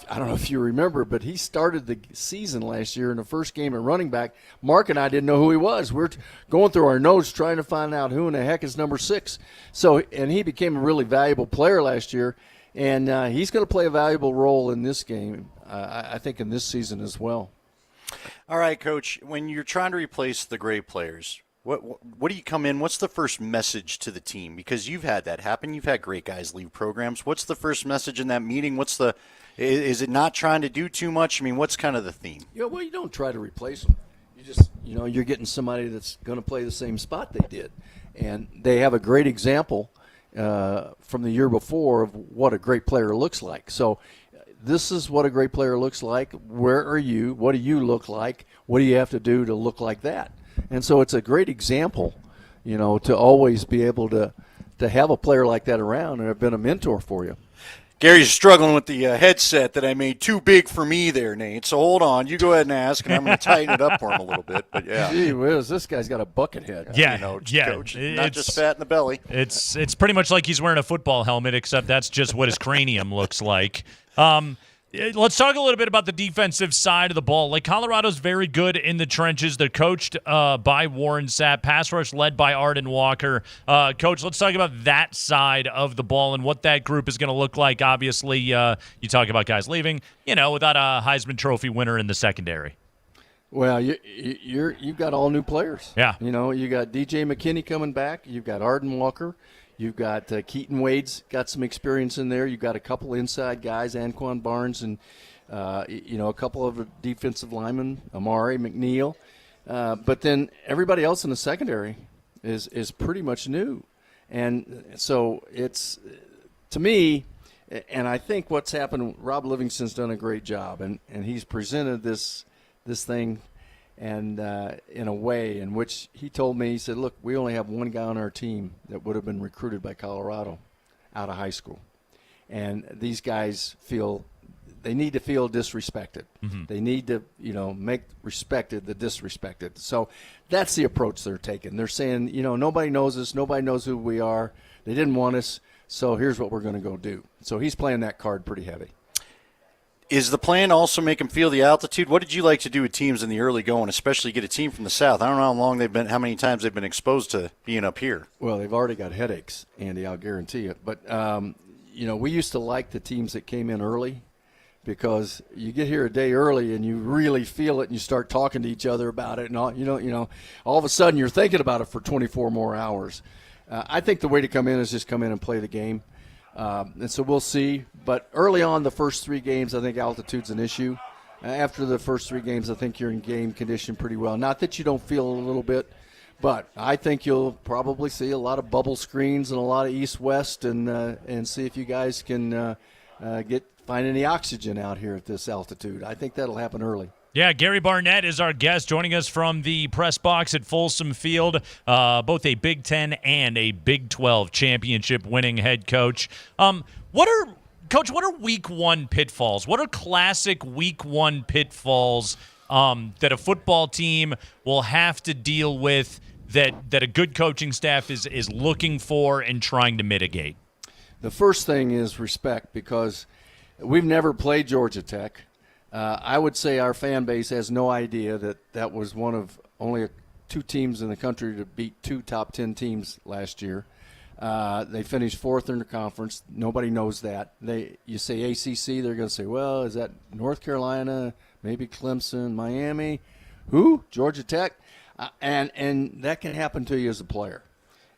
don't know if you remember, but he started the season last year in the first game at running back. Mark and I didn't know who he was. We're going through our notes trying to find out who in the heck is number 6. And he became a really valuable player last year, and he's going to play a valuable role in this game, I think, in this season as well. All right, Coach, when you're trying to replace the great players, what do you come in? What's the first message to the team? Because you've had that happen. You've had great guys leave programs. What's the first message in that meeting? Is it not trying to do too much? I mean, what's kind of the theme? Yeah, well, you don't try to replace them. You just, you're getting somebody that's going to play the same spot they did. And they have a great example from the year before of what a great player looks like. So this is what a great player looks like. Where are you? What do you look like? What do you have to do to look like that? And so it's a great example, to always be able to have a player like that around and have been a mentor for you. Gary's struggling with the headset that I made too big for me there, Nate. So hold on. You go ahead and ask, and I'm going to tighten it up for him a little bit. But yeah. Gee whiz, this guy's got a bucket head. Yeah, Coach, not just fat in the belly. It's pretty much like he's wearing a football helmet, except that's just what his cranium looks like. Let's talk a little bit about the defensive side of the ball. Like, Colorado's very good in the trenches. They're coached by Warren Sapp. Pass rush led by Arden Walker. Coach, let's talk about that side of the ball and what that group is going to look like. Obviously, you talk about guys leaving, without a Heisman Trophy winner in the secondary. Well, you've got all new players. Yeah. You got DJ McKinney coming back. You've got Arden Walker. You've got Keaton Wade's got some experience in there. You've got a couple inside guys, Anquan Barnes, and a couple of defensive linemen, Amari McNeil. But then everybody else in the secondary is pretty much new, and so it's, to me, and I think what's happened. Rob Livingston's done a great job, and he's presented this thing. And in a way in which he told me, he said, look, we only have one guy on our team that would have been recruited by Colorado out of high school. And these guys they need to feel disrespected. Mm-hmm. They need to, make respected the disrespected. So that's the approach they're taking. They're saying, nobody knows us. Nobody knows who we are. They didn't want us. So here's what we're going to go do. So he's playing that card pretty heavy. Is the plan also make them feel the altitude? What did you like to do with teams in the early going, especially get a team from the South? I don't know how many times they've been exposed to being up here. Well, they've already got headaches, Andy, I'll guarantee it. But, we used to like the teams that came in early because you get here a day early and you really feel it and you start talking to each other about it. And all of a sudden you're thinking about it for 24 more hours. I think the way to come in is just come in and play the game. And so we'll see. But early on, the first 3 games, I think altitude's an issue. After the first 3 games, I think you're in game condition pretty well. Not that you don't feel a little bit, but I think you'll probably see a lot of bubble screens and a lot of east-west and see if you guys can find any oxygen out here at this altitude. I think that'll happen early. Yeah, Gary Barnett is our guest, joining us from the press box at Folsom Field, both a Big Ten and a Big 12 championship winning head coach. Coach, what are Week 1 pitfalls? What are classic Week 1 pitfalls that a football team will have to deal with that a good coaching staff is looking for and trying to mitigate? The first thing is respect, because we've never played Georgia Tech. I would say our fan base has no idea that was one of only 2 teams in the country to beat 2 top 10 teams last year. They finished 4th in the conference. Nobody knows that. You say ACC, they're going to say, well, is that North Carolina, maybe Clemson, Miami? Who? Georgia Tech? And that can happen to you as a player.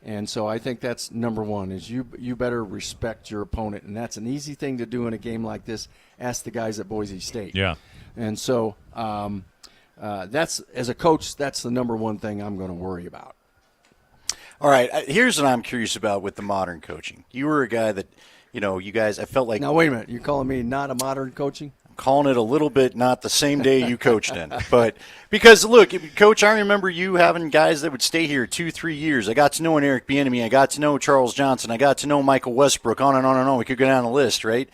And so I think that's number one, is you better respect your opponent. And that's an easy thing to do in a game like this. Ask the guys at Boise State. Yeah. And so that's, as a coach, that's the number one thing I'm going to worry about. All right, here's what I'm curious about with the modern coaching. You were a guy that, you guys, I felt like. Now, wait a minute. You're calling me not a modern coaching? I'm calling it a little bit not the same day you coached in. But because, look, Coach, I remember you having guys that would stay here 2-3 years. I got to know an Eric Bieniemy. I got to know Charles Johnson. I got to know Michael Westbrook, on and on and on. We could go down the list, right?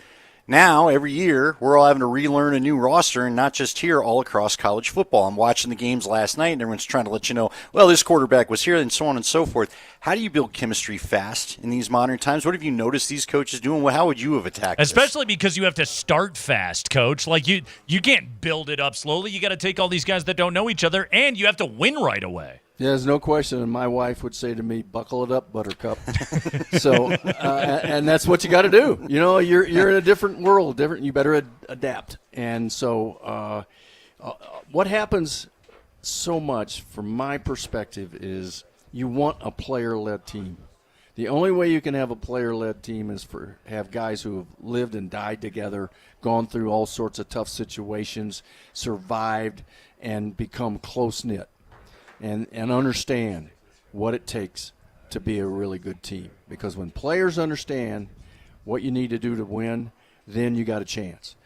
Now, every year, we're all having to relearn a new roster, and not just here, all across college football. I'm watching the games last night, and everyone's trying to let you know, well, this quarterback was here, and so on and so forth. How do you build chemistry fast in these modern times? What have you noticed these coaches doing? How would you have attacked Especially because you have to start fast, Coach. Like, you can't build it up slowly. You got to take all these guys that don't know each other, and you have to win right away. Yeah, there's no question. And my wife would say to me, buckle it up, Buttercup. So, and that's what you got to do. You're in a different world, you better adapt. And so what happens so much from my perspective is you want a player-led team. The only way you can have a player-led team is have guys who have lived and died together, gone through all sorts of tough situations, survived, and become close-knit. And understand what it takes to be a really good team. Because when players understand what you need to do to win, then you got a chance.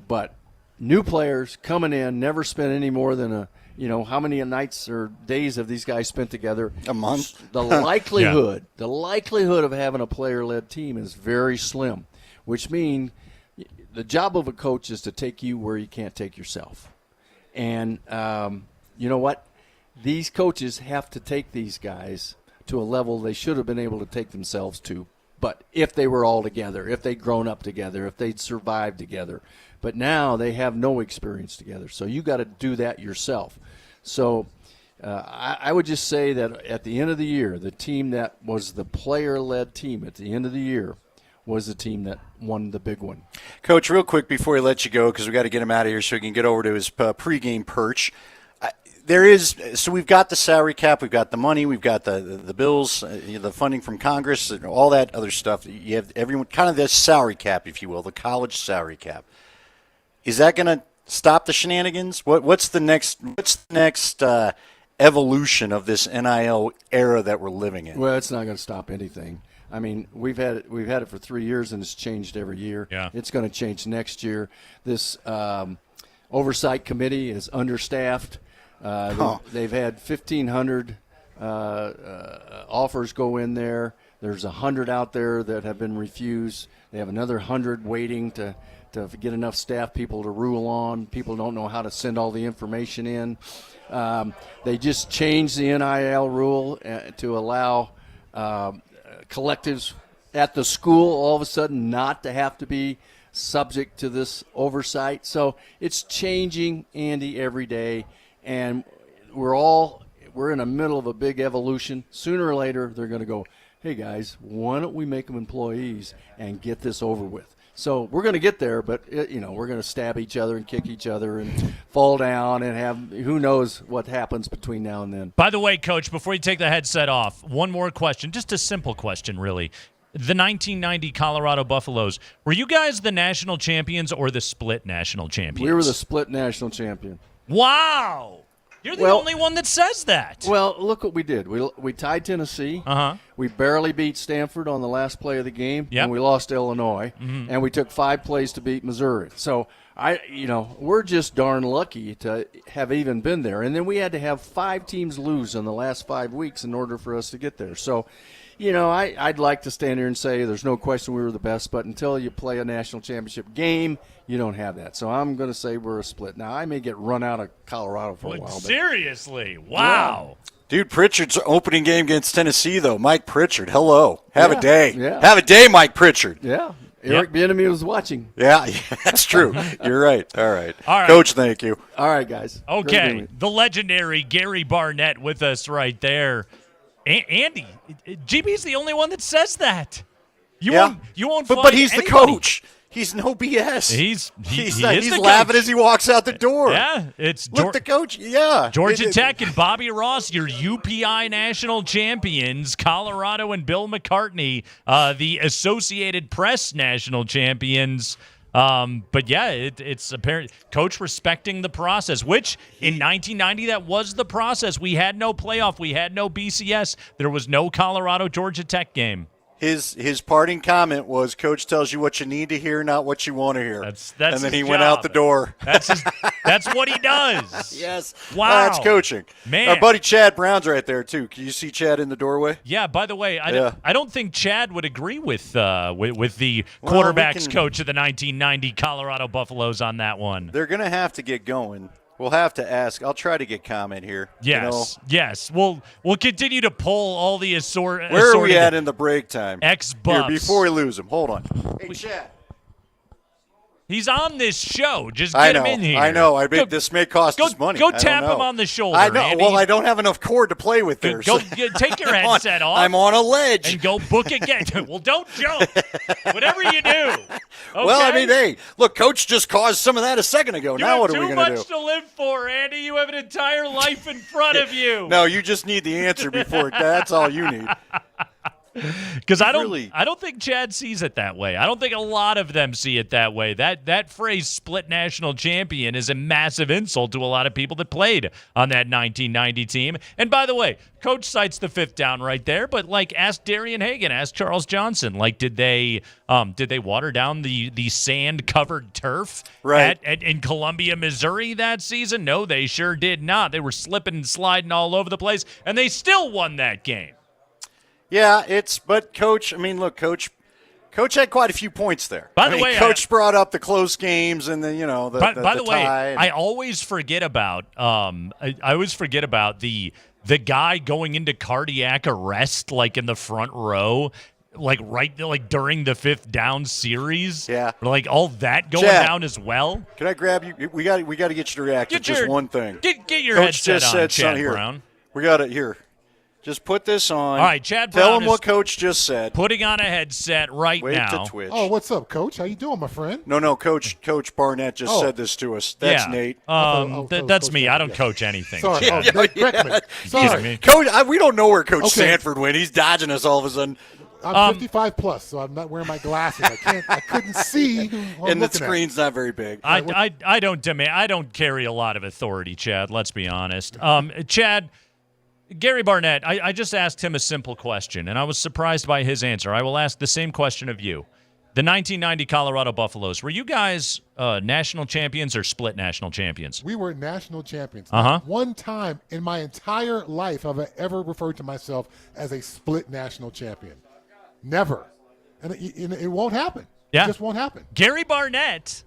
But new players coming in, never spent any more than how many nights or days have these guys spent together? A month. The likelihood of having a player-led team is very slim, which means the job of a coach is to take you where you can't take yourself. And you know what? These coaches have to take these guys to a level they should have been able to take themselves to But if they were all together, if they'd grown up together, if they'd survived together. But now they have no experience together. So you got to do that yourself. So I would just say that at the end of the year, the team that was the player-led team at the end of the year was the team that won the big one. Coach, real quick before we let you go, because we got to get him out of here so he can get over to his pregame perch. So we've got the salary cap, we've got the money, we've got the bills, the funding from Congress, and all that other stuff. You have everyone kind of this salary cap, if you will, the college salary cap. Is that going to stop the shenanigans? What's the next evolution of this NIL era that we're living in? Well, it's not going to stop anything. I mean, we've had it for 3 years, and it's changed every year. Yeah. It's going to change next year. This oversight committee is understaffed. They've had 1,500 offers go in there. There's 100 out there that have been refused. They have another 100 waiting to get enough staff people to rule on. People don't know how to send all the information in. They just changed the NIL rule to allow collectives at the school all of a sudden not to have to be subject to this oversight. So it's changing, Andy, every day. And we're in the middle of a big evolution. Sooner or later, they're going to go, hey, guys, why don't we make them employees and get this over with? So we're going to get there, but, we're going to stab each other and kick each other and fall down and have who knows what happens between now and then. By the way, Coach, before you take the headset off, one more question, just a simple question, really. The 1990 Colorado Buffaloes, were you guys the national champions or the split national champions? We were the split national champion. Wow. You're the only one that says that. Well, look what we did. We tied Tennessee. Uh-huh. We barely beat Sanford on the last play of the game, Yep. and we lost Illinois. Mm-hmm. And we took 5 plays to beat Missouri. So we're just darn lucky to have even been there. And then we had to have 5 teams lose in the last 5 weeks in order for us to get there. So, I'd like to stand here and say there's no question we were the best, but until you play a national championship game, you don't have that. So I'm going to say we're a split. Now, I may get run out of Colorado for a while. But seriously? Wow. Yeah. Dude, Pritchard's opening game against Tennessee, though. Mike Pritchard, hello. Have a day. Yeah. Have a day, Mike Pritchard. Yeah. Eric Bieniemy was watching. Yeah, that's true. You're right. All right. All right. Coach, thank you. All right, guys. Okay. The legendary Gary Barnett with us right there. Andy, GB's the only one that says that. You won't find but he's anybody. the coach. He's no BS. He's He's laughing as he walks out the door. Yeah, Look, the coach. Yeah, Georgia Tech and Bobby Ross, your UPI national champions. Colorado and Bill McCartney, the Associated Press national champions. But yeah, it's apparent. Coach respecting the process, which in 1990 that was the process. We had no playoff, we had no BCS, there was no Colorado Georgia Tech game. His parting comment was, "Coach tells you what you need to hear, not what you want to hear." That's and then his he job. went out the door. That's what he does. Yes. Wow. That's coaching. Man. Our buddy Chad Brown's right there too. Can you see Chad in the doorway? Yeah. By the way, I don't think Chad would agree with the Well, quarterbacks coach of the 1990 Colorado Buffaloes on that one. They're going to have to get going. We'll have to ask. I'll try to get comment here. Yes, yes. We'll continue to pull all the assorted. Where are we at in the break time? Ex-Buffs. Here, before we lose him. Hold on. Hey, Chad. He's on this show. Just get him in here. I know. This may cost us money. Go tap him on the shoulder. I know. Andy. Well, I don't have enough cord to play with there. Take your headset off. I'm on a ledge. And go book again. Well, don't jump. Whatever you do. Okay? Well, I mean, hey, look, Coach just caused some of that a second ago. Now what are we going to do? You have too much to live for, Andy. You have an entire life in front of you. No, you just need the answer before. That's all you need. Because I don't think Chad sees it that way. I don't think a lot of them see it that way. That phrase "split national champion" is a massive insult to a lot of people that played on that 1990 team. And by the way, Coach cites the 5th down right there, but ask Darian Hagan, ask Charles Johnson. Did they water down the sand-covered turf in Columbia, Missouri that season? No, they sure did not. They were slipping and sliding all over the place, and they still won that game. Yeah, but Coach, look, Coach had quite a few points there. By the way, Coach brought up the close games and the way, tie. I always forget about the guy going into cardiac arrest in the front row. like during the 5th down series? Yeah. Like all that going Chad, down as well? Can I grab you? We got to get you to react to just one thing. Get your Coach headset just on, said Chad here. Brown. We got it here. Just put this on. All right, Chad Brown Tell him is what Coach just said. Putting on a headset right Wait now. to Twitch. Oh, what's up, Coach? How you doing, my friend? No, Coach Barnett just said this to us. That's Nate. That's me. I don't coach anything. Sorry, Chad. Nate Kreckman. Sorry. Me? Coach, we don't know where Coach Okay. Sanford went. He's dodging us all of a sudden. I'm 55 plus, so I'm not wearing my glasses. I couldn't see. Who I'm And the looking at. screen's not very big. I don't carry a lot of authority, Chad. Let's be honest. Chad, Gary Barnett, I just asked him a simple question, and I was surprised by his answer. I will ask the same question of you. The 1990 Colorado Buffaloes, were you guys national champions or split national champions? We were national champions. Uh-huh. One time in my entire life have I ever referred to myself as a split national champion. Never. And it won't happen. Yeah. It just won't happen. Gary Barnett,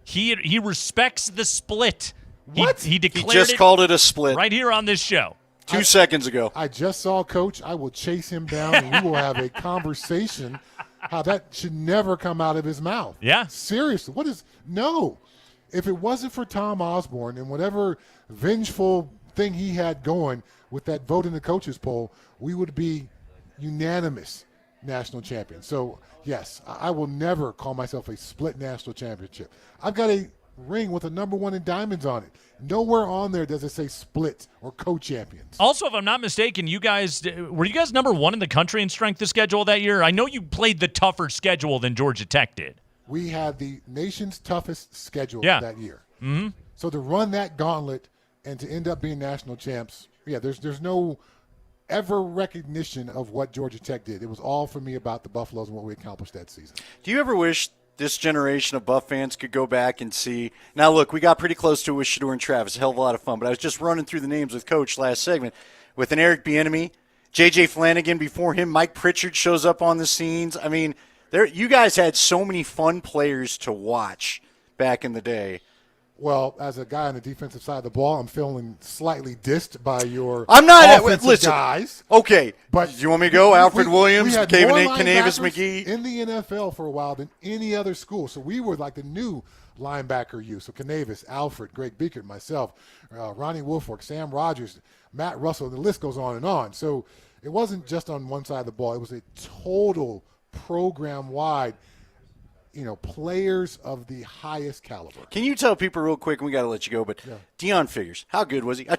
he respects the split. What? He declared He just called it a split right here on this show. 2 seconds ago. I just saw Coach. I will chase him down and we will have a conversation how that should never come out of his mouth. Yeah. Seriously. No. If it wasn't for Tom Osborne and whatever vengeful thing he had going with that vote in the coaches poll, we would be unanimous national champions. So, yes, I will never call myself a split national championship. I've got a ring with a number 1 in diamonds on it. Nowhere on there does it say split or co-champions. Also, if I'm not mistaken, were you guys number 1 in the country in strength of schedule that year? I know you played the tougher schedule than Georgia Tech did. We had the nation's toughest schedule that year. Mm-hmm. So to run that gauntlet and to end up being national champs, there's no ever recognition of what Georgia Tech did. It was all for me about the Buffaloes and what we accomplished that season. Do you ever wish this generation of Buff fans could go back and see? Now, look, we got pretty close to it with Shedeur and Travis. A hell of a lot of fun. But I was just running through the names with Coach last segment. With an Eric Bieniemy, J.J. Flanagan before him, Mike Pritchard shows up on the scenes. I mean, you guys had so many fun players to watch back in the day. Well, as a guy on the defensive side of the ball, I'm feeling slightly dissed by your I'm not offensive guys. Okay, but do you want me to go? Alfred Williams, we had Canavis more McGee in the NFL for a while than any other school. So we were like the new linebacker youth. So Canavis, Alfred, Greg Beekert, myself, Ronnie Woolfolk, Sam Rogers, Matt Russell. The list goes on and on. So it wasn't just on one side of the ball. It was a total program-wide. Players of the highest caliber. Can you tell people real quick, and we got to let you go, but Deion Figures, how good was he? I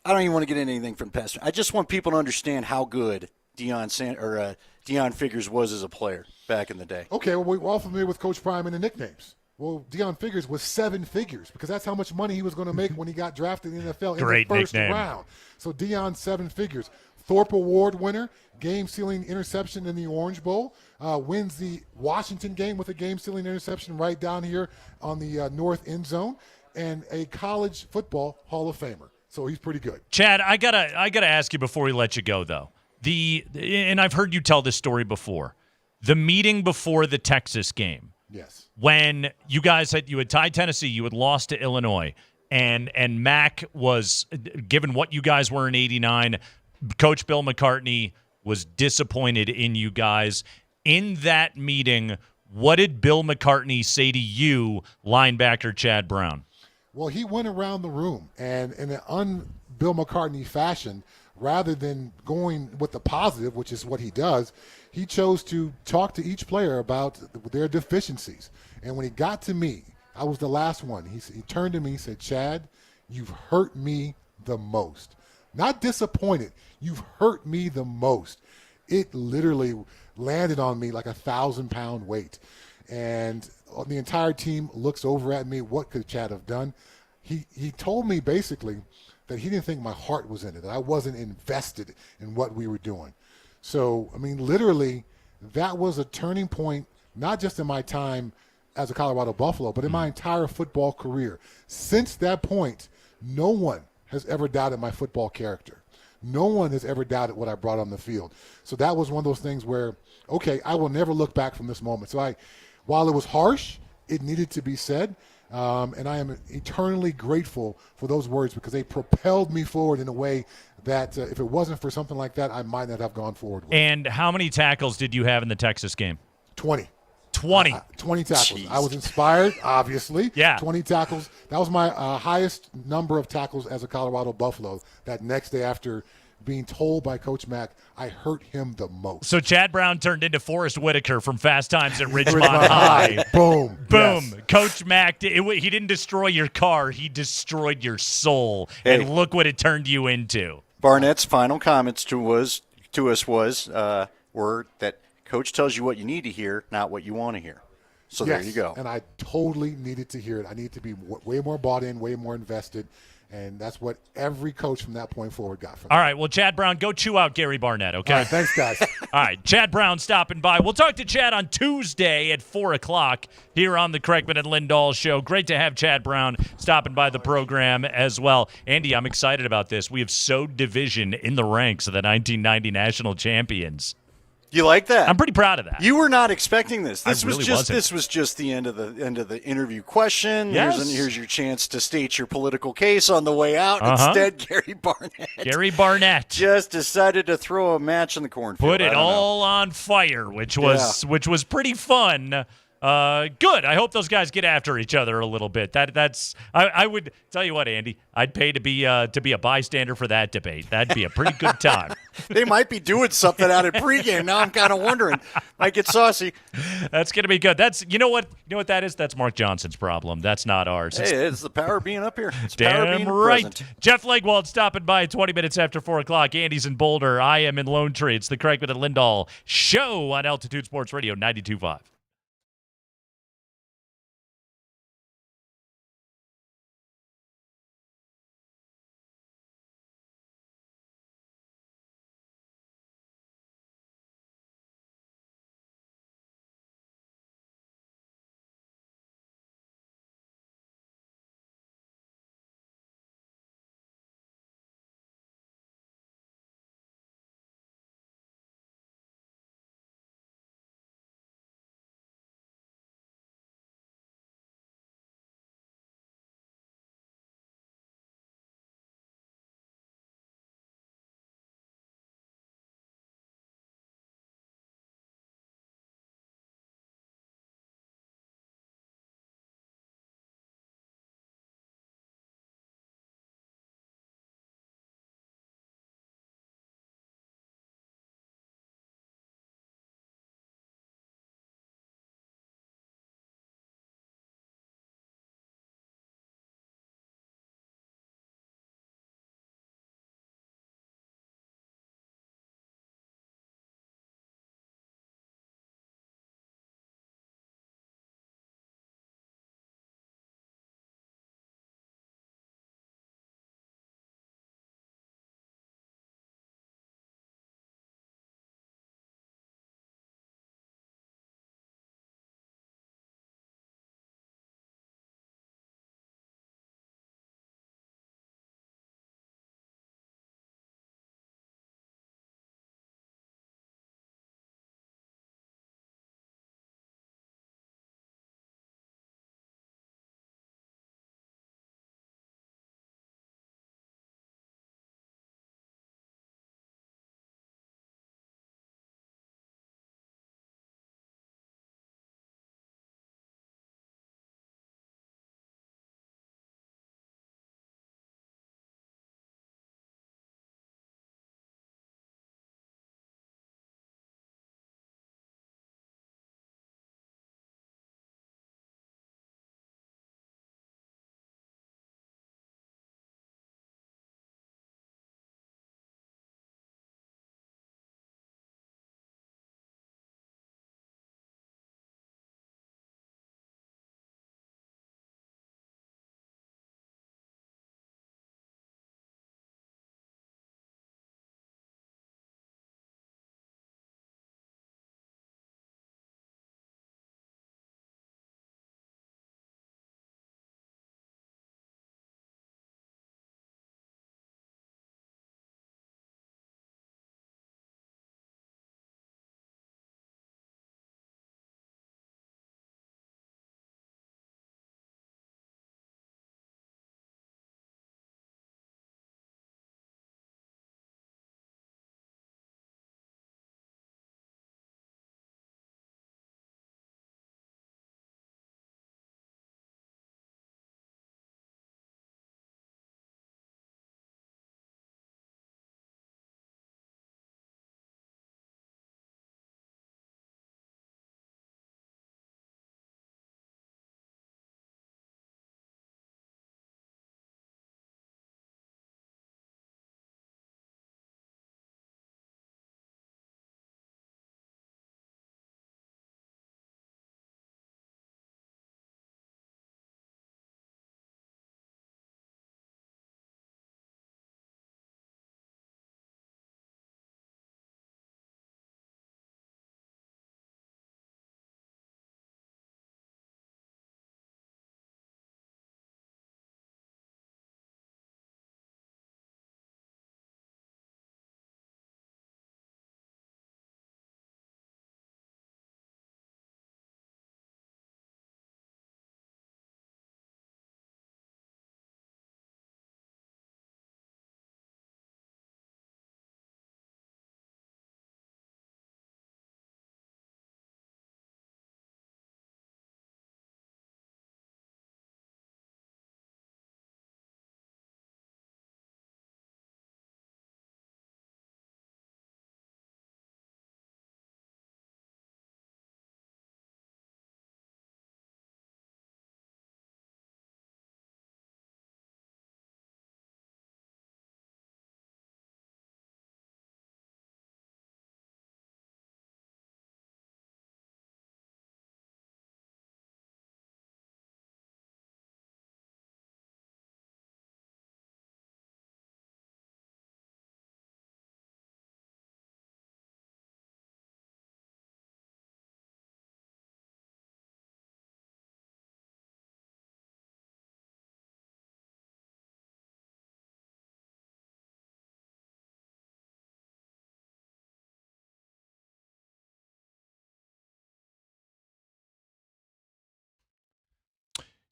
don't even want to get into anything from the past. I just want people to understand how good Deion Figures was as a player back in the day. Okay, well, we're all familiar with Coach Prime and the nicknames. Well, Deion Figures was 7 figures because that's how much money he was going to make when he got drafted in the NFL in the first round. So Deion, 7 figures. Thorpe Award winner, game-sealing interception in the Orange Bowl, wins the Washington game with a game-sealing interception right down here on the north end zone, and a college football Hall of Famer. So he's pretty good. Chad, I gotta ask you before we let you go, though. And I've heard you tell this story before. The meeting before the Texas game. Yes. When you guys had tied Tennessee, you had lost to Illinois, and Mac was, given what you guys were in '89, Coach Bill McCartney was disappointed in you guys. In that meeting, what did Bill McCartney say to you, linebacker Chad Brown? Well, he went around the room, and in an un-Bill McCartney fashion, rather than going with the positive, which is what he does, he chose to talk to each player about their deficiencies. And when he got to me, I was the last one. He turned to me and said, "Chad, you've hurt me the most. Not disappointed. You've hurt me the most." It literally landed on me like a 1,000-pound weight. And the entire team looks over at me. What could Chad have done? He told me basically that he didn't think my heart was in it, that I wasn't invested in what we were doing. So, I mean, literally, that was a turning point, not just in my time as a Colorado Buffalo, but in my entire football career. Since that point, no one has ever doubted my football character. No one has ever doubted what I brought on the field. So that was one of those things where, okay, I will never look back from this moment. So while it was harsh, it needed to be said. And I am eternally grateful for those words because they propelled me forward in a way that if it wasn't for something like that, I might not have gone forward with. And how many tackles did you have in the Texas game? 20. 20. 20 tackles. Jeez. I was inspired, obviously. Yeah. 20 tackles. That was my highest number of tackles as a Colorado Buffalo. That next day after being told by Coach Mack, I hurt him the most. So Chad Brown turned into Forrest Whitaker from Fast Times at Ridgemont High. Boom. Boom. Yes. Coach Mack, he didn't destroy your car. He destroyed your soul. Hey. And look what it turned you into. Barnett's final comments to us were that Coach tells you what you need to hear, not what you want to hear. So Yes, there you go. And I totally needed to hear it. I need to be way more bought in, way more invested. And that's what every coach from that point forward got from me. All right, well, Chad Brown, go chew out Gary Barnett, okay? All right, thanks, guys. All right, Chad Brown stopping by. We'll talk to Chad on Tuesday at 4 o'clock here on the Kreckman and Lindahl Show. Great to have Chad Brown stopping by the program as well. Andy, I'm excited about this. We have sowed division in the ranks of the 1990 national champions. You like that? I'm pretty proud of that. You were not expecting this. This really was just wasn't. this was just the end of the interview question. Yes. Here's your chance to state your political case on the way out. Uh-huh. Instead, Gary Barnett just decided to throw a match in the cornfield. Put it all on fire, which was pretty fun. Good. I hope those guys get after each other a little bit. I would tell you what, Andy. I'd pay to be a bystander for that debate. That'd be a pretty good time. They might be doing something out at pregame. Now I'm kind of wondering. Might get saucy. That's gonna be good. You know what that is? That's Mark Johnson's problem. That's not ours. Hey, it's the power of being up here. It's the power of Damn being right. present. Jeff Legwald stopping by 20 minutes after 4 o'clock. Andy's in Boulder. I am in Lone Tree. It's the Kreckman and Lindahl Show on Altitude Sports Radio 92.5.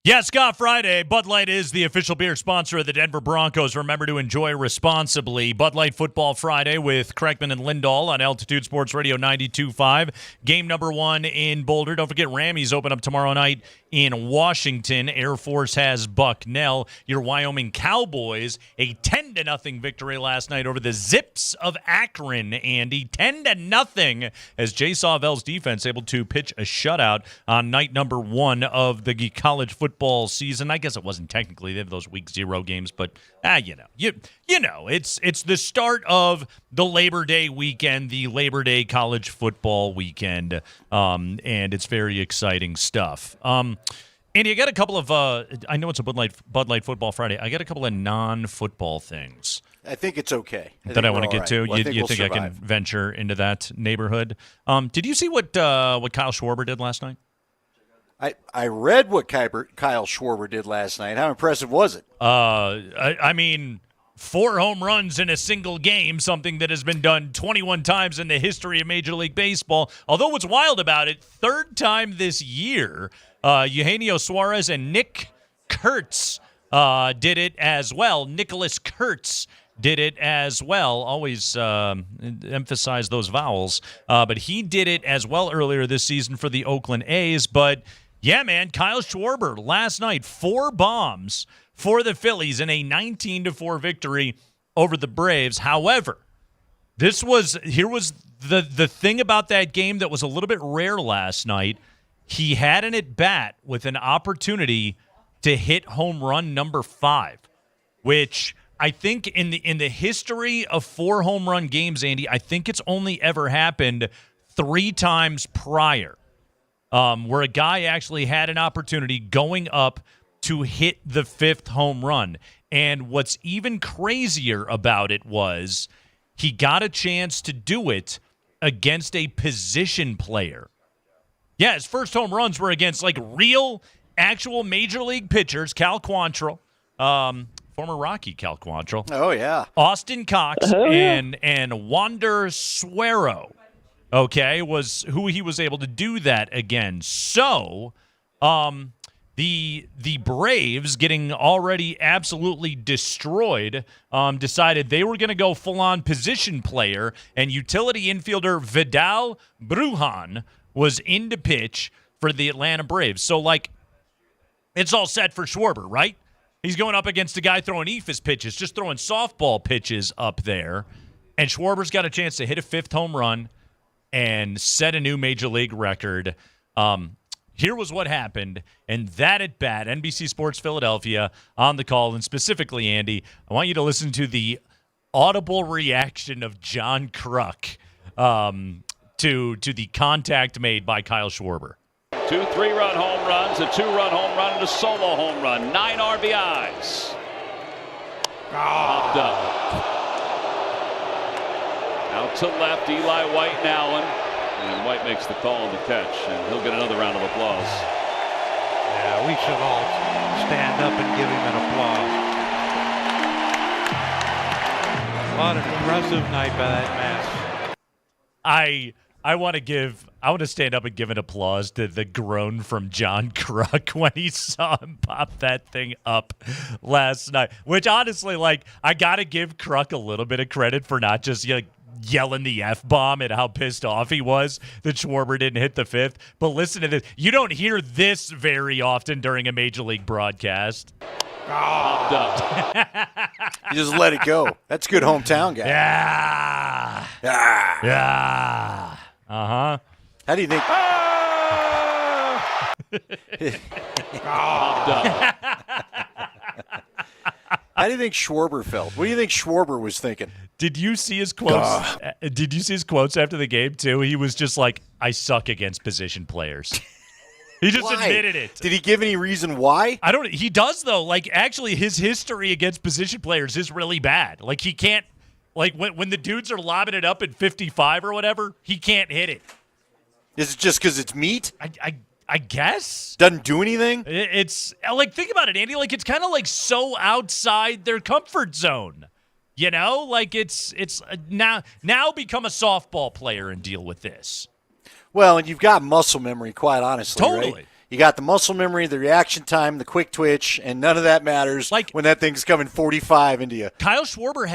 Yeah, Scott Friday. Bud Light is the official beer sponsor of the Denver Broncos. Remember to enjoy responsibly. Bud Light Football Friday with Kreckman and Lindahl on Altitude Sports Radio 92.5. Game number 1 in Boulder. Don't forget, Rammies open up tomorrow night in Washington. Air Force has Bucknell. Your Wyoming Cowboys, a 10-0 victory last night over the Zips of Akron, Andy. 10-0 as Jay Sawvell's defense able to pitch a shutout on night number 1 of the college football season. I guess it wasn't technically. They have those week 0 games, but you know, it's the start of the Labor Day weekend, the Labor Day college football weekend, and it's very exciting stuff. Andy, I got a couple of I know it's a Bud Light Football Friday. I got a couple of non-football things. I think it's okay. That I want to get to. Well, you think I can venture into that neighborhood? Did you see what Kyle Schwarber did last night? I read what Kyle Schwarber did last night. How impressive was it? I mean, 4 home runs in a single game, something that has been done 21 times in the history of Major League Baseball. Although what's wild about it, 3rd time this year, Eugenio Suarez and Nick Kurtz did it as well. Nicholas Kurtz did it as well. Always emphasize those vowels. But he did it as well earlier this season for the Oakland A's. But yeah, man, Kyle Schwarber last night, 4 bombs for the Phillies in a 19-4 victory over the Braves. However, here was the thing about that game that was a little bit rare last night. He had an at-bat with an opportunity to hit home run number 5, which I think in the history of 4 home run games, Andy, I think it's only ever happened 3 times prior. Where a guy actually had an opportunity going up to hit the 5th home run. And what's even crazier about it was he got a chance to do it against a position player. Yeah, his first home runs were against like real, actual Major League pitchers, Cal Quantrill, former Rocky Cal Quantrill. Oh, yeah. Austin Cox and Wander Suero. Okay, was who he was able to do that against. So, the Braves, getting already absolutely destroyed, decided they were going to go full-on position player, and utility infielder Vidal Brujan was in to pitch for the Atlanta Braves. So, like, it's all set for Schwarber, right? He's going up against a guy throwing eephus pitches, just throwing softball pitches up there, and Schwarber's got a chance to hit a 5th home run and set a new Major League record. Here was what happened, and that at bat, NBC Sports Philadelphia on the call, and specifically, Andy, I want you to listen to the audible reaction of John Kruk to the contact made by Kyle Schwarber. 2 3-run home runs, a 2-run home run, and a solo home run. 9 RBIs. Popped up. Out to left, Eli White and Allen. And White makes the call on the catch, and he'll get another round of applause. Yeah, we should all stand up and give him an applause. What an impressive night by that man. I want to stand up and give an applause to the groan from John Kruk when he saw him pop that thing up last night. Which honestly, like, I gotta give Kruk a little bit of credit for not just yelling the F-bomb and how pissed off he was that Schwarber didn't hit the 5th. But listen to this. You don't hear this very often during a Major League broadcast. Popped up. You just let it go. That's good hometown guy. Yeah. Yeah. Uh-huh. How do you think? Popped up. How do you think Schwarber felt? What do you think Schwarber was thinking? Did you see his quotes? Did you see his quotes after the game too? He was just like, "I suck against position players." He just admitted it. Did he give any reason why? I don't. He does though. Like, actually, his history against position players is really bad. Like, he can't. Like, when the dudes are lobbing it up at 55 or whatever, he can't hit it. Is it just because it's meat? I guess. Doesn't do anything? It's like, think about it, Andy. Like, it's kind of like so outside their comfort zone. You know, like it's now become a softball player and deal with this. Well, and you've got muscle memory, quite honestly. Totally. Right? You got the muscle memory, the reaction time, the quick twitch, and none of that matters when that thing's coming 45 into you. Kyle Schwarber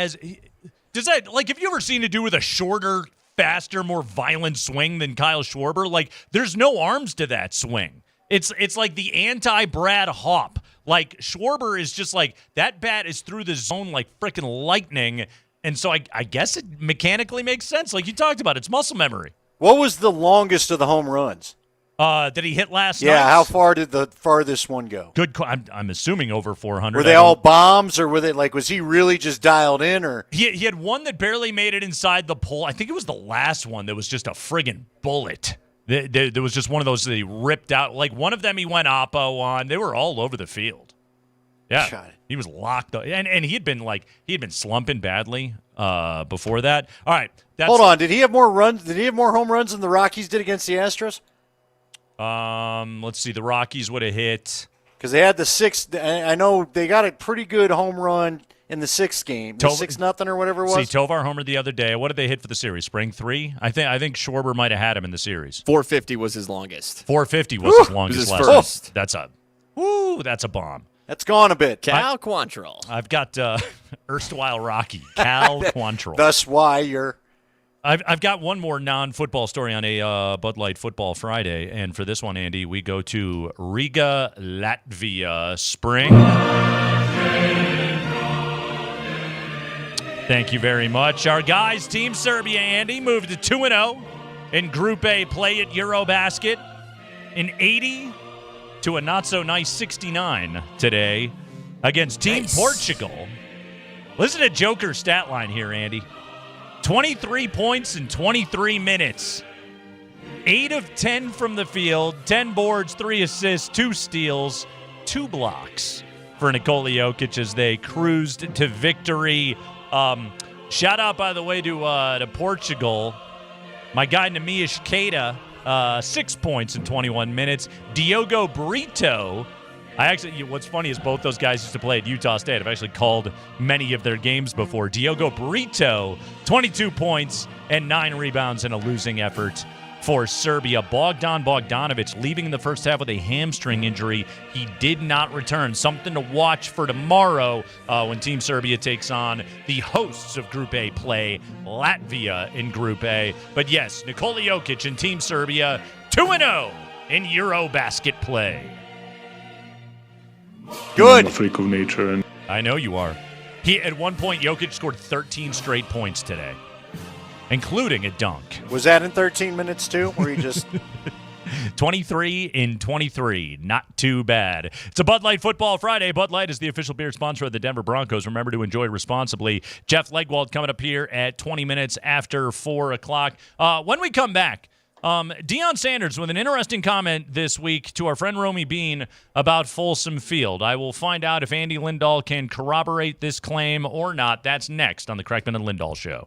does that, have you ever seen a dude with a shorter, faster, more violent swing than Kyle Schwarber? There's no arms to that swing. It's like the anti-Brad Hawp. Schwarber is just that bat is through the zone like freaking lightning. And so I guess it mechanically makes sense. Like you talked about, it's muscle memory. What was the longest of the home runs? That he hit last night? Yeah, how far did the farthest one go? Good. I'm assuming over 400. Were they all bombs, or were they was he really just dialed in? Or he had one that barely made it inside the pole. I think it was the last one that was just a friggin' bullet. There was just one of those that he ripped out. One of them he went oppo on. They were all over the field. Yeah, he was locked up, and he had been slumping badly before that. All right, hold on. Did he have more runs? Did he have more home runs than the Rockies did against the Astros? Let's see. The Rockies would have hit because they had the sixth. I know they got a pretty good home run in the sixth game, 6-0 or whatever it was. See, Tovar homered the other day. What did they hit for the series? Spring 3? I think Schwarber might have had him in the series. 450 was his longest. 450 was his longest. It was his first. That's a bomb. That's gone a bit. Cal Quantrill. I've got erstwhile Rocky, Cal Quantrill. That's why you're. I've got one more non-football story on a Bud Light Football Friday, and for this one, Andy, we go to Riga, Latvia. Spring. Thank you very much. Our guys, Team Serbia, Andy, moved to 2-0 in Group A play at Eurobasket. An 80 to a not-so-nice 69 today against Team Portugal. Listen to Joker's stat line here, Andy. 23 points in 23 minutes. 8 of 10 from the field, 10 boards, 3 assists, 2 steals, 2 blocks for Nikola Jokic as they cruised to victory. Shout out, by the way, to Portugal. My guy, Nemias Keita, 6 points in 21 minutes. Diogo Brito. What's funny is both those guys used to play at Utah State. I've actually called many of their games before. Diogo Brito, 22 points and 9 rebounds in a losing effort for Serbia. Bogdan Bogdanovic leaving in the first half with a hamstring injury. He did not return. Something to watch for tomorrow when Team Serbia takes on the hosts of Group A play, Latvia in Group A. But yes, Nikola Jokic and Team Serbia 2-0 in Eurobasket play. Good. I'm a freak of nature. And I know you are. At one point, Jokic scored 13 straight points today, including a dunk. Was that in 13 minutes too, or you just 23 in 23. Not too bad. It's a Bud Light Football Friday. Bud Light is the official beer sponsor of the Denver Broncos. Remember to enjoy responsibly. Jeff Legwald coming up here at 20 minutes after 4 o'clock. When we come back, Deion Sanders with an interesting comment this week to our friend Romy Bean about Folsom Field. I will find out if Andy Lindahl can corroborate this claim or not. That's next on the Kreckman and Lindahl Show.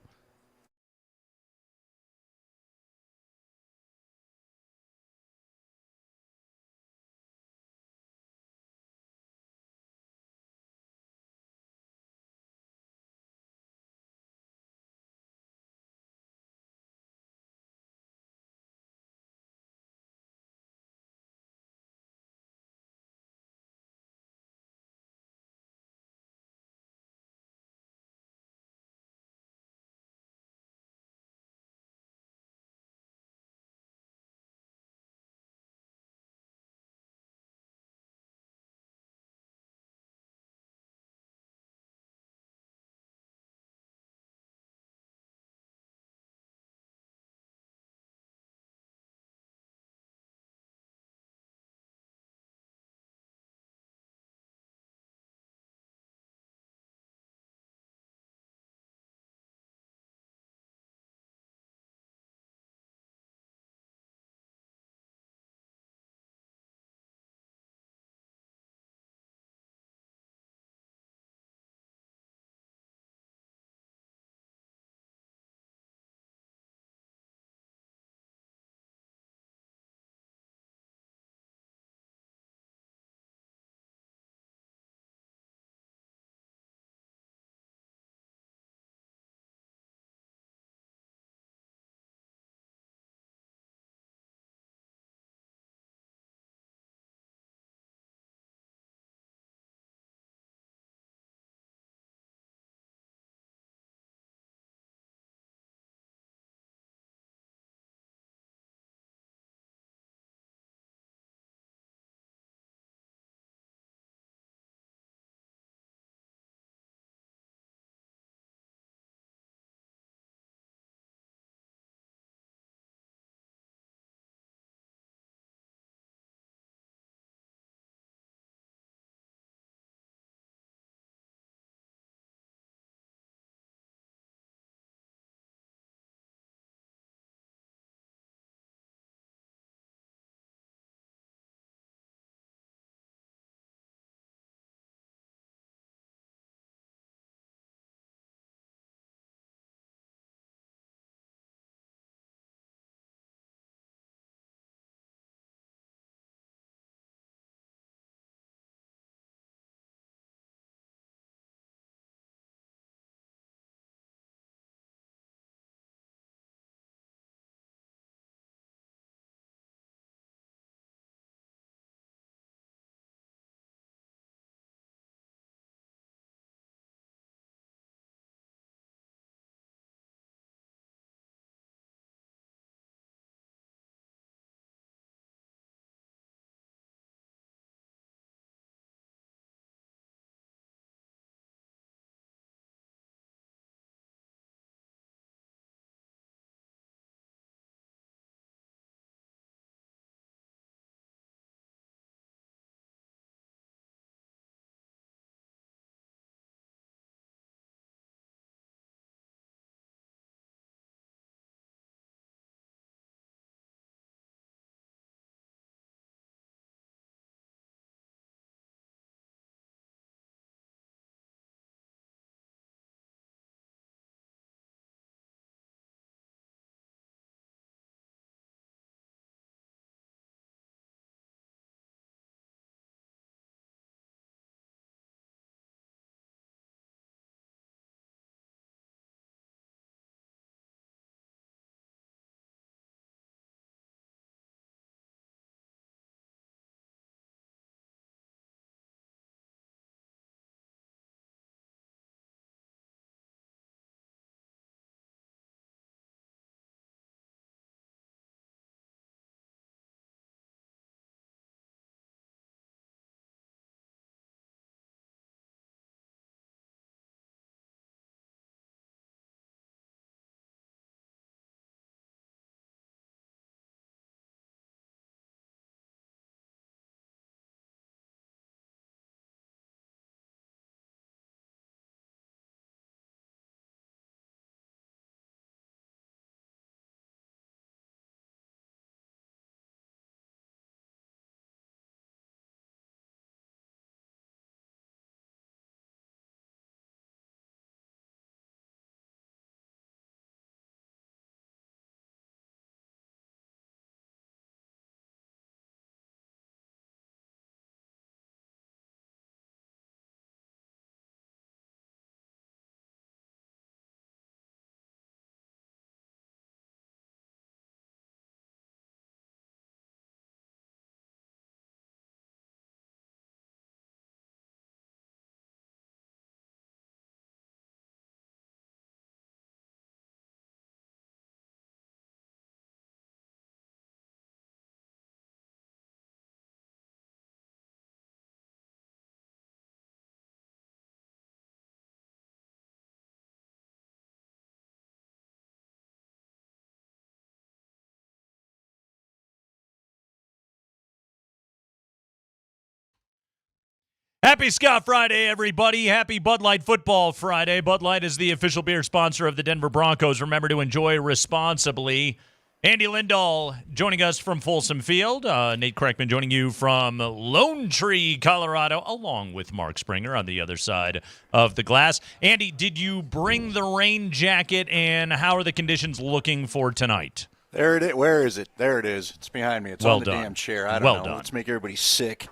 Happy Scott Friday, everybody. Happy Bud Light Football Friday. Bud Light is the official beer sponsor of the Denver Broncos. Remember to enjoy responsibly. Andy Lindahl joining us from Folsom Field. Nate Kreckman joining you from Lone Tree, Colorado, along with Mark Springer on the other side of the glass. Andy, did you bring the rain jacket, and how are the conditions looking for tonight? There it is. Where is it? There it is. It's behind me. It's Well on the done. damn chair. I don't Well know. done. Let's make everybody sick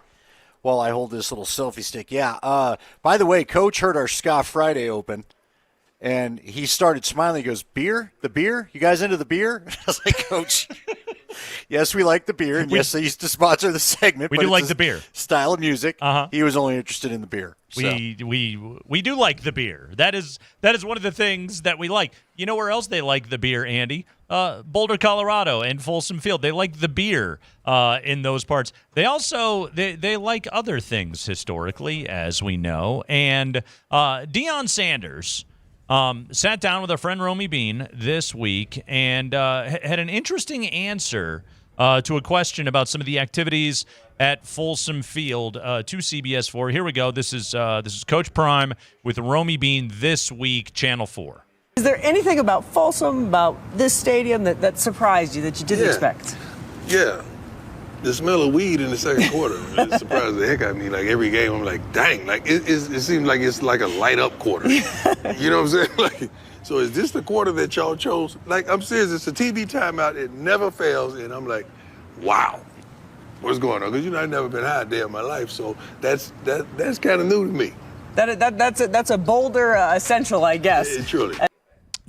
while I hold this little selfie stick. Yeah. By the way, Coach heard our Scott Friday open, and he started smiling. He goes, "Beer? The beer? You guys into the beer?" I was like, "Coach, yes, we like the beer, and yes, they used to sponsor the segment. We but do it's like a the beer style of music. Uh-huh. He was only interested in the beer. So. We do like the beer. That is one of the things that we like. You know where else they like the beer, Andy? Boulder, Colorado, and Folsom Field. They like the beer in those parts. They also they like other things historically, as we know. And Deion Sanders sat down with our friend Romy Bean this week and had an interesting answer to a question about some of the activities at Folsom Field to CBS 4. Here we go. This is Coach Prime with Romy Bean this week, Channel 4. Is there anything about Folsom, about this stadium that surprised you, that you didn't expect? Yeah. The smell of weed in the second quarter, it surprised the heck out of me. Like every game, I'm like, dang, like it seems like it's like a light up quarter. You know what I'm saying? Like, so is this the quarter that y'all chose? Like, I'm serious, it's a TV timeout, it never fails, and I'm like, wow, what's going on? Because I've never been high a day in my life, so that's kind of new to me. That's a Boulder essential, I guess. Truly.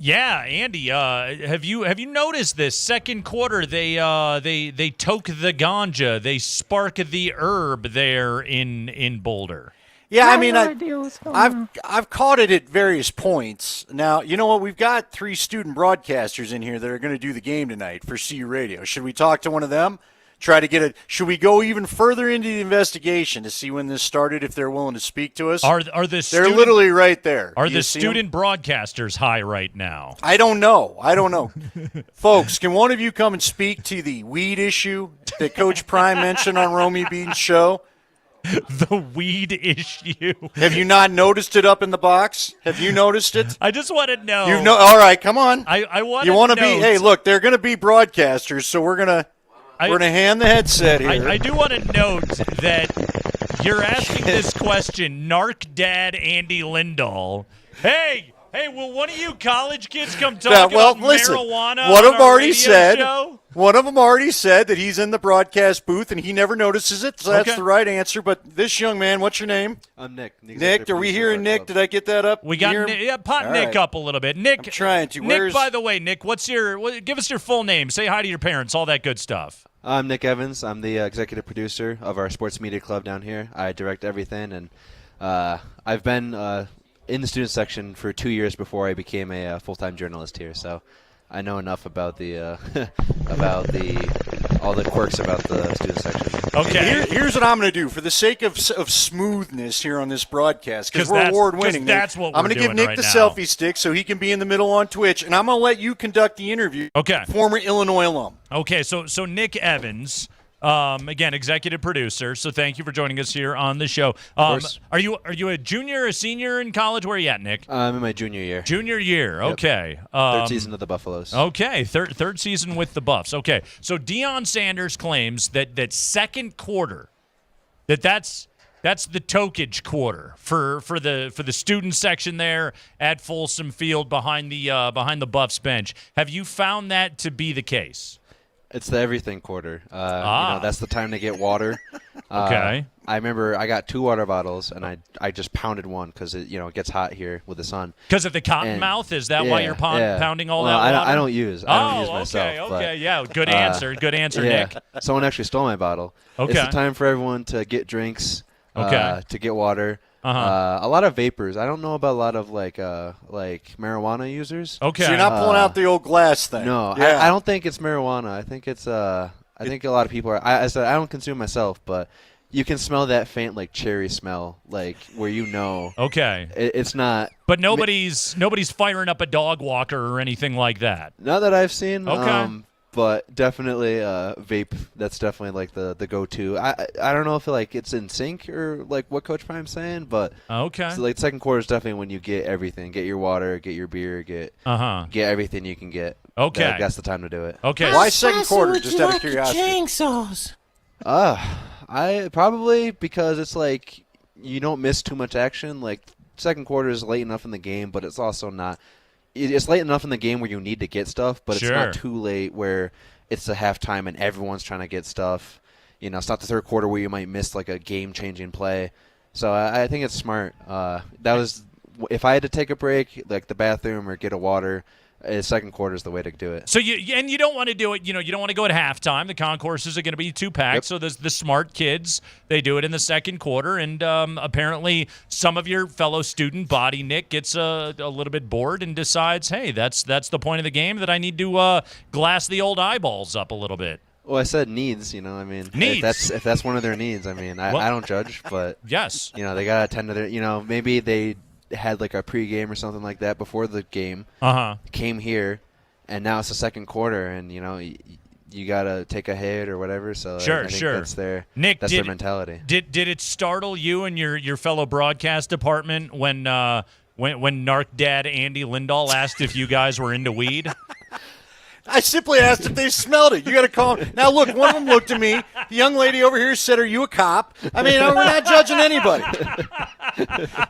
Yeah, Andy, have you noticed this second quarter? They toke the ganja, they spark the herb there in Boulder. Yeah, I mean, I've caught it at various points. Now, you know what? We've got 3 student broadcasters in here that are going to do the game tonight for CU Radio. Should we talk to one of them? Try to get it. Should we go even further into the investigation to see when this started, if they're willing to speak to us? They're literally right there. Are the student broadcasters high right now? I don't know. Folks, can one of you come and speak to the weed issue that Coach Prime mentioned on Romy Bean's show? The weed issue. Have you not noticed it up in the box? Have you noticed it? I just want to know. All right, come on. I want. You want to be? Hey, look, they're going to be broadcasters, so we're gonna hand the headset here. I do want to note that you're asking this question, Narc Dad Andy Lindahl. Hey, will one of you college kids come talk about marijuana one on of them our already radio said. show? One of them already said that he's in the broadcast booth and he never notices it, so that's Okay. the right answer. But this young man, what's your name? I'm Nick. Nick, are we hearing Nick? Did I get that up? We got pot Nick up a little bit. Nick, I'm trying to. Nick, by the way, Nick, give us your full name. Say hi to your parents, all that good stuff. I'm Nick Evans. I'm the executive producer of our sports media club down here. I direct everything, and I've been in the student section for 2 years before I became a full-time journalist here. So I know enough about the all the quirks about the student section. Okay. Here's what I'm going to do for the sake of smoothness here on this broadcast, because we're that's- award-winning. 'cause that's what I'm we're going to give doing Nick right the now. selfie stick so he can be in the middle on Twitch, and I'm going to let you conduct the interview. Okay. Former Illinois alum. Okay, so Nick Evans, again, executive producer. So thank you for joining us here on the show. Of course. Are you a junior, a senior in college? Where are you at, Nick? I'm in my junior year. Junior year. Yep. Okay. Third season of the Buffaloes. Okay, third season with the Buffs. Okay, so Deion Sanders claims that second quarter, that's the tokage quarter for the student section there at Folsom Field behind the Buffs bench. Have you found that to be the case? It's the everything quarter. That's the time to get water. Okay. I remember I got 2 water bottles, and I just pounded one because it gets hot here with the sun. Because of the cottonmouth? Is that why you're pounding all that water? I don't use myself. Okay, yeah. Good answer, Nick. Someone actually stole my bottle. Okay. It's the time for everyone to get drinks, Okay. to get water. Uh-huh. A lot of vapors. I don't know about a lot of like marijuana users. Okay. So you're not pulling out the old glass thing. No, Yeah. I don't think it's marijuana. I think it's I think a lot of people are. I said I don't consume myself, but you can smell that faint like cherry smell, like where Okay. it's not. But nobody's firing up a dog walker or anything like that. Not that I've seen. Okay. But definitely vape. That's definitely like the go-to. I don't know if it's in sync or like what Coach Prime's saying, but okay. So like second quarter is definitely when you get everything. Get your water, get your beer, get everything you can get. Okay. That's the time to do it. Okay. Why second quarter? Just out of curiosity. Chainsaws. I probably because it's like you don't miss too much action. Like second quarter is late enough in the game, but it's also not. It's late enough in the game where you need to get stuff, but it's not too late where it's the halftime and everyone's trying to get stuff. You know, it's not the third quarter where you might miss like a game-changing play. So I think it's smart. If I had to take a break, like the bathroom or get a water, second quarter is the way to do it. So you don't want to do it. You don't want to go at halftime. The concourses are going to be too packed. Yep. So there's the smart kids. They do it in the second quarter, and apparently some of your fellow student body, Nick, gets a little bit bored and decides, hey, that's the point of the game that I need to glass the old eyeballs up a little bit. Well, I said needs. I mean, needs. If that's one of their needs. I mean, I don't judge, but yes, they gotta attend to their. Maybe they had like a pregame or something like that before the game. Came here, and now it's the second quarter, and you gotta take a hit or whatever. So I think that's their their mentality. Did it startle you and your fellow broadcast department when Narc Dad Andy Lindahl asked if you guys were into weed? I simply asked if they smelled it. You got to call them. Now, look, one of them looked at me. The young lady over here said, "Are you a cop?" I mean, we're not judging anybody.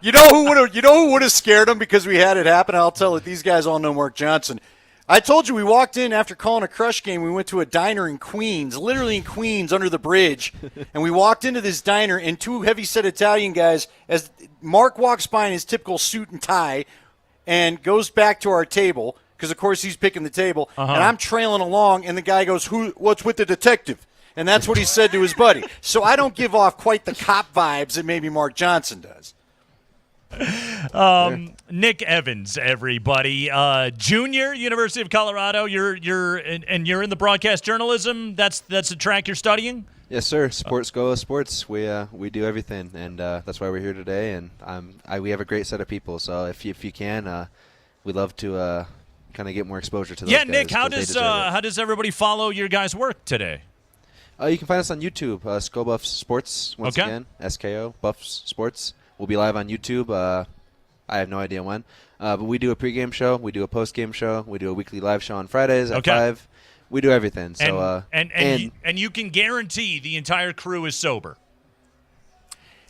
You know who would have scared them because we had it happen? I'll tell it. These guys all know Mark Johnson. I told you we walked in after calling a crush game. We went to a diner in Queens, literally in Queens, under the bridge. And we walked into this diner, and two heavy-set Italian guys, as Mark walks by in his typical suit and tie and goes back to our table, because, of course, he's picking the table, and I'm trailing along, and the guy goes, what's with the detective? And that's what he said to his buddy. So I don't give off quite the cop vibes that maybe Mark Johnson does. Nick Evans, everybody, junior, University of Colorado. You're in the broadcast journalism. That's the track you're studying. Yes, sir. Sports go sports. We do everything, and that's why we're here today. And we have a great set of people. So if you can, we'd love to kind of get more exposure to those guys. Nick, how does everybody follow your guys' work today? You can find us on YouTube, SKO Buffs Sports, once again, SKO Buffs Sports. We'll be live on YouTube. I have no idea when. But we do a pregame show. We do a postgame show. We do a weekly live show on Fridays at 5. We do everything. So and you can guarantee the entire crew is sober.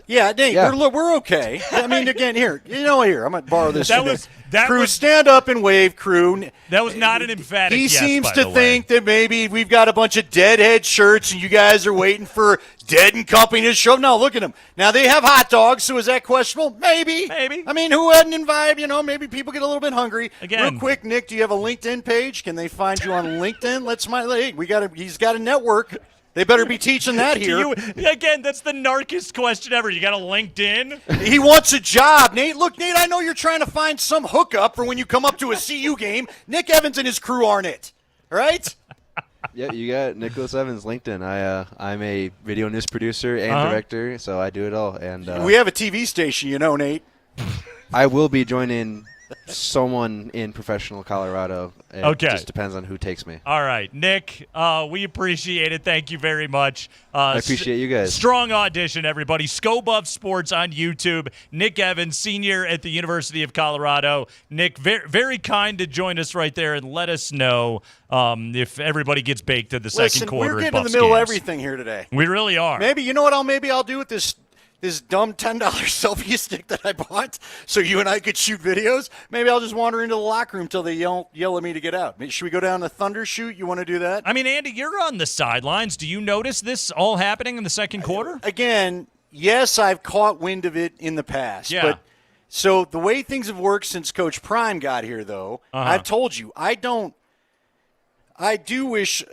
Yeah, Nate, we're okay. I mean, again, here, I'm going to borrow this. Crew, was, stand up and wave, crew. That was not an emphatic He yes, seems by to the think way. that maybe we've got a bunch of Deadhead shirts and you guys are waiting for Dead and Company to show. No, look at them. Now, they have hot dogs, so is that questionable? Maybe. I mean, who hadn't invited? Maybe people get a little bit hungry. Again. Real quick, Nick, do you have a LinkedIn page? Can they find you on LinkedIn? He's got a network. They better be teaching that here. Again, that's the narkest question ever. You got a LinkedIn? He wants a job. Nate, I know you're trying to find some hookup for when you come up to a CU game. Nick Evans and his crew aren't it. All right? Yeah, you got Nicholas Evans, LinkedIn. I'm a video news producer and director, so I do it all. And we have a TV station, Nate. I will be joining someone in professional Colorado. It just depends on who takes me. All right, Nick, we appreciate it. Thank you very much. I appreciate you guys. Strong audition, everybody. SKO Buff Sports on YouTube. Nick Evans, senior at the University of Colorado. Nick, very, very kind to join us right there and let us know if everybody gets baked at the second quarter. We're getting in the Buffs middle of games. everything here today. We really are. Maybe, you know what I'll do with this dumb $10 selfie stick that I bought so you and I could shoot videos. Maybe I'll just wander into the locker room till they yell at me to get out. Should we go down to Thunder shoot? You want to do that? I mean, Andy, you're on the sidelines. Do you notice this all happening in the second quarter? Again, yes, I've caught wind of it in the past. Yeah. But so the way things have worked since Coach Prime got here, though, I've told you, I do wish,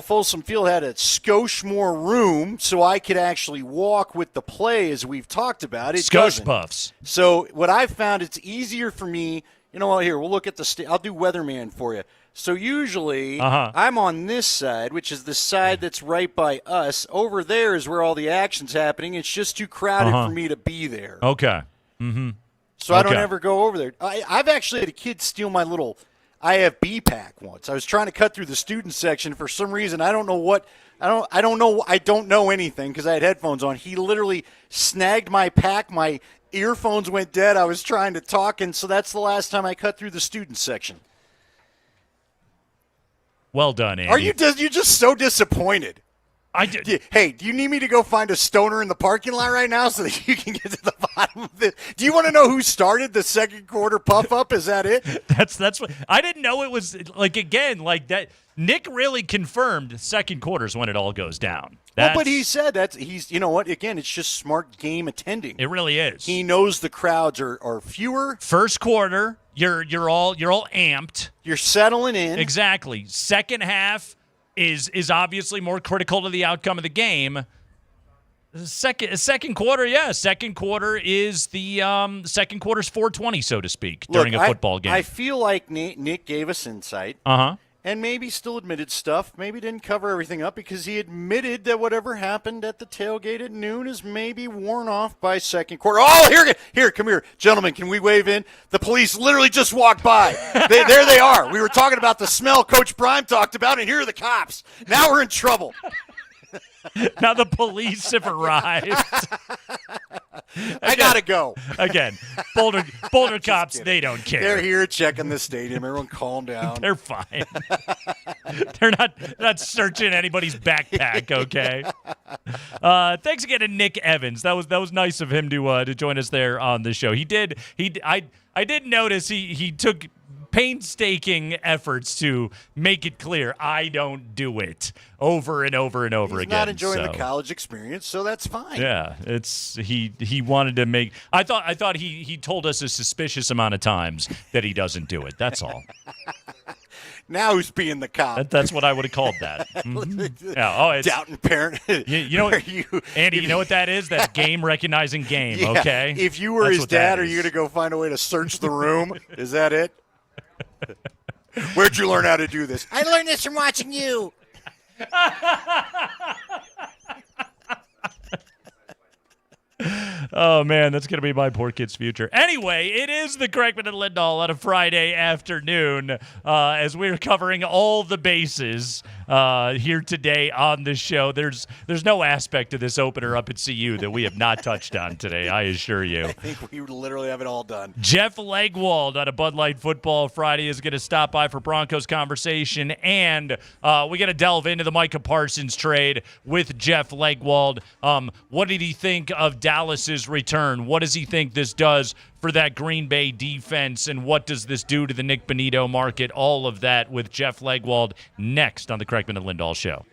Folsom Field had a skosh more room so I could actually walk with the play as we've talked about. It Skosh Buffs. So what I've found, it's easier for me. Here, we'll look at I'll do weatherman for you. So usually I'm on this side, which is the side that's right by us. Over there is where all the action's happening. It's just too crowded for me to be there. Okay. Mm-hmm. So I don't ever go over there. I've actually had a kid steal my little I have BPAC once. I was trying to cut through the student section for some reason. I don't know anything because I had headphones on. He literally snagged my pack. My earphones went dead. I was trying to talk, and so that's the last time I cut through the student section. Well done, Andy. Are you just so disappointed? Hey, do you need me to go find a stoner in the parking lot right now so that you can get to the bottom of this? Do you want to know who started the second quarter puff up? Is that it? That's what I didn't know. It was like that. Nick really confirmed second quarters when it all goes down. But he said he's you know what? Again, it's just smart game attending. It really is. He knows the crowds are fewer. First quarter, you're all amped. You're settling in. Exactly. Second half is obviously more critical to the outcome of the game. Second quarter, second quarter is the second quarter's 420, so to speak, during a football game. I feel like Nick gave us insight. And maybe still admitted stuff. Maybe didn't cover everything up because he admitted that whatever happened at the tailgate at noon is maybe worn off by second quarter. Oh, here, come here. Gentlemen, can we wave in? The police literally just walked by. There they are. We were talking about the smell Coach Prime talked about, and here are the cops. Now we're in trouble. Now the police have arrived. I gotta go. Again, Boulder cops, they don't care. They're here checking the stadium. Everyone calm down. They're fine. They're not searching anybody's backpack, okay? Thanks again to Nick Evans. That was nice of him to join us there on the show. I did notice he took painstaking efforts to make it clear I don't do it over and over and over again. He's not enjoying the college experience, so that's fine. Yeah, he wanted to make. I thought he told us a suspicious amount of times that he doesn't do it. That's all. Now who's being the cop? That's what I would have called that. Mm-hmm. Yeah. It's doubting parent. You know, Andy. You know what that is? That game recognizing game. Yeah, okay. If you were his dad, are you going to go find a way to search the room? Is that it? Where'd you learn how to do this? I learned this from watching you. Oh, man, that's going to be my poor kid's future. Anyway, it is the Kreckman and Lindahl on a Friday afternoon as we're covering all the bases here today on the show. There's no aspect of this opener up at CU that we have not touched on today, I assure you. I think we literally have it all done. Jeff Legwold on a Bud Light Football Friday is going to stop by for Broncos conversation, and we got to delve into the Micah Parsons trade with Jeff Legwold. What did he think of Dallas's return? What does he think this does for that Green Bay defense, and what does this do to the Nick Bonito market? All of that with Jeff Legwold next on the Kreckman and Lindahl Show.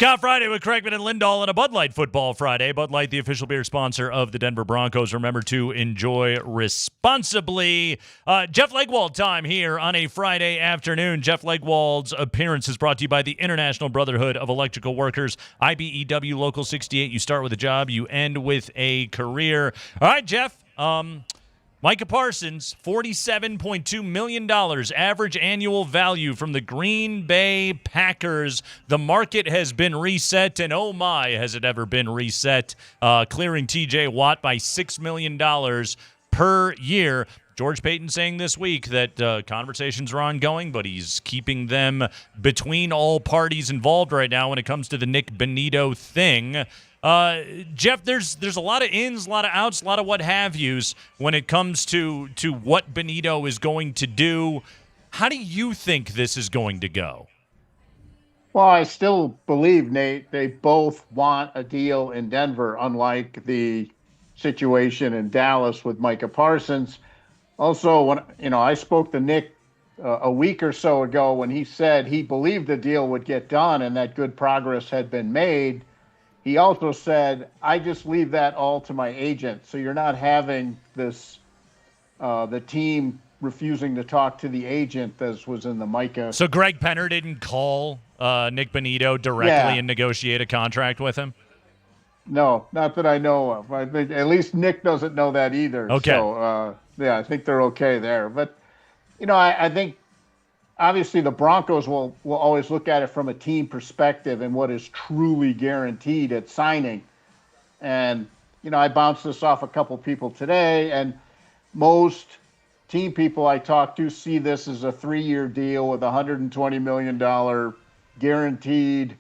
Scott Friday with Kreckman and Lindahl on a Bud Light Football Friday. Bud Light, the official beer sponsor of the Denver Broncos. Remember to enjoy responsibly. Jeff Legwold time here on a Friday afternoon. Jeff Legwold's appearance is brought to you by the International Brotherhood of Electrical Workers, IBEW Local 68. You start with a job, you end with a career. All right, Jeff. Micah Parsons, $47.2 million average annual value from the Green Bay Packers. The market has been reset, and oh my, has it ever been reset, clearing T.J. Watt by $6 million per year. George Payton saying this week that conversations are ongoing, but he's keeping them between all parties involved right now when it comes to the Nick Bonito thing. Jeff, there's a lot of ins, a lot of outs, a lot of what have yous when it comes to what Bonito is going to do. How do you think this is going to go? Well, I still believe, Nate, they both want a deal in Denver, unlike the situation in Dallas with Micah Parsons. Also, when I spoke to Nick a week or so ago when he said he believed the deal would get done and that good progress had been made. He also said, I just leave that all to my agent. So you're not having this, the team refusing to talk to the agent as was in the Micah. So Greg Penner didn't call Nick Bonito directly and negotiate a contract with him? No, not that I know of. I think at least Nick doesn't know that either. Okay. So, I think they're okay there. But, I think obviously the Broncos will always look at it from a team perspective and what is truly guaranteed at signing. And, I bounced this off a couple people today, and most team people I talk to see this as a 3-year deal with $120 million guaranteed,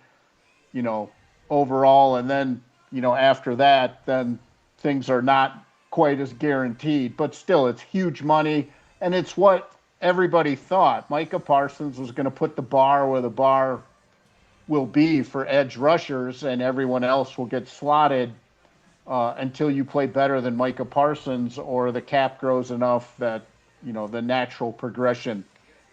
overall. And then, after that, then things are not quite as guaranteed. But still, it's huge money, and it's what everybody thought. Micah Parsons was going to put the bar where the bar will be for edge rushers, and everyone else will get slotted until you play better than Micah Parsons or the cap grows enough that, the natural progression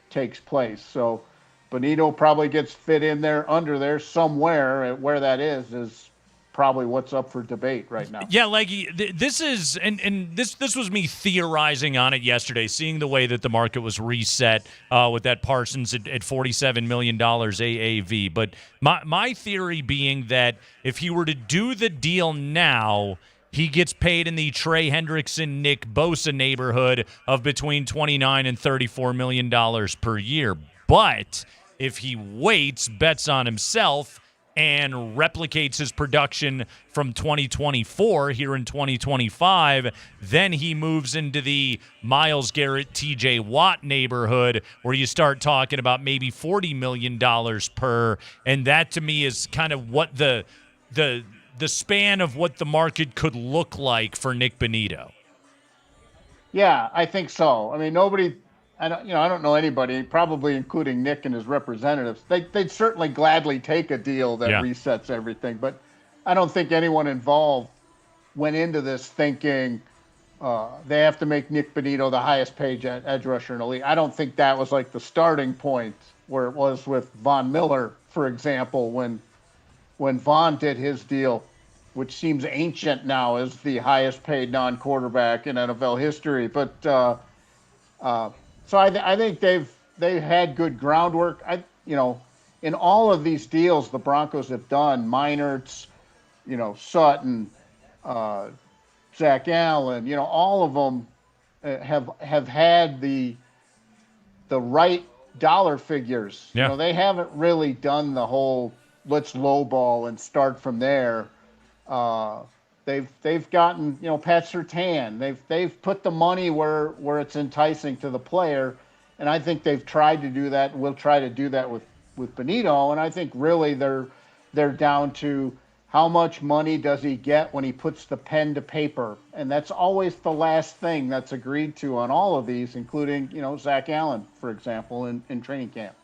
takes place. So Bonito probably gets fit in there under there somewhere. Where that is probably what's up for debate right now. Yeah, Leggy, this is and this was me theorizing on it yesterday, seeing the way that the market was reset with that Parsons at $47 million AAV. But my theory being that if he were to do the deal now, he gets paid in the Trey Hendrickson, Nick Bosa neighborhood of between $29 and $34 million per year. But if he waits, bets on himself, and replicates his production from 2024 here in 2025, then he moves into the Myles Garrett, TJ Watt neighborhood where you start talking about maybe $40 million per. And that to me is kind of what the span of what the market could look like for Nick Bonito. Yeah, I think so. I mean, I don't know anybody, probably including Nick and his representatives. They'd certainly gladly take a deal that resets everything, but I don't think anyone involved went into this thinking they have to make Nick Bonito the highest paid edge rusher in the league. I don't think that was like the starting point where it was with Von Miller, for example, when Von did his deal, which seems ancient now as the highest paid non-quarterback in NFL history. But so I think they've had good groundwork. In all of these deals the Broncos have done, Meinertz, Sutton, Zach Allen, all of them have had the right dollar figures. Yeah. They haven't really done the whole let's lowball and start from there. They've gotten, Pat Surtain. They've put the money where it's enticing to the player, and I think they've tried to do that. We'll try to do that with Bonito, and I think really they're down to how much money does he get when he puts the pen to paper, and that's always the last thing that's agreed to on all of these, including Zach Allen, for example, in training camp.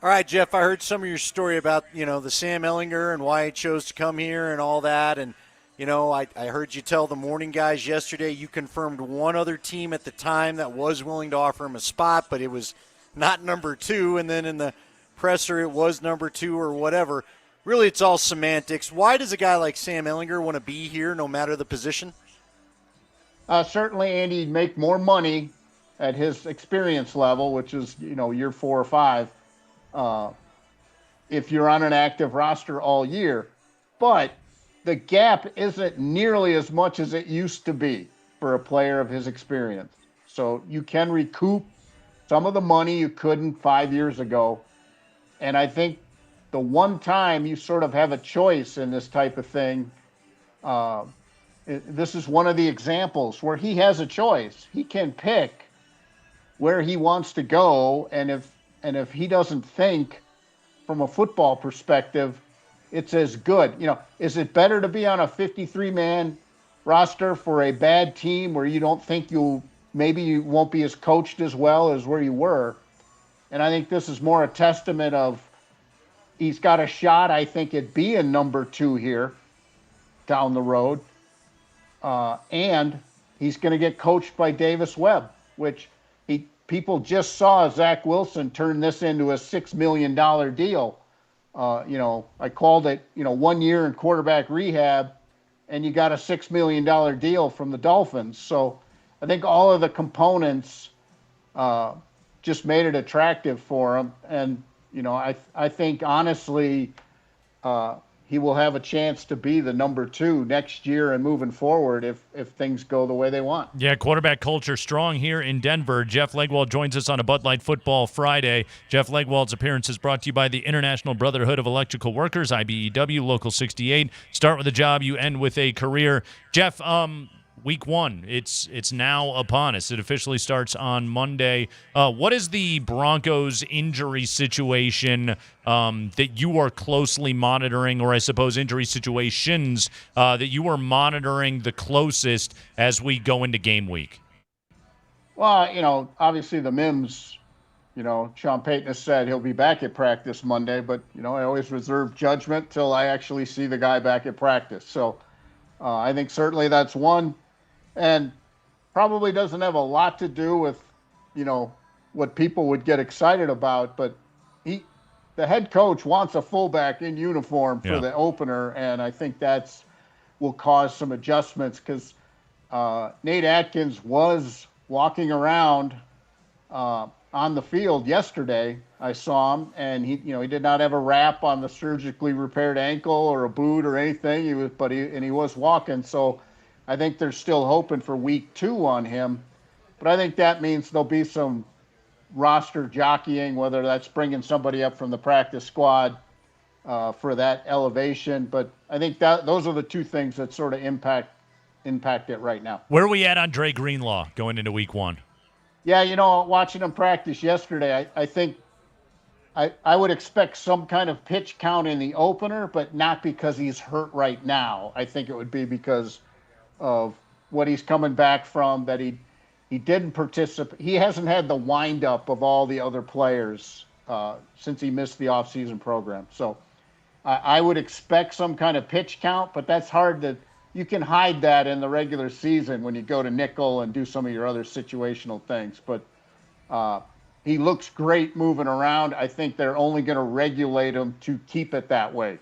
All right, Jeff, I heard some of your story about the Sam Ehlinger and why he chose to come here and all that, and I heard you tell the morning guys yesterday you confirmed one other team at the time that was willing to offer him a spot, but it was not number 2, and then in the presser it was number 2 or whatever. really it's all semantics. Why does a guy like Sam Ehlinger want to be here no matter the position? Certainly, Andy, he'd make more money at his experience level, which is, year 4 or 5, if you're on an active roster all year. But the gap isn't nearly as much as it used to be for a player of his experience. So you can recoup some of the money you couldn't 5 years ago. And I think the one time you sort of have a choice in this type of thing, this is one of the examples where he has a choice. He can pick where he wants to go, and if he doesn't think from a football perspective, it's as good. Is it better to be on a 53-man roster for a bad team where you don't think maybe you won't be as coached as well as where you were? And I think this is more a testament of he's got a shot, I think, at being number 2 here down the road. And he's going to get coached by Davis Webb, which people just saw Zach Wilson turn this into a $6 million deal. I called it, 1 year in quarterback rehab, and you got a $6 million deal from the Dolphins. So I think all of the components just made it attractive for him. And, I think, honestly, he will have a chance to be the number 2 next year and moving forward if things go the way they want. Yeah, quarterback culture strong here in Denver. Jeff Legwold joins us on a Bud Light Football Friday. Jeff Legwold's appearance is brought to you by the International Brotherhood of Electrical Workers, IBEW, Local 68. Start with a job, you end with a career. Jeff, Week 1, it's now upon us. It officially starts on Monday. What is the Broncos injury situation that you are closely monitoring, or I suppose injury situations that you are monitoring the closest as we go into game week? Well, obviously the Mims, Sean Payton has said he'll be back at practice Monday, but, I always reserve judgment till I actually see the guy back at practice. So I think certainly that's one. And probably doesn't have a lot to do with, what people would get excited about. But the head coach wants a fullback in uniform for the opener, and I think will cause some adjustments because Nate Atkins was walking around on the field yesterday. I saw him, and he did not have a wrap on the surgically repaired ankle or a boot or anything. He was walking, so. I think they're still hoping for week 2 on him, but I think that means there'll be some roster jockeying, whether that's bringing somebody up from the practice squad for that elevation. But I think those are the 2 things that sort of impact it right now. Where are we at on Dre Greenlaw going into week 1? Yeah, watching him practice yesterday, I think I would expect some kind of pitch count in the opener, but not because he's hurt right now. I think it would be because of what he's coming back from, that he didn't participate. He hasn't had the wind-up of all the other players since he missed the off-season program. So I would expect some kind of pitch count, but that's hard to – you can hide that in the regular season when you go to nickel and do some of your other situational things. But he looks great moving around. I think they're only going to regulate him to keep it that way.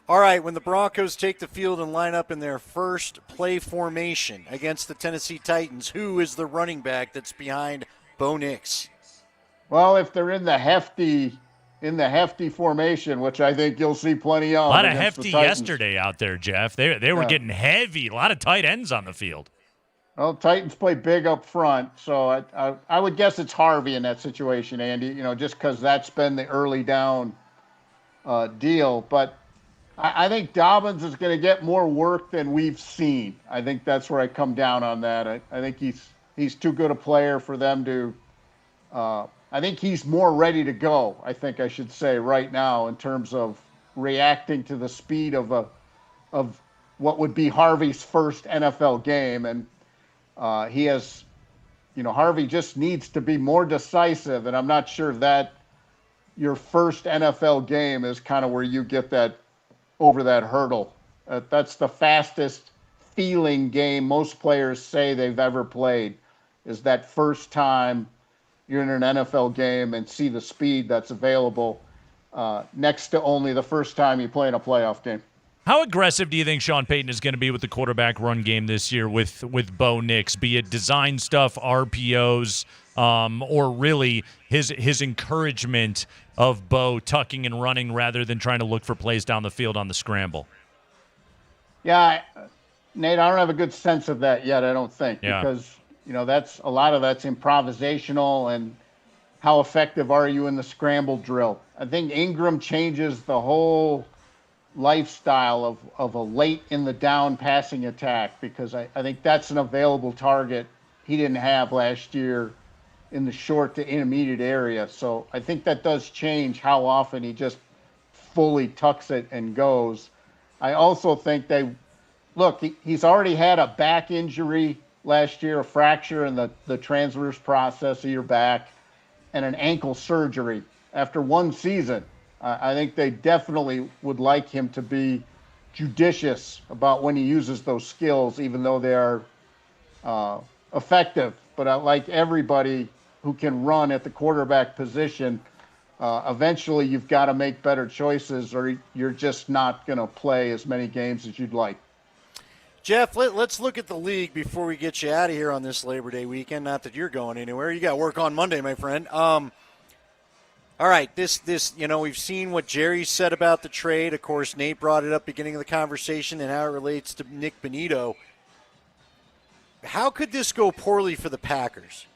All right, when the Broncos take the field and line up in their first play formation against the Tennessee Titans, who is the running back that's behind Bo Nix? Well, if they're in the hefty formation, which I think you'll see plenty of. A lot of hefty yesterday out there, Jeff. They were getting heavy. A lot of tight ends on the field. Well, Titans play big up front, so I would guess it's Harvey in that situation, Andy, just because that's been the early down deal. But I think Dobbins is going to get more work than we've seen. I think that's where I come down on that. I think he's too good a player for them to I think he's more ready to go, I think I should say, right now in terms of reacting to the speed of what would be Harvey's first NFL game. And he has, Harvey just needs to be more decisive, and I'm not sure that your first NFL game is kind of where you get that over that hurdle. That's the fastest feeling game most players say they've ever played, is that first time you're in an NFL game and see the speed that's available. next to only the first time you play in a playoff game. How aggressive do you think Sean Payton is going to be with the quarterback run game this year with Bo Nix, be it design stuff, RPOs, or really his encouragement of Bo tucking and running rather than trying to look for plays down the field on the scramble? Yeah, Nate, I don't have a good sense of that yet, I don't think, Yeah. because, that's a lot of that's improvisational and how effective are you in the scramble drill. I think Ingram changes the whole lifestyle of a late in the down passing attack, because I think that's an available target he didn't have last year in the short to intermediate area. So I think that does change how often he just fully tucks it and goes. I also think he's already had a back injury last year, a fracture in the transverse process of your back, and an ankle surgery after one season. I think they definitely would like him to be judicious about when he uses those skills, even though they are effective. But like everybody who can run at the quarterback position, eventually you've got to make better choices or you're just not going to play as many games as you'd like. Jeff, let's look at the league before we get you out of here on this Labor Day weekend. Not that you're going anywhere. You got work on Monday, my friend. All right, this we've seen what Jerry said about the trade. Of course, Nate brought it up beginning of the conversation and how it relates to Nick Bonito. How could this go poorly for the Packers?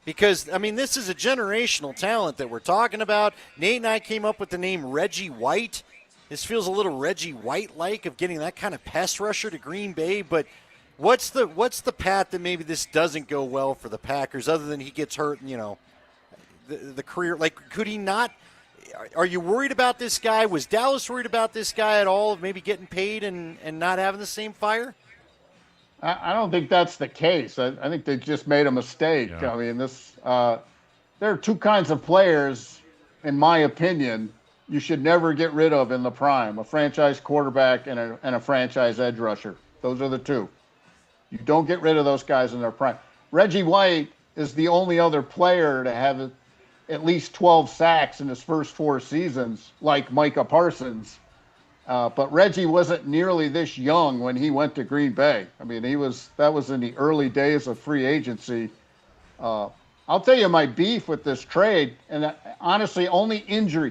Because, this is a generational talent that we're talking about. Nate and I came up with the name Reggie White. This feels a little Reggie White-like of getting that kind of pass rusher to Green Bay. But what's the path that maybe this doesn't go well for the Packers other than he gets hurt and, the career, could he not? Are you worried about this guy? Was Dallas worried about this guy at all of maybe getting paid and not having the same fire? I don't think that's the case. I think they just made a mistake. Yeah. There are two kinds of players, in my opinion, you should never get rid of in the prime: a franchise quarterback and a franchise edge rusher. Those are the two. You don't get rid of those guys in their prime. Reggie White is the only other player to have at least 12 sacks in his first 4 seasons, like Micah Parsons. But Reggie wasn't nearly this young when he went to Green Bay. That was in the early days of free agency. I'll tell you my beef with this trade, and honestly, only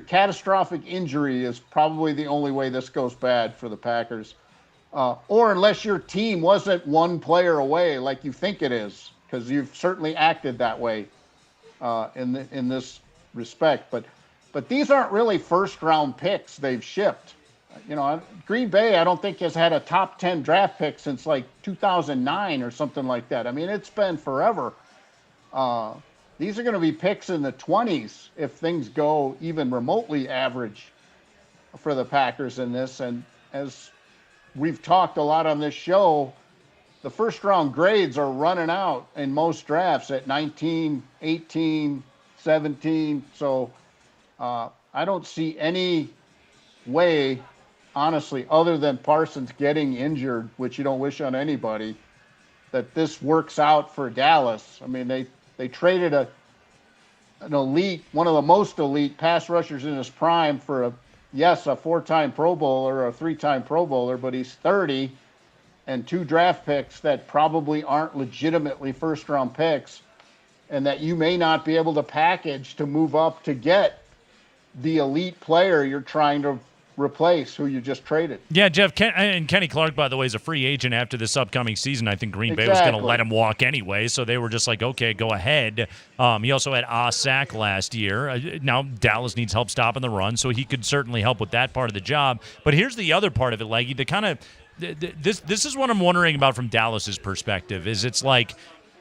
catastrophic injury is probably the only way this goes bad for the Packers. Or unless your team wasn't one player away like you think it is, because you've certainly acted that way in this respect. But these aren't really first-round picks they've shipped. Green Bay, I don't think has had a top 10 draft pick since 2009 or something like that. It's been forever. These are going to be picks in the 20s if things go even remotely average for the Packers in this. And as we've talked a lot on this show, the first-round grades are running out in most drafts at 19, 18, 17. So I don't see any way, honestly, other than Parsons getting injured, which you don't wish on anybody, that this works out for Dallas. They traded an elite, one of the most elite pass rushers in his prime for a 4-time Pro Bowler or a 3-time Pro Bowler, but he's 30, and 2 draft picks that probably aren't legitimately first-round picks, and that you may not be able to package to move up to get the elite player you're trying to replace who you just traded. Yeah, Jeff, and Kenny Clark, by the way, is a free agent after this upcoming season. I think Green Bay was going to let him walk anyway, so they were just like, okay, go ahead. He also had a sack last year. Now Dallas needs help stopping the run, so he could certainly help with that part of the job. But here's the other part of it, Leggy. This is what I'm wondering about from Dallas's perspective. Is it's like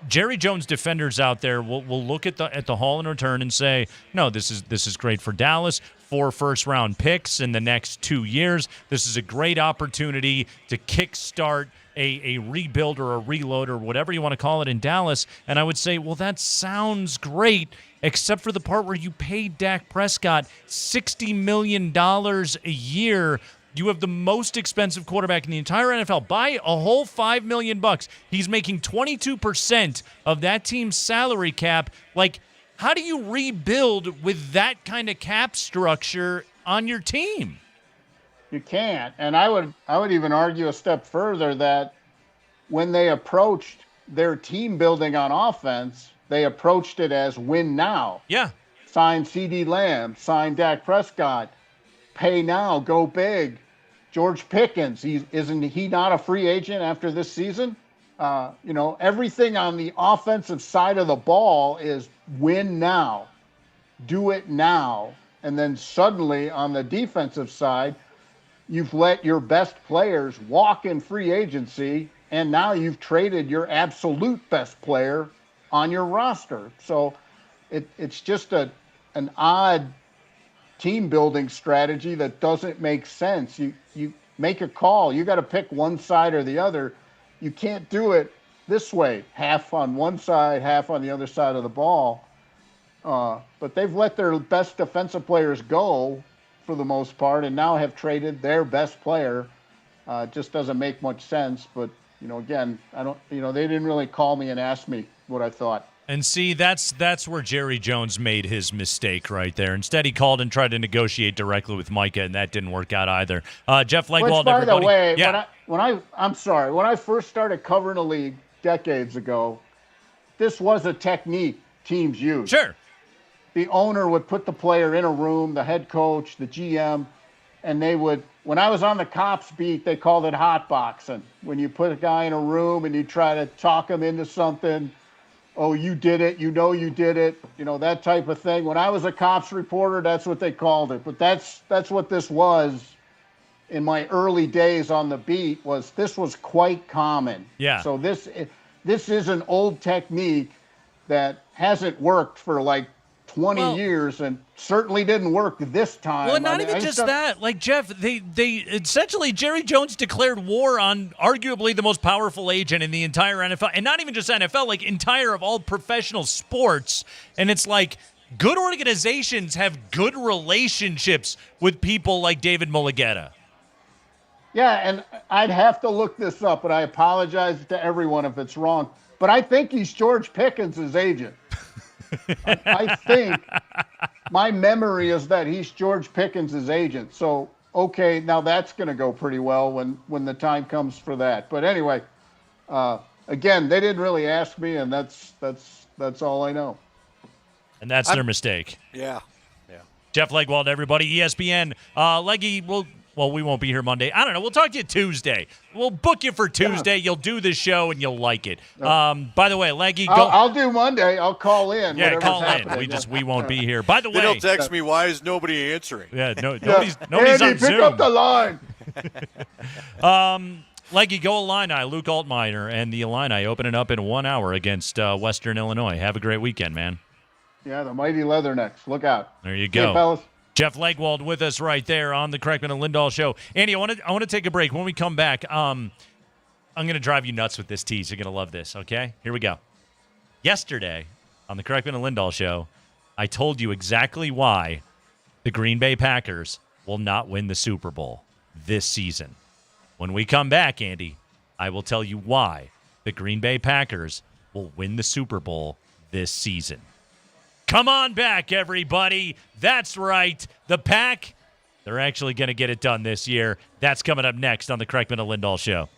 Jerry Jones defenders out there will look at the haul and return and say, no, this is great for Dallas. 4 first-round picks in the next 2 years. This is a great opportunity to kickstart a rebuild or a reload or whatever you want to call it in Dallas. And I would say, well, that sounds great, except for the part where you paid Dak Prescott $60 million a year. You have the most expensive quarterback in the entire NFL by a whole $5 million. He's making 22% of that team's salary cap. How do you rebuild with that kind of cap structure on your team. You can't. And I would even argue a step further that when they approached their team building on offense, they approached it as win now. Yeah. Sign CD Lamb, sign Dak Prescott, pay now, go big. George Pickens, isn't he not a free agent after this season? Everything on the offensive side of the ball is win now, do it now. And then suddenly on the defensive side, you've let your best players walk in free agency, and now you've traded your absolute best player on your roster. So it's just an odd team building strategy that doesn't make sense. You make a call. You got to pick one side or the other. You can't do it this way, half on one side, half on the other side of the ball. But they've let their best defensive players go for the most part, and now have traded their best player. It just doesn't make much sense. But again, they didn't really call me and ask me what I thought. And see, that's where Jerry Jones made his mistake right there. Instead, he called and tried to negotiate directly with Micah, and that didn't work out either. Jeff Legwold, Which, by everybody. the way, yeah. when I first started covering the league decades ago, this was a technique teams used. Sure. The owner would put the player in a room, the head coach, the GM, and they would, when I was on the cops beat, they called it hot boxing. When you put a guy in a room and you try to talk him into something, oh, you did it, you did it, that type of thing. When I was a cops reporter, that's what they called it. But that's what this was in my early days on the beat. This was quite common. Yeah. So this is an old technique that hasn't worked for like 20 years and certainly didn't work this time. Well, not even just that. Like, Jeff, they essentially, Jerry Jones declared war on arguably the most powerful agent in the entire NFL. And not even just NFL, like entire of all professional sports. And it's like, good organizations have good relationships with people like David Mulligetta. Yeah, and I'd have to look this up, but I apologize to everyone if it's wrong. But I think he's George Pickens' agent. I think my memory is that he's George Pickens' agent. So, okay, now that's going to go pretty well when the time comes for that. But anyway, again, they didn't really ask me, and that's all I know. And that's their mistake. Yeah. Jeff Legwold, everybody, ESPN. Leggy, we won't be here Monday. I don't know. We'll talk to you Tuesday. We'll book you for Tuesday. Yeah. You'll do the show, and you'll like it. By the way, Leggy, go. I'll do Monday. I'll call in. Yeah, call in. We won't be here. By the way, he'll text me, why is nobody answering? Yeah, nobody's Andy, on pick Zoom. up the line. Leggy, go Illini. Luke Altmaier and the Illini opening up in 1 hour against Western Illinois. Have a great weekend, man. Yeah, the mighty Leathernecks. Look out. There you go. Hey, fellas. Jeff Legwold with us right there on the Kreckman and Lindahl show. Andy, I want to take a break. When we come back, I'm going to drive you nuts with this tease. You're going to love this, okay? Here we go. Yesterday on the Kreckman and Lindahl show, I told you exactly why the Green Bay Packers will not win the Super Bowl this season. When we come back, Andy, I will tell you why the Green Bay Packers will win the Super Bowl this season. Come on back, everybody. That's right. The Pack, they're actually going to get it done this year. That's coming up next on the Kreckman and Lindahl show.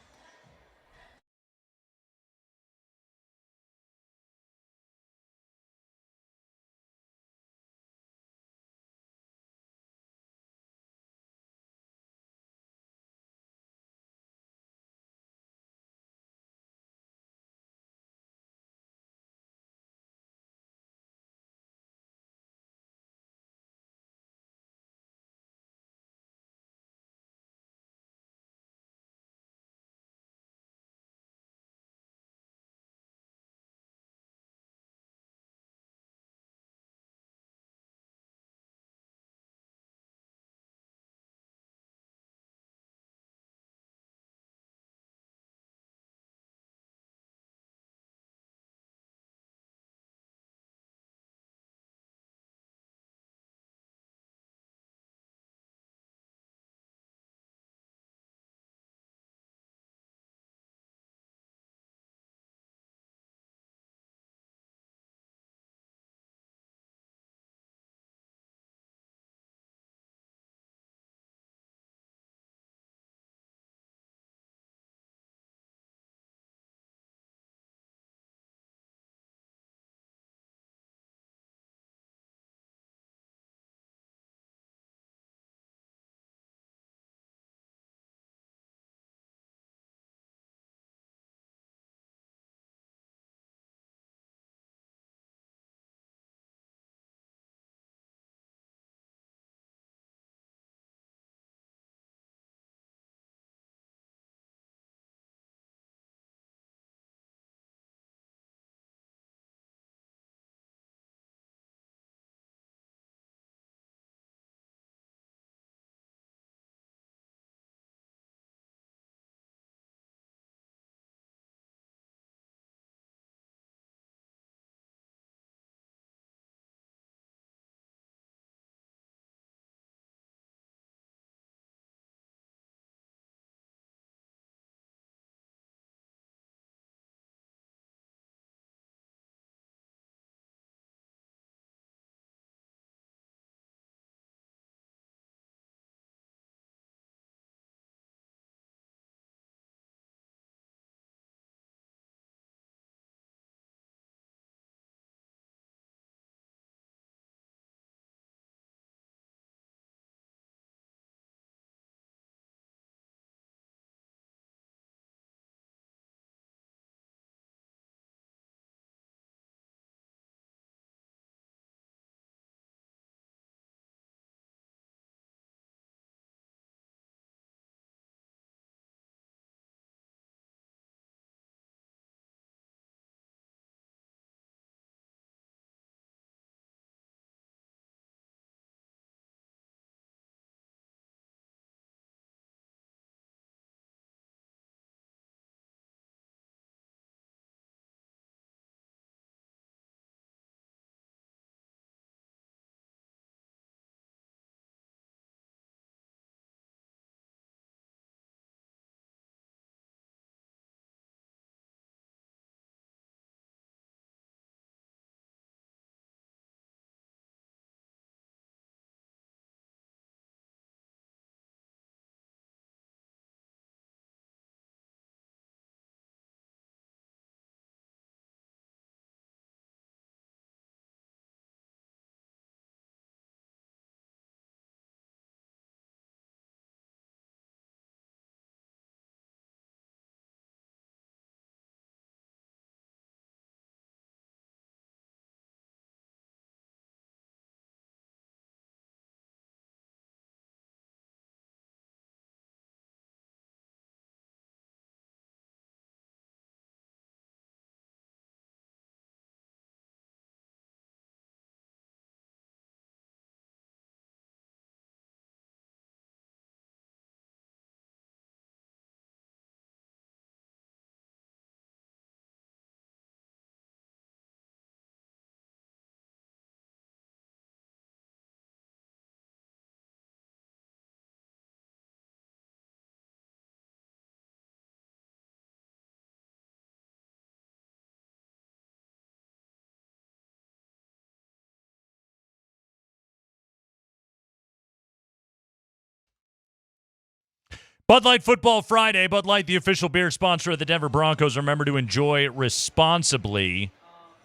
Bud Light Football Friday. Bud Light, the official beer sponsor of the Denver Broncos. Remember to enjoy responsibly.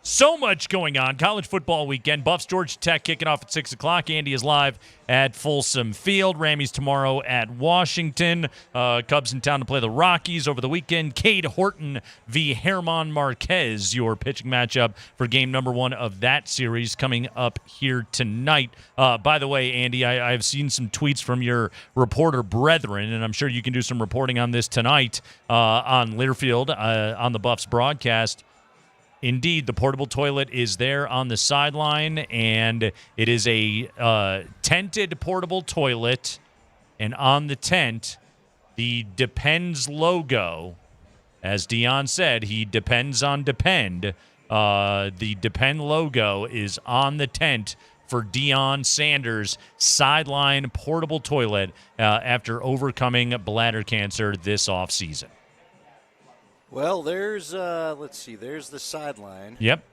So much going on. College football weekend. Buffs Georgia Tech kicking off at 6 o'clock. Andy is live at Folsom Field. Rammies tomorrow at Washington. Cubs in town to play the Rockies over the weekend. Cade Horton v. Herman Marquez, your pitching matchup for game number 1 of that series coming up here tonight. By the way, Andy, I've seen some tweets from your reporter brethren, and I'm sure you can do some reporting on this tonight on Learfield on the Buffs broadcast. Indeed, the portable toilet is there on the sideline, and it is a tented portable toilet. And on the tent, the Depends logo, as Dion said, he depends on Depend. The Depend logo is on the tent for Deion Sanders' sideline portable toilet after overcoming bladder cancer this offseason. Well, there's, let's see, there's the sideline. Yep.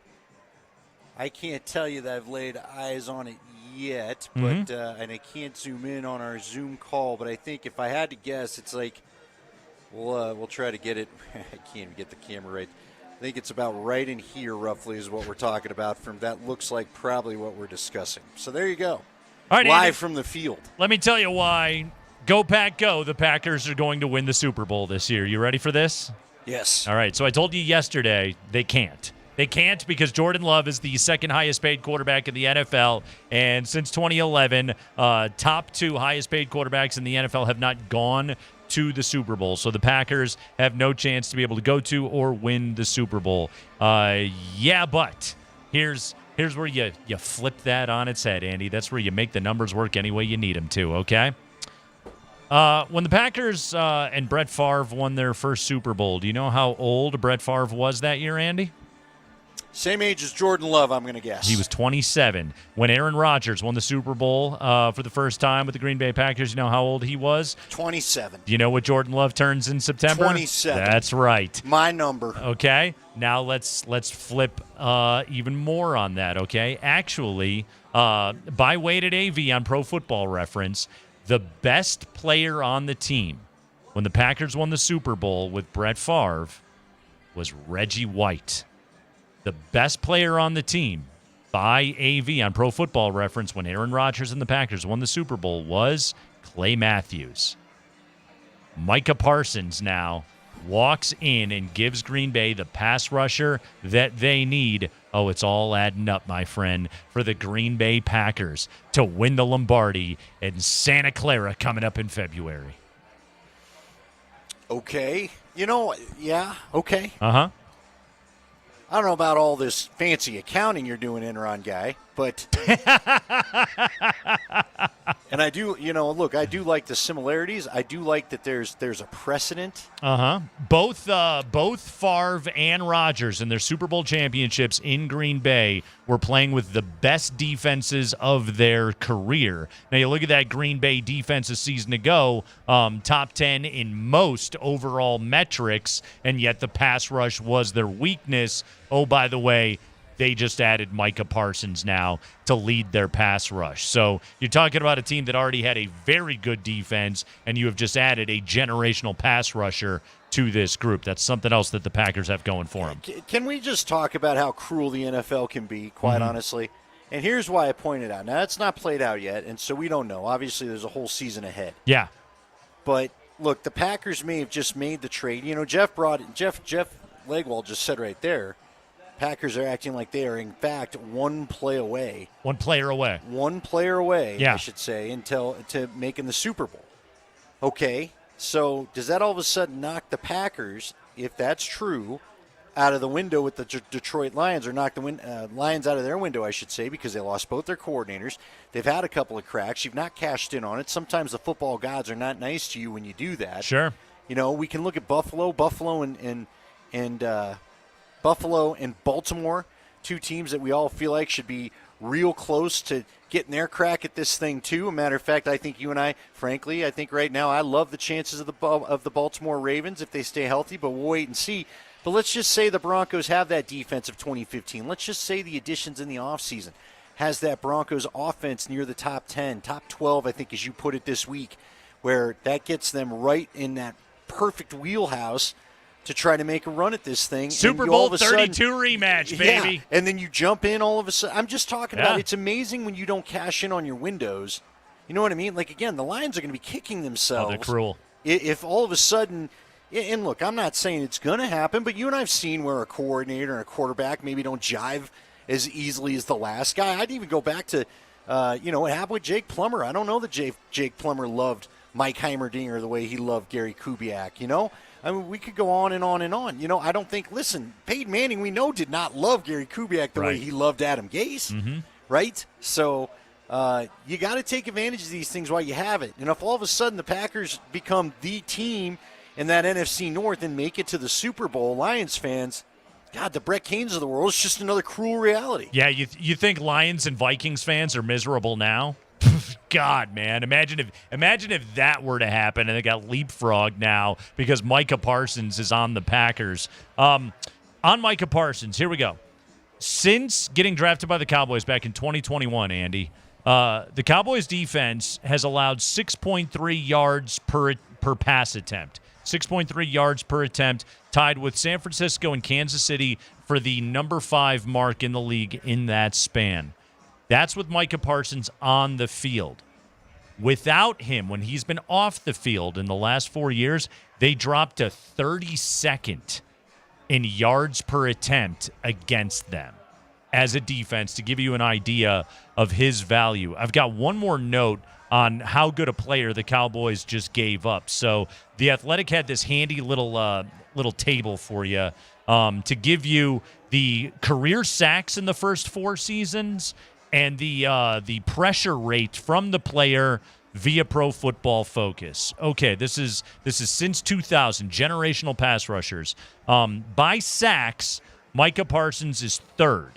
I can't tell you that I've laid eyes on it yet, but and I can't zoom in on our Zoom call, but I think if I had to guess, it's like, we'll try to get it. I can't even get the camera right. I think it's about right in here, roughly, is what we're talking about. From that looks like probably what we're discussing. So there you go. All right, live Andy, from the field. Let me tell you why. Go Pack Go. The Packers are going to win the Super Bowl this year. You ready for this? Yes. All right, so I told you yesterday they can't. They can't because Jordan Love is the second highest paid quarterback in the NFL, and since 2011, top 2 highest paid quarterbacks in the NFL have not gone to the Super Bowl. So the Packers have no chance to be able to go to or win the Super Bowl. Yeah, but here's where you flip that on its head, Andy. That's where you make the numbers work any way you need them to, okay? When the Packers and Brett Favre won their first Super Bowl, do you know how old Brett Favre was that year, Andy? Same age as Jordan Love, I'm going to guess. He was 27. When Aaron Rodgers won the Super Bowl for the first time with the Green Bay Packers, you know how old he was? 27. Do you know what Jordan Love turns in September? 27. That's right. My number. Okay. Now let's flip even more on that, okay? Actually, by weighted AV on Pro Football Reference, the best player on the team when the Packers won the Super Bowl with Brett Favre was Reggie White. The best player on the team by AV on Pro Football Reference when Aaron Rodgers and the Packers won the Super Bowl was Clay Matthews. Micah Parsons now walks in and gives Green Bay the pass rusher that they need. Oh, it's all adding up, my friend, for the Green Bay Packers to win the Lombardi in Santa Clara coming up in February. Okay. You know, yeah, okay. Uh-huh. I don't know about all this fancy accounting you're doing, Enron guy, but and I do, look, I do like the similarities. I do like that there's a precedent. Uh-huh. Both Favre and Rodgers in their Super Bowl championships in Green Bay were playing with the best defenses of their career. Now, you look at that Green Bay defense a season ago, top 10 in most overall metrics, and yet the pass rush was their weakness. Oh, by the way, they just added Micah Parsons now to lead their pass rush. So you're talking about a team that already had a very good defense, and you have just added a generational pass rusher to this group. That's something else that the Packers have going for them. Can we just talk about how cruel the NFL can be, quite honestly? And here's why I pointed out. Now, it's not played out yet, and so we don't know. Obviously, there's a whole season ahead. Yeah. But, look, the Packers may have just made the trade. Jeff Legwald just said right there, Packers are acting like they are, in fact, one player away. One player away, I should say, to making the Super Bowl. Okay, so does that all of a sudden knock the Packers, if that's true, out of the window with the Detroit Lions, or knock the Lions out of their window, I should say, because they lost both their coordinators. They've had a couple of cracks. You've not cashed in on it. Sometimes the football gods are not nice to you when you do that. Sure. We can look at Buffalo and Baltimore, two teams that we all feel like should be real close to getting their crack at this thing too. A matter of fact, I think you and I, frankly, I think right now I love the chances of the Baltimore Ravens if they stay healthy, but we'll wait and see. But let's just say the Broncos have that defense of 2015. Let's just say the additions in the offseason has that Broncos offense near the top 10, top 12, I think, as you put it this week. where that gets them right in that perfect wheelhouse to try to make a run at this thing. Super Bowl 32 rematch, baby. Yeah, and then you jump in all of a sudden. I'm just talking about it's amazing when you don't cash in on your windows. You know what I mean? Like, again, the Lions are going to be kicking themselves. Oh, they're cruel. If all of a sudden, and look, I'm not saying it's going to happen, but you and I have seen where a coordinator and a quarterback maybe don't jive as easily as the last guy. I'd even go back to, what happened with Jake Plummer. I don't know that Jake Plummer loved Mike Heimerdinger the way he loved Gary Kubiak, I mean, we could go on and on and on. I don't think, listen, Peyton Manning, we know, did not love Gary Kubiak the way he loved Adam Gase, right? So you got to take advantage of these things while you have it. And if all of a sudden the Packers become the team in that NFC North and make it to the Super Bowl, Lions fans, God, the Brett Kanes of the world, it's just another cruel reality. Yeah, you think Lions and Vikings fans are miserable now? God, man, imagine if that were to happen and they got leapfrogged now because Micah Parsons is on the Packers. On Micah Parsons, here we go. Since getting drafted by the Cowboys back in 2021, Andy, the Cowboys defense has allowed 6.3 yards per pass attempt. 6.3 yards per attempt, tied with San Francisco and Kansas City for the number 5 mark in the league in that span. That's with Micah Parsons on the field. Without him, when he's been off the field in the last 4 years, they dropped to 32nd in yards per attempt against them as a defense, to give you an idea of his value. I've got one more note on how good a player the Cowboys just gave up. So The Athletic had this handy little table for you to give you the career sacks in the first 4 seasons and the pressure rate from the player via Pro Football Focus. Okay, this is since 2000, generational pass rushers. By sacks, Micah Parsons is 3rd,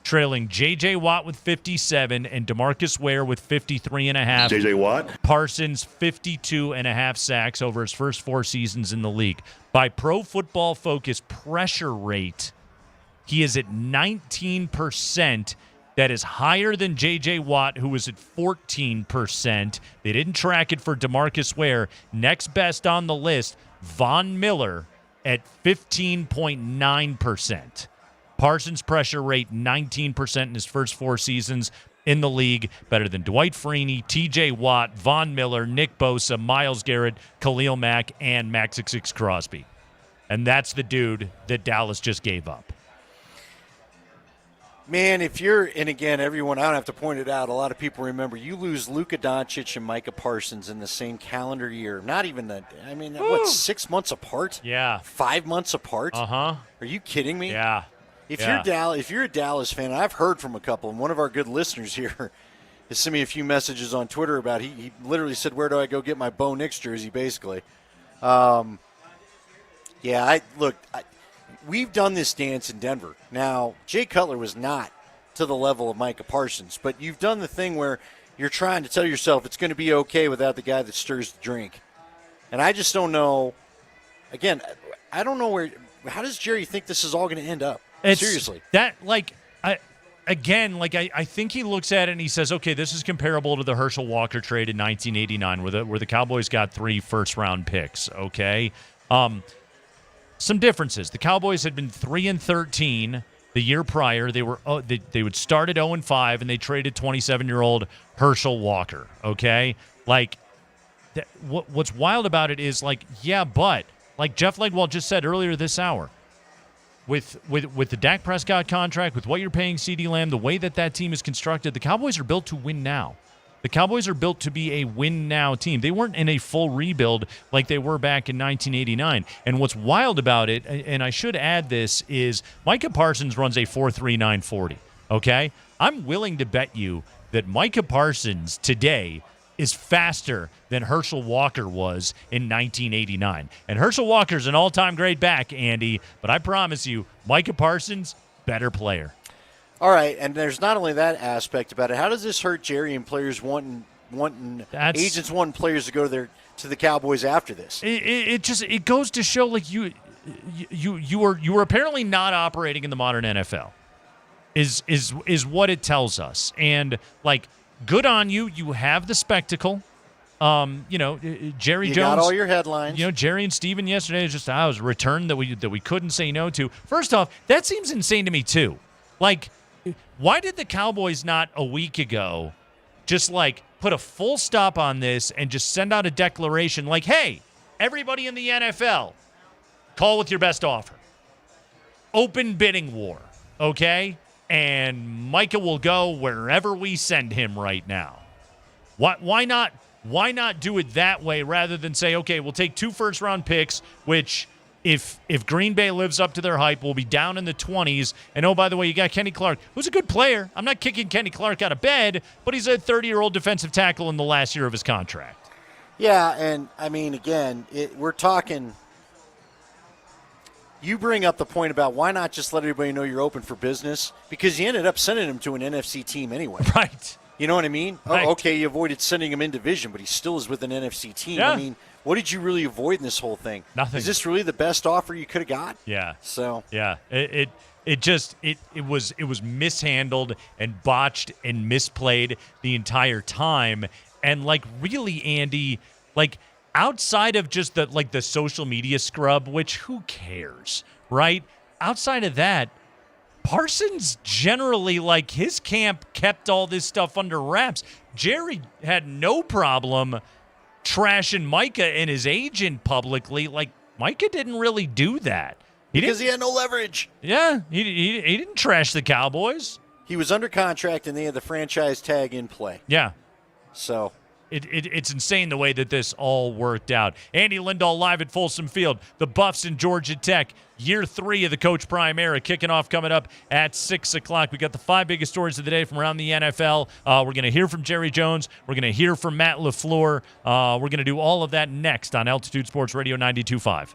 trailing J.J. Watt with 57 and DeMarcus Ware with 53.5. J.J. Watt? Parsons, 52.5 sacks over his first 4 seasons in the league. By Pro Football Focus pressure rate, he is at 19%. That is higher than J.J. Watt, who was at 14%. They didn't track it for DeMarcus Ware. Next best on the list, Von Miller at 15.9%. Parsons' pressure rate, 19% in his first 4 seasons in the league. Better than Dwight Freeney, T.J. Watt, Von Miller, Nick Bosa, Myles Garrett, Khalil Mack, and Max Crosby. And that's the dude that Dallas just gave up. Man, and again, everyone, I don't have to point it out, a lot of people remember, you lose Luka Doncic and Micah Parsons in the same calendar year. Not even that, 6 months apart? Yeah. 5 months apart? Uh-huh. Are you kidding me? Yeah. If you're a Dallas fan, and I've heard from a couple, and one of our good listeners here has sent me a few messages on Twitter about, he literally said, where do I go get my Bo Nix jersey, basically. We've done this dance in Denver. Now, Jay Cutler was not to the level of Micah Parsons, but you've done the thing where you're trying to tell yourself it's going to be okay without the guy that stirs the drink. And I just don't know. Again, I don't know how does Jerry think this is all going to end up? Seriously. I think he looks at it and he says, okay, this is comparable to the Herschel Walker trade in 1989 where the Cowboys got 3 first-round picks, okay? Some differences. The Cowboys had been 3-13 the year prior. They would start at 0-5, and they traded 27-year-old Herschel Walker. Okay, what's wild about it is but like Jeff Legwald just said earlier this hour, with the Dak Prescott contract, with what you're paying CeeDee Lamb, the way that team is constructed, the Cowboys are built to win now. The Cowboys are built to be a win-now team. They weren't in a full rebuild like they were back in 1989. And what's wild about it, and I should add this, is Micah Parsons runs a 4.39 40, okay? I'm willing to bet you that Micah Parsons today is faster than Herschel Walker was in 1989. And Herschel Walker's an all-time great back, Andy, but I promise you, Micah Parsons, better player. All right, and there's not only that aspect about it. How does this hurt Jerry and players wanting agents wanting players to go to the Cowboys after this? It goes to show you are apparently not operating in the modern NFL. Is what it tells us. And good on you. You have the spectacle. Jerry You Jones got all your headlines. Jerry and Steven yesterday was a return that we couldn't say no to. First off, that seems insane to me too. Like, why did the Cowboys not a week ago just put a full stop on this and just send out a declaration like, hey, everybody in the NFL, call with your best offer. Open bidding war, okay? And Micah will go wherever we send him right now. Why not? Why not do it that way rather than say, okay, we'll take 2 first-round picks, which if Green Bay lives up to their hype, will be down in the 20s. And, oh, by the way, you got Kenny Clark, who's a good player. I'm not kicking Kenny Clark out of bed, but he's a 30-year-old defensive tackle in the last year of his contract. Yeah, and, I mean, again, we're talking – you bring up the point about why not just let everybody know you're open for business, because you ended up sending him to an NFC team anyway. Right. You know what I mean? Right. Oh, okay, you avoided sending him in division, but he still is with an NFC team. Yeah. I mean, what did you really avoid in this whole thing? Nothing. Is this really the best offer you could have got? Yeah. So yeah, it was mishandled and botched and misplayed the entire time. And really, Andy, outside of just the social media scrub, which who cares, right? Outside of that, Parsons generally, his camp kept all this stuff under wraps. Jerry had no problem trashing Micah and his agent publicly. Micah didn't really do that. Because he had no leverage. Yeah, he didn't trash the Cowboys. He was under contract, and they had the franchise tag in play. Yeah. So It's insane the way that this all worked out. Andy Lindahl live at Folsom Field. The Buffs and Georgia Tech. Year 3 of the Coach Prime era kicking off coming up at 6 o'clock. We got the 5 biggest stories of the day from around the NFL. We're going to hear from Jerry Jones. We're going to hear from Matt LaFleur. We're going to do all of that next on Altitude Sports Radio 92.5.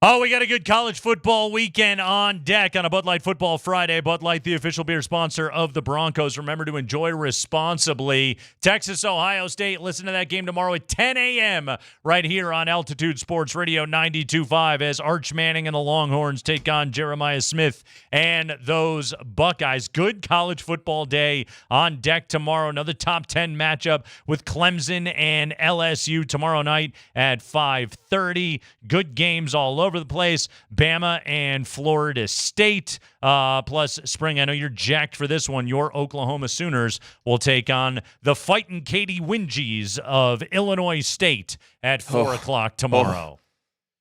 Oh, we got a good college football weekend on deck on a Bud Light Football Friday. Bud Light, the official beer sponsor of the Broncos. Remember to enjoy responsibly. Texas, Ohio State. Listen to that game tomorrow at 10 a.m. right here on Altitude Sports Radio 92.5 as Arch Manning and the Longhorns take on Jeremiah Smith and those Buckeyes. Good college football day on deck tomorrow. Another top 10 matchup with Clemson and LSU tomorrow night at 5:30. Good games all over the place. Bama and Florida State. Plus, Spring, I know you're jacked for this one. Your Oklahoma Sooners will take on the Fightin' Katie Wingies of Illinois State at 4 o'clock tomorrow.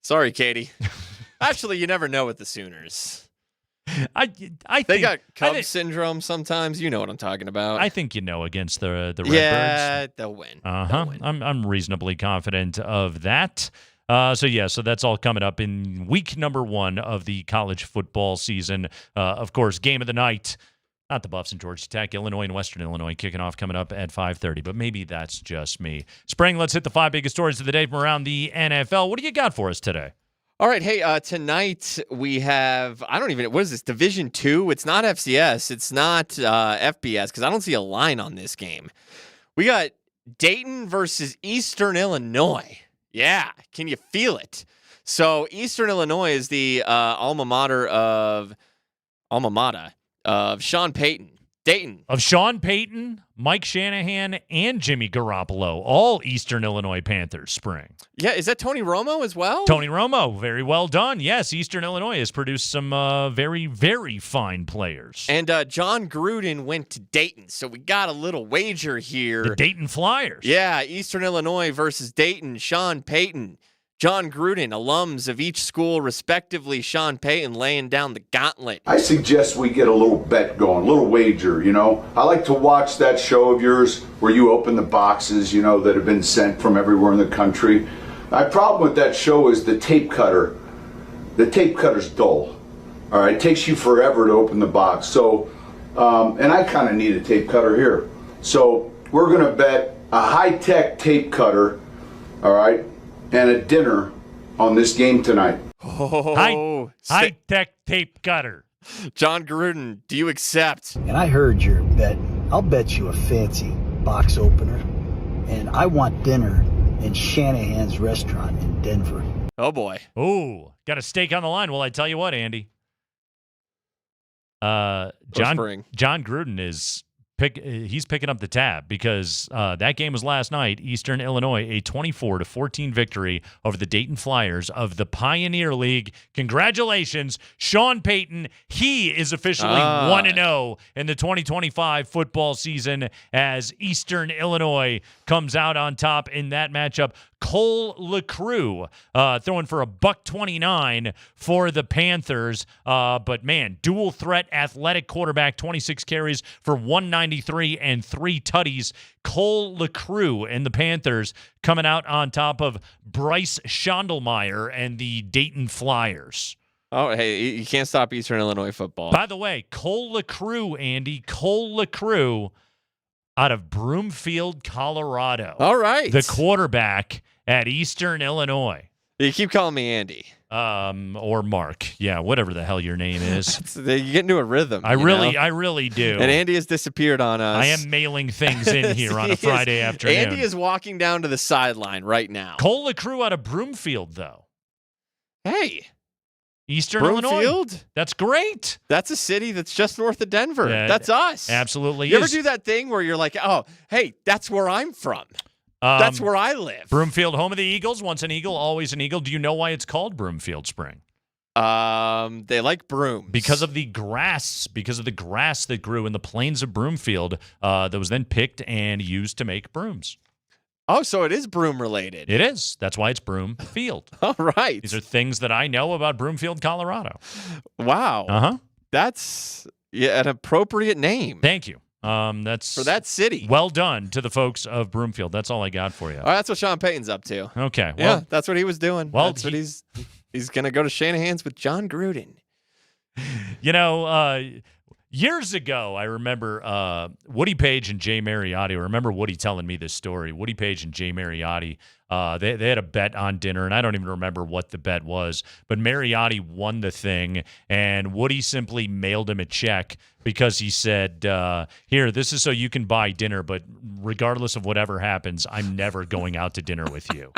Sorry, Katie. Actually, you never know with the Sooners. I they think, got Cubs syndrome sometimes. You know what I'm talking about. I think you know against the Redbirds. Yeah, they'll win. They'll win. I'm reasonably confident of that. So that's all coming up in week number 1 of the college football season. Of course, game of the night, not the Buffs and Georgia Tech, Illinois and Western Illinois kicking off coming up at 5:30. But maybe that's just me. Spring, let's hit the 5 biggest stories of the day from around the NFL. What do you got for us today? All right, hey, tonight we have, what is this, Division II? It's not FCS. It's not FBS because I don't see a line on this game. We got Dayton versus Eastern Illinois. Yeah, can you feel it? So Eastern Illinois is the alma mater of Sean Payton. Dayton. Of Sean Payton, Mike Shanahan, and Jimmy Garoppolo, all Eastern Illinois Panthers, Spring. Yeah, is that Tony Romo as well? Tony Romo, very well done. Yes, Eastern Illinois has produced some very, very fine players. And John Gruden went to Dayton, so we got a little wager here. The Dayton Flyers. Yeah, Eastern Illinois versus Dayton, Sean Payton. John Gruden, alums of each school respectively. Sean Payton laying down the gauntlet. I suggest we get a little bet going, a little wager, I like to watch that show of yours where you open the boxes, that have been sent from everywhere in the country. My problem with that show is the tape cutter. The tape cutter's dull. All right, it takes you forever to open the box. So, and I kind of need a tape cutter here. So we're going to bet a high-tech tape cutter, all right, and a dinner on this game tonight. High-tech tape cutter. John Gruden, do you accept? And I heard your bet. I'll bet you a fancy box opener. And I want dinner in Shanahan's restaurant in Denver. Oh, boy. Ooh, got a stake on the line. Well, I tell you what, Andy. John Gruden is... he's picking up the tab because that game was last night. Eastern Illinois, a 24-14 victory over the Dayton Flyers of the Pioneer League. Congratulations, Sean Payton. He is officially 1-0 in the 2025 football season as Eastern Illinois comes out on top in that matchup. Cole LeCroux throwing for $129 for the Panthers. But, man, dual threat athletic quarterback, 26 carries for 193 and 3 tutties. Cole LeCroux and the Panthers coming out on top of Bryce Schondelmeyer and the Dayton Flyers. Oh, hey, you can't stop Eastern Illinois football. By the way, Cole LeCroux, Andy, Cole LeCroux out of Broomfield, Colorado. All right. The quarterback at Eastern Illinois. You keep calling me Andy. Or Mark. Yeah, whatever the hell your name is. You get into a rrhythm. I really do. And Andy has disappeared on us. I am mailing things in here on a Friday afternoon. Andy is walking down to the sideline right now. Cole LeCroux out of Broomfield, though. Hey. Eastern Broomfield? Illinois. That's great. That's a city that's just north of Denver. That's us. Absolutely. You ever do that thing where you're like, oh, hey, that's where I'm from. That's where I live. Broomfield, home of the Eagles. Once an Eagle, always an Eagle. Do you know why it's called Broomfield, Spring? They like brooms. Because of the grass that grew in the plains of Broomfield that was then picked and used to make brooms. Oh, so it is broom related. It is. That's why it's Broomfield. All right. These are things that I know about Broomfield, Colorado. Wow. Uh-huh. That's an appropriate name. Thank you. That's for that city. Well done to the folks of Broomfield. That's all I got for you. Oh, that's what Sean Payton's up to. Okay. Well, Yeah, that's what he was doing. Well, that's what he's going to go to Shanahan's with John Gruden. Years ago, I remember Woody Page and Jay Mariotti. I remember Woody telling me this story. Woody Page and Jay Mariotti, they had a bet on dinner, and I don't even remember what the bet was, but Mariotti won the thing, and Woody simply mailed him a check because he said, here, this is so you can buy dinner, but regardless of whatever happens, I'm never going out to dinner with you.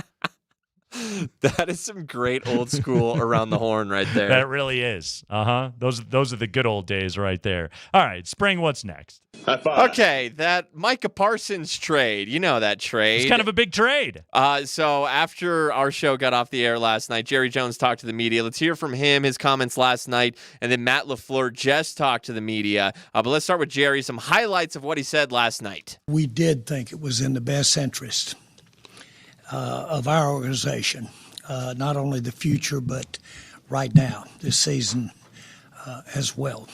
That is some great old school around the horn right there. That really is. Those are the good old days right there. All right, Spring, what's next? Okay, that Micah Parsons trade. You know that trade. It's kind of a big trade. So after our show got off the air last night, Jerry Jones talked to the media. Let's hear from him, his comments last night, and then Matt LaFleur just talked to the media. But let's start with Jerry, some highlights of what he said last night. We did think it was in the best interest of our organization, not only the future, but right now, this season as well.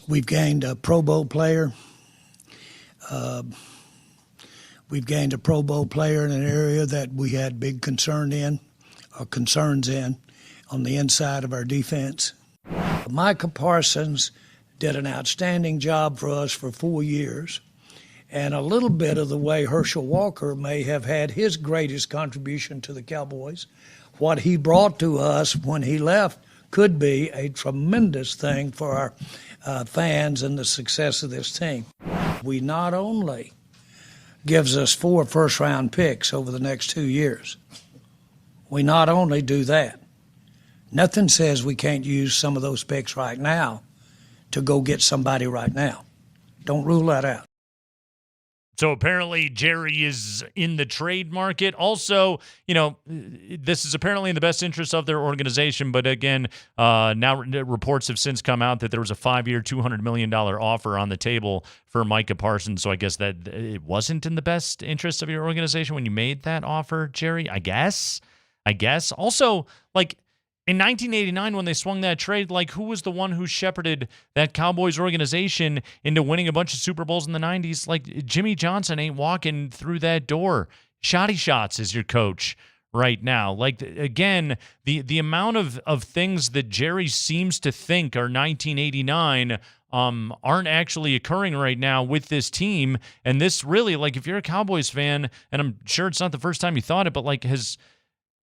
We've gained a Pro Bowl player. We've gained a Pro Bowl player in an area that we had big concerns in on the inside of our defense. Micah Parsons did an outstanding job for us for 4 years. And a little bit of the way Herschel Walker may have had his greatest contribution to the Cowboys. What he brought to us when he left could be a tremendous thing for our fans and the success of this team. We not only gives us 4 first-round picks over the next 2 years, we not only do that, nothing says we can't use some of those picks right now to go get somebody right now. Don't rule that out. So apparently Jerry is in the trade market. Also, this is apparently in the best interest of their organization. But again, now reports have since come out that there was a 5-year, $200 million offer on the table for Micah Parsons. So I guess that it wasn't in the best interest of your organization when you made that offer, Jerry, I guess. Also, in 1989, when they swung that trade, who was the one who shepherded that Cowboys organization into winning a bunch of Super Bowls in the 90s? Jimmy Johnson ain't walking through that door. Shoddy Shots is your coach right now. Again, the amount of things that Jerry seems to think are 1989 aren't actually occurring right now with this team. And this really, if you're a Cowboys fan, and I'm sure it's not the first time you thought it, but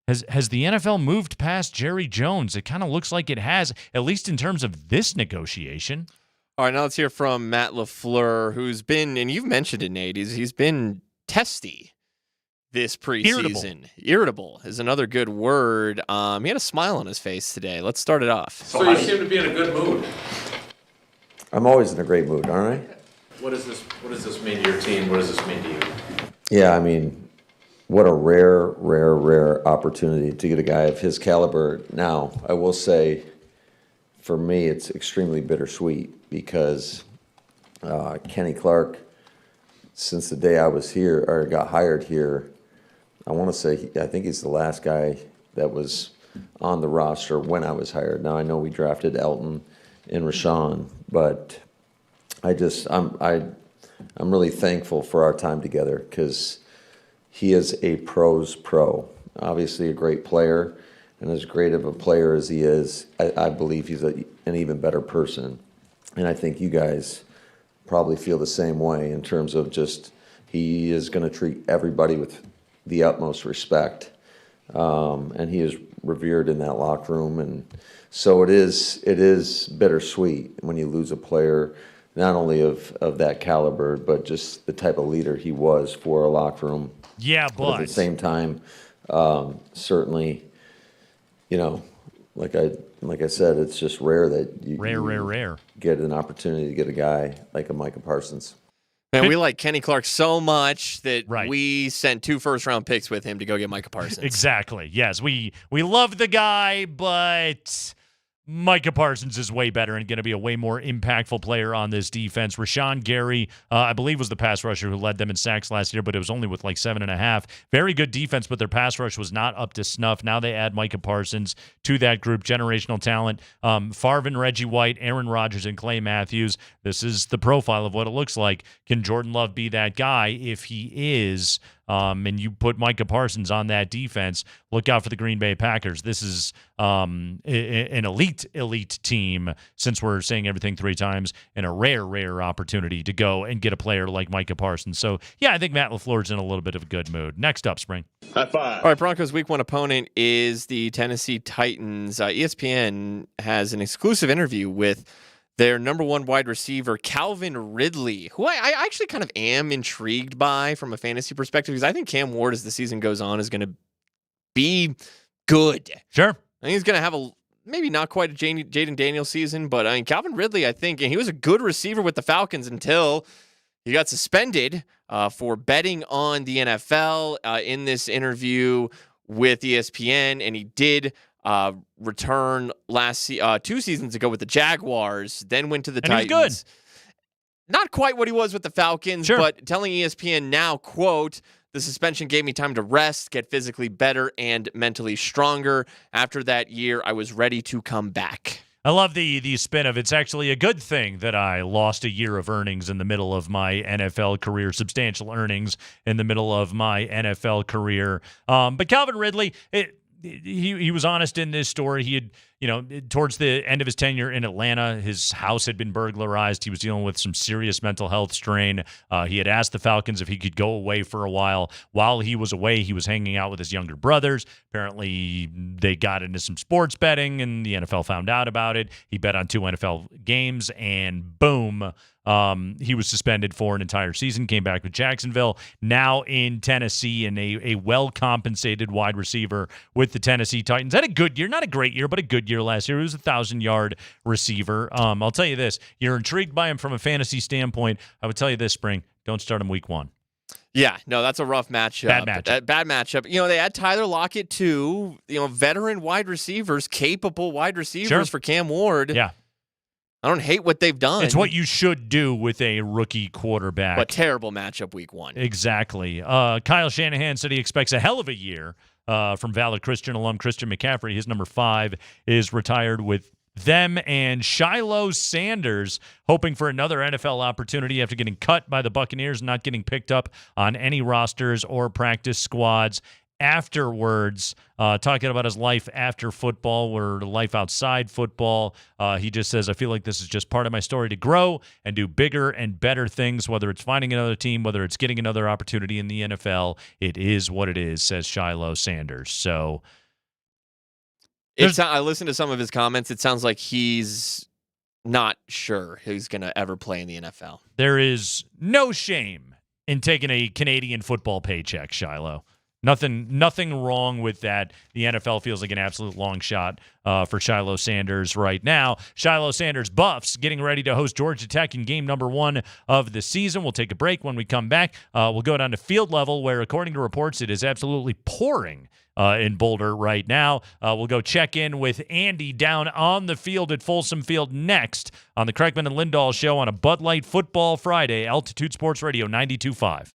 Has the NFL moved past Jerry Jones? It kind of looks like it has, at least in terms of this negotiation. All right, now let's hear from Matt LaFleur, who's been, and you've mentioned it, Nate, he's been testy this preseason. Irritable is another good word. He had a smile on his face today. Let's start it off. So you seem to be in a good mood. I'm always in a great mood, aren't I? What does this mean to your team? What does this mean to you? Yeah, what a rare opportunity to get a guy of his caliber. Now, I will say, for me, it's extremely bittersweet because Kenny Clark, since the day I was here or got hired here, I want to say I think he's the last guy that was on the roster when I was hired. Now I know we drafted Elton and Rashawn, but I'm really thankful for our time together because he is a pro's pro. Obviously a great player, and as great of a player as he is, I believe he's an even better person. And I think you guys probably feel the same way in terms of just he is going to treat everybody with the utmost respect. And he is revered in that locker room. And so it is bittersweet when you lose a player not only of that caliber, but just the type of leader he was for a locker room. Yeah, but at the same time, certainly, like I said, it's just rare that you rare get an opportunity to get a guy like a Micah Parsons. Man, we like Kenny Clark so much that we sent 2 first-round picks with him to go get Micah Parsons. Exactly. Yes, we love the guy, but Micah Parsons is way better and going to be a way more impactful player on this defense. Rashawn Gary, I believe, was the pass rusher who led them in sacks last year, but it was only with 7.5. Very good defense, but their pass rush was not up to snuff. Now they add Micah Parsons to that group. Generational talent. Farvin, Reggie White, Aaron Rodgers, and Clay Matthews. This is the profile of what it looks like. Can Jordan Love be that guy? If he is, and you put Micah Parsons on that defense, look out for the Green Bay Packers. This is an elite team, since we're saying everything 3 times, and a rare opportunity to go and get a player like Micah Parsons. So, yeah, I think Matt LaFleur's in a little bit of a good mood. Next up, Spring. High five. All right, Broncos' Week 1 opponent is the Tennessee Titans. ESPN has an exclusive interview with their number 1 wide receiver, Calvin Ridley, who I actually kind of am intrigued by from a fantasy perspective, because I think Cam Ward, as the season goes on, is going to be good. Sure. I think he's going to have maybe not quite a Jaden Daniels season, but I mean, Calvin Ridley, I think, and he was a good receiver with the Falcons until he got suspended for betting on the NFL in this interview with ESPN, and he did return 2 seasons ago with the Jaguars, then went to the Titans. He's good. Not quite what he was with the Falcons, sure. But telling ESPN now, quote, "The suspension gave me time to rest, get physically better, and mentally stronger. After that year, I was ready to come back." I love the spin of it's actually a good thing that I lost a year of earnings in the middle of my NFL career, substantial earnings in the middle of my NFL career. But Calvin Ridley, he was honest in this story. He had, towards the end of his tenure in Atlanta, his house had been burglarized. He was dealing with some serious mental health strain. He had asked the Falcons if he could go away for a while. While he was away, he was hanging out with his younger brothers. Apparently, they got into some sports betting, and the NFL found out about it. He bet on 2 NFL games, and boom, he was suspended for an entire season, came back with Jacksonville, now in Tennessee, and a well-compensated wide receiver with the Tennessee Titans. Had a good year, not a great year, but a good year last year. He was a 1,000-yard receiver. I'll tell you this, you're intrigued by him from a fantasy standpoint. I would tell you this, Spring, don't start him week 1. Yeah, no, that's a rough matchup. Bad matchup. They had Tyler Lockett too, veteran wide receivers, capable wide receivers for Cam Ward. Yeah. I don't hate what they've done. It's what you should do with a rookie quarterback. But terrible matchup week 1. Exactly. Kyle Shanahan said he expects a hell of a year from Valor Christian alum Christian McCaffrey. His number 5 is retired with them, and Shiloh Sanders hoping for another NFL opportunity after getting cut by the Buccaneers, not getting picked up on any rosters or practice squads. Afterwards, talking about his life after football or life outside football, he just says, "I feel like this is just part of my story to grow and do bigger and better things, whether it's finding another team, whether it's getting another opportunity in the NFL. It is what it is," says Shiloh Sanders. So I listened to some of his comments. It sounds like he's not sure he's going to ever play in the NFL. There is no shame in taking a Canadian football paycheck, Shiloh. Nothing wrong with that. The NFL feels like an absolute long shot for Shiloh Sanders right now. Shiloh Sanders Buffs getting ready to host Georgia Tech in game number 1 of the season. We'll take a break. When we come back, we'll go down to field level, where, according to reports, it is absolutely pouring in Boulder right now. We'll go check in with Andy down on the field at Folsom Field next on the Kreckman and Lindahl Show on a Bud Light Football Friday, Altitude Sports Radio 92.5.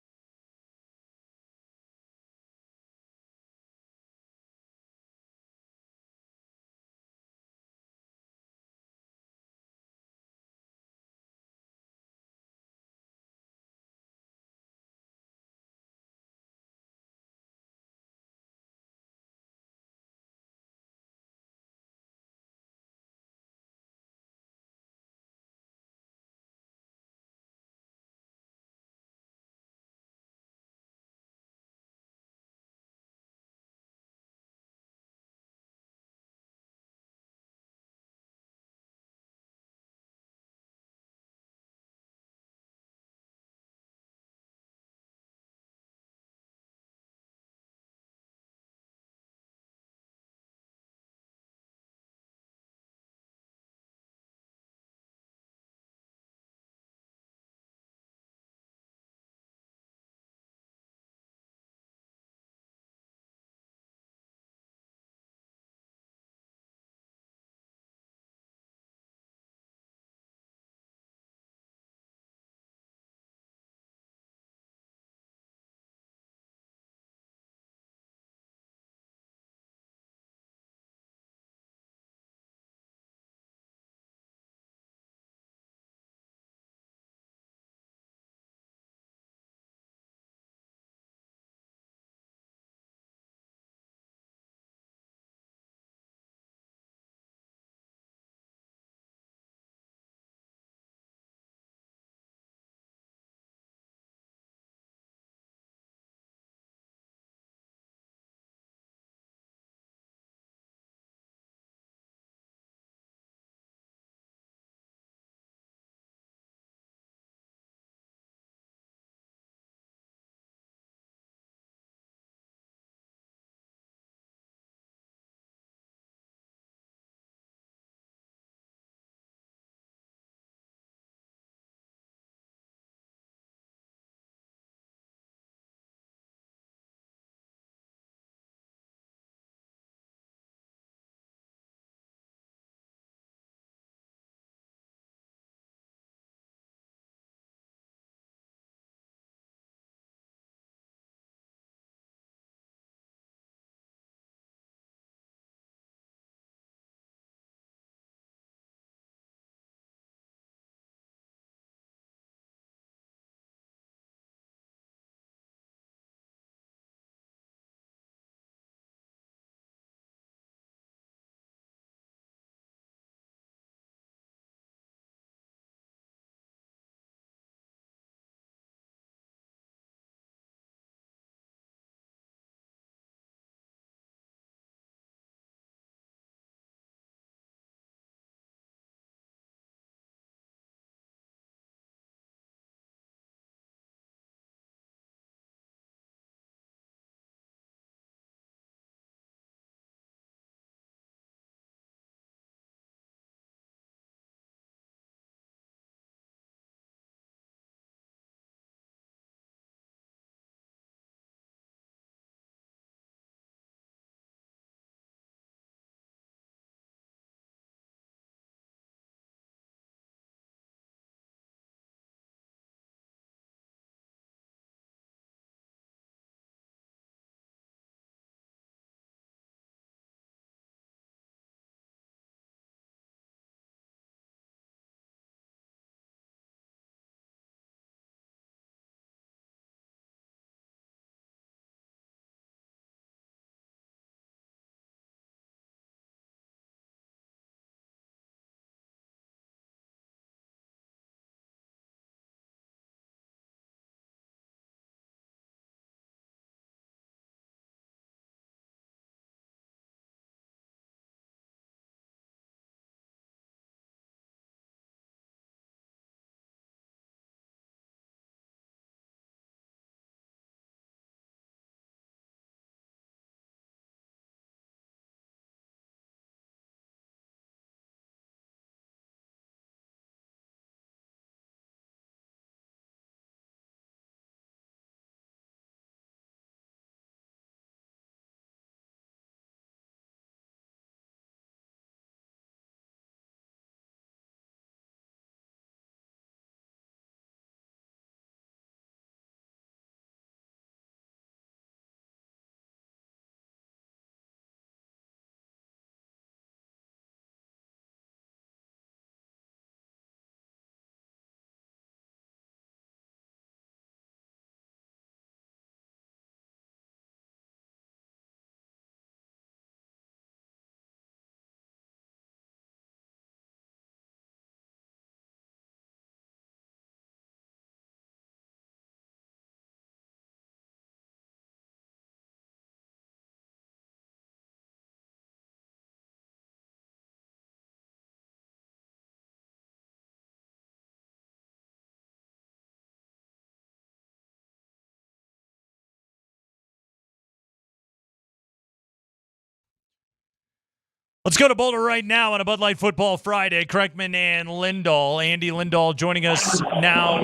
Let's go to Boulder right now on a Bud Light Football Friday. Kreckman and Lindahl. Andy Lindahl joining us now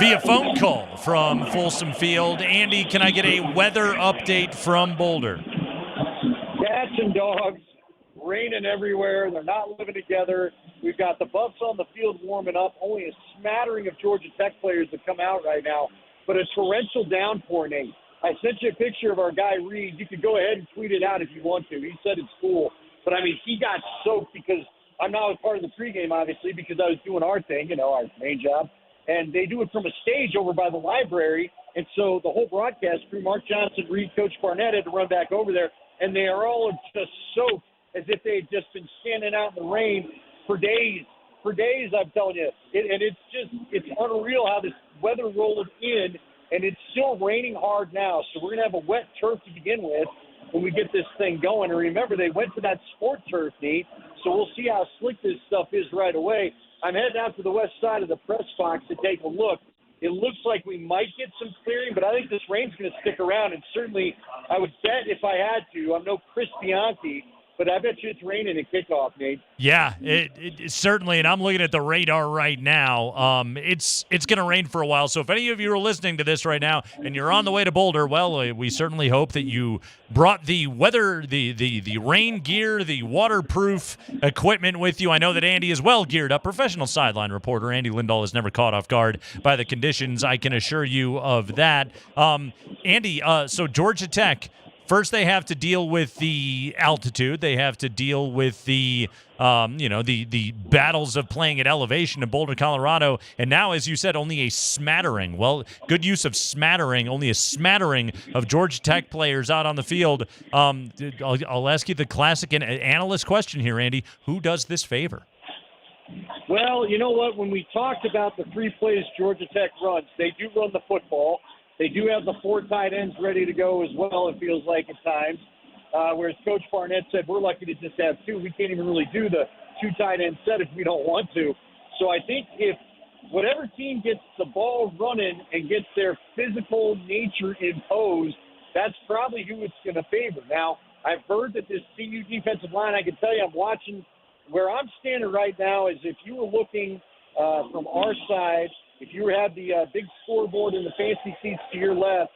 via phone call from Folsom Field. Andy, can I get a weather update from Boulder? Cats and dogs, raining everywhere. They're not living together. We've got the Buffs on the field warming up. Only a smattering of Georgia Tech players that come out right now, but a torrential downpour, Nate. I sent you a picture of our guy, Reed. You could go ahead and tweet it out if you want to. He said it's cool. But, I mean, he got soaked because I'm not a part of the pregame, obviously, because I was doing our thing, our main job. And they do it from a stage over by the library. And so the whole broadcast crew, Mark Johnson, Reed, Coach Barnett, had to run back over there. And they are all just soaked as if they had just been standing out in the rain for days. For days, I'm telling you. It's unreal how this weather rolled in. And it's still raining hard now, so we're going to have a wet turf to begin with when we get this thing going. And remember, they went to that sport turf, Nate, so we'll see how slick this stuff is right away. I'm heading out to the west side of the press box to take a look. It looks like we might get some clearing, but I think this rain's going to stick around. And certainly, I would bet if I had to, I'm no Chris Bianchi, but I bet you it's raining at kickoff, Nate. Yeah, it certainly, and I'm looking at the radar right now. It's going to rain for a while. So if any of you are listening to this right now and you're on the way to Boulder, well, we certainly hope that you brought the weather, the rain gear, the waterproof equipment with you. I know that Andy is well geared up. Professional sideline reporter Andy Lindahl is never caught off guard by the conditions. I can assure you of that. Andy, so Georgia Tech. First, they have to deal with the altitude. They have to deal with the battles of playing at elevation in Boulder, Colorado. And now, as you said, only a smattering. Well, good use of smattering. Only a smattering of Georgia Tech players out on the field. I'll ask you the classic analyst question here, Andy. Who does this favor? Well, you know what? When we talked about the three plays Georgia Tech runs, they do run the football. They do have the 4 tight ends ready to go as well, it feels like at times. Whereas Coach Barnett said, we're lucky to just have 2. We can't even really do the 2 tight end set if we don't want to. So I think if whatever team gets the ball running and gets their physical nature imposed, that's probably who it's going to favor. Now, I've heard that this CU defensive line, I can tell you I'm watching where I'm standing right now is if you were looking from our side, if you had the big scoreboard and the fancy seats to your left,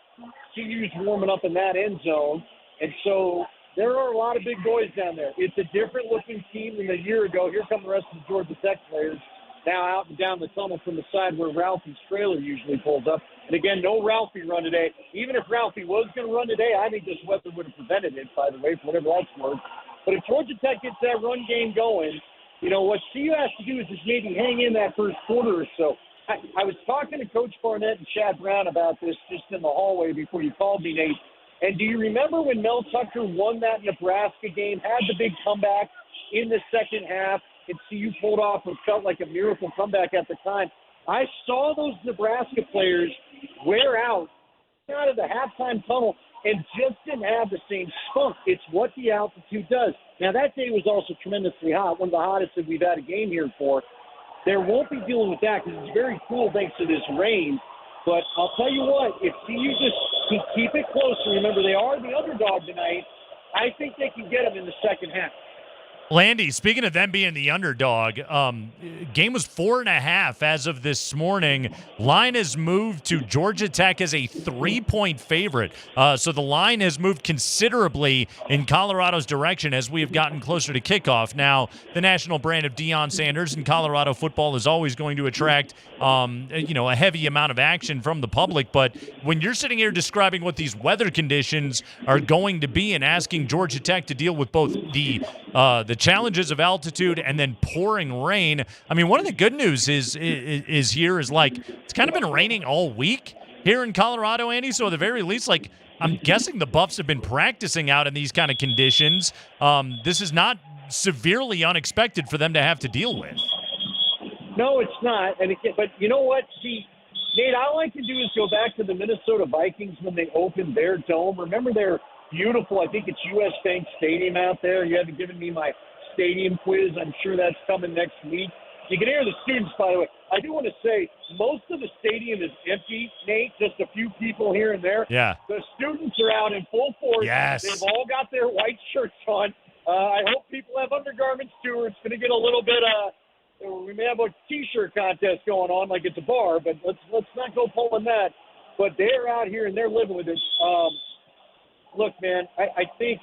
CU's warming up in that end zone. And so there are a lot of big boys down there. It's a different-looking team than a year ago. Here come the rest of the Georgia Tech players now out and down the tunnel from the side where Ralphie's trailer usually pulls up. And, again, no Ralphie run today. Even if Ralphie was going to run today, I think this weather would have prevented it, by the way, for whatever that's worth. But if Georgia Tech gets that run game going, what CU has to do is just maybe hang in that first quarter or so. I was talking to Coach Barnett and Chad Brown about this just in the hallway before you called me, Nate. And do you remember when Mel Tucker won that Nebraska game, had the big comeback in the second half, and CU pulled off what felt like a miracle comeback at the time? I saw those Nebraska players wear out of the halftime tunnel and just didn't have the same spunk. It's what the altitude does. Now, that day was also tremendously hot, one of the hottest that we've had a game here for. There won't be dealing with that because it's very cool thanks to this rain. But I'll tell you what, if CU just keep it close, remember they are the underdog tonight, I think they can get them in the second half. Landy, speaking of them being the underdog, game was 4.5 as of this morning. Line has moved to Georgia Tech as a 3-point favorite. So the line has moved considerably in Colorado's direction as we have gotten closer to kickoff. Now, the national brand of Deion Sanders in Colorado football is always going to attract, a heavy amount of action from the public. But when you're sitting here describing what these weather conditions are going to be and asking Georgia Tech to deal with both the challenges of altitude and then pouring rain. I mean, one of the good news is it's kind of been raining all week here in Colorado, Andy. So at the very least, I'm guessing the Buffs have been practicing out in these kind of conditions. This is not severely unexpected for them to have to deal with. No, it's not. But you know what? See, Nate, all I can do is go back to the Minnesota Vikings when they opened their dome. Remember their beautiful, I think it's U.S. Bank Stadium out there. You haven't given me my stadium quiz. I'm sure that's coming next week. You can hear the students, by the way. I do want to say most of the stadium is empty, Nate, just a few people here and there. Yeah. The students are out in full force. Yes. They've all got their white shirts on. I hope people have undergarments too. It's going to get a little bit. We may have a T-shirt contest going on, like it's a bar, but let's not go pulling that. But they're out here and they're living with it. Look, man, I think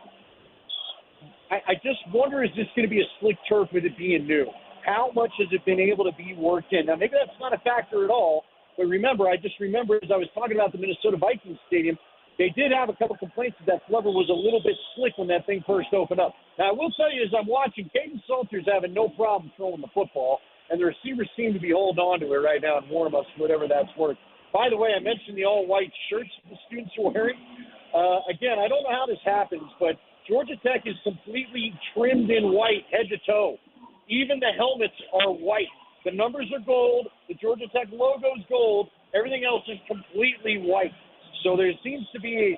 I just wonder, is this going to be a slick turf with it being new? How much has it been able to be worked in? Now, maybe that's not a factor at all, but remember, I just remember as I was talking about the Minnesota Vikings stadium, they did have a couple complaints that floor was a little bit slick when that thing first opened up. Now, I will tell you, as I'm watching, Caden Salter's having no problem throwing the football, and the receivers seem to be holding on to it right now in warm-ups, whatever that's worth. By the way, I mentioned the all-white shirts the students are wearing. Again, I don't know how this happens, but Georgia Tech is completely trimmed in white head to toe. Even the helmets are white. The numbers are gold. The Georgia Tech logo is gold. Everything else is completely white. So there seems to be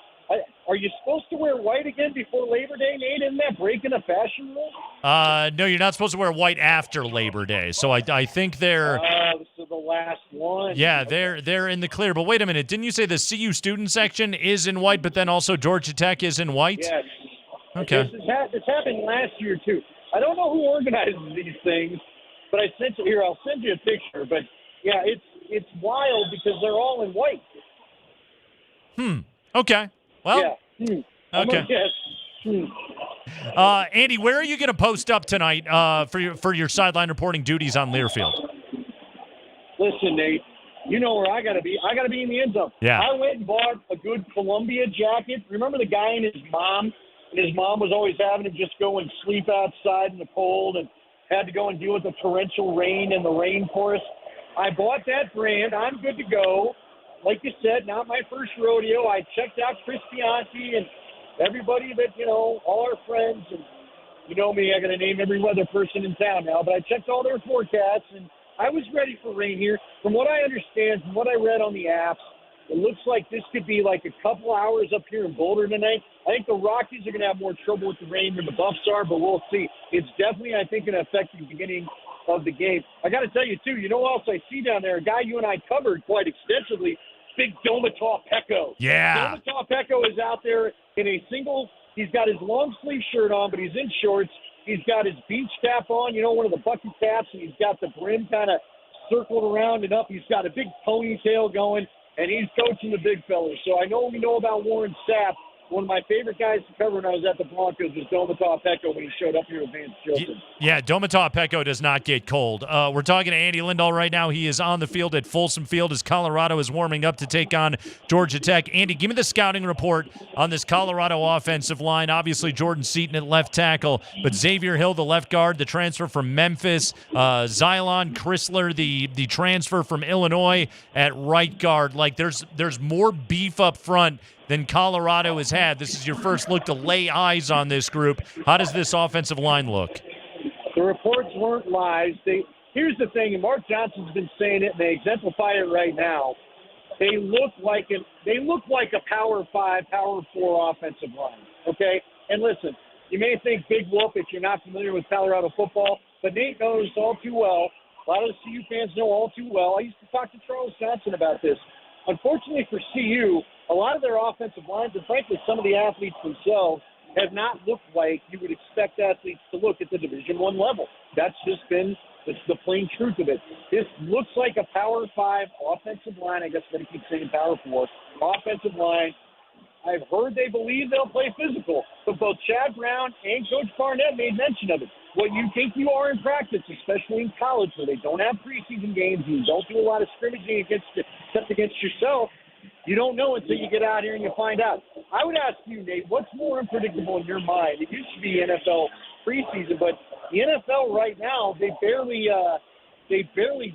are you supposed to wear white again before Labor Day, Nate? Isn't that breaking a fashion rule? No, you're not supposed to wear white after Labor Day. So I think they're this is the last one. Yeah, they're in the clear. But wait a minute, didn't you say the CU student section is in white, but then also Georgia Tech is in white? Yes. Okay. This happened last year too. I don't know who organizes these things, but I sent you here. I'll send you a picture. But yeah, it's wild because they're all in white. Okay. Well. Yeah. Okay. Andy, where are you going to post up tonight for your sideline reporting duties on Learfield? Listen, Nate, you know where I got to be. I got to be in the end zone. Yeah. I went and bought a good Columbia jacket. Remember the guy and his mom? And his mom was always having him just go and sleep outside in the cold and had to go and deal with the torrential rain in the rainforest. I bought that brand. I'm good to go. Like you said, not my first rodeo. I checked out Chris Bianchi and everybody that, all our friends. And you know me, I got to name every weather person in town now. But I checked all their forecasts, and I was ready for rain here. From what I understand, from what I read on the apps, it looks like this could be like a couple hours up here in Boulder tonight. I think the Rockies are going to have more trouble with the rain than the Buffs are, but we'll see. It's definitely, I think, going to affect the beginning of the game. I got to tell you, too, you know what else I see down there? A guy you and I covered quite extensively, Big Domataw Pecco. Yeah. Domataw Pecco is out there in a single – he's got his long-sleeve shirt on, but he's in shorts. He's got his beach cap on, one of the bucket caps, and he's got the brim kind of circled around and up. He's got a big ponytail going, and he's coaching the big fellas. So I know we know about Warren Sapp. One of my favorite guys to cover when I was at the Broncos was Domataw Pecco when he showed up here with Vance Joseph. Yeah, Domataw Pecco does not get cold. We're talking to Andy Lindahl right now. He is on the field at Folsom Field as Colorado is warming up to take on Georgia Tech. Andy, give me the scouting report on this Colorado offensive line. Obviously, Jordan Seaton at left tackle, but Xavier Hill, the left guard, the transfer from Memphis, Xylon Chrysler, the transfer from Illinois at right guard. Like, there's more beef up front than Colorado has had. This is your first look to lay eyes on this group. How does this offensive line look? The reports weren't lies. Here's the thing, and Mark Johnson's been saying it, and they exemplify it right now. They look like a Power 5, Power 4 offensive line, okay? And listen, you may think big whoop if you're not familiar with Colorado football, but Nate knows all too well. A lot of the CU fans know all too well. I used to talk to Charles Johnson about this. Unfortunately for CU, a lot of their offensive lines, and frankly some of the athletes themselves, have not looked like you would expect athletes to look at the Division I level. That's just been the plain truth of it. This looks like a Power 5 offensive line. I guess I'm going to keep saying Power 4 offensive line. I've heard they believe they'll play physical, but both Chad Brown and Coach Barnett made mention of it. What you think you are in practice, especially in college where they don't have preseason games, you don't do a lot of scrimmaging except against yourself, you don't know until you get out here and you find out. I would ask you, Nate, what's more unpredictable in your mind? It used to be NFL preseason, but the NFL right now, they barely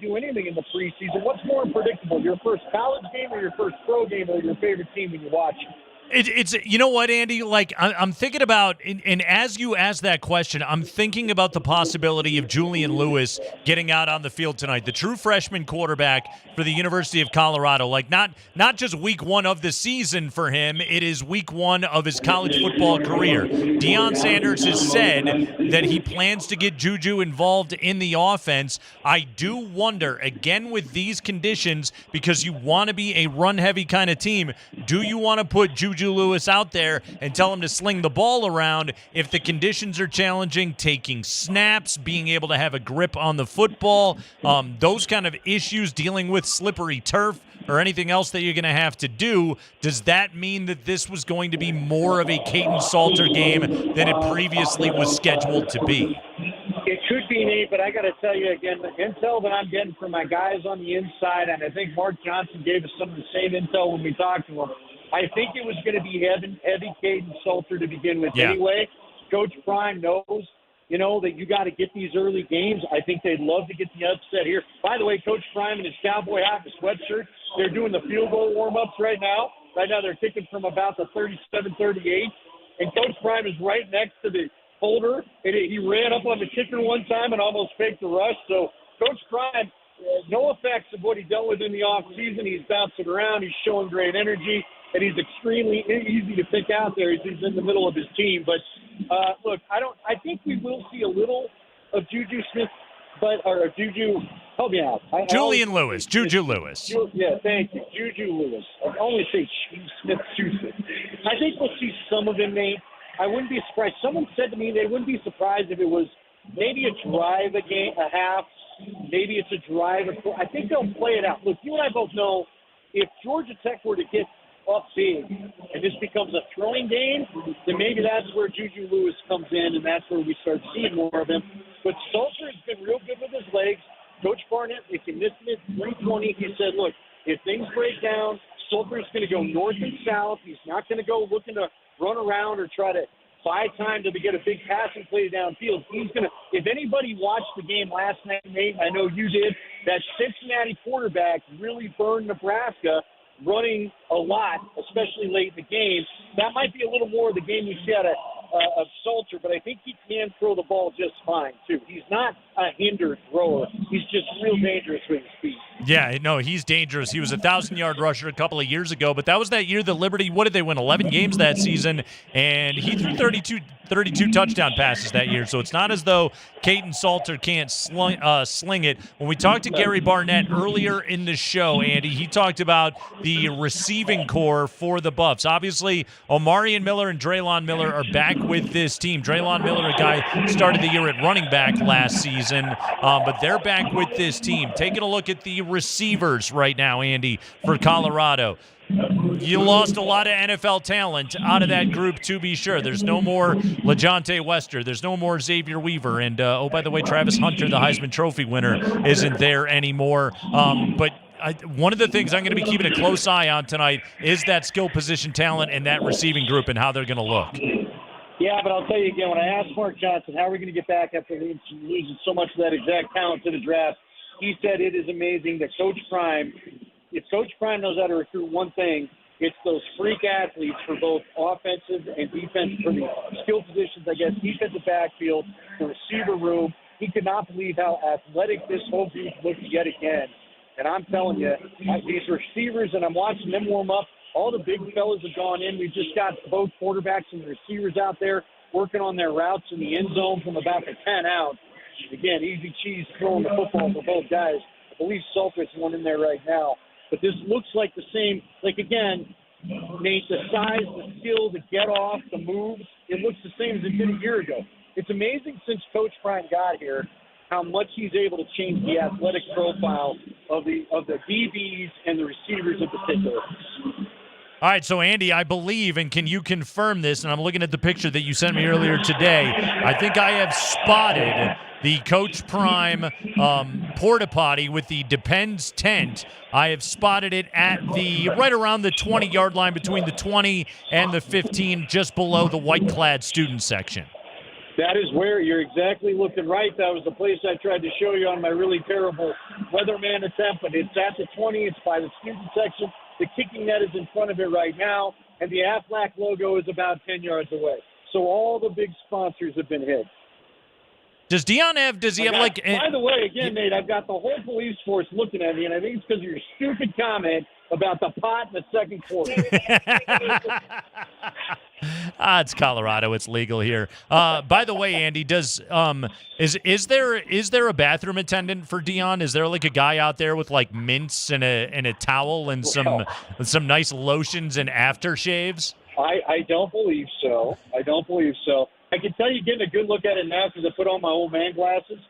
do anything in the preseason. What's more unpredictable, your first college game or your first pro game or your favorite team when you watch it? It's you know what, Andy? Like, I'm thinking about, and as you ask that question, I'm thinking about the possibility of Julian Lewis getting out on the field tonight, the true freshman quarterback for the University of Colorado. Like, not just week one of the season for him, it is week one of his college football career. Deion Sanders has said that he plans to get Juju involved in the offense. I do wonder, again with these conditions, because you want to be a run-heavy kind of team, do you want to put Juju Juju Lewis out there and tell him to sling the ball around if the conditions are challenging, taking snaps, being able to have a grip on the football, those kind of issues, dealing with slippery turf or anything else that you're going to have to do. Does that mean that this was going to be more of a Caden Salter game than it previously was scheduled to be? It could be, Nate, but I got to tell you again, the intel that I'm getting from my guys on the inside, and I think Mark Johnson gave us some of the same intel when we talked to him, I think it was going to be heavy Caden Salter to begin with anyway. Coach Prime knows, that you got to get these early games. I think they'd love to get the upset here. By the way, Coach Prime in his cowboy hat and sweatshirt, they're doing the field goal warm-ups right now. Right now they're kicking from about the 37-38, and Coach Prime is right next to the holder, and he ran up on the kicker one time and almost faked the rush. So Coach Prime, no effects of what he dealt with in the offseason. He's bouncing around. He's showing great energy, and he's extremely easy to pick out there as he's in the middle of his team. But, look, I think we will see a little of Juju Smith, or Juju, help me out. Julian Lewis, Juju Lewis. Yeah, thank you. Juju Lewis. I always say Smith. I think we'll see some of him, Nate. I wouldn't be surprised. Someone said to me they wouldn't be surprised if it was maybe a drive a half, maybe it's a drive. I think they'll play it out. Look, you and I both know if Georgia Tech were to get up big and this becomes a throwing game, then maybe that's where Juju Lewis comes in and that's where we start seeing more of him. But Salter has been real good with his legs. Coach Barnett, if you missed it, 320, he said, look, if things break down, Salter's going to go north and south. He's not going to go looking to run around or try to buy time to get a big passing play downfield. He's going to – if anybody watched the game last night, Nate, I know you did, that Cincinnati quarterback really burned Nebraska running a lot, especially late in the game. That might be a little more of the game you see out of Salter, but I think he can throw the ball just fine, too. He's not a hindered thrower. He's just real dangerous with his feet. Yeah, no, he's dangerous. He was a 1,000-yard rusher a couple of years ago, but that was that year that Liberty, what did they win, 11 games that season, and he threw 32 touchdown passes that year. So it's not as though Caden Salter can't sling it. When we talked to Gary Barnett earlier in the show, Andy, he talked about the receiving core for the Buffs. Obviously, Omarion Miller and Draylon Miller are back with this team. Draylon Miller, a guy started the year at running back last season, but they're back with this team. Taking a look at the receivers right now, Andy, for Colorado. You lost a lot of NFL talent out of that group, to be sure. There's no more LeJontay Wester. There's no more Xavier Weaver. And, oh, by the way, Travis Hunter, the Heisman Trophy winner, isn't there anymore. But one of the things I'm going to be keeping a close eye on tonight is that skill position talent and that receiving group and how they're going to look. Yeah, but I'll tell you again, when I asked Mark Johnson, how are we going to get back after losing so much of that exact talent to the draft, he said it is amazing that Coach Prime, if Coach Prime knows how to recruit one thing, it's those freak athletes for both offensive and defensive, for the skill positions, I guess, defensive backfield, the receiver room. He could not believe how athletic this whole group looks yet again. And I'm telling you, these receivers, and I'm watching them warm up, all the big fellas have gone in. We've just got both quarterbacks and receivers out there working on their routes in the end zone from about the 10 out. Again, easy cheese throwing the football for both guys. I believe Salter's one in there right now. But this looks like the same, like, again, Nate, the size, the skill, the get off, the moves, it looks the same as it did a year ago. It's amazing since Coach Prime got here how much he's able to change the athletic profile of the DBs and the receivers in particular. All right, so Andy, I believe, and can you confirm this, and I'm looking at the picture that you sent me earlier today, I think I have spotted the Coach Prime porta potty with the Depends tent. I have spotted it at right around the 20-yard line, between the 20 and the 15, just below the white-clad student section. That is where you're exactly looking right. That was the place I tried to show you on my really terrible weatherman attempt, but it's at the 20. It's by the student section. The kicking net is in front of it right now, and the Aflac logo is about 10 yards away. So all the big sponsors have been hit. Does Dion have, does he have like... By the way, again, Nate, I've got the whole police force looking at me, and I think it's because of your stupid comment about the pot in the second quarter. It's Colorado. It's legal here. By the way, Andy, is there a bathroom attendant for Dion? Is there like a guy out there with like mints and a towel and some nice lotions and aftershaves? I don't believe so. I don't believe so. I can tell you getting a good look at it now because I put on my old man glasses.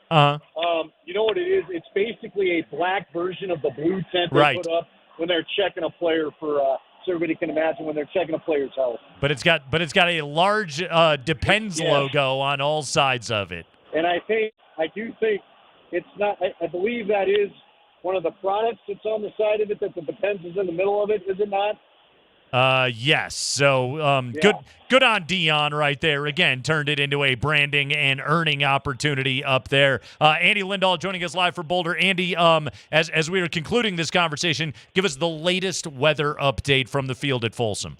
You know what it is? It's basically a black version of the blue tent they put up when they're checking a player for so everybody can imagine when they're checking a player's health. But it's got a large Depends logo on all sides of it. And I do think it's not. I believe that is one of the products that's on the side of it that the Depends is in the middle of it. Is it not? Yes. So good on Dion right there. Again, turned it into a branding and earning opportunity up there. Andy Lindahl joining us live for Boulder. Andy, as we are concluding this conversation, give us the latest weather update from the field at Folsom.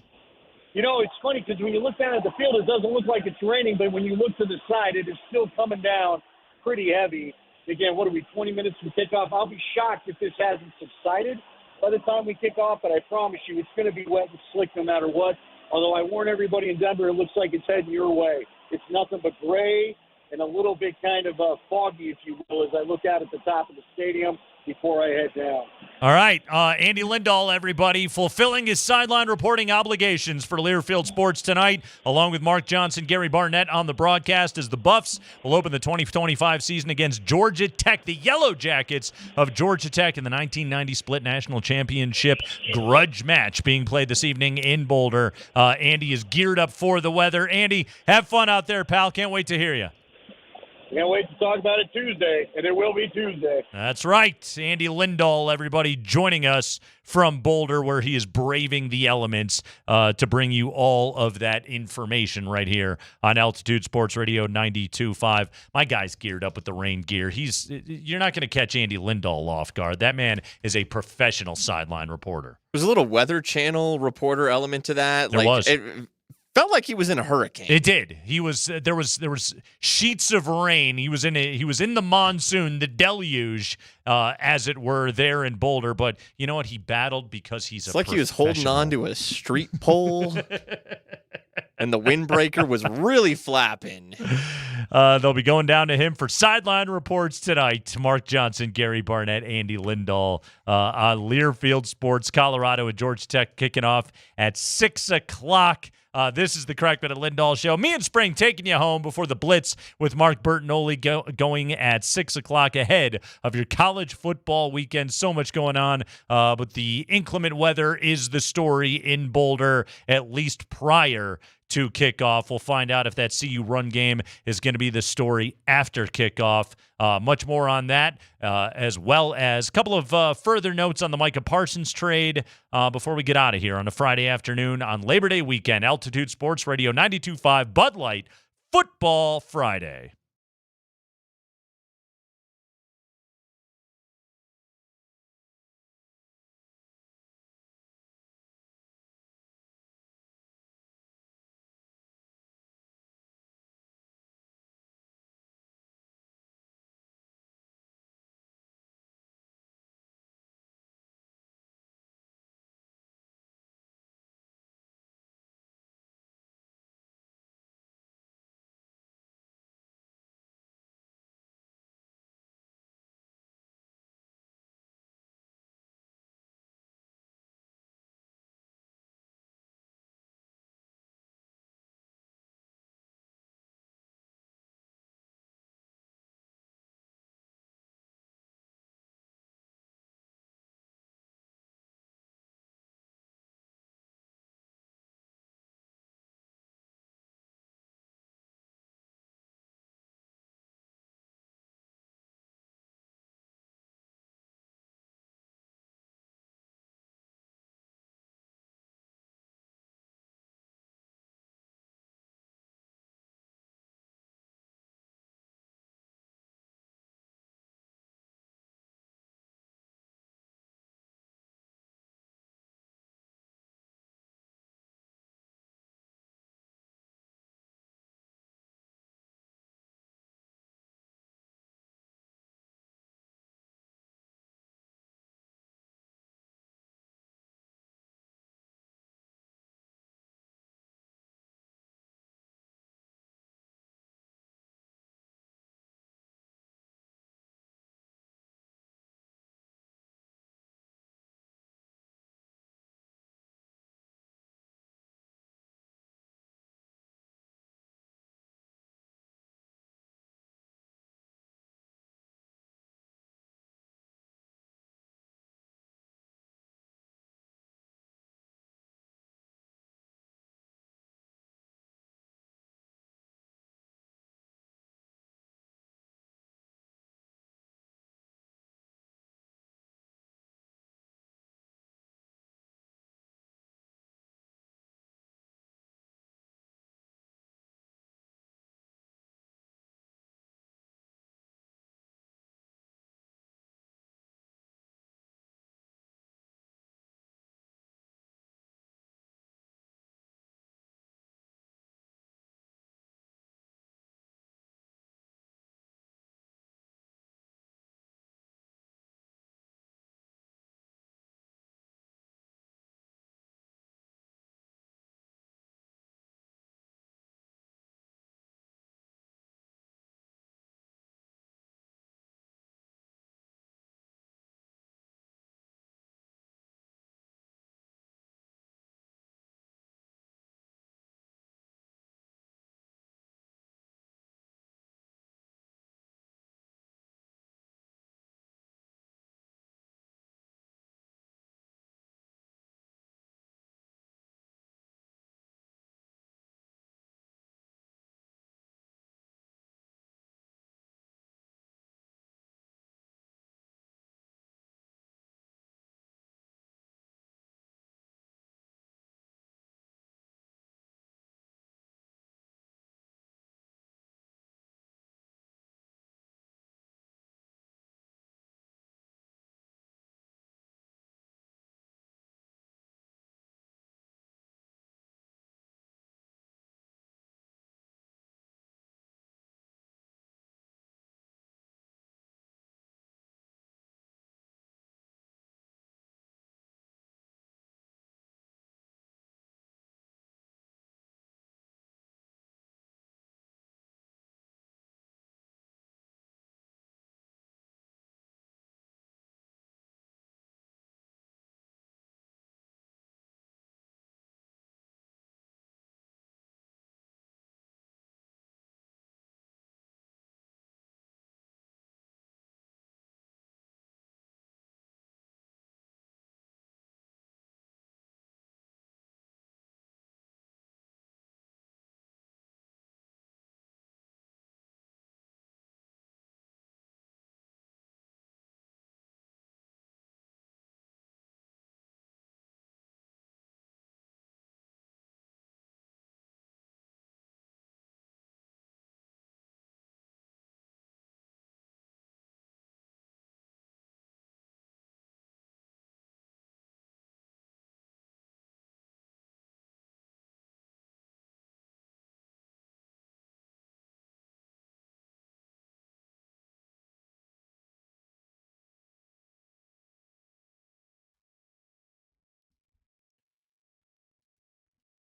You know, it's funny because when you look down at the field, it doesn't look like it's raining, but when you look to the side, it is still coming down pretty heavy. Again, what are we, 20 minutes from kickoff? I'll be shocked if this hasn't subsided by the time we kick off, but I promise you it's going to be wet and slick no matter what. Although I warn everybody in Denver, it looks like it's heading your way. It's nothing but gray and a little bit kind of foggy, if you will, as I look out at the top of the stadium before I head down. All right, Andy Lindahl, everybody, fulfilling his sideline reporting obligations for Learfield Sports tonight, along with Mark Johnson, Gary Barnett on the broadcast as the Buffs will open the 2025 season against Georgia Tech, the Yellow Jackets of Georgia Tech in the 1990 Split National Championship grudge match being played this evening in Boulder. Andy is geared up for the weather. Andy, have fun out there, pal. Can't wait to hear you. Can't wait to talk about it Tuesday, and it will be Tuesday. That's right. Andy Lindahl, everybody, joining us from Boulder, where he is braving the elements to bring you all of that information right here on Altitude Sports Radio 92.5. My guy's geared up with the rain gear. You're not going to catch Andy Lindahl off guard. That man is a professional sideline reporter. There's a little Weather Channel reporter element to that. There was. Felt like he was in a hurricane. It did. He was. There was sheets of rain. He was in the monsoon, the deluge, as it were, there in Boulder. But you know what? He battled because he's like he was holding on to a street pole, and the windbreaker was really flapping. They'll be going down to him for sideline reports tonight. Mark Johnson, Gary Barnett, Andy Lindahl on Learfield Sports. Colorado and Georgia Tech kicking off at 6:00. This is the Kreckman and Lindahl Show. Me and Spring taking you home before the Blitz with Mark Bertinoli going at 6:00 ahead of your college football weekend. So much going on, but the inclement weather is the story in Boulder, at least prior to kickoff. We'll find out if that CU run game is going to be the story after kickoff. Much more on that, as well as a couple of further notes on the Micah Parsons trade before we get out of here on a Friday afternoon on Labor Day weekend. Altitude Sports Radio 92.5 Bud Light Football Friday.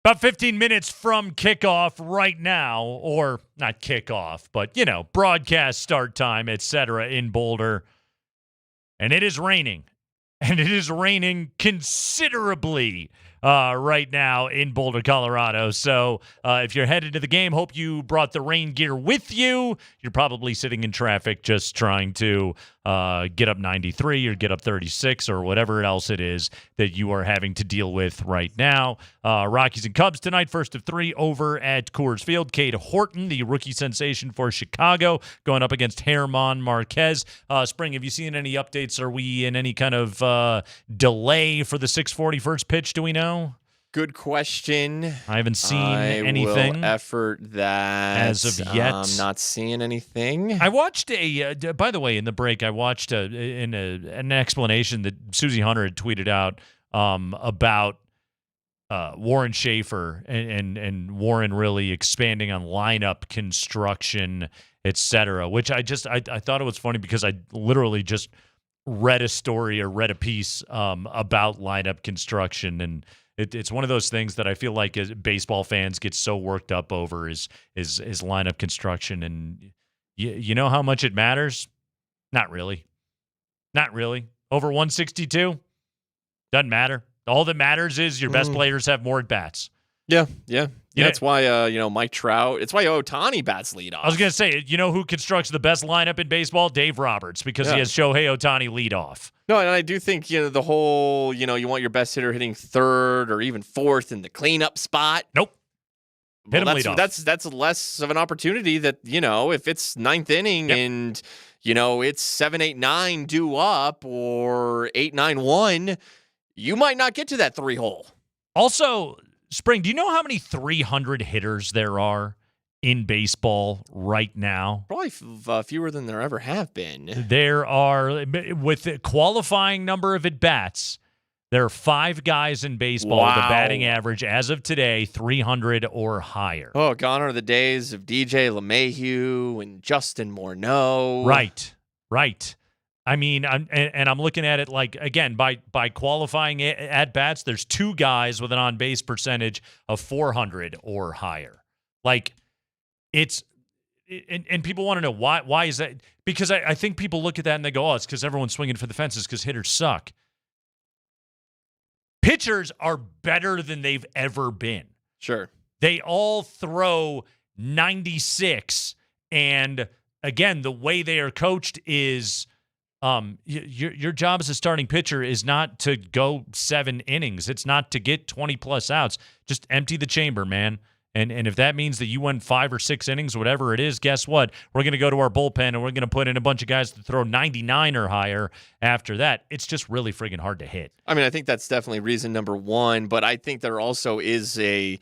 About 15 minutes from kickoff right now, or not kickoff, but, broadcast start time, etc. in Boulder. And it is raining. And it is raining considerably right now in Boulder, Colorado. So if you're headed to the game, hope you brought the rain gear with you. You're probably sitting in traffic just trying to get up 93 or get up 36 or whatever else it is that you are having to deal with right now. Rockies and Cubs tonight, first of 3 over at Coors Field. Cade Horton, the rookie sensation for Chicago, going up against Herman Marquez. Spring, have you seen any updates? Are we in any kind of delay for the 6:40 first pitch? Do we know? Good question. I haven't seen anything. I will effort that. As of yet. I'm not seeing anything. I watched by the way, in the break, I watched an explanation that Susie Hunter had tweeted out about Warren Schaefer and Warren really expanding on lineup construction, etc. Which I thought it was funny because I literally just read a story or read a piece about lineup construction, and it's one of those things that I feel like as baseball fans get so worked up over is lineup construction, and you know how much it matters? Not really. Over 162 doesn't matter. All that matters is your best players have more at bats. Yeah. That's why Mike Trout. It's why Ohtani bats leadoff. I was gonna say, you know who constructs the best lineup in baseball? Dave Roberts, because he has Shohei Ohtani leadoff. No, and I do think the whole you want your best hitter hitting third or even fourth in the cleanup spot. Nope. Hit him leadoff. That's less of an opportunity that if it's ninth inning and it's 7-8-9 due up or 8-9-1, you might not get to that 3-hole. Also, Spring, do you know how many 300 hitters there are in baseball right now? Probably fewer than there ever have been. There are, with the qualifying number of at-bats, there are 5 guys in baseball with a batting average as of today, 300 or higher. Oh, gone are the days of DJ LeMahieu and Justin Morneau. Right. I mean, I'm looking at it like, again, by qualifying at-bats, there's 2 guys with an on-base percentage of 400 or higher. Like, it's and people want to know why is that? Because I think people look at that and they go, oh, it's because everyone's swinging for the fences because hitters suck. Pitchers are better than they've ever been. Sure. They all throw 96, and again, the way they are coached is your job as a starting pitcher is not to go 7 innings. It's not to get 20-plus outs. Just empty the chamber, man. And if that means that you went 5 or 6 innings, whatever it is, guess what? We're going to go to our bullpen, and we're going to put in a bunch of guys to throw 99 or higher after that. It's just really friggin' hard to hit. I mean, I think that's definitely reason number one, but I think there also is a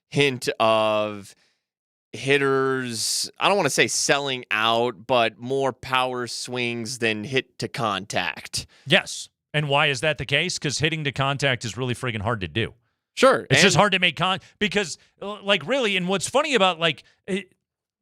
hint of hitters, I don't want to say selling out, but more power swings than hit to contact. Yes. And why is that the case? Because hitting to contact is really friggin' hard to do. Sure. It's just hard to make because, like, really, and what's funny about, like,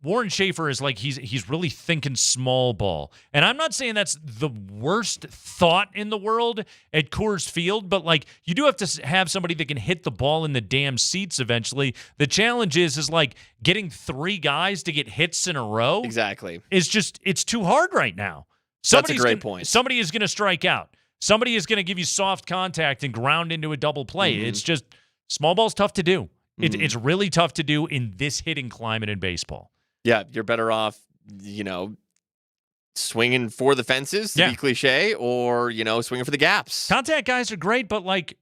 Warren Schaefer is, like, he's really thinking small ball. And I'm not saying that's the worst thought in the world at Coors Field, but, like, you do have to have somebody that can hit the ball in the damn seats eventually. The challenge is like, getting 3 guys to get hits in a row. Exactly. It's too hard right now. That's a great point. Somebody is going to strike out. Somebody is going to give you soft contact and ground into a double play. Mm-hmm. It's just, small ball's tough to do. Mm-hmm. It's really tough to do in this hitting climate in baseball. Yeah, you're better off, swinging for the fences, to be cliche, or, swinging for the gaps. Contact guys are great, but, like,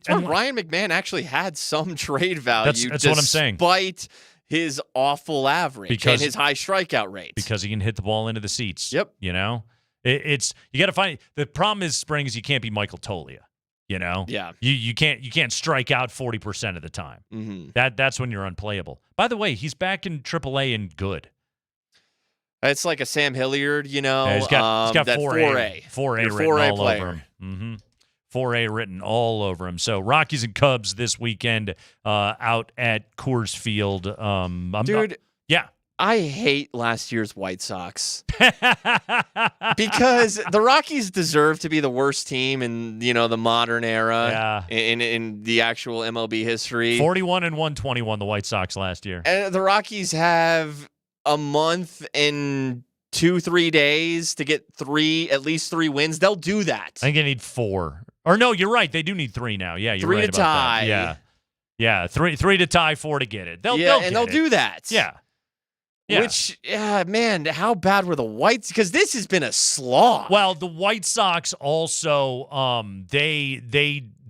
Ryan McMahon actually had some trade value. That's what I'm saying. Despite his awful average and his high strikeout rate. Because he can hit the ball into the seats. Yep. You got to find the problem is Springs. You can't be Michael Toglia. Yeah. You can't strike out 40% of the time. Mm-hmm. That's when you're unplayable. By the way, he's back in AAA and good. It's like a Sam Hilliard, Yeah, he's got that 4A written 4A all player. over him. Mm-hmm. 4A written all over him. So Rockies and Cubs this weekend out at Coors Field. Dude. I hate last year's White Sox because the Rockies deserve to be the worst team in the modern era in the actual MLB history. 41-121 the White Sox last year. And the Rockies have a month and 2-3 days to get at least three wins. They'll do that. I think they need 4. Or no, you're right. They do need 3 now. Yeah, you're 3 right to about tie. That. Yeah, 3 to tie, 4 to get it. They'll do that. Yeah. Which, man, how bad were the Whites? Because this has been a slog. Well, the White Sox also, they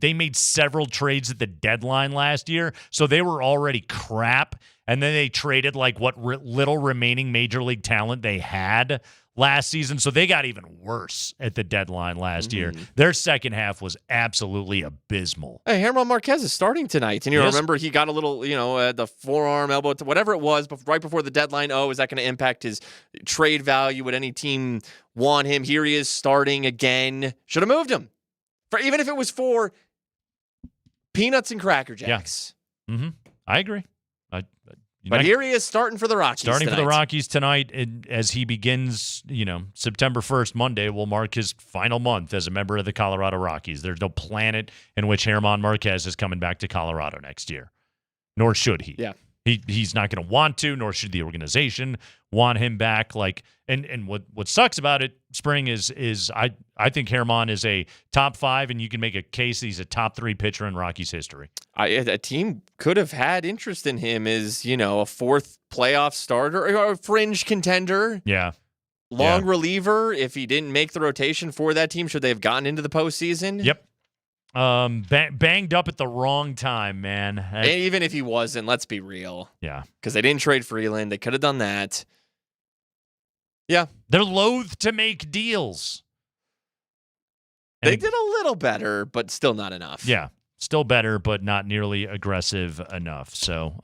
made several trades at the deadline last year, so they were already crap. And then they traded what little remaining major league talent they had last season, so they got even worse at the deadline last year. Their second half was absolutely abysmal. Hey, Germán Márquez is starting tonight, and remember he got a little, the forearm, elbow, whatever it was, right before the deadline. Oh, is that going to impact his trade value? Would any team want him? Here he is starting again. Should have moved him, even if it was for peanuts and Cracker Jacks. Yeah. I agree. But here he is starting for the Rockies for the Rockies tonight as he begins, September 1st, Monday, will mark his final month as a member of the Colorado Rockies. There's no planet in which Germán Márquez is coming back to Colorado next year, nor should he. Yeah. He's not going to want to, nor should the organization want him back. And what sucks about it, Spring, is I think Germán is a top 5, and you can make a case he's a top 3 pitcher in Rockies history. A team could have had interest in him as, a 4th playoff starter or a fringe contender. Yeah. Long reliever. If he didn't make the rotation for that team, should they have gotten into the postseason? Yep. Banged up at the wrong time, man. And even if he wasn't, let's be real. Yeah. Because they didn't trade Freeland. They could have done that. Yeah. They're loath to make deals. They did a little better, but still not enough. Yeah. Still better, but not nearly aggressive enough. So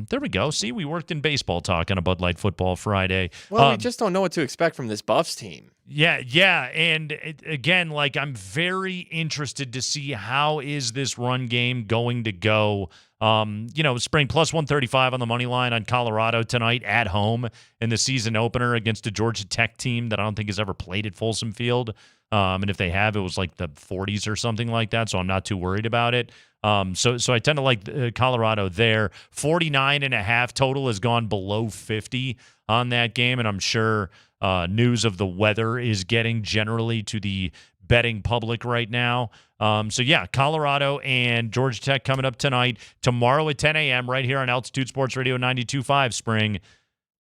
there we go. See, we worked in baseball talk on a Bud Light Football Friday. Well, we just don't know what to expect from this Buffs team. Yeah. And again, I'm very interested to see how is this run game going to go. Spring plus 135 on the money line on Colorado tonight at home in the season opener against a Georgia Tech team that I don't think has ever played at Folsom Field. And if they have, it was the 40s or something like that, so I'm not too worried about it. So I tend to like Colorado there. 49.5 total has gone below 50 on that game, and I'm sure news of the weather is getting generally to the betting public right now. Colorado and Georgia Tech coming up tonight. Tomorrow at 10 a.m. right here on Altitude Sports Radio 92.5 Spring.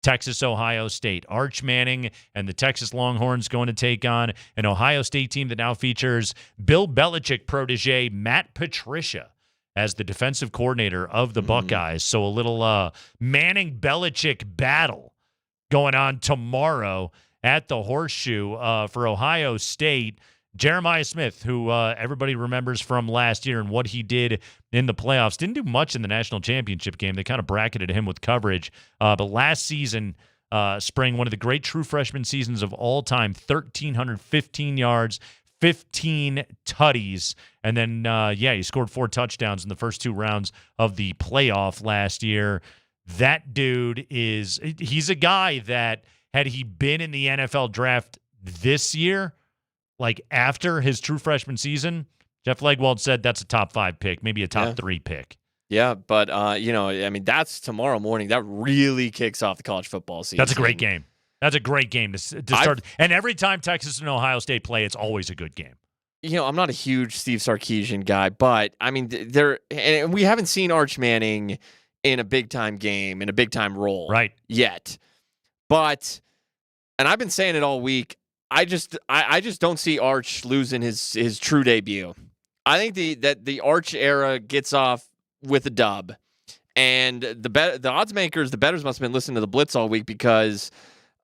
Texas, Ohio State. Arch Manning and the Texas Longhorns going to take on an Ohio State team that now features Bill Belichick protege Matt Patricia as the defensive coordinator of the Buckeyes. So a little Manning-Belichick battle going on tomorrow at the Horseshoe for Ohio State. Jeremiah Smith, who everybody remembers from last year and what he did in the playoffs, didn't do much in the national championship game. They kind of bracketed him with coverage. But last season, Spring, one of the great true freshman seasons of all time, 1,315 yards, 15 tutties. And then, he scored 4 touchdowns in the first 2 rounds of the playoff last year. That dude he's a guy that, had he been in the NFL draft this year, after his true freshman season, Jeff Legwold said that's a top 5 pick, maybe a top 3 pick. Yeah, but, that's tomorrow morning. That really kicks off the college football season. That's a great game. That's a great game to start. And every time Texas and Ohio State play, it's always a good game. I'm not a huge Steve Sarkisian guy, but, and we haven't seen Arch Manning in a big-time game, in a big-time role yet. But, and I've been saying it all week, I just don't see Arch losing his true debut. I think the Arch era gets off with a dub, and the odds makers, the bettors must have been listening to the Blitz all week because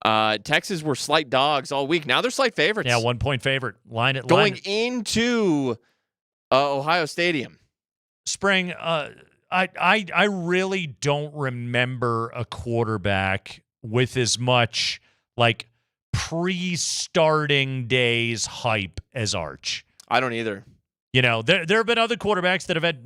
Texas were slight dogs all week. Now they're slight favorites. Yeah, 1-point favorite. Going into Ohio Stadium. Spring. I really don't remember a quarterback with as much pre-starting days hype as Arch. I don't either. There have been other quarterbacks that have had